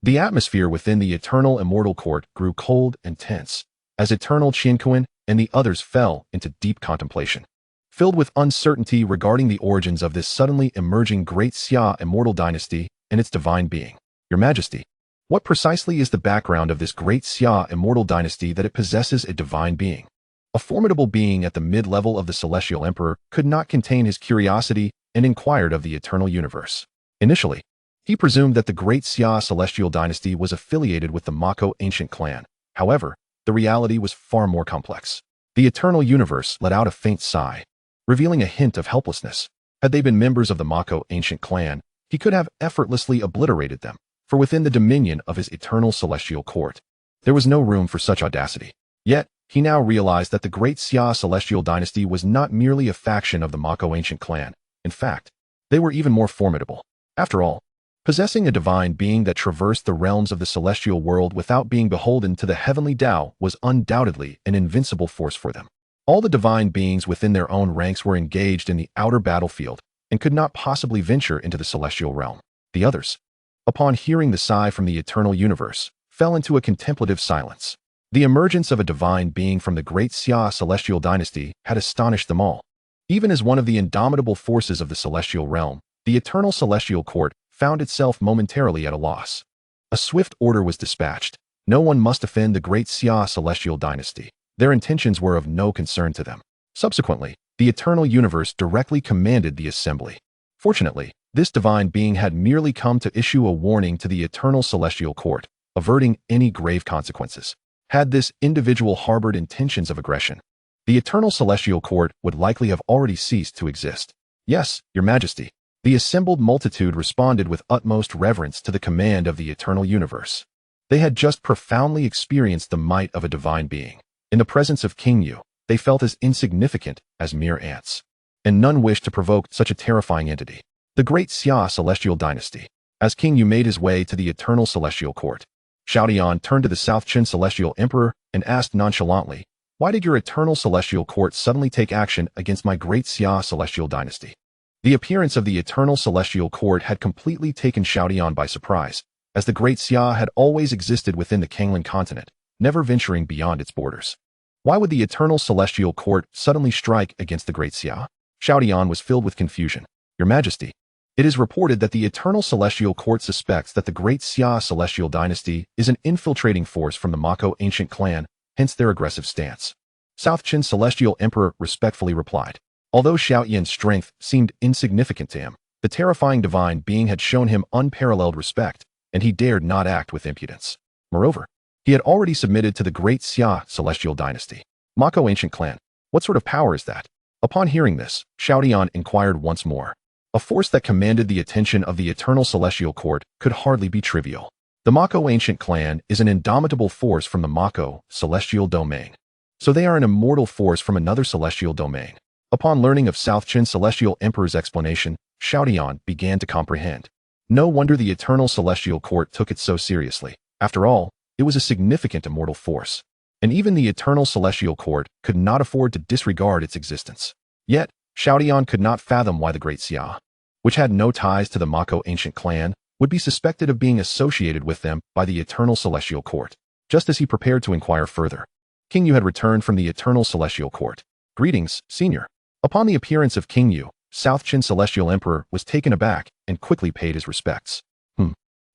the atmosphere within the eternal immortal court grew cold and tense, as Eternal Qin and the others fell into deep contemplation. Filled with uncertainty regarding the origins of this suddenly emerging great Xia immortal dynasty and its divine being. Your Majesty, what precisely is the background of this great Xia immortal dynasty that it possesses a divine being? A formidable being at the mid-level of the celestial emperor could not contain his curiosity and inquired of the eternal universe. Initially, he presumed that the great Xia celestial dynasty was affiliated with the Mako ancient clan. However, the reality was far more complex. The eternal universe let out a faint sigh, revealing a hint of helplessness. Had they been members of the Mako ancient clan, he could have effortlessly obliterated them, for within the dominion of his eternal celestial court, there was no room for such audacity. Yet, he now realized that the great Xia celestial dynasty was not merely a faction of the Mako ancient clan. In fact, they were even more formidable. After all, possessing a divine being that traversed the realms of the celestial world without being beholden to the heavenly Tao was undoubtedly an invincible force for them. All the divine beings within their own ranks were engaged in the outer battlefield and could not possibly venture into the celestial realm. The others, upon hearing the sigh from the eternal universe, fell into a contemplative silence. The emergence of a divine being from the great Xia celestial dynasty had astonished them all. Even as one of the indomitable forces of the celestial realm, the eternal celestial court found itself momentarily at a loss. A swift order was dispatched. No one must offend the great Xia celestial dynasty. Their intentions were of no concern to them. Subsequently, the eternal universe directly commanded the assembly. Fortunately, this divine being had merely come to issue a warning to the eternal celestial court, averting any grave consequences. Had this individual harbored intentions of aggression, the eternal celestial court would likely have already ceased to exist. Yes, Your Majesty. The assembled multitude responded with utmost reverence to the command of the eternal universe. They had just profoundly experienced the might of a divine being. In the presence of King Yu, they felt as insignificant as mere ants, and none wished to provoke such a terrifying entity. The great Xia celestial dynasty. As King Yu made his way to the eternal celestial court, Xiao Tian turned to the South Qin celestial emperor and asked nonchalantly, "Why did your eternal celestial court suddenly take action against my great Xia celestial dynasty?" The appearance of the eternal celestial court had completely taken Xiao Tian by surprise, as the great Xia had always existed within the Kanglan continent, never venturing beyond its borders. Why would the eternal celestial court suddenly strike against the great Xia? Xiao Tian was filled with confusion. Your Majesty, It is reported that the Eternal Celestial Court suspects that the Great Xia Celestial Dynasty is an infiltrating force from the Mako ancient clan, hence their aggressive stance. South Qin Celestial Emperor respectfully replied. Although Xiao Yan's strength seemed insignificant to him, the terrifying divine being had shown him unparalleled respect, and he dared not act with impudence. Moreover, he had already submitted to the Great Xia Celestial Dynasty. Mako ancient clan. What sort of power is that? Upon hearing this, Xiao Tian inquired once more. A force that commanded the attention of the Eternal Celestial Court could hardly be trivial. The Mako ancient clan is an indomitable force from the Mako celestial domain. So they are an immortal force from another celestial domain. Upon learning of South Qin Celestial Emperor's explanation, Xiao Tian began to comprehend. No wonder the Eternal Celestial Court took it so seriously. After all, it was a significant immortal force. And even the Eternal Celestial Court could not afford to disregard its existence. Yet, Xiao Tian could not fathom why the Great Xia, which had no ties to the Mako ancient clan, would be suspected of being associated with them by the Eternal Celestial Court. Just as he prepared to inquire further, King Yu had returned from the Eternal Celestial Court. Greetings, Senior. Upon the appearance of King Yu, South Qin Celestial Emperor was taken aback and quickly paid his respects.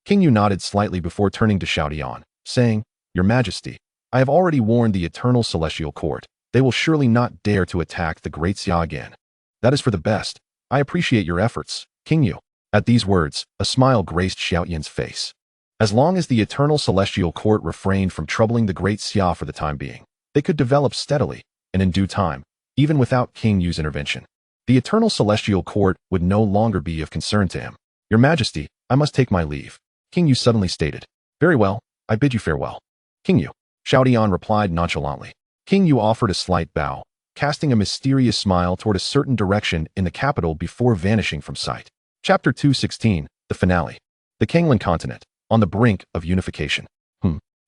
King Yu nodded slightly before turning to Xiao Tian, saying, Your Majesty, I have already warned the Eternal Celestial Court. They will surely not dare to attack the Great Xia again. That is for the best. I appreciate your efforts, King Yu. At these words, a smile graced Xiao Yan's face. As long as the Eternal Celestial Court refrained from troubling the Great Xia for the time being, they could develop steadily, and in due time, even without King Yu's intervention. The Eternal Celestial Court would no longer be of concern to him. Your Majesty, I must take my leave, King Yu suddenly stated. Very well, I bid you farewell. King Yu, Xiao Tian replied nonchalantly. King Yu offered a slight bow, casting a mysterious smile toward a certain direction in the capital before vanishing from sight. Chapter 216, the finale. The Kanglan continent, on the brink of unification.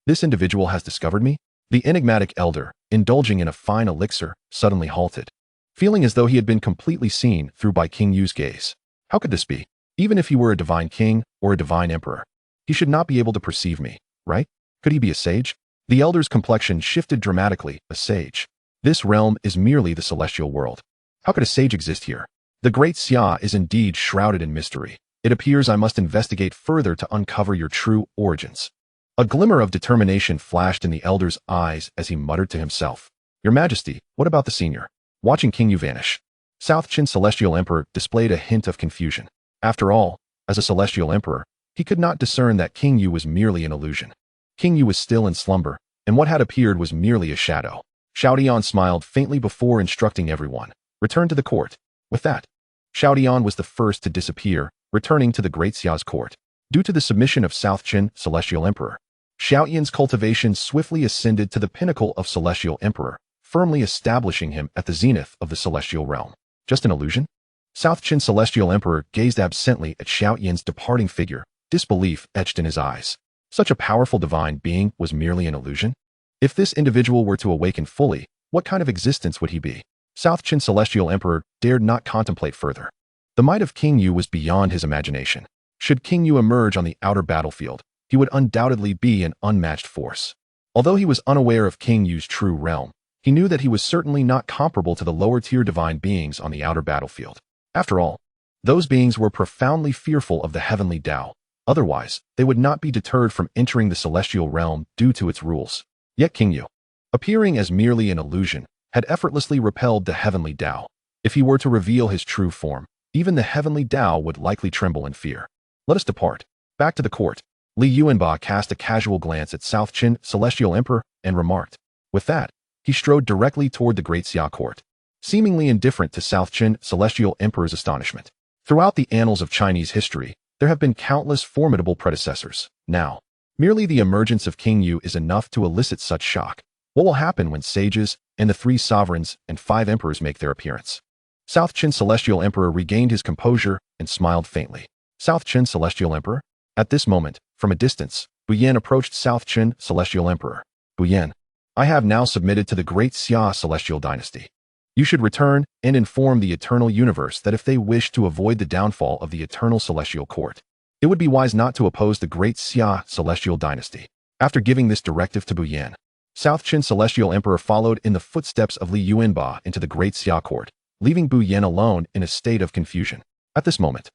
This individual has discovered me? The enigmatic elder, indulging in a fine elixir, suddenly halted, feeling as though he had been completely seen through by King Yu's gaze. How could this be? Even if he were a divine king or a divine emperor, he should not be able to perceive me, right? Could he be a sage? The elder's complexion shifted dramatically. A sage. This realm is merely the celestial world. How could a sage exist here? The Great Xia is indeed shrouded in mystery. It appears I must investigate further to uncover your true origins. A glimmer of determination flashed in the elder's eyes as he muttered to himself. Your Majesty, what about the senior? Watching King Yu vanish, South Qin Celestial Emperor displayed a hint of confusion. After all, as a celestial emperor, he could not discern that King Yu was merely an illusion. King Yu was still in slumber, and what had appeared was merely a shadow. Xiao Tian smiled faintly before instructing everyone. Return to the court. With that, Xiao Tian was the first to disappear, returning to the Great Xia's court. Due to the submission of South Qin Celestial Emperor, Xiao Yan's cultivation swiftly ascended to the pinnacle of Celestial Emperor, firmly establishing him at the zenith of the celestial realm. Just an illusion? South Qin Celestial Emperor gazed absently at Xiao Yan's departing figure, disbelief etched in his eyes. Such a powerful divine being was merely an illusion? If this individual were to awaken fully, what kind of existence would he be? South Qin Celestial Emperor dared not contemplate further. The might of King Yu was beyond his imagination. Should King Yu emerge on the outer battlefield, he would undoubtedly be an unmatched force. Although he was unaware of King Yu's true realm, he knew that he was certainly not comparable to the lower-tier divine beings on the outer battlefield. After all, those beings were profoundly fearful of the heavenly Tao. Otherwise, they would not be deterred from entering the celestial realm due to its rules. Yet King Yu, appearing as merely an illusion, had effortlessly repelled the heavenly Tao. If he were to reveal his true form, even the heavenly Tao would likely tremble in fear. Let us depart. Back to the court. Li Yuanba cast a casual glance at South Qin Celestial Emperor and remarked. With that, he strode directly toward the Great Xia court, seemingly indifferent to South Qin Celestial Emperor's astonishment. Throughout the annals of Chinese history, there have been countless formidable predecessors. Now, merely the emergence of King Yu is enough to elicit such shock. What will happen when sages and the 3 sovereigns and 5 emperors make their appearance? South Qin Celestial Emperor regained his composure and smiled faintly. South Qin Celestial Emperor? At this moment, from a distance, Buyan approached South Qin Celestial Emperor. Buyan, I have now submitted to the Great Xia Celestial Dynasty. You should return and inform the eternal universe that if they wish to avoid the downfall of the eternal celestial court, it would be wise not to oppose the Great Xia Celestial Dynasty. After giving this directive to Buyan, South Qin Celestial Emperor followed in the footsteps of Li Yuanba into the Great Xia court, leaving Buyan alone in a state of confusion. At this moment,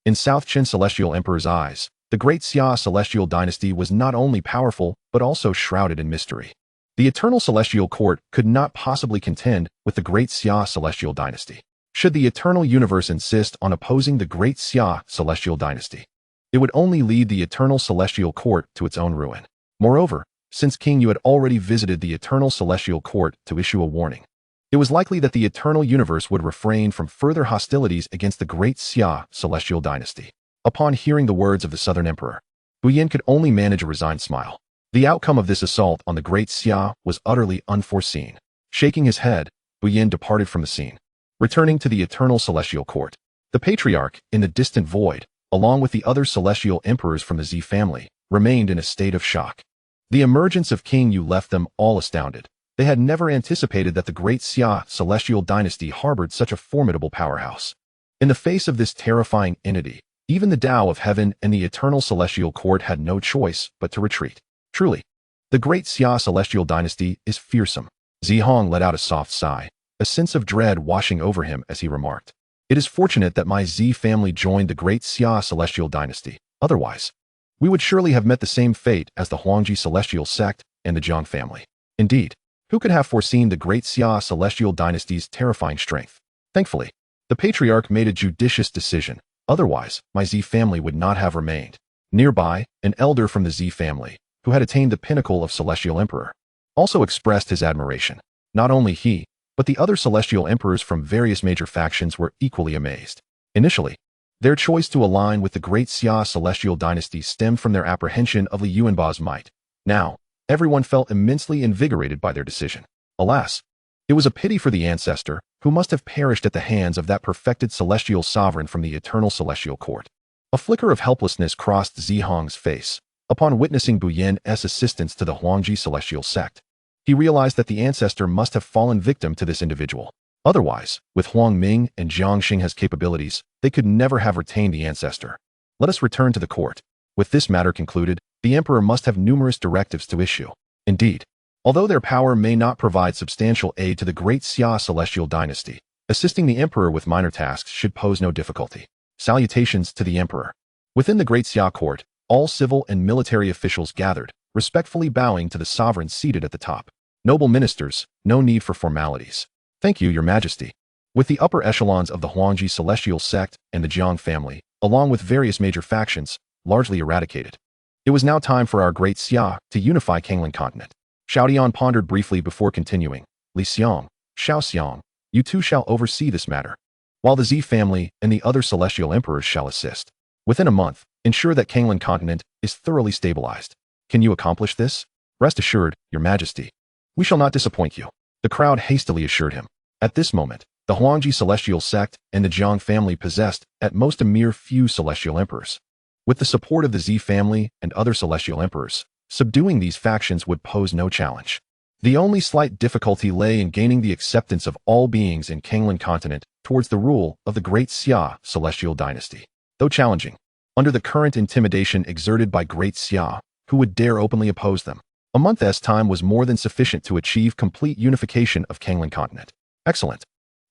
In South Qin Celestial Emperor's eyes, the Great Xia Celestial Dynasty was not only powerful but also shrouded in mystery. The Eternal Celestial Court could not possibly contend with the Great Xia Celestial Dynasty. Should the Eternal Universe insist on opposing the Great Xia Celestial Dynasty, it would only lead the Eternal Celestial Court to its own ruin. Moreover, since King Yu had already visited the Eternal Celestial Court to issue a warning, it was likely that the Eternal Universe would refrain from further hostilities against the Great Xia Celestial Dynasty. Upon hearing the words of the Southern Emperor, Yin could only manage a resigned smile. The outcome of this assault on the Great Xia was utterly unforeseen. Shaking his head, Yin departed from the scene. Returning to the Eternal Celestial Court, the Patriarch, in the distant void, along with the other celestial emperors from the Z family, remained in a state of shock. The emergence of King Yu left them all astounded. They had never anticipated that the Great Xia Celestial Dynasty harbored such a formidable powerhouse. In the face of this terrifying entity, even the Tao of Heaven and the Eternal Celestial Court had no choice but to retreat. Truly, the Great Xia Celestial Dynasty is fearsome. Zihong let out a soft sigh, a sense of dread washing over him as he remarked, "It is fortunate that my Z family joined the Great Xia Celestial Dynasty. Otherwise, we would surely have met the same fate as the Huangji Celestial Sect and the Zhang family. Indeed, who could have foreseen the Great Xia Celestial Dynasty's terrifying strength? Thankfully, the Patriarch made a judicious decision. Otherwise, my Z family would not have remained." Nearby, an elder from the Z family, who had attained the pinnacle of Celestial Emperor, also expressed his admiration. Not only he, but the other Celestial Emperors from various major factions were equally amazed. Initially, their choice to align with the Great Xia Celestial Dynasty stemmed from their apprehension of Li Yuanba's might. Now, everyone felt immensely invigorated by their decision. Alas, it was a pity for the ancestor, who must have perished at the hands of that perfected celestial sovereign from the Eternal Celestial Court. A flicker of helplessness crossed Zihong's face. Upon witnessing Yin's assistance to the Huangji Celestial Sect, he realized that the ancestor must have fallen victim to this individual. Otherwise, with Huang Ming and Jiang Xinghe's capabilities, they could never have retained the ancestor. Let us return to the court. With this matter concluded, the emperor must have numerous directives to issue. Indeed, although their power may not provide substantial aid to the Great Xia Celestial Dynasty, assisting the emperor with minor tasks should pose no difficulty. Salutations to the emperor. Within the Great Xia court, all civil and military officials gathered, respectfully bowing to the sovereign seated at the top. Noble ministers, no need for formalities. Thank you, Your Majesty. With the upper echelons of the Huangji Celestial Sect and the Jiang family, along with various major factions, largely eradicated, it was now time for our Great Xia to unify Kanglan continent. Xiao Tian pondered briefly before continuing. Li Xiang, Xiao Xiang, you two shall oversee this matter, while the Z family and the other celestial emperors shall assist. Within a month, ensure that Kanglan continent is thoroughly stabilized. Can you accomplish this? Rest assured, Your Majesty. We shall not disappoint you, the crowd hastily assured him. At this moment, the Huangji Celestial Sect and the Jiang family possessed, at most, a mere few celestial emperors. With the support of the Z family and other celestial emperors, subduing these factions would pose no challenge. The only slight difficulty lay in gaining the acceptance of all beings in Kanglan continent towards the rule of the Great Xia Celestial Dynasty. Though challenging, under the current intimidation exerted by Great Xia, who would dare openly oppose them? A month's time was more than sufficient to achieve complete unification of Kanglan continent. Excellent.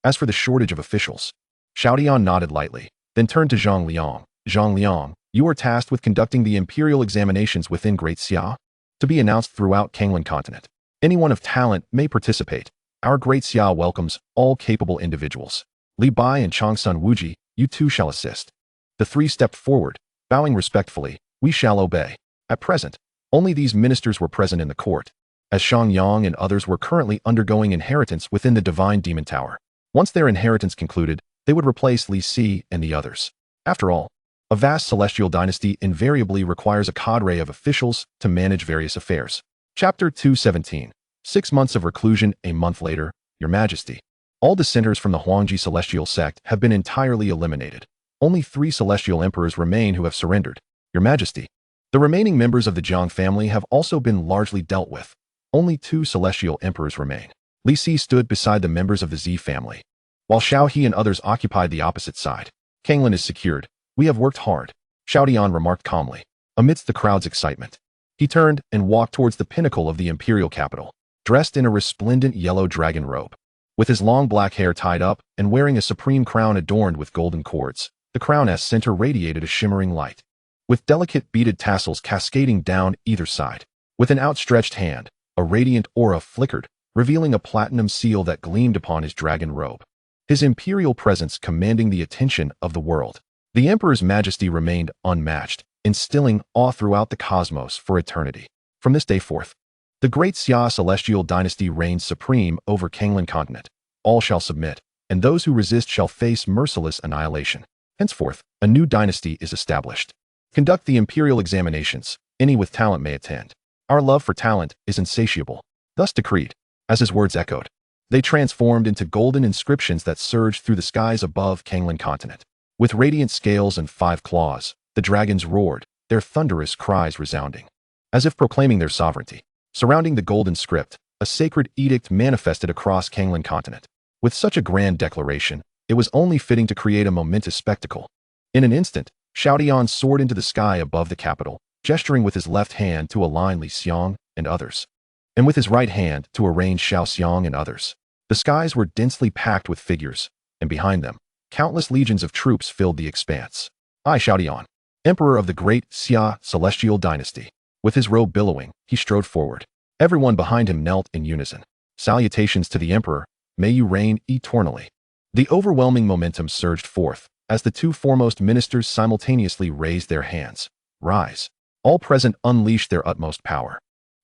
As for the shortage of officials, Xiao Tian nodded lightly, then turned to Zhang Liang. Zhang Liang, you are tasked with conducting the imperial examinations within Great Xia, to be announced throughout Kanglan continent. Anyone of talent may participate. Our Great Xia welcomes all capable individuals. Li Bai and Changsun Wuji, you too shall assist. The three stepped forward, bowing respectfully. We shall obey. At present, only these ministers were present in the court, as Shang Yang and others were currently undergoing inheritance within the Divine Demon Tower. Once their inheritance concluded, they would replace Li Si and the others. After all, a vast celestial dynasty invariably requires a cadre of officials to manage various affairs. Chapter 217. 6 months of reclusion. A month later, Your Majesty. All dissenters from the Huangji Celestial Sect have been entirely eliminated. Only 3 celestial emperors remain who have surrendered. Your Majesty. The remaining members of the Jiang family have also been largely dealt with. Only 2 celestial emperors remain. Li Si stood beside the members of the Z family, while Xiao He and others occupied the opposite side. Kanglan is secured. We have worked hard, Xiao Tian remarked calmly. Amidst the crowd's excitement, he turned and walked towards the pinnacle of the imperial capital, dressed in a resplendent yellow dragon robe. With his long black hair tied up and wearing a supreme crown adorned with golden cords, The crown's center radiated a shimmering light, with delicate beaded tassels cascading down either side. With an outstretched hand, a radiant aura flickered, revealing a platinum seal that gleamed upon his dragon robe. His imperial presence commanding the attention of the world. The emperor's majesty remained unmatched, instilling awe throughout the cosmos for eternity. From this day forth, the great Xia celestial dynasty reigns supreme over Kanglan continent. All shall submit, and those who resist shall face merciless annihilation. Henceforth, a new dynasty is established. Conduct the imperial examinations. Any with talent may attend. Our love for talent is insatiable. Thus decreed. As his words echoed, they transformed into golden inscriptions that surged through the skies above Kanglan continent. With radiant scales and 5 claws, the dragons roared, their thunderous cries resounding, as if proclaiming their sovereignty. Surrounding the golden script, a sacred edict manifested across Kanglan continent. With such a grand declaration, it was only fitting to create a momentous spectacle. In an instant, Xiao Tian soared into the sky above the capital, gesturing with his left hand to align Li Xiang and others, and with his right hand to arrange Xiao Xiang and others. The skies were densely packed with figures, and behind them, countless legions of troops filled the expanse. I, Xiao Tian, emperor of the great Xia celestial dynasty. With his robe billowing, he strode forward. Everyone behind him knelt in unison. Salutations to the emperor, may you reign eternally. The overwhelming momentum surged forth, as the 2 foremost ministers simultaneously raised their hands. Rise. All present unleashed their utmost power,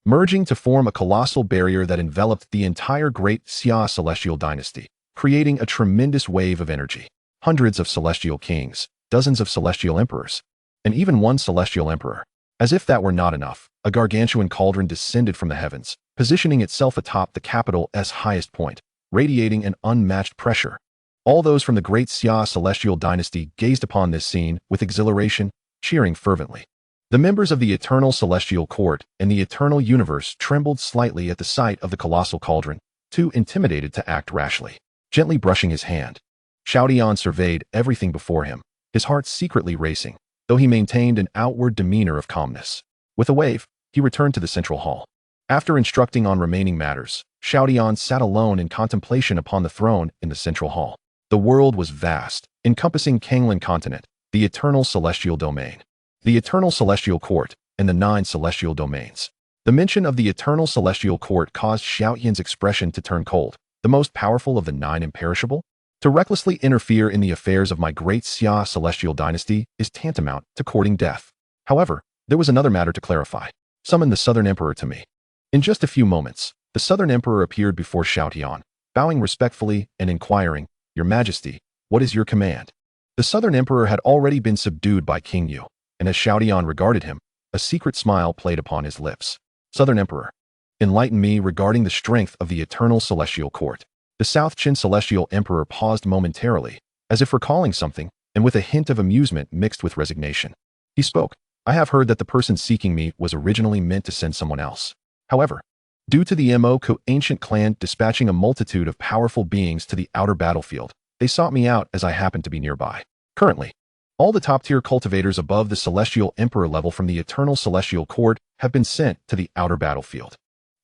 merging to form a colossal barrier that enveloped the entire great Xia celestial dynasty, creating a tremendous wave of energy. Hundreds of celestial kings, dozens of celestial emperors, and even one celestial emperor. As if that were not enough, a gargantuan cauldron descended from the heavens, positioning itself atop the capital's highest point, radiating an unmatched pressure. All those from the great Xia celestial dynasty gazed upon this scene with exhilaration, cheering fervently. The members of the eternal celestial court and the eternal universe trembled slightly at the sight of the colossal cauldron, too intimidated to act rashly. Gently brushing his hand, Xiao Tian surveyed everything before him, his heart secretly racing, though he maintained an outward demeanor of calmness. With a wave, he returned to the central hall. After instructing on remaining matters, Xiao Tian sat alone in contemplation upon the throne in the central hall. The world was vast, encompassing Kanglan continent, the eternal celestial domain, the eternal celestial court, and the 9 celestial domains. The mention of the eternal celestial court caused Xiao Tian's expression to turn cold. The most powerful of the 9 imperishable? To recklessly interfere in the affairs of my great Xia celestial dynasty is tantamount to courting death. However, there was another matter to clarify. Summon the Southern Emperor to me. In just a few moments, the Southern Emperor appeared before Xiao Tian, bowing respectfully and inquiring, Your Majesty, what is your command? The Southern Emperor had already been subdued by King Yu, and as Xiao Tian regarded him, a secret smile played upon his lips. Southern Emperor, enlighten me regarding the strength of the eternal celestial court. The South Qin celestial emperor paused momentarily, as if recalling something, and with a hint of amusement mixed with resignation. He spoke. I have heard that the person seeking me was originally meant to send someone else. However, due to the Mo Ku ancient clan dispatching a multitude of powerful beings to the outer battlefield, they sought me out as I happened to be nearby. Currently, all the top-tier cultivators above the celestial emperor level from the eternal celestial court have been sent to the outer battlefield.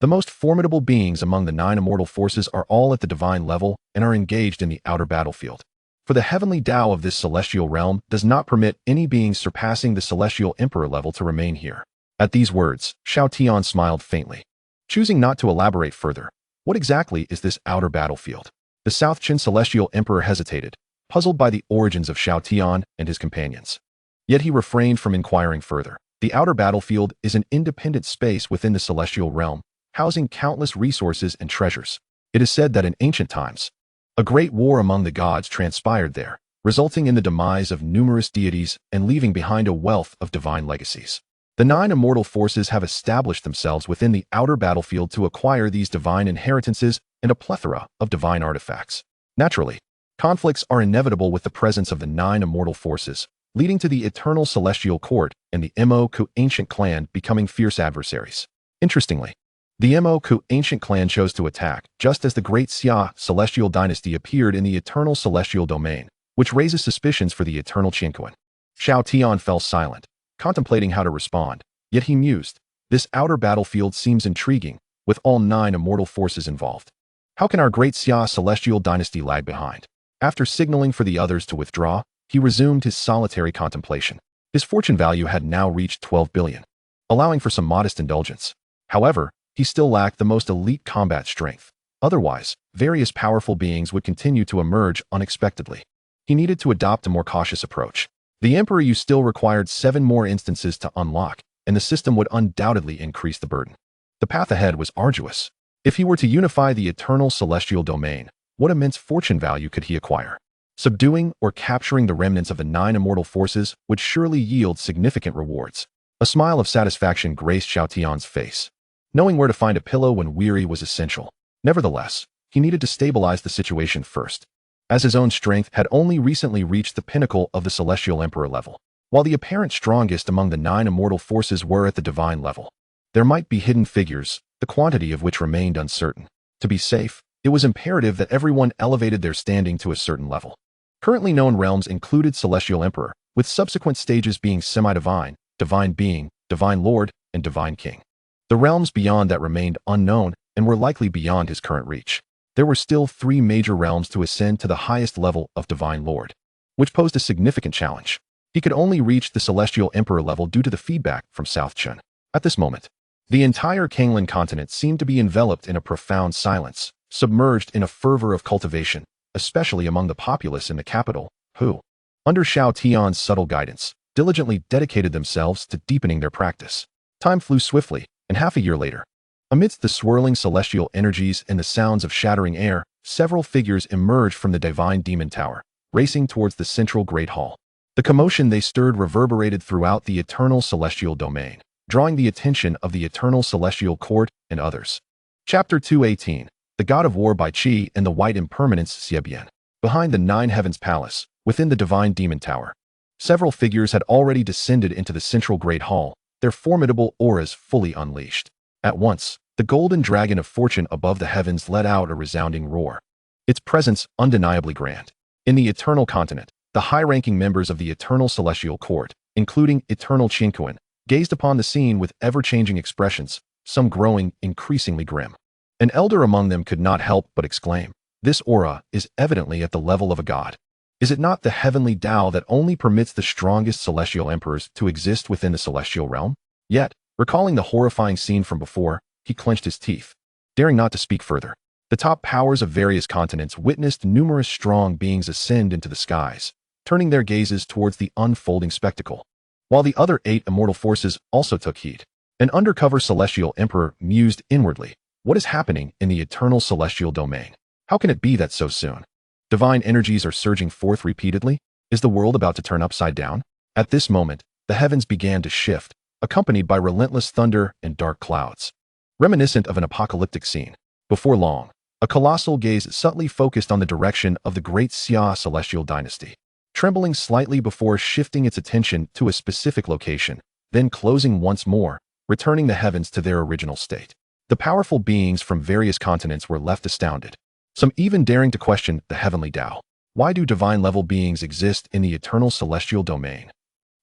The most formidable beings among the 9 immortal forces are all at the divine level and are engaged in the outer battlefield. For the heavenly Tao of this celestial realm does not permit any beings surpassing the celestial emperor level to remain here. At these words, Xiao Tian smiled faintly. Choosing not to elaborate further, what exactly is this outer battlefield? The South Qin celestial emperor hesitated, puzzled by the origins of Xiao Tian and his companions. Yet he refrained from inquiring further. The outer battlefield is an independent space within the celestial realm, housing countless resources and treasures. It is said that in ancient times, a great war among the gods transpired there, resulting in the demise of numerous deities and leaving behind a wealth of divine legacies. The 9 immortal forces have established themselves within the outer battlefield to acquire these divine inheritances and a plethora of divine artifacts. Naturally, conflicts are inevitable with the presence of the 9 immortal forces, leading to the eternal celestial court and the Mo Ku ancient clan becoming fierce adversaries. Interestingly, the Mo Ku ancient clan chose to attack just as the great Xia celestial dynasty appeared in the eternal celestial domain, which raises suspicions for the eternal Qianquan. Xiao Tian fell silent, contemplating how to respond, yet he mused, this outer battlefield seems intriguing, with all 9 immortal forces involved. How can our great Xia celestial dynasty lag behind? After signaling for the others to withdraw, he resumed his solitary contemplation. His fortune value had now reached 12 billion, allowing for some modest indulgence. However, he still lacked the most elite combat strength. Otherwise, various powerful beings would continue to emerge unexpectedly. He needed to adopt a more cautious approach. The Emperor Yu still required 7 more instances to unlock, and the system would undoubtedly increase the burden. The path ahead was arduous. If he were to unify the eternal celestial domain, what immense fortune value could he acquire? Subduing or capturing the remnants of the 9 immortal forces would surely yield significant rewards. A smile of satisfaction graced Xiao Tian's face. Knowing where to find a pillow when weary was essential. Nevertheless, he needed to stabilize the situation first, as his own strength had only recently reached the pinnacle of the Celestial Emperor level. While the apparent strongest among the 9 immortal forces were at the divine level, there might be hidden figures, the quantity of which remained uncertain. To be safe, it was imperative that everyone elevated their standing to a certain level. Currently known realms included Celestial Emperor, with subsequent stages being Semi-Divine, Divine Being, Divine Lord, and Divine King. The realms beyond that remained unknown and were likely beyond his current reach. There were still 3 major realms to ascend to the highest level of Divine Lord, which posed a significant challenge. He could only reach the Celestial Emperor level due to the feedback from South Chun. At this moment, the entire Kanglan continent seemed to be enveloped in a profound silence, submerged in a fervor of cultivation, especially among the populace in the capital, who, under Xiao Tian's subtle guidance, diligently dedicated themselves to deepening their practice. Time flew swiftly, and half a year later, amidst the swirling celestial energies and the sounds of shattering air, several figures emerged from the divine demon tower, racing towards the central great hall. The commotion they stirred reverberated throughout the eternal celestial domain, drawing the attention of the eternal celestial court and others. Chapter 218, The God of War Bai Qi and the White Impermanence Xiabian. Behind the 9 Heavens Palace, within the divine demon tower, several figures had already descended into the central great hall, their formidable auras fully unleashed. At once, the golden dragon of fortune above the heavens let out a resounding roar, its presence undeniably grand. In the eternal continent, the high-ranking members of the eternal celestial court, including Eternal Qinquan, gazed upon the scene with ever-changing expressions, some growing increasingly grim. An elder among them could not help but exclaim, "This aura is evidently at the level of a god. Is it not the heavenly Tao that only permits the strongest celestial emperors to exist within the celestial realm?" Yet, recalling the horrifying scene from before, he clenched his teeth, daring not to speak further. The top powers of various continents witnessed numerous strong beings ascend into the skies, turning their gazes towards the unfolding spectacle. While the other 8 immortal forces also took heed, an undercover celestial emperor mused inwardly, "What is happening in the eternal celestial domain? How can it be that so soon? Divine energies are surging forth repeatedly? Is the world about to turn upside down?" At this moment, the heavens began to shift, accompanied by relentless thunder and dark clouds, reminiscent of an apocalyptic scene. Before long, a colossal gaze subtly focused on the direction of the great Xia celestial dynasty, trembling slightly before shifting its attention to a specific location, then closing once more, returning the heavens to their original state. The powerful beings from various continents were left astounded, some even daring to question the heavenly Tao. Why do divine-level beings exist in the eternal celestial domain?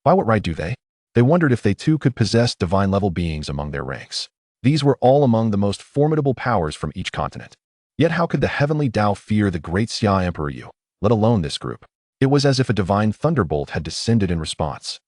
By what right do they? They wondered if they too could possess divine-level beings among their ranks. These were all among the most formidable powers from each continent. Yet how could the heavenly Tao fear the great Xia Emperor Yu, let alone this group? It was as if a divine thunderbolt had descended in response.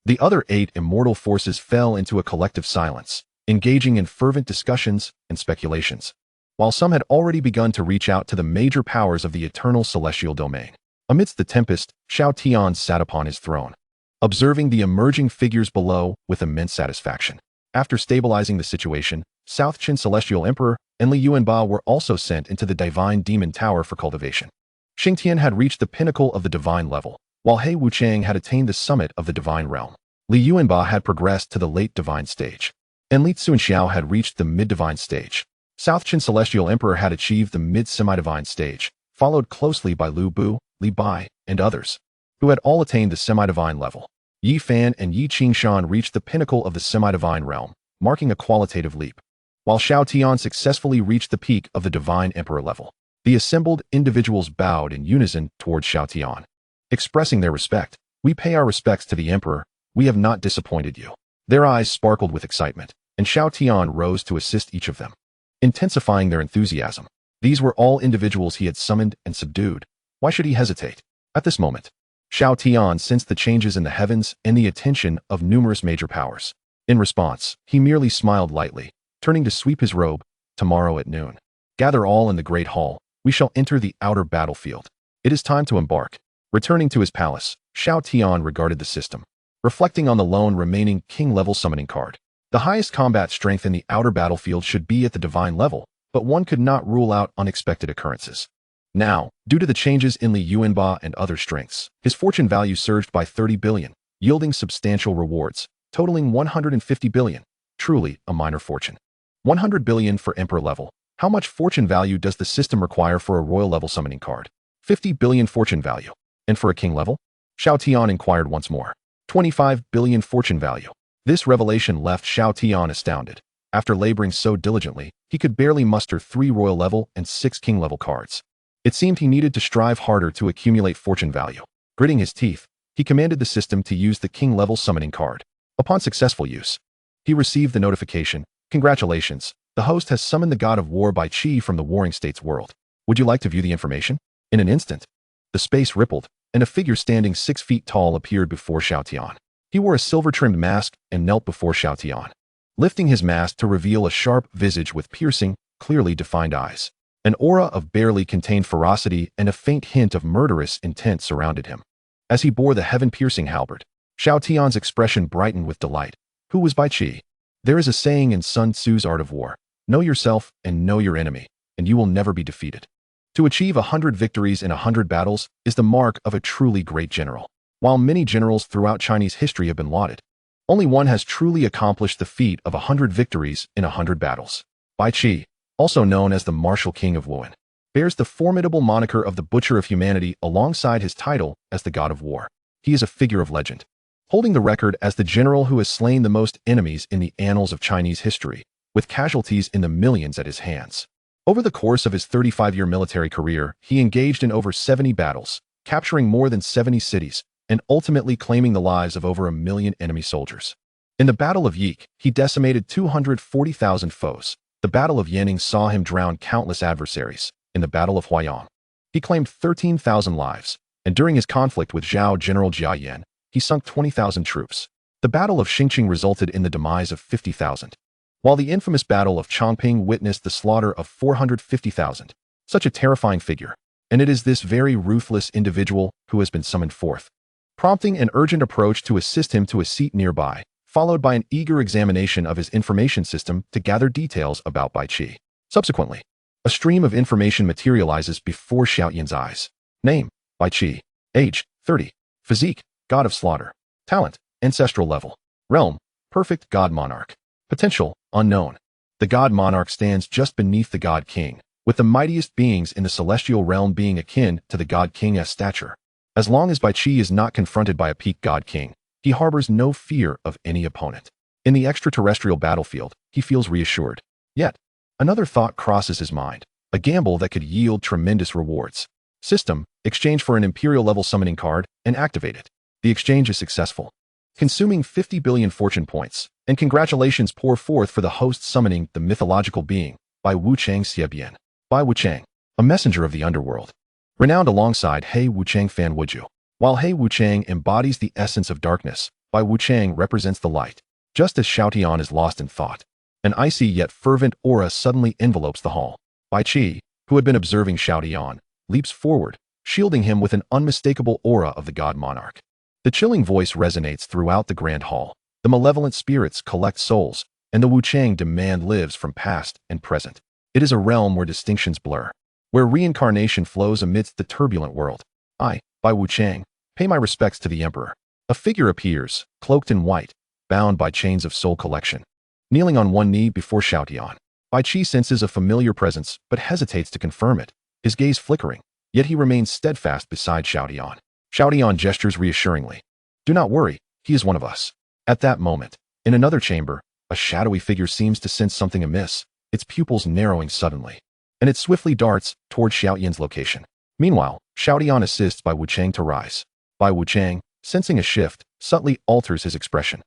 The other 8 immortal forces fell into a collective silence, engaging in fervent discussions and speculations, while some had already begun to reach out to the major powers of the eternal celestial domain. Amidst the tempest, Xiao Tian sat upon his throne, observing the emerging figures below with immense satisfaction. After stabilizing the situation, South Qin Celestial Emperor and Li Yuanba were also sent into the Divine Demon Tower for cultivation. Xiang Tian had reached the pinnacle of the divine level, while He Wuchang had attained the summit of the divine realm. Li Yuanba had progressed to the late divine stage, and Li Tsuanxiao had reached the mid-divine stage. South Qin Celestial Emperor had achieved the mid-semi-divine stage, followed closely by Lu Bu, Li Bai, and others, who had all attained the semi-divine level. Yi Fan and Yi Qingshan reached the pinnacle of the semi-divine realm, marking a qualitative leap, while Xiao Tian successfully reached the peak of the divine emperor level. The assembled individuals bowed in unison towards Xiao Tian, expressing their respect. "We pay our respects to the emperor. We have not disappointed you." Their eyes sparkled with excitement, and Xiao Tian rose to assist each of them, intensifying their enthusiasm. These were all individuals he had summoned and subdued. Why should he hesitate? At this moment, Xiao Tian sensed the changes in the heavens and the attention of numerous major powers. In response, he merely smiled lightly, turning to sweep his robe. Tomorrow at noon, gather all in the great hall. We shall enter the outer battlefield. It is time to embark. Returning to his palace, Xiao Tian regarded the system, reflecting on the lone remaining king-level summoning card. The highest combat strength in the outer battlefield should be at the divine level, but one could not rule out unexpected occurrences. Now, due to the changes in Li Yuanba and other strengths, his fortune value surged by 30 billion, yielding substantial rewards, totaling 150 billion. Truly a minor fortune. 100 billion for Emperor level. How much fortune value does the system require for a royal level summoning card? 50 billion fortune value. And for a king level? Xiao Tian inquired once more. 25 billion fortune value. This revelation left Xiao Tian astounded. After laboring so diligently, he could barely muster 3 royal level and 6 king level cards. It seemed he needed to strive harder to accumulate fortune value. Gritting his teeth, he commanded the system to use the king level summoning card. Upon successful use, he received the notification. Congratulations, the host has summoned the god of war Bai Qi from the Warring States world. Would you like to view the information? In an instant, the space rippled, and a figure standing 6 feet tall appeared before Xiao Tian. He wore a silver-trimmed mask and knelt before Xiao Tian, lifting his mask to reveal a sharp visage with piercing, clearly defined eyes. An aura of barely contained ferocity and a faint hint of murderous intent surrounded him. As he bore the heaven-piercing halberd, Xiao Tian's expression brightened with delight. Who was Bai Qi? There is a saying in Sun Tzu's Art of War, know yourself and know your enemy, and you will never be defeated. To achieve 100 victories in 100 battles is the mark of a truly great general. While many generals throughout Chinese history have been lauded, only one has truly accomplished the feat of 100 victories in 100 battles. Bai Qi, also known as the Martial King of Wuhan, bears the formidable moniker of the Butcher of Humanity alongside his title as the God of War. He is a figure of legend, holding the record as the general who has slain the most enemies in the annals of Chinese history, with casualties in the millions at his hands. Over the course of his 35-year military career, he engaged in over 70 battles, capturing more than 70 cities, and ultimately claiming the lives of over 1 million enemy soldiers. In the Battle of Yik, he decimated 240,000 foes. The Battle of Yanning saw him drown countless adversaries. In the Battle of Huayang, he claimed 13,000 lives, and during his conflict with Zhao General Jia Yan, he sunk 20,000 troops. The Battle of Xingqing resulted in the demise of 50,000, while the infamous Battle of Chongping witnessed the slaughter of 450,000. Such a terrifying figure, and it is this very ruthless individual who has been summoned forth, prompting an urgent approach to assist him to a seat nearby, followed by an eager examination of his information system to gather details about Bai Qi. Subsequently, a stream of information materializes before Xiao Yan's eyes. Name, Bai Qi. Age, 30. Physique, God of Slaughter. Talent, ancestral level. Realm, perfect God Monarch. Potential, unknown. The God Monarch stands just beneath the God King, with the mightiest beings in the celestial realm being akin to the God King's stature. As long as Bai Qi is not confronted by a peak God King, he harbors no fear of any opponent. In the extraterrestrial battlefield, he feels reassured. Yet, another thought crosses his mind, a gamble that could yield tremendous rewards. System, exchange for an Imperial-level summoning card, and activate it. The exchange is successful, consuming 50 billion fortune points, and congratulations pour forth for the host summoning the mythological being, Bai Wuchang Xiebian. Bai Wuchang, a messenger of the underworld. Renowned alongside He Wuchang Fan Wuju. While He Wuchang embodies the essence of darkness, Bai Wuchang represents the light. Just as Xiao Tian is lost in thought, an icy yet fervent aura suddenly envelopes the hall. Bai Qi, who had been observing Xiao Tian, leaps forward, shielding him with an unmistakable aura of the God Monarch. The chilling voice resonates throughout the grand hall. The malevolent spirits collect souls, and the Wuchang demand lives from past and present. It is a realm where distinctions blur, where reincarnation flows amidst the turbulent world. I, Bai Wuchang, pay my respects to the Emperor. A figure appears, cloaked in white, bound by chains of soul collection. Kneeling on one knee before Xiao Tian, Bai Qi senses a familiar presence but hesitates to confirm it, his gaze flickering, yet he remains steadfast beside Xiao Tian. Xiao Tian gestures reassuringly. Do not worry, he is one of us. At that moment, in another chamber, a shadowy figure seems to sense something amiss, its pupils narrowing suddenly, and it swiftly darts toward Xiao Yan's location. Meanwhile, Xiao Tian assists Bai Wuchang to rise. Bai Wuchang, sensing a shift, subtly alters his expression.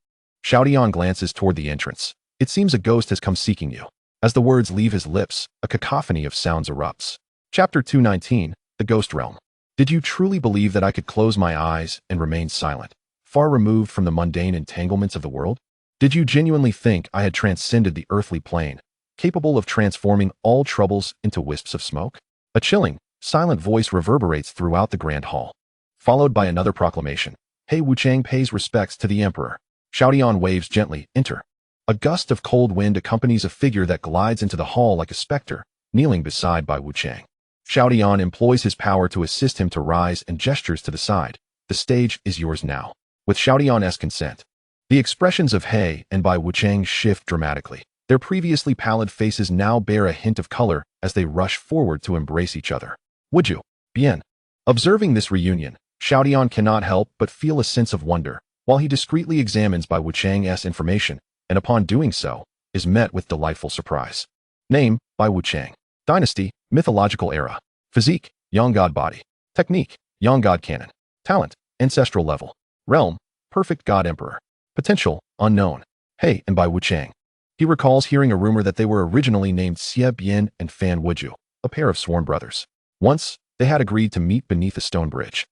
Xiao Tian glances toward the entrance. It seems a ghost has come seeking you. As the words leave his lips, a cacophony of sounds erupts. Chapter 219, The Ghost Realm. Did you truly believe that I could close my eyes and remain silent, far removed from the mundane entanglements of the world? Did you genuinely think I had transcended the earthly plane, capable of transforming all troubles into wisps of smoke? A chilling, silent voice reverberates throughout the grand hall, followed by another proclamation. He Wuchang pays respects to the emperor. Xiao Tian waves gently, enter. A gust of cold wind accompanies a figure that glides into the hall like a specter, kneeling beside Bai Wuchang. Xiao Tian employs his power to assist him to rise and gestures to the side. The stage is yours now. With Xiao Tian's consent, the expressions of He and Bai Wuchang shift dramatically. Their previously pallid faces now bear a hint of color as they rush forward to embrace each other. Would you? Bien. Observing this reunion, Xiao Tian cannot help but feel a sense of wonder, while he discreetly examines Bai Wuchang's information, and upon doing so, is met with delightful surprise. Name, Bai Wuchang. Dynasty, mythological era. Physique, young god body. Technique, young god canon. Talent, ancestral level. Realm, perfect god emperor. Potential, unknown. He and Bai Wuchang. He recalls hearing a rumor that they were originally named Xie Bian and Fan Wuju, a pair of sworn brothers. Once, they had agreed to meet beneath a stone bridge.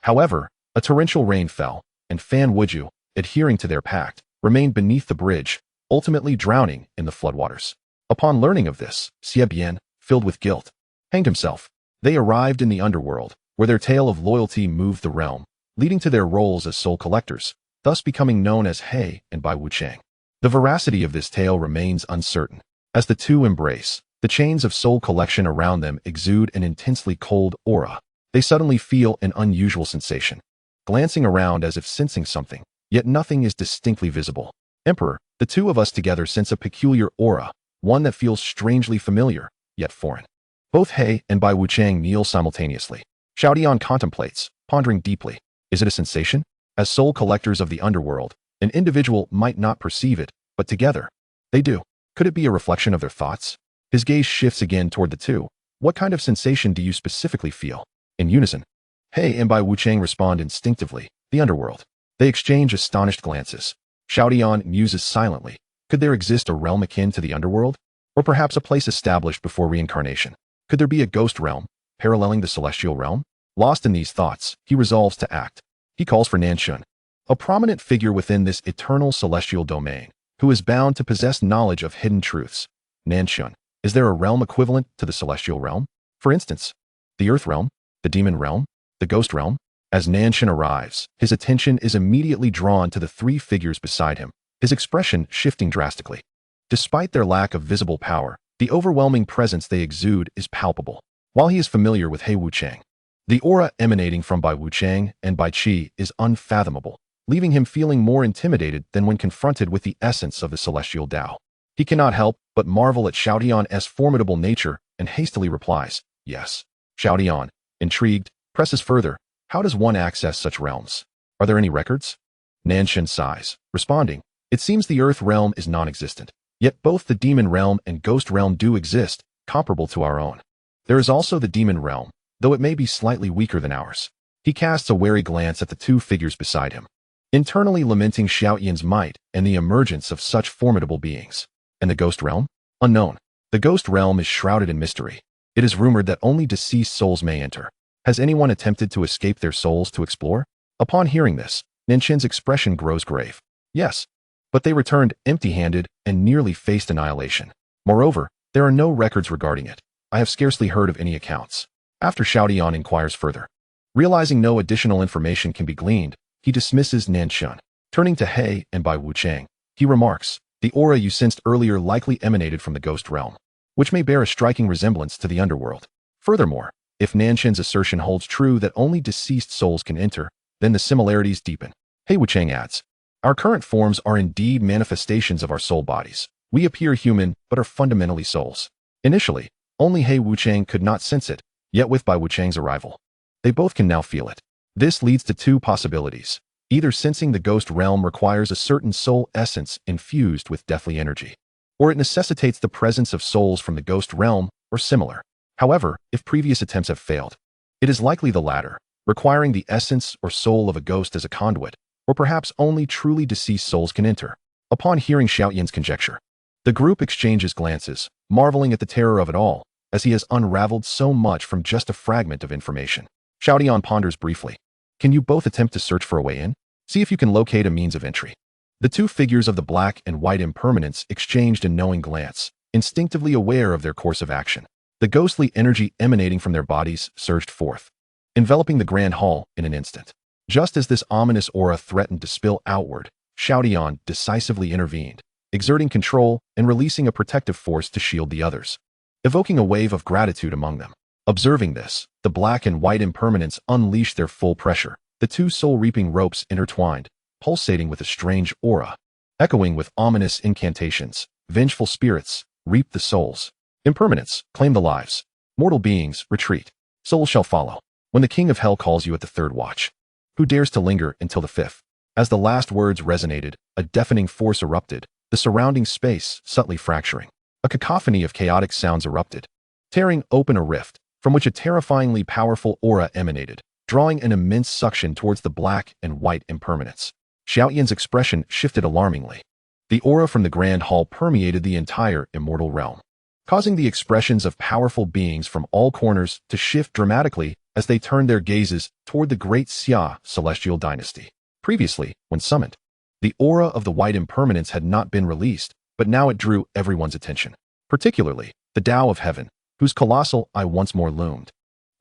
However, a torrential rain fell, and Fan Wuju, adhering to their pact, remained beneath the bridge, ultimately drowning in the floodwaters. Upon learning of this, Xie Bian, filled with guilt, hanged himself. They arrived in the underworld, where their tale of loyalty moved the realm, leading to their roles as soul collectors, thus becoming known as He and Bai Wuchang. The veracity of this tale remains uncertain. As the two embrace, the chains of soul collection around them exude an intensely cold aura. They suddenly feel an unusual sensation, glancing around as if sensing something, yet nothing is distinctly visible. Emperor, the two of us together sense a peculiar aura, one that feels strangely familiar, yet foreign. Both He and Bai Wuchang kneel simultaneously. Xiao Tian contemplates, pondering deeply. Is it a sensation? As soul collectors of the underworld, an individual might not perceive it, but together, they do. Could it be a reflection of their thoughts? His gaze shifts again toward the two. What kind of sensation do you specifically feel? In unison, He and Bai Wuchang respond instinctively. The underworld. They exchange astonished glances. Xiao Tian muses silently. Could there exist a realm akin to the underworld? Or perhaps a place established before reincarnation? Could there be a ghost realm, paralleling the celestial realm? Lost in these thoughts, he resolves to act. He calls for Nanshun, a prominent figure within this eternal celestial domain, who is bound to possess knowledge of hidden truths. Nanshun, is there a realm equivalent to the celestial realm? For instance, the earth realm, the demon realm, the ghost realm? As Nanshun arrives, his attention is immediately drawn to the three figures beside him, his expression shifting drastically. Despite their lack of visible power, the overwhelming presence they exude is palpable. While he is familiar with He Wuchang, the aura emanating from Bai Wuchang and Bai Qi is unfathomable, leaving him feeling more intimidated than when confronted with the essence of the celestial Tao. He cannot help but marvel at Xiao Tian's formidable nature and hastily replies, yes. Xiao Tian, intrigued, presses further. How does one access such realms? Are there any records? Nanshun sighs, responding, it seems the earth realm is non-existent. Yet both the demon realm and ghost realm do exist, comparable to our own. There is also the demon realm, though it may be slightly weaker than ours. He casts a wary glance at the two figures beside him, internally lamenting Xiao Tian's might and the emergence of such formidable beings. And the ghost realm? Unknown. The ghost realm is shrouded in mystery. It is rumored that only deceased souls may enter. Has anyone attempted to escape their souls to explore? Upon hearing this, Nanshun's expression grows grave. Yes. But they returned empty-handed and nearly faced annihilation. Moreover, there are no records regarding it. I have scarcely heard of any accounts. After Xiao Tian inquires further, realizing no additional information can be gleaned, he dismisses Nanshun. Turning to He and Bai Wuchang, he remarks, the aura you sensed earlier likely emanated from the ghost realm, which may bear a striking resemblance to the underworld. Furthermore, if Nanshun's assertion holds true that only deceased souls can enter, then the similarities deepen. He Wuchang adds, our current forms are indeed manifestations of our soul bodies. We appear human, but are fundamentally souls. Initially, only He Wuchang could not sense it, yet with Bai Wuchang's arrival, they both can now feel it. This leads to two possibilities. Either sensing the ghost realm requires a certain soul essence infused with deathly energy, or it necessitates the presence of souls from the ghost realm, or similar. However, if previous attempts have failed, it is likely the latter, requiring the essence or soul of a ghost as a conduit, or perhaps only truly deceased souls can enter. Upon hearing Xiao Tian's conjecture, the group exchanges glances, marveling at the terror of it all, as he has unraveled so much from just a fragment of information. Xiao Tian ponders briefly. Can you both attempt to search for a way in? See if you can locate a means of entry. The two figures of the black and white impermanence exchanged a knowing glance, instinctively aware of their course of action. The ghostly energy emanating from their bodies surged forth, enveloping the grand hall in an instant. Just as this ominous aura threatened to spill outward, Xiao Tian decisively intervened, exerting control and releasing a protective force to shield the others, evoking a wave of gratitude among them. Observing this, the black and white impermanence unleashed their full pressure, the two soul-reaping ropes intertwined, pulsating with a strange aura, echoing with ominous incantations. Vengeful spirits, reap the souls. Impermanence, claim the lives. Mortal beings, retreat. Souls shall follow. When the king of hell calls you at the third watch, who dares to linger until the fifth? As the last words resonated, a deafening force erupted, the surrounding space subtly fracturing. A cacophony of chaotic sounds erupted, tearing open a rift, from which a terrifyingly powerful aura emanated, drawing an immense suction towards the black and white impermanence. Xiao Tian's expression shifted alarmingly. The aura from the grand hall permeated the entire immortal realm, causing the expressions of powerful beings from all corners to shift dramatically as they turned their gazes toward the great Xia celestial dynasty. Previously, when summoned, the aura of the white impermanence had not been released, but now it drew everyone's attention, particularly the Tao of Heaven, whose colossal eye once more loomed,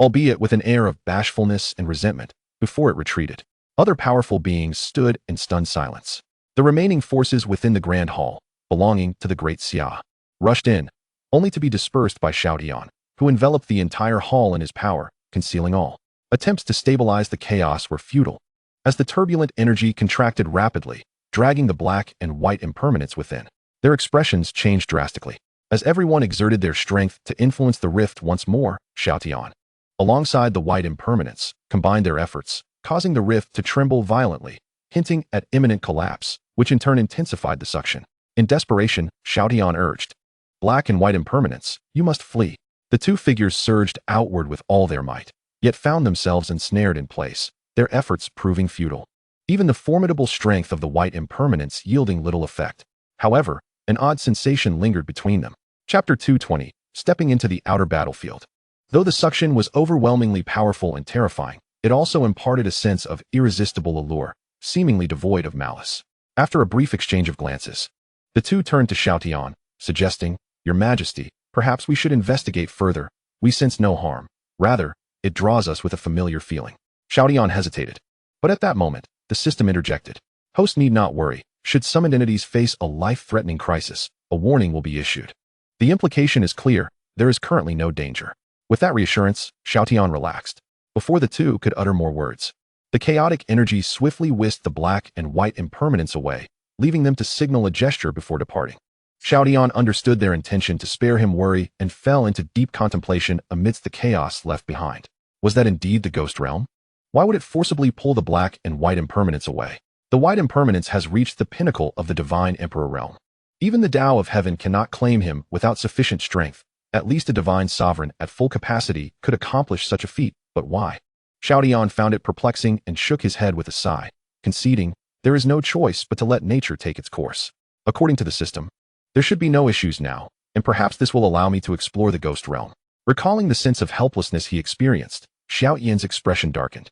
albeit with an air of bashfulness and resentment, before it retreated. Other powerful beings stood in stunned silence. The remaining forces within the grand hall, belonging to the great Xia, rushed in, only to be dispersed by Xiao Tian, who enveloped the entire hall in his power, concealing all. Attempts to stabilize the chaos were futile, as the turbulent energy contracted rapidly, dragging the black and white impermanence within. Their expressions changed drastically, as everyone exerted their strength to influence the rift once more. Xiao Tian, alongside the white impermanence, combined their efforts, causing the rift to tremble violently, hinting at imminent collapse, which in turn intensified the suction. In desperation, Xiao Tian urged, "Black and white impermanence, you must flee." The two figures surged outward with all their might, yet found themselves ensnared in place, their efforts proving futile. Even the formidable strength of the white impermanence yielding little effect. However, an odd sensation lingered between them. Chapter 220, Stepping into the Outer Battlefield. Though the suction was overwhelmingly powerful and terrifying, it also imparted a sense of irresistible allure, seemingly devoid of malice. After a brief exchange of glances, the two turned to Xiao Tian, suggesting, "Your Majesty, perhaps we should investigate further. We sense no harm. Rather, it draws us with a familiar feeling." Xiao Tian hesitated, but at that moment, the system interjected. "Host need not worry. Should summoned entities face a life-threatening crisis, a warning will be issued." The implication is clear. There is currently no danger. With that reassurance, Xiao Tian relaxed. Before the two could utter more words, the chaotic energy swiftly whisked the black and white impermanence away, leaving them to signal a gesture before departing. Xiao Tian understood their intention to spare him worry and fell into deep contemplation amidst the chaos left behind. Was that indeed the ghost realm? Why would it forcibly pull the black and white impermanence away? The white impermanence has reached the pinnacle of the divine emperor realm. Even the Tao of Heaven cannot claim him without sufficient strength. At least a divine sovereign at full capacity could accomplish such a feat, but why? Xiao Tian found it perplexing and shook his head with a sigh, conceding, there is no choice but to let nature take its course. According to the system, there should be no issues now, and perhaps this will allow me to explore the ghost realm. Recalling the sense of helplessness he experienced, Xiao Tian's expression darkened.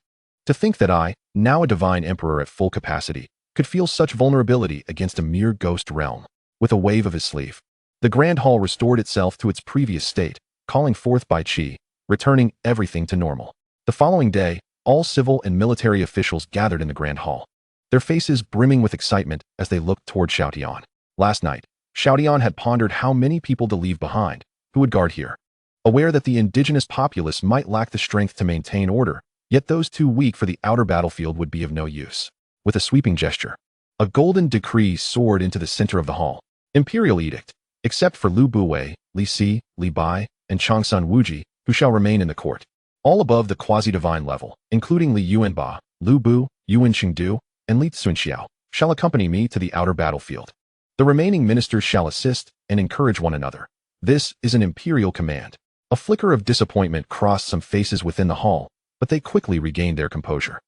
To think that I, now a divine emperor at full capacity, could feel such vulnerability against a mere ghost realm. With a wave of his sleeve, the grand hall restored itself to its previous state, calling forth Bai Qi, returning everything to normal. The following day, all civil and military officials gathered in the grand hall, their faces brimming with excitement as they looked toward Xiao Tian. Last night, Xiao Tian had pondered how many people to leave behind, who would guard here. Aware that the indigenous populace might lack the strength to maintain order, yet those too weak for the outer battlefield would be of no use. With a sweeping gesture, a golden decree soared into the center of the hall. Imperial edict, except for Lu Buwei, Li Si, Li Bai, and Changsun Wuji, who shall remain in the court. All above the quasi-divine level, including Li Yuanba, Lu Bu, Yuan Qingdu, and Li Tsunxiao, shall accompany me to the outer battlefield. The remaining ministers shall assist and encourage one another. This is an imperial command. A flicker of disappointment crossed some faces within the hall, but they quickly regained their composure.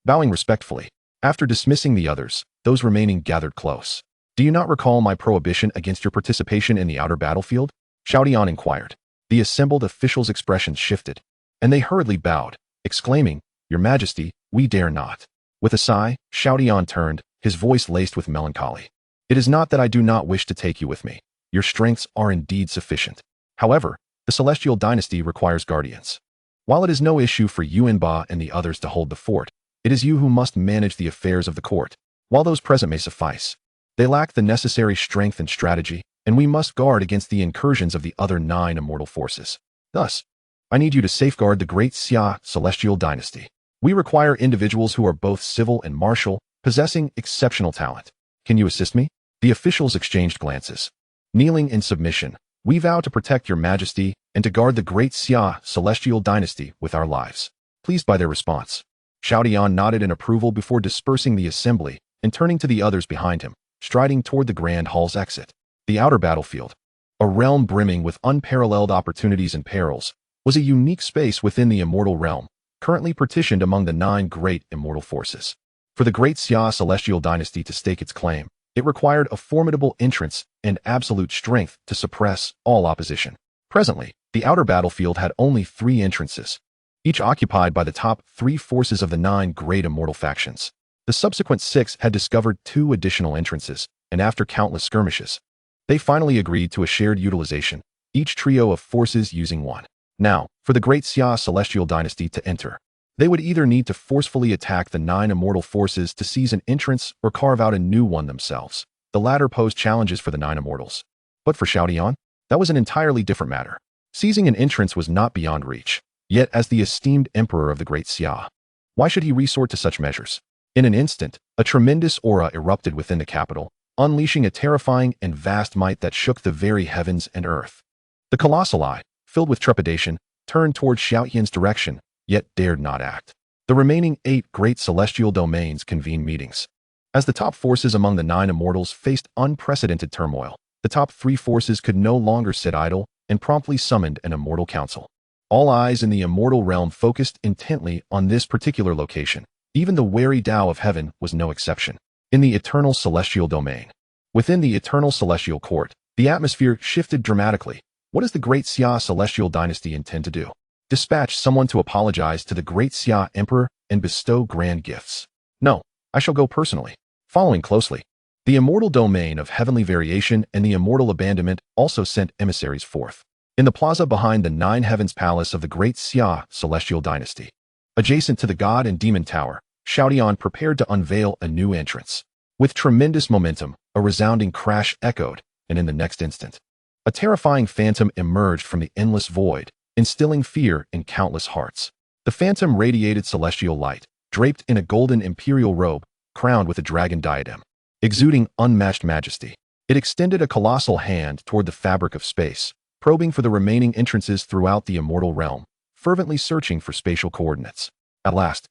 Bowing respectfully, after dismissing the others, those remaining gathered close. "Do you not recall my prohibition against your participation in the outer battlefield?" Xiao Tian inquired. The assembled officials' expressions shifted, and they hurriedly bowed, exclaiming, "Your Majesty, we dare not." With a sigh, Xiao Tian turned, his voice laced with melancholy. "It is not that I do not wish to take you with me. Your strengths are indeed sufficient. However, the Celestial Dynasty requires guardians. While it is no issue for Yuanba and the others to hold the fort, it is you who must manage the affairs of the court. While those present may suffice, they lack the necessary strength and strategy, and we must guard against the incursions of the other 9 immortal forces. Thus, I need you to safeguard the great Xia Celestial Dynasty. We require individuals who are both civil and martial, possessing exceptional talent. Can you assist me?" The officials exchanged glances. Kneeling in submission, "We vow to protect your Majesty and to guard the great Xia Celestial Dynasty with our lives." Pleased by their response, Xiao Tian nodded in approval before dispersing the assembly and turning to the others behind him, striding toward the Grand Hall's exit. The outer battlefield, a realm brimming with unparalleled opportunities and perils, was a unique space within the immortal realm, currently partitioned among the 9 great immortal forces. For the great Xia Celestial Dynasty to stake its claim, it required a formidable entrance and absolute strength to suppress all opposition. Presently, the outer battlefield had only 3 entrances, each occupied by the top 3 forces of the 9 great immortal factions. The subsequent 6 had discovered 2 additional entrances, and after countless skirmishes, they finally agreed to a shared utilization, each trio of forces using one. Now, for the great Xia Celestial Dynasty to enter, they would either need to forcefully attack the 9 immortal forces to seize an entrance or carve out a new one themselves. The latter posed challenges for the 9 immortals. But for Xiao Tian, that was an entirely different matter. Seizing an entrance was not beyond reach. Yet, as the esteemed emperor of the great Xia, why should he resort to such measures? In an instant, a tremendous aura erupted within the capital, unleashing a terrifying and vast might that shook the very heavens and earth. The colossal eye, filled with trepidation, turned toward Xiao Tian's direction, yet dared not act. The remaining 8 great celestial domains convened meetings. As the top forces among the 9 immortals faced unprecedented turmoil, the top 3 forces could no longer sit idle and promptly summoned an immortal council. All eyes in the immortal realm focused intently on this particular location. Even the wary Tao of heaven was no exception. In the eternal celestial domain, within the eternal celestial court, the atmosphere shifted dramatically. What does the great Xia Celestial Dynasty intend to do? Dispatch someone to apologize to the great Xia Emperor and bestow grand gifts. No, I shall go personally. Following closely, the immortal domain of heavenly variation and the immortal abandonment also sent emissaries forth. In the plaza behind the 9 heavens palace of the great Xia Celestial Dynasty, adjacent to the God and Demon Tower, Xiao Tian prepared to unveil a new entrance. With tremendous momentum, a resounding crash echoed, and in the next instant, a terrifying phantom emerged from the endless void, instilling fear in countless hearts. The phantom radiated celestial light, draped in a golden imperial robe, crowned with a dragon diadem. Exuding unmatched majesty, it extended a colossal hand toward the fabric of space, probing for the remaining entrances throughout the immortal realm, fervently searching for spatial coordinates. At last,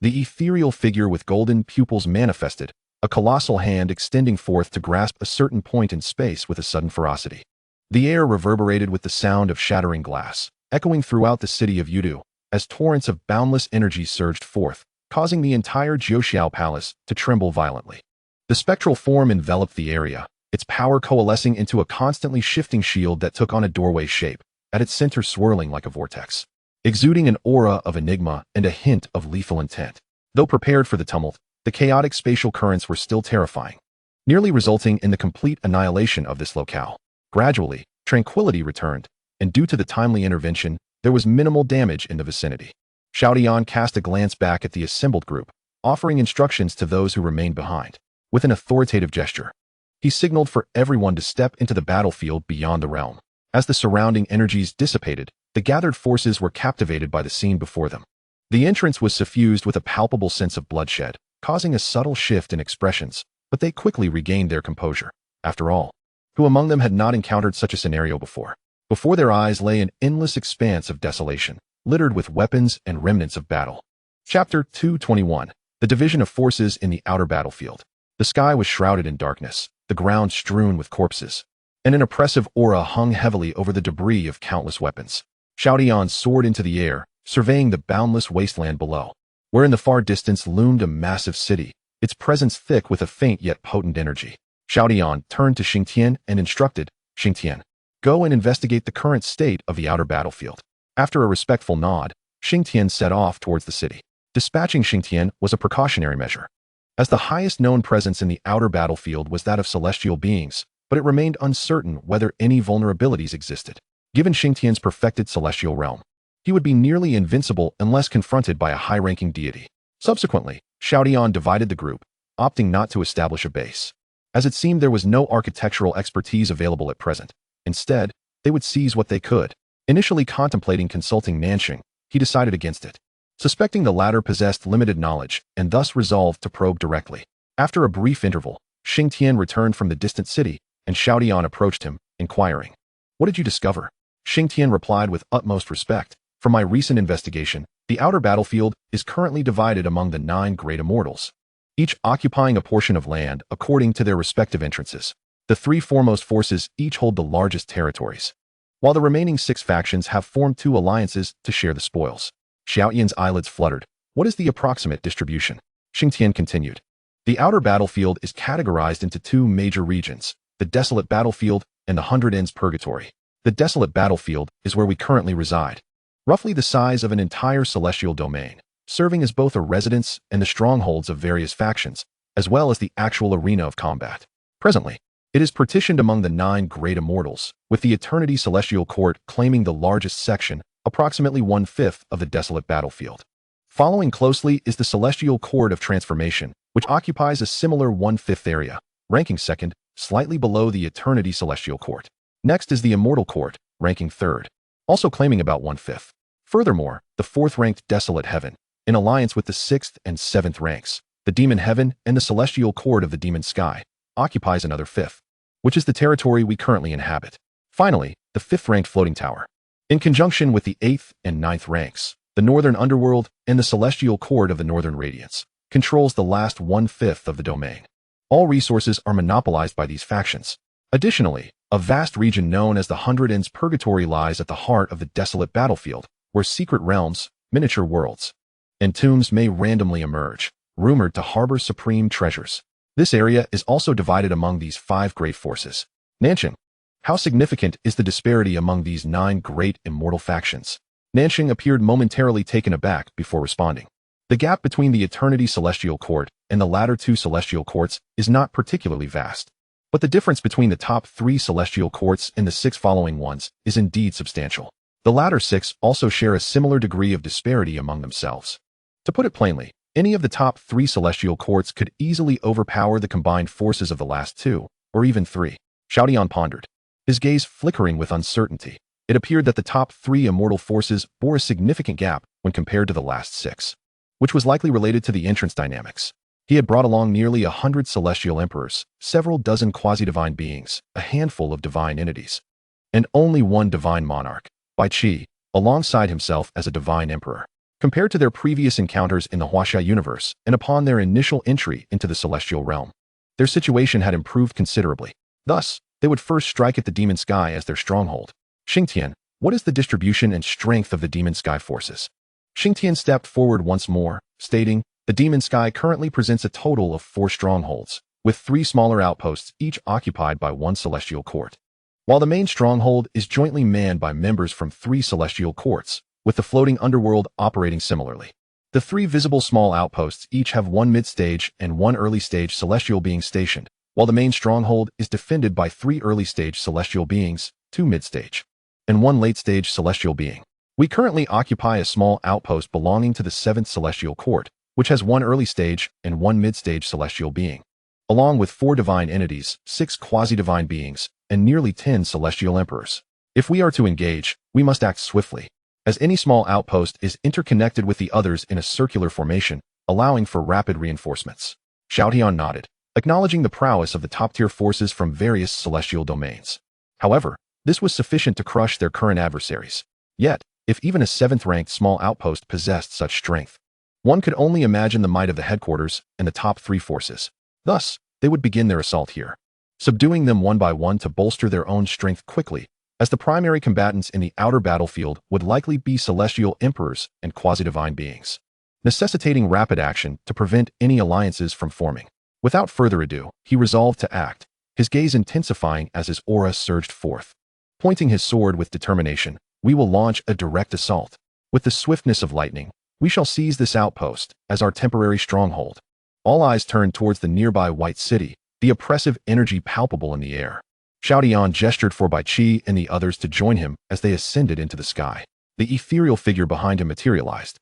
the ethereal figure with golden pupils manifested, a colossal hand extending forth to grasp a certain point in space with a sudden ferocity. The air reverberated with the sound of shattering glass, echoing throughout the city of Yudu, as torrents of boundless energy surged forth, causing the entire Jiuxiao Palace to tremble violently. The spectral form enveloped the area, its power coalescing into a constantly shifting shield that took on a doorway shape, at its center swirling like a vortex, exuding an aura of enigma and a hint of lethal intent. Though prepared for the tumult, the chaotic spatial currents were still terrifying, nearly resulting in the complete annihilation of this locale. Gradually, tranquility returned, and due to the timely intervention, there was minimal damage in the vicinity. Xiao Tian cast a glance back at the assembled group, offering instructions to those who remained behind. With an authoritative gesture, he signaled for everyone to step into the battlefield beyond the realm. As the surrounding energies dissipated, the gathered forces were captivated by the scene before them. The entrance was suffused with a palpable sense of bloodshed, causing a subtle shift in expressions, but they quickly regained their composure. After all, who among them had not encountered such a scenario before? Before their eyes lay an endless expanse of desolation, littered with weapons and remnants of battle. Chapter 221. The division of forces in the outer battlefield. The sky was shrouded in darkness, the ground strewn with corpses, and an oppressive aura hung heavily over the debris of countless weapons. Xiao Tian soared into the air, surveying the boundless wasteland below, where in the far distance loomed a massive city, its presence thick with a faint yet potent energy. Xiao Tian turned to Xiang Tian and instructed, "Xiang Tian, go and investigate the current state of the outer battlefield." After a respectful nod, Xiang Tian set off towards the city. Dispatching Xiang Tian was a precautionary measure, as the highest known presence in the outer battlefield was that of celestial beings, but it remained uncertain whether any vulnerabilities existed. Given Xiang Tian's perfected celestial realm, he would be nearly invincible unless confronted by a high-ranking deity. Subsequently, Xiao Tian divided the group, opting not to establish a base, as it seemed there was no architectural expertise available at present. Instead, they would seize what they could. Initially contemplating consulting Nanxing, he decided against it, suspecting the latter possessed limited knowledge and thus resolved to probe directly. After a brief interval, Xiang Tian returned from the distant city, and Xiao Tian approached him, inquiring, "What did you discover?" Xiang Tian replied with utmost respect, "From my recent investigation, the outer battlefield is currently divided among the 9 great immortals, each occupying a portion of land according to their respective entrances. The 3 foremost forces each hold the largest territories, while the remaining 6 factions have formed 2 alliances to share the spoils." Xiao Tian's eyelids fluttered. "What is the approximate distribution?" Xiang Tian continued. "The outer battlefield is categorized into 2 major regions, the desolate battlefield and the 100 Ends purgatory. The desolate battlefield is where we currently reside, roughly the size of an entire celestial domain, serving as both a residence and the strongholds of various factions, as well as the actual arena of combat. Presently, it is partitioned among the 9 great immortals, with the Eternity Celestial Court claiming the largest section, approximately 1/5 of the desolate battlefield. Following closely is the Celestial Court of Transformation, which occupies a similar 1/5 area, ranking second, slightly below the Eternity Celestial Court. Next is the Immortal Court, ranking third, also claiming about 1/5. Furthermore, the 4th-ranked Desolate Heaven, in alliance with the 6th and 7th ranks, the Demon Heaven and the Celestial Court of the Demon Sky, occupies another 5th, which is the territory we currently inhabit. Finally, the 5th-ranked Floating Tower, in conjunction with the 8th and 9th ranks, the Northern Underworld and the Celestial Court of the Northern Radiance, controls the last 1/5 of the domain. All resources are monopolized by these factions. Additionally, a vast region known as the 100 Ends Purgatory lies at the heart of the desolate battlefield, where secret realms, miniature worlds, and tombs may randomly emerge, rumored to harbor supreme treasures. This area is also divided among these 5 great forces. Nanxing, how significant is the disparity among these 9 great immortal factions? Nanxing appeared momentarily taken aback before responding. The gap between the Eternity Celestial Court and the latter 2 celestial courts is not particularly vast, but the difference between the top 3 celestial courts and the 6 following ones is indeed substantial. The latter 6 also share a similar degree of disparity among themselves. To put it plainly, any of the top 3 celestial courts could easily overpower the combined forces of the last 2, or even 3. Xiao Tian pondered, his gaze flickering with uncertainty. It appeared that the top 3 immortal forces bore a significant gap when compared to the last 6, which was likely related to the entrance dynamics. He had brought along nearly 100 celestial emperors, several dozen quasi-divine beings, a handful of divine entities, and only 1 divine monarch, Bai Qi, alongside himself as a divine emperor. Compared to their previous encounters in the Huaxia universe and upon their initial entry into the celestial realm, their situation had improved considerably. Thus, they would first strike at the demon sky as their stronghold. Xiang Tian, what is the distribution and strength of the demon sky forces? Xiang Tian stepped forward once more, stating, "The demon sky currently presents a total of 4 strongholds, with 3 smaller outposts each occupied by 1 celestial court, while the main stronghold is jointly manned by members from 3 celestial courts, with the floating underworld operating similarly. The 3 visible small outposts each have 1 mid-stage and 1 early-stage celestial being stationed, while the main stronghold is defended by 3 early-stage celestial beings, 2 mid-stage, and 1 late-stage celestial being. We currently occupy a small outpost belonging to the 7th celestial court, which has 1 early-stage and 1 mid-stage celestial being, along with 4 divine entities, 6 quasi-divine beings, and nearly 10 celestial emperors. If we are to engage, we must act swiftly, as any small outpost is interconnected with the others in a circular formation, allowing for rapid reinforcements." Xiao Tian nodded, acknowledging the prowess of the top-tier forces from various celestial domains. However, this was sufficient to crush their current adversaries. Yet, if even a 7th-ranked small outpost possessed such strength, one could only imagine the might of the headquarters and the top 3 forces. Thus, they would begin their assault here, subduing them one by one to bolster their own strength quickly, as the primary combatants in the outer battlefield would likely be celestial emperors and quasi-divine beings, necessitating rapid action to prevent any alliances from forming. Without further ado, he resolved to act, his gaze intensifying as his aura surged forth. Pointing his sword with determination, "We will launch a direct assault." With the swiftness of lightning, we shall seize this outpost as our temporary stronghold. All eyes turned towards the nearby White City, the oppressive energy palpable in the air. Xiao Tian gestured for Bai Qi and the others to join him as they ascended into the sky. The ethereal figure behind him materialized.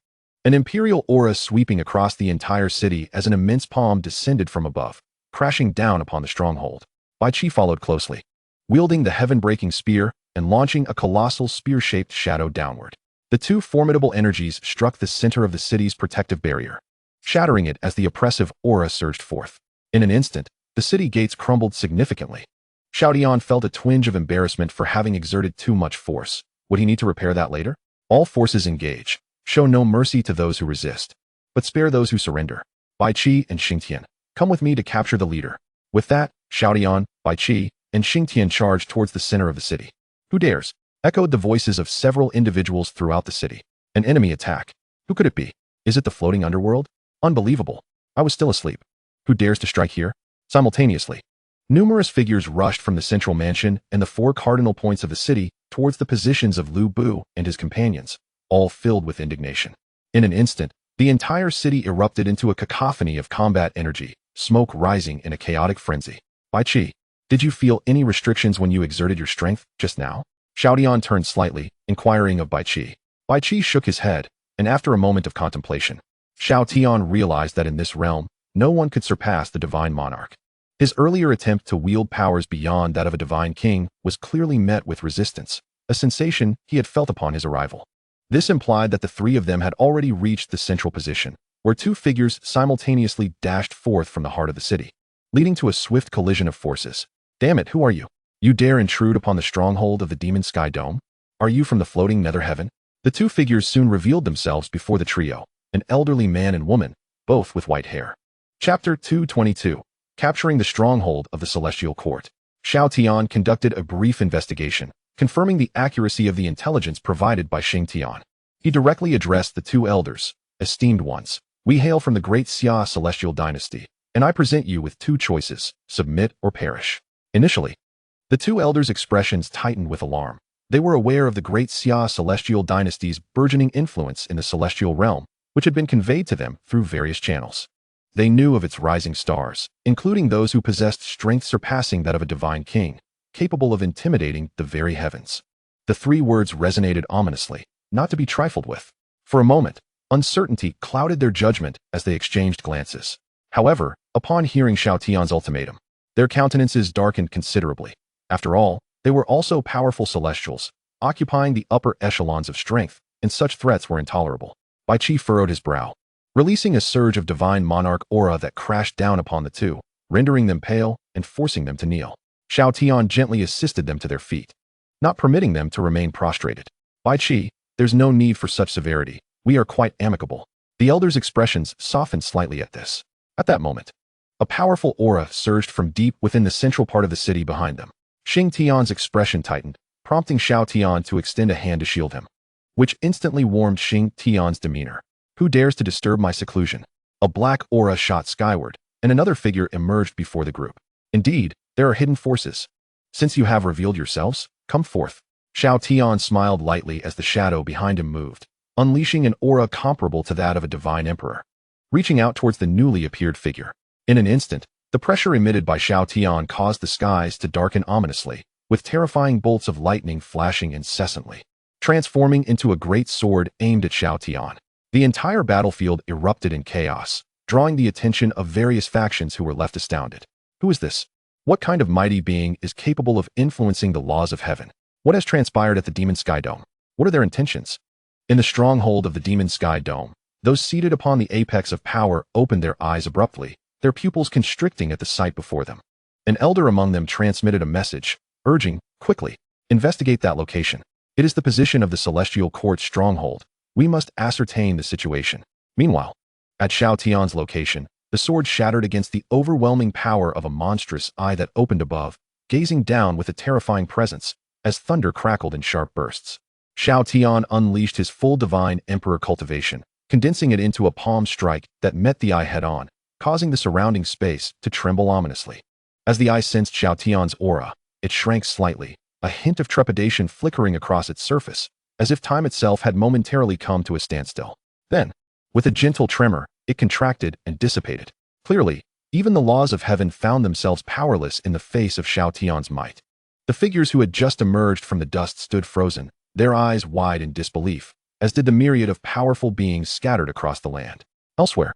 An imperial aura sweeping across the entire city as an immense palm descended from above, crashing down upon the stronghold. Bai Qi followed closely, wielding the heaven-breaking spear and launching a colossal spear-shaped shadow downward. The two formidable energies struck the center of the city's protective barrier, shattering it as the oppressive aura surged forth. In an instant, the city gates crumbled significantly. Xiao Tian felt a twinge of embarrassment for having exerted too much force. Would he need to repair that later? All forces engage. Show no mercy to those who resist, but spare those who surrender. Bai Qi and Xiang Tian, come with me to capture the leader. With that, Xiao Tian, Bai Qi, and Xiang Tian charged towards the center of the city. Who dares? Echoed the voices of several individuals throughout the city. An enemy attack. Who could it be? Is it the floating underworld? Unbelievable. I was still asleep. Who dares to strike here? Simultaneously, numerous figures rushed from the central mansion and the four cardinal points of the city towards the positions of Lu Bu and his companions, all filled with indignation. In an instant, the entire city erupted into a cacophony of combat energy, smoke rising in a chaotic frenzy. Bai Qi, did you feel any restrictions when you exerted your strength just now? Xiao Tian turned slightly, inquiring of Bai Qi. Bai Qi shook his head, and after a moment of contemplation, Xiao Tian realized that in this realm, no one could surpass the divine monarch. His earlier attempt to wield powers beyond that of a divine king was clearly met with resistance, a sensation he had felt upon his arrival. This implied that the three of them had already reached the central position, where two figures simultaneously dashed forth from the heart of the city, leading to a swift collision of forces. Damn it, who are you? You dare intrude upon the stronghold of the Demon Sky Dome? Are you from the floating nether heaven? The two figures soon revealed themselves before the trio, an elderly man and woman, both with white hair. Chapter 222. Capturing the stronghold of the Celestial Court. Xiao Tian conducted a brief investigation, confirming the accuracy of the intelligence provided by Xiang Tian. He directly addressed the two elders. Esteemed ones, we hail from the great Xia celestial dynasty, and I present you with two choices, submit or perish. Initially, the two elders' expressions tightened with alarm. They were aware of the great Xia celestial dynasty's burgeoning influence in the celestial realm, which had been conveyed to them through various channels. They knew of its rising stars, including those who possessed strength surpassing that of a divine king, capable of intimidating the very heavens. The three words resonated ominously, not to be trifled with. For a moment, uncertainty clouded their judgment as they exchanged glances. However, upon hearing Xiao Tian's ultimatum, their countenances darkened considerably. After all, they were also powerful celestials, occupying the upper echelons of strength, and such threats were intolerable. Bai Qi furrowed his brow, releasing a surge of divine monarch aura that crashed down upon the two, rendering them pale and forcing them to kneel. Xiao Tian gently assisted them to their feet, not permitting them to remain prostrated. Bai Qi, there's no need for such severity. We are quite amicable. The elders' expressions softened slightly at this. At that moment, a powerful aura surged from deep within the central part of the city behind them. Xiang Tian's expression tightened, prompting Xiao Tian to extend a hand to shield him, which instantly warmed Xiang Tian's demeanor. Who dares to disturb my seclusion? A black aura shot skyward, and another figure emerged before the group. Indeed, there are hidden forces. Since you have revealed yourselves, come forth. Xiao Tian smiled lightly as the shadow behind him moved, unleashing an aura comparable to that of a divine emperor. Reaching out towards the newly appeared figure. In an instant, the pressure emitted by Xiao Tian caused the skies to darken ominously, with terrifying bolts of lightning flashing incessantly, transforming into a great sword aimed at Xiao Tian. The entire battlefield erupted in chaos, drawing the attention of various factions who were left astounded. Who is this? What kind of mighty being is capable of influencing the laws of heaven? What has transpired at the Demon Sky Dome? What are their intentions? In the stronghold of the Demon Sky Dome, those seated upon the apex of power opened their eyes abruptly, their pupils constricting at the sight before them. An elder among them transmitted a message, urging, quickly, investigate that location. It is the position of the Celestial Court's stronghold. We must ascertain the situation. Meanwhile, at Xiao Tian's location, the sword shattered against the overwhelming power of a monstrous eye that opened above, gazing down with a terrifying presence, as thunder crackled in sharp bursts. Xiao Tian unleashed his full divine emperor cultivation, condensing it into a palm strike that met the eye head-on, causing the surrounding space to tremble ominously. As the eye sensed Xiao Tian's aura, it shrank slightly, a hint of trepidation flickering across its surface, as if time itself had momentarily come to a standstill. Then, with a gentle tremor, it contracted and dissipated. Clearly, even the laws of heaven found themselves powerless in the face of Xiao Tian's might. The figures who had just emerged from the dust stood frozen, their eyes wide in disbelief, as did the myriad of powerful beings scattered across the land. Elsewhere,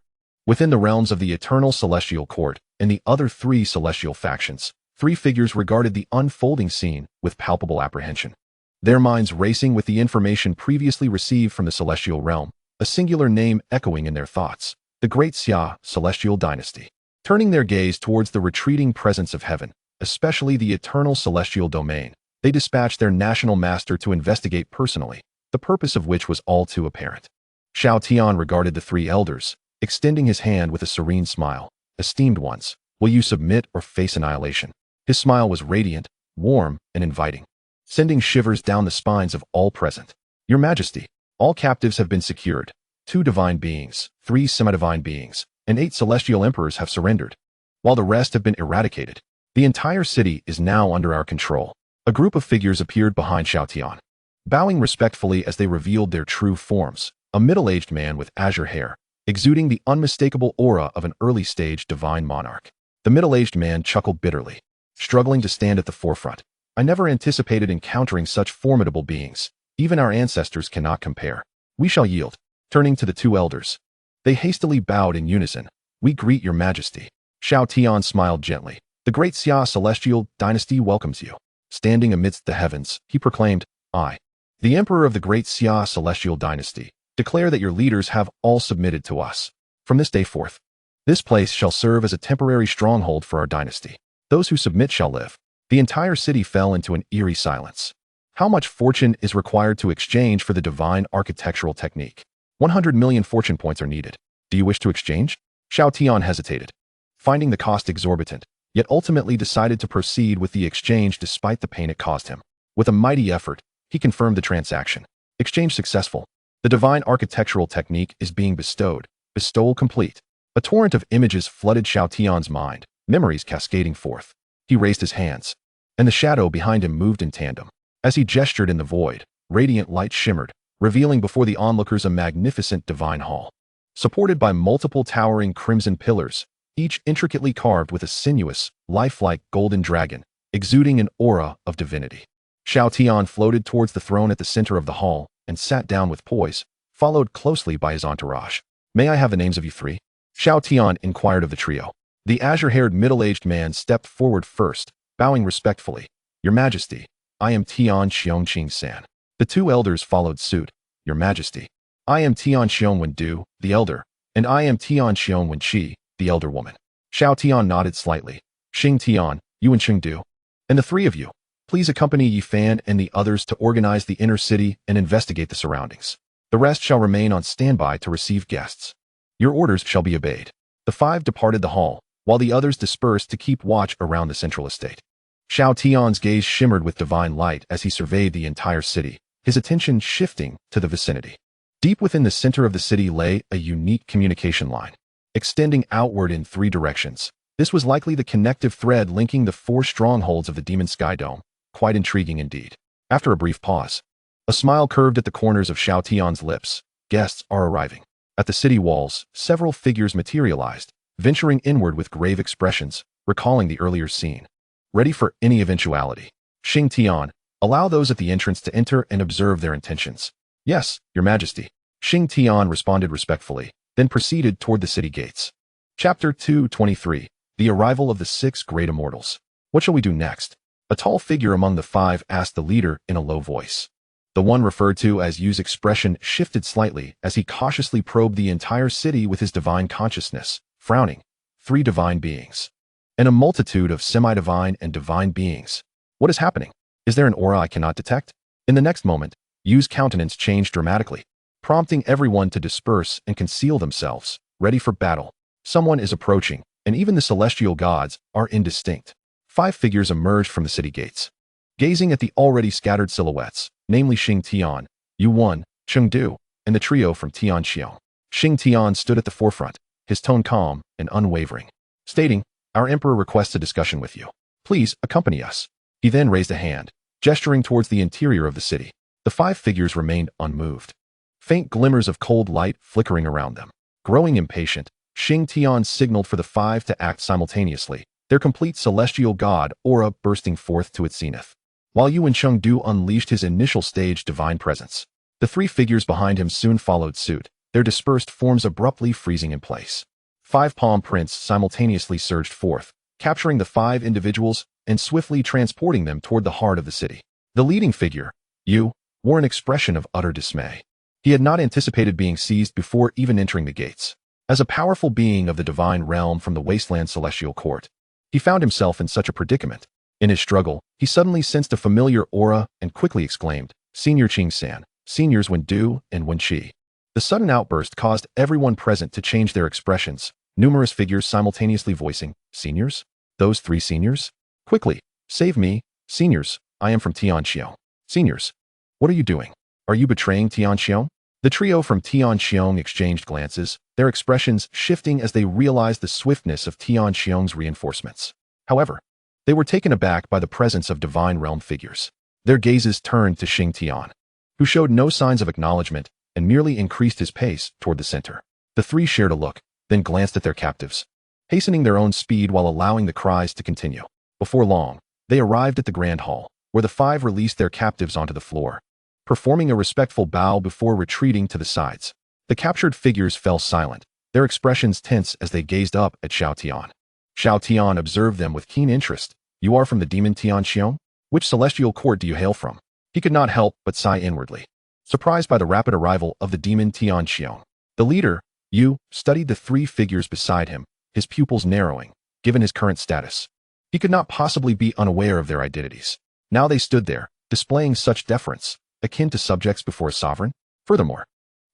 within the realms of the eternal celestial court and the other three celestial factions, three figures regarded the unfolding scene with palpable apprehension. Their minds racing with the information previously received from the celestial realm, a singular name echoing in their thoughts, the Great Xia celestial dynasty. Turning their gaze towards the retreating presence of heaven, especially the eternal celestial domain, they dispatched their national master to investigate personally, the purpose of which was all too apparent. Xiao Tian regarded the three elders, extending his hand with a serene smile. Esteemed ones, will you submit or face annihilation? His smile was radiant, warm, and inviting, sending shivers down the spines of all present. Your Majesty, all captives have been secured. 2 divine beings, 3 semi-divine beings, and 8 celestial emperors have surrendered, while the rest have been eradicated. The entire city is now under our control. A group of figures appeared behind Xiao Tian, bowing respectfully as they revealed their true forms. A middle-aged man with azure hair, exuding the unmistakable aura of an early-stage divine monarch. The middle-aged man chuckled bitterly, struggling to stand at the forefront. I never anticipated encountering such formidable beings. Even our ancestors cannot compare. We shall yield. Turning to the 2 elders, they hastily bowed in unison. We greet your Majesty. Xiao Tian smiled gently. The Great Xia celestial dynasty welcomes you. Standing amidst the heavens, he proclaimed, I, the Emperor of the Great Xia celestial dynasty, declare that your leaders have all submitted to us. From this day forth, this place shall serve as a temporary stronghold for our dynasty. Those who submit shall live. The entire city fell into an eerie silence. How much fortune is required to exchange for the divine architectural technique? 100 million fortune points are needed. Do you wish to exchange? Xiao Tian hesitated, finding the cost exorbitant, yet ultimately decided to proceed with the exchange despite the pain it caused him. With a mighty effort, he confirmed the transaction. Exchange successful. The divine architectural technique is being bestowed. Bestowal complete. A torrent of images flooded Xiao Tian's mind, memories cascading forth. He raised his hands, and the shadow behind him moved in tandem. As he gestured in the void, radiant light shimmered, revealing before the onlookers a magnificent divine hall, supported by multiple towering crimson pillars, each intricately carved with a sinuous, lifelike golden dragon, exuding an aura of divinity. Xiao Tian floated towards the throne at the center of the hall and sat down with poise, followed closely by his entourage. May I have the names of you 3? Xiao Tian inquired of the trio. The azure-haired middle-aged man stepped forward first, bowing respectfully. Your Majesty, I am Tian Xiongqing San. The 2 elders followed suit. Your Majesty, I am Tian Xiongwen Du, the elder, and I am Tian Xiongwen Qi, the elder woman. Xiao Tian nodded slightly. Xing Tian, you and Xing Du, and the 3 of you, please accompany Yi Fan and the others to organize the inner city and investigate the surroundings. The rest shall remain on standby to receive guests. Your orders shall be obeyed. The 5 departed the hall, while the others dispersed to keep watch around the central estate. Xiao Tian's gaze shimmered with divine light as he surveyed the entire city, his attention shifting to the vicinity. Deep within the center of the city lay a unique communication line, extending outward in 3 directions. This was likely the connective thread linking the 4 strongholds of the Demon Sky Dome. Quite intriguing indeed. After a brief pause, a smile curved at the corners of Xiao Tian's lips. Guests are arriving. At the city walls, several figures materialized, venturing inward with grave expressions, recalling the earlier scene. Ready for any eventuality. Xing Tian, allow those at the entrance to enter and observe their intentions. Yes, Your Majesty. Xing Tian responded respectfully, then proceeded toward the city gates. Chapter 223. The Arrival of the 6 Great Immortals. What shall we do next? A tall figure among the 5 asked the leader in a low voice. The one referred to as Yu's expression shifted slightly as he cautiously probed the entire city with his divine consciousness, frowning. 3 divine beings, and a multitude of semi-divine and divine beings. What is happening? Is there an aura I cannot detect? In the next moment, Yu's countenance changed dramatically, prompting everyone to disperse and conceal themselves, ready for battle. Someone is approaching, and even the celestial gods are indistinct. 5 figures emerged from the city gates, gazing at the already scattered silhouettes, namely Xing Tian, Yu Wen, Cheng Du, and the trio from Tianxiao. Xing Tian stood at the forefront, his tone calm and unwavering, stating, Our Emperor requests a discussion with you. Please accompany us. He then raised a hand, gesturing towards the interior of the city. The 5 figures remained unmoved. Faint glimmers of cold light flickering around them. Growing impatient, Xiang Tian signaled for the 5 to act simultaneously, their complete celestial god aura bursting forth to its zenith. While Yu and Chengdu unleashed his initial stage divine presence, the 3 figures behind him soon followed suit, their dispersed forms abruptly freezing in place. 5 palm prints simultaneously surged forth, capturing the 5 individuals and swiftly transporting them toward the heart of the city. The leading figure, Yu, wore an expression of utter dismay. He had not anticipated being seized before even entering the gates. As a powerful being of the divine realm from the wasteland celestial court, he found himself in such a predicament. In his struggle, he suddenly sensed a familiar aura and quickly exclaimed, "Senior Qing-san, Seniors Wendu and Wenqi." The sudden outburst caused everyone present to change their expressions, numerous figures simultaneously voicing, "Seniors? Those 3 seniors? Quickly, save me, seniors, I am from Tianxiao. Seniors, what are you doing? Are you betraying Tianxiao?" The trio from Tianxiao exchanged glances, their expressions shifting as they realized the swiftness of Tianxiao's reinforcements. However, they were taken aback by the presence of divine realm figures. Their gazes turned to Xiang Tian, who showed no signs of acknowledgement and merely increased his pace toward the center. The 3 shared a look, then glanced at their captives, hastening their own speed while allowing the cries to continue. Before long, they arrived at the grand hall, where the 5 released their captives onto the floor, performing a respectful bow before retreating to the sides. The captured figures fell silent, their expressions tense as they gazed up at Xiao Tian. Xiao Tian observed them with keen interest. "You are from the demon Tianxiao? Which celestial court do you hail from?" He could not help but sigh inwardly, surprised by the rapid arrival of the demon Tianxiao. The leader, Yu, studied the 3 figures beside him, his pupils narrowing, given his current status. He could not possibly be unaware of their identities. Now they stood there, displaying such deference, akin to subjects before a sovereign. Furthermore,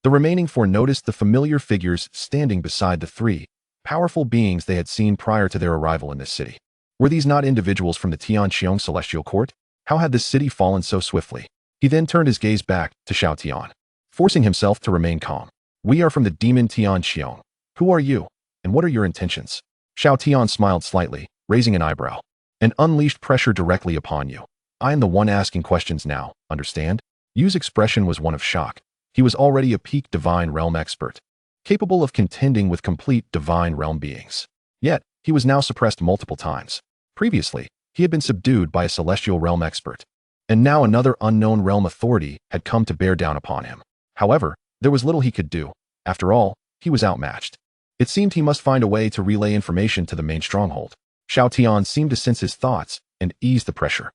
the remaining 4 noticed the familiar figures standing beside the 3 powerful beings they had seen prior to their arrival in this city. Were these not individuals from the Tianxiao celestial court? How had this city fallen so swiftly? He then turned his gaze back to Xiao Tian, forcing himself to remain calm. "We are from the demon Tianxiao. Who are you, and what are your intentions?" Xiao Tian smiled slightly, raising an eyebrow, and unleashed pressure directly upon you. "I am the one asking questions now, understand?" Yu's expression was one of shock. He was already a peak divine realm expert, capable of contending with complete divine realm beings. Yet, he was now suppressed multiple times. Previously, he had been subdued by a celestial realm expert, and now another unknown realm authority had come to bear down upon him. However, there was little he could do. After all, he was outmatched. It seemed he must find a way to relay information to the main stronghold. Xiao Tian seemed to sense his thoughts and ease the pressure.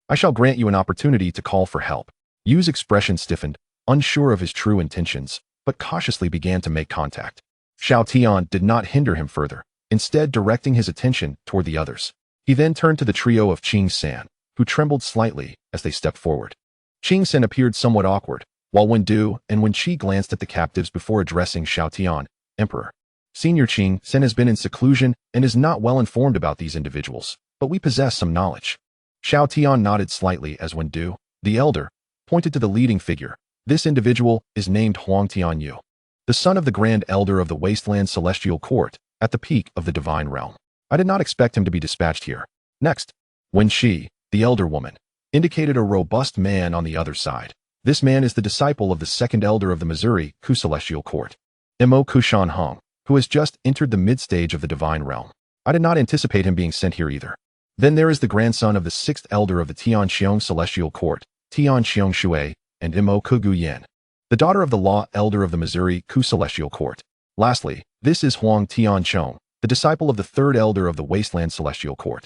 "I shall grant you an opportunity to call for help." Yu's expression stiffened, unsure of his true intentions, but cautiously began to make contact. Xiao Tian did not hinder him further, instead directing his attention toward the others. He then turned to the trio of Qing-san, who trembled slightly as they stepped forward. Qing-san appeared somewhat awkward, while Wendu and Wenqi glanced at the captives before addressing Xiao Tian, "Emperor, Senior Qing-san has been in seclusion and is not well informed about these individuals, but we possess some knowledge." Xiao Tian nodded slightly as Wendu, the elder, pointed to the leading figure. "This individual is named Huang Tianyu, the son of the Grand Elder of the Wasteland Celestial Court, at the peak of the Divine Realm. I did not expect him to be dispatched here." Next, Wenqi, the elder woman, indicated a robust man on the other side. "This man is the disciple of the second elder of the Missouri Ku Celestial Court, Mo Kushan Hong, who has just entered the mid-stage of the Divine Realm. I did not anticipate him being sent here either." Then there is the grandson of the sixth elder of the Tianxiao Celestial Court, Tianxiang Shui, and Mo Kuguyen, the daughter of the law elder of the Missouri Ku Celestial Court. Lastly, this is Huang Tianchong, the disciple of the third elder of the Wasteland Celestial Court.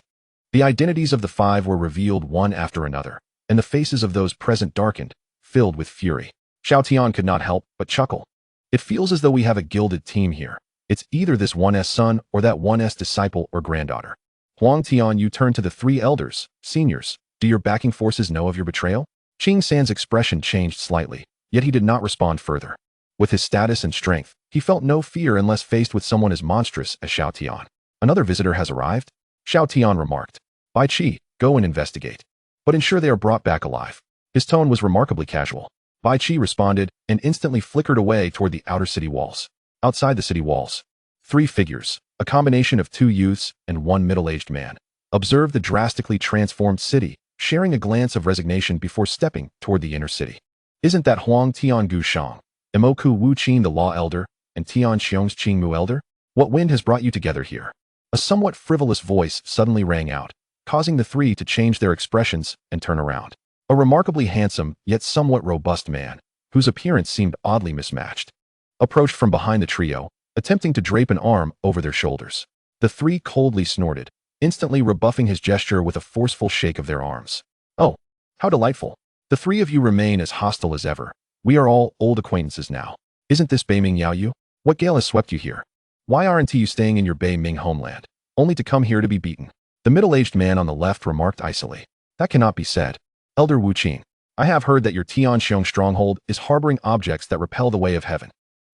The identities of the 5 were revealed one after another, and the faces of those present darkened, filled with fury. Xiao Tian could not help but chuckle. "It feels as though we have a gilded team here. It's either this 1's son or that 1's disciple or granddaughter." Huang Tianyu turned to the 3 elders. "Seniors, do your backing forces know of your betrayal?" Qing San's expression changed slightly, yet he did not respond further. With his status and strength, he felt no fear unless faced with someone as monstrous as Xiao Tian. "Another visitor has arrived?" Xiao Tian remarked. "Bai Qi, go and investigate, but ensure they are brought back alive." His tone was remarkably casual. Bai Qi responded and instantly flickered away toward the outer city walls. Outside the city walls, 3 figures, a combination of 2 youths and 1 middle-aged man, observed the drastically transformed city, sharing a glance of resignation before stepping toward the inner city. Isn't that Huang Tian Gu Shang, Imoku Wu Qin the Law Elder, and Tian Xiong's Qing Mu Elder? What wind has brought you together here? A somewhat frivolous voice suddenly rang out, causing the three to change their expressions and turn around. A remarkably handsome, yet somewhat robust man, whose appearance seemed oddly mismatched, approached from behind the trio, attempting to drape an arm over their shoulders. The three coldly snorted, instantly rebuffing his gesture with a forceful shake of their arms. Oh, how delightful. The three of you remain as hostile as ever. We are all old acquaintances now. Isn't this Bai Ming Yao Yu? What gale has swept you here? Why aren't you staying in your Bai Ming homeland, only to come here to be beaten? The middle-aged man on the left remarked icily. That cannot be said. Elder Wu Qin, I have heard that your Tianxiong stronghold is harboring objects that repel the way of heaven.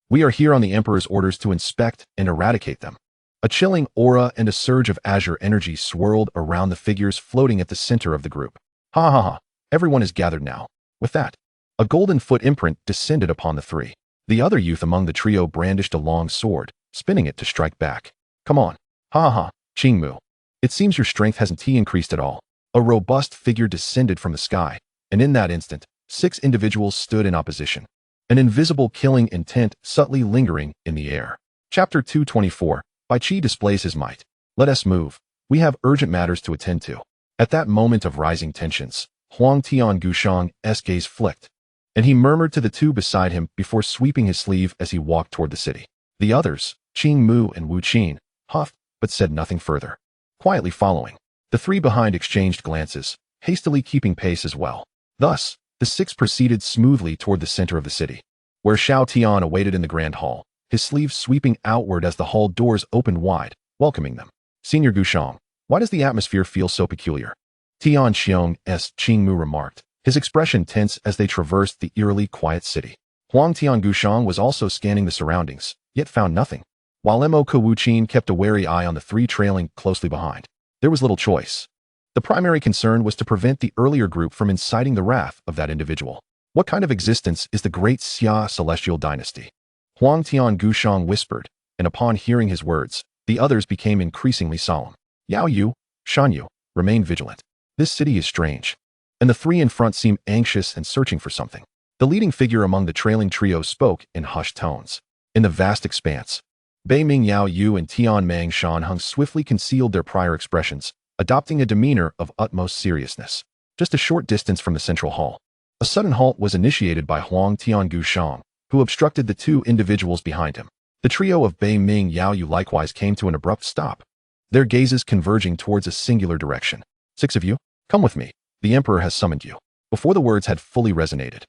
We are here on the Emperor's orders to inspect and eradicate them. A chilling aura and a surge of azure energy swirled around the figures floating at the center of the group. Ha ha ha, everyone is gathered now. With that, a golden foot imprint descended upon the three. The other youth among the trio brandished a long sword, spinning it to strike back. Come on. Ha ha, Qing Mu. It seems your strength hasn't increased at all. A robust figure descended from the sky, and in that instant, 6 individuals stood in opposition. An invisible killing intent subtly lingering in the air. Chapter 224. Bai Qi displays his might. Let us move. We have urgent matters to attend to. At that moment of rising tensions, Huang Tian Gushang's gaze flicked, and he murmured to the two beside him before sweeping his sleeve as he walked toward the city. The others, Qing Mu and Wu Qin, huffed but said nothing further. Quietly following, the three behind exchanged glances, hastily keeping pace as well. Thus, the 6 proceeded smoothly toward the center of the city, where Xiao Tian awaited in the grand hall, his sleeves sweeping outward as the hall doors opened wide, welcoming them. Senior Gushang, why does the atmosphere feel so peculiar? Tian Xiong's Qing Mu remarked, his expression tense as they traversed the eerily quiet city. Huang Tian Gushang was also scanning the surroundings, yet found nothing, while Imoku Wu Qin kept a wary eye on the three trailing closely behind. There was little choice. The primary concern was to prevent the earlier group from inciting the wrath of that individual. What kind of existence is the great Xia celestial dynasty? Huang Tian Gushang whispered, and upon hearing his words, the others became increasingly solemn. Yao Yu, Xiang Yu, remain vigilant. This city is strange. And the three in front seem anxious and searching for something. The leading figure among the trailing trio spoke in hushed tones. In the vast expanse, Bai Ming Yao Yu and Tian Mang Shan Hung swiftly concealed their prior expressions, adopting a demeanor of utmost seriousness. Just a short distance from the central hall, a sudden halt was initiated by Huang Tian Gushang, who obstructed the 2 individuals behind him. The trio of Bai Ming Yao Yu likewise came to an abrupt stop, their gazes converging towards a singular direction. 6 of you, come with me. The Emperor has summoned you. Before the words had fully resonated,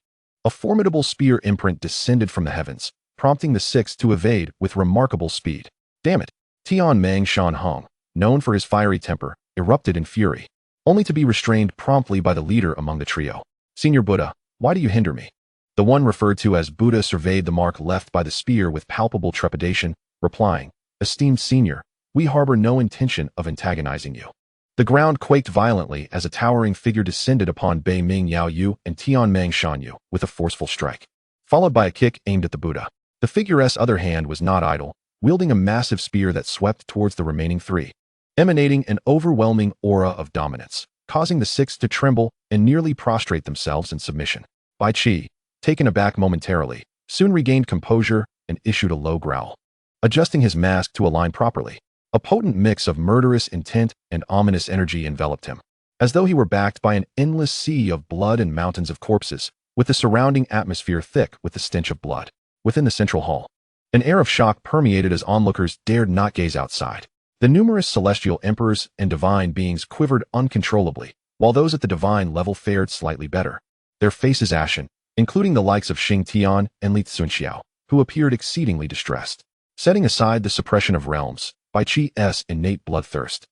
a formidable spear imprint descended from the heavens, prompting the 6 to evade with remarkable speed. Damn it! Tian Mang Shan Hong, known for his fiery temper, erupted in fury, only to be restrained promptly by the leader among the trio. Senior Buddha, why do you hinder me? The one referred to as Buddha surveyed the mark left by the spear with palpable trepidation, replying, Esteemed Senior, we harbor no intention of antagonizing you. The ground quaked violently as a towering figure descended upon Bai Ming Yao Yu and Tian Mang Shan Yu with a forceful strike, followed by a kick aimed at the Buddha. The figure's other hand was not idle, wielding a massive spear that swept towards the remaining 3, emanating an overwhelming aura of dominance, causing the 6 to tremble and nearly prostrate themselves in submission. Bai Qi, taken aback momentarily, soon regained composure and issued a low growl, adjusting his mask to align properly. A potent mix of murderous intent and ominous energy enveloped him, as though he were backed by an endless sea of blood and mountains of corpses, with the surrounding atmosphere thick with the stench of blood. Within the central hall, an air of shock permeated as onlookers dared not gaze outside. The numerous celestial emperors and divine beings quivered uncontrollably, while those at the divine level fared slightly better, their faces ashen, including the likes of Xing Tian and Li Tsunxiao, who appeared exceedingly distressed. Setting aside the suppression of realms, Bai Qi's innate bloodthirst,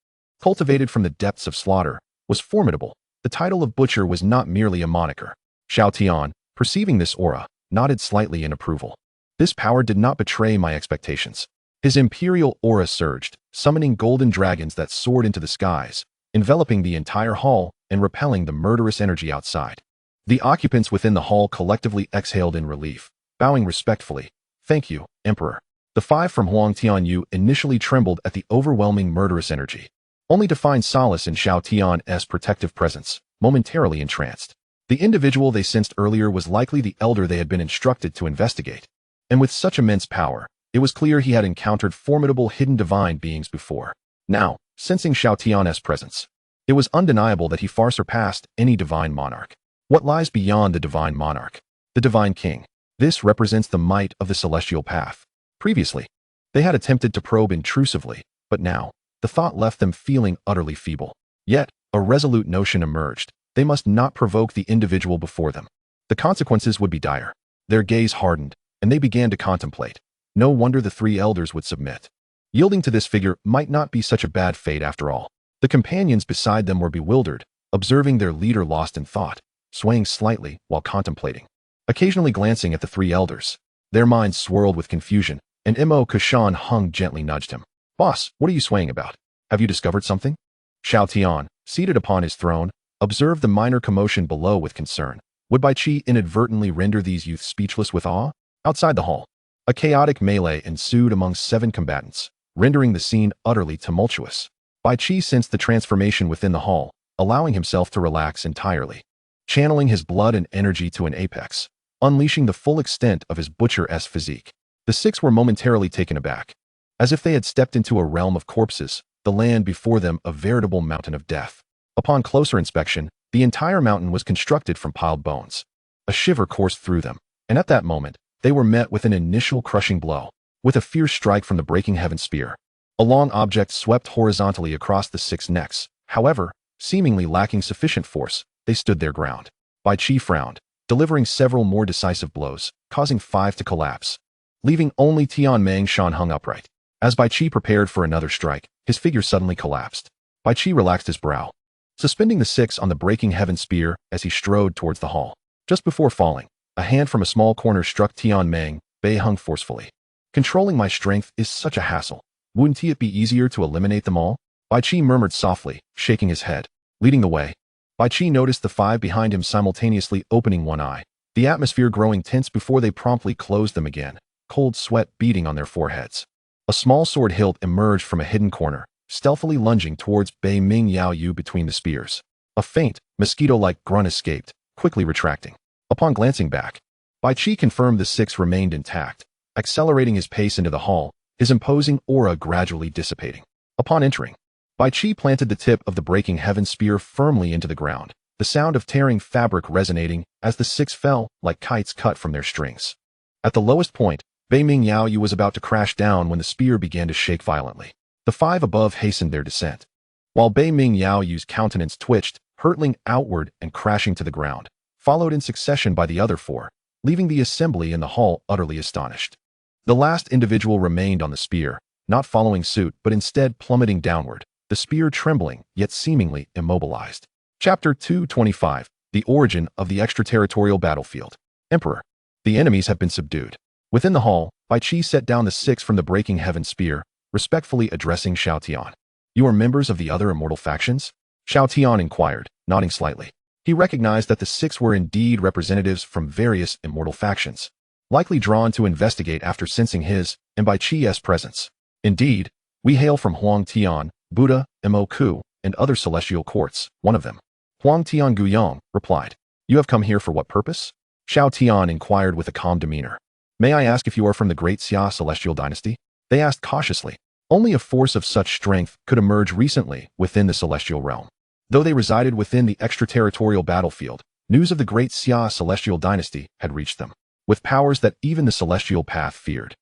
cultivated from the depths of slaughter, was formidable. The title of butcher was not merely a moniker. Xiao Tian, perceiving this aura, nodded slightly in approval. This power did not betray my expectations. His imperial aura surged, summoning golden dragons that soared into the skies, enveloping the entire hall and repelling the murderous energy outside. The occupants within the hall collectively exhaled in relief, bowing respectfully. Thank you, Emperor. The 5 from Huang Tian Yu initially trembled at the overwhelming murderous energy, only to find solace in Xiao Tian's protective presence, momentarily entranced. The individual they sensed earlier was likely the elder they had been instructed to investigate. And with such immense power, it was clear he had encountered formidable hidden divine beings before. Now, sensing Xiao Tian's presence, it was undeniable that he far surpassed any divine monarch. What lies beyond the divine monarch? The divine king. This represents the might of the celestial path. Previously, they had attempted to probe intrusively, but now, the thought left them feeling utterly feeble. Yet, a resolute notion emerged. They must not provoke the individual before them. The consequences would be dire. Their gaze hardened, and they began to contemplate. No wonder the three elders would submit. Yielding to this figure might not be such a bad fate after all. The companions beside them were bewildered, observing their leader lost in thought, swaying slightly while contemplating. Occasionally glancing at the three elders, their minds swirled with confusion, and Mo Kushan hung gently nudged him. "Boss, what are you swaying about? Have you discovered something?" Xiao Tian, seated upon his throne, observed the minor commotion below with concern. Would Bai Qi inadvertently render these youths speechless with awe? Outside the hall, a chaotic melee ensued among 7 combatants, rendering the scene utterly tumultuous. Bai Qi sensed the transformation within the hall, allowing himself to relax entirely, channeling his blood and energy to an apex, unleashing the full extent of his butcher-esque physique. The 6 were momentarily taken aback, as if they had stepped into a realm of corpses, the land before them a veritable mountain of death. Upon closer inspection, the entire mountain was constructed from piled bones. A shiver coursed through them, and at that moment, they were met with an initial crushing blow, with a fierce strike from the breaking heaven spear. A long object swept horizontally across the 6 necks. However, seemingly lacking sufficient force, they stood their ground. Bai Qi frowned, delivering several more decisive blows, causing 5 to collapse, leaving only Tian Meng Shan hung upright. As Bai Qi prepared for another strike, his figure suddenly collapsed. Bai Qi relaxed his brow, suspending the 6 on the breaking heaven spear as he strode towards the hall. Just before falling, a hand from a small corner struck Tian Meng. Bai hung forcefully. "Controlling my strength is such a hassle. Wouldn't it be easier to eliminate them all?" Bai Qi murmured softly, shaking his head. Leading the way, Bai Qi noticed the 5 behind him simultaneously opening one eye, the atmosphere growing tense before they promptly closed them again, cold sweat beading on their foreheads. A small sword hilt emerged from a hidden corner, stealthily lunging towards Bai Ming Yao Yu between the spears. A faint, mosquito-like grunt escaped, quickly retracting. Upon glancing back, Bai Qi confirmed the 6 remained intact, accelerating his pace into the hall, his imposing aura gradually dissipating. Upon entering, Bai Qi planted the tip of the breaking heaven spear firmly into the ground, the sound of tearing fabric resonating as the 6 fell like kites cut from their strings. At the lowest point, Bai Ming Yao Yu was about to crash down when the spear began to shake violently. The 5 above hastened their descent, while Bai Ming Yao Yu's countenance twitched, hurtling outward and crashing to the ground, followed in succession by the other 4, leaving the assembly in the hall utterly astonished. The last individual remained on the spear, not following suit but instead plummeting downward, the spear trembling yet seemingly immobilized. Chapter 225, The Origin of the Extraterritorial Battlefield. Emperor. The enemies have been subdued. Within the hall, Bai Qi set down the 6 from the breaking heaven spear, respectfully addressing Xiao Tian. "You are members of the other immortal factions?" Xiao Tian inquired, nodding slightly. He recognized that the 6 were indeed representatives from various immortal factions, likely drawn to investigate after sensing his and Bai Qi's presence. "Indeed, we hail from Huang Tian, Buddha, Mo Ku, and other celestial courts," one of them, Huang Tian Guyong, replied. "You have come here for what purpose?" Xiao Tian inquired with a calm demeanor. "May I ask if you are from the great Xia celestial dynasty?" They asked cautiously. Only a force of such strength could emerge recently within the celestial realm. Though they resided within the extraterritorial battlefield, news of the great Xia celestial dynasty had reached them, with powers that even the celestial path feared,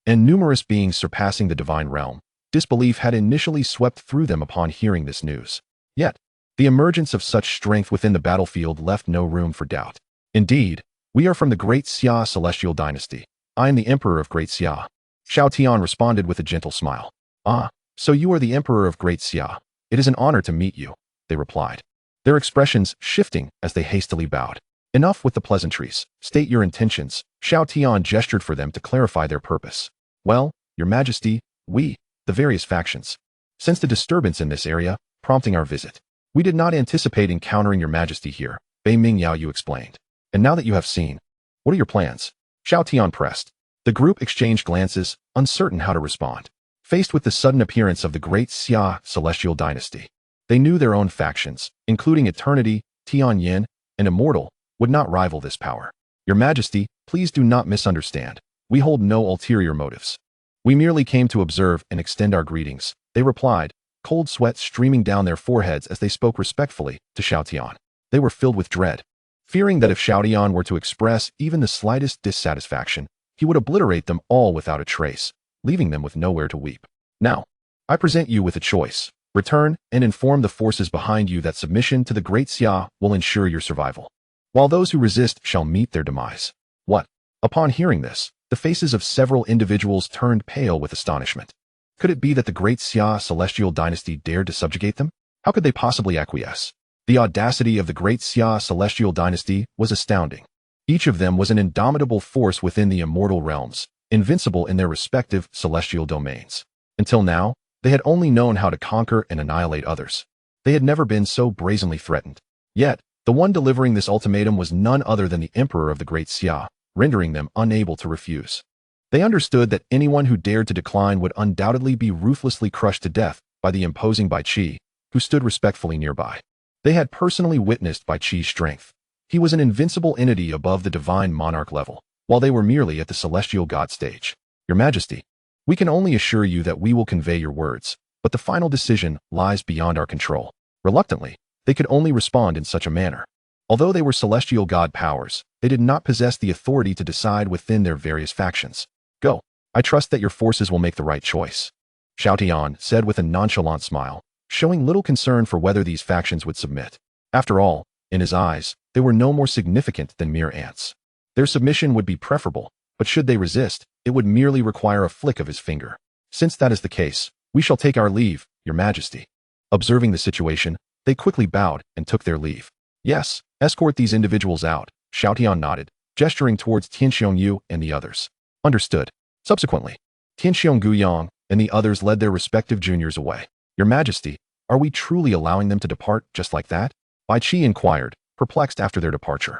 and numerous beings surpassing the divine realm. Disbelief had initially swept through them upon hearing this news. Yet, the emergence of such strength within the battlefield left no room for doubt. "Indeed, we are from the great Xia celestial dynasty. I am the emperor of Great Xia." Xiao Tian responded with a gentle smile. "Ah, so you are the emperor of Great Xia. It is an honor to meet you," they replied, their expressions shifting as they hastily bowed. "Enough with the pleasantries. State your intentions." Xiao Tian gestured for them to clarify their purpose. "Well, your majesty, we, the various factions, sensed a disturbance in this area, prompting our visit. We did not anticipate encountering your majesty here," Bai Ming Yao Yu explained. "And now that you have seen, what are your plans?" Xiao Tian pressed. The group exchanged glances, uncertain how to respond. Faced with the sudden appearance of the great Xia celestial dynasty, they knew their own factions, including Eternity, Tianyin, and Immortal, would not rival this power. Your Majesty, please do not misunderstand. We hold no ulterior motives. We merely came to observe and extend our greetings, they replied, cold sweat streaming down their foreheads as they spoke respectfully to Xiao Tian. They were filled with dread, fearing that if Xiao Tian were to express even the slightest dissatisfaction, he would obliterate them all without a trace, leaving them with nowhere to weep. Now, I present you with a choice. Return and inform the forces behind you that submission to the great Xia will ensure your survival, while those who resist shall meet their demise. What? Upon hearing this, the faces of several individuals turned pale with astonishment. Could it be that the great Xia celestial dynasty dared to subjugate them? How could they possibly acquiesce? The audacity of the great Xia celestial dynasty was astounding. Each of them was an indomitable force within the immortal realms, invincible in their respective celestial domains. Until now, they had only known how to conquer and annihilate others. They had never been so brazenly threatened. Yet, the one delivering this ultimatum was none other than the emperor of the great Xia, rendering them unable to refuse. They understood that anyone who dared to decline would undoubtedly be ruthlessly crushed to death by the imposing Bai Qi, who stood respectfully nearby. They had personally witnessed Bai Qi's strength. He was an invincible entity above the divine monarch level, while they were merely at the celestial god stage. Your Majesty, we can only assure you that we will convey your words, but the final decision lies beyond our control. Reluctantly, they could only respond in such a manner. Although they were celestial god powers, they did not possess the authority to decide within their various factions. Go. I trust that your forces will make the right choice. Xiao Tian said with a nonchalant smile, showing little concern for whether these factions would submit. After all, in his eyes, they were no more significant than mere ants. Their submission would be preferable, but should they resist, it would merely require a flick of his finger. Since that is the case, we shall take our leave, Your Majesty. Observing the situation, they quickly bowed and took their leave. Yes, escort these individuals out, Xiao Tian nodded, gesturing towards Xiang Yu and the others. Understood. Subsequently, Xiang Guiyang and the others led their respective juniors away. Your Majesty, are we truly allowing them to depart just like that? Bai Qi inquired, perplexed after their departure.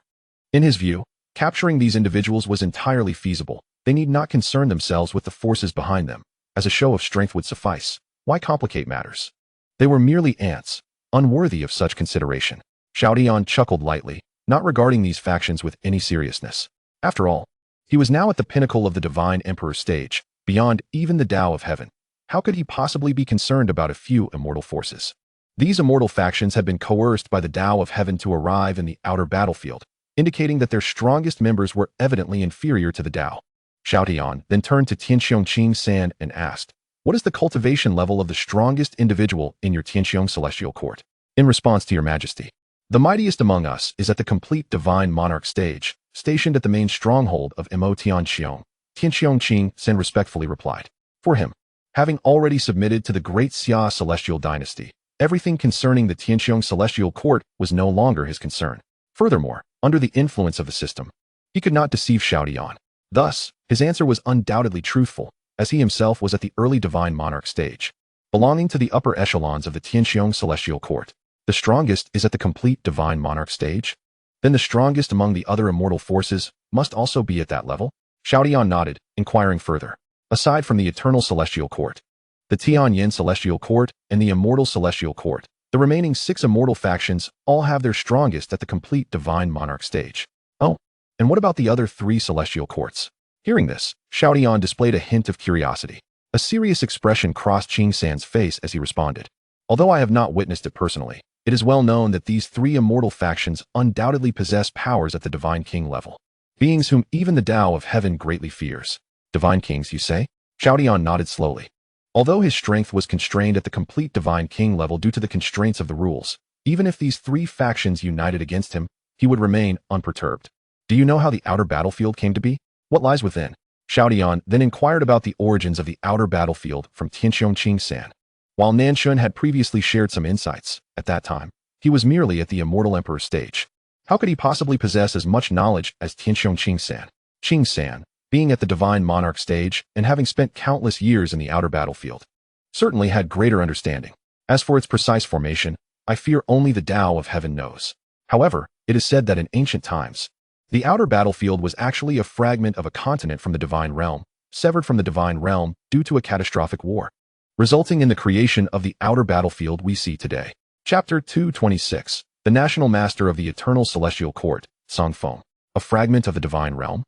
In his view, capturing these individuals was entirely feasible. They need not concern themselves with the forces behind them, as a show of strength would suffice. Why complicate matters? They were merely ants, unworthy of such consideration. Xiao Tian chuckled lightly, not regarding these factions with any seriousness. After all, he was now at the pinnacle of the divine emperor stage, beyond even the Tao of heaven. How could he possibly be concerned about a few immortal forces? These immortal factions had been coerced by the Tao of heaven to arrive in the outer battlefield, indicating that their strongest members were evidently inferior to the Tao. Xiao Tian then turned to Tianxiong San and asked, what is the cultivation level of the strongest individual in your Tianxiong celestial court? In response to Your Majesty, the mightiest among us is at the complete divine monarch stage, stationed at the main stronghold of Mo Tianxiong. Tianxiong San respectfully replied. For him, having already submitted to the great Xia celestial dynasty, everything concerning the Tianxiong celestial court was no longer his concern. Furthermore, under the influence of the system, he could not deceive Xiao Tian. Thus, his answer was undoubtedly truthful, as he himself was at the early divine monarch stage, belonging to the upper echelons of the Tianxiong celestial court. The strongest is at the complete divine monarch stage? Then the strongest among the other immortal forces must also be at that level? Xiao Tian nodded, inquiring further. Aside from the eternal celestial court, the Tianyin celestial court, and the immortal celestial court, the remaining 6 immortal factions all have their strongest at the complete divine monarch stage. Oh, and what about the other 3 celestial courts? Hearing this, Xiao Tian displayed a hint of curiosity. A serious expression crossed Qing San's face as he responded. Although I have not witnessed it personally, it is well known that these 3 immortal factions undoubtedly possess powers at the divine king level, beings whom even the Tao of heaven greatly fears. Divine kings, you say? Xiao Tian nodded slowly. Although his strength was constrained at the complete divine king level due to the constraints of the rules, even if these 3 factions united against him, he would remain unperturbed. Do you know how the outer battlefield came to be? What lies within? Xiao Tian then inquired about the origins of the outer battlefield from Tianxiong San. While Nanshun had previously shared some insights, at that time, he was merely at the immortal emperor stage. How could he possibly possess as much knowledge as Tianxiong San? Qing San, being at the divine monarch stage and having spent countless years in the outer battlefield, certainly had greater understanding. As for its precise formation, I fear only the Tao of heaven knows. However, it is said that in ancient times, the outer battlefield was actually a fragment of a continent from the divine realm, severed from the divine realm due to a catastrophic war, resulting in the creation of the outer battlefield we see today. Chapter 226. The National Master of the Eternal Celestial Court, Song Feng. A fragment of the divine realm?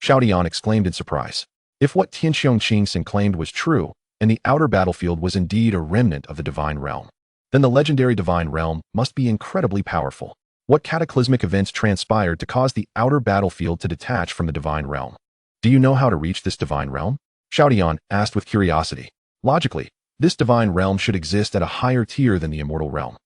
Xiao Tian exclaimed in surprise. If what Tian Xiongqing claimed was true, and the outer battlefield was indeed a remnant of the divine realm, then the legendary divine realm must be incredibly powerful. What cataclysmic events transpired to cause the outer battlefield to detach from the divine realm? Do you know how to reach this divine realm? Xiao Tian asked with curiosity. Logically, this divine realm should exist at a higher tier than the immortal realm.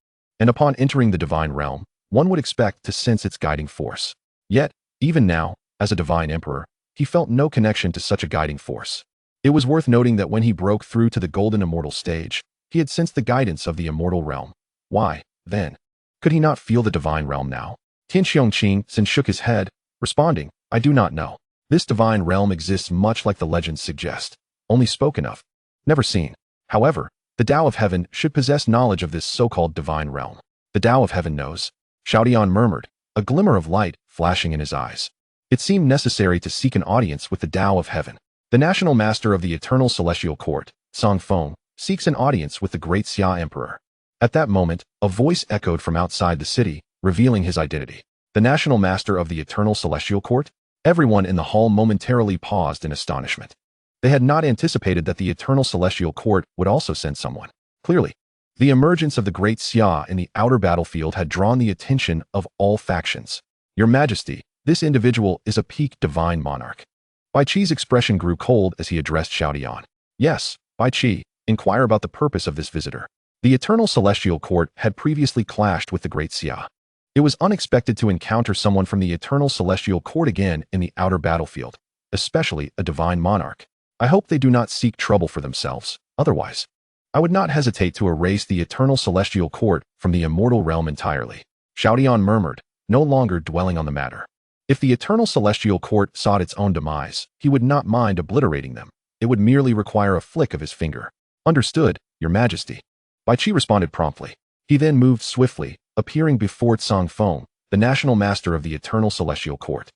And upon entering the divine realm, one would expect to sense its guiding force. Yet, even now, as a divine emperor, he felt no connection to such a guiding force. It was worth noting that when he broke through to the golden immortal stage, he had sensed the guidance of the immortal realm. Why, then? Could he not feel the divine realm now? Tian Xiongqing shook his head, responding, I do not know. This divine realm exists much like the legends suggest, only spoken of, never seen. However, the Tao of Heaven should possess knowledge of this so-called divine realm. The Tao of Heaven knows, Xiao Tian murmured, a glimmer of light flashing in his eyes. It seemed necessary to seek an audience with the Tao of Heaven. The national master of the eternal celestial court, Song Feng, seeks an audience with the great Xia Emperor. At that moment, a voice echoed from outside the city, revealing his identity. The national master of the eternal celestial court? Everyone in the hall momentarily paused in astonishment. They had not anticipated that the eternal celestial court would also send someone. Clearly, the emergence of the great Xia in the outer battlefield had drawn the attention of all factions. Your Majesty, this individual is a peak divine monarch. Bai Qi's expression grew cold as he addressed Xiao Tian. Yes, Bai Qi, inquire about the purpose of this visitor. The eternal celestial court had previously clashed with the great Xia. It was unexpected to encounter someone from the eternal celestial court again in the outer battlefield, especially a divine monarch. I hope they do not seek trouble for themselves. Otherwise, I would not hesitate to erase the eternal celestial court from the immortal realm entirely. Xiao Tian murmured, no longer dwelling on the matter. If the eternal celestial court sought its own demise, he would not mind obliterating them. It would merely require a flick of his finger. Understood, Your Majesty. Bai Qi responded promptly. He then moved swiftly, appearing before Song Feng, the national master of the eternal celestial court.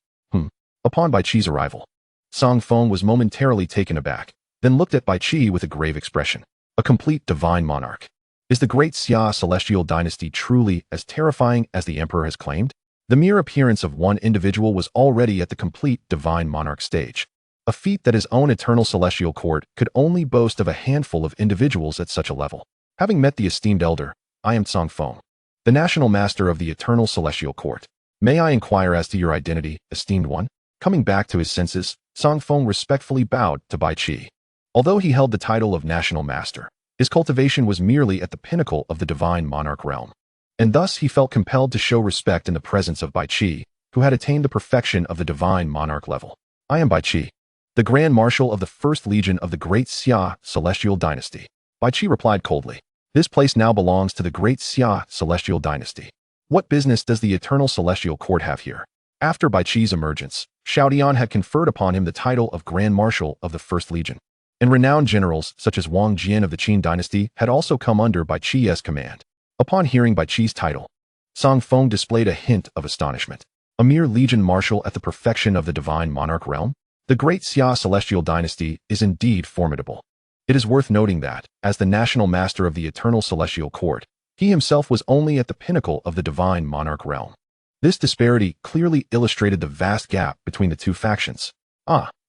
Upon Bai Qi's arrival, Song Feng was momentarily taken aback, then looked at Bai Qi with a grave expression. A complete divine monarch. Is the great Xia celestial dynasty truly as terrifying as the emperor has claimed? The mere appearance of one individual was already at the complete divine monarch stage, a feat that his own eternal celestial court could only boast of a handful of individuals at such a level. Having met the esteemed elder, I am Song Feng, the national master of the eternal celestial court. May I inquire as to your identity, esteemed one? Coming back to his senses, Song Feng respectfully bowed to Bai Qi. Although he held the title of national master, his cultivation was merely at the pinnacle of the divine monarch realm. And thus he felt compelled to show respect in the presence of Bai Qi, who had attained the perfection of the divine monarch level. I am Bai Qi, the Grand Marshal of the First Legion of the Great Xia Celestial Dynasty. Bai Qi replied coldly. This place now belongs to the Great Xia Celestial Dynasty. What business does the Eternal Celestial Court have here? After Bai Qi's emergence, Xiao Tian had conferred upon him the title of Grand Marshal of the First Legion. And renowned generals such as Wang Jian of the Qin dynasty had also come under Bai Qi's command. Upon hearing Bai Qi's title, Song Feng displayed a hint of astonishment. A mere legion marshal at the perfection of the divine monarch realm? The Great Xia Celestial Dynasty is indeed formidable. It is worth noting that, as the national master of the Eternal Celestial Court, he himself was only at the pinnacle of the divine monarch realm. This disparity clearly illustrated the vast gap between the two factions.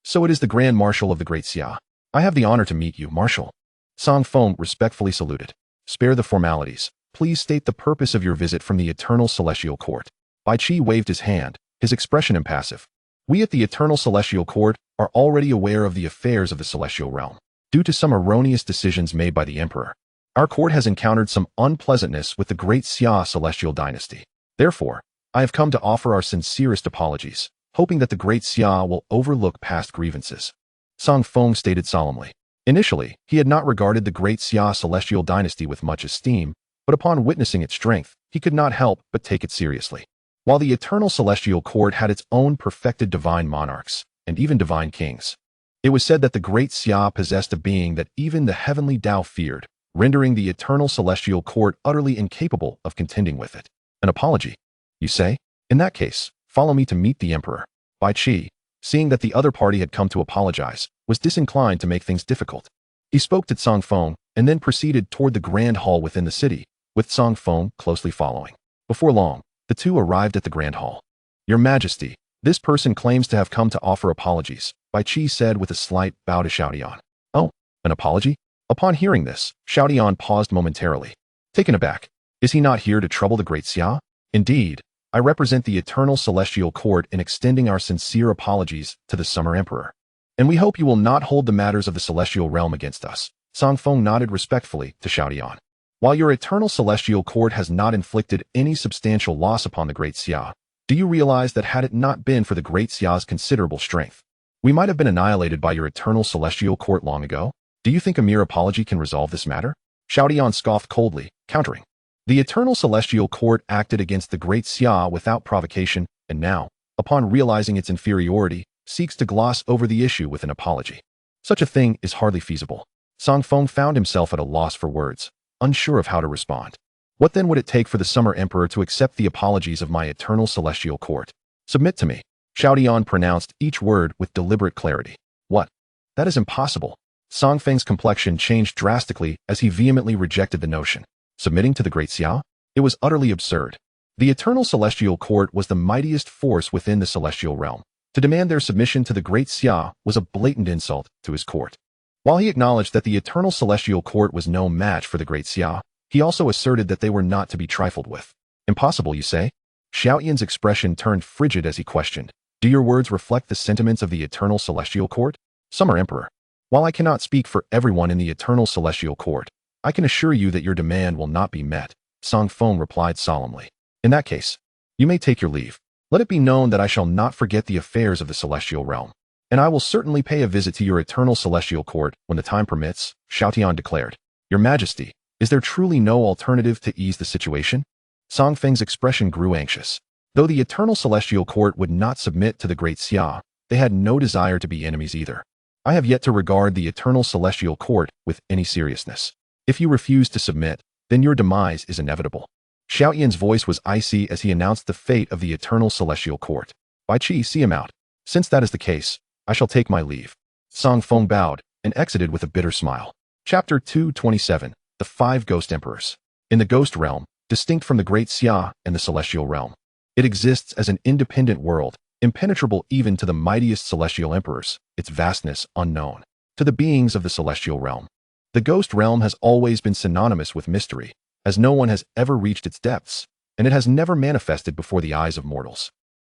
So it is the Grand Marshal of the Great Xia. I have the honor to meet you, Marshal. Song Feng respectfully saluted. Spare the formalities. Please state the purpose of your visit from the Eternal Celestial Court. Bai Qi waved his hand, his expression impassive. We at the Eternal Celestial Court are already aware of the affairs of the celestial realm. Due to some erroneous decisions made by the Emperor, our court has encountered some unpleasantness with the Great Xia Celestial Dynasty. Therefore, I have come to offer our sincerest apologies, hoping that the Great Xia will overlook past grievances. Song Feng stated solemnly. Initially, he had not regarded the Great Xia Celestial Dynasty with much esteem, but upon witnessing its strength, he could not help but take it seriously. While the Eternal Celestial Court had its own perfected divine monarchs, and even divine kings, it was said that the Great Xia possessed a being that even the heavenly Tao feared, rendering the Eternal Celestial Court utterly incapable of contending with it. An apology, you say? In that case, follow me to meet the Emperor. Bai Qi, seeing that the other party had come to apologize, was disinclined to make things difficult. He spoke to Song Feng and then proceeded toward the grand hall within the city, with Song Feng closely following. Before long, the two arrived at the grand hall. Your Majesty, this person claims to have come to offer apologies, Bai Qi said with a slight bow to Xiao Tian. Oh, an apology? Upon hearing this, Xiao Tian paused momentarily. Taken aback, is he not here to trouble the great Xia? Indeed, I represent the eternal celestial court in extending our sincere apologies to the Summer Emperor. And we hope you will not hold the matters of the celestial realm against us. Song Feng nodded respectfully to Xiao Tian. While your eternal celestial court has not inflicted any substantial loss upon the great Xia, do you realize that had it not been for the great Xia's considerable strength, we might have been annihilated by your eternal celestial court long ago? Do you think a mere apology can resolve this matter? Xiao Tian scoffed coldly, countering. The eternal celestial court acted against the great Xia without provocation, and now, upon realizing its inferiority, seeks to gloss over the issue with an apology. Such a thing is hardly feasible. Song Feng found himself at a loss for words, unsure of how to respond. What then would it take for the Summer Emperor to accept the apologies of my eternal celestial court? Submit to me. Xiao Tian pronounced each word with deliberate clarity. What? That is impossible. Song Feng's complexion changed drastically as he vehemently rejected the notion. Submitting to the great Xia? It was utterly absurd. The eternal celestial court was the mightiest force within the celestial realm. To demand their submission to the great Xia was a blatant insult to his court. While he acknowledged that the eternal celestial court was no match for the great Xia, he also asserted that they were not to be trifled with. Impossible, you say? Xiao Tian's expression turned frigid as he questioned. Do your words reflect the sentiments of the eternal celestial court? Summer Emperor, while I cannot speak for everyone in the eternal celestial court, I can assure you that your demand will not be met, Song Feng replied solemnly. In that case, you may take your leave. Let it be known that I shall not forget the affairs of the celestial realm, and I will certainly pay a visit to your eternal celestial court when the time permits, Xiao Tian declared. Your Majesty, is there truly no alternative to ease the situation? Song Feng's expression grew anxious. Though the eternal celestial court would not submit to the great Xia, they had no desire to be enemies either. I have yet to regard the eternal celestial court with any seriousness. If you refuse to submit, then your demise is inevitable. Xiao Tian's voice was icy as he announced the fate of the eternal celestial court. Bai Qi, see him out. Since that is the case, I shall take my leave. Song Feng bowed and exited with a bitter smile. Chapter 227. The Five Ghost Emperors. In the ghost realm, distinct from the great Xia and the celestial realm, it exists as an independent world, impenetrable even to the mightiest celestial emperors, its vastness unknown to the beings of the celestial realm. The ghost realm has always been synonymous with mystery, as no one has ever reached its depths, and it has never manifested before the eyes of mortals.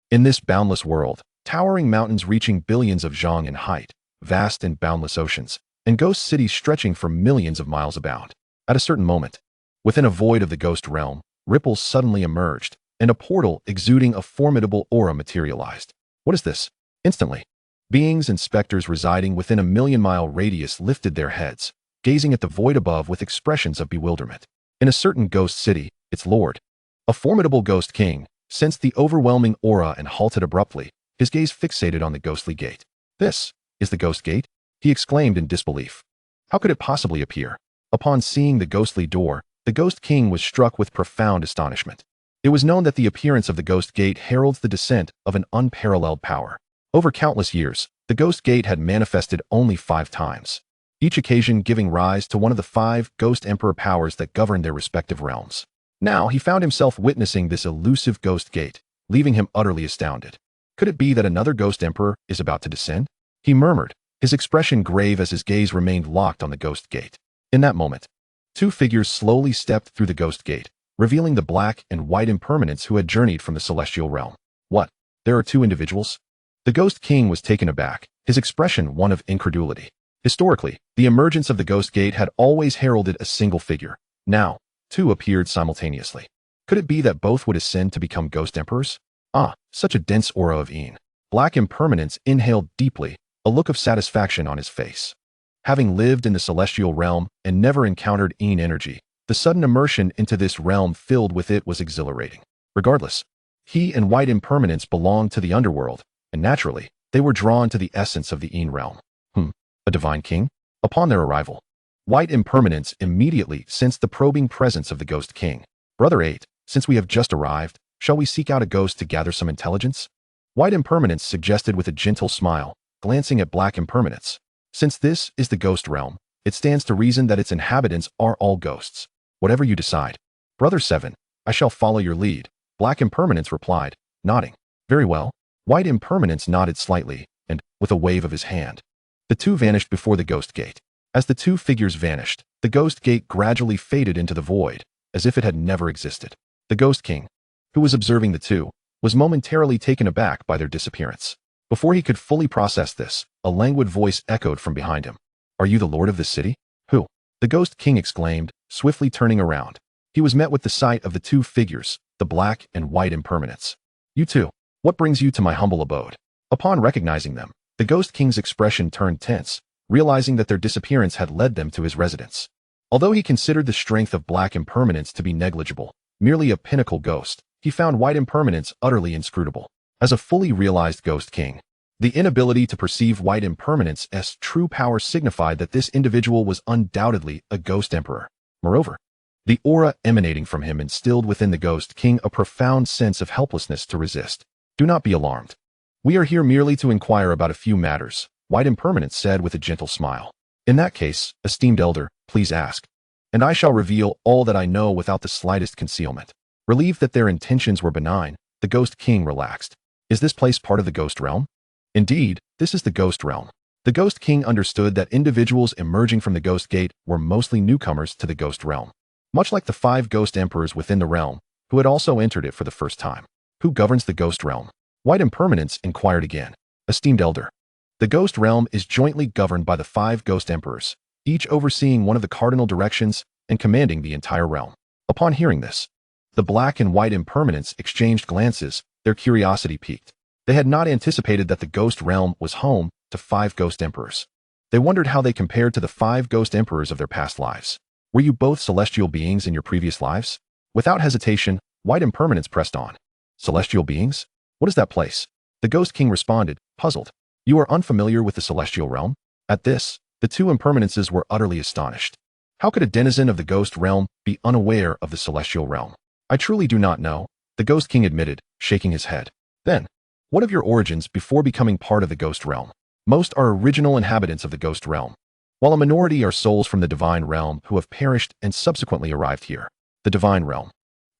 In this boundless world, towering mountains reaching billions of zhang in height, vast and boundless oceans, and ghost cities stretching for millions of miles abound. At a certain moment, within a void of the ghost realm, ripples suddenly emerged, and a portal exuding a formidable aura materialized. What is this? Instantly, beings and specters residing within a million-mile radius lifted their heads, gazing at the void above with expressions of bewilderment. In a certain ghost city, its lord, a formidable ghost king, sensed the overwhelming aura and halted abruptly, his gaze fixated on the ghostly gate. This is the ghost gate? He exclaimed in disbelief. How could it possibly appear? Upon seeing the ghostly door, the ghost king was struck with profound astonishment. It was known that the appearance of the ghost gate heralds the descent of an unparalleled power. Over countless years, the ghost gate had manifested only 5 times, each occasion giving rise to one of the 5 ghost emperor powers that govern their respective realms. Now he found himself witnessing this elusive ghost gate, leaving him utterly astounded. Could it be that another ghost emperor is about to descend? He murmured, his expression grave as his gaze remained locked on the ghost gate. In that moment, 2 figures slowly stepped through the ghost gate, revealing the black and white impermanents who had journeyed from the celestial realm. What? There are 2 individuals? The ghost king was taken aback, his expression one of incredulity. Historically, the emergence of the ghost gate had always heralded a single figure. Now, 2 appeared simultaneously. Could it be that both would ascend to become ghost emperors? Ah, such a dense aura of Yin. Black impermanence inhaled deeply, a look of satisfaction on his face. Having lived in the celestial realm and never encountered Yin energy, the sudden immersion into this realm filled with it was exhilarating. Regardless, he and white impermanence belonged to the underworld, and naturally, they were drawn to the essence of the Yin realm. A divine king? Upon their arrival, white impermanence immediately sensed the probing presence of the ghost king. Brother 8, since we have just arrived, shall we seek out a ghost to gather some intelligence? White impermanence suggested with a gentle smile, glancing at black impermanence. Since this is the ghost realm, it stands to reason that its inhabitants are all ghosts. Whatever you decide. Brother 7, I shall follow your lead, black impermanence replied, nodding. Very well. White Impermanence nodded slightly, and, with a wave of his hand, the two vanished before the ghost gate. As the two figures vanished, the ghost gate gradually faded into the void, as if it had never existed. The Ghost King, who was observing the two, was momentarily taken aback by their disappearance. Before he could fully process this, a languid voice echoed from behind him. "Are you the lord of this city?" "Who?" the Ghost King exclaimed, swiftly turning around. He was met with the sight of the two figures, the black and white Impermanence. "You two, what brings you to my humble abode?" Upon recognizing them, the Ghost King's expression turned tense, realizing that their disappearance had led them to his residence. Although he considered the strength of black Impermanence to be negligible, merely a pinnacle ghost, he found white Impermanence utterly inscrutable. As a fully realized Ghost King, the inability to perceive white Impermanence's true power signified that this individual was undoubtedly a Ghost Emperor. Moreover, the aura emanating from him instilled within the Ghost King a profound sense of helplessness to resist. "Do not be alarmed. We are here merely to inquire about a few matters," White Impermanence said with a gentle smile. "In that case, esteemed elder, please ask, and I shall reveal all that I know without the slightest concealment." Relieved that their intentions were benign, the Ghost King relaxed. "Is this place part of the Ghost Realm?" "Indeed, this is the Ghost Realm." The Ghost King understood that individuals emerging from the Ghost Gate were mostly newcomers to the Ghost Realm, much like the 5 Ghost Emperors within the realm, who had also entered it for the first time. "Who governs the Ghost Realm?" White Impermanence inquired again. "Esteemed elder, the Ghost Realm is jointly governed by the 5 Ghost Emperors, each overseeing one of the cardinal directions and commanding the entire realm." Upon hearing this, the black and white Impermanence exchanged glances, their curiosity piqued. They had not anticipated that the Ghost Realm was home to 5 Ghost Emperors. They wondered how they compared to the 5 Ghost Emperors of their past lives. "Were you both celestial beings in your previous lives?" Without hesitation, White Impermanence pressed on. "Celestial beings? What is that place?" The Ghost King responded, puzzled. "You are unfamiliar with the celestial realm?" At this, the two Impermanences were utterly astonished. How could a denizen of the Ghost Realm be unaware of the celestial realm? "I truly do not know," the Ghost King admitted, shaking his head. "Then, what of your origins before becoming part of the Ghost Realm?" "Most are original inhabitants of the Ghost Realm, while a minority are souls from the Divine Realm who have perished and subsequently arrived here." The Divine Realm.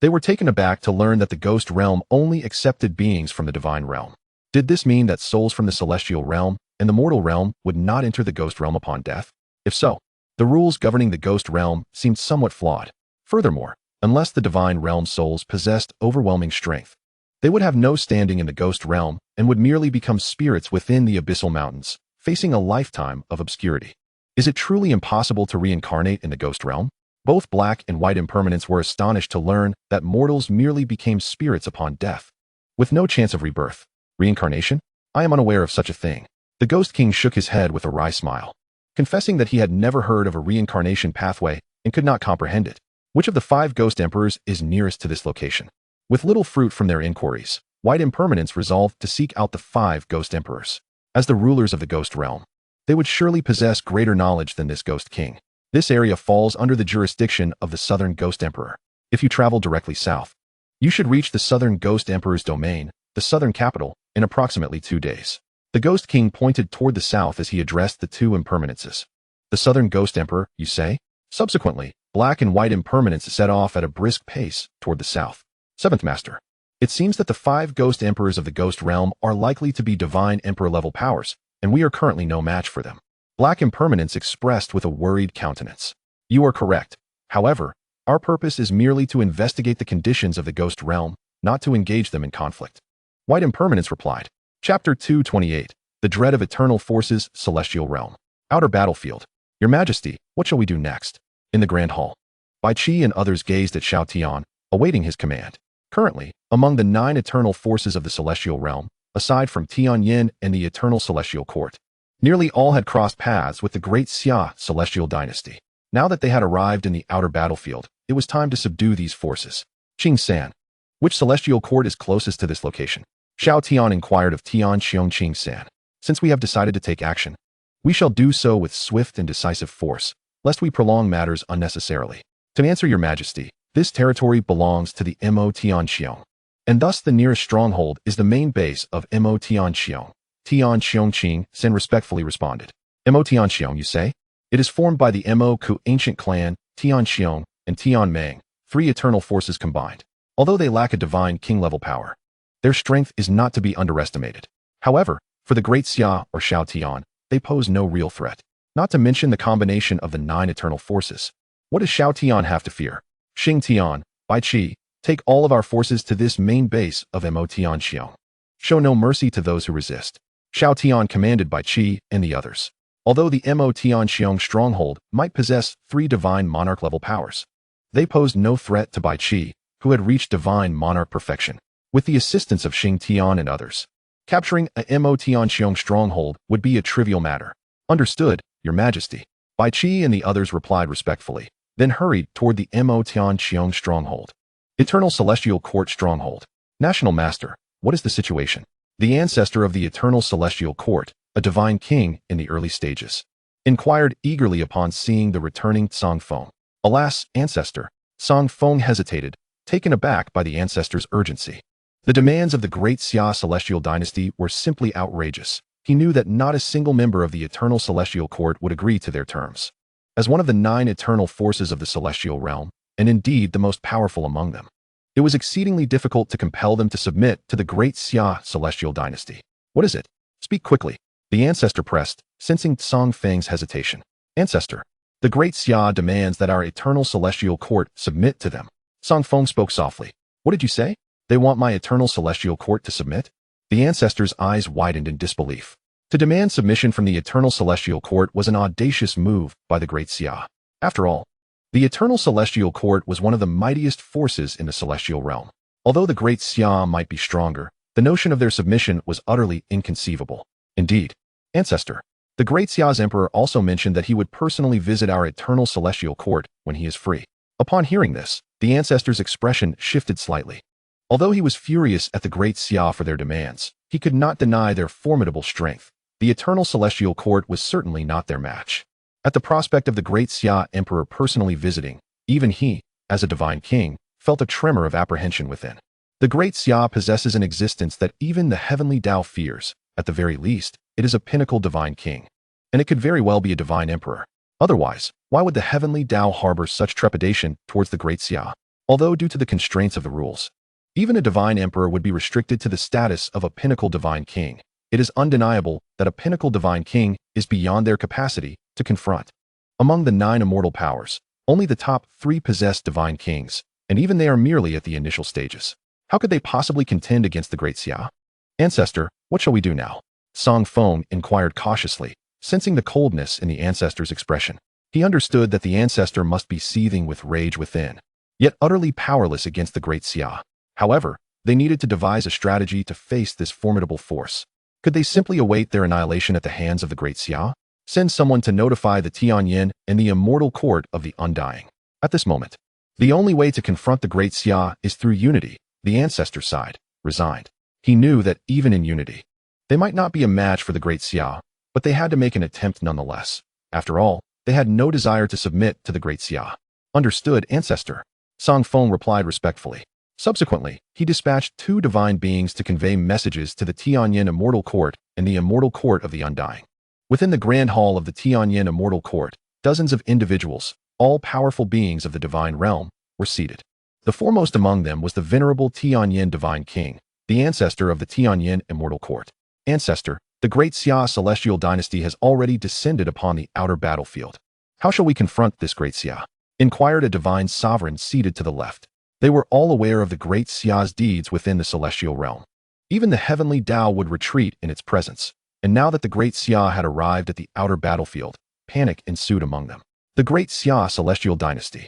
They were taken aback to learn that the Ghost Realm only accepted beings from the Divine Realm. Did this mean that souls from the Celestial Realm and the Mortal Realm would not enter the Ghost Realm upon death? If so, the rules governing the Ghost Realm seemed somewhat flawed. Furthermore, unless the Divine Realm souls possessed overwhelming strength, they would have no standing in the Ghost Realm and would merely become spirits within the Abyssal Mountains, facing a lifetime of obscurity. Is it truly impossible to reincarnate in the Ghost Realm? Both black and white Impermanence were astonished to learn that mortals merely became spirits upon death, with no chance of rebirth. Reincarnation? I am unaware of such a thing. The Ghost King shook his head with a wry smile, confessing that he had never heard of a reincarnation pathway and could not comprehend it. Which of the 5 Ghost Emperors is nearest to this location? With little fruit from their inquiries, White Impermanence resolved to seek out the 5 Ghost Emperors. As the rulers of the Ghost Realm, they would surely possess greater knowledge than this Ghost King. This area falls under the jurisdiction of the Southern Ghost Emperor. If you travel directly south, you should reach the Southern Ghost Emperor's domain, the southern capital, in approximately 2 days. The Ghost King pointed toward the south as he addressed the two Impermanences. "The Southern Ghost Emperor, you say?" Subsequently, black and white Impermanence set off at a brisk pace toward the south. "Seventh Master, it seems that the 5 Ghost Emperors of the Ghost Realm are likely to be Divine Emperor-level powers, and we are currently no match for them." Black Impermanence expressed with a worried countenance. "You are correct. However, our purpose is merely to investigate the conditions of the Ghost Realm, not to engage them in conflict." White Impermanence replied. Chapter 228. The Dread of Eternal Forces, Celestial Realm. Outer Battlefield. "Your Majesty, what shall we do next?" In the Grand Hall, Bai Qi and others gazed at Xiao Tian, awaiting his command. Currently, among the 9 eternal forces of the Celestial Realm, aside from Tianyin and the Eternal Celestial Court, nearly all had crossed paths with the great Xia Celestial Dynasty. Now that they had arrived in the outer battlefield, it was time to subdue these forces. "Qing-san, which Celestial Court is closest to this location?" Xiao Tian inquired of Tian Xiong-Qing-san. "Since we have decided to take action, we shall do so with swift and decisive force, lest we prolong matters unnecessarily." "To answer your Majesty, this territory belongs to the Mo Tianxiong, and thus the nearest stronghold is the main base of Mo Tianxiong." Tian Xiong-Qing-san respectfully responded. "Mo Tianxiong, you say? It is formed by the Mo Ku ancient clan, Tian Xiong, and Tian Meng, 3 eternal forces combined. Although they lack a divine king-level power, Their strength is not to be underestimated. However, for the great Xia or Xiao Tian, they pose no real threat. Not to mention the combination of the 9 eternal forces. What does Xiao Tian have to fear? Xing Tian, Bai Qi, take all of our forces to this main base of Mo Tian Xiong. Show no mercy to those who resist. Xiao Tian commanded by Qi and the others. Although the Mo Tian Xiong stronghold might possess 3 divine monarch-level powers, they posed no threat to Bai Qi, who had reached divine monarch perfection. With the assistance of Xing Tian and others, capturing a Mo Tian Xiong stronghold would be a trivial matter. Understood, Your Majesty. Bai Qi and the others replied respectfully, then hurried toward the Mo Tian Xiong stronghold. Eternal Celestial Court Stronghold. National Master, what is the situation? The ancestor of the Eternal Celestial Court, a divine king in the early stages, inquired eagerly upon seeing the returning Song Feng. Alas, ancestor, Song Feng hesitated, taken aback by the ancestor's urgency. The demands of the great Xia Celestial Dynasty were simply outrageous. He knew that not a single member of the Eternal Celestial Court would agree to their terms. As one of the 9 eternal forces of the celestial realm, and indeed the most powerful among them, it was exceedingly difficult to compel them to submit to the great Xia Celestial Dynasty. What is it? Speak quickly. The ancestor pressed, sensing Song Feng's hesitation. Ancestor, the great Xia demands that our Eternal Celestial Court submit to them. Song Feng spoke softly. What did you say? They want my Eternal Celestial Court to submit? The ancestor's eyes widened in disbelief. To demand submission from the Eternal Celestial Court was an audacious move by the great Xia. After all, the Eternal Celestial Court was one of the mightiest forces in the celestial realm. Although the great Xia might be stronger, the notion of their submission was utterly inconceivable. Indeed, ancestor, the great Xia's emperor also mentioned that he would personally visit our Eternal Celestial Court when he is free. Upon hearing this, the ancestor's expression shifted slightly. Although he was furious at the great Xia for their demands, he could not deny their formidable strength. The Eternal Celestial Court was certainly not their match. At the prospect of the great Xia emperor personally visiting, even he, as a divine king, felt a tremor of apprehension within. The great Xia possesses an existence that even the heavenly Tao fears. At the very least, it is a pinnacle divine king. And it could very well be a divine emperor. Otherwise, why would the heavenly Tao harbor such trepidation towards the great Xia? Although due to the constraints of the rules, even a divine emperor would be restricted to the status of a pinnacle divine king. It is undeniable that a pinnacle divine king is beyond their capacity to confront. Among the 9 immortal powers, only the top 3 possess divine kings, and even they are merely at the initial stages. How could they possibly contend against the great Xia? Ancestor, what shall we do now? Song Feng inquired cautiously, sensing the coldness in the ancestor's expression. He understood that the ancestor must be seething with rage within, yet utterly powerless against the great Xia. However, they needed to devise a strategy to face this formidable force. Could they simply await their annihilation at the hands of the great Xia? Send someone to notify the Tianyin and the immortal court of the undying. At this moment, the only way to confront the great Xia is through unity. The ancestor sighed, resigned. He knew that even in unity, they might not be a match for the great Xia, but they had to make an attempt nonetheless. After all, they had no desire to submit to the great Xia. Understood, ancestor. Song Feng replied respectfully. Subsequently, he dispatched 2 divine beings to convey messages to the Tianyin Immortal Court and the Immortal Court of the Undying. Within the Grand Hall of the Tianyin Immortal Court, dozens of individuals, all powerful beings of the divine realm, were seated. The foremost among them was the venerable Tianyin Divine King, the ancestor of the Tianyin Immortal Court. Ancestor, the great Xia Celestial Dynasty has already descended upon the outer battlefield. How shall we confront this great Xia? Inquired a divine sovereign seated to the left. They were all aware of the great Xia's deeds within the celestial realm. Even the heavenly Tao would retreat in its presence, and now that the great Xia had arrived at the outer battlefield, panic ensued among them. The great Xia Celestial Dynasty.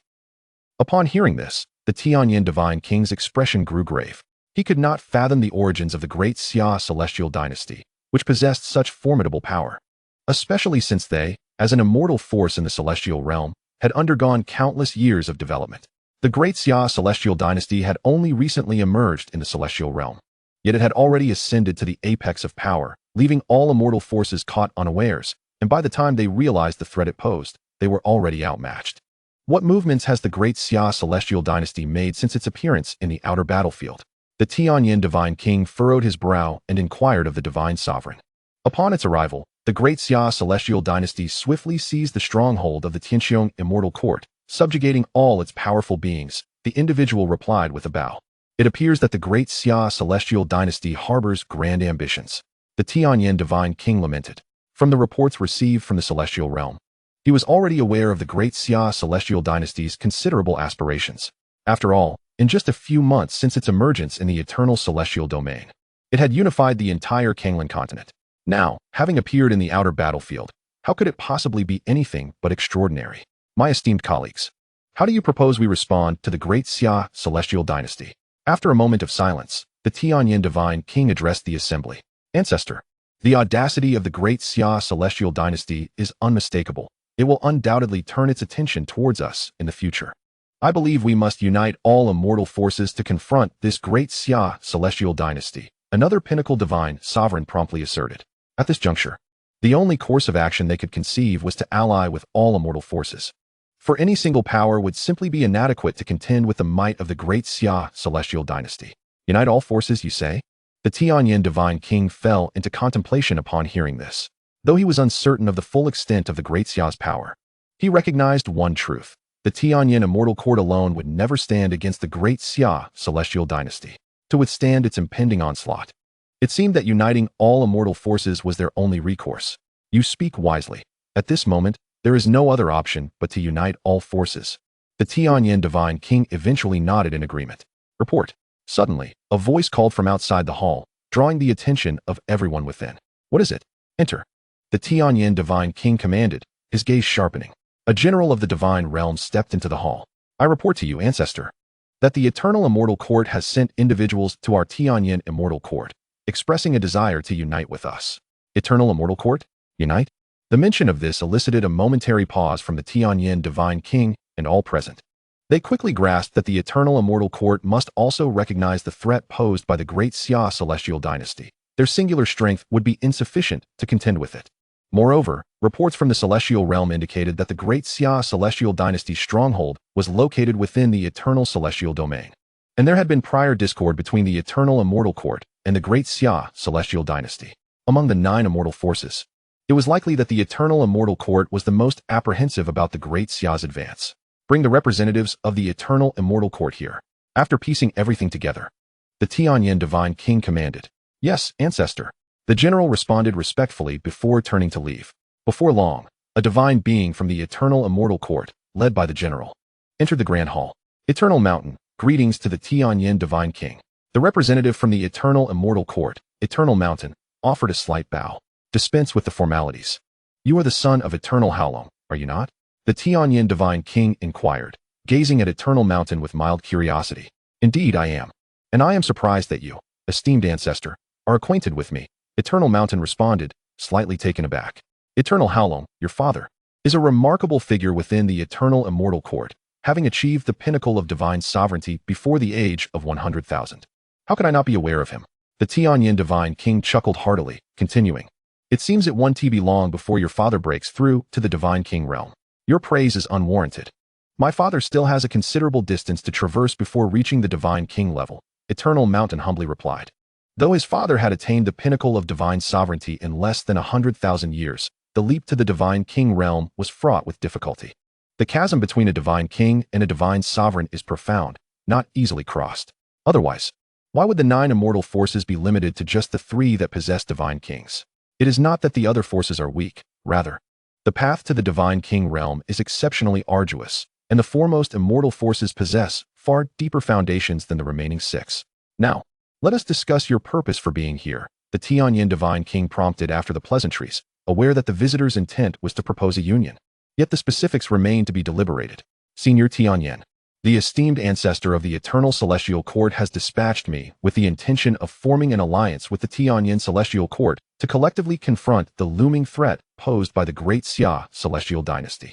Upon hearing this, the Tianyin Divine King's expression grew grave. He could not fathom the origins of the great Xia Celestial Dynasty, which possessed such formidable power, especially since they, as an immortal force in the celestial realm, had undergone countless years of development. The great Xia Celestial Dynasty had only recently emerged in the celestial realm, yet it had already ascended to the apex of power, leaving all immortal forces caught unawares, and by the time they realized the threat it posed, they were already outmatched. What movements has the great Xia Celestial Dynasty made since its appearance in the outer battlefield? The Tianyin Divine King furrowed his brow and inquired of the divine sovereign. Upon its arrival, the great Xia Celestial Dynasty swiftly seized the stronghold of the Tianxiong Immortal Court, subjugating all its powerful beings. The individual replied with a bow. It appears that the great Xia celestial dynasty harbors grand ambitions. The Tianyan divine king lamented. From the reports received from the celestial realm, he was already aware of the great Xia celestial dynasty's considerable aspirations. After all, in just a few months since its emergence in the eternal celestial domain, it had unified the entire Kanglan continent. Now, having appeared in the outer battlefield, how could it possibly be anything but extraordinary? My esteemed colleagues, how do you propose we respond to the great Xia celestial dynasty? After a moment of silence, the Tianyan divine king addressed the assembly. Ancestor, the audacity of the great Xia celestial dynasty is unmistakable. It will undoubtedly turn its attention towards us in the future. I believe we must unite all immortal forces to confront this great Xia celestial dynasty, another pinnacle divine sovereign promptly asserted. At this juncture, the only course of action they could conceive was to ally with all immortal forces. For any single power would simply be inadequate to contend with the might of the great Xia celestial dynasty. Unite all forces, you say? The Tianyan divine king fell into contemplation upon hearing this. Though he was uncertain of the full extent of the great Xia's power, he recognized one truth. The Tianyan immortal court alone would never stand against the great Xia celestial dynasty to withstand its impending onslaught. It seemed that uniting all immortal forces was their only recourse. You speak wisely. At this moment, there is no other option but to unite all forces. The Tianyan divine king eventually nodded in agreement. Report. Suddenly, a voice called from outside the hall, drawing the attention of everyone within. What is it? Enter. The Tianyan divine king commanded, his gaze sharpening. A general of the divine realm stepped into the hall. I report to you, ancestor, that the eternal immortal court has sent individuals to our Tianyan immortal court, expressing a desire to unite with us. Eternal immortal court? Unite? The mention of this elicited a momentary pause from the Tianyan divine king and all present. They quickly grasped that the eternal immortal court must also recognize the threat posed by the great Xia celestial dynasty. Their singular strength would be insufficient to contend with it. Moreover, reports from the celestial realm indicated that the great Xia celestial dynasty's stronghold was located within the eternal celestial domain, and there had been prior discord between the eternal immortal court and the great Xia celestial dynasty. Among the 9 immortal forces, it was likely that the eternal immortal court was the most apprehensive about the great Xia's advance. Bring the representatives of the eternal immortal court here. After piecing everything together, the Tianyan divine king commanded. Yes, ancestor. The general responded respectfully before turning to leave. Before long, a divine being from the eternal immortal court, led by the general, entered the grand hall. Eternal Mountain, greetings to the Tianyan divine king. The representative from the eternal immortal court, Eternal Mountain, offered a slight bow. Dispense with the formalities. You are the son of Eternal Haolong, are you not? The Tianyan divine king inquired, gazing at Eternal Mountain with mild curiosity. Indeed I am. And I am surprised that you, esteemed ancestor, are acquainted with me. Eternal Mountain responded, slightly taken aback. Eternal Haolong, your father, is a remarkable figure within the eternal immortal court, having achieved the pinnacle of divine sovereignty before the age of 100,000. How could I not be aware of him? The Tianyan divine king chuckled heartily, continuing. It seems it won't be long before your father breaks through to the divine king realm. Your praise is unwarranted. My father still has a considerable distance to traverse before reaching the divine king level, Eternal Mountain humbly replied. Though his father had attained the pinnacle of divine sovereignty in less than 100,000 years, the leap to the divine king realm was fraught with difficulty. The chasm between a divine king and a divine sovereign is profound, not easily crossed. Otherwise, why would the 9 immortal forces be limited to just the 3 that possess divine kings? It is not that the other forces are weak, rather, the path to the divine king realm is exceptionally arduous, and the foremost immortal forces possess far deeper foundations than the remaining 6. Now, let us discuss your purpose for being here, the Tianyan divine king prompted after the pleasantries, aware that the visitor's intent was to propose a union. Yet the specifics remain to be deliberated. Senior Tianyan, the esteemed ancestor of the eternal celestial court has dispatched me with the intention of forming an alliance with the Tianyan celestial court to collectively confront the looming threat posed by the great Xia celestial dynasty.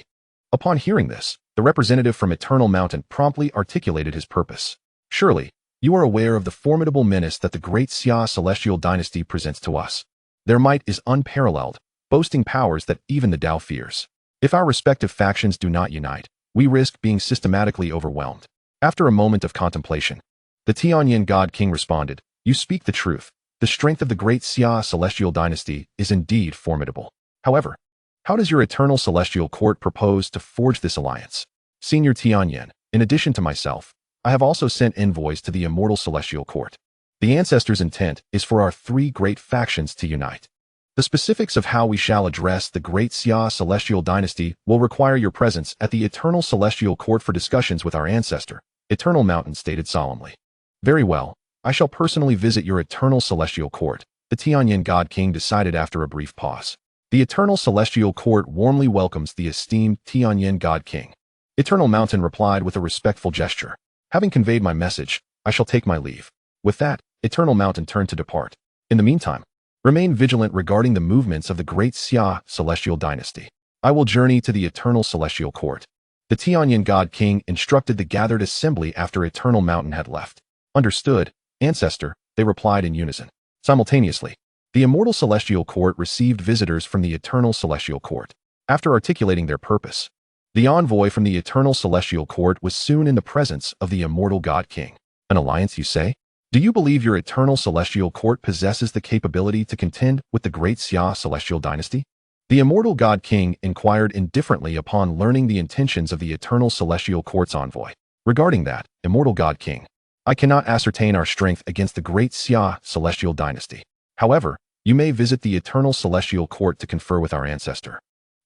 Upon hearing this, the representative from Eternal Mountain promptly articulated his purpose. Surely, you are aware of the formidable menace that the great Xia celestial dynasty presents to us. Their might is unparalleled, boasting powers that even the Tao fears. If our respective factions do not unite, we risk being systematically overwhelmed. After a moment of contemplation, the Tianyan God King responded, You speak the truth. The strength of the great Xia celestial dynasty is indeed formidable. However, how does your eternal celestial court propose to forge this alliance? Senior Tianyan, in addition to myself, I have also sent envoys to the immortal celestial court. The ancestors' intent is for our three great factions to unite. The specifics of how we shall address the great Xia celestial dynasty will require your presence at the eternal celestial court for discussions with our ancestor, Eternal Mountain stated solemnly. Very well, I shall personally visit your eternal celestial court, the Tianyin God King decided after a brief pause. The eternal celestial court warmly welcomes the esteemed Tianyin God King. Eternal Mountain replied with a respectful gesture. Having conveyed my message, I shall take my leave. With that, Eternal Mountain turned to depart. In the meantime, remain vigilant regarding the movements of the great Xia celestial dynasty. I will journey to the eternal celestial court. The Tianyin God King instructed the gathered assembly after Eternal Mountain had left. Understood, ancestor, they replied in unison. Simultaneously, the immortal celestial court received visitors from the eternal celestial court. After articulating their purpose, the envoy from the eternal celestial court was soon in the presence of the immortal God King. An alliance, you say? Do you believe your eternal celestial court possesses the capability to contend with the great Xia celestial dynasty? The immortal God King inquired indifferently upon learning the intentions of the eternal celestial court's envoy. Regarding that, immortal God King, I cannot ascertain our strength against the great Xia celestial dynasty. However, you may visit the eternal celestial court to confer with our ancestor.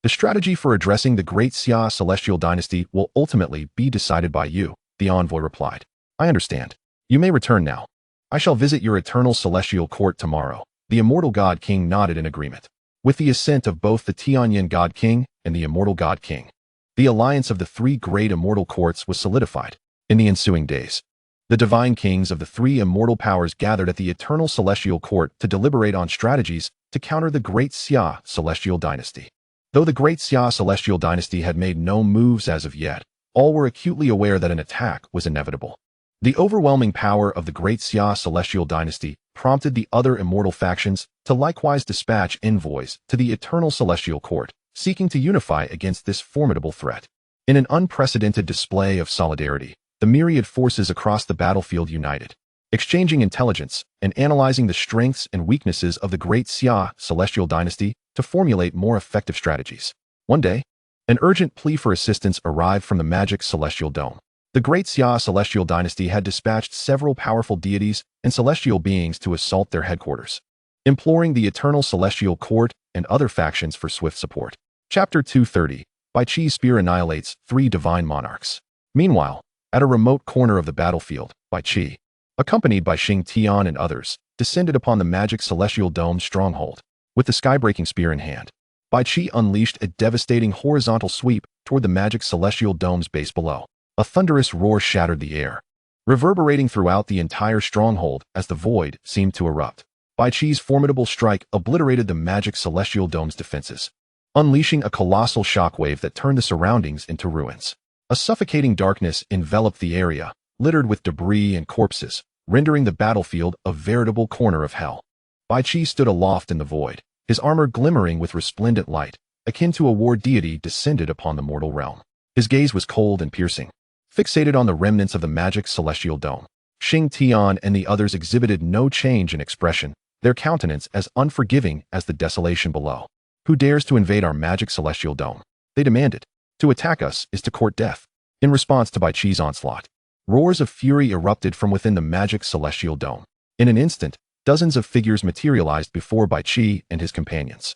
The strategy for addressing the great Xia celestial dynasty will ultimately be decided by you, the envoy replied. I understand. You may return now. I shall visit your eternal celestial court tomorrow. The immortal God King nodded in agreement. With the assent of both the Tianyin God King and the immortal God King, the alliance of the three great immortal courts was solidified. In the ensuing days, the divine kings of the three immortal powers gathered at the eternal celestial court to deliberate on strategies to counter the great Xia celestial dynasty. Though the great Xia celestial dynasty had made no moves as of yet, all were acutely aware that an attack was inevitable. The overwhelming power of the great Xia celestial dynasty prompted the other immortal factions to likewise dispatch envoys to the eternal celestial court, seeking to unify against this formidable threat. In an unprecedented display of solidarity, the myriad forces across the battlefield united, exchanging intelligence and analyzing the strengths and weaknesses of the great Xia celestial dynasty to formulate more effective strategies. One day, an urgent plea for assistance arrived from the magic celestial dome. The great Xia celestial dynasty had dispatched several powerful deities and celestial beings to assault their headquarters, imploring the eternal celestial court and other factions for swift support. Chapter 230, Bai Qi's spear annihilates 3 divine monarchs. Meanwhile, at a remote corner of the battlefield, Bai Qi, accompanied by Xiao Tian and others, descended upon the magic celestial dome's stronghold. With the sky-breaking spear in hand, Bai Qi unleashed a devastating horizontal sweep toward the magic celestial dome's base below. A thunderous roar shattered the air, reverberating throughout the entire stronghold as the void seemed to erupt. Bai Qi's formidable strike obliterated the magic celestial dome's defenses, unleashing a colossal shockwave that turned the surroundings into ruins. A suffocating darkness enveloped the area, littered with debris and corpses, rendering the battlefield a veritable corner of hell. Bai Qi stood aloft in the void, his armor glimmering with resplendent light, akin to a war deity descended upon the mortal realm. His gaze was cold and piercing, fixated on the remnants of the magic celestial dome. Xiang Tian and the others exhibited no change in expression, their countenance as unforgiving as the desolation below. Who dares to invade our magic celestial dome? They demanded. To attack us is to court death. In response to Bai Qi's onslaught, roars of fury erupted from within the magic celestial dome. In an instant, dozens of figures materialized before Bai Qi and his companions.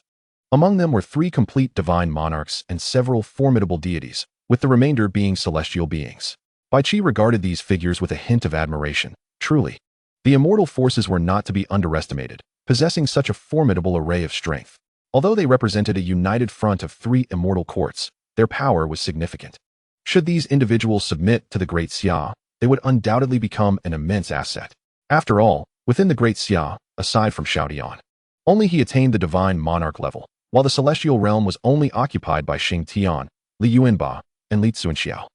Among them were 3 complete divine monarchs and several formidable deities, with the remainder being celestial beings. Bai Qi regarded these figures with a hint of admiration. Truly, the immortal forces were not to be underestimated, possessing such a formidable array of strength. Although they represented a united front of 3 immortal courts, their power was significant. Should these individuals submit to the great Xia, they would undoubtedly become an immense asset. After all, within the great Xia, aside from Xiao Tian, only he attained the divine monarch level, while the celestial realm was only occupied by Xiang Tian, Li Yuanba, and Li Tsuanxiao.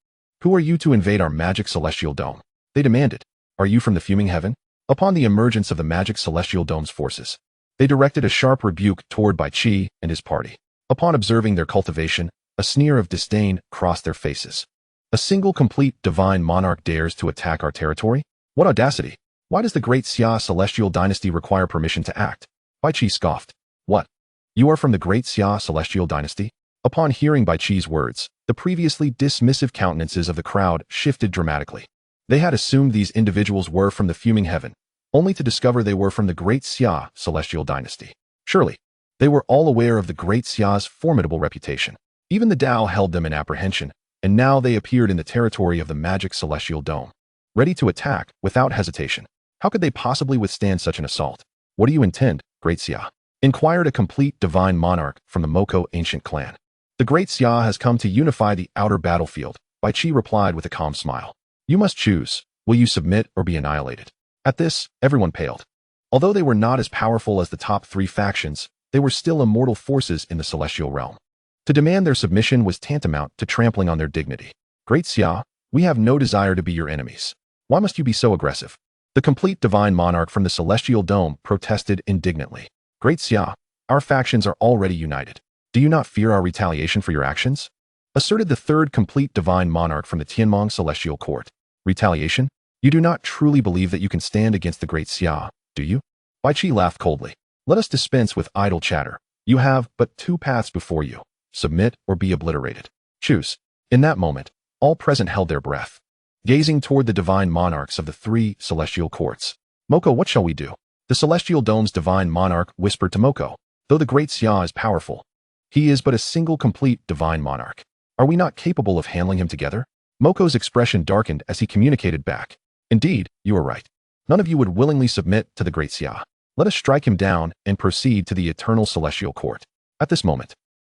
Who are you to invade our magic celestial dome? They demanded. Are you from the fuming heaven? Upon the emergence of the magic celestial dome's forces, they directed a sharp rebuke toward Bai Qi and his party. Upon observing their cultivation, a sneer of disdain crossed their faces. A single complete divine monarch dares to attack our territory? What audacity! Why does the great Xia celestial dynasty require permission to act? Bai Qi scoffed. What? You are from the great Xia celestial dynasty? Upon hearing Bai Qi's words, the previously dismissive countenances of the crowd shifted dramatically. They had assumed these individuals were from the fuming heaven, only to discover they were from the Great Xia celestial dynasty. Surely, they were all aware of the Great Xia's formidable reputation. Even the Tao held them in apprehension, and now they appeared in the territory of the magic celestial dome, ready to attack without hesitation. How could they possibly withstand such an assault? What do you intend, Great Xia? Inquired a complete divine monarch from the Moko ancient clan. The Great Xia has come to unify the outer battlefield, Bai Qi replied with a calm smile. You must choose. Will you submit or be annihilated? At this, everyone paled. Although they were not as powerful as the top 3 factions, they were still immortal forces in the celestial realm. To demand their submission was tantamount to trampling on their dignity. Great Xia, we have no desire to be your enemies. Why must you be so aggressive? The complete divine monarch from the celestial dome protested indignantly. Great Xia, our factions are already united. Do you not fear our retaliation for your actions? Asserted the third complete divine monarch from the Tianmong celestial court. Retaliation? You do not truly believe that you can stand against the Great Xia, do you? Bai Qi laughed coldly. Let us dispense with idle chatter. You have but 2 paths before you. Submit or be obliterated. Choose. In that moment, all present held their breath, gazing toward the divine monarchs of the 3 celestial courts. Moko, what shall we do? The celestial dome's divine monarch whispered to Moko. Though the Great Xia is powerful, he is but a single complete divine monarch. Are we not capable of handling him together? Moko's expression darkened as he communicated back. Indeed, you are right. None of you would willingly submit to the Great Xia. Let us strike him down and proceed to the eternal celestial court. At this moment,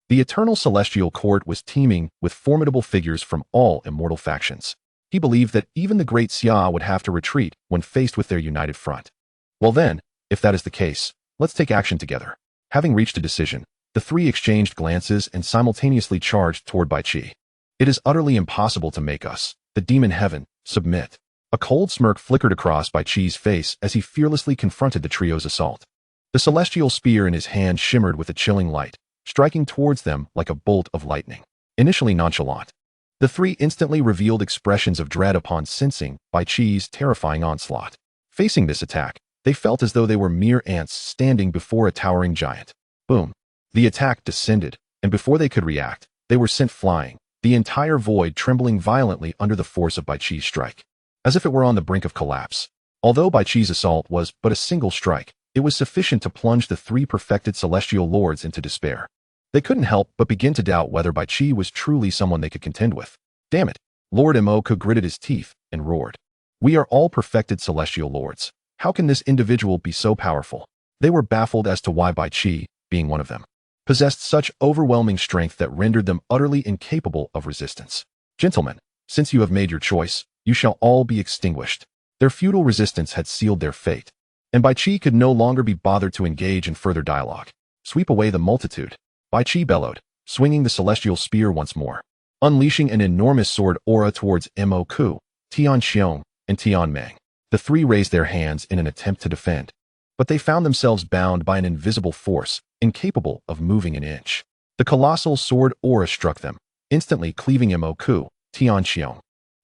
the eternal celestial court was teeming with formidable figures from all immortal factions. He believed that even the Great Xia would have to retreat when faced with their united front. Well then, if that is the case, let's take action together. Having reached a decision, the 3 exchanged glances and simultaneously charged toward Bai Qi. It is utterly impossible to make us, the demon heaven, submit. A cold smirk flickered across Bai Qi's face as he fearlessly confronted the trio's assault. The celestial spear in his hand shimmered with a chilling light, striking towards them like a bolt of lightning. Initially nonchalant, the 3 instantly revealed expressions of dread upon sensing Bai Qi's terrifying onslaught. Facing this attack, they felt as though they were mere ants standing before a towering giant. Boom! The attack descended, and before they could react, they were sent flying, the entire void trembling violently under the force of Bai Qi's strike, as if it were on the brink of collapse. Although Bai Qi's assault was but a single strike, it was sufficient to plunge the 3 perfected celestial lords into despair. They couldn't help but begin to doubt whether Bai Qi was truly someone they could contend with. Damn it! Lord Mo gritted his teeth and roared. We are all perfected celestial lords. How can this individual be so powerful? They were baffled as to why Bai Qi, being one of them, possessed such overwhelming strength that rendered them utterly incapable of resistance. Gentlemen, since you have made your choice, you shall all be extinguished. Their futile resistance had sealed their fate, and Bai Qi could no longer be bothered to engage in further dialogue. Sweep away the multitude, Bai Qi bellowed, swinging the celestial spear once more, unleashing an enormous sword aura towards Mo Ku, Tian Xiong, and Tian Meng. The 3 raised their hands in an attempt to defend, but they found themselves bound by an invisible force, incapable of moving an inch. The colossal sword aura struck them, instantly cleaving Mo Ku, Tian Xiong,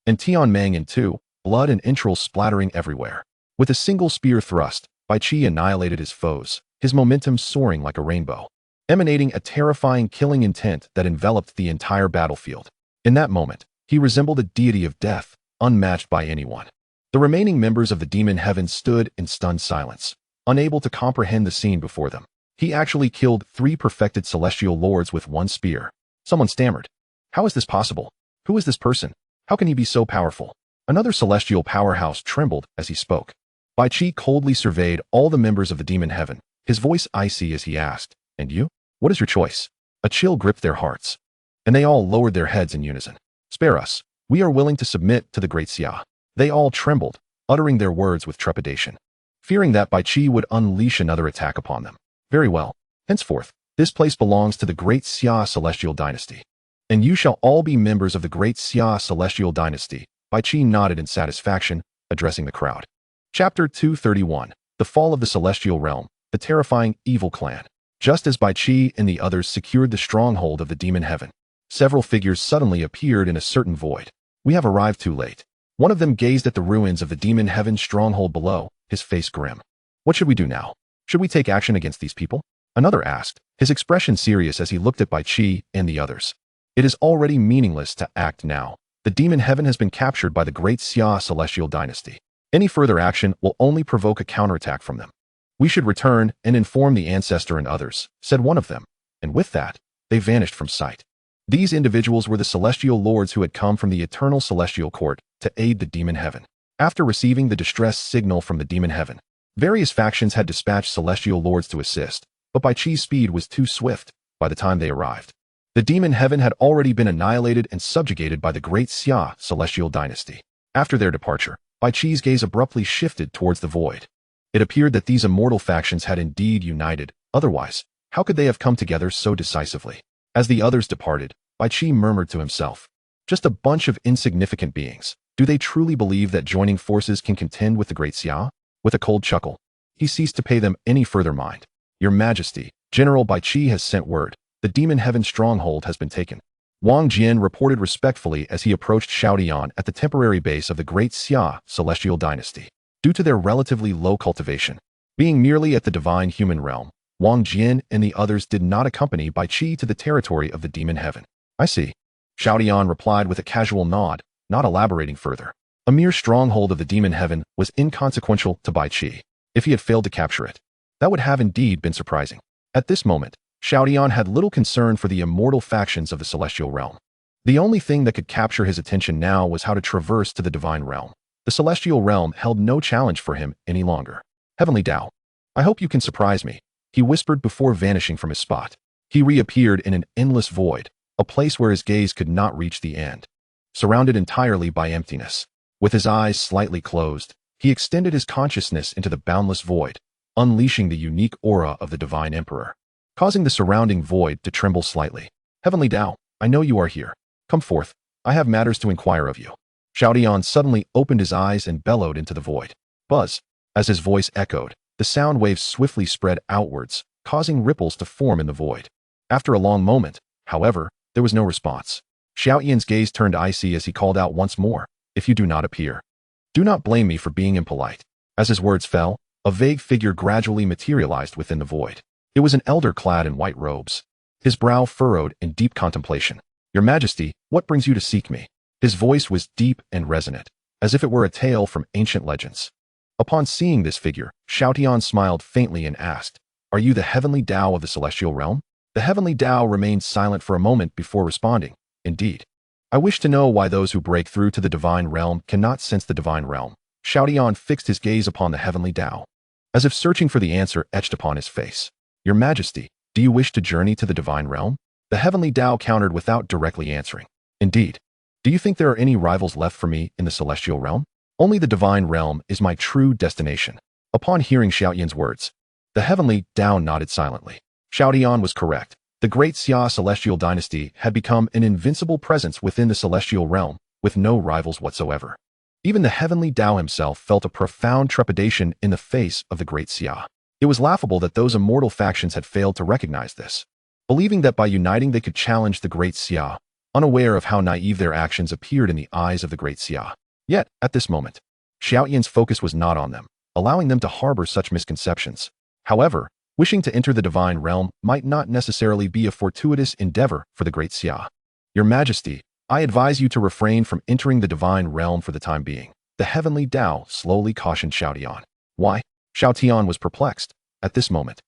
and Tian Meng in 2, blood and entrails splattering everywhere. With a single spear thrust, Bai Qi annihilated his foes, his momentum soaring like a rainbow, emanating a terrifying killing intent that enveloped the entire battlefield. In that moment, he resembled a deity of death, unmatched by anyone. The remaining members of the demon heaven stood in stunned silence, unable to comprehend the scene before them. He actually killed 3 perfected celestial lords with 1 spear. Someone stammered. How is this possible? Who is this person? How can he be so powerful? Another celestial powerhouse trembled as he spoke. Bai Qi coldly surveyed all the members of the demon heaven, his voice icy as he asked, And you? What is your choice? A chill gripped their hearts, and they all lowered their heads in unison. Spare us. We are willing to submit to the Great Xia. They all trembled, uttering their words with trepidation, fearing that Bai Qi would unleash another attack upon them. Very well. Henceforth, this place belongs to the Great Xia Celestial Dynasty, and you shall all be members of the Great Xia Celestial Dynasty. Bai Qi nodded in satisfaction, addressing the crowd. Chapter 231. The Fall of the Celestial Realm, the Terrifying Evil Clan. Just as Bai Qi and the others secured the stronghold of the demon heaven, several figures suddenly appeared in a certain void. We have arrived too late. One of them gazed at the ruins of the demon heaven stronghold below, his face grim. What should we do now? Should we take action against these people? Another asked, his expression serious as he looked at Bai Qi and the others. It is already meaningless to act now. The demon heaven has been captured by the great Xia celestial dynasty. Any further action will only provoke a counterattack from them. We should return and inform the ancestor and others, said one of them, and with that, they vanished from sight. These individuals were the celestial lords who had come from the eternal celestial court to aid the demon heaven. After receiving the distress signal from the demon heaven, various factions had dispatched celestial lords to assist, but Bai Qi's speed was too swift by the time they arrived. The demon heaven had already been annihilated and subjugated by the great Xia celestial dynasty. After their departure, Bai Qi's gaze abruptly shifted towards the void. It appeared that these immortal factions had indeed united, otherwise, how could they have come together so decisively? As the others departed, Bai Qi murmured to himself, just a bunch of insignificant beings. Do they truly believe that joining forces can contend with the great Xia? With a cold chuckle, he ceased to pay them any further mind. Your Majesty, General Bai Qi has sent word. The demon heaven stronghold has been taken. Wang Jian reported respectfully as he approached Xiao Tian at the temporary base of the great Xia celestial dynasty. Due to their relatively low cultivation, being merely at the divine human realm, Wang Jian and the others did not accompany Bai Qi to the territory of the demon heaven. I see. Xiao Tian replied with a casual nod, not elaborating further. A mere stronghold of the demon heaven was inconsequential to Bai Qi. If he had failed to capture it, that would have indeed been surprising. At this moment, Xiao Tian had little concern for the immortal factions of the celestial realm. The only thing that could capture his attention now was how to traverse to the divine realm. The celestial realm held no challenge for him any longer. Heavenly Tao, I hope you can surprise me, he whispered before vanishing from his spot. He reappeared in an endless void, a place where his gaze could not reach the end. Surrounded entirely by emptiness, with his eyes slightly closed, he extended his consciousness into the boundless void, unleashing the unique aura of the divine emperor, causing the surrounding void to tremble slightly. Heavenly Tao, I know you are here. Come forth. I have matters to inquire of you. Xiao Tian suddenly opened his eyes and bellowed into the void. Buzz. As his voice echoed, the sound waves swiftly spread outwards, causing ripples to form in the void. After a long moment, however, there was no response. Xiao Tian's gaze turned icy as he called out once more, if you do not appear, do not blame me for being impolite. As his words fell, a vague figure gradually materialized within the void. It was an elder clad in white robes, his brow furrowed in deep contemplation. Your Majesty, what brings you to seek me? His voice was deep and resonant, as if it were a tale from ancient legends. Upon seeing this figure, Xiao Tian smiled faintly and asked, are you the heavenly Tao of the celestial realm? The heavenly Tao remained silent for a moment before responding. Indeed. I wish to know why those who break through to the divine realm cannot sense the divine realm. Xiao Tian fixed his gaze upon the heavenly Tao, as if searching for the answer etched upon his face. Your Majesty, do you wish to journey to the divine realm? The heavenly Tao countered without directly answering. Indeed. Do you think there are any rivals left for me in the celestial realm? Only the divine realm is my true destination. Upon hearing Xiao Tian's words, the heavenly Tao nodded silently. Xiao Tian was correct. The great Xia celestial dynasty had become an invincible presence within the celestial realm, with no rivals whatsoever. Even the heavenly Tao himself felt a profound trepidation in the face of the great Xia. It was laughable that those immortal factions had failed to recognize this, believing that by uniting they could challenge the great Xia, unaware of how naive their actions appeared in the eyes of the great Xia. Yet, at this moment, Xiao Tian's focus was not on them, allowing them to harbor such misconceptions. However, wishing to enter the divine realm might not necessarily be a fortuitous endeavor for the great Xia. Your Majesty, I advise you to refrain from entering the divine realm for the time being. The heavenly Tao slowly cautioned Xiao Tian. Why? Xiao Tian was perplexed. At this moment,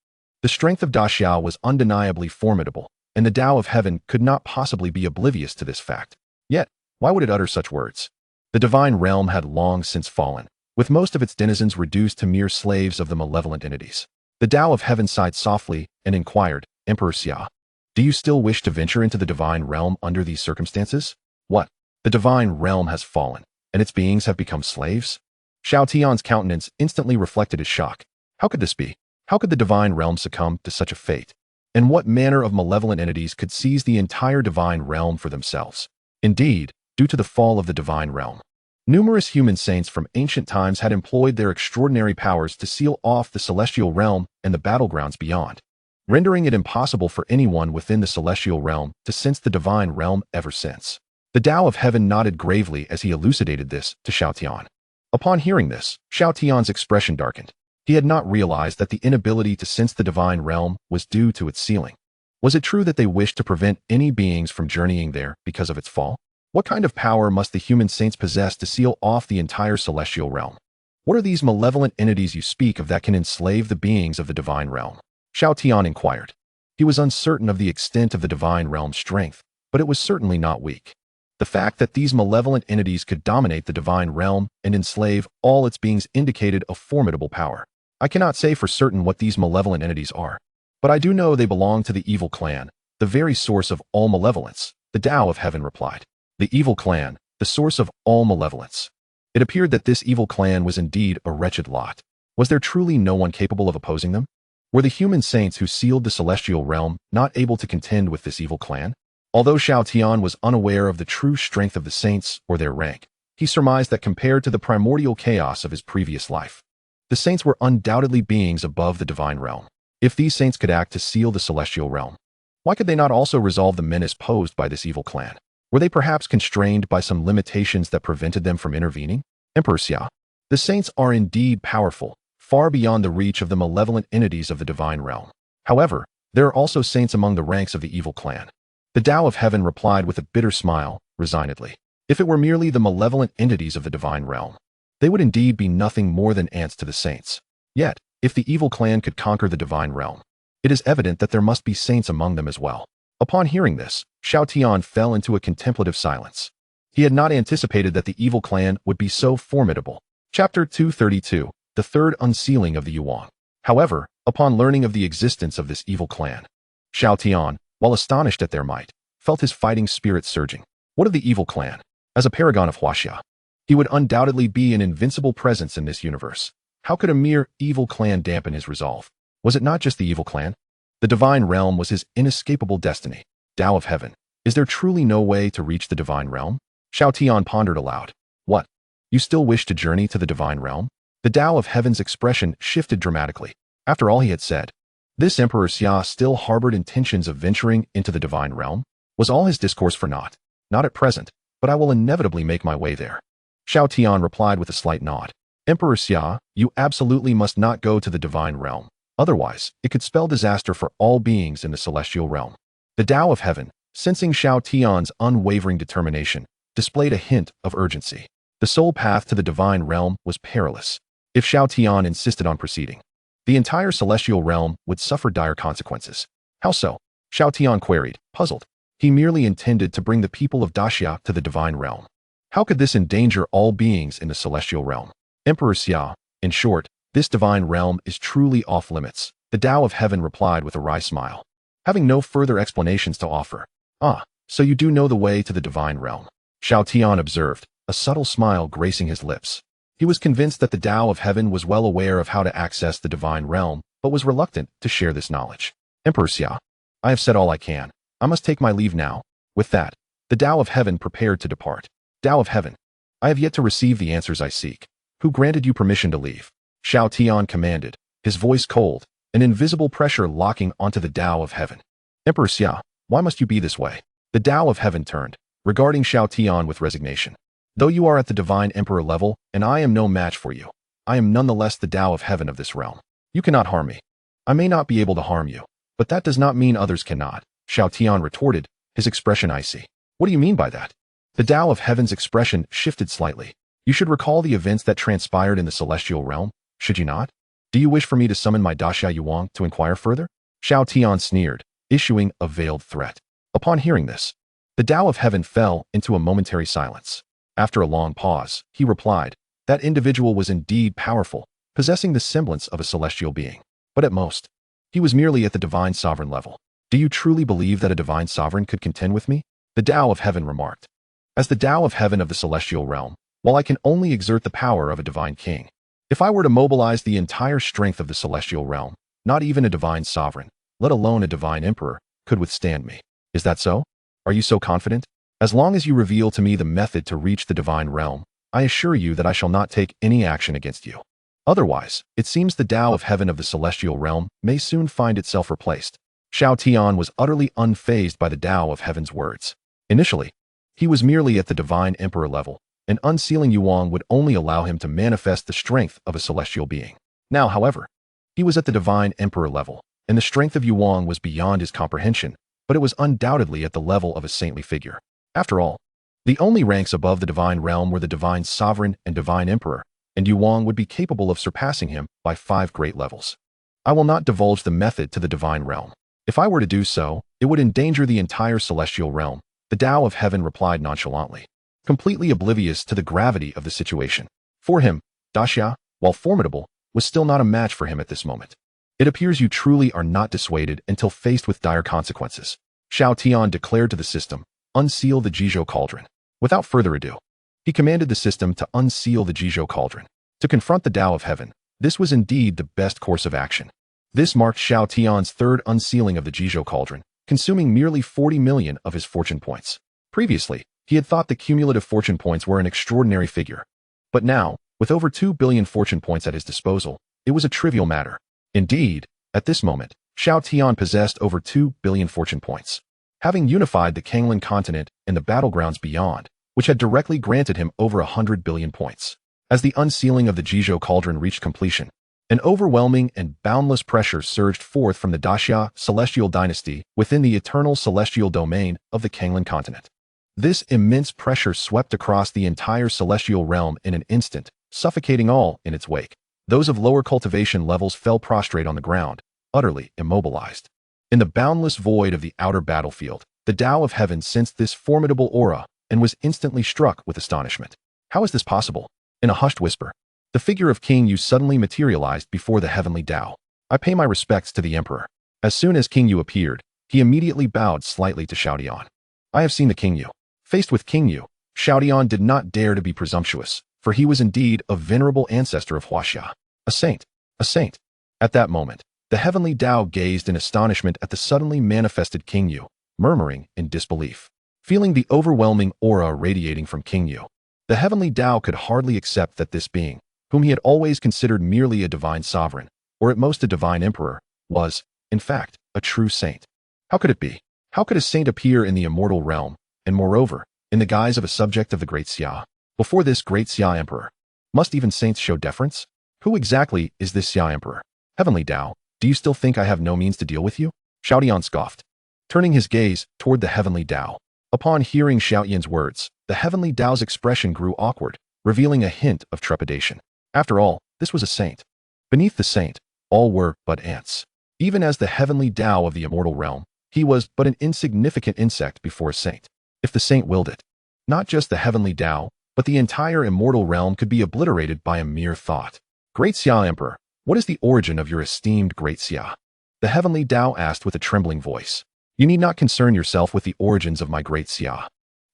the strength of Da Xiao was undeniably formidable, and the Tao of heaven could not possibly be oblivious to this fact. Yet, why would it utter such words? The divine realm had long since fallen, with most of its denizens reduced to mere slaves of the malevolent entities. The Tao of heaven sighed softly and inquired, Emperor Xia, do you still wish to venture into the divine realm under these circumstances? What? The divine realm has fallen, and its beings have become slaves? Xiao Tian's countenance instantly reflected his shock. How could this be? How could the divine realm succumb to such a fate? And what manner of malevolent entities could seize the entire divine realm for themselves? Indeed, due to the fall of the divine realm, numerous human saints from ancient times had employed their extraordinary powers to seal off the celestial realm and the battlegrounds beyond, rendering it impossible for anyone within the celestial realm to sense the divine realm ever since. The Tao of heaven nodded gravely as he elucidated this to Xiao Tian. Upon hearing this, Xiao Tian's expression darkened. He had not realized that the inability to sense the divine realm was due to its sealing. Was it true that they wished to prevent any beings from journeying there because of its fall? What kind of power must the human saints possess to seal off the entire celestial realm? What are these malevolent entities you speak of that can enslave the beings of the divine realm? Xiao Tian inquired. He was uncertain of the extent of the divine realm's strength, but it was certainly not weak. The fact that these malevolent entities could dominate the divine realm and enslave all its beings indicated a formidable power. I cannot say for certain what these malevolent entities are, but I do know they belong to the evil clan, the very source of all malevolence, the Tao of Heaven replied. The evil clan, the source of all malevolence. It appeared that this evil clan was indeed a wretched lot. Was there truly no one capable of opposing them? Were the human saints who sealed the celestial realm not able to contend with this evil clan? Although Xiao Tian was unaware of the true strength of the saints or their rank, he surmised that compared to the primordial chaos of his previous life, the saints were undoubtedly beings above the divine realm. If these saints could act to seal the celestial realm, why could they not also resolve the menace posed by this evil clan? Were they perhaps constrained by some limitations that prevented them from intervening? Emperor Xia, the saints are indeed powerful, far beyond the reach of the malevolent entities of the divine realm. However, there are also saints among the ranks of the evil clan. The Tao of Heaven replied with a bitter smile, resignedly. If it were merely the malevolent entities of the divine realm, they would indeed be nothing more than ants to the saints. Yet, if the evil clan could conquer the divine realm, it is evident that there must be saints among them as well. Upon hearing this, Xiao Tian fell into a contemplative silence. He had not anticipated that the evil clan would be so formidable. Chapter 232. The third unsealing of the Yuan. However, upon learning of the existence of this evil clan, Xiao Tian, while astonished at their might, felt his fighting spirit surging. What of the evil clan? As a paragon of Huaxia, he would undoubtedly be an invincible presence in this universe. How could a mere evil clan dampen his resolve? Was it not just the evil clan? The divine realm was his inescapable destiny. Tao of Heaven, is there truly no way to reach the divine realm? Xiao Tian pondered aloud. What? You still wish to journey to the divine realm? The Tao of Heaven's expression shifted dramatically. After all he had said, this Emperor Xia still harbored intentions of venturing into the divine realm? Was all his discourse for naught? Not at present, but I will inevitably make my way there. Xiao Tian replied with a slight nod. Emperor Xia, you absolutely must not go to the divine realm. Otherwise, it could spell disaster for all beings in the celestial realm. The Tao of Heaven, sensing Xiao Tian's unwavering determination, displayed a hint of urgency. The sole path to the divine realm was perilous. If Xiao Tian insisted on proceeding, the entire celestial realm would suffer dire consequences. How so? Xiao Tian queried, puzzled. He merely intended to bring the people of Daxia to the divine realm. How could this endanger all beings in the celestial realm? Emperor Xia, in short, this divine realm is truly off limits, the Tao of Heaven replied with a wry smile, having no further explanations to offer. Ah, so you do know the way to the divine realm? Xiao Tian observed, a subtle smile gracing his lips. He was convinced that the Tao of Heaven was well aware of how to access the divine realm, but was reluctant to share this knowledge. Emperor Xia, I have said all I can. I must take my leave now. With that, the Tao of Heaven prepared to depart. Tao of Heaven, I have yet to receive the answers I seek. Who granted you permission to leave? Xiao Tian commanded, his voice cold, an invisible pressure locking onto the Tao of Heaven. Emperor Xia, why must you be this way? The Tao of Heaven turned, regarding Xiao Tian with resignation. Though you are at the divine emperor level, and I am no match for you, I am nonetheless the Tao of Heaven of this realm. You cannot harm me. I may not be able to harm you, but that does not mean others cannot, Xiao Tian retorted, his expression icy. What do you mean by that? The Tao of Heaven's expression shifted slightly. You should recall the events that transpired in the celestial realm, should you not? Do you wish for me to summon my Daxia Yuan to inquire further? Xiao Tian sneered, issuing a veiled threat. Upon hearing this, the Tao of Heaven fell into a momentary silence. After a long pause, he replied, that individual was indeed powerful, possessing the semblance of a celestial being. But at most, he was merely at the divine sovereign level. Do you truly believe that a divine sovereign could contend with me? The Tao of Heaven remarked. As the Tao of Heaven of the celestial realm, while I can only exert the power of a divine king, if I were to mobilize the entire strength of the celestial realm, not even a divine sovereign, let alone a divine emperor, could withstand me. Is that so? Are you so confident? As long as you reveal to me the method to reach the divine realm, I assure you that I shall not take any action against you. Otherwise, it seems the Tao of Heaven of the celestial realm may soon find itself replaced. Xiao Tian was utterly unfazed by the Tao of Heaven's words. Initially, he was merely at the divine emperor level, and unsealing Yuan would only allow him to manifest the strength of a celestial being. Now, however, he was at the divine emperor level, and the strength of Yuan was beyond his comprehension, but it was undoubtedly at the level of a saintly figure. After all, The only ranks above the divine realm were the divine sovereign and divine emperor, and Yu Wang would be capable of surpassing him by 5 great levels. I will not divulge the method to the divine realm. If I were to do so, it would endanger the entire celestial realm, the Tao of Heaven replied nonchalantly, completely oblivious to the gravity of the situation. For him, Daxia, while formidable, was still not a match for him at this moment. It appears you truly are not dissuaded until faced with dire consequences. Xiao Tian declared to the system, unseal the Jizhou cauldron. Without further ado, he commanded the system to unseal the Jizhou cauldron. To confront the Tao of Heaven, this was indeed the best course of action. This marked Xiao Tian's third unsealing of the Jizhou cauldron, consuming merely 40 million of his fortune points. Previously, he had thought the cumulative fortune points were an extraordinary figure. But now, with over 2 billion fortune points at his disposal, it was a trivial matter. Indeed, at this moment, Xiao Tian possessed over 2 billion fortune points. Having unified the Kanglan continent and the battlegrounds beyond, which had directly granted him over 100 billion points. As the unsealing of the Jizhou cauldron reached completion, an overwhelming and boundless pressure surged forth from the Daxia celestial dynasty within the eternal celestial domain of the Kanglan continent. This immense pressure swept across the entire celestial realm in an instant, suffocating all in its wake. Those of lower cultivation levels fell prostrate on the ground, utterly immobilized. In the boundless void of the outer battlefield, the Tao of Heaven sensed this formidable aura and was instantly struck with astonishment. How is this possible? In a hushed whisper, the figure of King Yu suddenly materialized before the heavenly Tao. I pay my respects to the emperor. As soon as King Yu appeared, he immediately bowed slightly to Xiao Tian. I have seen the King Yu. Faced with King Yu, Xiao Tian did not dare to be presumptuous, for he was indeed a venerable ancestor of Huaxia. A saint. A saint. At that moment, the heavenly Tao gazed in astonishment at the suddenly manifested King Yu, murmuring in disbelief. Feeling the overwhelming aura radiating from King Yu, the heavenly Tao could hardly accept that this being, whom he had always considered merely a divine sovereign, or at most a divine emperor, was, in fact, a true saint. How could it be? How could a saint appear in the immortal realm, and moreover, in the guise of a subject of the great Xia? Before this great Xia emperor, must even saints show deference? Who exactly is this Xia emperor? Heavenly Tao, do you still think I have no means to deal with you? Xiao Tian scoffed, turning his gaze toward the heavenly Tao. Upon hearing Xiao Tian's words, the heavenly Tao's expression grew awkward, revealing a hint of trepidation. After all, this was a saint. Beneath the saint, all were but ants. Even as the heavenly Tao of the immortal realm, he was but an insignificant insect before a saint. If the saint willed it, not just the heavenly Tao, but the entire immortal realm could be obliterated by a mere thought. Great Xia Emperor, what is the origin of your esteemed Great Xia? The heavenly Tao asked with a trembling voice. You need not concern yourself with the origins of my Great Xia.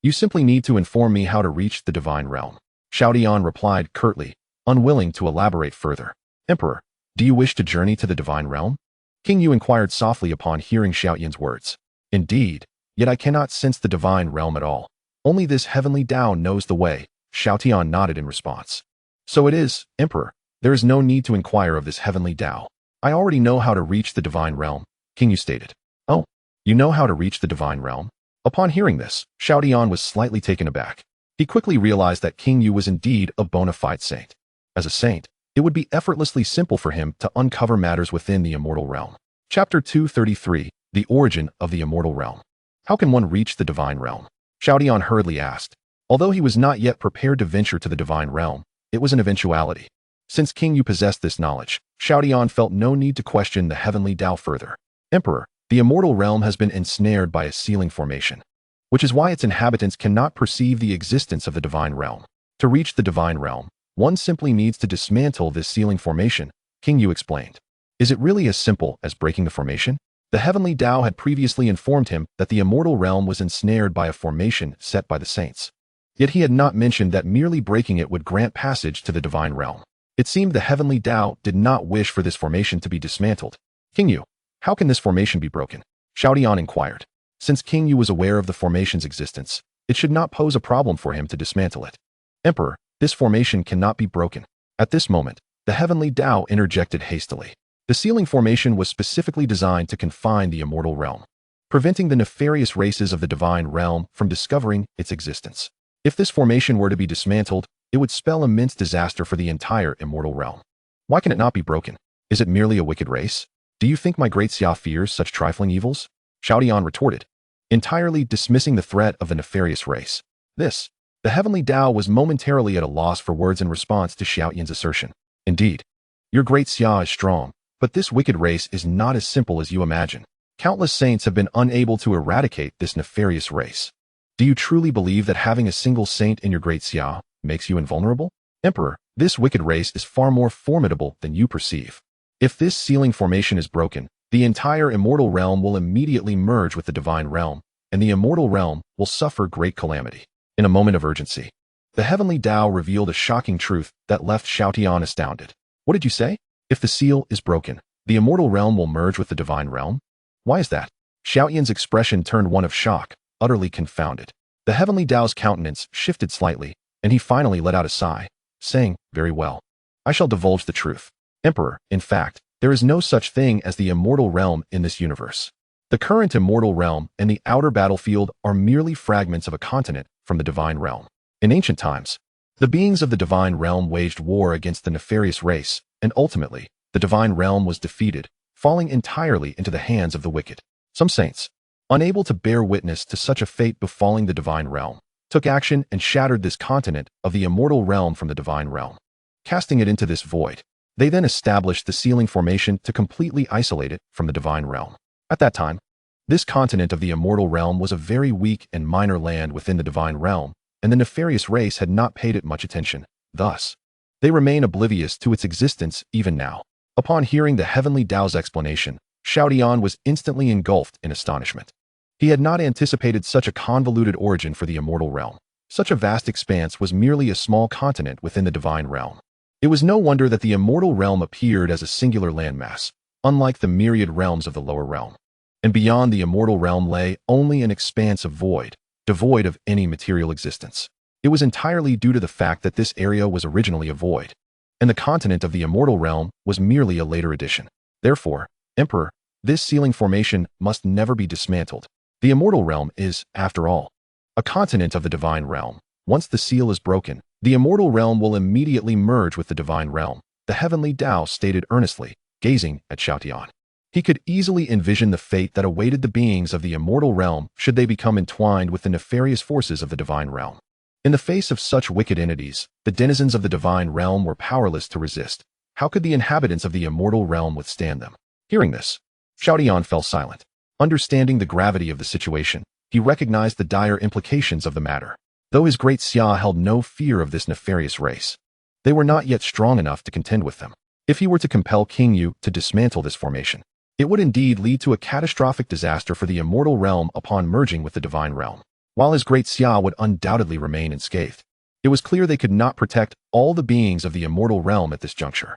You simply need to inform me how to reach the divine realm. Xiao Tian replied curtly, unwilling to elaborate further. Emperor, do you wish to journey to the divine realm? King Yu inquired softly upon hearing Xiao Tian's words. Indeed, yet I cannot sense the divine realm at all. Only this heavenly Tao knows the way. Xiao Tian nodded in response. So it is, Emperor. There is no need to inquire of this heavenly Tao. I already know how to reach the divine realm, King Yu stated. Oh, you know how to reach the divine realm? Upon hearing this, Xiao Tian was slightly taken aback. He quickly realized that King Yu was indeed a bona fide saint. As a saint, it would be effortlessly simple for him to uncover matters within the immortal realm. Chapter 233, The Origin of the Immortal Realm. How can one reach the divine realm? Xiao Tian hurriedly asked. Although he was not yet prepared to venture to the divine realm, it was an eventuality. Since King Yu possessed this knowledge, Xiao Tian felt no need to question the heavenly Tao further. Emperor, the immortal realm has been ensnared by a sealing formation, which is why its inhabitants cannot perceive the existence of the divine realm. To reach the divine realm, one simply needs to dismantle this sealing formation, King Yu explained. Is it really as simple as breaking the formation? The heavenly Tao had previously informed him that the immortal realm was ensnared by a formation set by the saints. Yet he had not mentioned that merely breaking it would grant passage to the divine realm. It seemed the heavenly Tao did not wish for this formation to be dismantled. King Yu, how can this formation be broken? Xiao Tian inquired. Since King Yu was aware of the formation's existence, it should not pose a problem for him to dismantle it. Emperor, this formation cannot be broken. At this moment, the heavenly Tao interjected hastily. The sealing formation was specifically designed to confine the immortal realm, preventing the nefarious races of the divine realm from discovering its existence. If this formation were to be dismantled, it would spell immense disaster for the entire immortal realm. Why can it not be broken? Is it merely a wicked race? Do you think my great Xia fears such trifling evils? Xiao Tian retorted, entirely dismissing the threat of the nefarious race. The heavenly Tao was momentarily at a loss for words in response to Xiao Tian's assertion. Indeed, your great Xia is strong, but this wicked race is not as simple as you imagine. Countless saints have been unable to eradicate this nefarious race. Do you truly believe that having a single saint in your great Xia makes you invulnerable? Emperor, this wicked race is far more formidable than you perceive. If this sealing formation is broken, the entire immortal realm will immediately merge with the divine realm, and the immortal realm will suffer great calamity. In a moment of urgency, the heavenly Tao revealed a shocking truth that left Xiao Tian astounded. What did you say? If the seal is broken, the immortal realm will merge with the divine realm? Why is that? Xiao Tian's expression turned one of shock, utterly confounded. The heavenly Tao's countenance shifted slightly, and he finally let out a sigh, saying, "Very well. I shall divulge the truth. Emperor, in fact, there is no such thing as the immortal realm in this universe. The current immortal realm and the outer battlefield are merely fragments of a continent from the divine realm. In ancient times, the beings of the divine realm waged war against the nefarious race, and ultimately, the divine realm was defeated, falling entirely into the hands of the wicked. Some saints, unable to bear witness to such a fate befalling the divine realm, took action and shattered this continent of the immortal realm from the divine realm, casting it into this void. They then established the sealing formation to completely isolate it from the divine realm. At that time, this continent of the immortal realm was a very weak and minor land within the divine realm, and the nefarious race had not paid it much attention. Thus, they remain oblivious to its existence even now. Upon hearing the heavenly Tao's explanation, Xiao Tian was instantly engulfed in astonishment. He had not anticipated such a convoluted origin for the immortal realm. Such a vast expanse was merely a small continent within the divine realm. It was no wonder that the immortal realm appeared as a singular landmass, unlike the myriad realms of the lower realm. And beyond the immortal realm lay only an expanse of void, devoid of any material existence. It was entirely due to the fact that this area was originally a void, and the continent of the immortal realm was merely a later addition. Therefore, Emperor, this sealing formation must never be dismantled. The immortal realm is, after all, a continent of the divine realm. Once the seal is broken, the immortal realm will immediately merge with the divine realm, the heavenly Tao stated earnestly, gazing at Xiao Tian. He could easily envision the fate that awaited the beings of the immortal realm should they become entwined with the nefarious forces of the divine realm. In the face of such wicked entities, the denizens of the divine realm were powerless to resist. How could the inhabitants of the immortal realm withstand them? Hearing this, Xiao Tian fell silent. Understanding the gravity of the situation, he recognized the dire implications of the matter. Though his great Xia held no fear of this nefarious race, they were not yet strong enough to contend with them. If he were to compel King Yu to dismantle this formation, it would indeed lead to a catastrophic disaster for the immortal realm upon merging with the divine realm. While his great Xia would undoubtedly remain unscathed, it was clear they could not protect all the beings of the immortal realm at this juncture.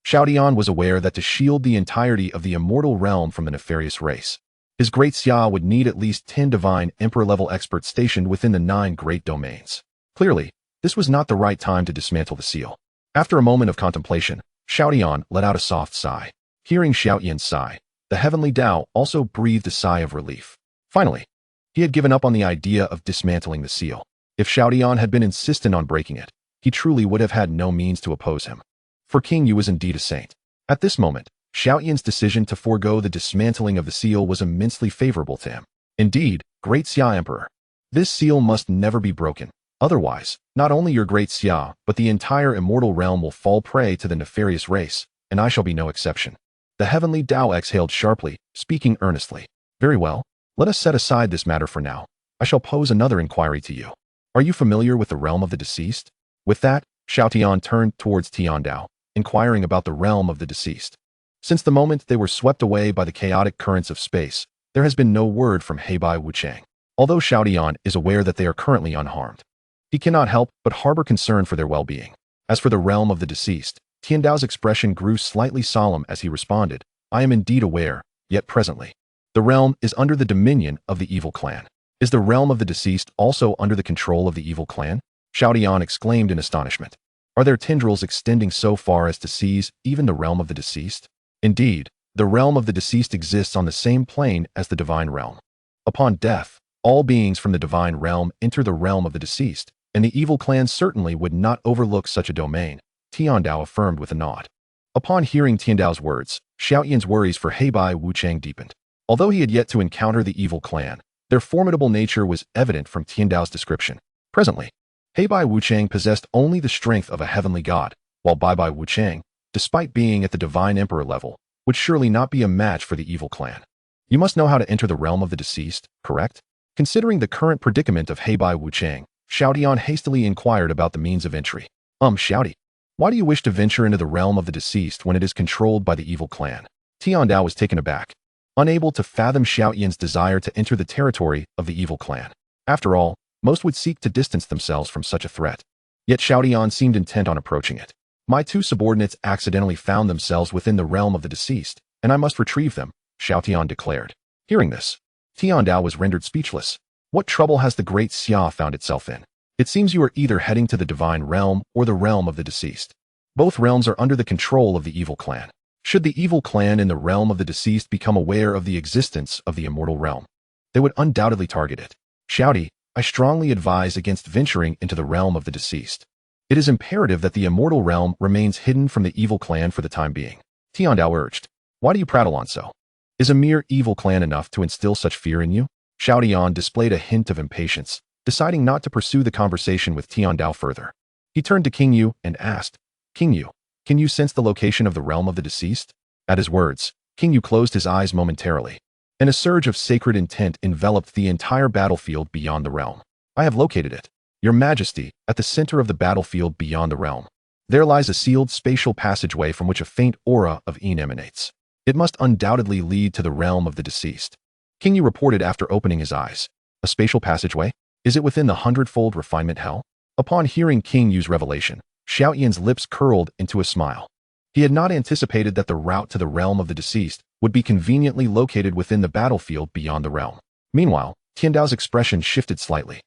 Xiao Tian was aware that to shield the entirety of the immortal realm from the nefarious race, his great Xia would need at least 10 divine emperor-level experts stationed within the 9 great domains. Clearly, this was not the right time to dismantle the seal. After a moment of contemplation, Xiao Tian let out a soft sigh. Hearing Xiao Tian's sigh, the heavenly Tao also breathed a sigh of relief. Finally, he had given up on the idea of dismantling the seal. If Xiao Tian had been insistent on breaking it, he truly would have had no means to oppose him. For King Yu was indeed a saint. At this moment, Xiao Tian's decision to forego the dismantling of the seal was immensely favorable to him. Indeed, great Xia Emperor, this seal must never be broken. Otherwise, not only your great Xia, but the entire immortal realm will fall prey to the nefarious race, and I shall be no exception. The heavenly Tao exhaled sharply, speaking earnestly. Very well, let us set aside this matter for now. I shall pose another inquiry to you. Are you familiar with the realm of the deceased? With that, Xiao Tian turned towards Tian Dao, inquiring about the realm of the deceased. Since the moment they were swept away by the chaotic currents of space, there has been no word from Bai Qi. Although Xiao Tian is aware that they are currently unharmed, he cannot help but harbor concern for their well-being. As for the realm of the deceased, Tian Dao's expression grew slightly solemn as he responded, I am indeed aware, yet presently, the realm is under the dominion of the evil clan. Is the realm of the deceased also under the control of the evil clan? Xiao Tian exclaimed in astonishment. Are there tendrils extending so far as to seize even the realm of the deceased? Indeed, the realm of the deceased exists on the same plane as the divine realm. Upon death, all beings from the divine realm enter the realm of the deceased, and the evil clan certainly would not overlook such a domain, Tian Dao affirmed with a nod. Upon hearing Tian Dao's words, Xiao Tian's worries for Bai Qi deepened. Although he had yet to encounter the evil clan, their formidable nature was evident from Tian Dao's description. Presently, Bai Wuchang possessed only the strength of a heavenly god, while Bai Wuchang, despite being at the divine emperor level, would surely not be a match for the evil clan. You must know how to enter the realm of the deceased, correct? Considering the current predicament of Bai Wuchang, Xiao Tian hastily inquired about the means of entry. Xiao, why do you wish to venture into the realm of the deceased when it is controlled by the evil clan? Tian Dao was taken aback, unable to fathom Xiao Tian's desire to enter the territory of the evil clan. After all, most would seek to distance themselves from such a threat. Yet Xiao Tian seemed intent on approaching it. My two subordinates accidentally found themselves within the realm of the deceased, and I must retrieve them, Xiao Tian declared. Hearing this, Tian Dao was rendered speechless. What trouble has the great Xia found itself in? It seems you are either heading to the divine realm or the realm of the deceased. Both realms are under the control of the evil clan. Should the evil clan in the realm of the deceased become aware of the existence of the immortal realm, they would undoubtedly target it. Xiao, I strongly advise against venturing into the realm of the deceased. It is imperative that the immortal realm remains hidden from the evil clan for the time being. Tian Dao urged. Why do you prattle on so? Is a mere evil clan enough to instill such fear in you? Xiao Tian displayed a hint of impatience, deciding not to pursue the conversation with Tian Dao further. He turned to Xiang Yu and asked, Xiang Yu, can you sense the location of the realm of the deceased? At his words, Xiang Yu closed his eyes momentarily, and a surge of sacred intent enveloped the entire battlefield beyond the realm. I have located it, Your Majesty, at the center of the battlefield beyond the realm. There lies a sealed spatial passageway from which a faint aura of Yin emanates. It must undoubtedly lead to the realm of the deceased. Xiang Yu reported after opening his eyes. A spatial passageway? Is it within the hundredfold refinement hell? Upon hearing Xiang Yu's revelation, Xiao Tian's lips curled into a smile. He had not anticipated that the route to the realm of the deceased would be conveniently located within the battlefield beyond the realm. Meanwhile, Tian Dao's expression shifted slightly.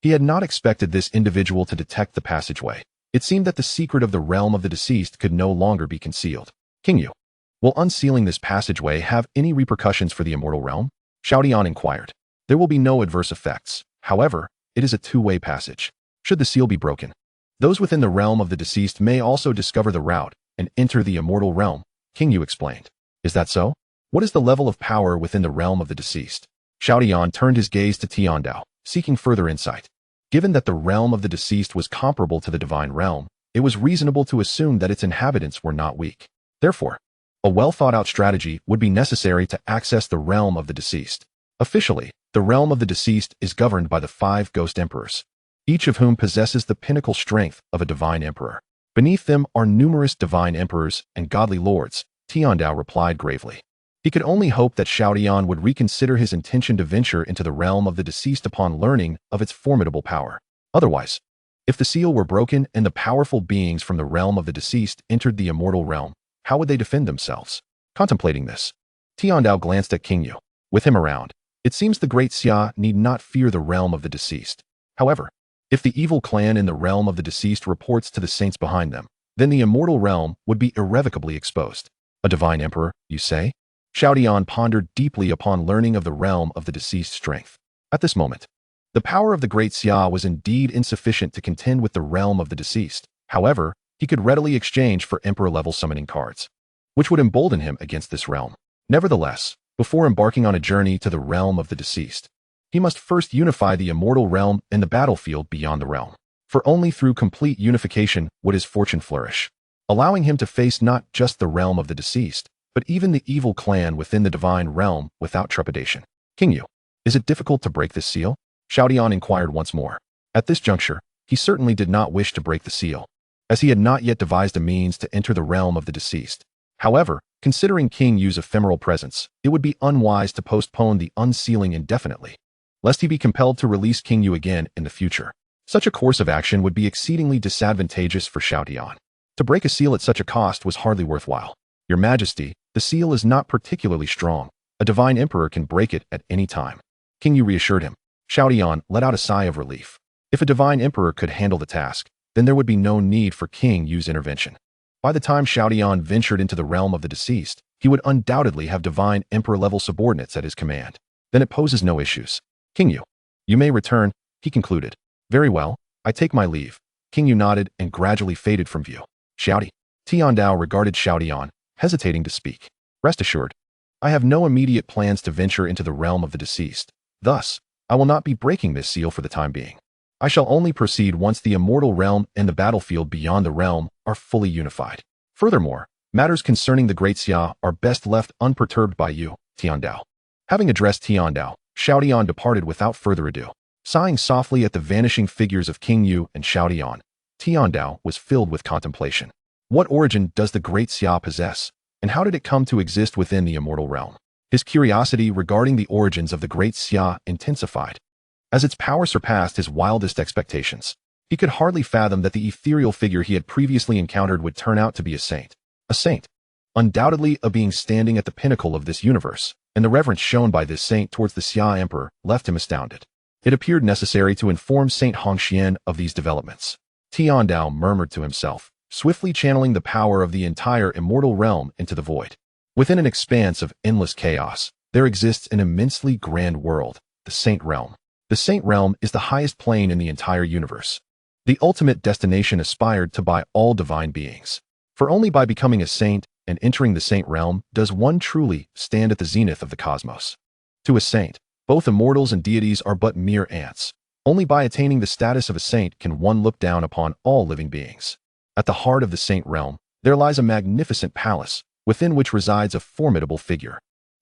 He had not expected this individual to detect the passageway. It seemed that the secret of the realm of the deceased could no longer be concealed. Xiang Yu, will unsealing this passageway have any repercussions for the immortal realm? Xiao Tian inquired. There will be no adverse effects. However, it is a two-way passage. Should the seal be broken, those within the realm of the deceased may also discover the route and enter the immortal realm, Xiang Yu explained. Is that so? What is the level of power within the realm of the deceased? Xiao Tian turned his gaze to Tian Dao, seeking further insight. Given that the realm of the deceased was comparable to the divine realm, it was reasonable to assume that its inhabitants were not weak. Therefore, a well-thought-out strategy would be necessary to access the realm of the deceased. Officially, the realm of the deceased is governed by the 5 ghost emperors, each of whom possesses the pinnacle strength of a divine emperor. Beneath them are numerous divine emperors and godly lords, Tian Dao replied gravely. He could only hope that Xiao Tian would reconsider his intention to venture into the realm of the deceased upon learning of its formidable power. Otherwise, if the seal were broken and the powerful beings from the realm of the deceased entered the immortal realm, how would they defend themselves? Contemplating this, Tian Dao glanced at Xiang Yu. With him around, it seems the great Xia need not fear the realm of the deceased. However, if the evil clan in the realm of the deceased reports to the saints behind them, then the immortal realm would be irrevocably exposed. A divine emperor, you say? Xiao Tian pondered deeply upon learning of the realm of the deceased's strength. At this moment, the power of the great Xia was indeed insufficient to contend with the realm of the deceased. However, he could readily exchange for emperor-level summoning cards, which would embolden him against this realm. Nevertheless, before embarking on a journey to the realm of the deceased, he must first unify the immortal realm and the battlefield beyond the realm. For only through complete unification would his fortune flourish, allowing him to face not just the realm of the deceased, but even the evil clan within the divine realm without trepidation. Xiang Yu, is it difficult to break this seal? Xiao Tian inquired once more. At this juncture, he certainly did not wish to break the seal, as he had not yet devised a means to enter the realm of the deceased. However, considering Xiang Yu's ephemeral presence, it would be unwise to postpone the unsealing indefinitely, lest he be compelled to release Xiang Yu again in the future. Such a course of action would be exceedingly disadvantageous for Xiao Tian. To break a seal at such a cost was hardly worthwhile. Your Majesty, the seal is not particularly strong. A divine emperor can break it at any time. Xiang Yu reassured him. Xiao Tian let out a sigh of relief. If a divine emperor could handle the task, then there would be no need for Xiang Yu's intervention. By the time Xiao Tian ventured into the realm of the deceased, he would undoubtedly have divine emperor-level subordinates at his command. Then it poses no issues. Xiang Yu, you may return, he concluded. Very well, I take my leave. Xiang Yu nodded and gradually faded from view. Xiao Tian Dao regarded Xiao Tian, hesitating to speak. Rest assured, I have no immediate plans to venture into the realm of the deceased. Thus, I will not be breaking this seal for the time being. I shall only proceed once the immortal realm and the battlefield beyond the realm are fully unified. Furthermore, matters concerning the Great Xia are best left unperturbed by you, Tiandao. Having addressed Tiandao, Xiao Tian departed without further ado. Sighing softly at the vanishing figures of King Yu and Xiao Tian, Tiandao was filled with contemplation. What origin does the Great Xia possess, and how did it come to exist within the immortal realm? His curiosity regarding the origins of the Great Xia intensified. As its power surpassed his wildest expectations, he could hardly fathom that the ethereal figure he had previously encountered would turn out to be a saint. A saint. Undoubtedly a being standing at the pinnacle of this universe, and the reverence shown by this saint towards the Xia Emperor left him astounded. It appeared necessary to inform Saint Hongxian of these developments. Tiandao murmured to himself, swiftly channeling the power of the entire immortal realm into the void. Within an expanse of endless chaos, there exists an immensely grand world, the Saint Realm. The Saint Realm is the highest plane in the entire universe, the ultimate destination aspired to by all divine beings. For only by becoming a saint and entering the Saint Realm does one truly stand at the zenith of the cosmos. To a saint, both immortals and deities are but mere ants. Only by attaining the status of a saint can one look down upon all living beings. At the heart of the Saint Realm, there lies a magnificent palace, within which resides a formidable figure.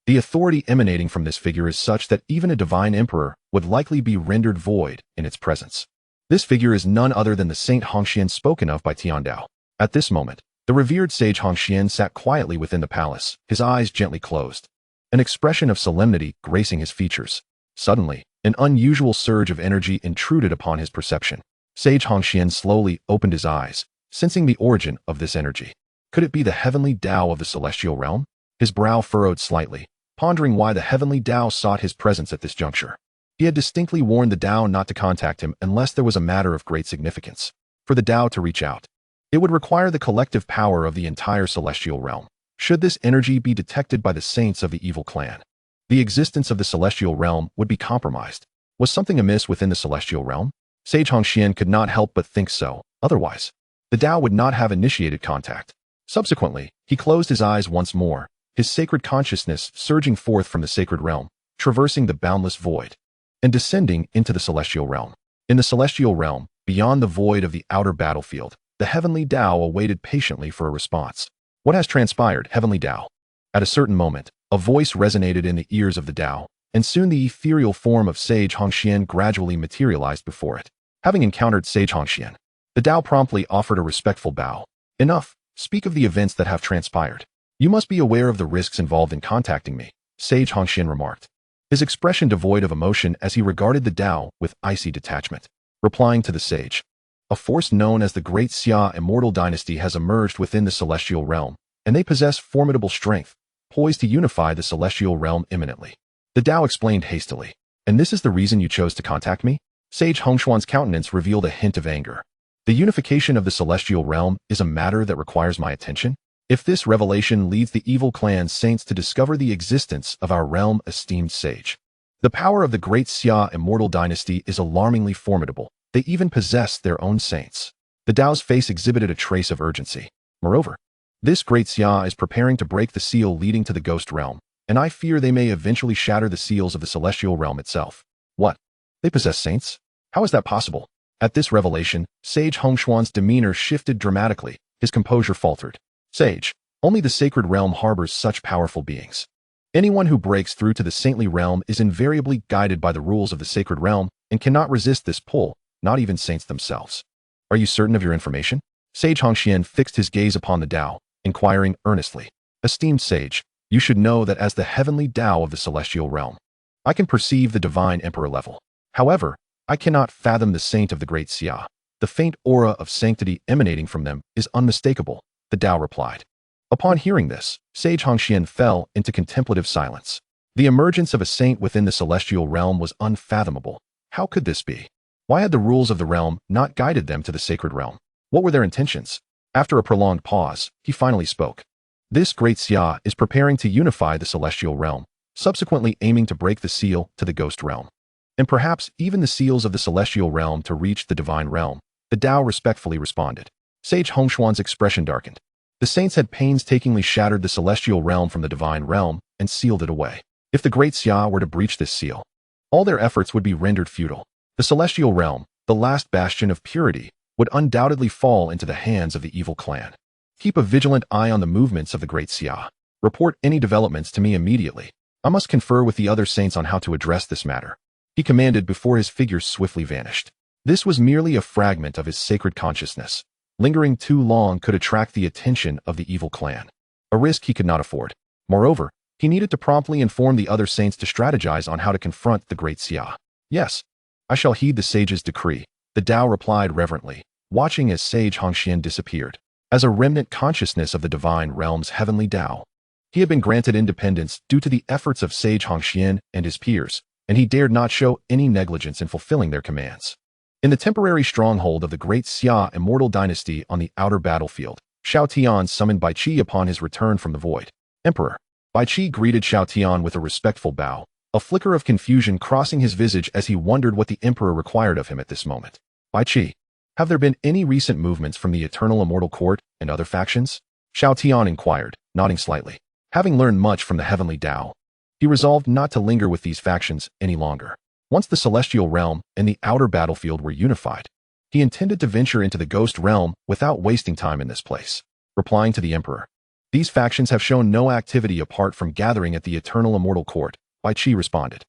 The authority emanating from this figure is such that even a divine emperor would likely be rendered void in its presence. This figure is none other than the Saint Hongxian spoken of by Tiandao. At this moment, the revered sage Hongxian sat quietly within the palace, his eyes gently closed, an expression of solemnity gracing his features. Suddenly, an unusual surge of energy intruded upon his perception. Sage Hongxian slowly opened his eyes, sensing the origin of this energy. Could it be the heavenly Tao of the celestial realm? His brow furrowed slightly, pondering why the heavenly Tao sought his presence at this juncture. He had distinctly warned the Tao not to contact him unless there was a matter of great significance. For the Tao to reach out, it would require the collective power of the entire celestial realm. Should this energy be detected by the saints of the evil clan, the existence of the celestial realm would be compromised. Was something amiss within the celestial realm? Sage Hongxian could not help but think so. Otherwise, the Tao would not have initiated contact. Subsequently, he closed his eyes once more, his sacred consciousness surging forth from the sacred realm, traversing the boundless void, and descending into the celestial realm. In the celestial realm, beyond the void of the outer battlefield, the heavenly Tao awaited patiently for a response. What has transpired, heavenly Tao? At a certain moment, a voice resonated in the ears of the Tao, and soon the ethereal form of Sage Hongxian gradually materialized before it. Having encountered Sage Hongxian, the Tao promptly offered a respectful bow. Enough, speak of the events that have transpired. You must be aware of the risks involved in contacting me, Sage Hongxian remarked, his expression devoid of emotion as he regarded the Tao with icy detachment. Replying to the sage, a force known as the Great Xia Immortal Dynasty has emerged within the celestial realm, and they possess formidable strength, poised to unify the celestial realm imminently. The Tao explained hastily, and this is the reason you chose to contact me? Sage Hongshuan's countenance revealed a hint of anger. The unification of the celestial realm is a matter that requires my attention? If this revelation leads the evil clan's saints to discover the existence of our realm, esteemed sage, the power of the Great Xia Immortal Dynasty is alarmingly formidable. They even possess their own saints. The Tao's face exhibited a trace of urgency. Moreover, this Great Xia is preparing to break the seal leading to the ghost realm, and I fear they may eventually shatter the seals of the celestial realm itself. What? They possess saints? How is that possible? At this revelation, Sage Hongshuan's demeanor shifted dramatically. His composure faltered. Sage, only the sacred realm harbors such powerful beings. Anyone who breaks through to the saintly realm is invariably guided by the rules of the sacred realm and cannot resist this pull, not even saints themselves. Are you certain of your information? Sage Hongxian fixed his gaze upon the Tao, inquiring earnestly. Esteemed sage, you should know that as the heavenly Tao of the celestial realm, I can perceive the divine emperor level. However, I cannot fathom the saint of the Great Xia. The faint aura of sanctity emanating from them is unmistakable, the Tao replied. Upon hearing this, Sage Hongxian fell into contemplative silence. The emergence of a saint within the celestial realm was unfathomable. How could this be? Why had the rules of the realm not guided them to the sacred realm? What were their intentions? After a prolonged pause, he finally spoke. This Great Xia is preparing to unify the celestial realm, subsequently aiming to break the seal to the ghost realm, and perhaps even the seals of the celestial realm to reach the divine realm. The Tao respectfully responded. Sage Hongshuan's expression darkened. The saints had painstakingly shattered the celestial realm from the divine realm and sealed it away. If the Great Xia were to breach this seal, all their efforts would be rendered futile. The celestial realm, the last bastion of purity, would undoubtedly fall into the hands of the evil clan. Keep a vigilant eye on the movements of the great Xia. Report any developments to me immediately. I must confer with the other saints on how to address this matter. He commanded before his figure swiftly vanished. This was merely a fragment of his sacred consciousness. Lingering too long could attract the attention of the evil clan, a risk he could not afford. Moreover, he needed to promptly inform the other saints to strategize on how to confront the great Xia. Yes, I shall heed the sage's decree, the Tao replied reverently, watching as sage Hongxian disappeared. As a remnant consciousness of the divine realm's heavenly Tao, he had been granted independence due to the efforts of sage Hongxian and his peers, and he dared not show any negligence in fulfilling their commands. In the temporary stronghold of the great Xia immortal dynasty on the outer battlefield, Xiao Tian summoned Bai Qi upon his return from the void. Emperor. Bai Qi greeted Xiao Tian with a respectful bow, a flicker of confusion crossing his visage as he wondered what the emperor required of him at this moment. Bai Qi, have there been any recent movements from the eternal immortal court and other factions? Xiao Tian inquired, nodding slightly. Having learned much from the heavenly Tao, he resolved not to linger with these factions any longer. Once the celestial realm and the outer battlefield were unified, he intended to venture into the ghost realm without wasting time in this place. Replying to the emperor, these factions have shown no activity apart from gathering at the eternal immortal court, Bai Qi responded.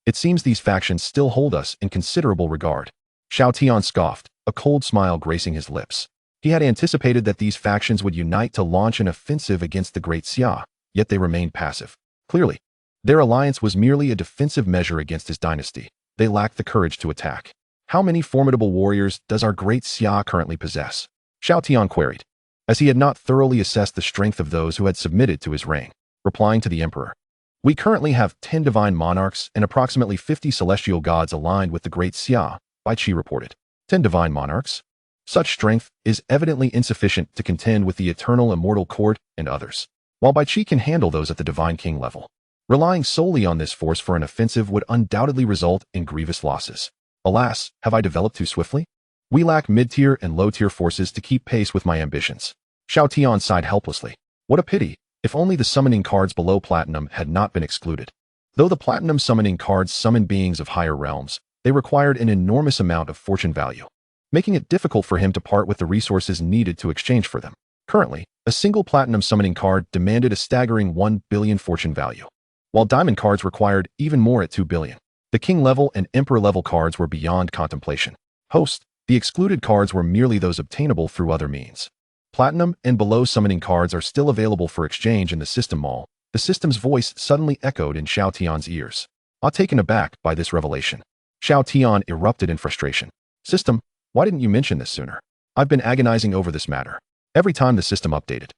It seems these factions still hold us in considerable regard. Xiao Tian scoffed, a cold smile gracing his lips. He had anticipated that these factions would unite to launch an offensive against the great Xia, yet they remained passive. Clearly, their alliance was merely a defensive measure against his dynasty. They lacked the courage to attack. How many formidable warriors does our great Xia currently possess? Xiao Tian queried, as he had not thoroughly assessed the strength of those who had submitted to his reign. Replying to the emperor, we currently have 10 divine monarchs and approximately 50 celestial gods aligned with the great Xia, Bai Qi reported. 10 divine monarchs? Such strength is evidently insufficient to contend with the eternal immortal court and others. While Bai Qi can handle those at the divine king level, relying solely on this force for an offensive would undoubtedly result in grievous losses. Alas, have I developed too swiftly? We lack mid-tier and low-tier forces to keep pace with my ambitions. Xiao Tian sighed helplessly. What a pity, if only the summoning cards below platinum had not been excluded. Though the platinum summoning cards summoned beings of higher realms, they required an enormous amount of fortune value, making it difficult for him to part with the resources needed to exchange for them. Currently, a single platinum summoning card demanded a staggering 1 billion fortune value, while diamond cards required even more at 2 billion. The king level and emperor level cards were beyond contemplation. Host, the excluded cards were merely those obtainable through other means. Platinum and below summoning cards are still available for exchange in the system mall. The system's voice suddenly echoed in Xiao Tian's ears. Taken aback by this revelation, Xiao Tian erupted in frustration. System, why didn't you mention this sooner? I've been agonizing over this matter. Every time the system updated,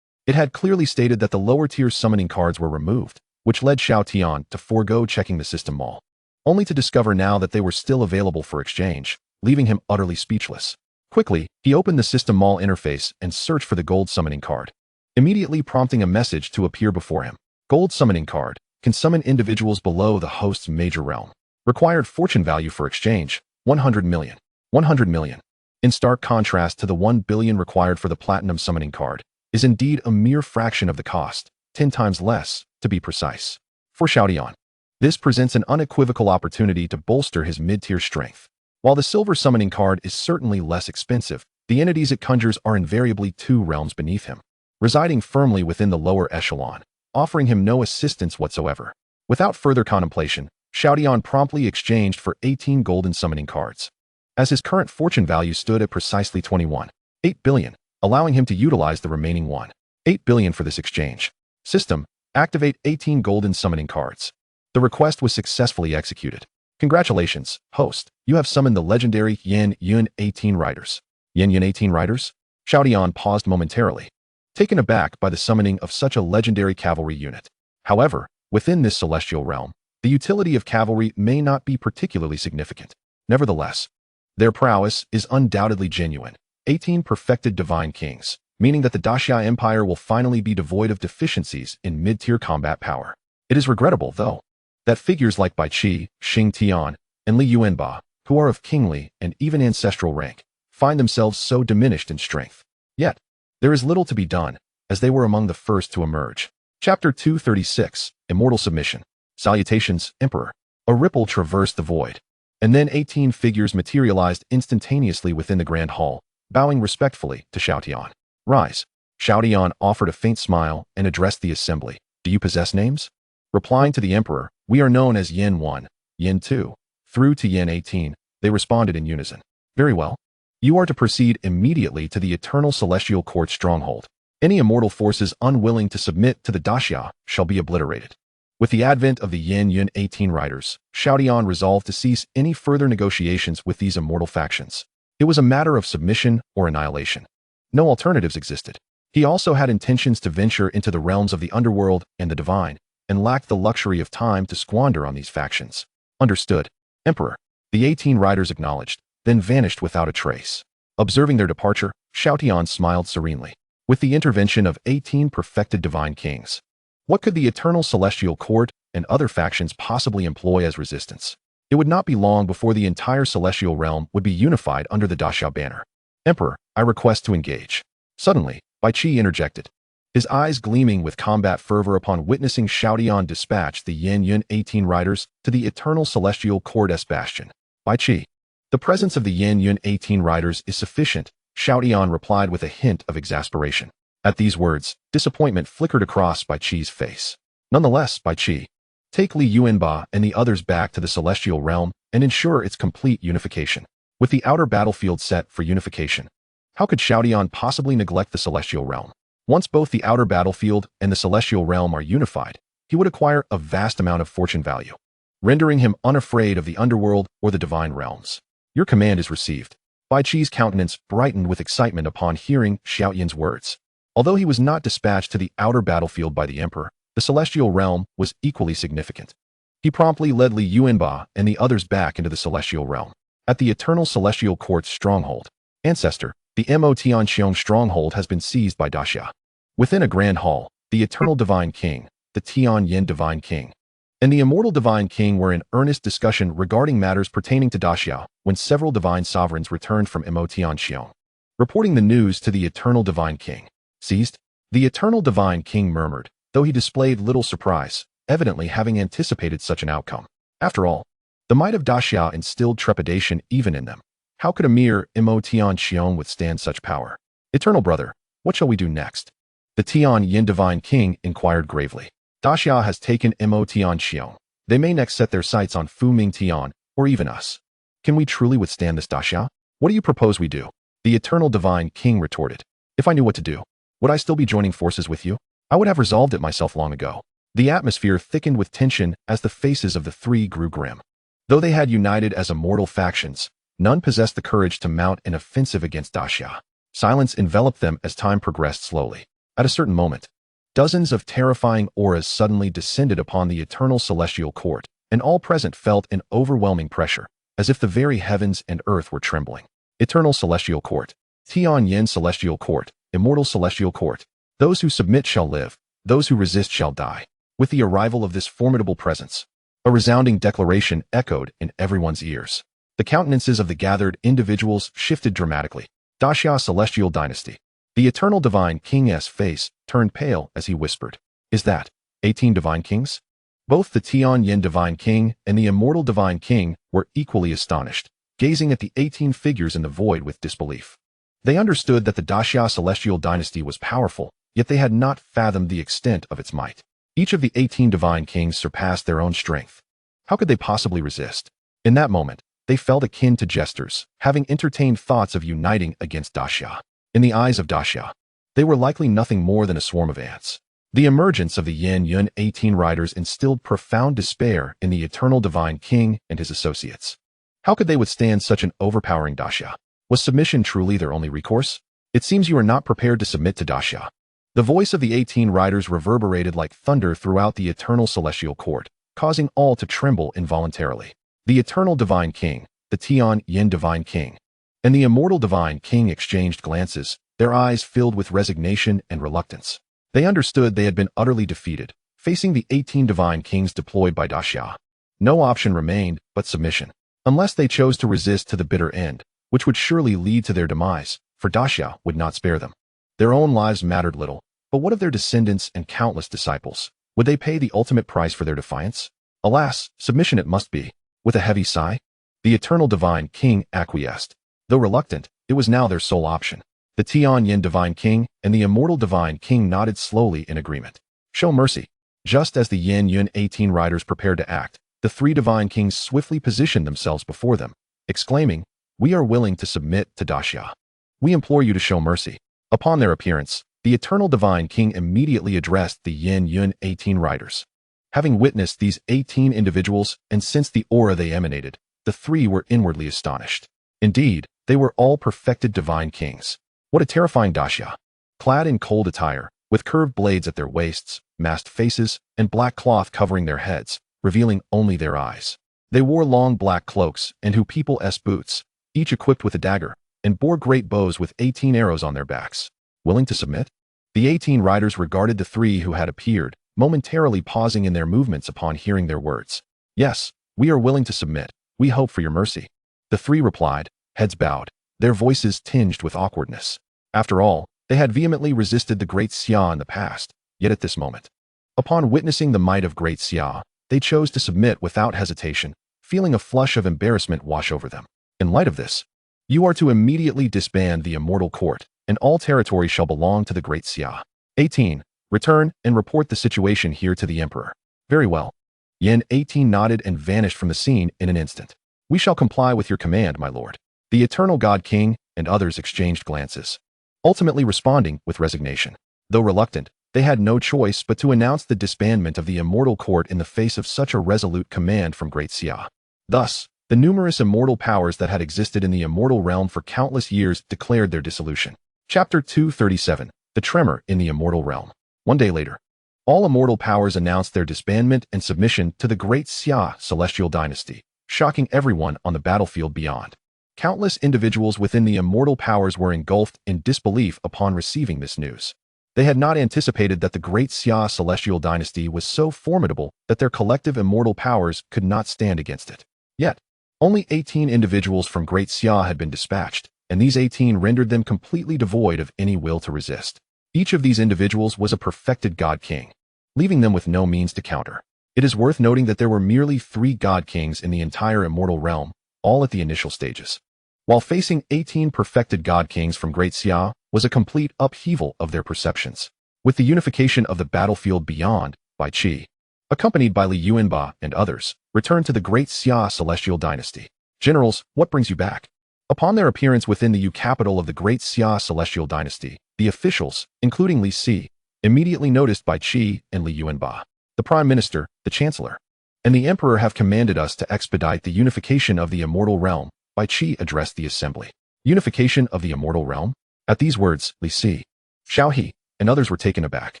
it had clearly stated that the lower tier summoning cards were removed, which led Xiao Tian to forego checking the system mall, only to discover now that they were still available for exchange, leaving him utterly speechless. Quickly, he opened the system mall interface and searched for the gold summoning card, immediately prompting a message to appear before him. Gold summoning card can summon individuals below the host's major realm. Required fortune value for exchange, 100 million. 100 million. In stark contrast to the 1 billion required for the platinum summoning card, is indeed a mere fraction of the cost, 10 times less, to be precise. For Xiao Tian, this presents an unequivocal opportunity to bolster his mid-tier strength. While the silver summoning card is certainly less expensive, the entities it conjures are invariably 2 realms beneath him, residing firmly within the lower echelon, offering him no assistance whatsoever. Without further contemplation, Xiao Tian promptly exchanged for 18 golden summoning cards, as his current fortune value stood at precisely 21.8 billion, allowing him to utilize the remaining 1.8 billion for this exchange. System, activate 18 golden summoning cards. The request was successfully executed. Congratulations, host. You have summoned the legendary Yan Yun 18 riders. Yan Yun 18 riders? Xiao Tian paused momentarily, taken aback by the summoning of such a legendary cavalry unit. However, within this celestial realm, the utility of cavalry may not be particularly significant. Nevertheless, their prowess is undoubtedly genuine. 18 perfected divine kings, meaning that the Daxia Empire will finally be devoid of deficiencies in mid-tier combat power. It is regrettable, though, that figures like Bai Qi, Xing Tian, and Li Yuanba, who are of kingly and even ancestral rank, find themselves so diminished in strength. Yet, there is little to be done, as they were among the first to emerge. Chapter 236, Immortal Submission. Salutations, Emperor. A ripple traversed the void, And then 18 figures materialized instantaneously within the grand hall, bowing respectfully to Xiao Tian. Rise. Xiao Tian offered a faint smile and addressed the assembly. Do you possess names? Replying to the emperor, we are known as Yin 1, Yin 2, through to Yin 18, they responded in unison. Very well. You are to proceed immediately to the eternal celestial court stronghold. Any immortal forces unwilling to submit to the daxia shall be obliterated. With the advent of the Yin 18 riders, Xiao Tian resolved to cease any further negotiations with these immortal factions. It was a matter of submission or annihilation. No alternatives existed. He also had intentions to venture into the realms of the underworld and the divine, and lacked the luxury of time to squander on these factions. Understood, Emperor. The 18 riders acknowledged, then vanished without a trace. Observing their departure, Xiao Tian smiled serenely. With the intervention of 18 perfected divine kings, what could the eternal celestial court and other factions possibly employ as resistance? It would not be long before the entire celestial realm would be unified under the daxia banner. Emperor, I request to engage. Suddenly, Bai Qi interjected, his eyes gleaming with combat fervor upon witnessing Xiao Tian dispatch the Yin 18 riders to the eternal celestial court S bastion. Bai Qi, the presence of the Yin 18 riders is sufficient, Xiao Tian replied with a hint of exasperation. At these words, disappointment flickered across Bai Qi's face. Nonetheless, Bai Qi, take Li Yuanba and the others back to the celestial realm and ensure its complete unification. With the outer battlefield set for unification, how could Xiao Tian possibly neglect the celestial realm? Once both the outer battlefield and the celestial realm are unified, he would acquire a vast amount of fortune value, rendering him unafraid of the underworld or the divine realms. Your command is received. Bai Qi's countenance brightened with excitement upon hearing Xiao Tian's words. Although he was not dispatched to the outer battlefield by the emperor, the celestial realm was equally significant. He promptly led Li Yuanba and the others back into the celestial realm. At the eternal celestial court's stronghold, Ancestor, the Mo Tianxiong stronghold has been seized by daxia. Within a grand hall, the eternal divine king, the Tian Yin divine king, and the immortal divine king were in earnest discussion regarding matters pertaining to daxia when several divine sovereigns returned from Mo Tianxiong, reporting the news to the eternal divine king. Seized? The eternal divine king murmured, though he displayed little surprise, evidently having anticipated such an outcome. After all, the might of daxia instilled trepidation even in them. How could a mere Mo Tianxiong withstand such power? Eternal brother, what shall we do next? The Tian Yin divine king inquired gravely. Daxia has taken Mo Tianxiong. They may next set their sights on Fu Ming Tian, or even us. Can we truly withstand this daxia? What do you propose we do? The eternal divine king retorted. If I knew what to do, would I still be joining forces with you? I would have resolved it myself long ago. The atmosphere thickened with tension as the faces of the three grew grim. Though they had united as immortal factions, none possessed the courage to mount an offensive against daxia. Silence enveloped them as time progressed slowly. At a certain moment, dozens of terrifying auras suddenly descended upon the eternal celestial court, and all present felt an overwhelming pressure, as if the very heavens and earth were trembling. Eternal celestial court, Tian Yin celestial court, immortal celestial court. Those who submit shall live, those who resist shall die. With the arrival of this formidable presence, a resounding declaration echoed in everyone's ears. The countenances of the gathered individuals shifted dramatically. Daxia celestial dynasty. The eternal divine king's face turned pale as he whispered, "Is that 18 divine kings?" Both the Tian Yin divine king and the immortal divine king were equally astonished, gazing at the 18 figures in the void with disbelief. They understood that the Daxia celestial dynasty was powerful, yet they had not fathomed the extent of its might. Each of the 18 divine kings surpassed their own strength. How could they possibly resist? In that moment, they felt akin to jesters, having entertained thoughts of uniting against daxia. In the eyes of daxia, they were likely nothing more than a swarm of ants. The emergence of the Yin 18 riders instilled profound despair in the eternal divine king and his associates. How could they withstand such an overpowering daxia? Was submission truly their only recourse? It seems you are not prepared to submit to daxia. The voice of the 18 riders reverberated like thunder throughout the eternal celestial court, causing all to tremble involuntarily. The eternal divine king, the Tian Yin divine king, and the immortal divine king exchanged glances, their eyes filled with resignation and reluctance. They understood they had been utterly defeated, facing the 18 divine kings deployed by daxia. No option remained but submission, unless they chose to resist to the bitter end, which would surely lead to their demise, for daxia would not spare them. Their own lives mattered little, but what of their descendants and countless disciples? Would they pay the ultimate price for their defiance? Alas, submission it must be. With a heavy sigh, The eternal divine king acquiesced. Though reluctant, it was now their sole option. The Tianyin divine king and the immortal divine king nodded slowly in agreement. Show mercy. Just as the Yin Yun 18 riders prepared to act, the three divine kings swiftly positioned themselves before them, exclaiming, "We are willing to submit to Daxia. We implore you to show mercy." Upon their appearance, the eternal divine king immediately addressed the Yin Yun 18 riders. Having witnessed these 18 individuals and sensed the aura they emanated, the three were inwardly astonished. Indeed, they were all perfected divine kings. What a terrifying Daxia! Clad in cold attire, with curved blades at their waists, masked faces, and black cloth covering their heads, revealing only their eyes. They wore long black cloaks and Huo Qubing boots, each equipped with a dagger, and bore great bows with 18 arrows on their backs. Willing to submit? The 18 riders regarded the three who had appeared, momentarily pausing in their movements upon hearing their words. "Yes, we are willing to submit. We hope for your mercy." The three replied, heads bowed, their voices tinged with awkwardness. After all, they had vehemently resisted the Great Xia in the past, yet at this moment, upon witnessing the might of Great Xia, they chose to submit without hesitation, feeling a flush of embarrassment wash over them. In light of this, "You are to immediately disband the immortal court, and all territory shall belong to the Great Xia. 18. Return and report the situation here to the emperor." "Very well." Yin 18 nodded and vanished from the scene in an instant. "We shall comply with your command, my lord." The eternal God King and others exchanged glances, ultimately responding with resignation. Though reluctant, they had no choice but to announce the disbandment of the immortal court in the face of such a resolute command from Great Xia. Thus, the numerous immortal powers that had existed in the immortal realm for countless years declared their dissolution. Chapter 237. The Tremor in the Immortal Realm. One day later, all immortal powers announced their disbandment and submission to the Great Xia celestial dynasty, shocking everyone on the battlefield beyond. Countless individuals within the immortal powers were engulfed in disbelief upon receiving this news. They had not anticipated that the Great Xia celestial dynasty was so formidable that their collective immortal powers could not stand against it. Yet, only 18 individuals from Great Xia had been dispatched, and these 18 rendered them completely devoid of any will to resist. Each of these individuals was a perfected God King, leaving them with no means to counter. It is worth noting that there were merely 3 God Kings in the entire immortal realm, all at the initial stages. While facing 18 perfected God Kings from Great Xia was a complete upheaval of their perceptions. With the unification of the battlefield beyond, Bai Qi, accompanied by Li Yuanba and others, returned to the Great Xia celestial dynasty. "Generals, what brings you back?" Upon their appearance within the capital of the Great Xia celestial dynasty, the officials, including Li Si, immediately noticed Bai Qi and Li Yuanba. "The Prime Minister, the Chancellor, and the Emperor have commanded us to expedite the unification of the immortal realm," Bai Qi addressed the assembly. "Unification of the immortal realm?" At these words, Li Si, Xiao He, and others were taken aback.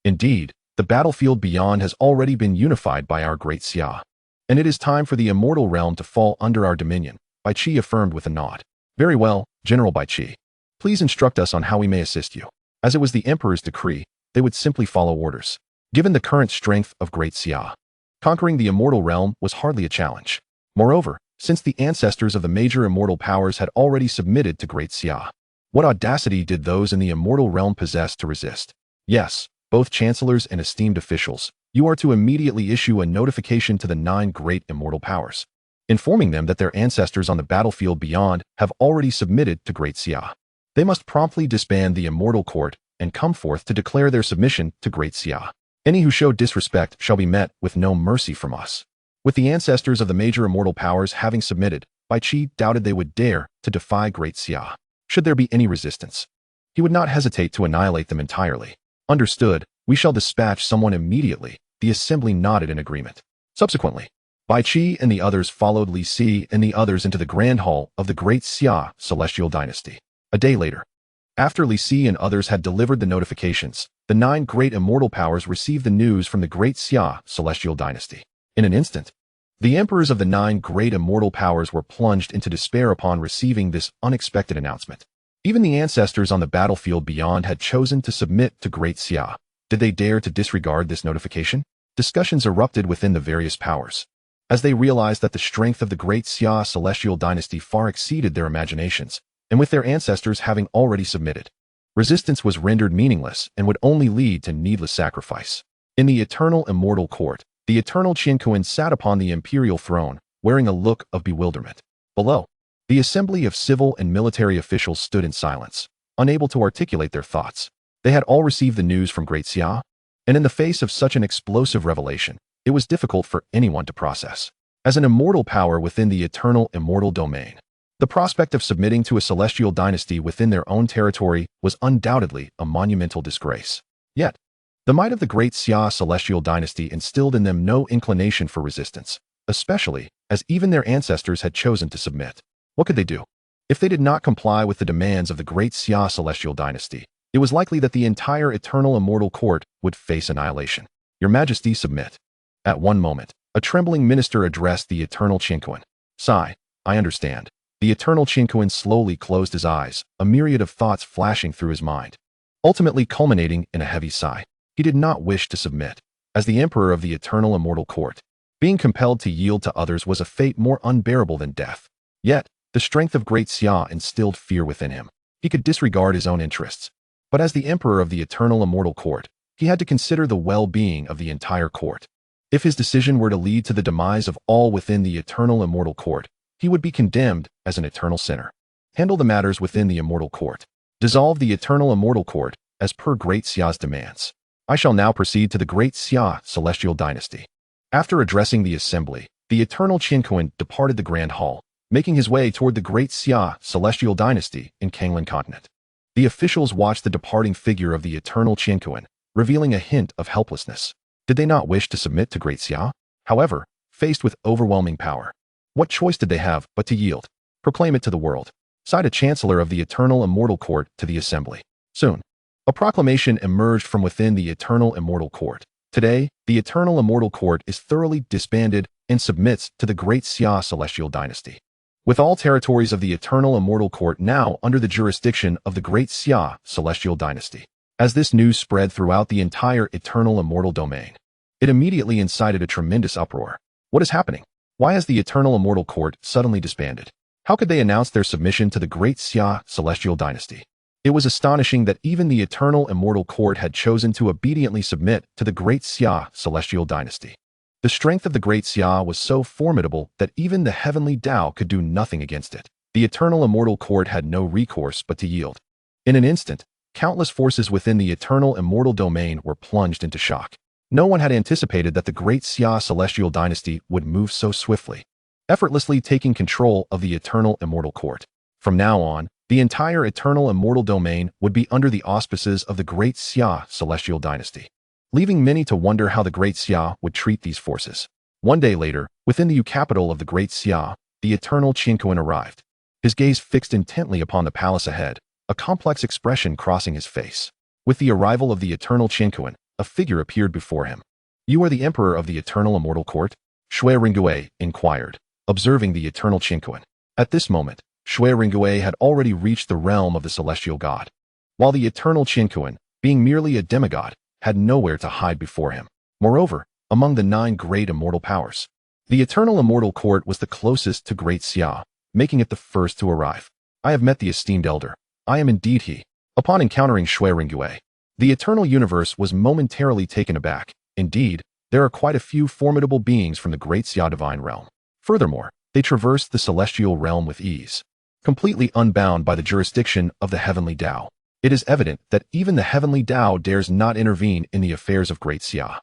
"Indeed, the battlefield beyond has already been unified by our Great Xia, and it is time for the immortal realm to fall under our dominion," Bai Qi affirmed with a nod. "Very well, General Bai Qi. Please instruct us on how we may assist you." As it was the Emperor's decree, they would simply follow orders. Given the current strength of Great Xia, conquering the immortal realm was hardly a challenge. Moreover, since the ancestors of the major immortal powers had already submitted to Great Xia, what audacity did those in the immortal realm possess to resist? "Yes, both chancellors and esteemed officials, you are to immediately issue a notification to the 9 great immortal powers, informing them that their ancestors on the battlefield beyond have already submitted to Great Xia. They must promptly disband the immortal court and come forth to declare their submission to Great Xia. Any who show disrespect shall be met with no mercy from us." With the ancestors of the major immortal powers having submitted, Bai Qi doubted they would dare to defy Great Xia. Should there be any resistance, he would not hesitate to annihilate them entirely. "Understood, we shall dispatch someone immediately." The assembly nodded in agreement. Subsequently, Bai Qi and the others followed Li Si and the others into the grand hall of the Great Xia celestial dynasty. A day later, after Li Si and others had delivered the notifications, the 9 great immortal powers received the news from the Great Xia celestial dynasty. In an instant, the emperors of the 9 great immortal powers were plunged into despair upon receiving this unexpected announcement. Even the ancestors on the battlefield beyond had chosen to submit to Great Xia. Did they dare to disregard this notification? Discussions erupted within the various powers, as they realized that the strength of the Great Xia celestial dynasty far exceeded their imaginations, and with their ancestors having already submitted, resistance was rendered meaningless and would only lead to needless sacrifice. In the eternal immortal court, the eternal Qianquan sat upon the imperial throne, wearing a look of bewilderment. Below, the assembly of civil and military officials stood in silence, unable to articulate their thoughts. They had all received the news from Great Xia, and in the face of such an explosive revelation, it was difficult for anyone to process. As an immortal power within the eternal immortal domain, the prospect of submitting to a celestial dynasty within their own territory was undoubtedly a monumental disgrace. Yet, the might of the Great Xia celestial dynasty instilled in them no inclination for resistance, especially as even their ancestors had chosen to submit. What could they do? If they did not comply with the demands of the Great Xia celestial dynasty, it was likely that the entire eternal immortal court would face annihilation. Your Majesty, submit. At one moment, a trembling minister addressed the eternal Qinquan. Sigh, I understand. The eternal Qinquan slowly closed his eyes, a myriad of thoughts flashing through his mind, ultimately culminating in a heavy sigh. He did not wish to submit. As the emperor of the eternal immortal court, being compelled to yield to others was a fate more unbearable than death. Yet, the strength of Great Xia instilled fear within him. He could disregard his own interests. But as the emperor of the eternal immortal court, he had to consider the well-being of the entire court. If his decision were to lead to the demise of all within the eternal immortal court, he would be condemned as an eternal sinner. Handle the matters within the immortal court. Dissolve the eternal immortal court, as per Great Xia's demands. I shall now proceed to the Great Xia celestial dynasty. After addressing the assembly, the eternal Qinquan departed the grand hall, making his way toward the Great Xia celestial dynasty in Kanglan continent. The officials watched the departing figure of the eternal Qinquan, revealing a hint of helplessness. Did they not wish to submit to Great Xia? However, faced with overwhelming power, what choice did they have but to yield? Proclaim it to the world. Sighed a chancellor of the eternal immortal court to the assembly. Soon, a proclamation emerged from within the eternal immortal court. Today, the eternal immortal court is thoroughly disbanded and submits to the Great Xia celestial dynasty. With all territories of the eternal immortal court now under the jurisdiction of the Great Xia celestial dynasty. As this news spread throughout the entire eternal immortal domain, it immediately incited a tremendous uproar. What is happening? Why has the eternal immortal court suddenly disbanded? How could they announce their submission to the Great Xia celestial dynasty? It was astonishing that even the eternal immortal court had chosen to obediently submit to the Great Xia celestial dynasty. The strength of the Great Xia was so formidable that even the heavenly Tao could do nothing against it. The eternal immortal court had no recourse but to yield. In an instant, countless forces within the eternal immortal domain were plunged into shock. No one had anticipated that the Great Xia celestial dynasty would move so swiftly, effortlessly taking control of the eternal immortal court. From now on, the entire eternal immortal domain would be under the auspices of the Great Xia celestial dynasty, leaving many to wonder how the Great Xia would treat these forces. One day later, within the capital of the Great Xia, the eternal Qinquan arrived, his gaze fixed intently upon the palace ahead, a complex expression crossing his face. With the arrival of the eternal Qinquan, a figure appeared before him. You are the emperor of the eternal immortal court? Shui Ringgui inquired, observing the eternal Qinquan. At this moment, Shui Ringgui had already reached the realm of the celestial god, while the eternal Qinquan, being merely a demigod, had nowhere to hide before him. Moreover, among the 9 great immortal powers, the eternal immortal court was the closest to Great Xia, making it the first to arrive. I have met the esteemed elder. I am indeed he. Upon encountering Shui Ringgui, the eternal universe was momentarily taken aback. Indeed, there are quite a few formidable beings from the Great Xia divine realm. Furthermore, they traversed the celestial realm with ease, completely unbound by the jurisdiction of the heavenly Tao. It is evident that even the heavenly Tao dares not intervene in the affairs of Great Xia.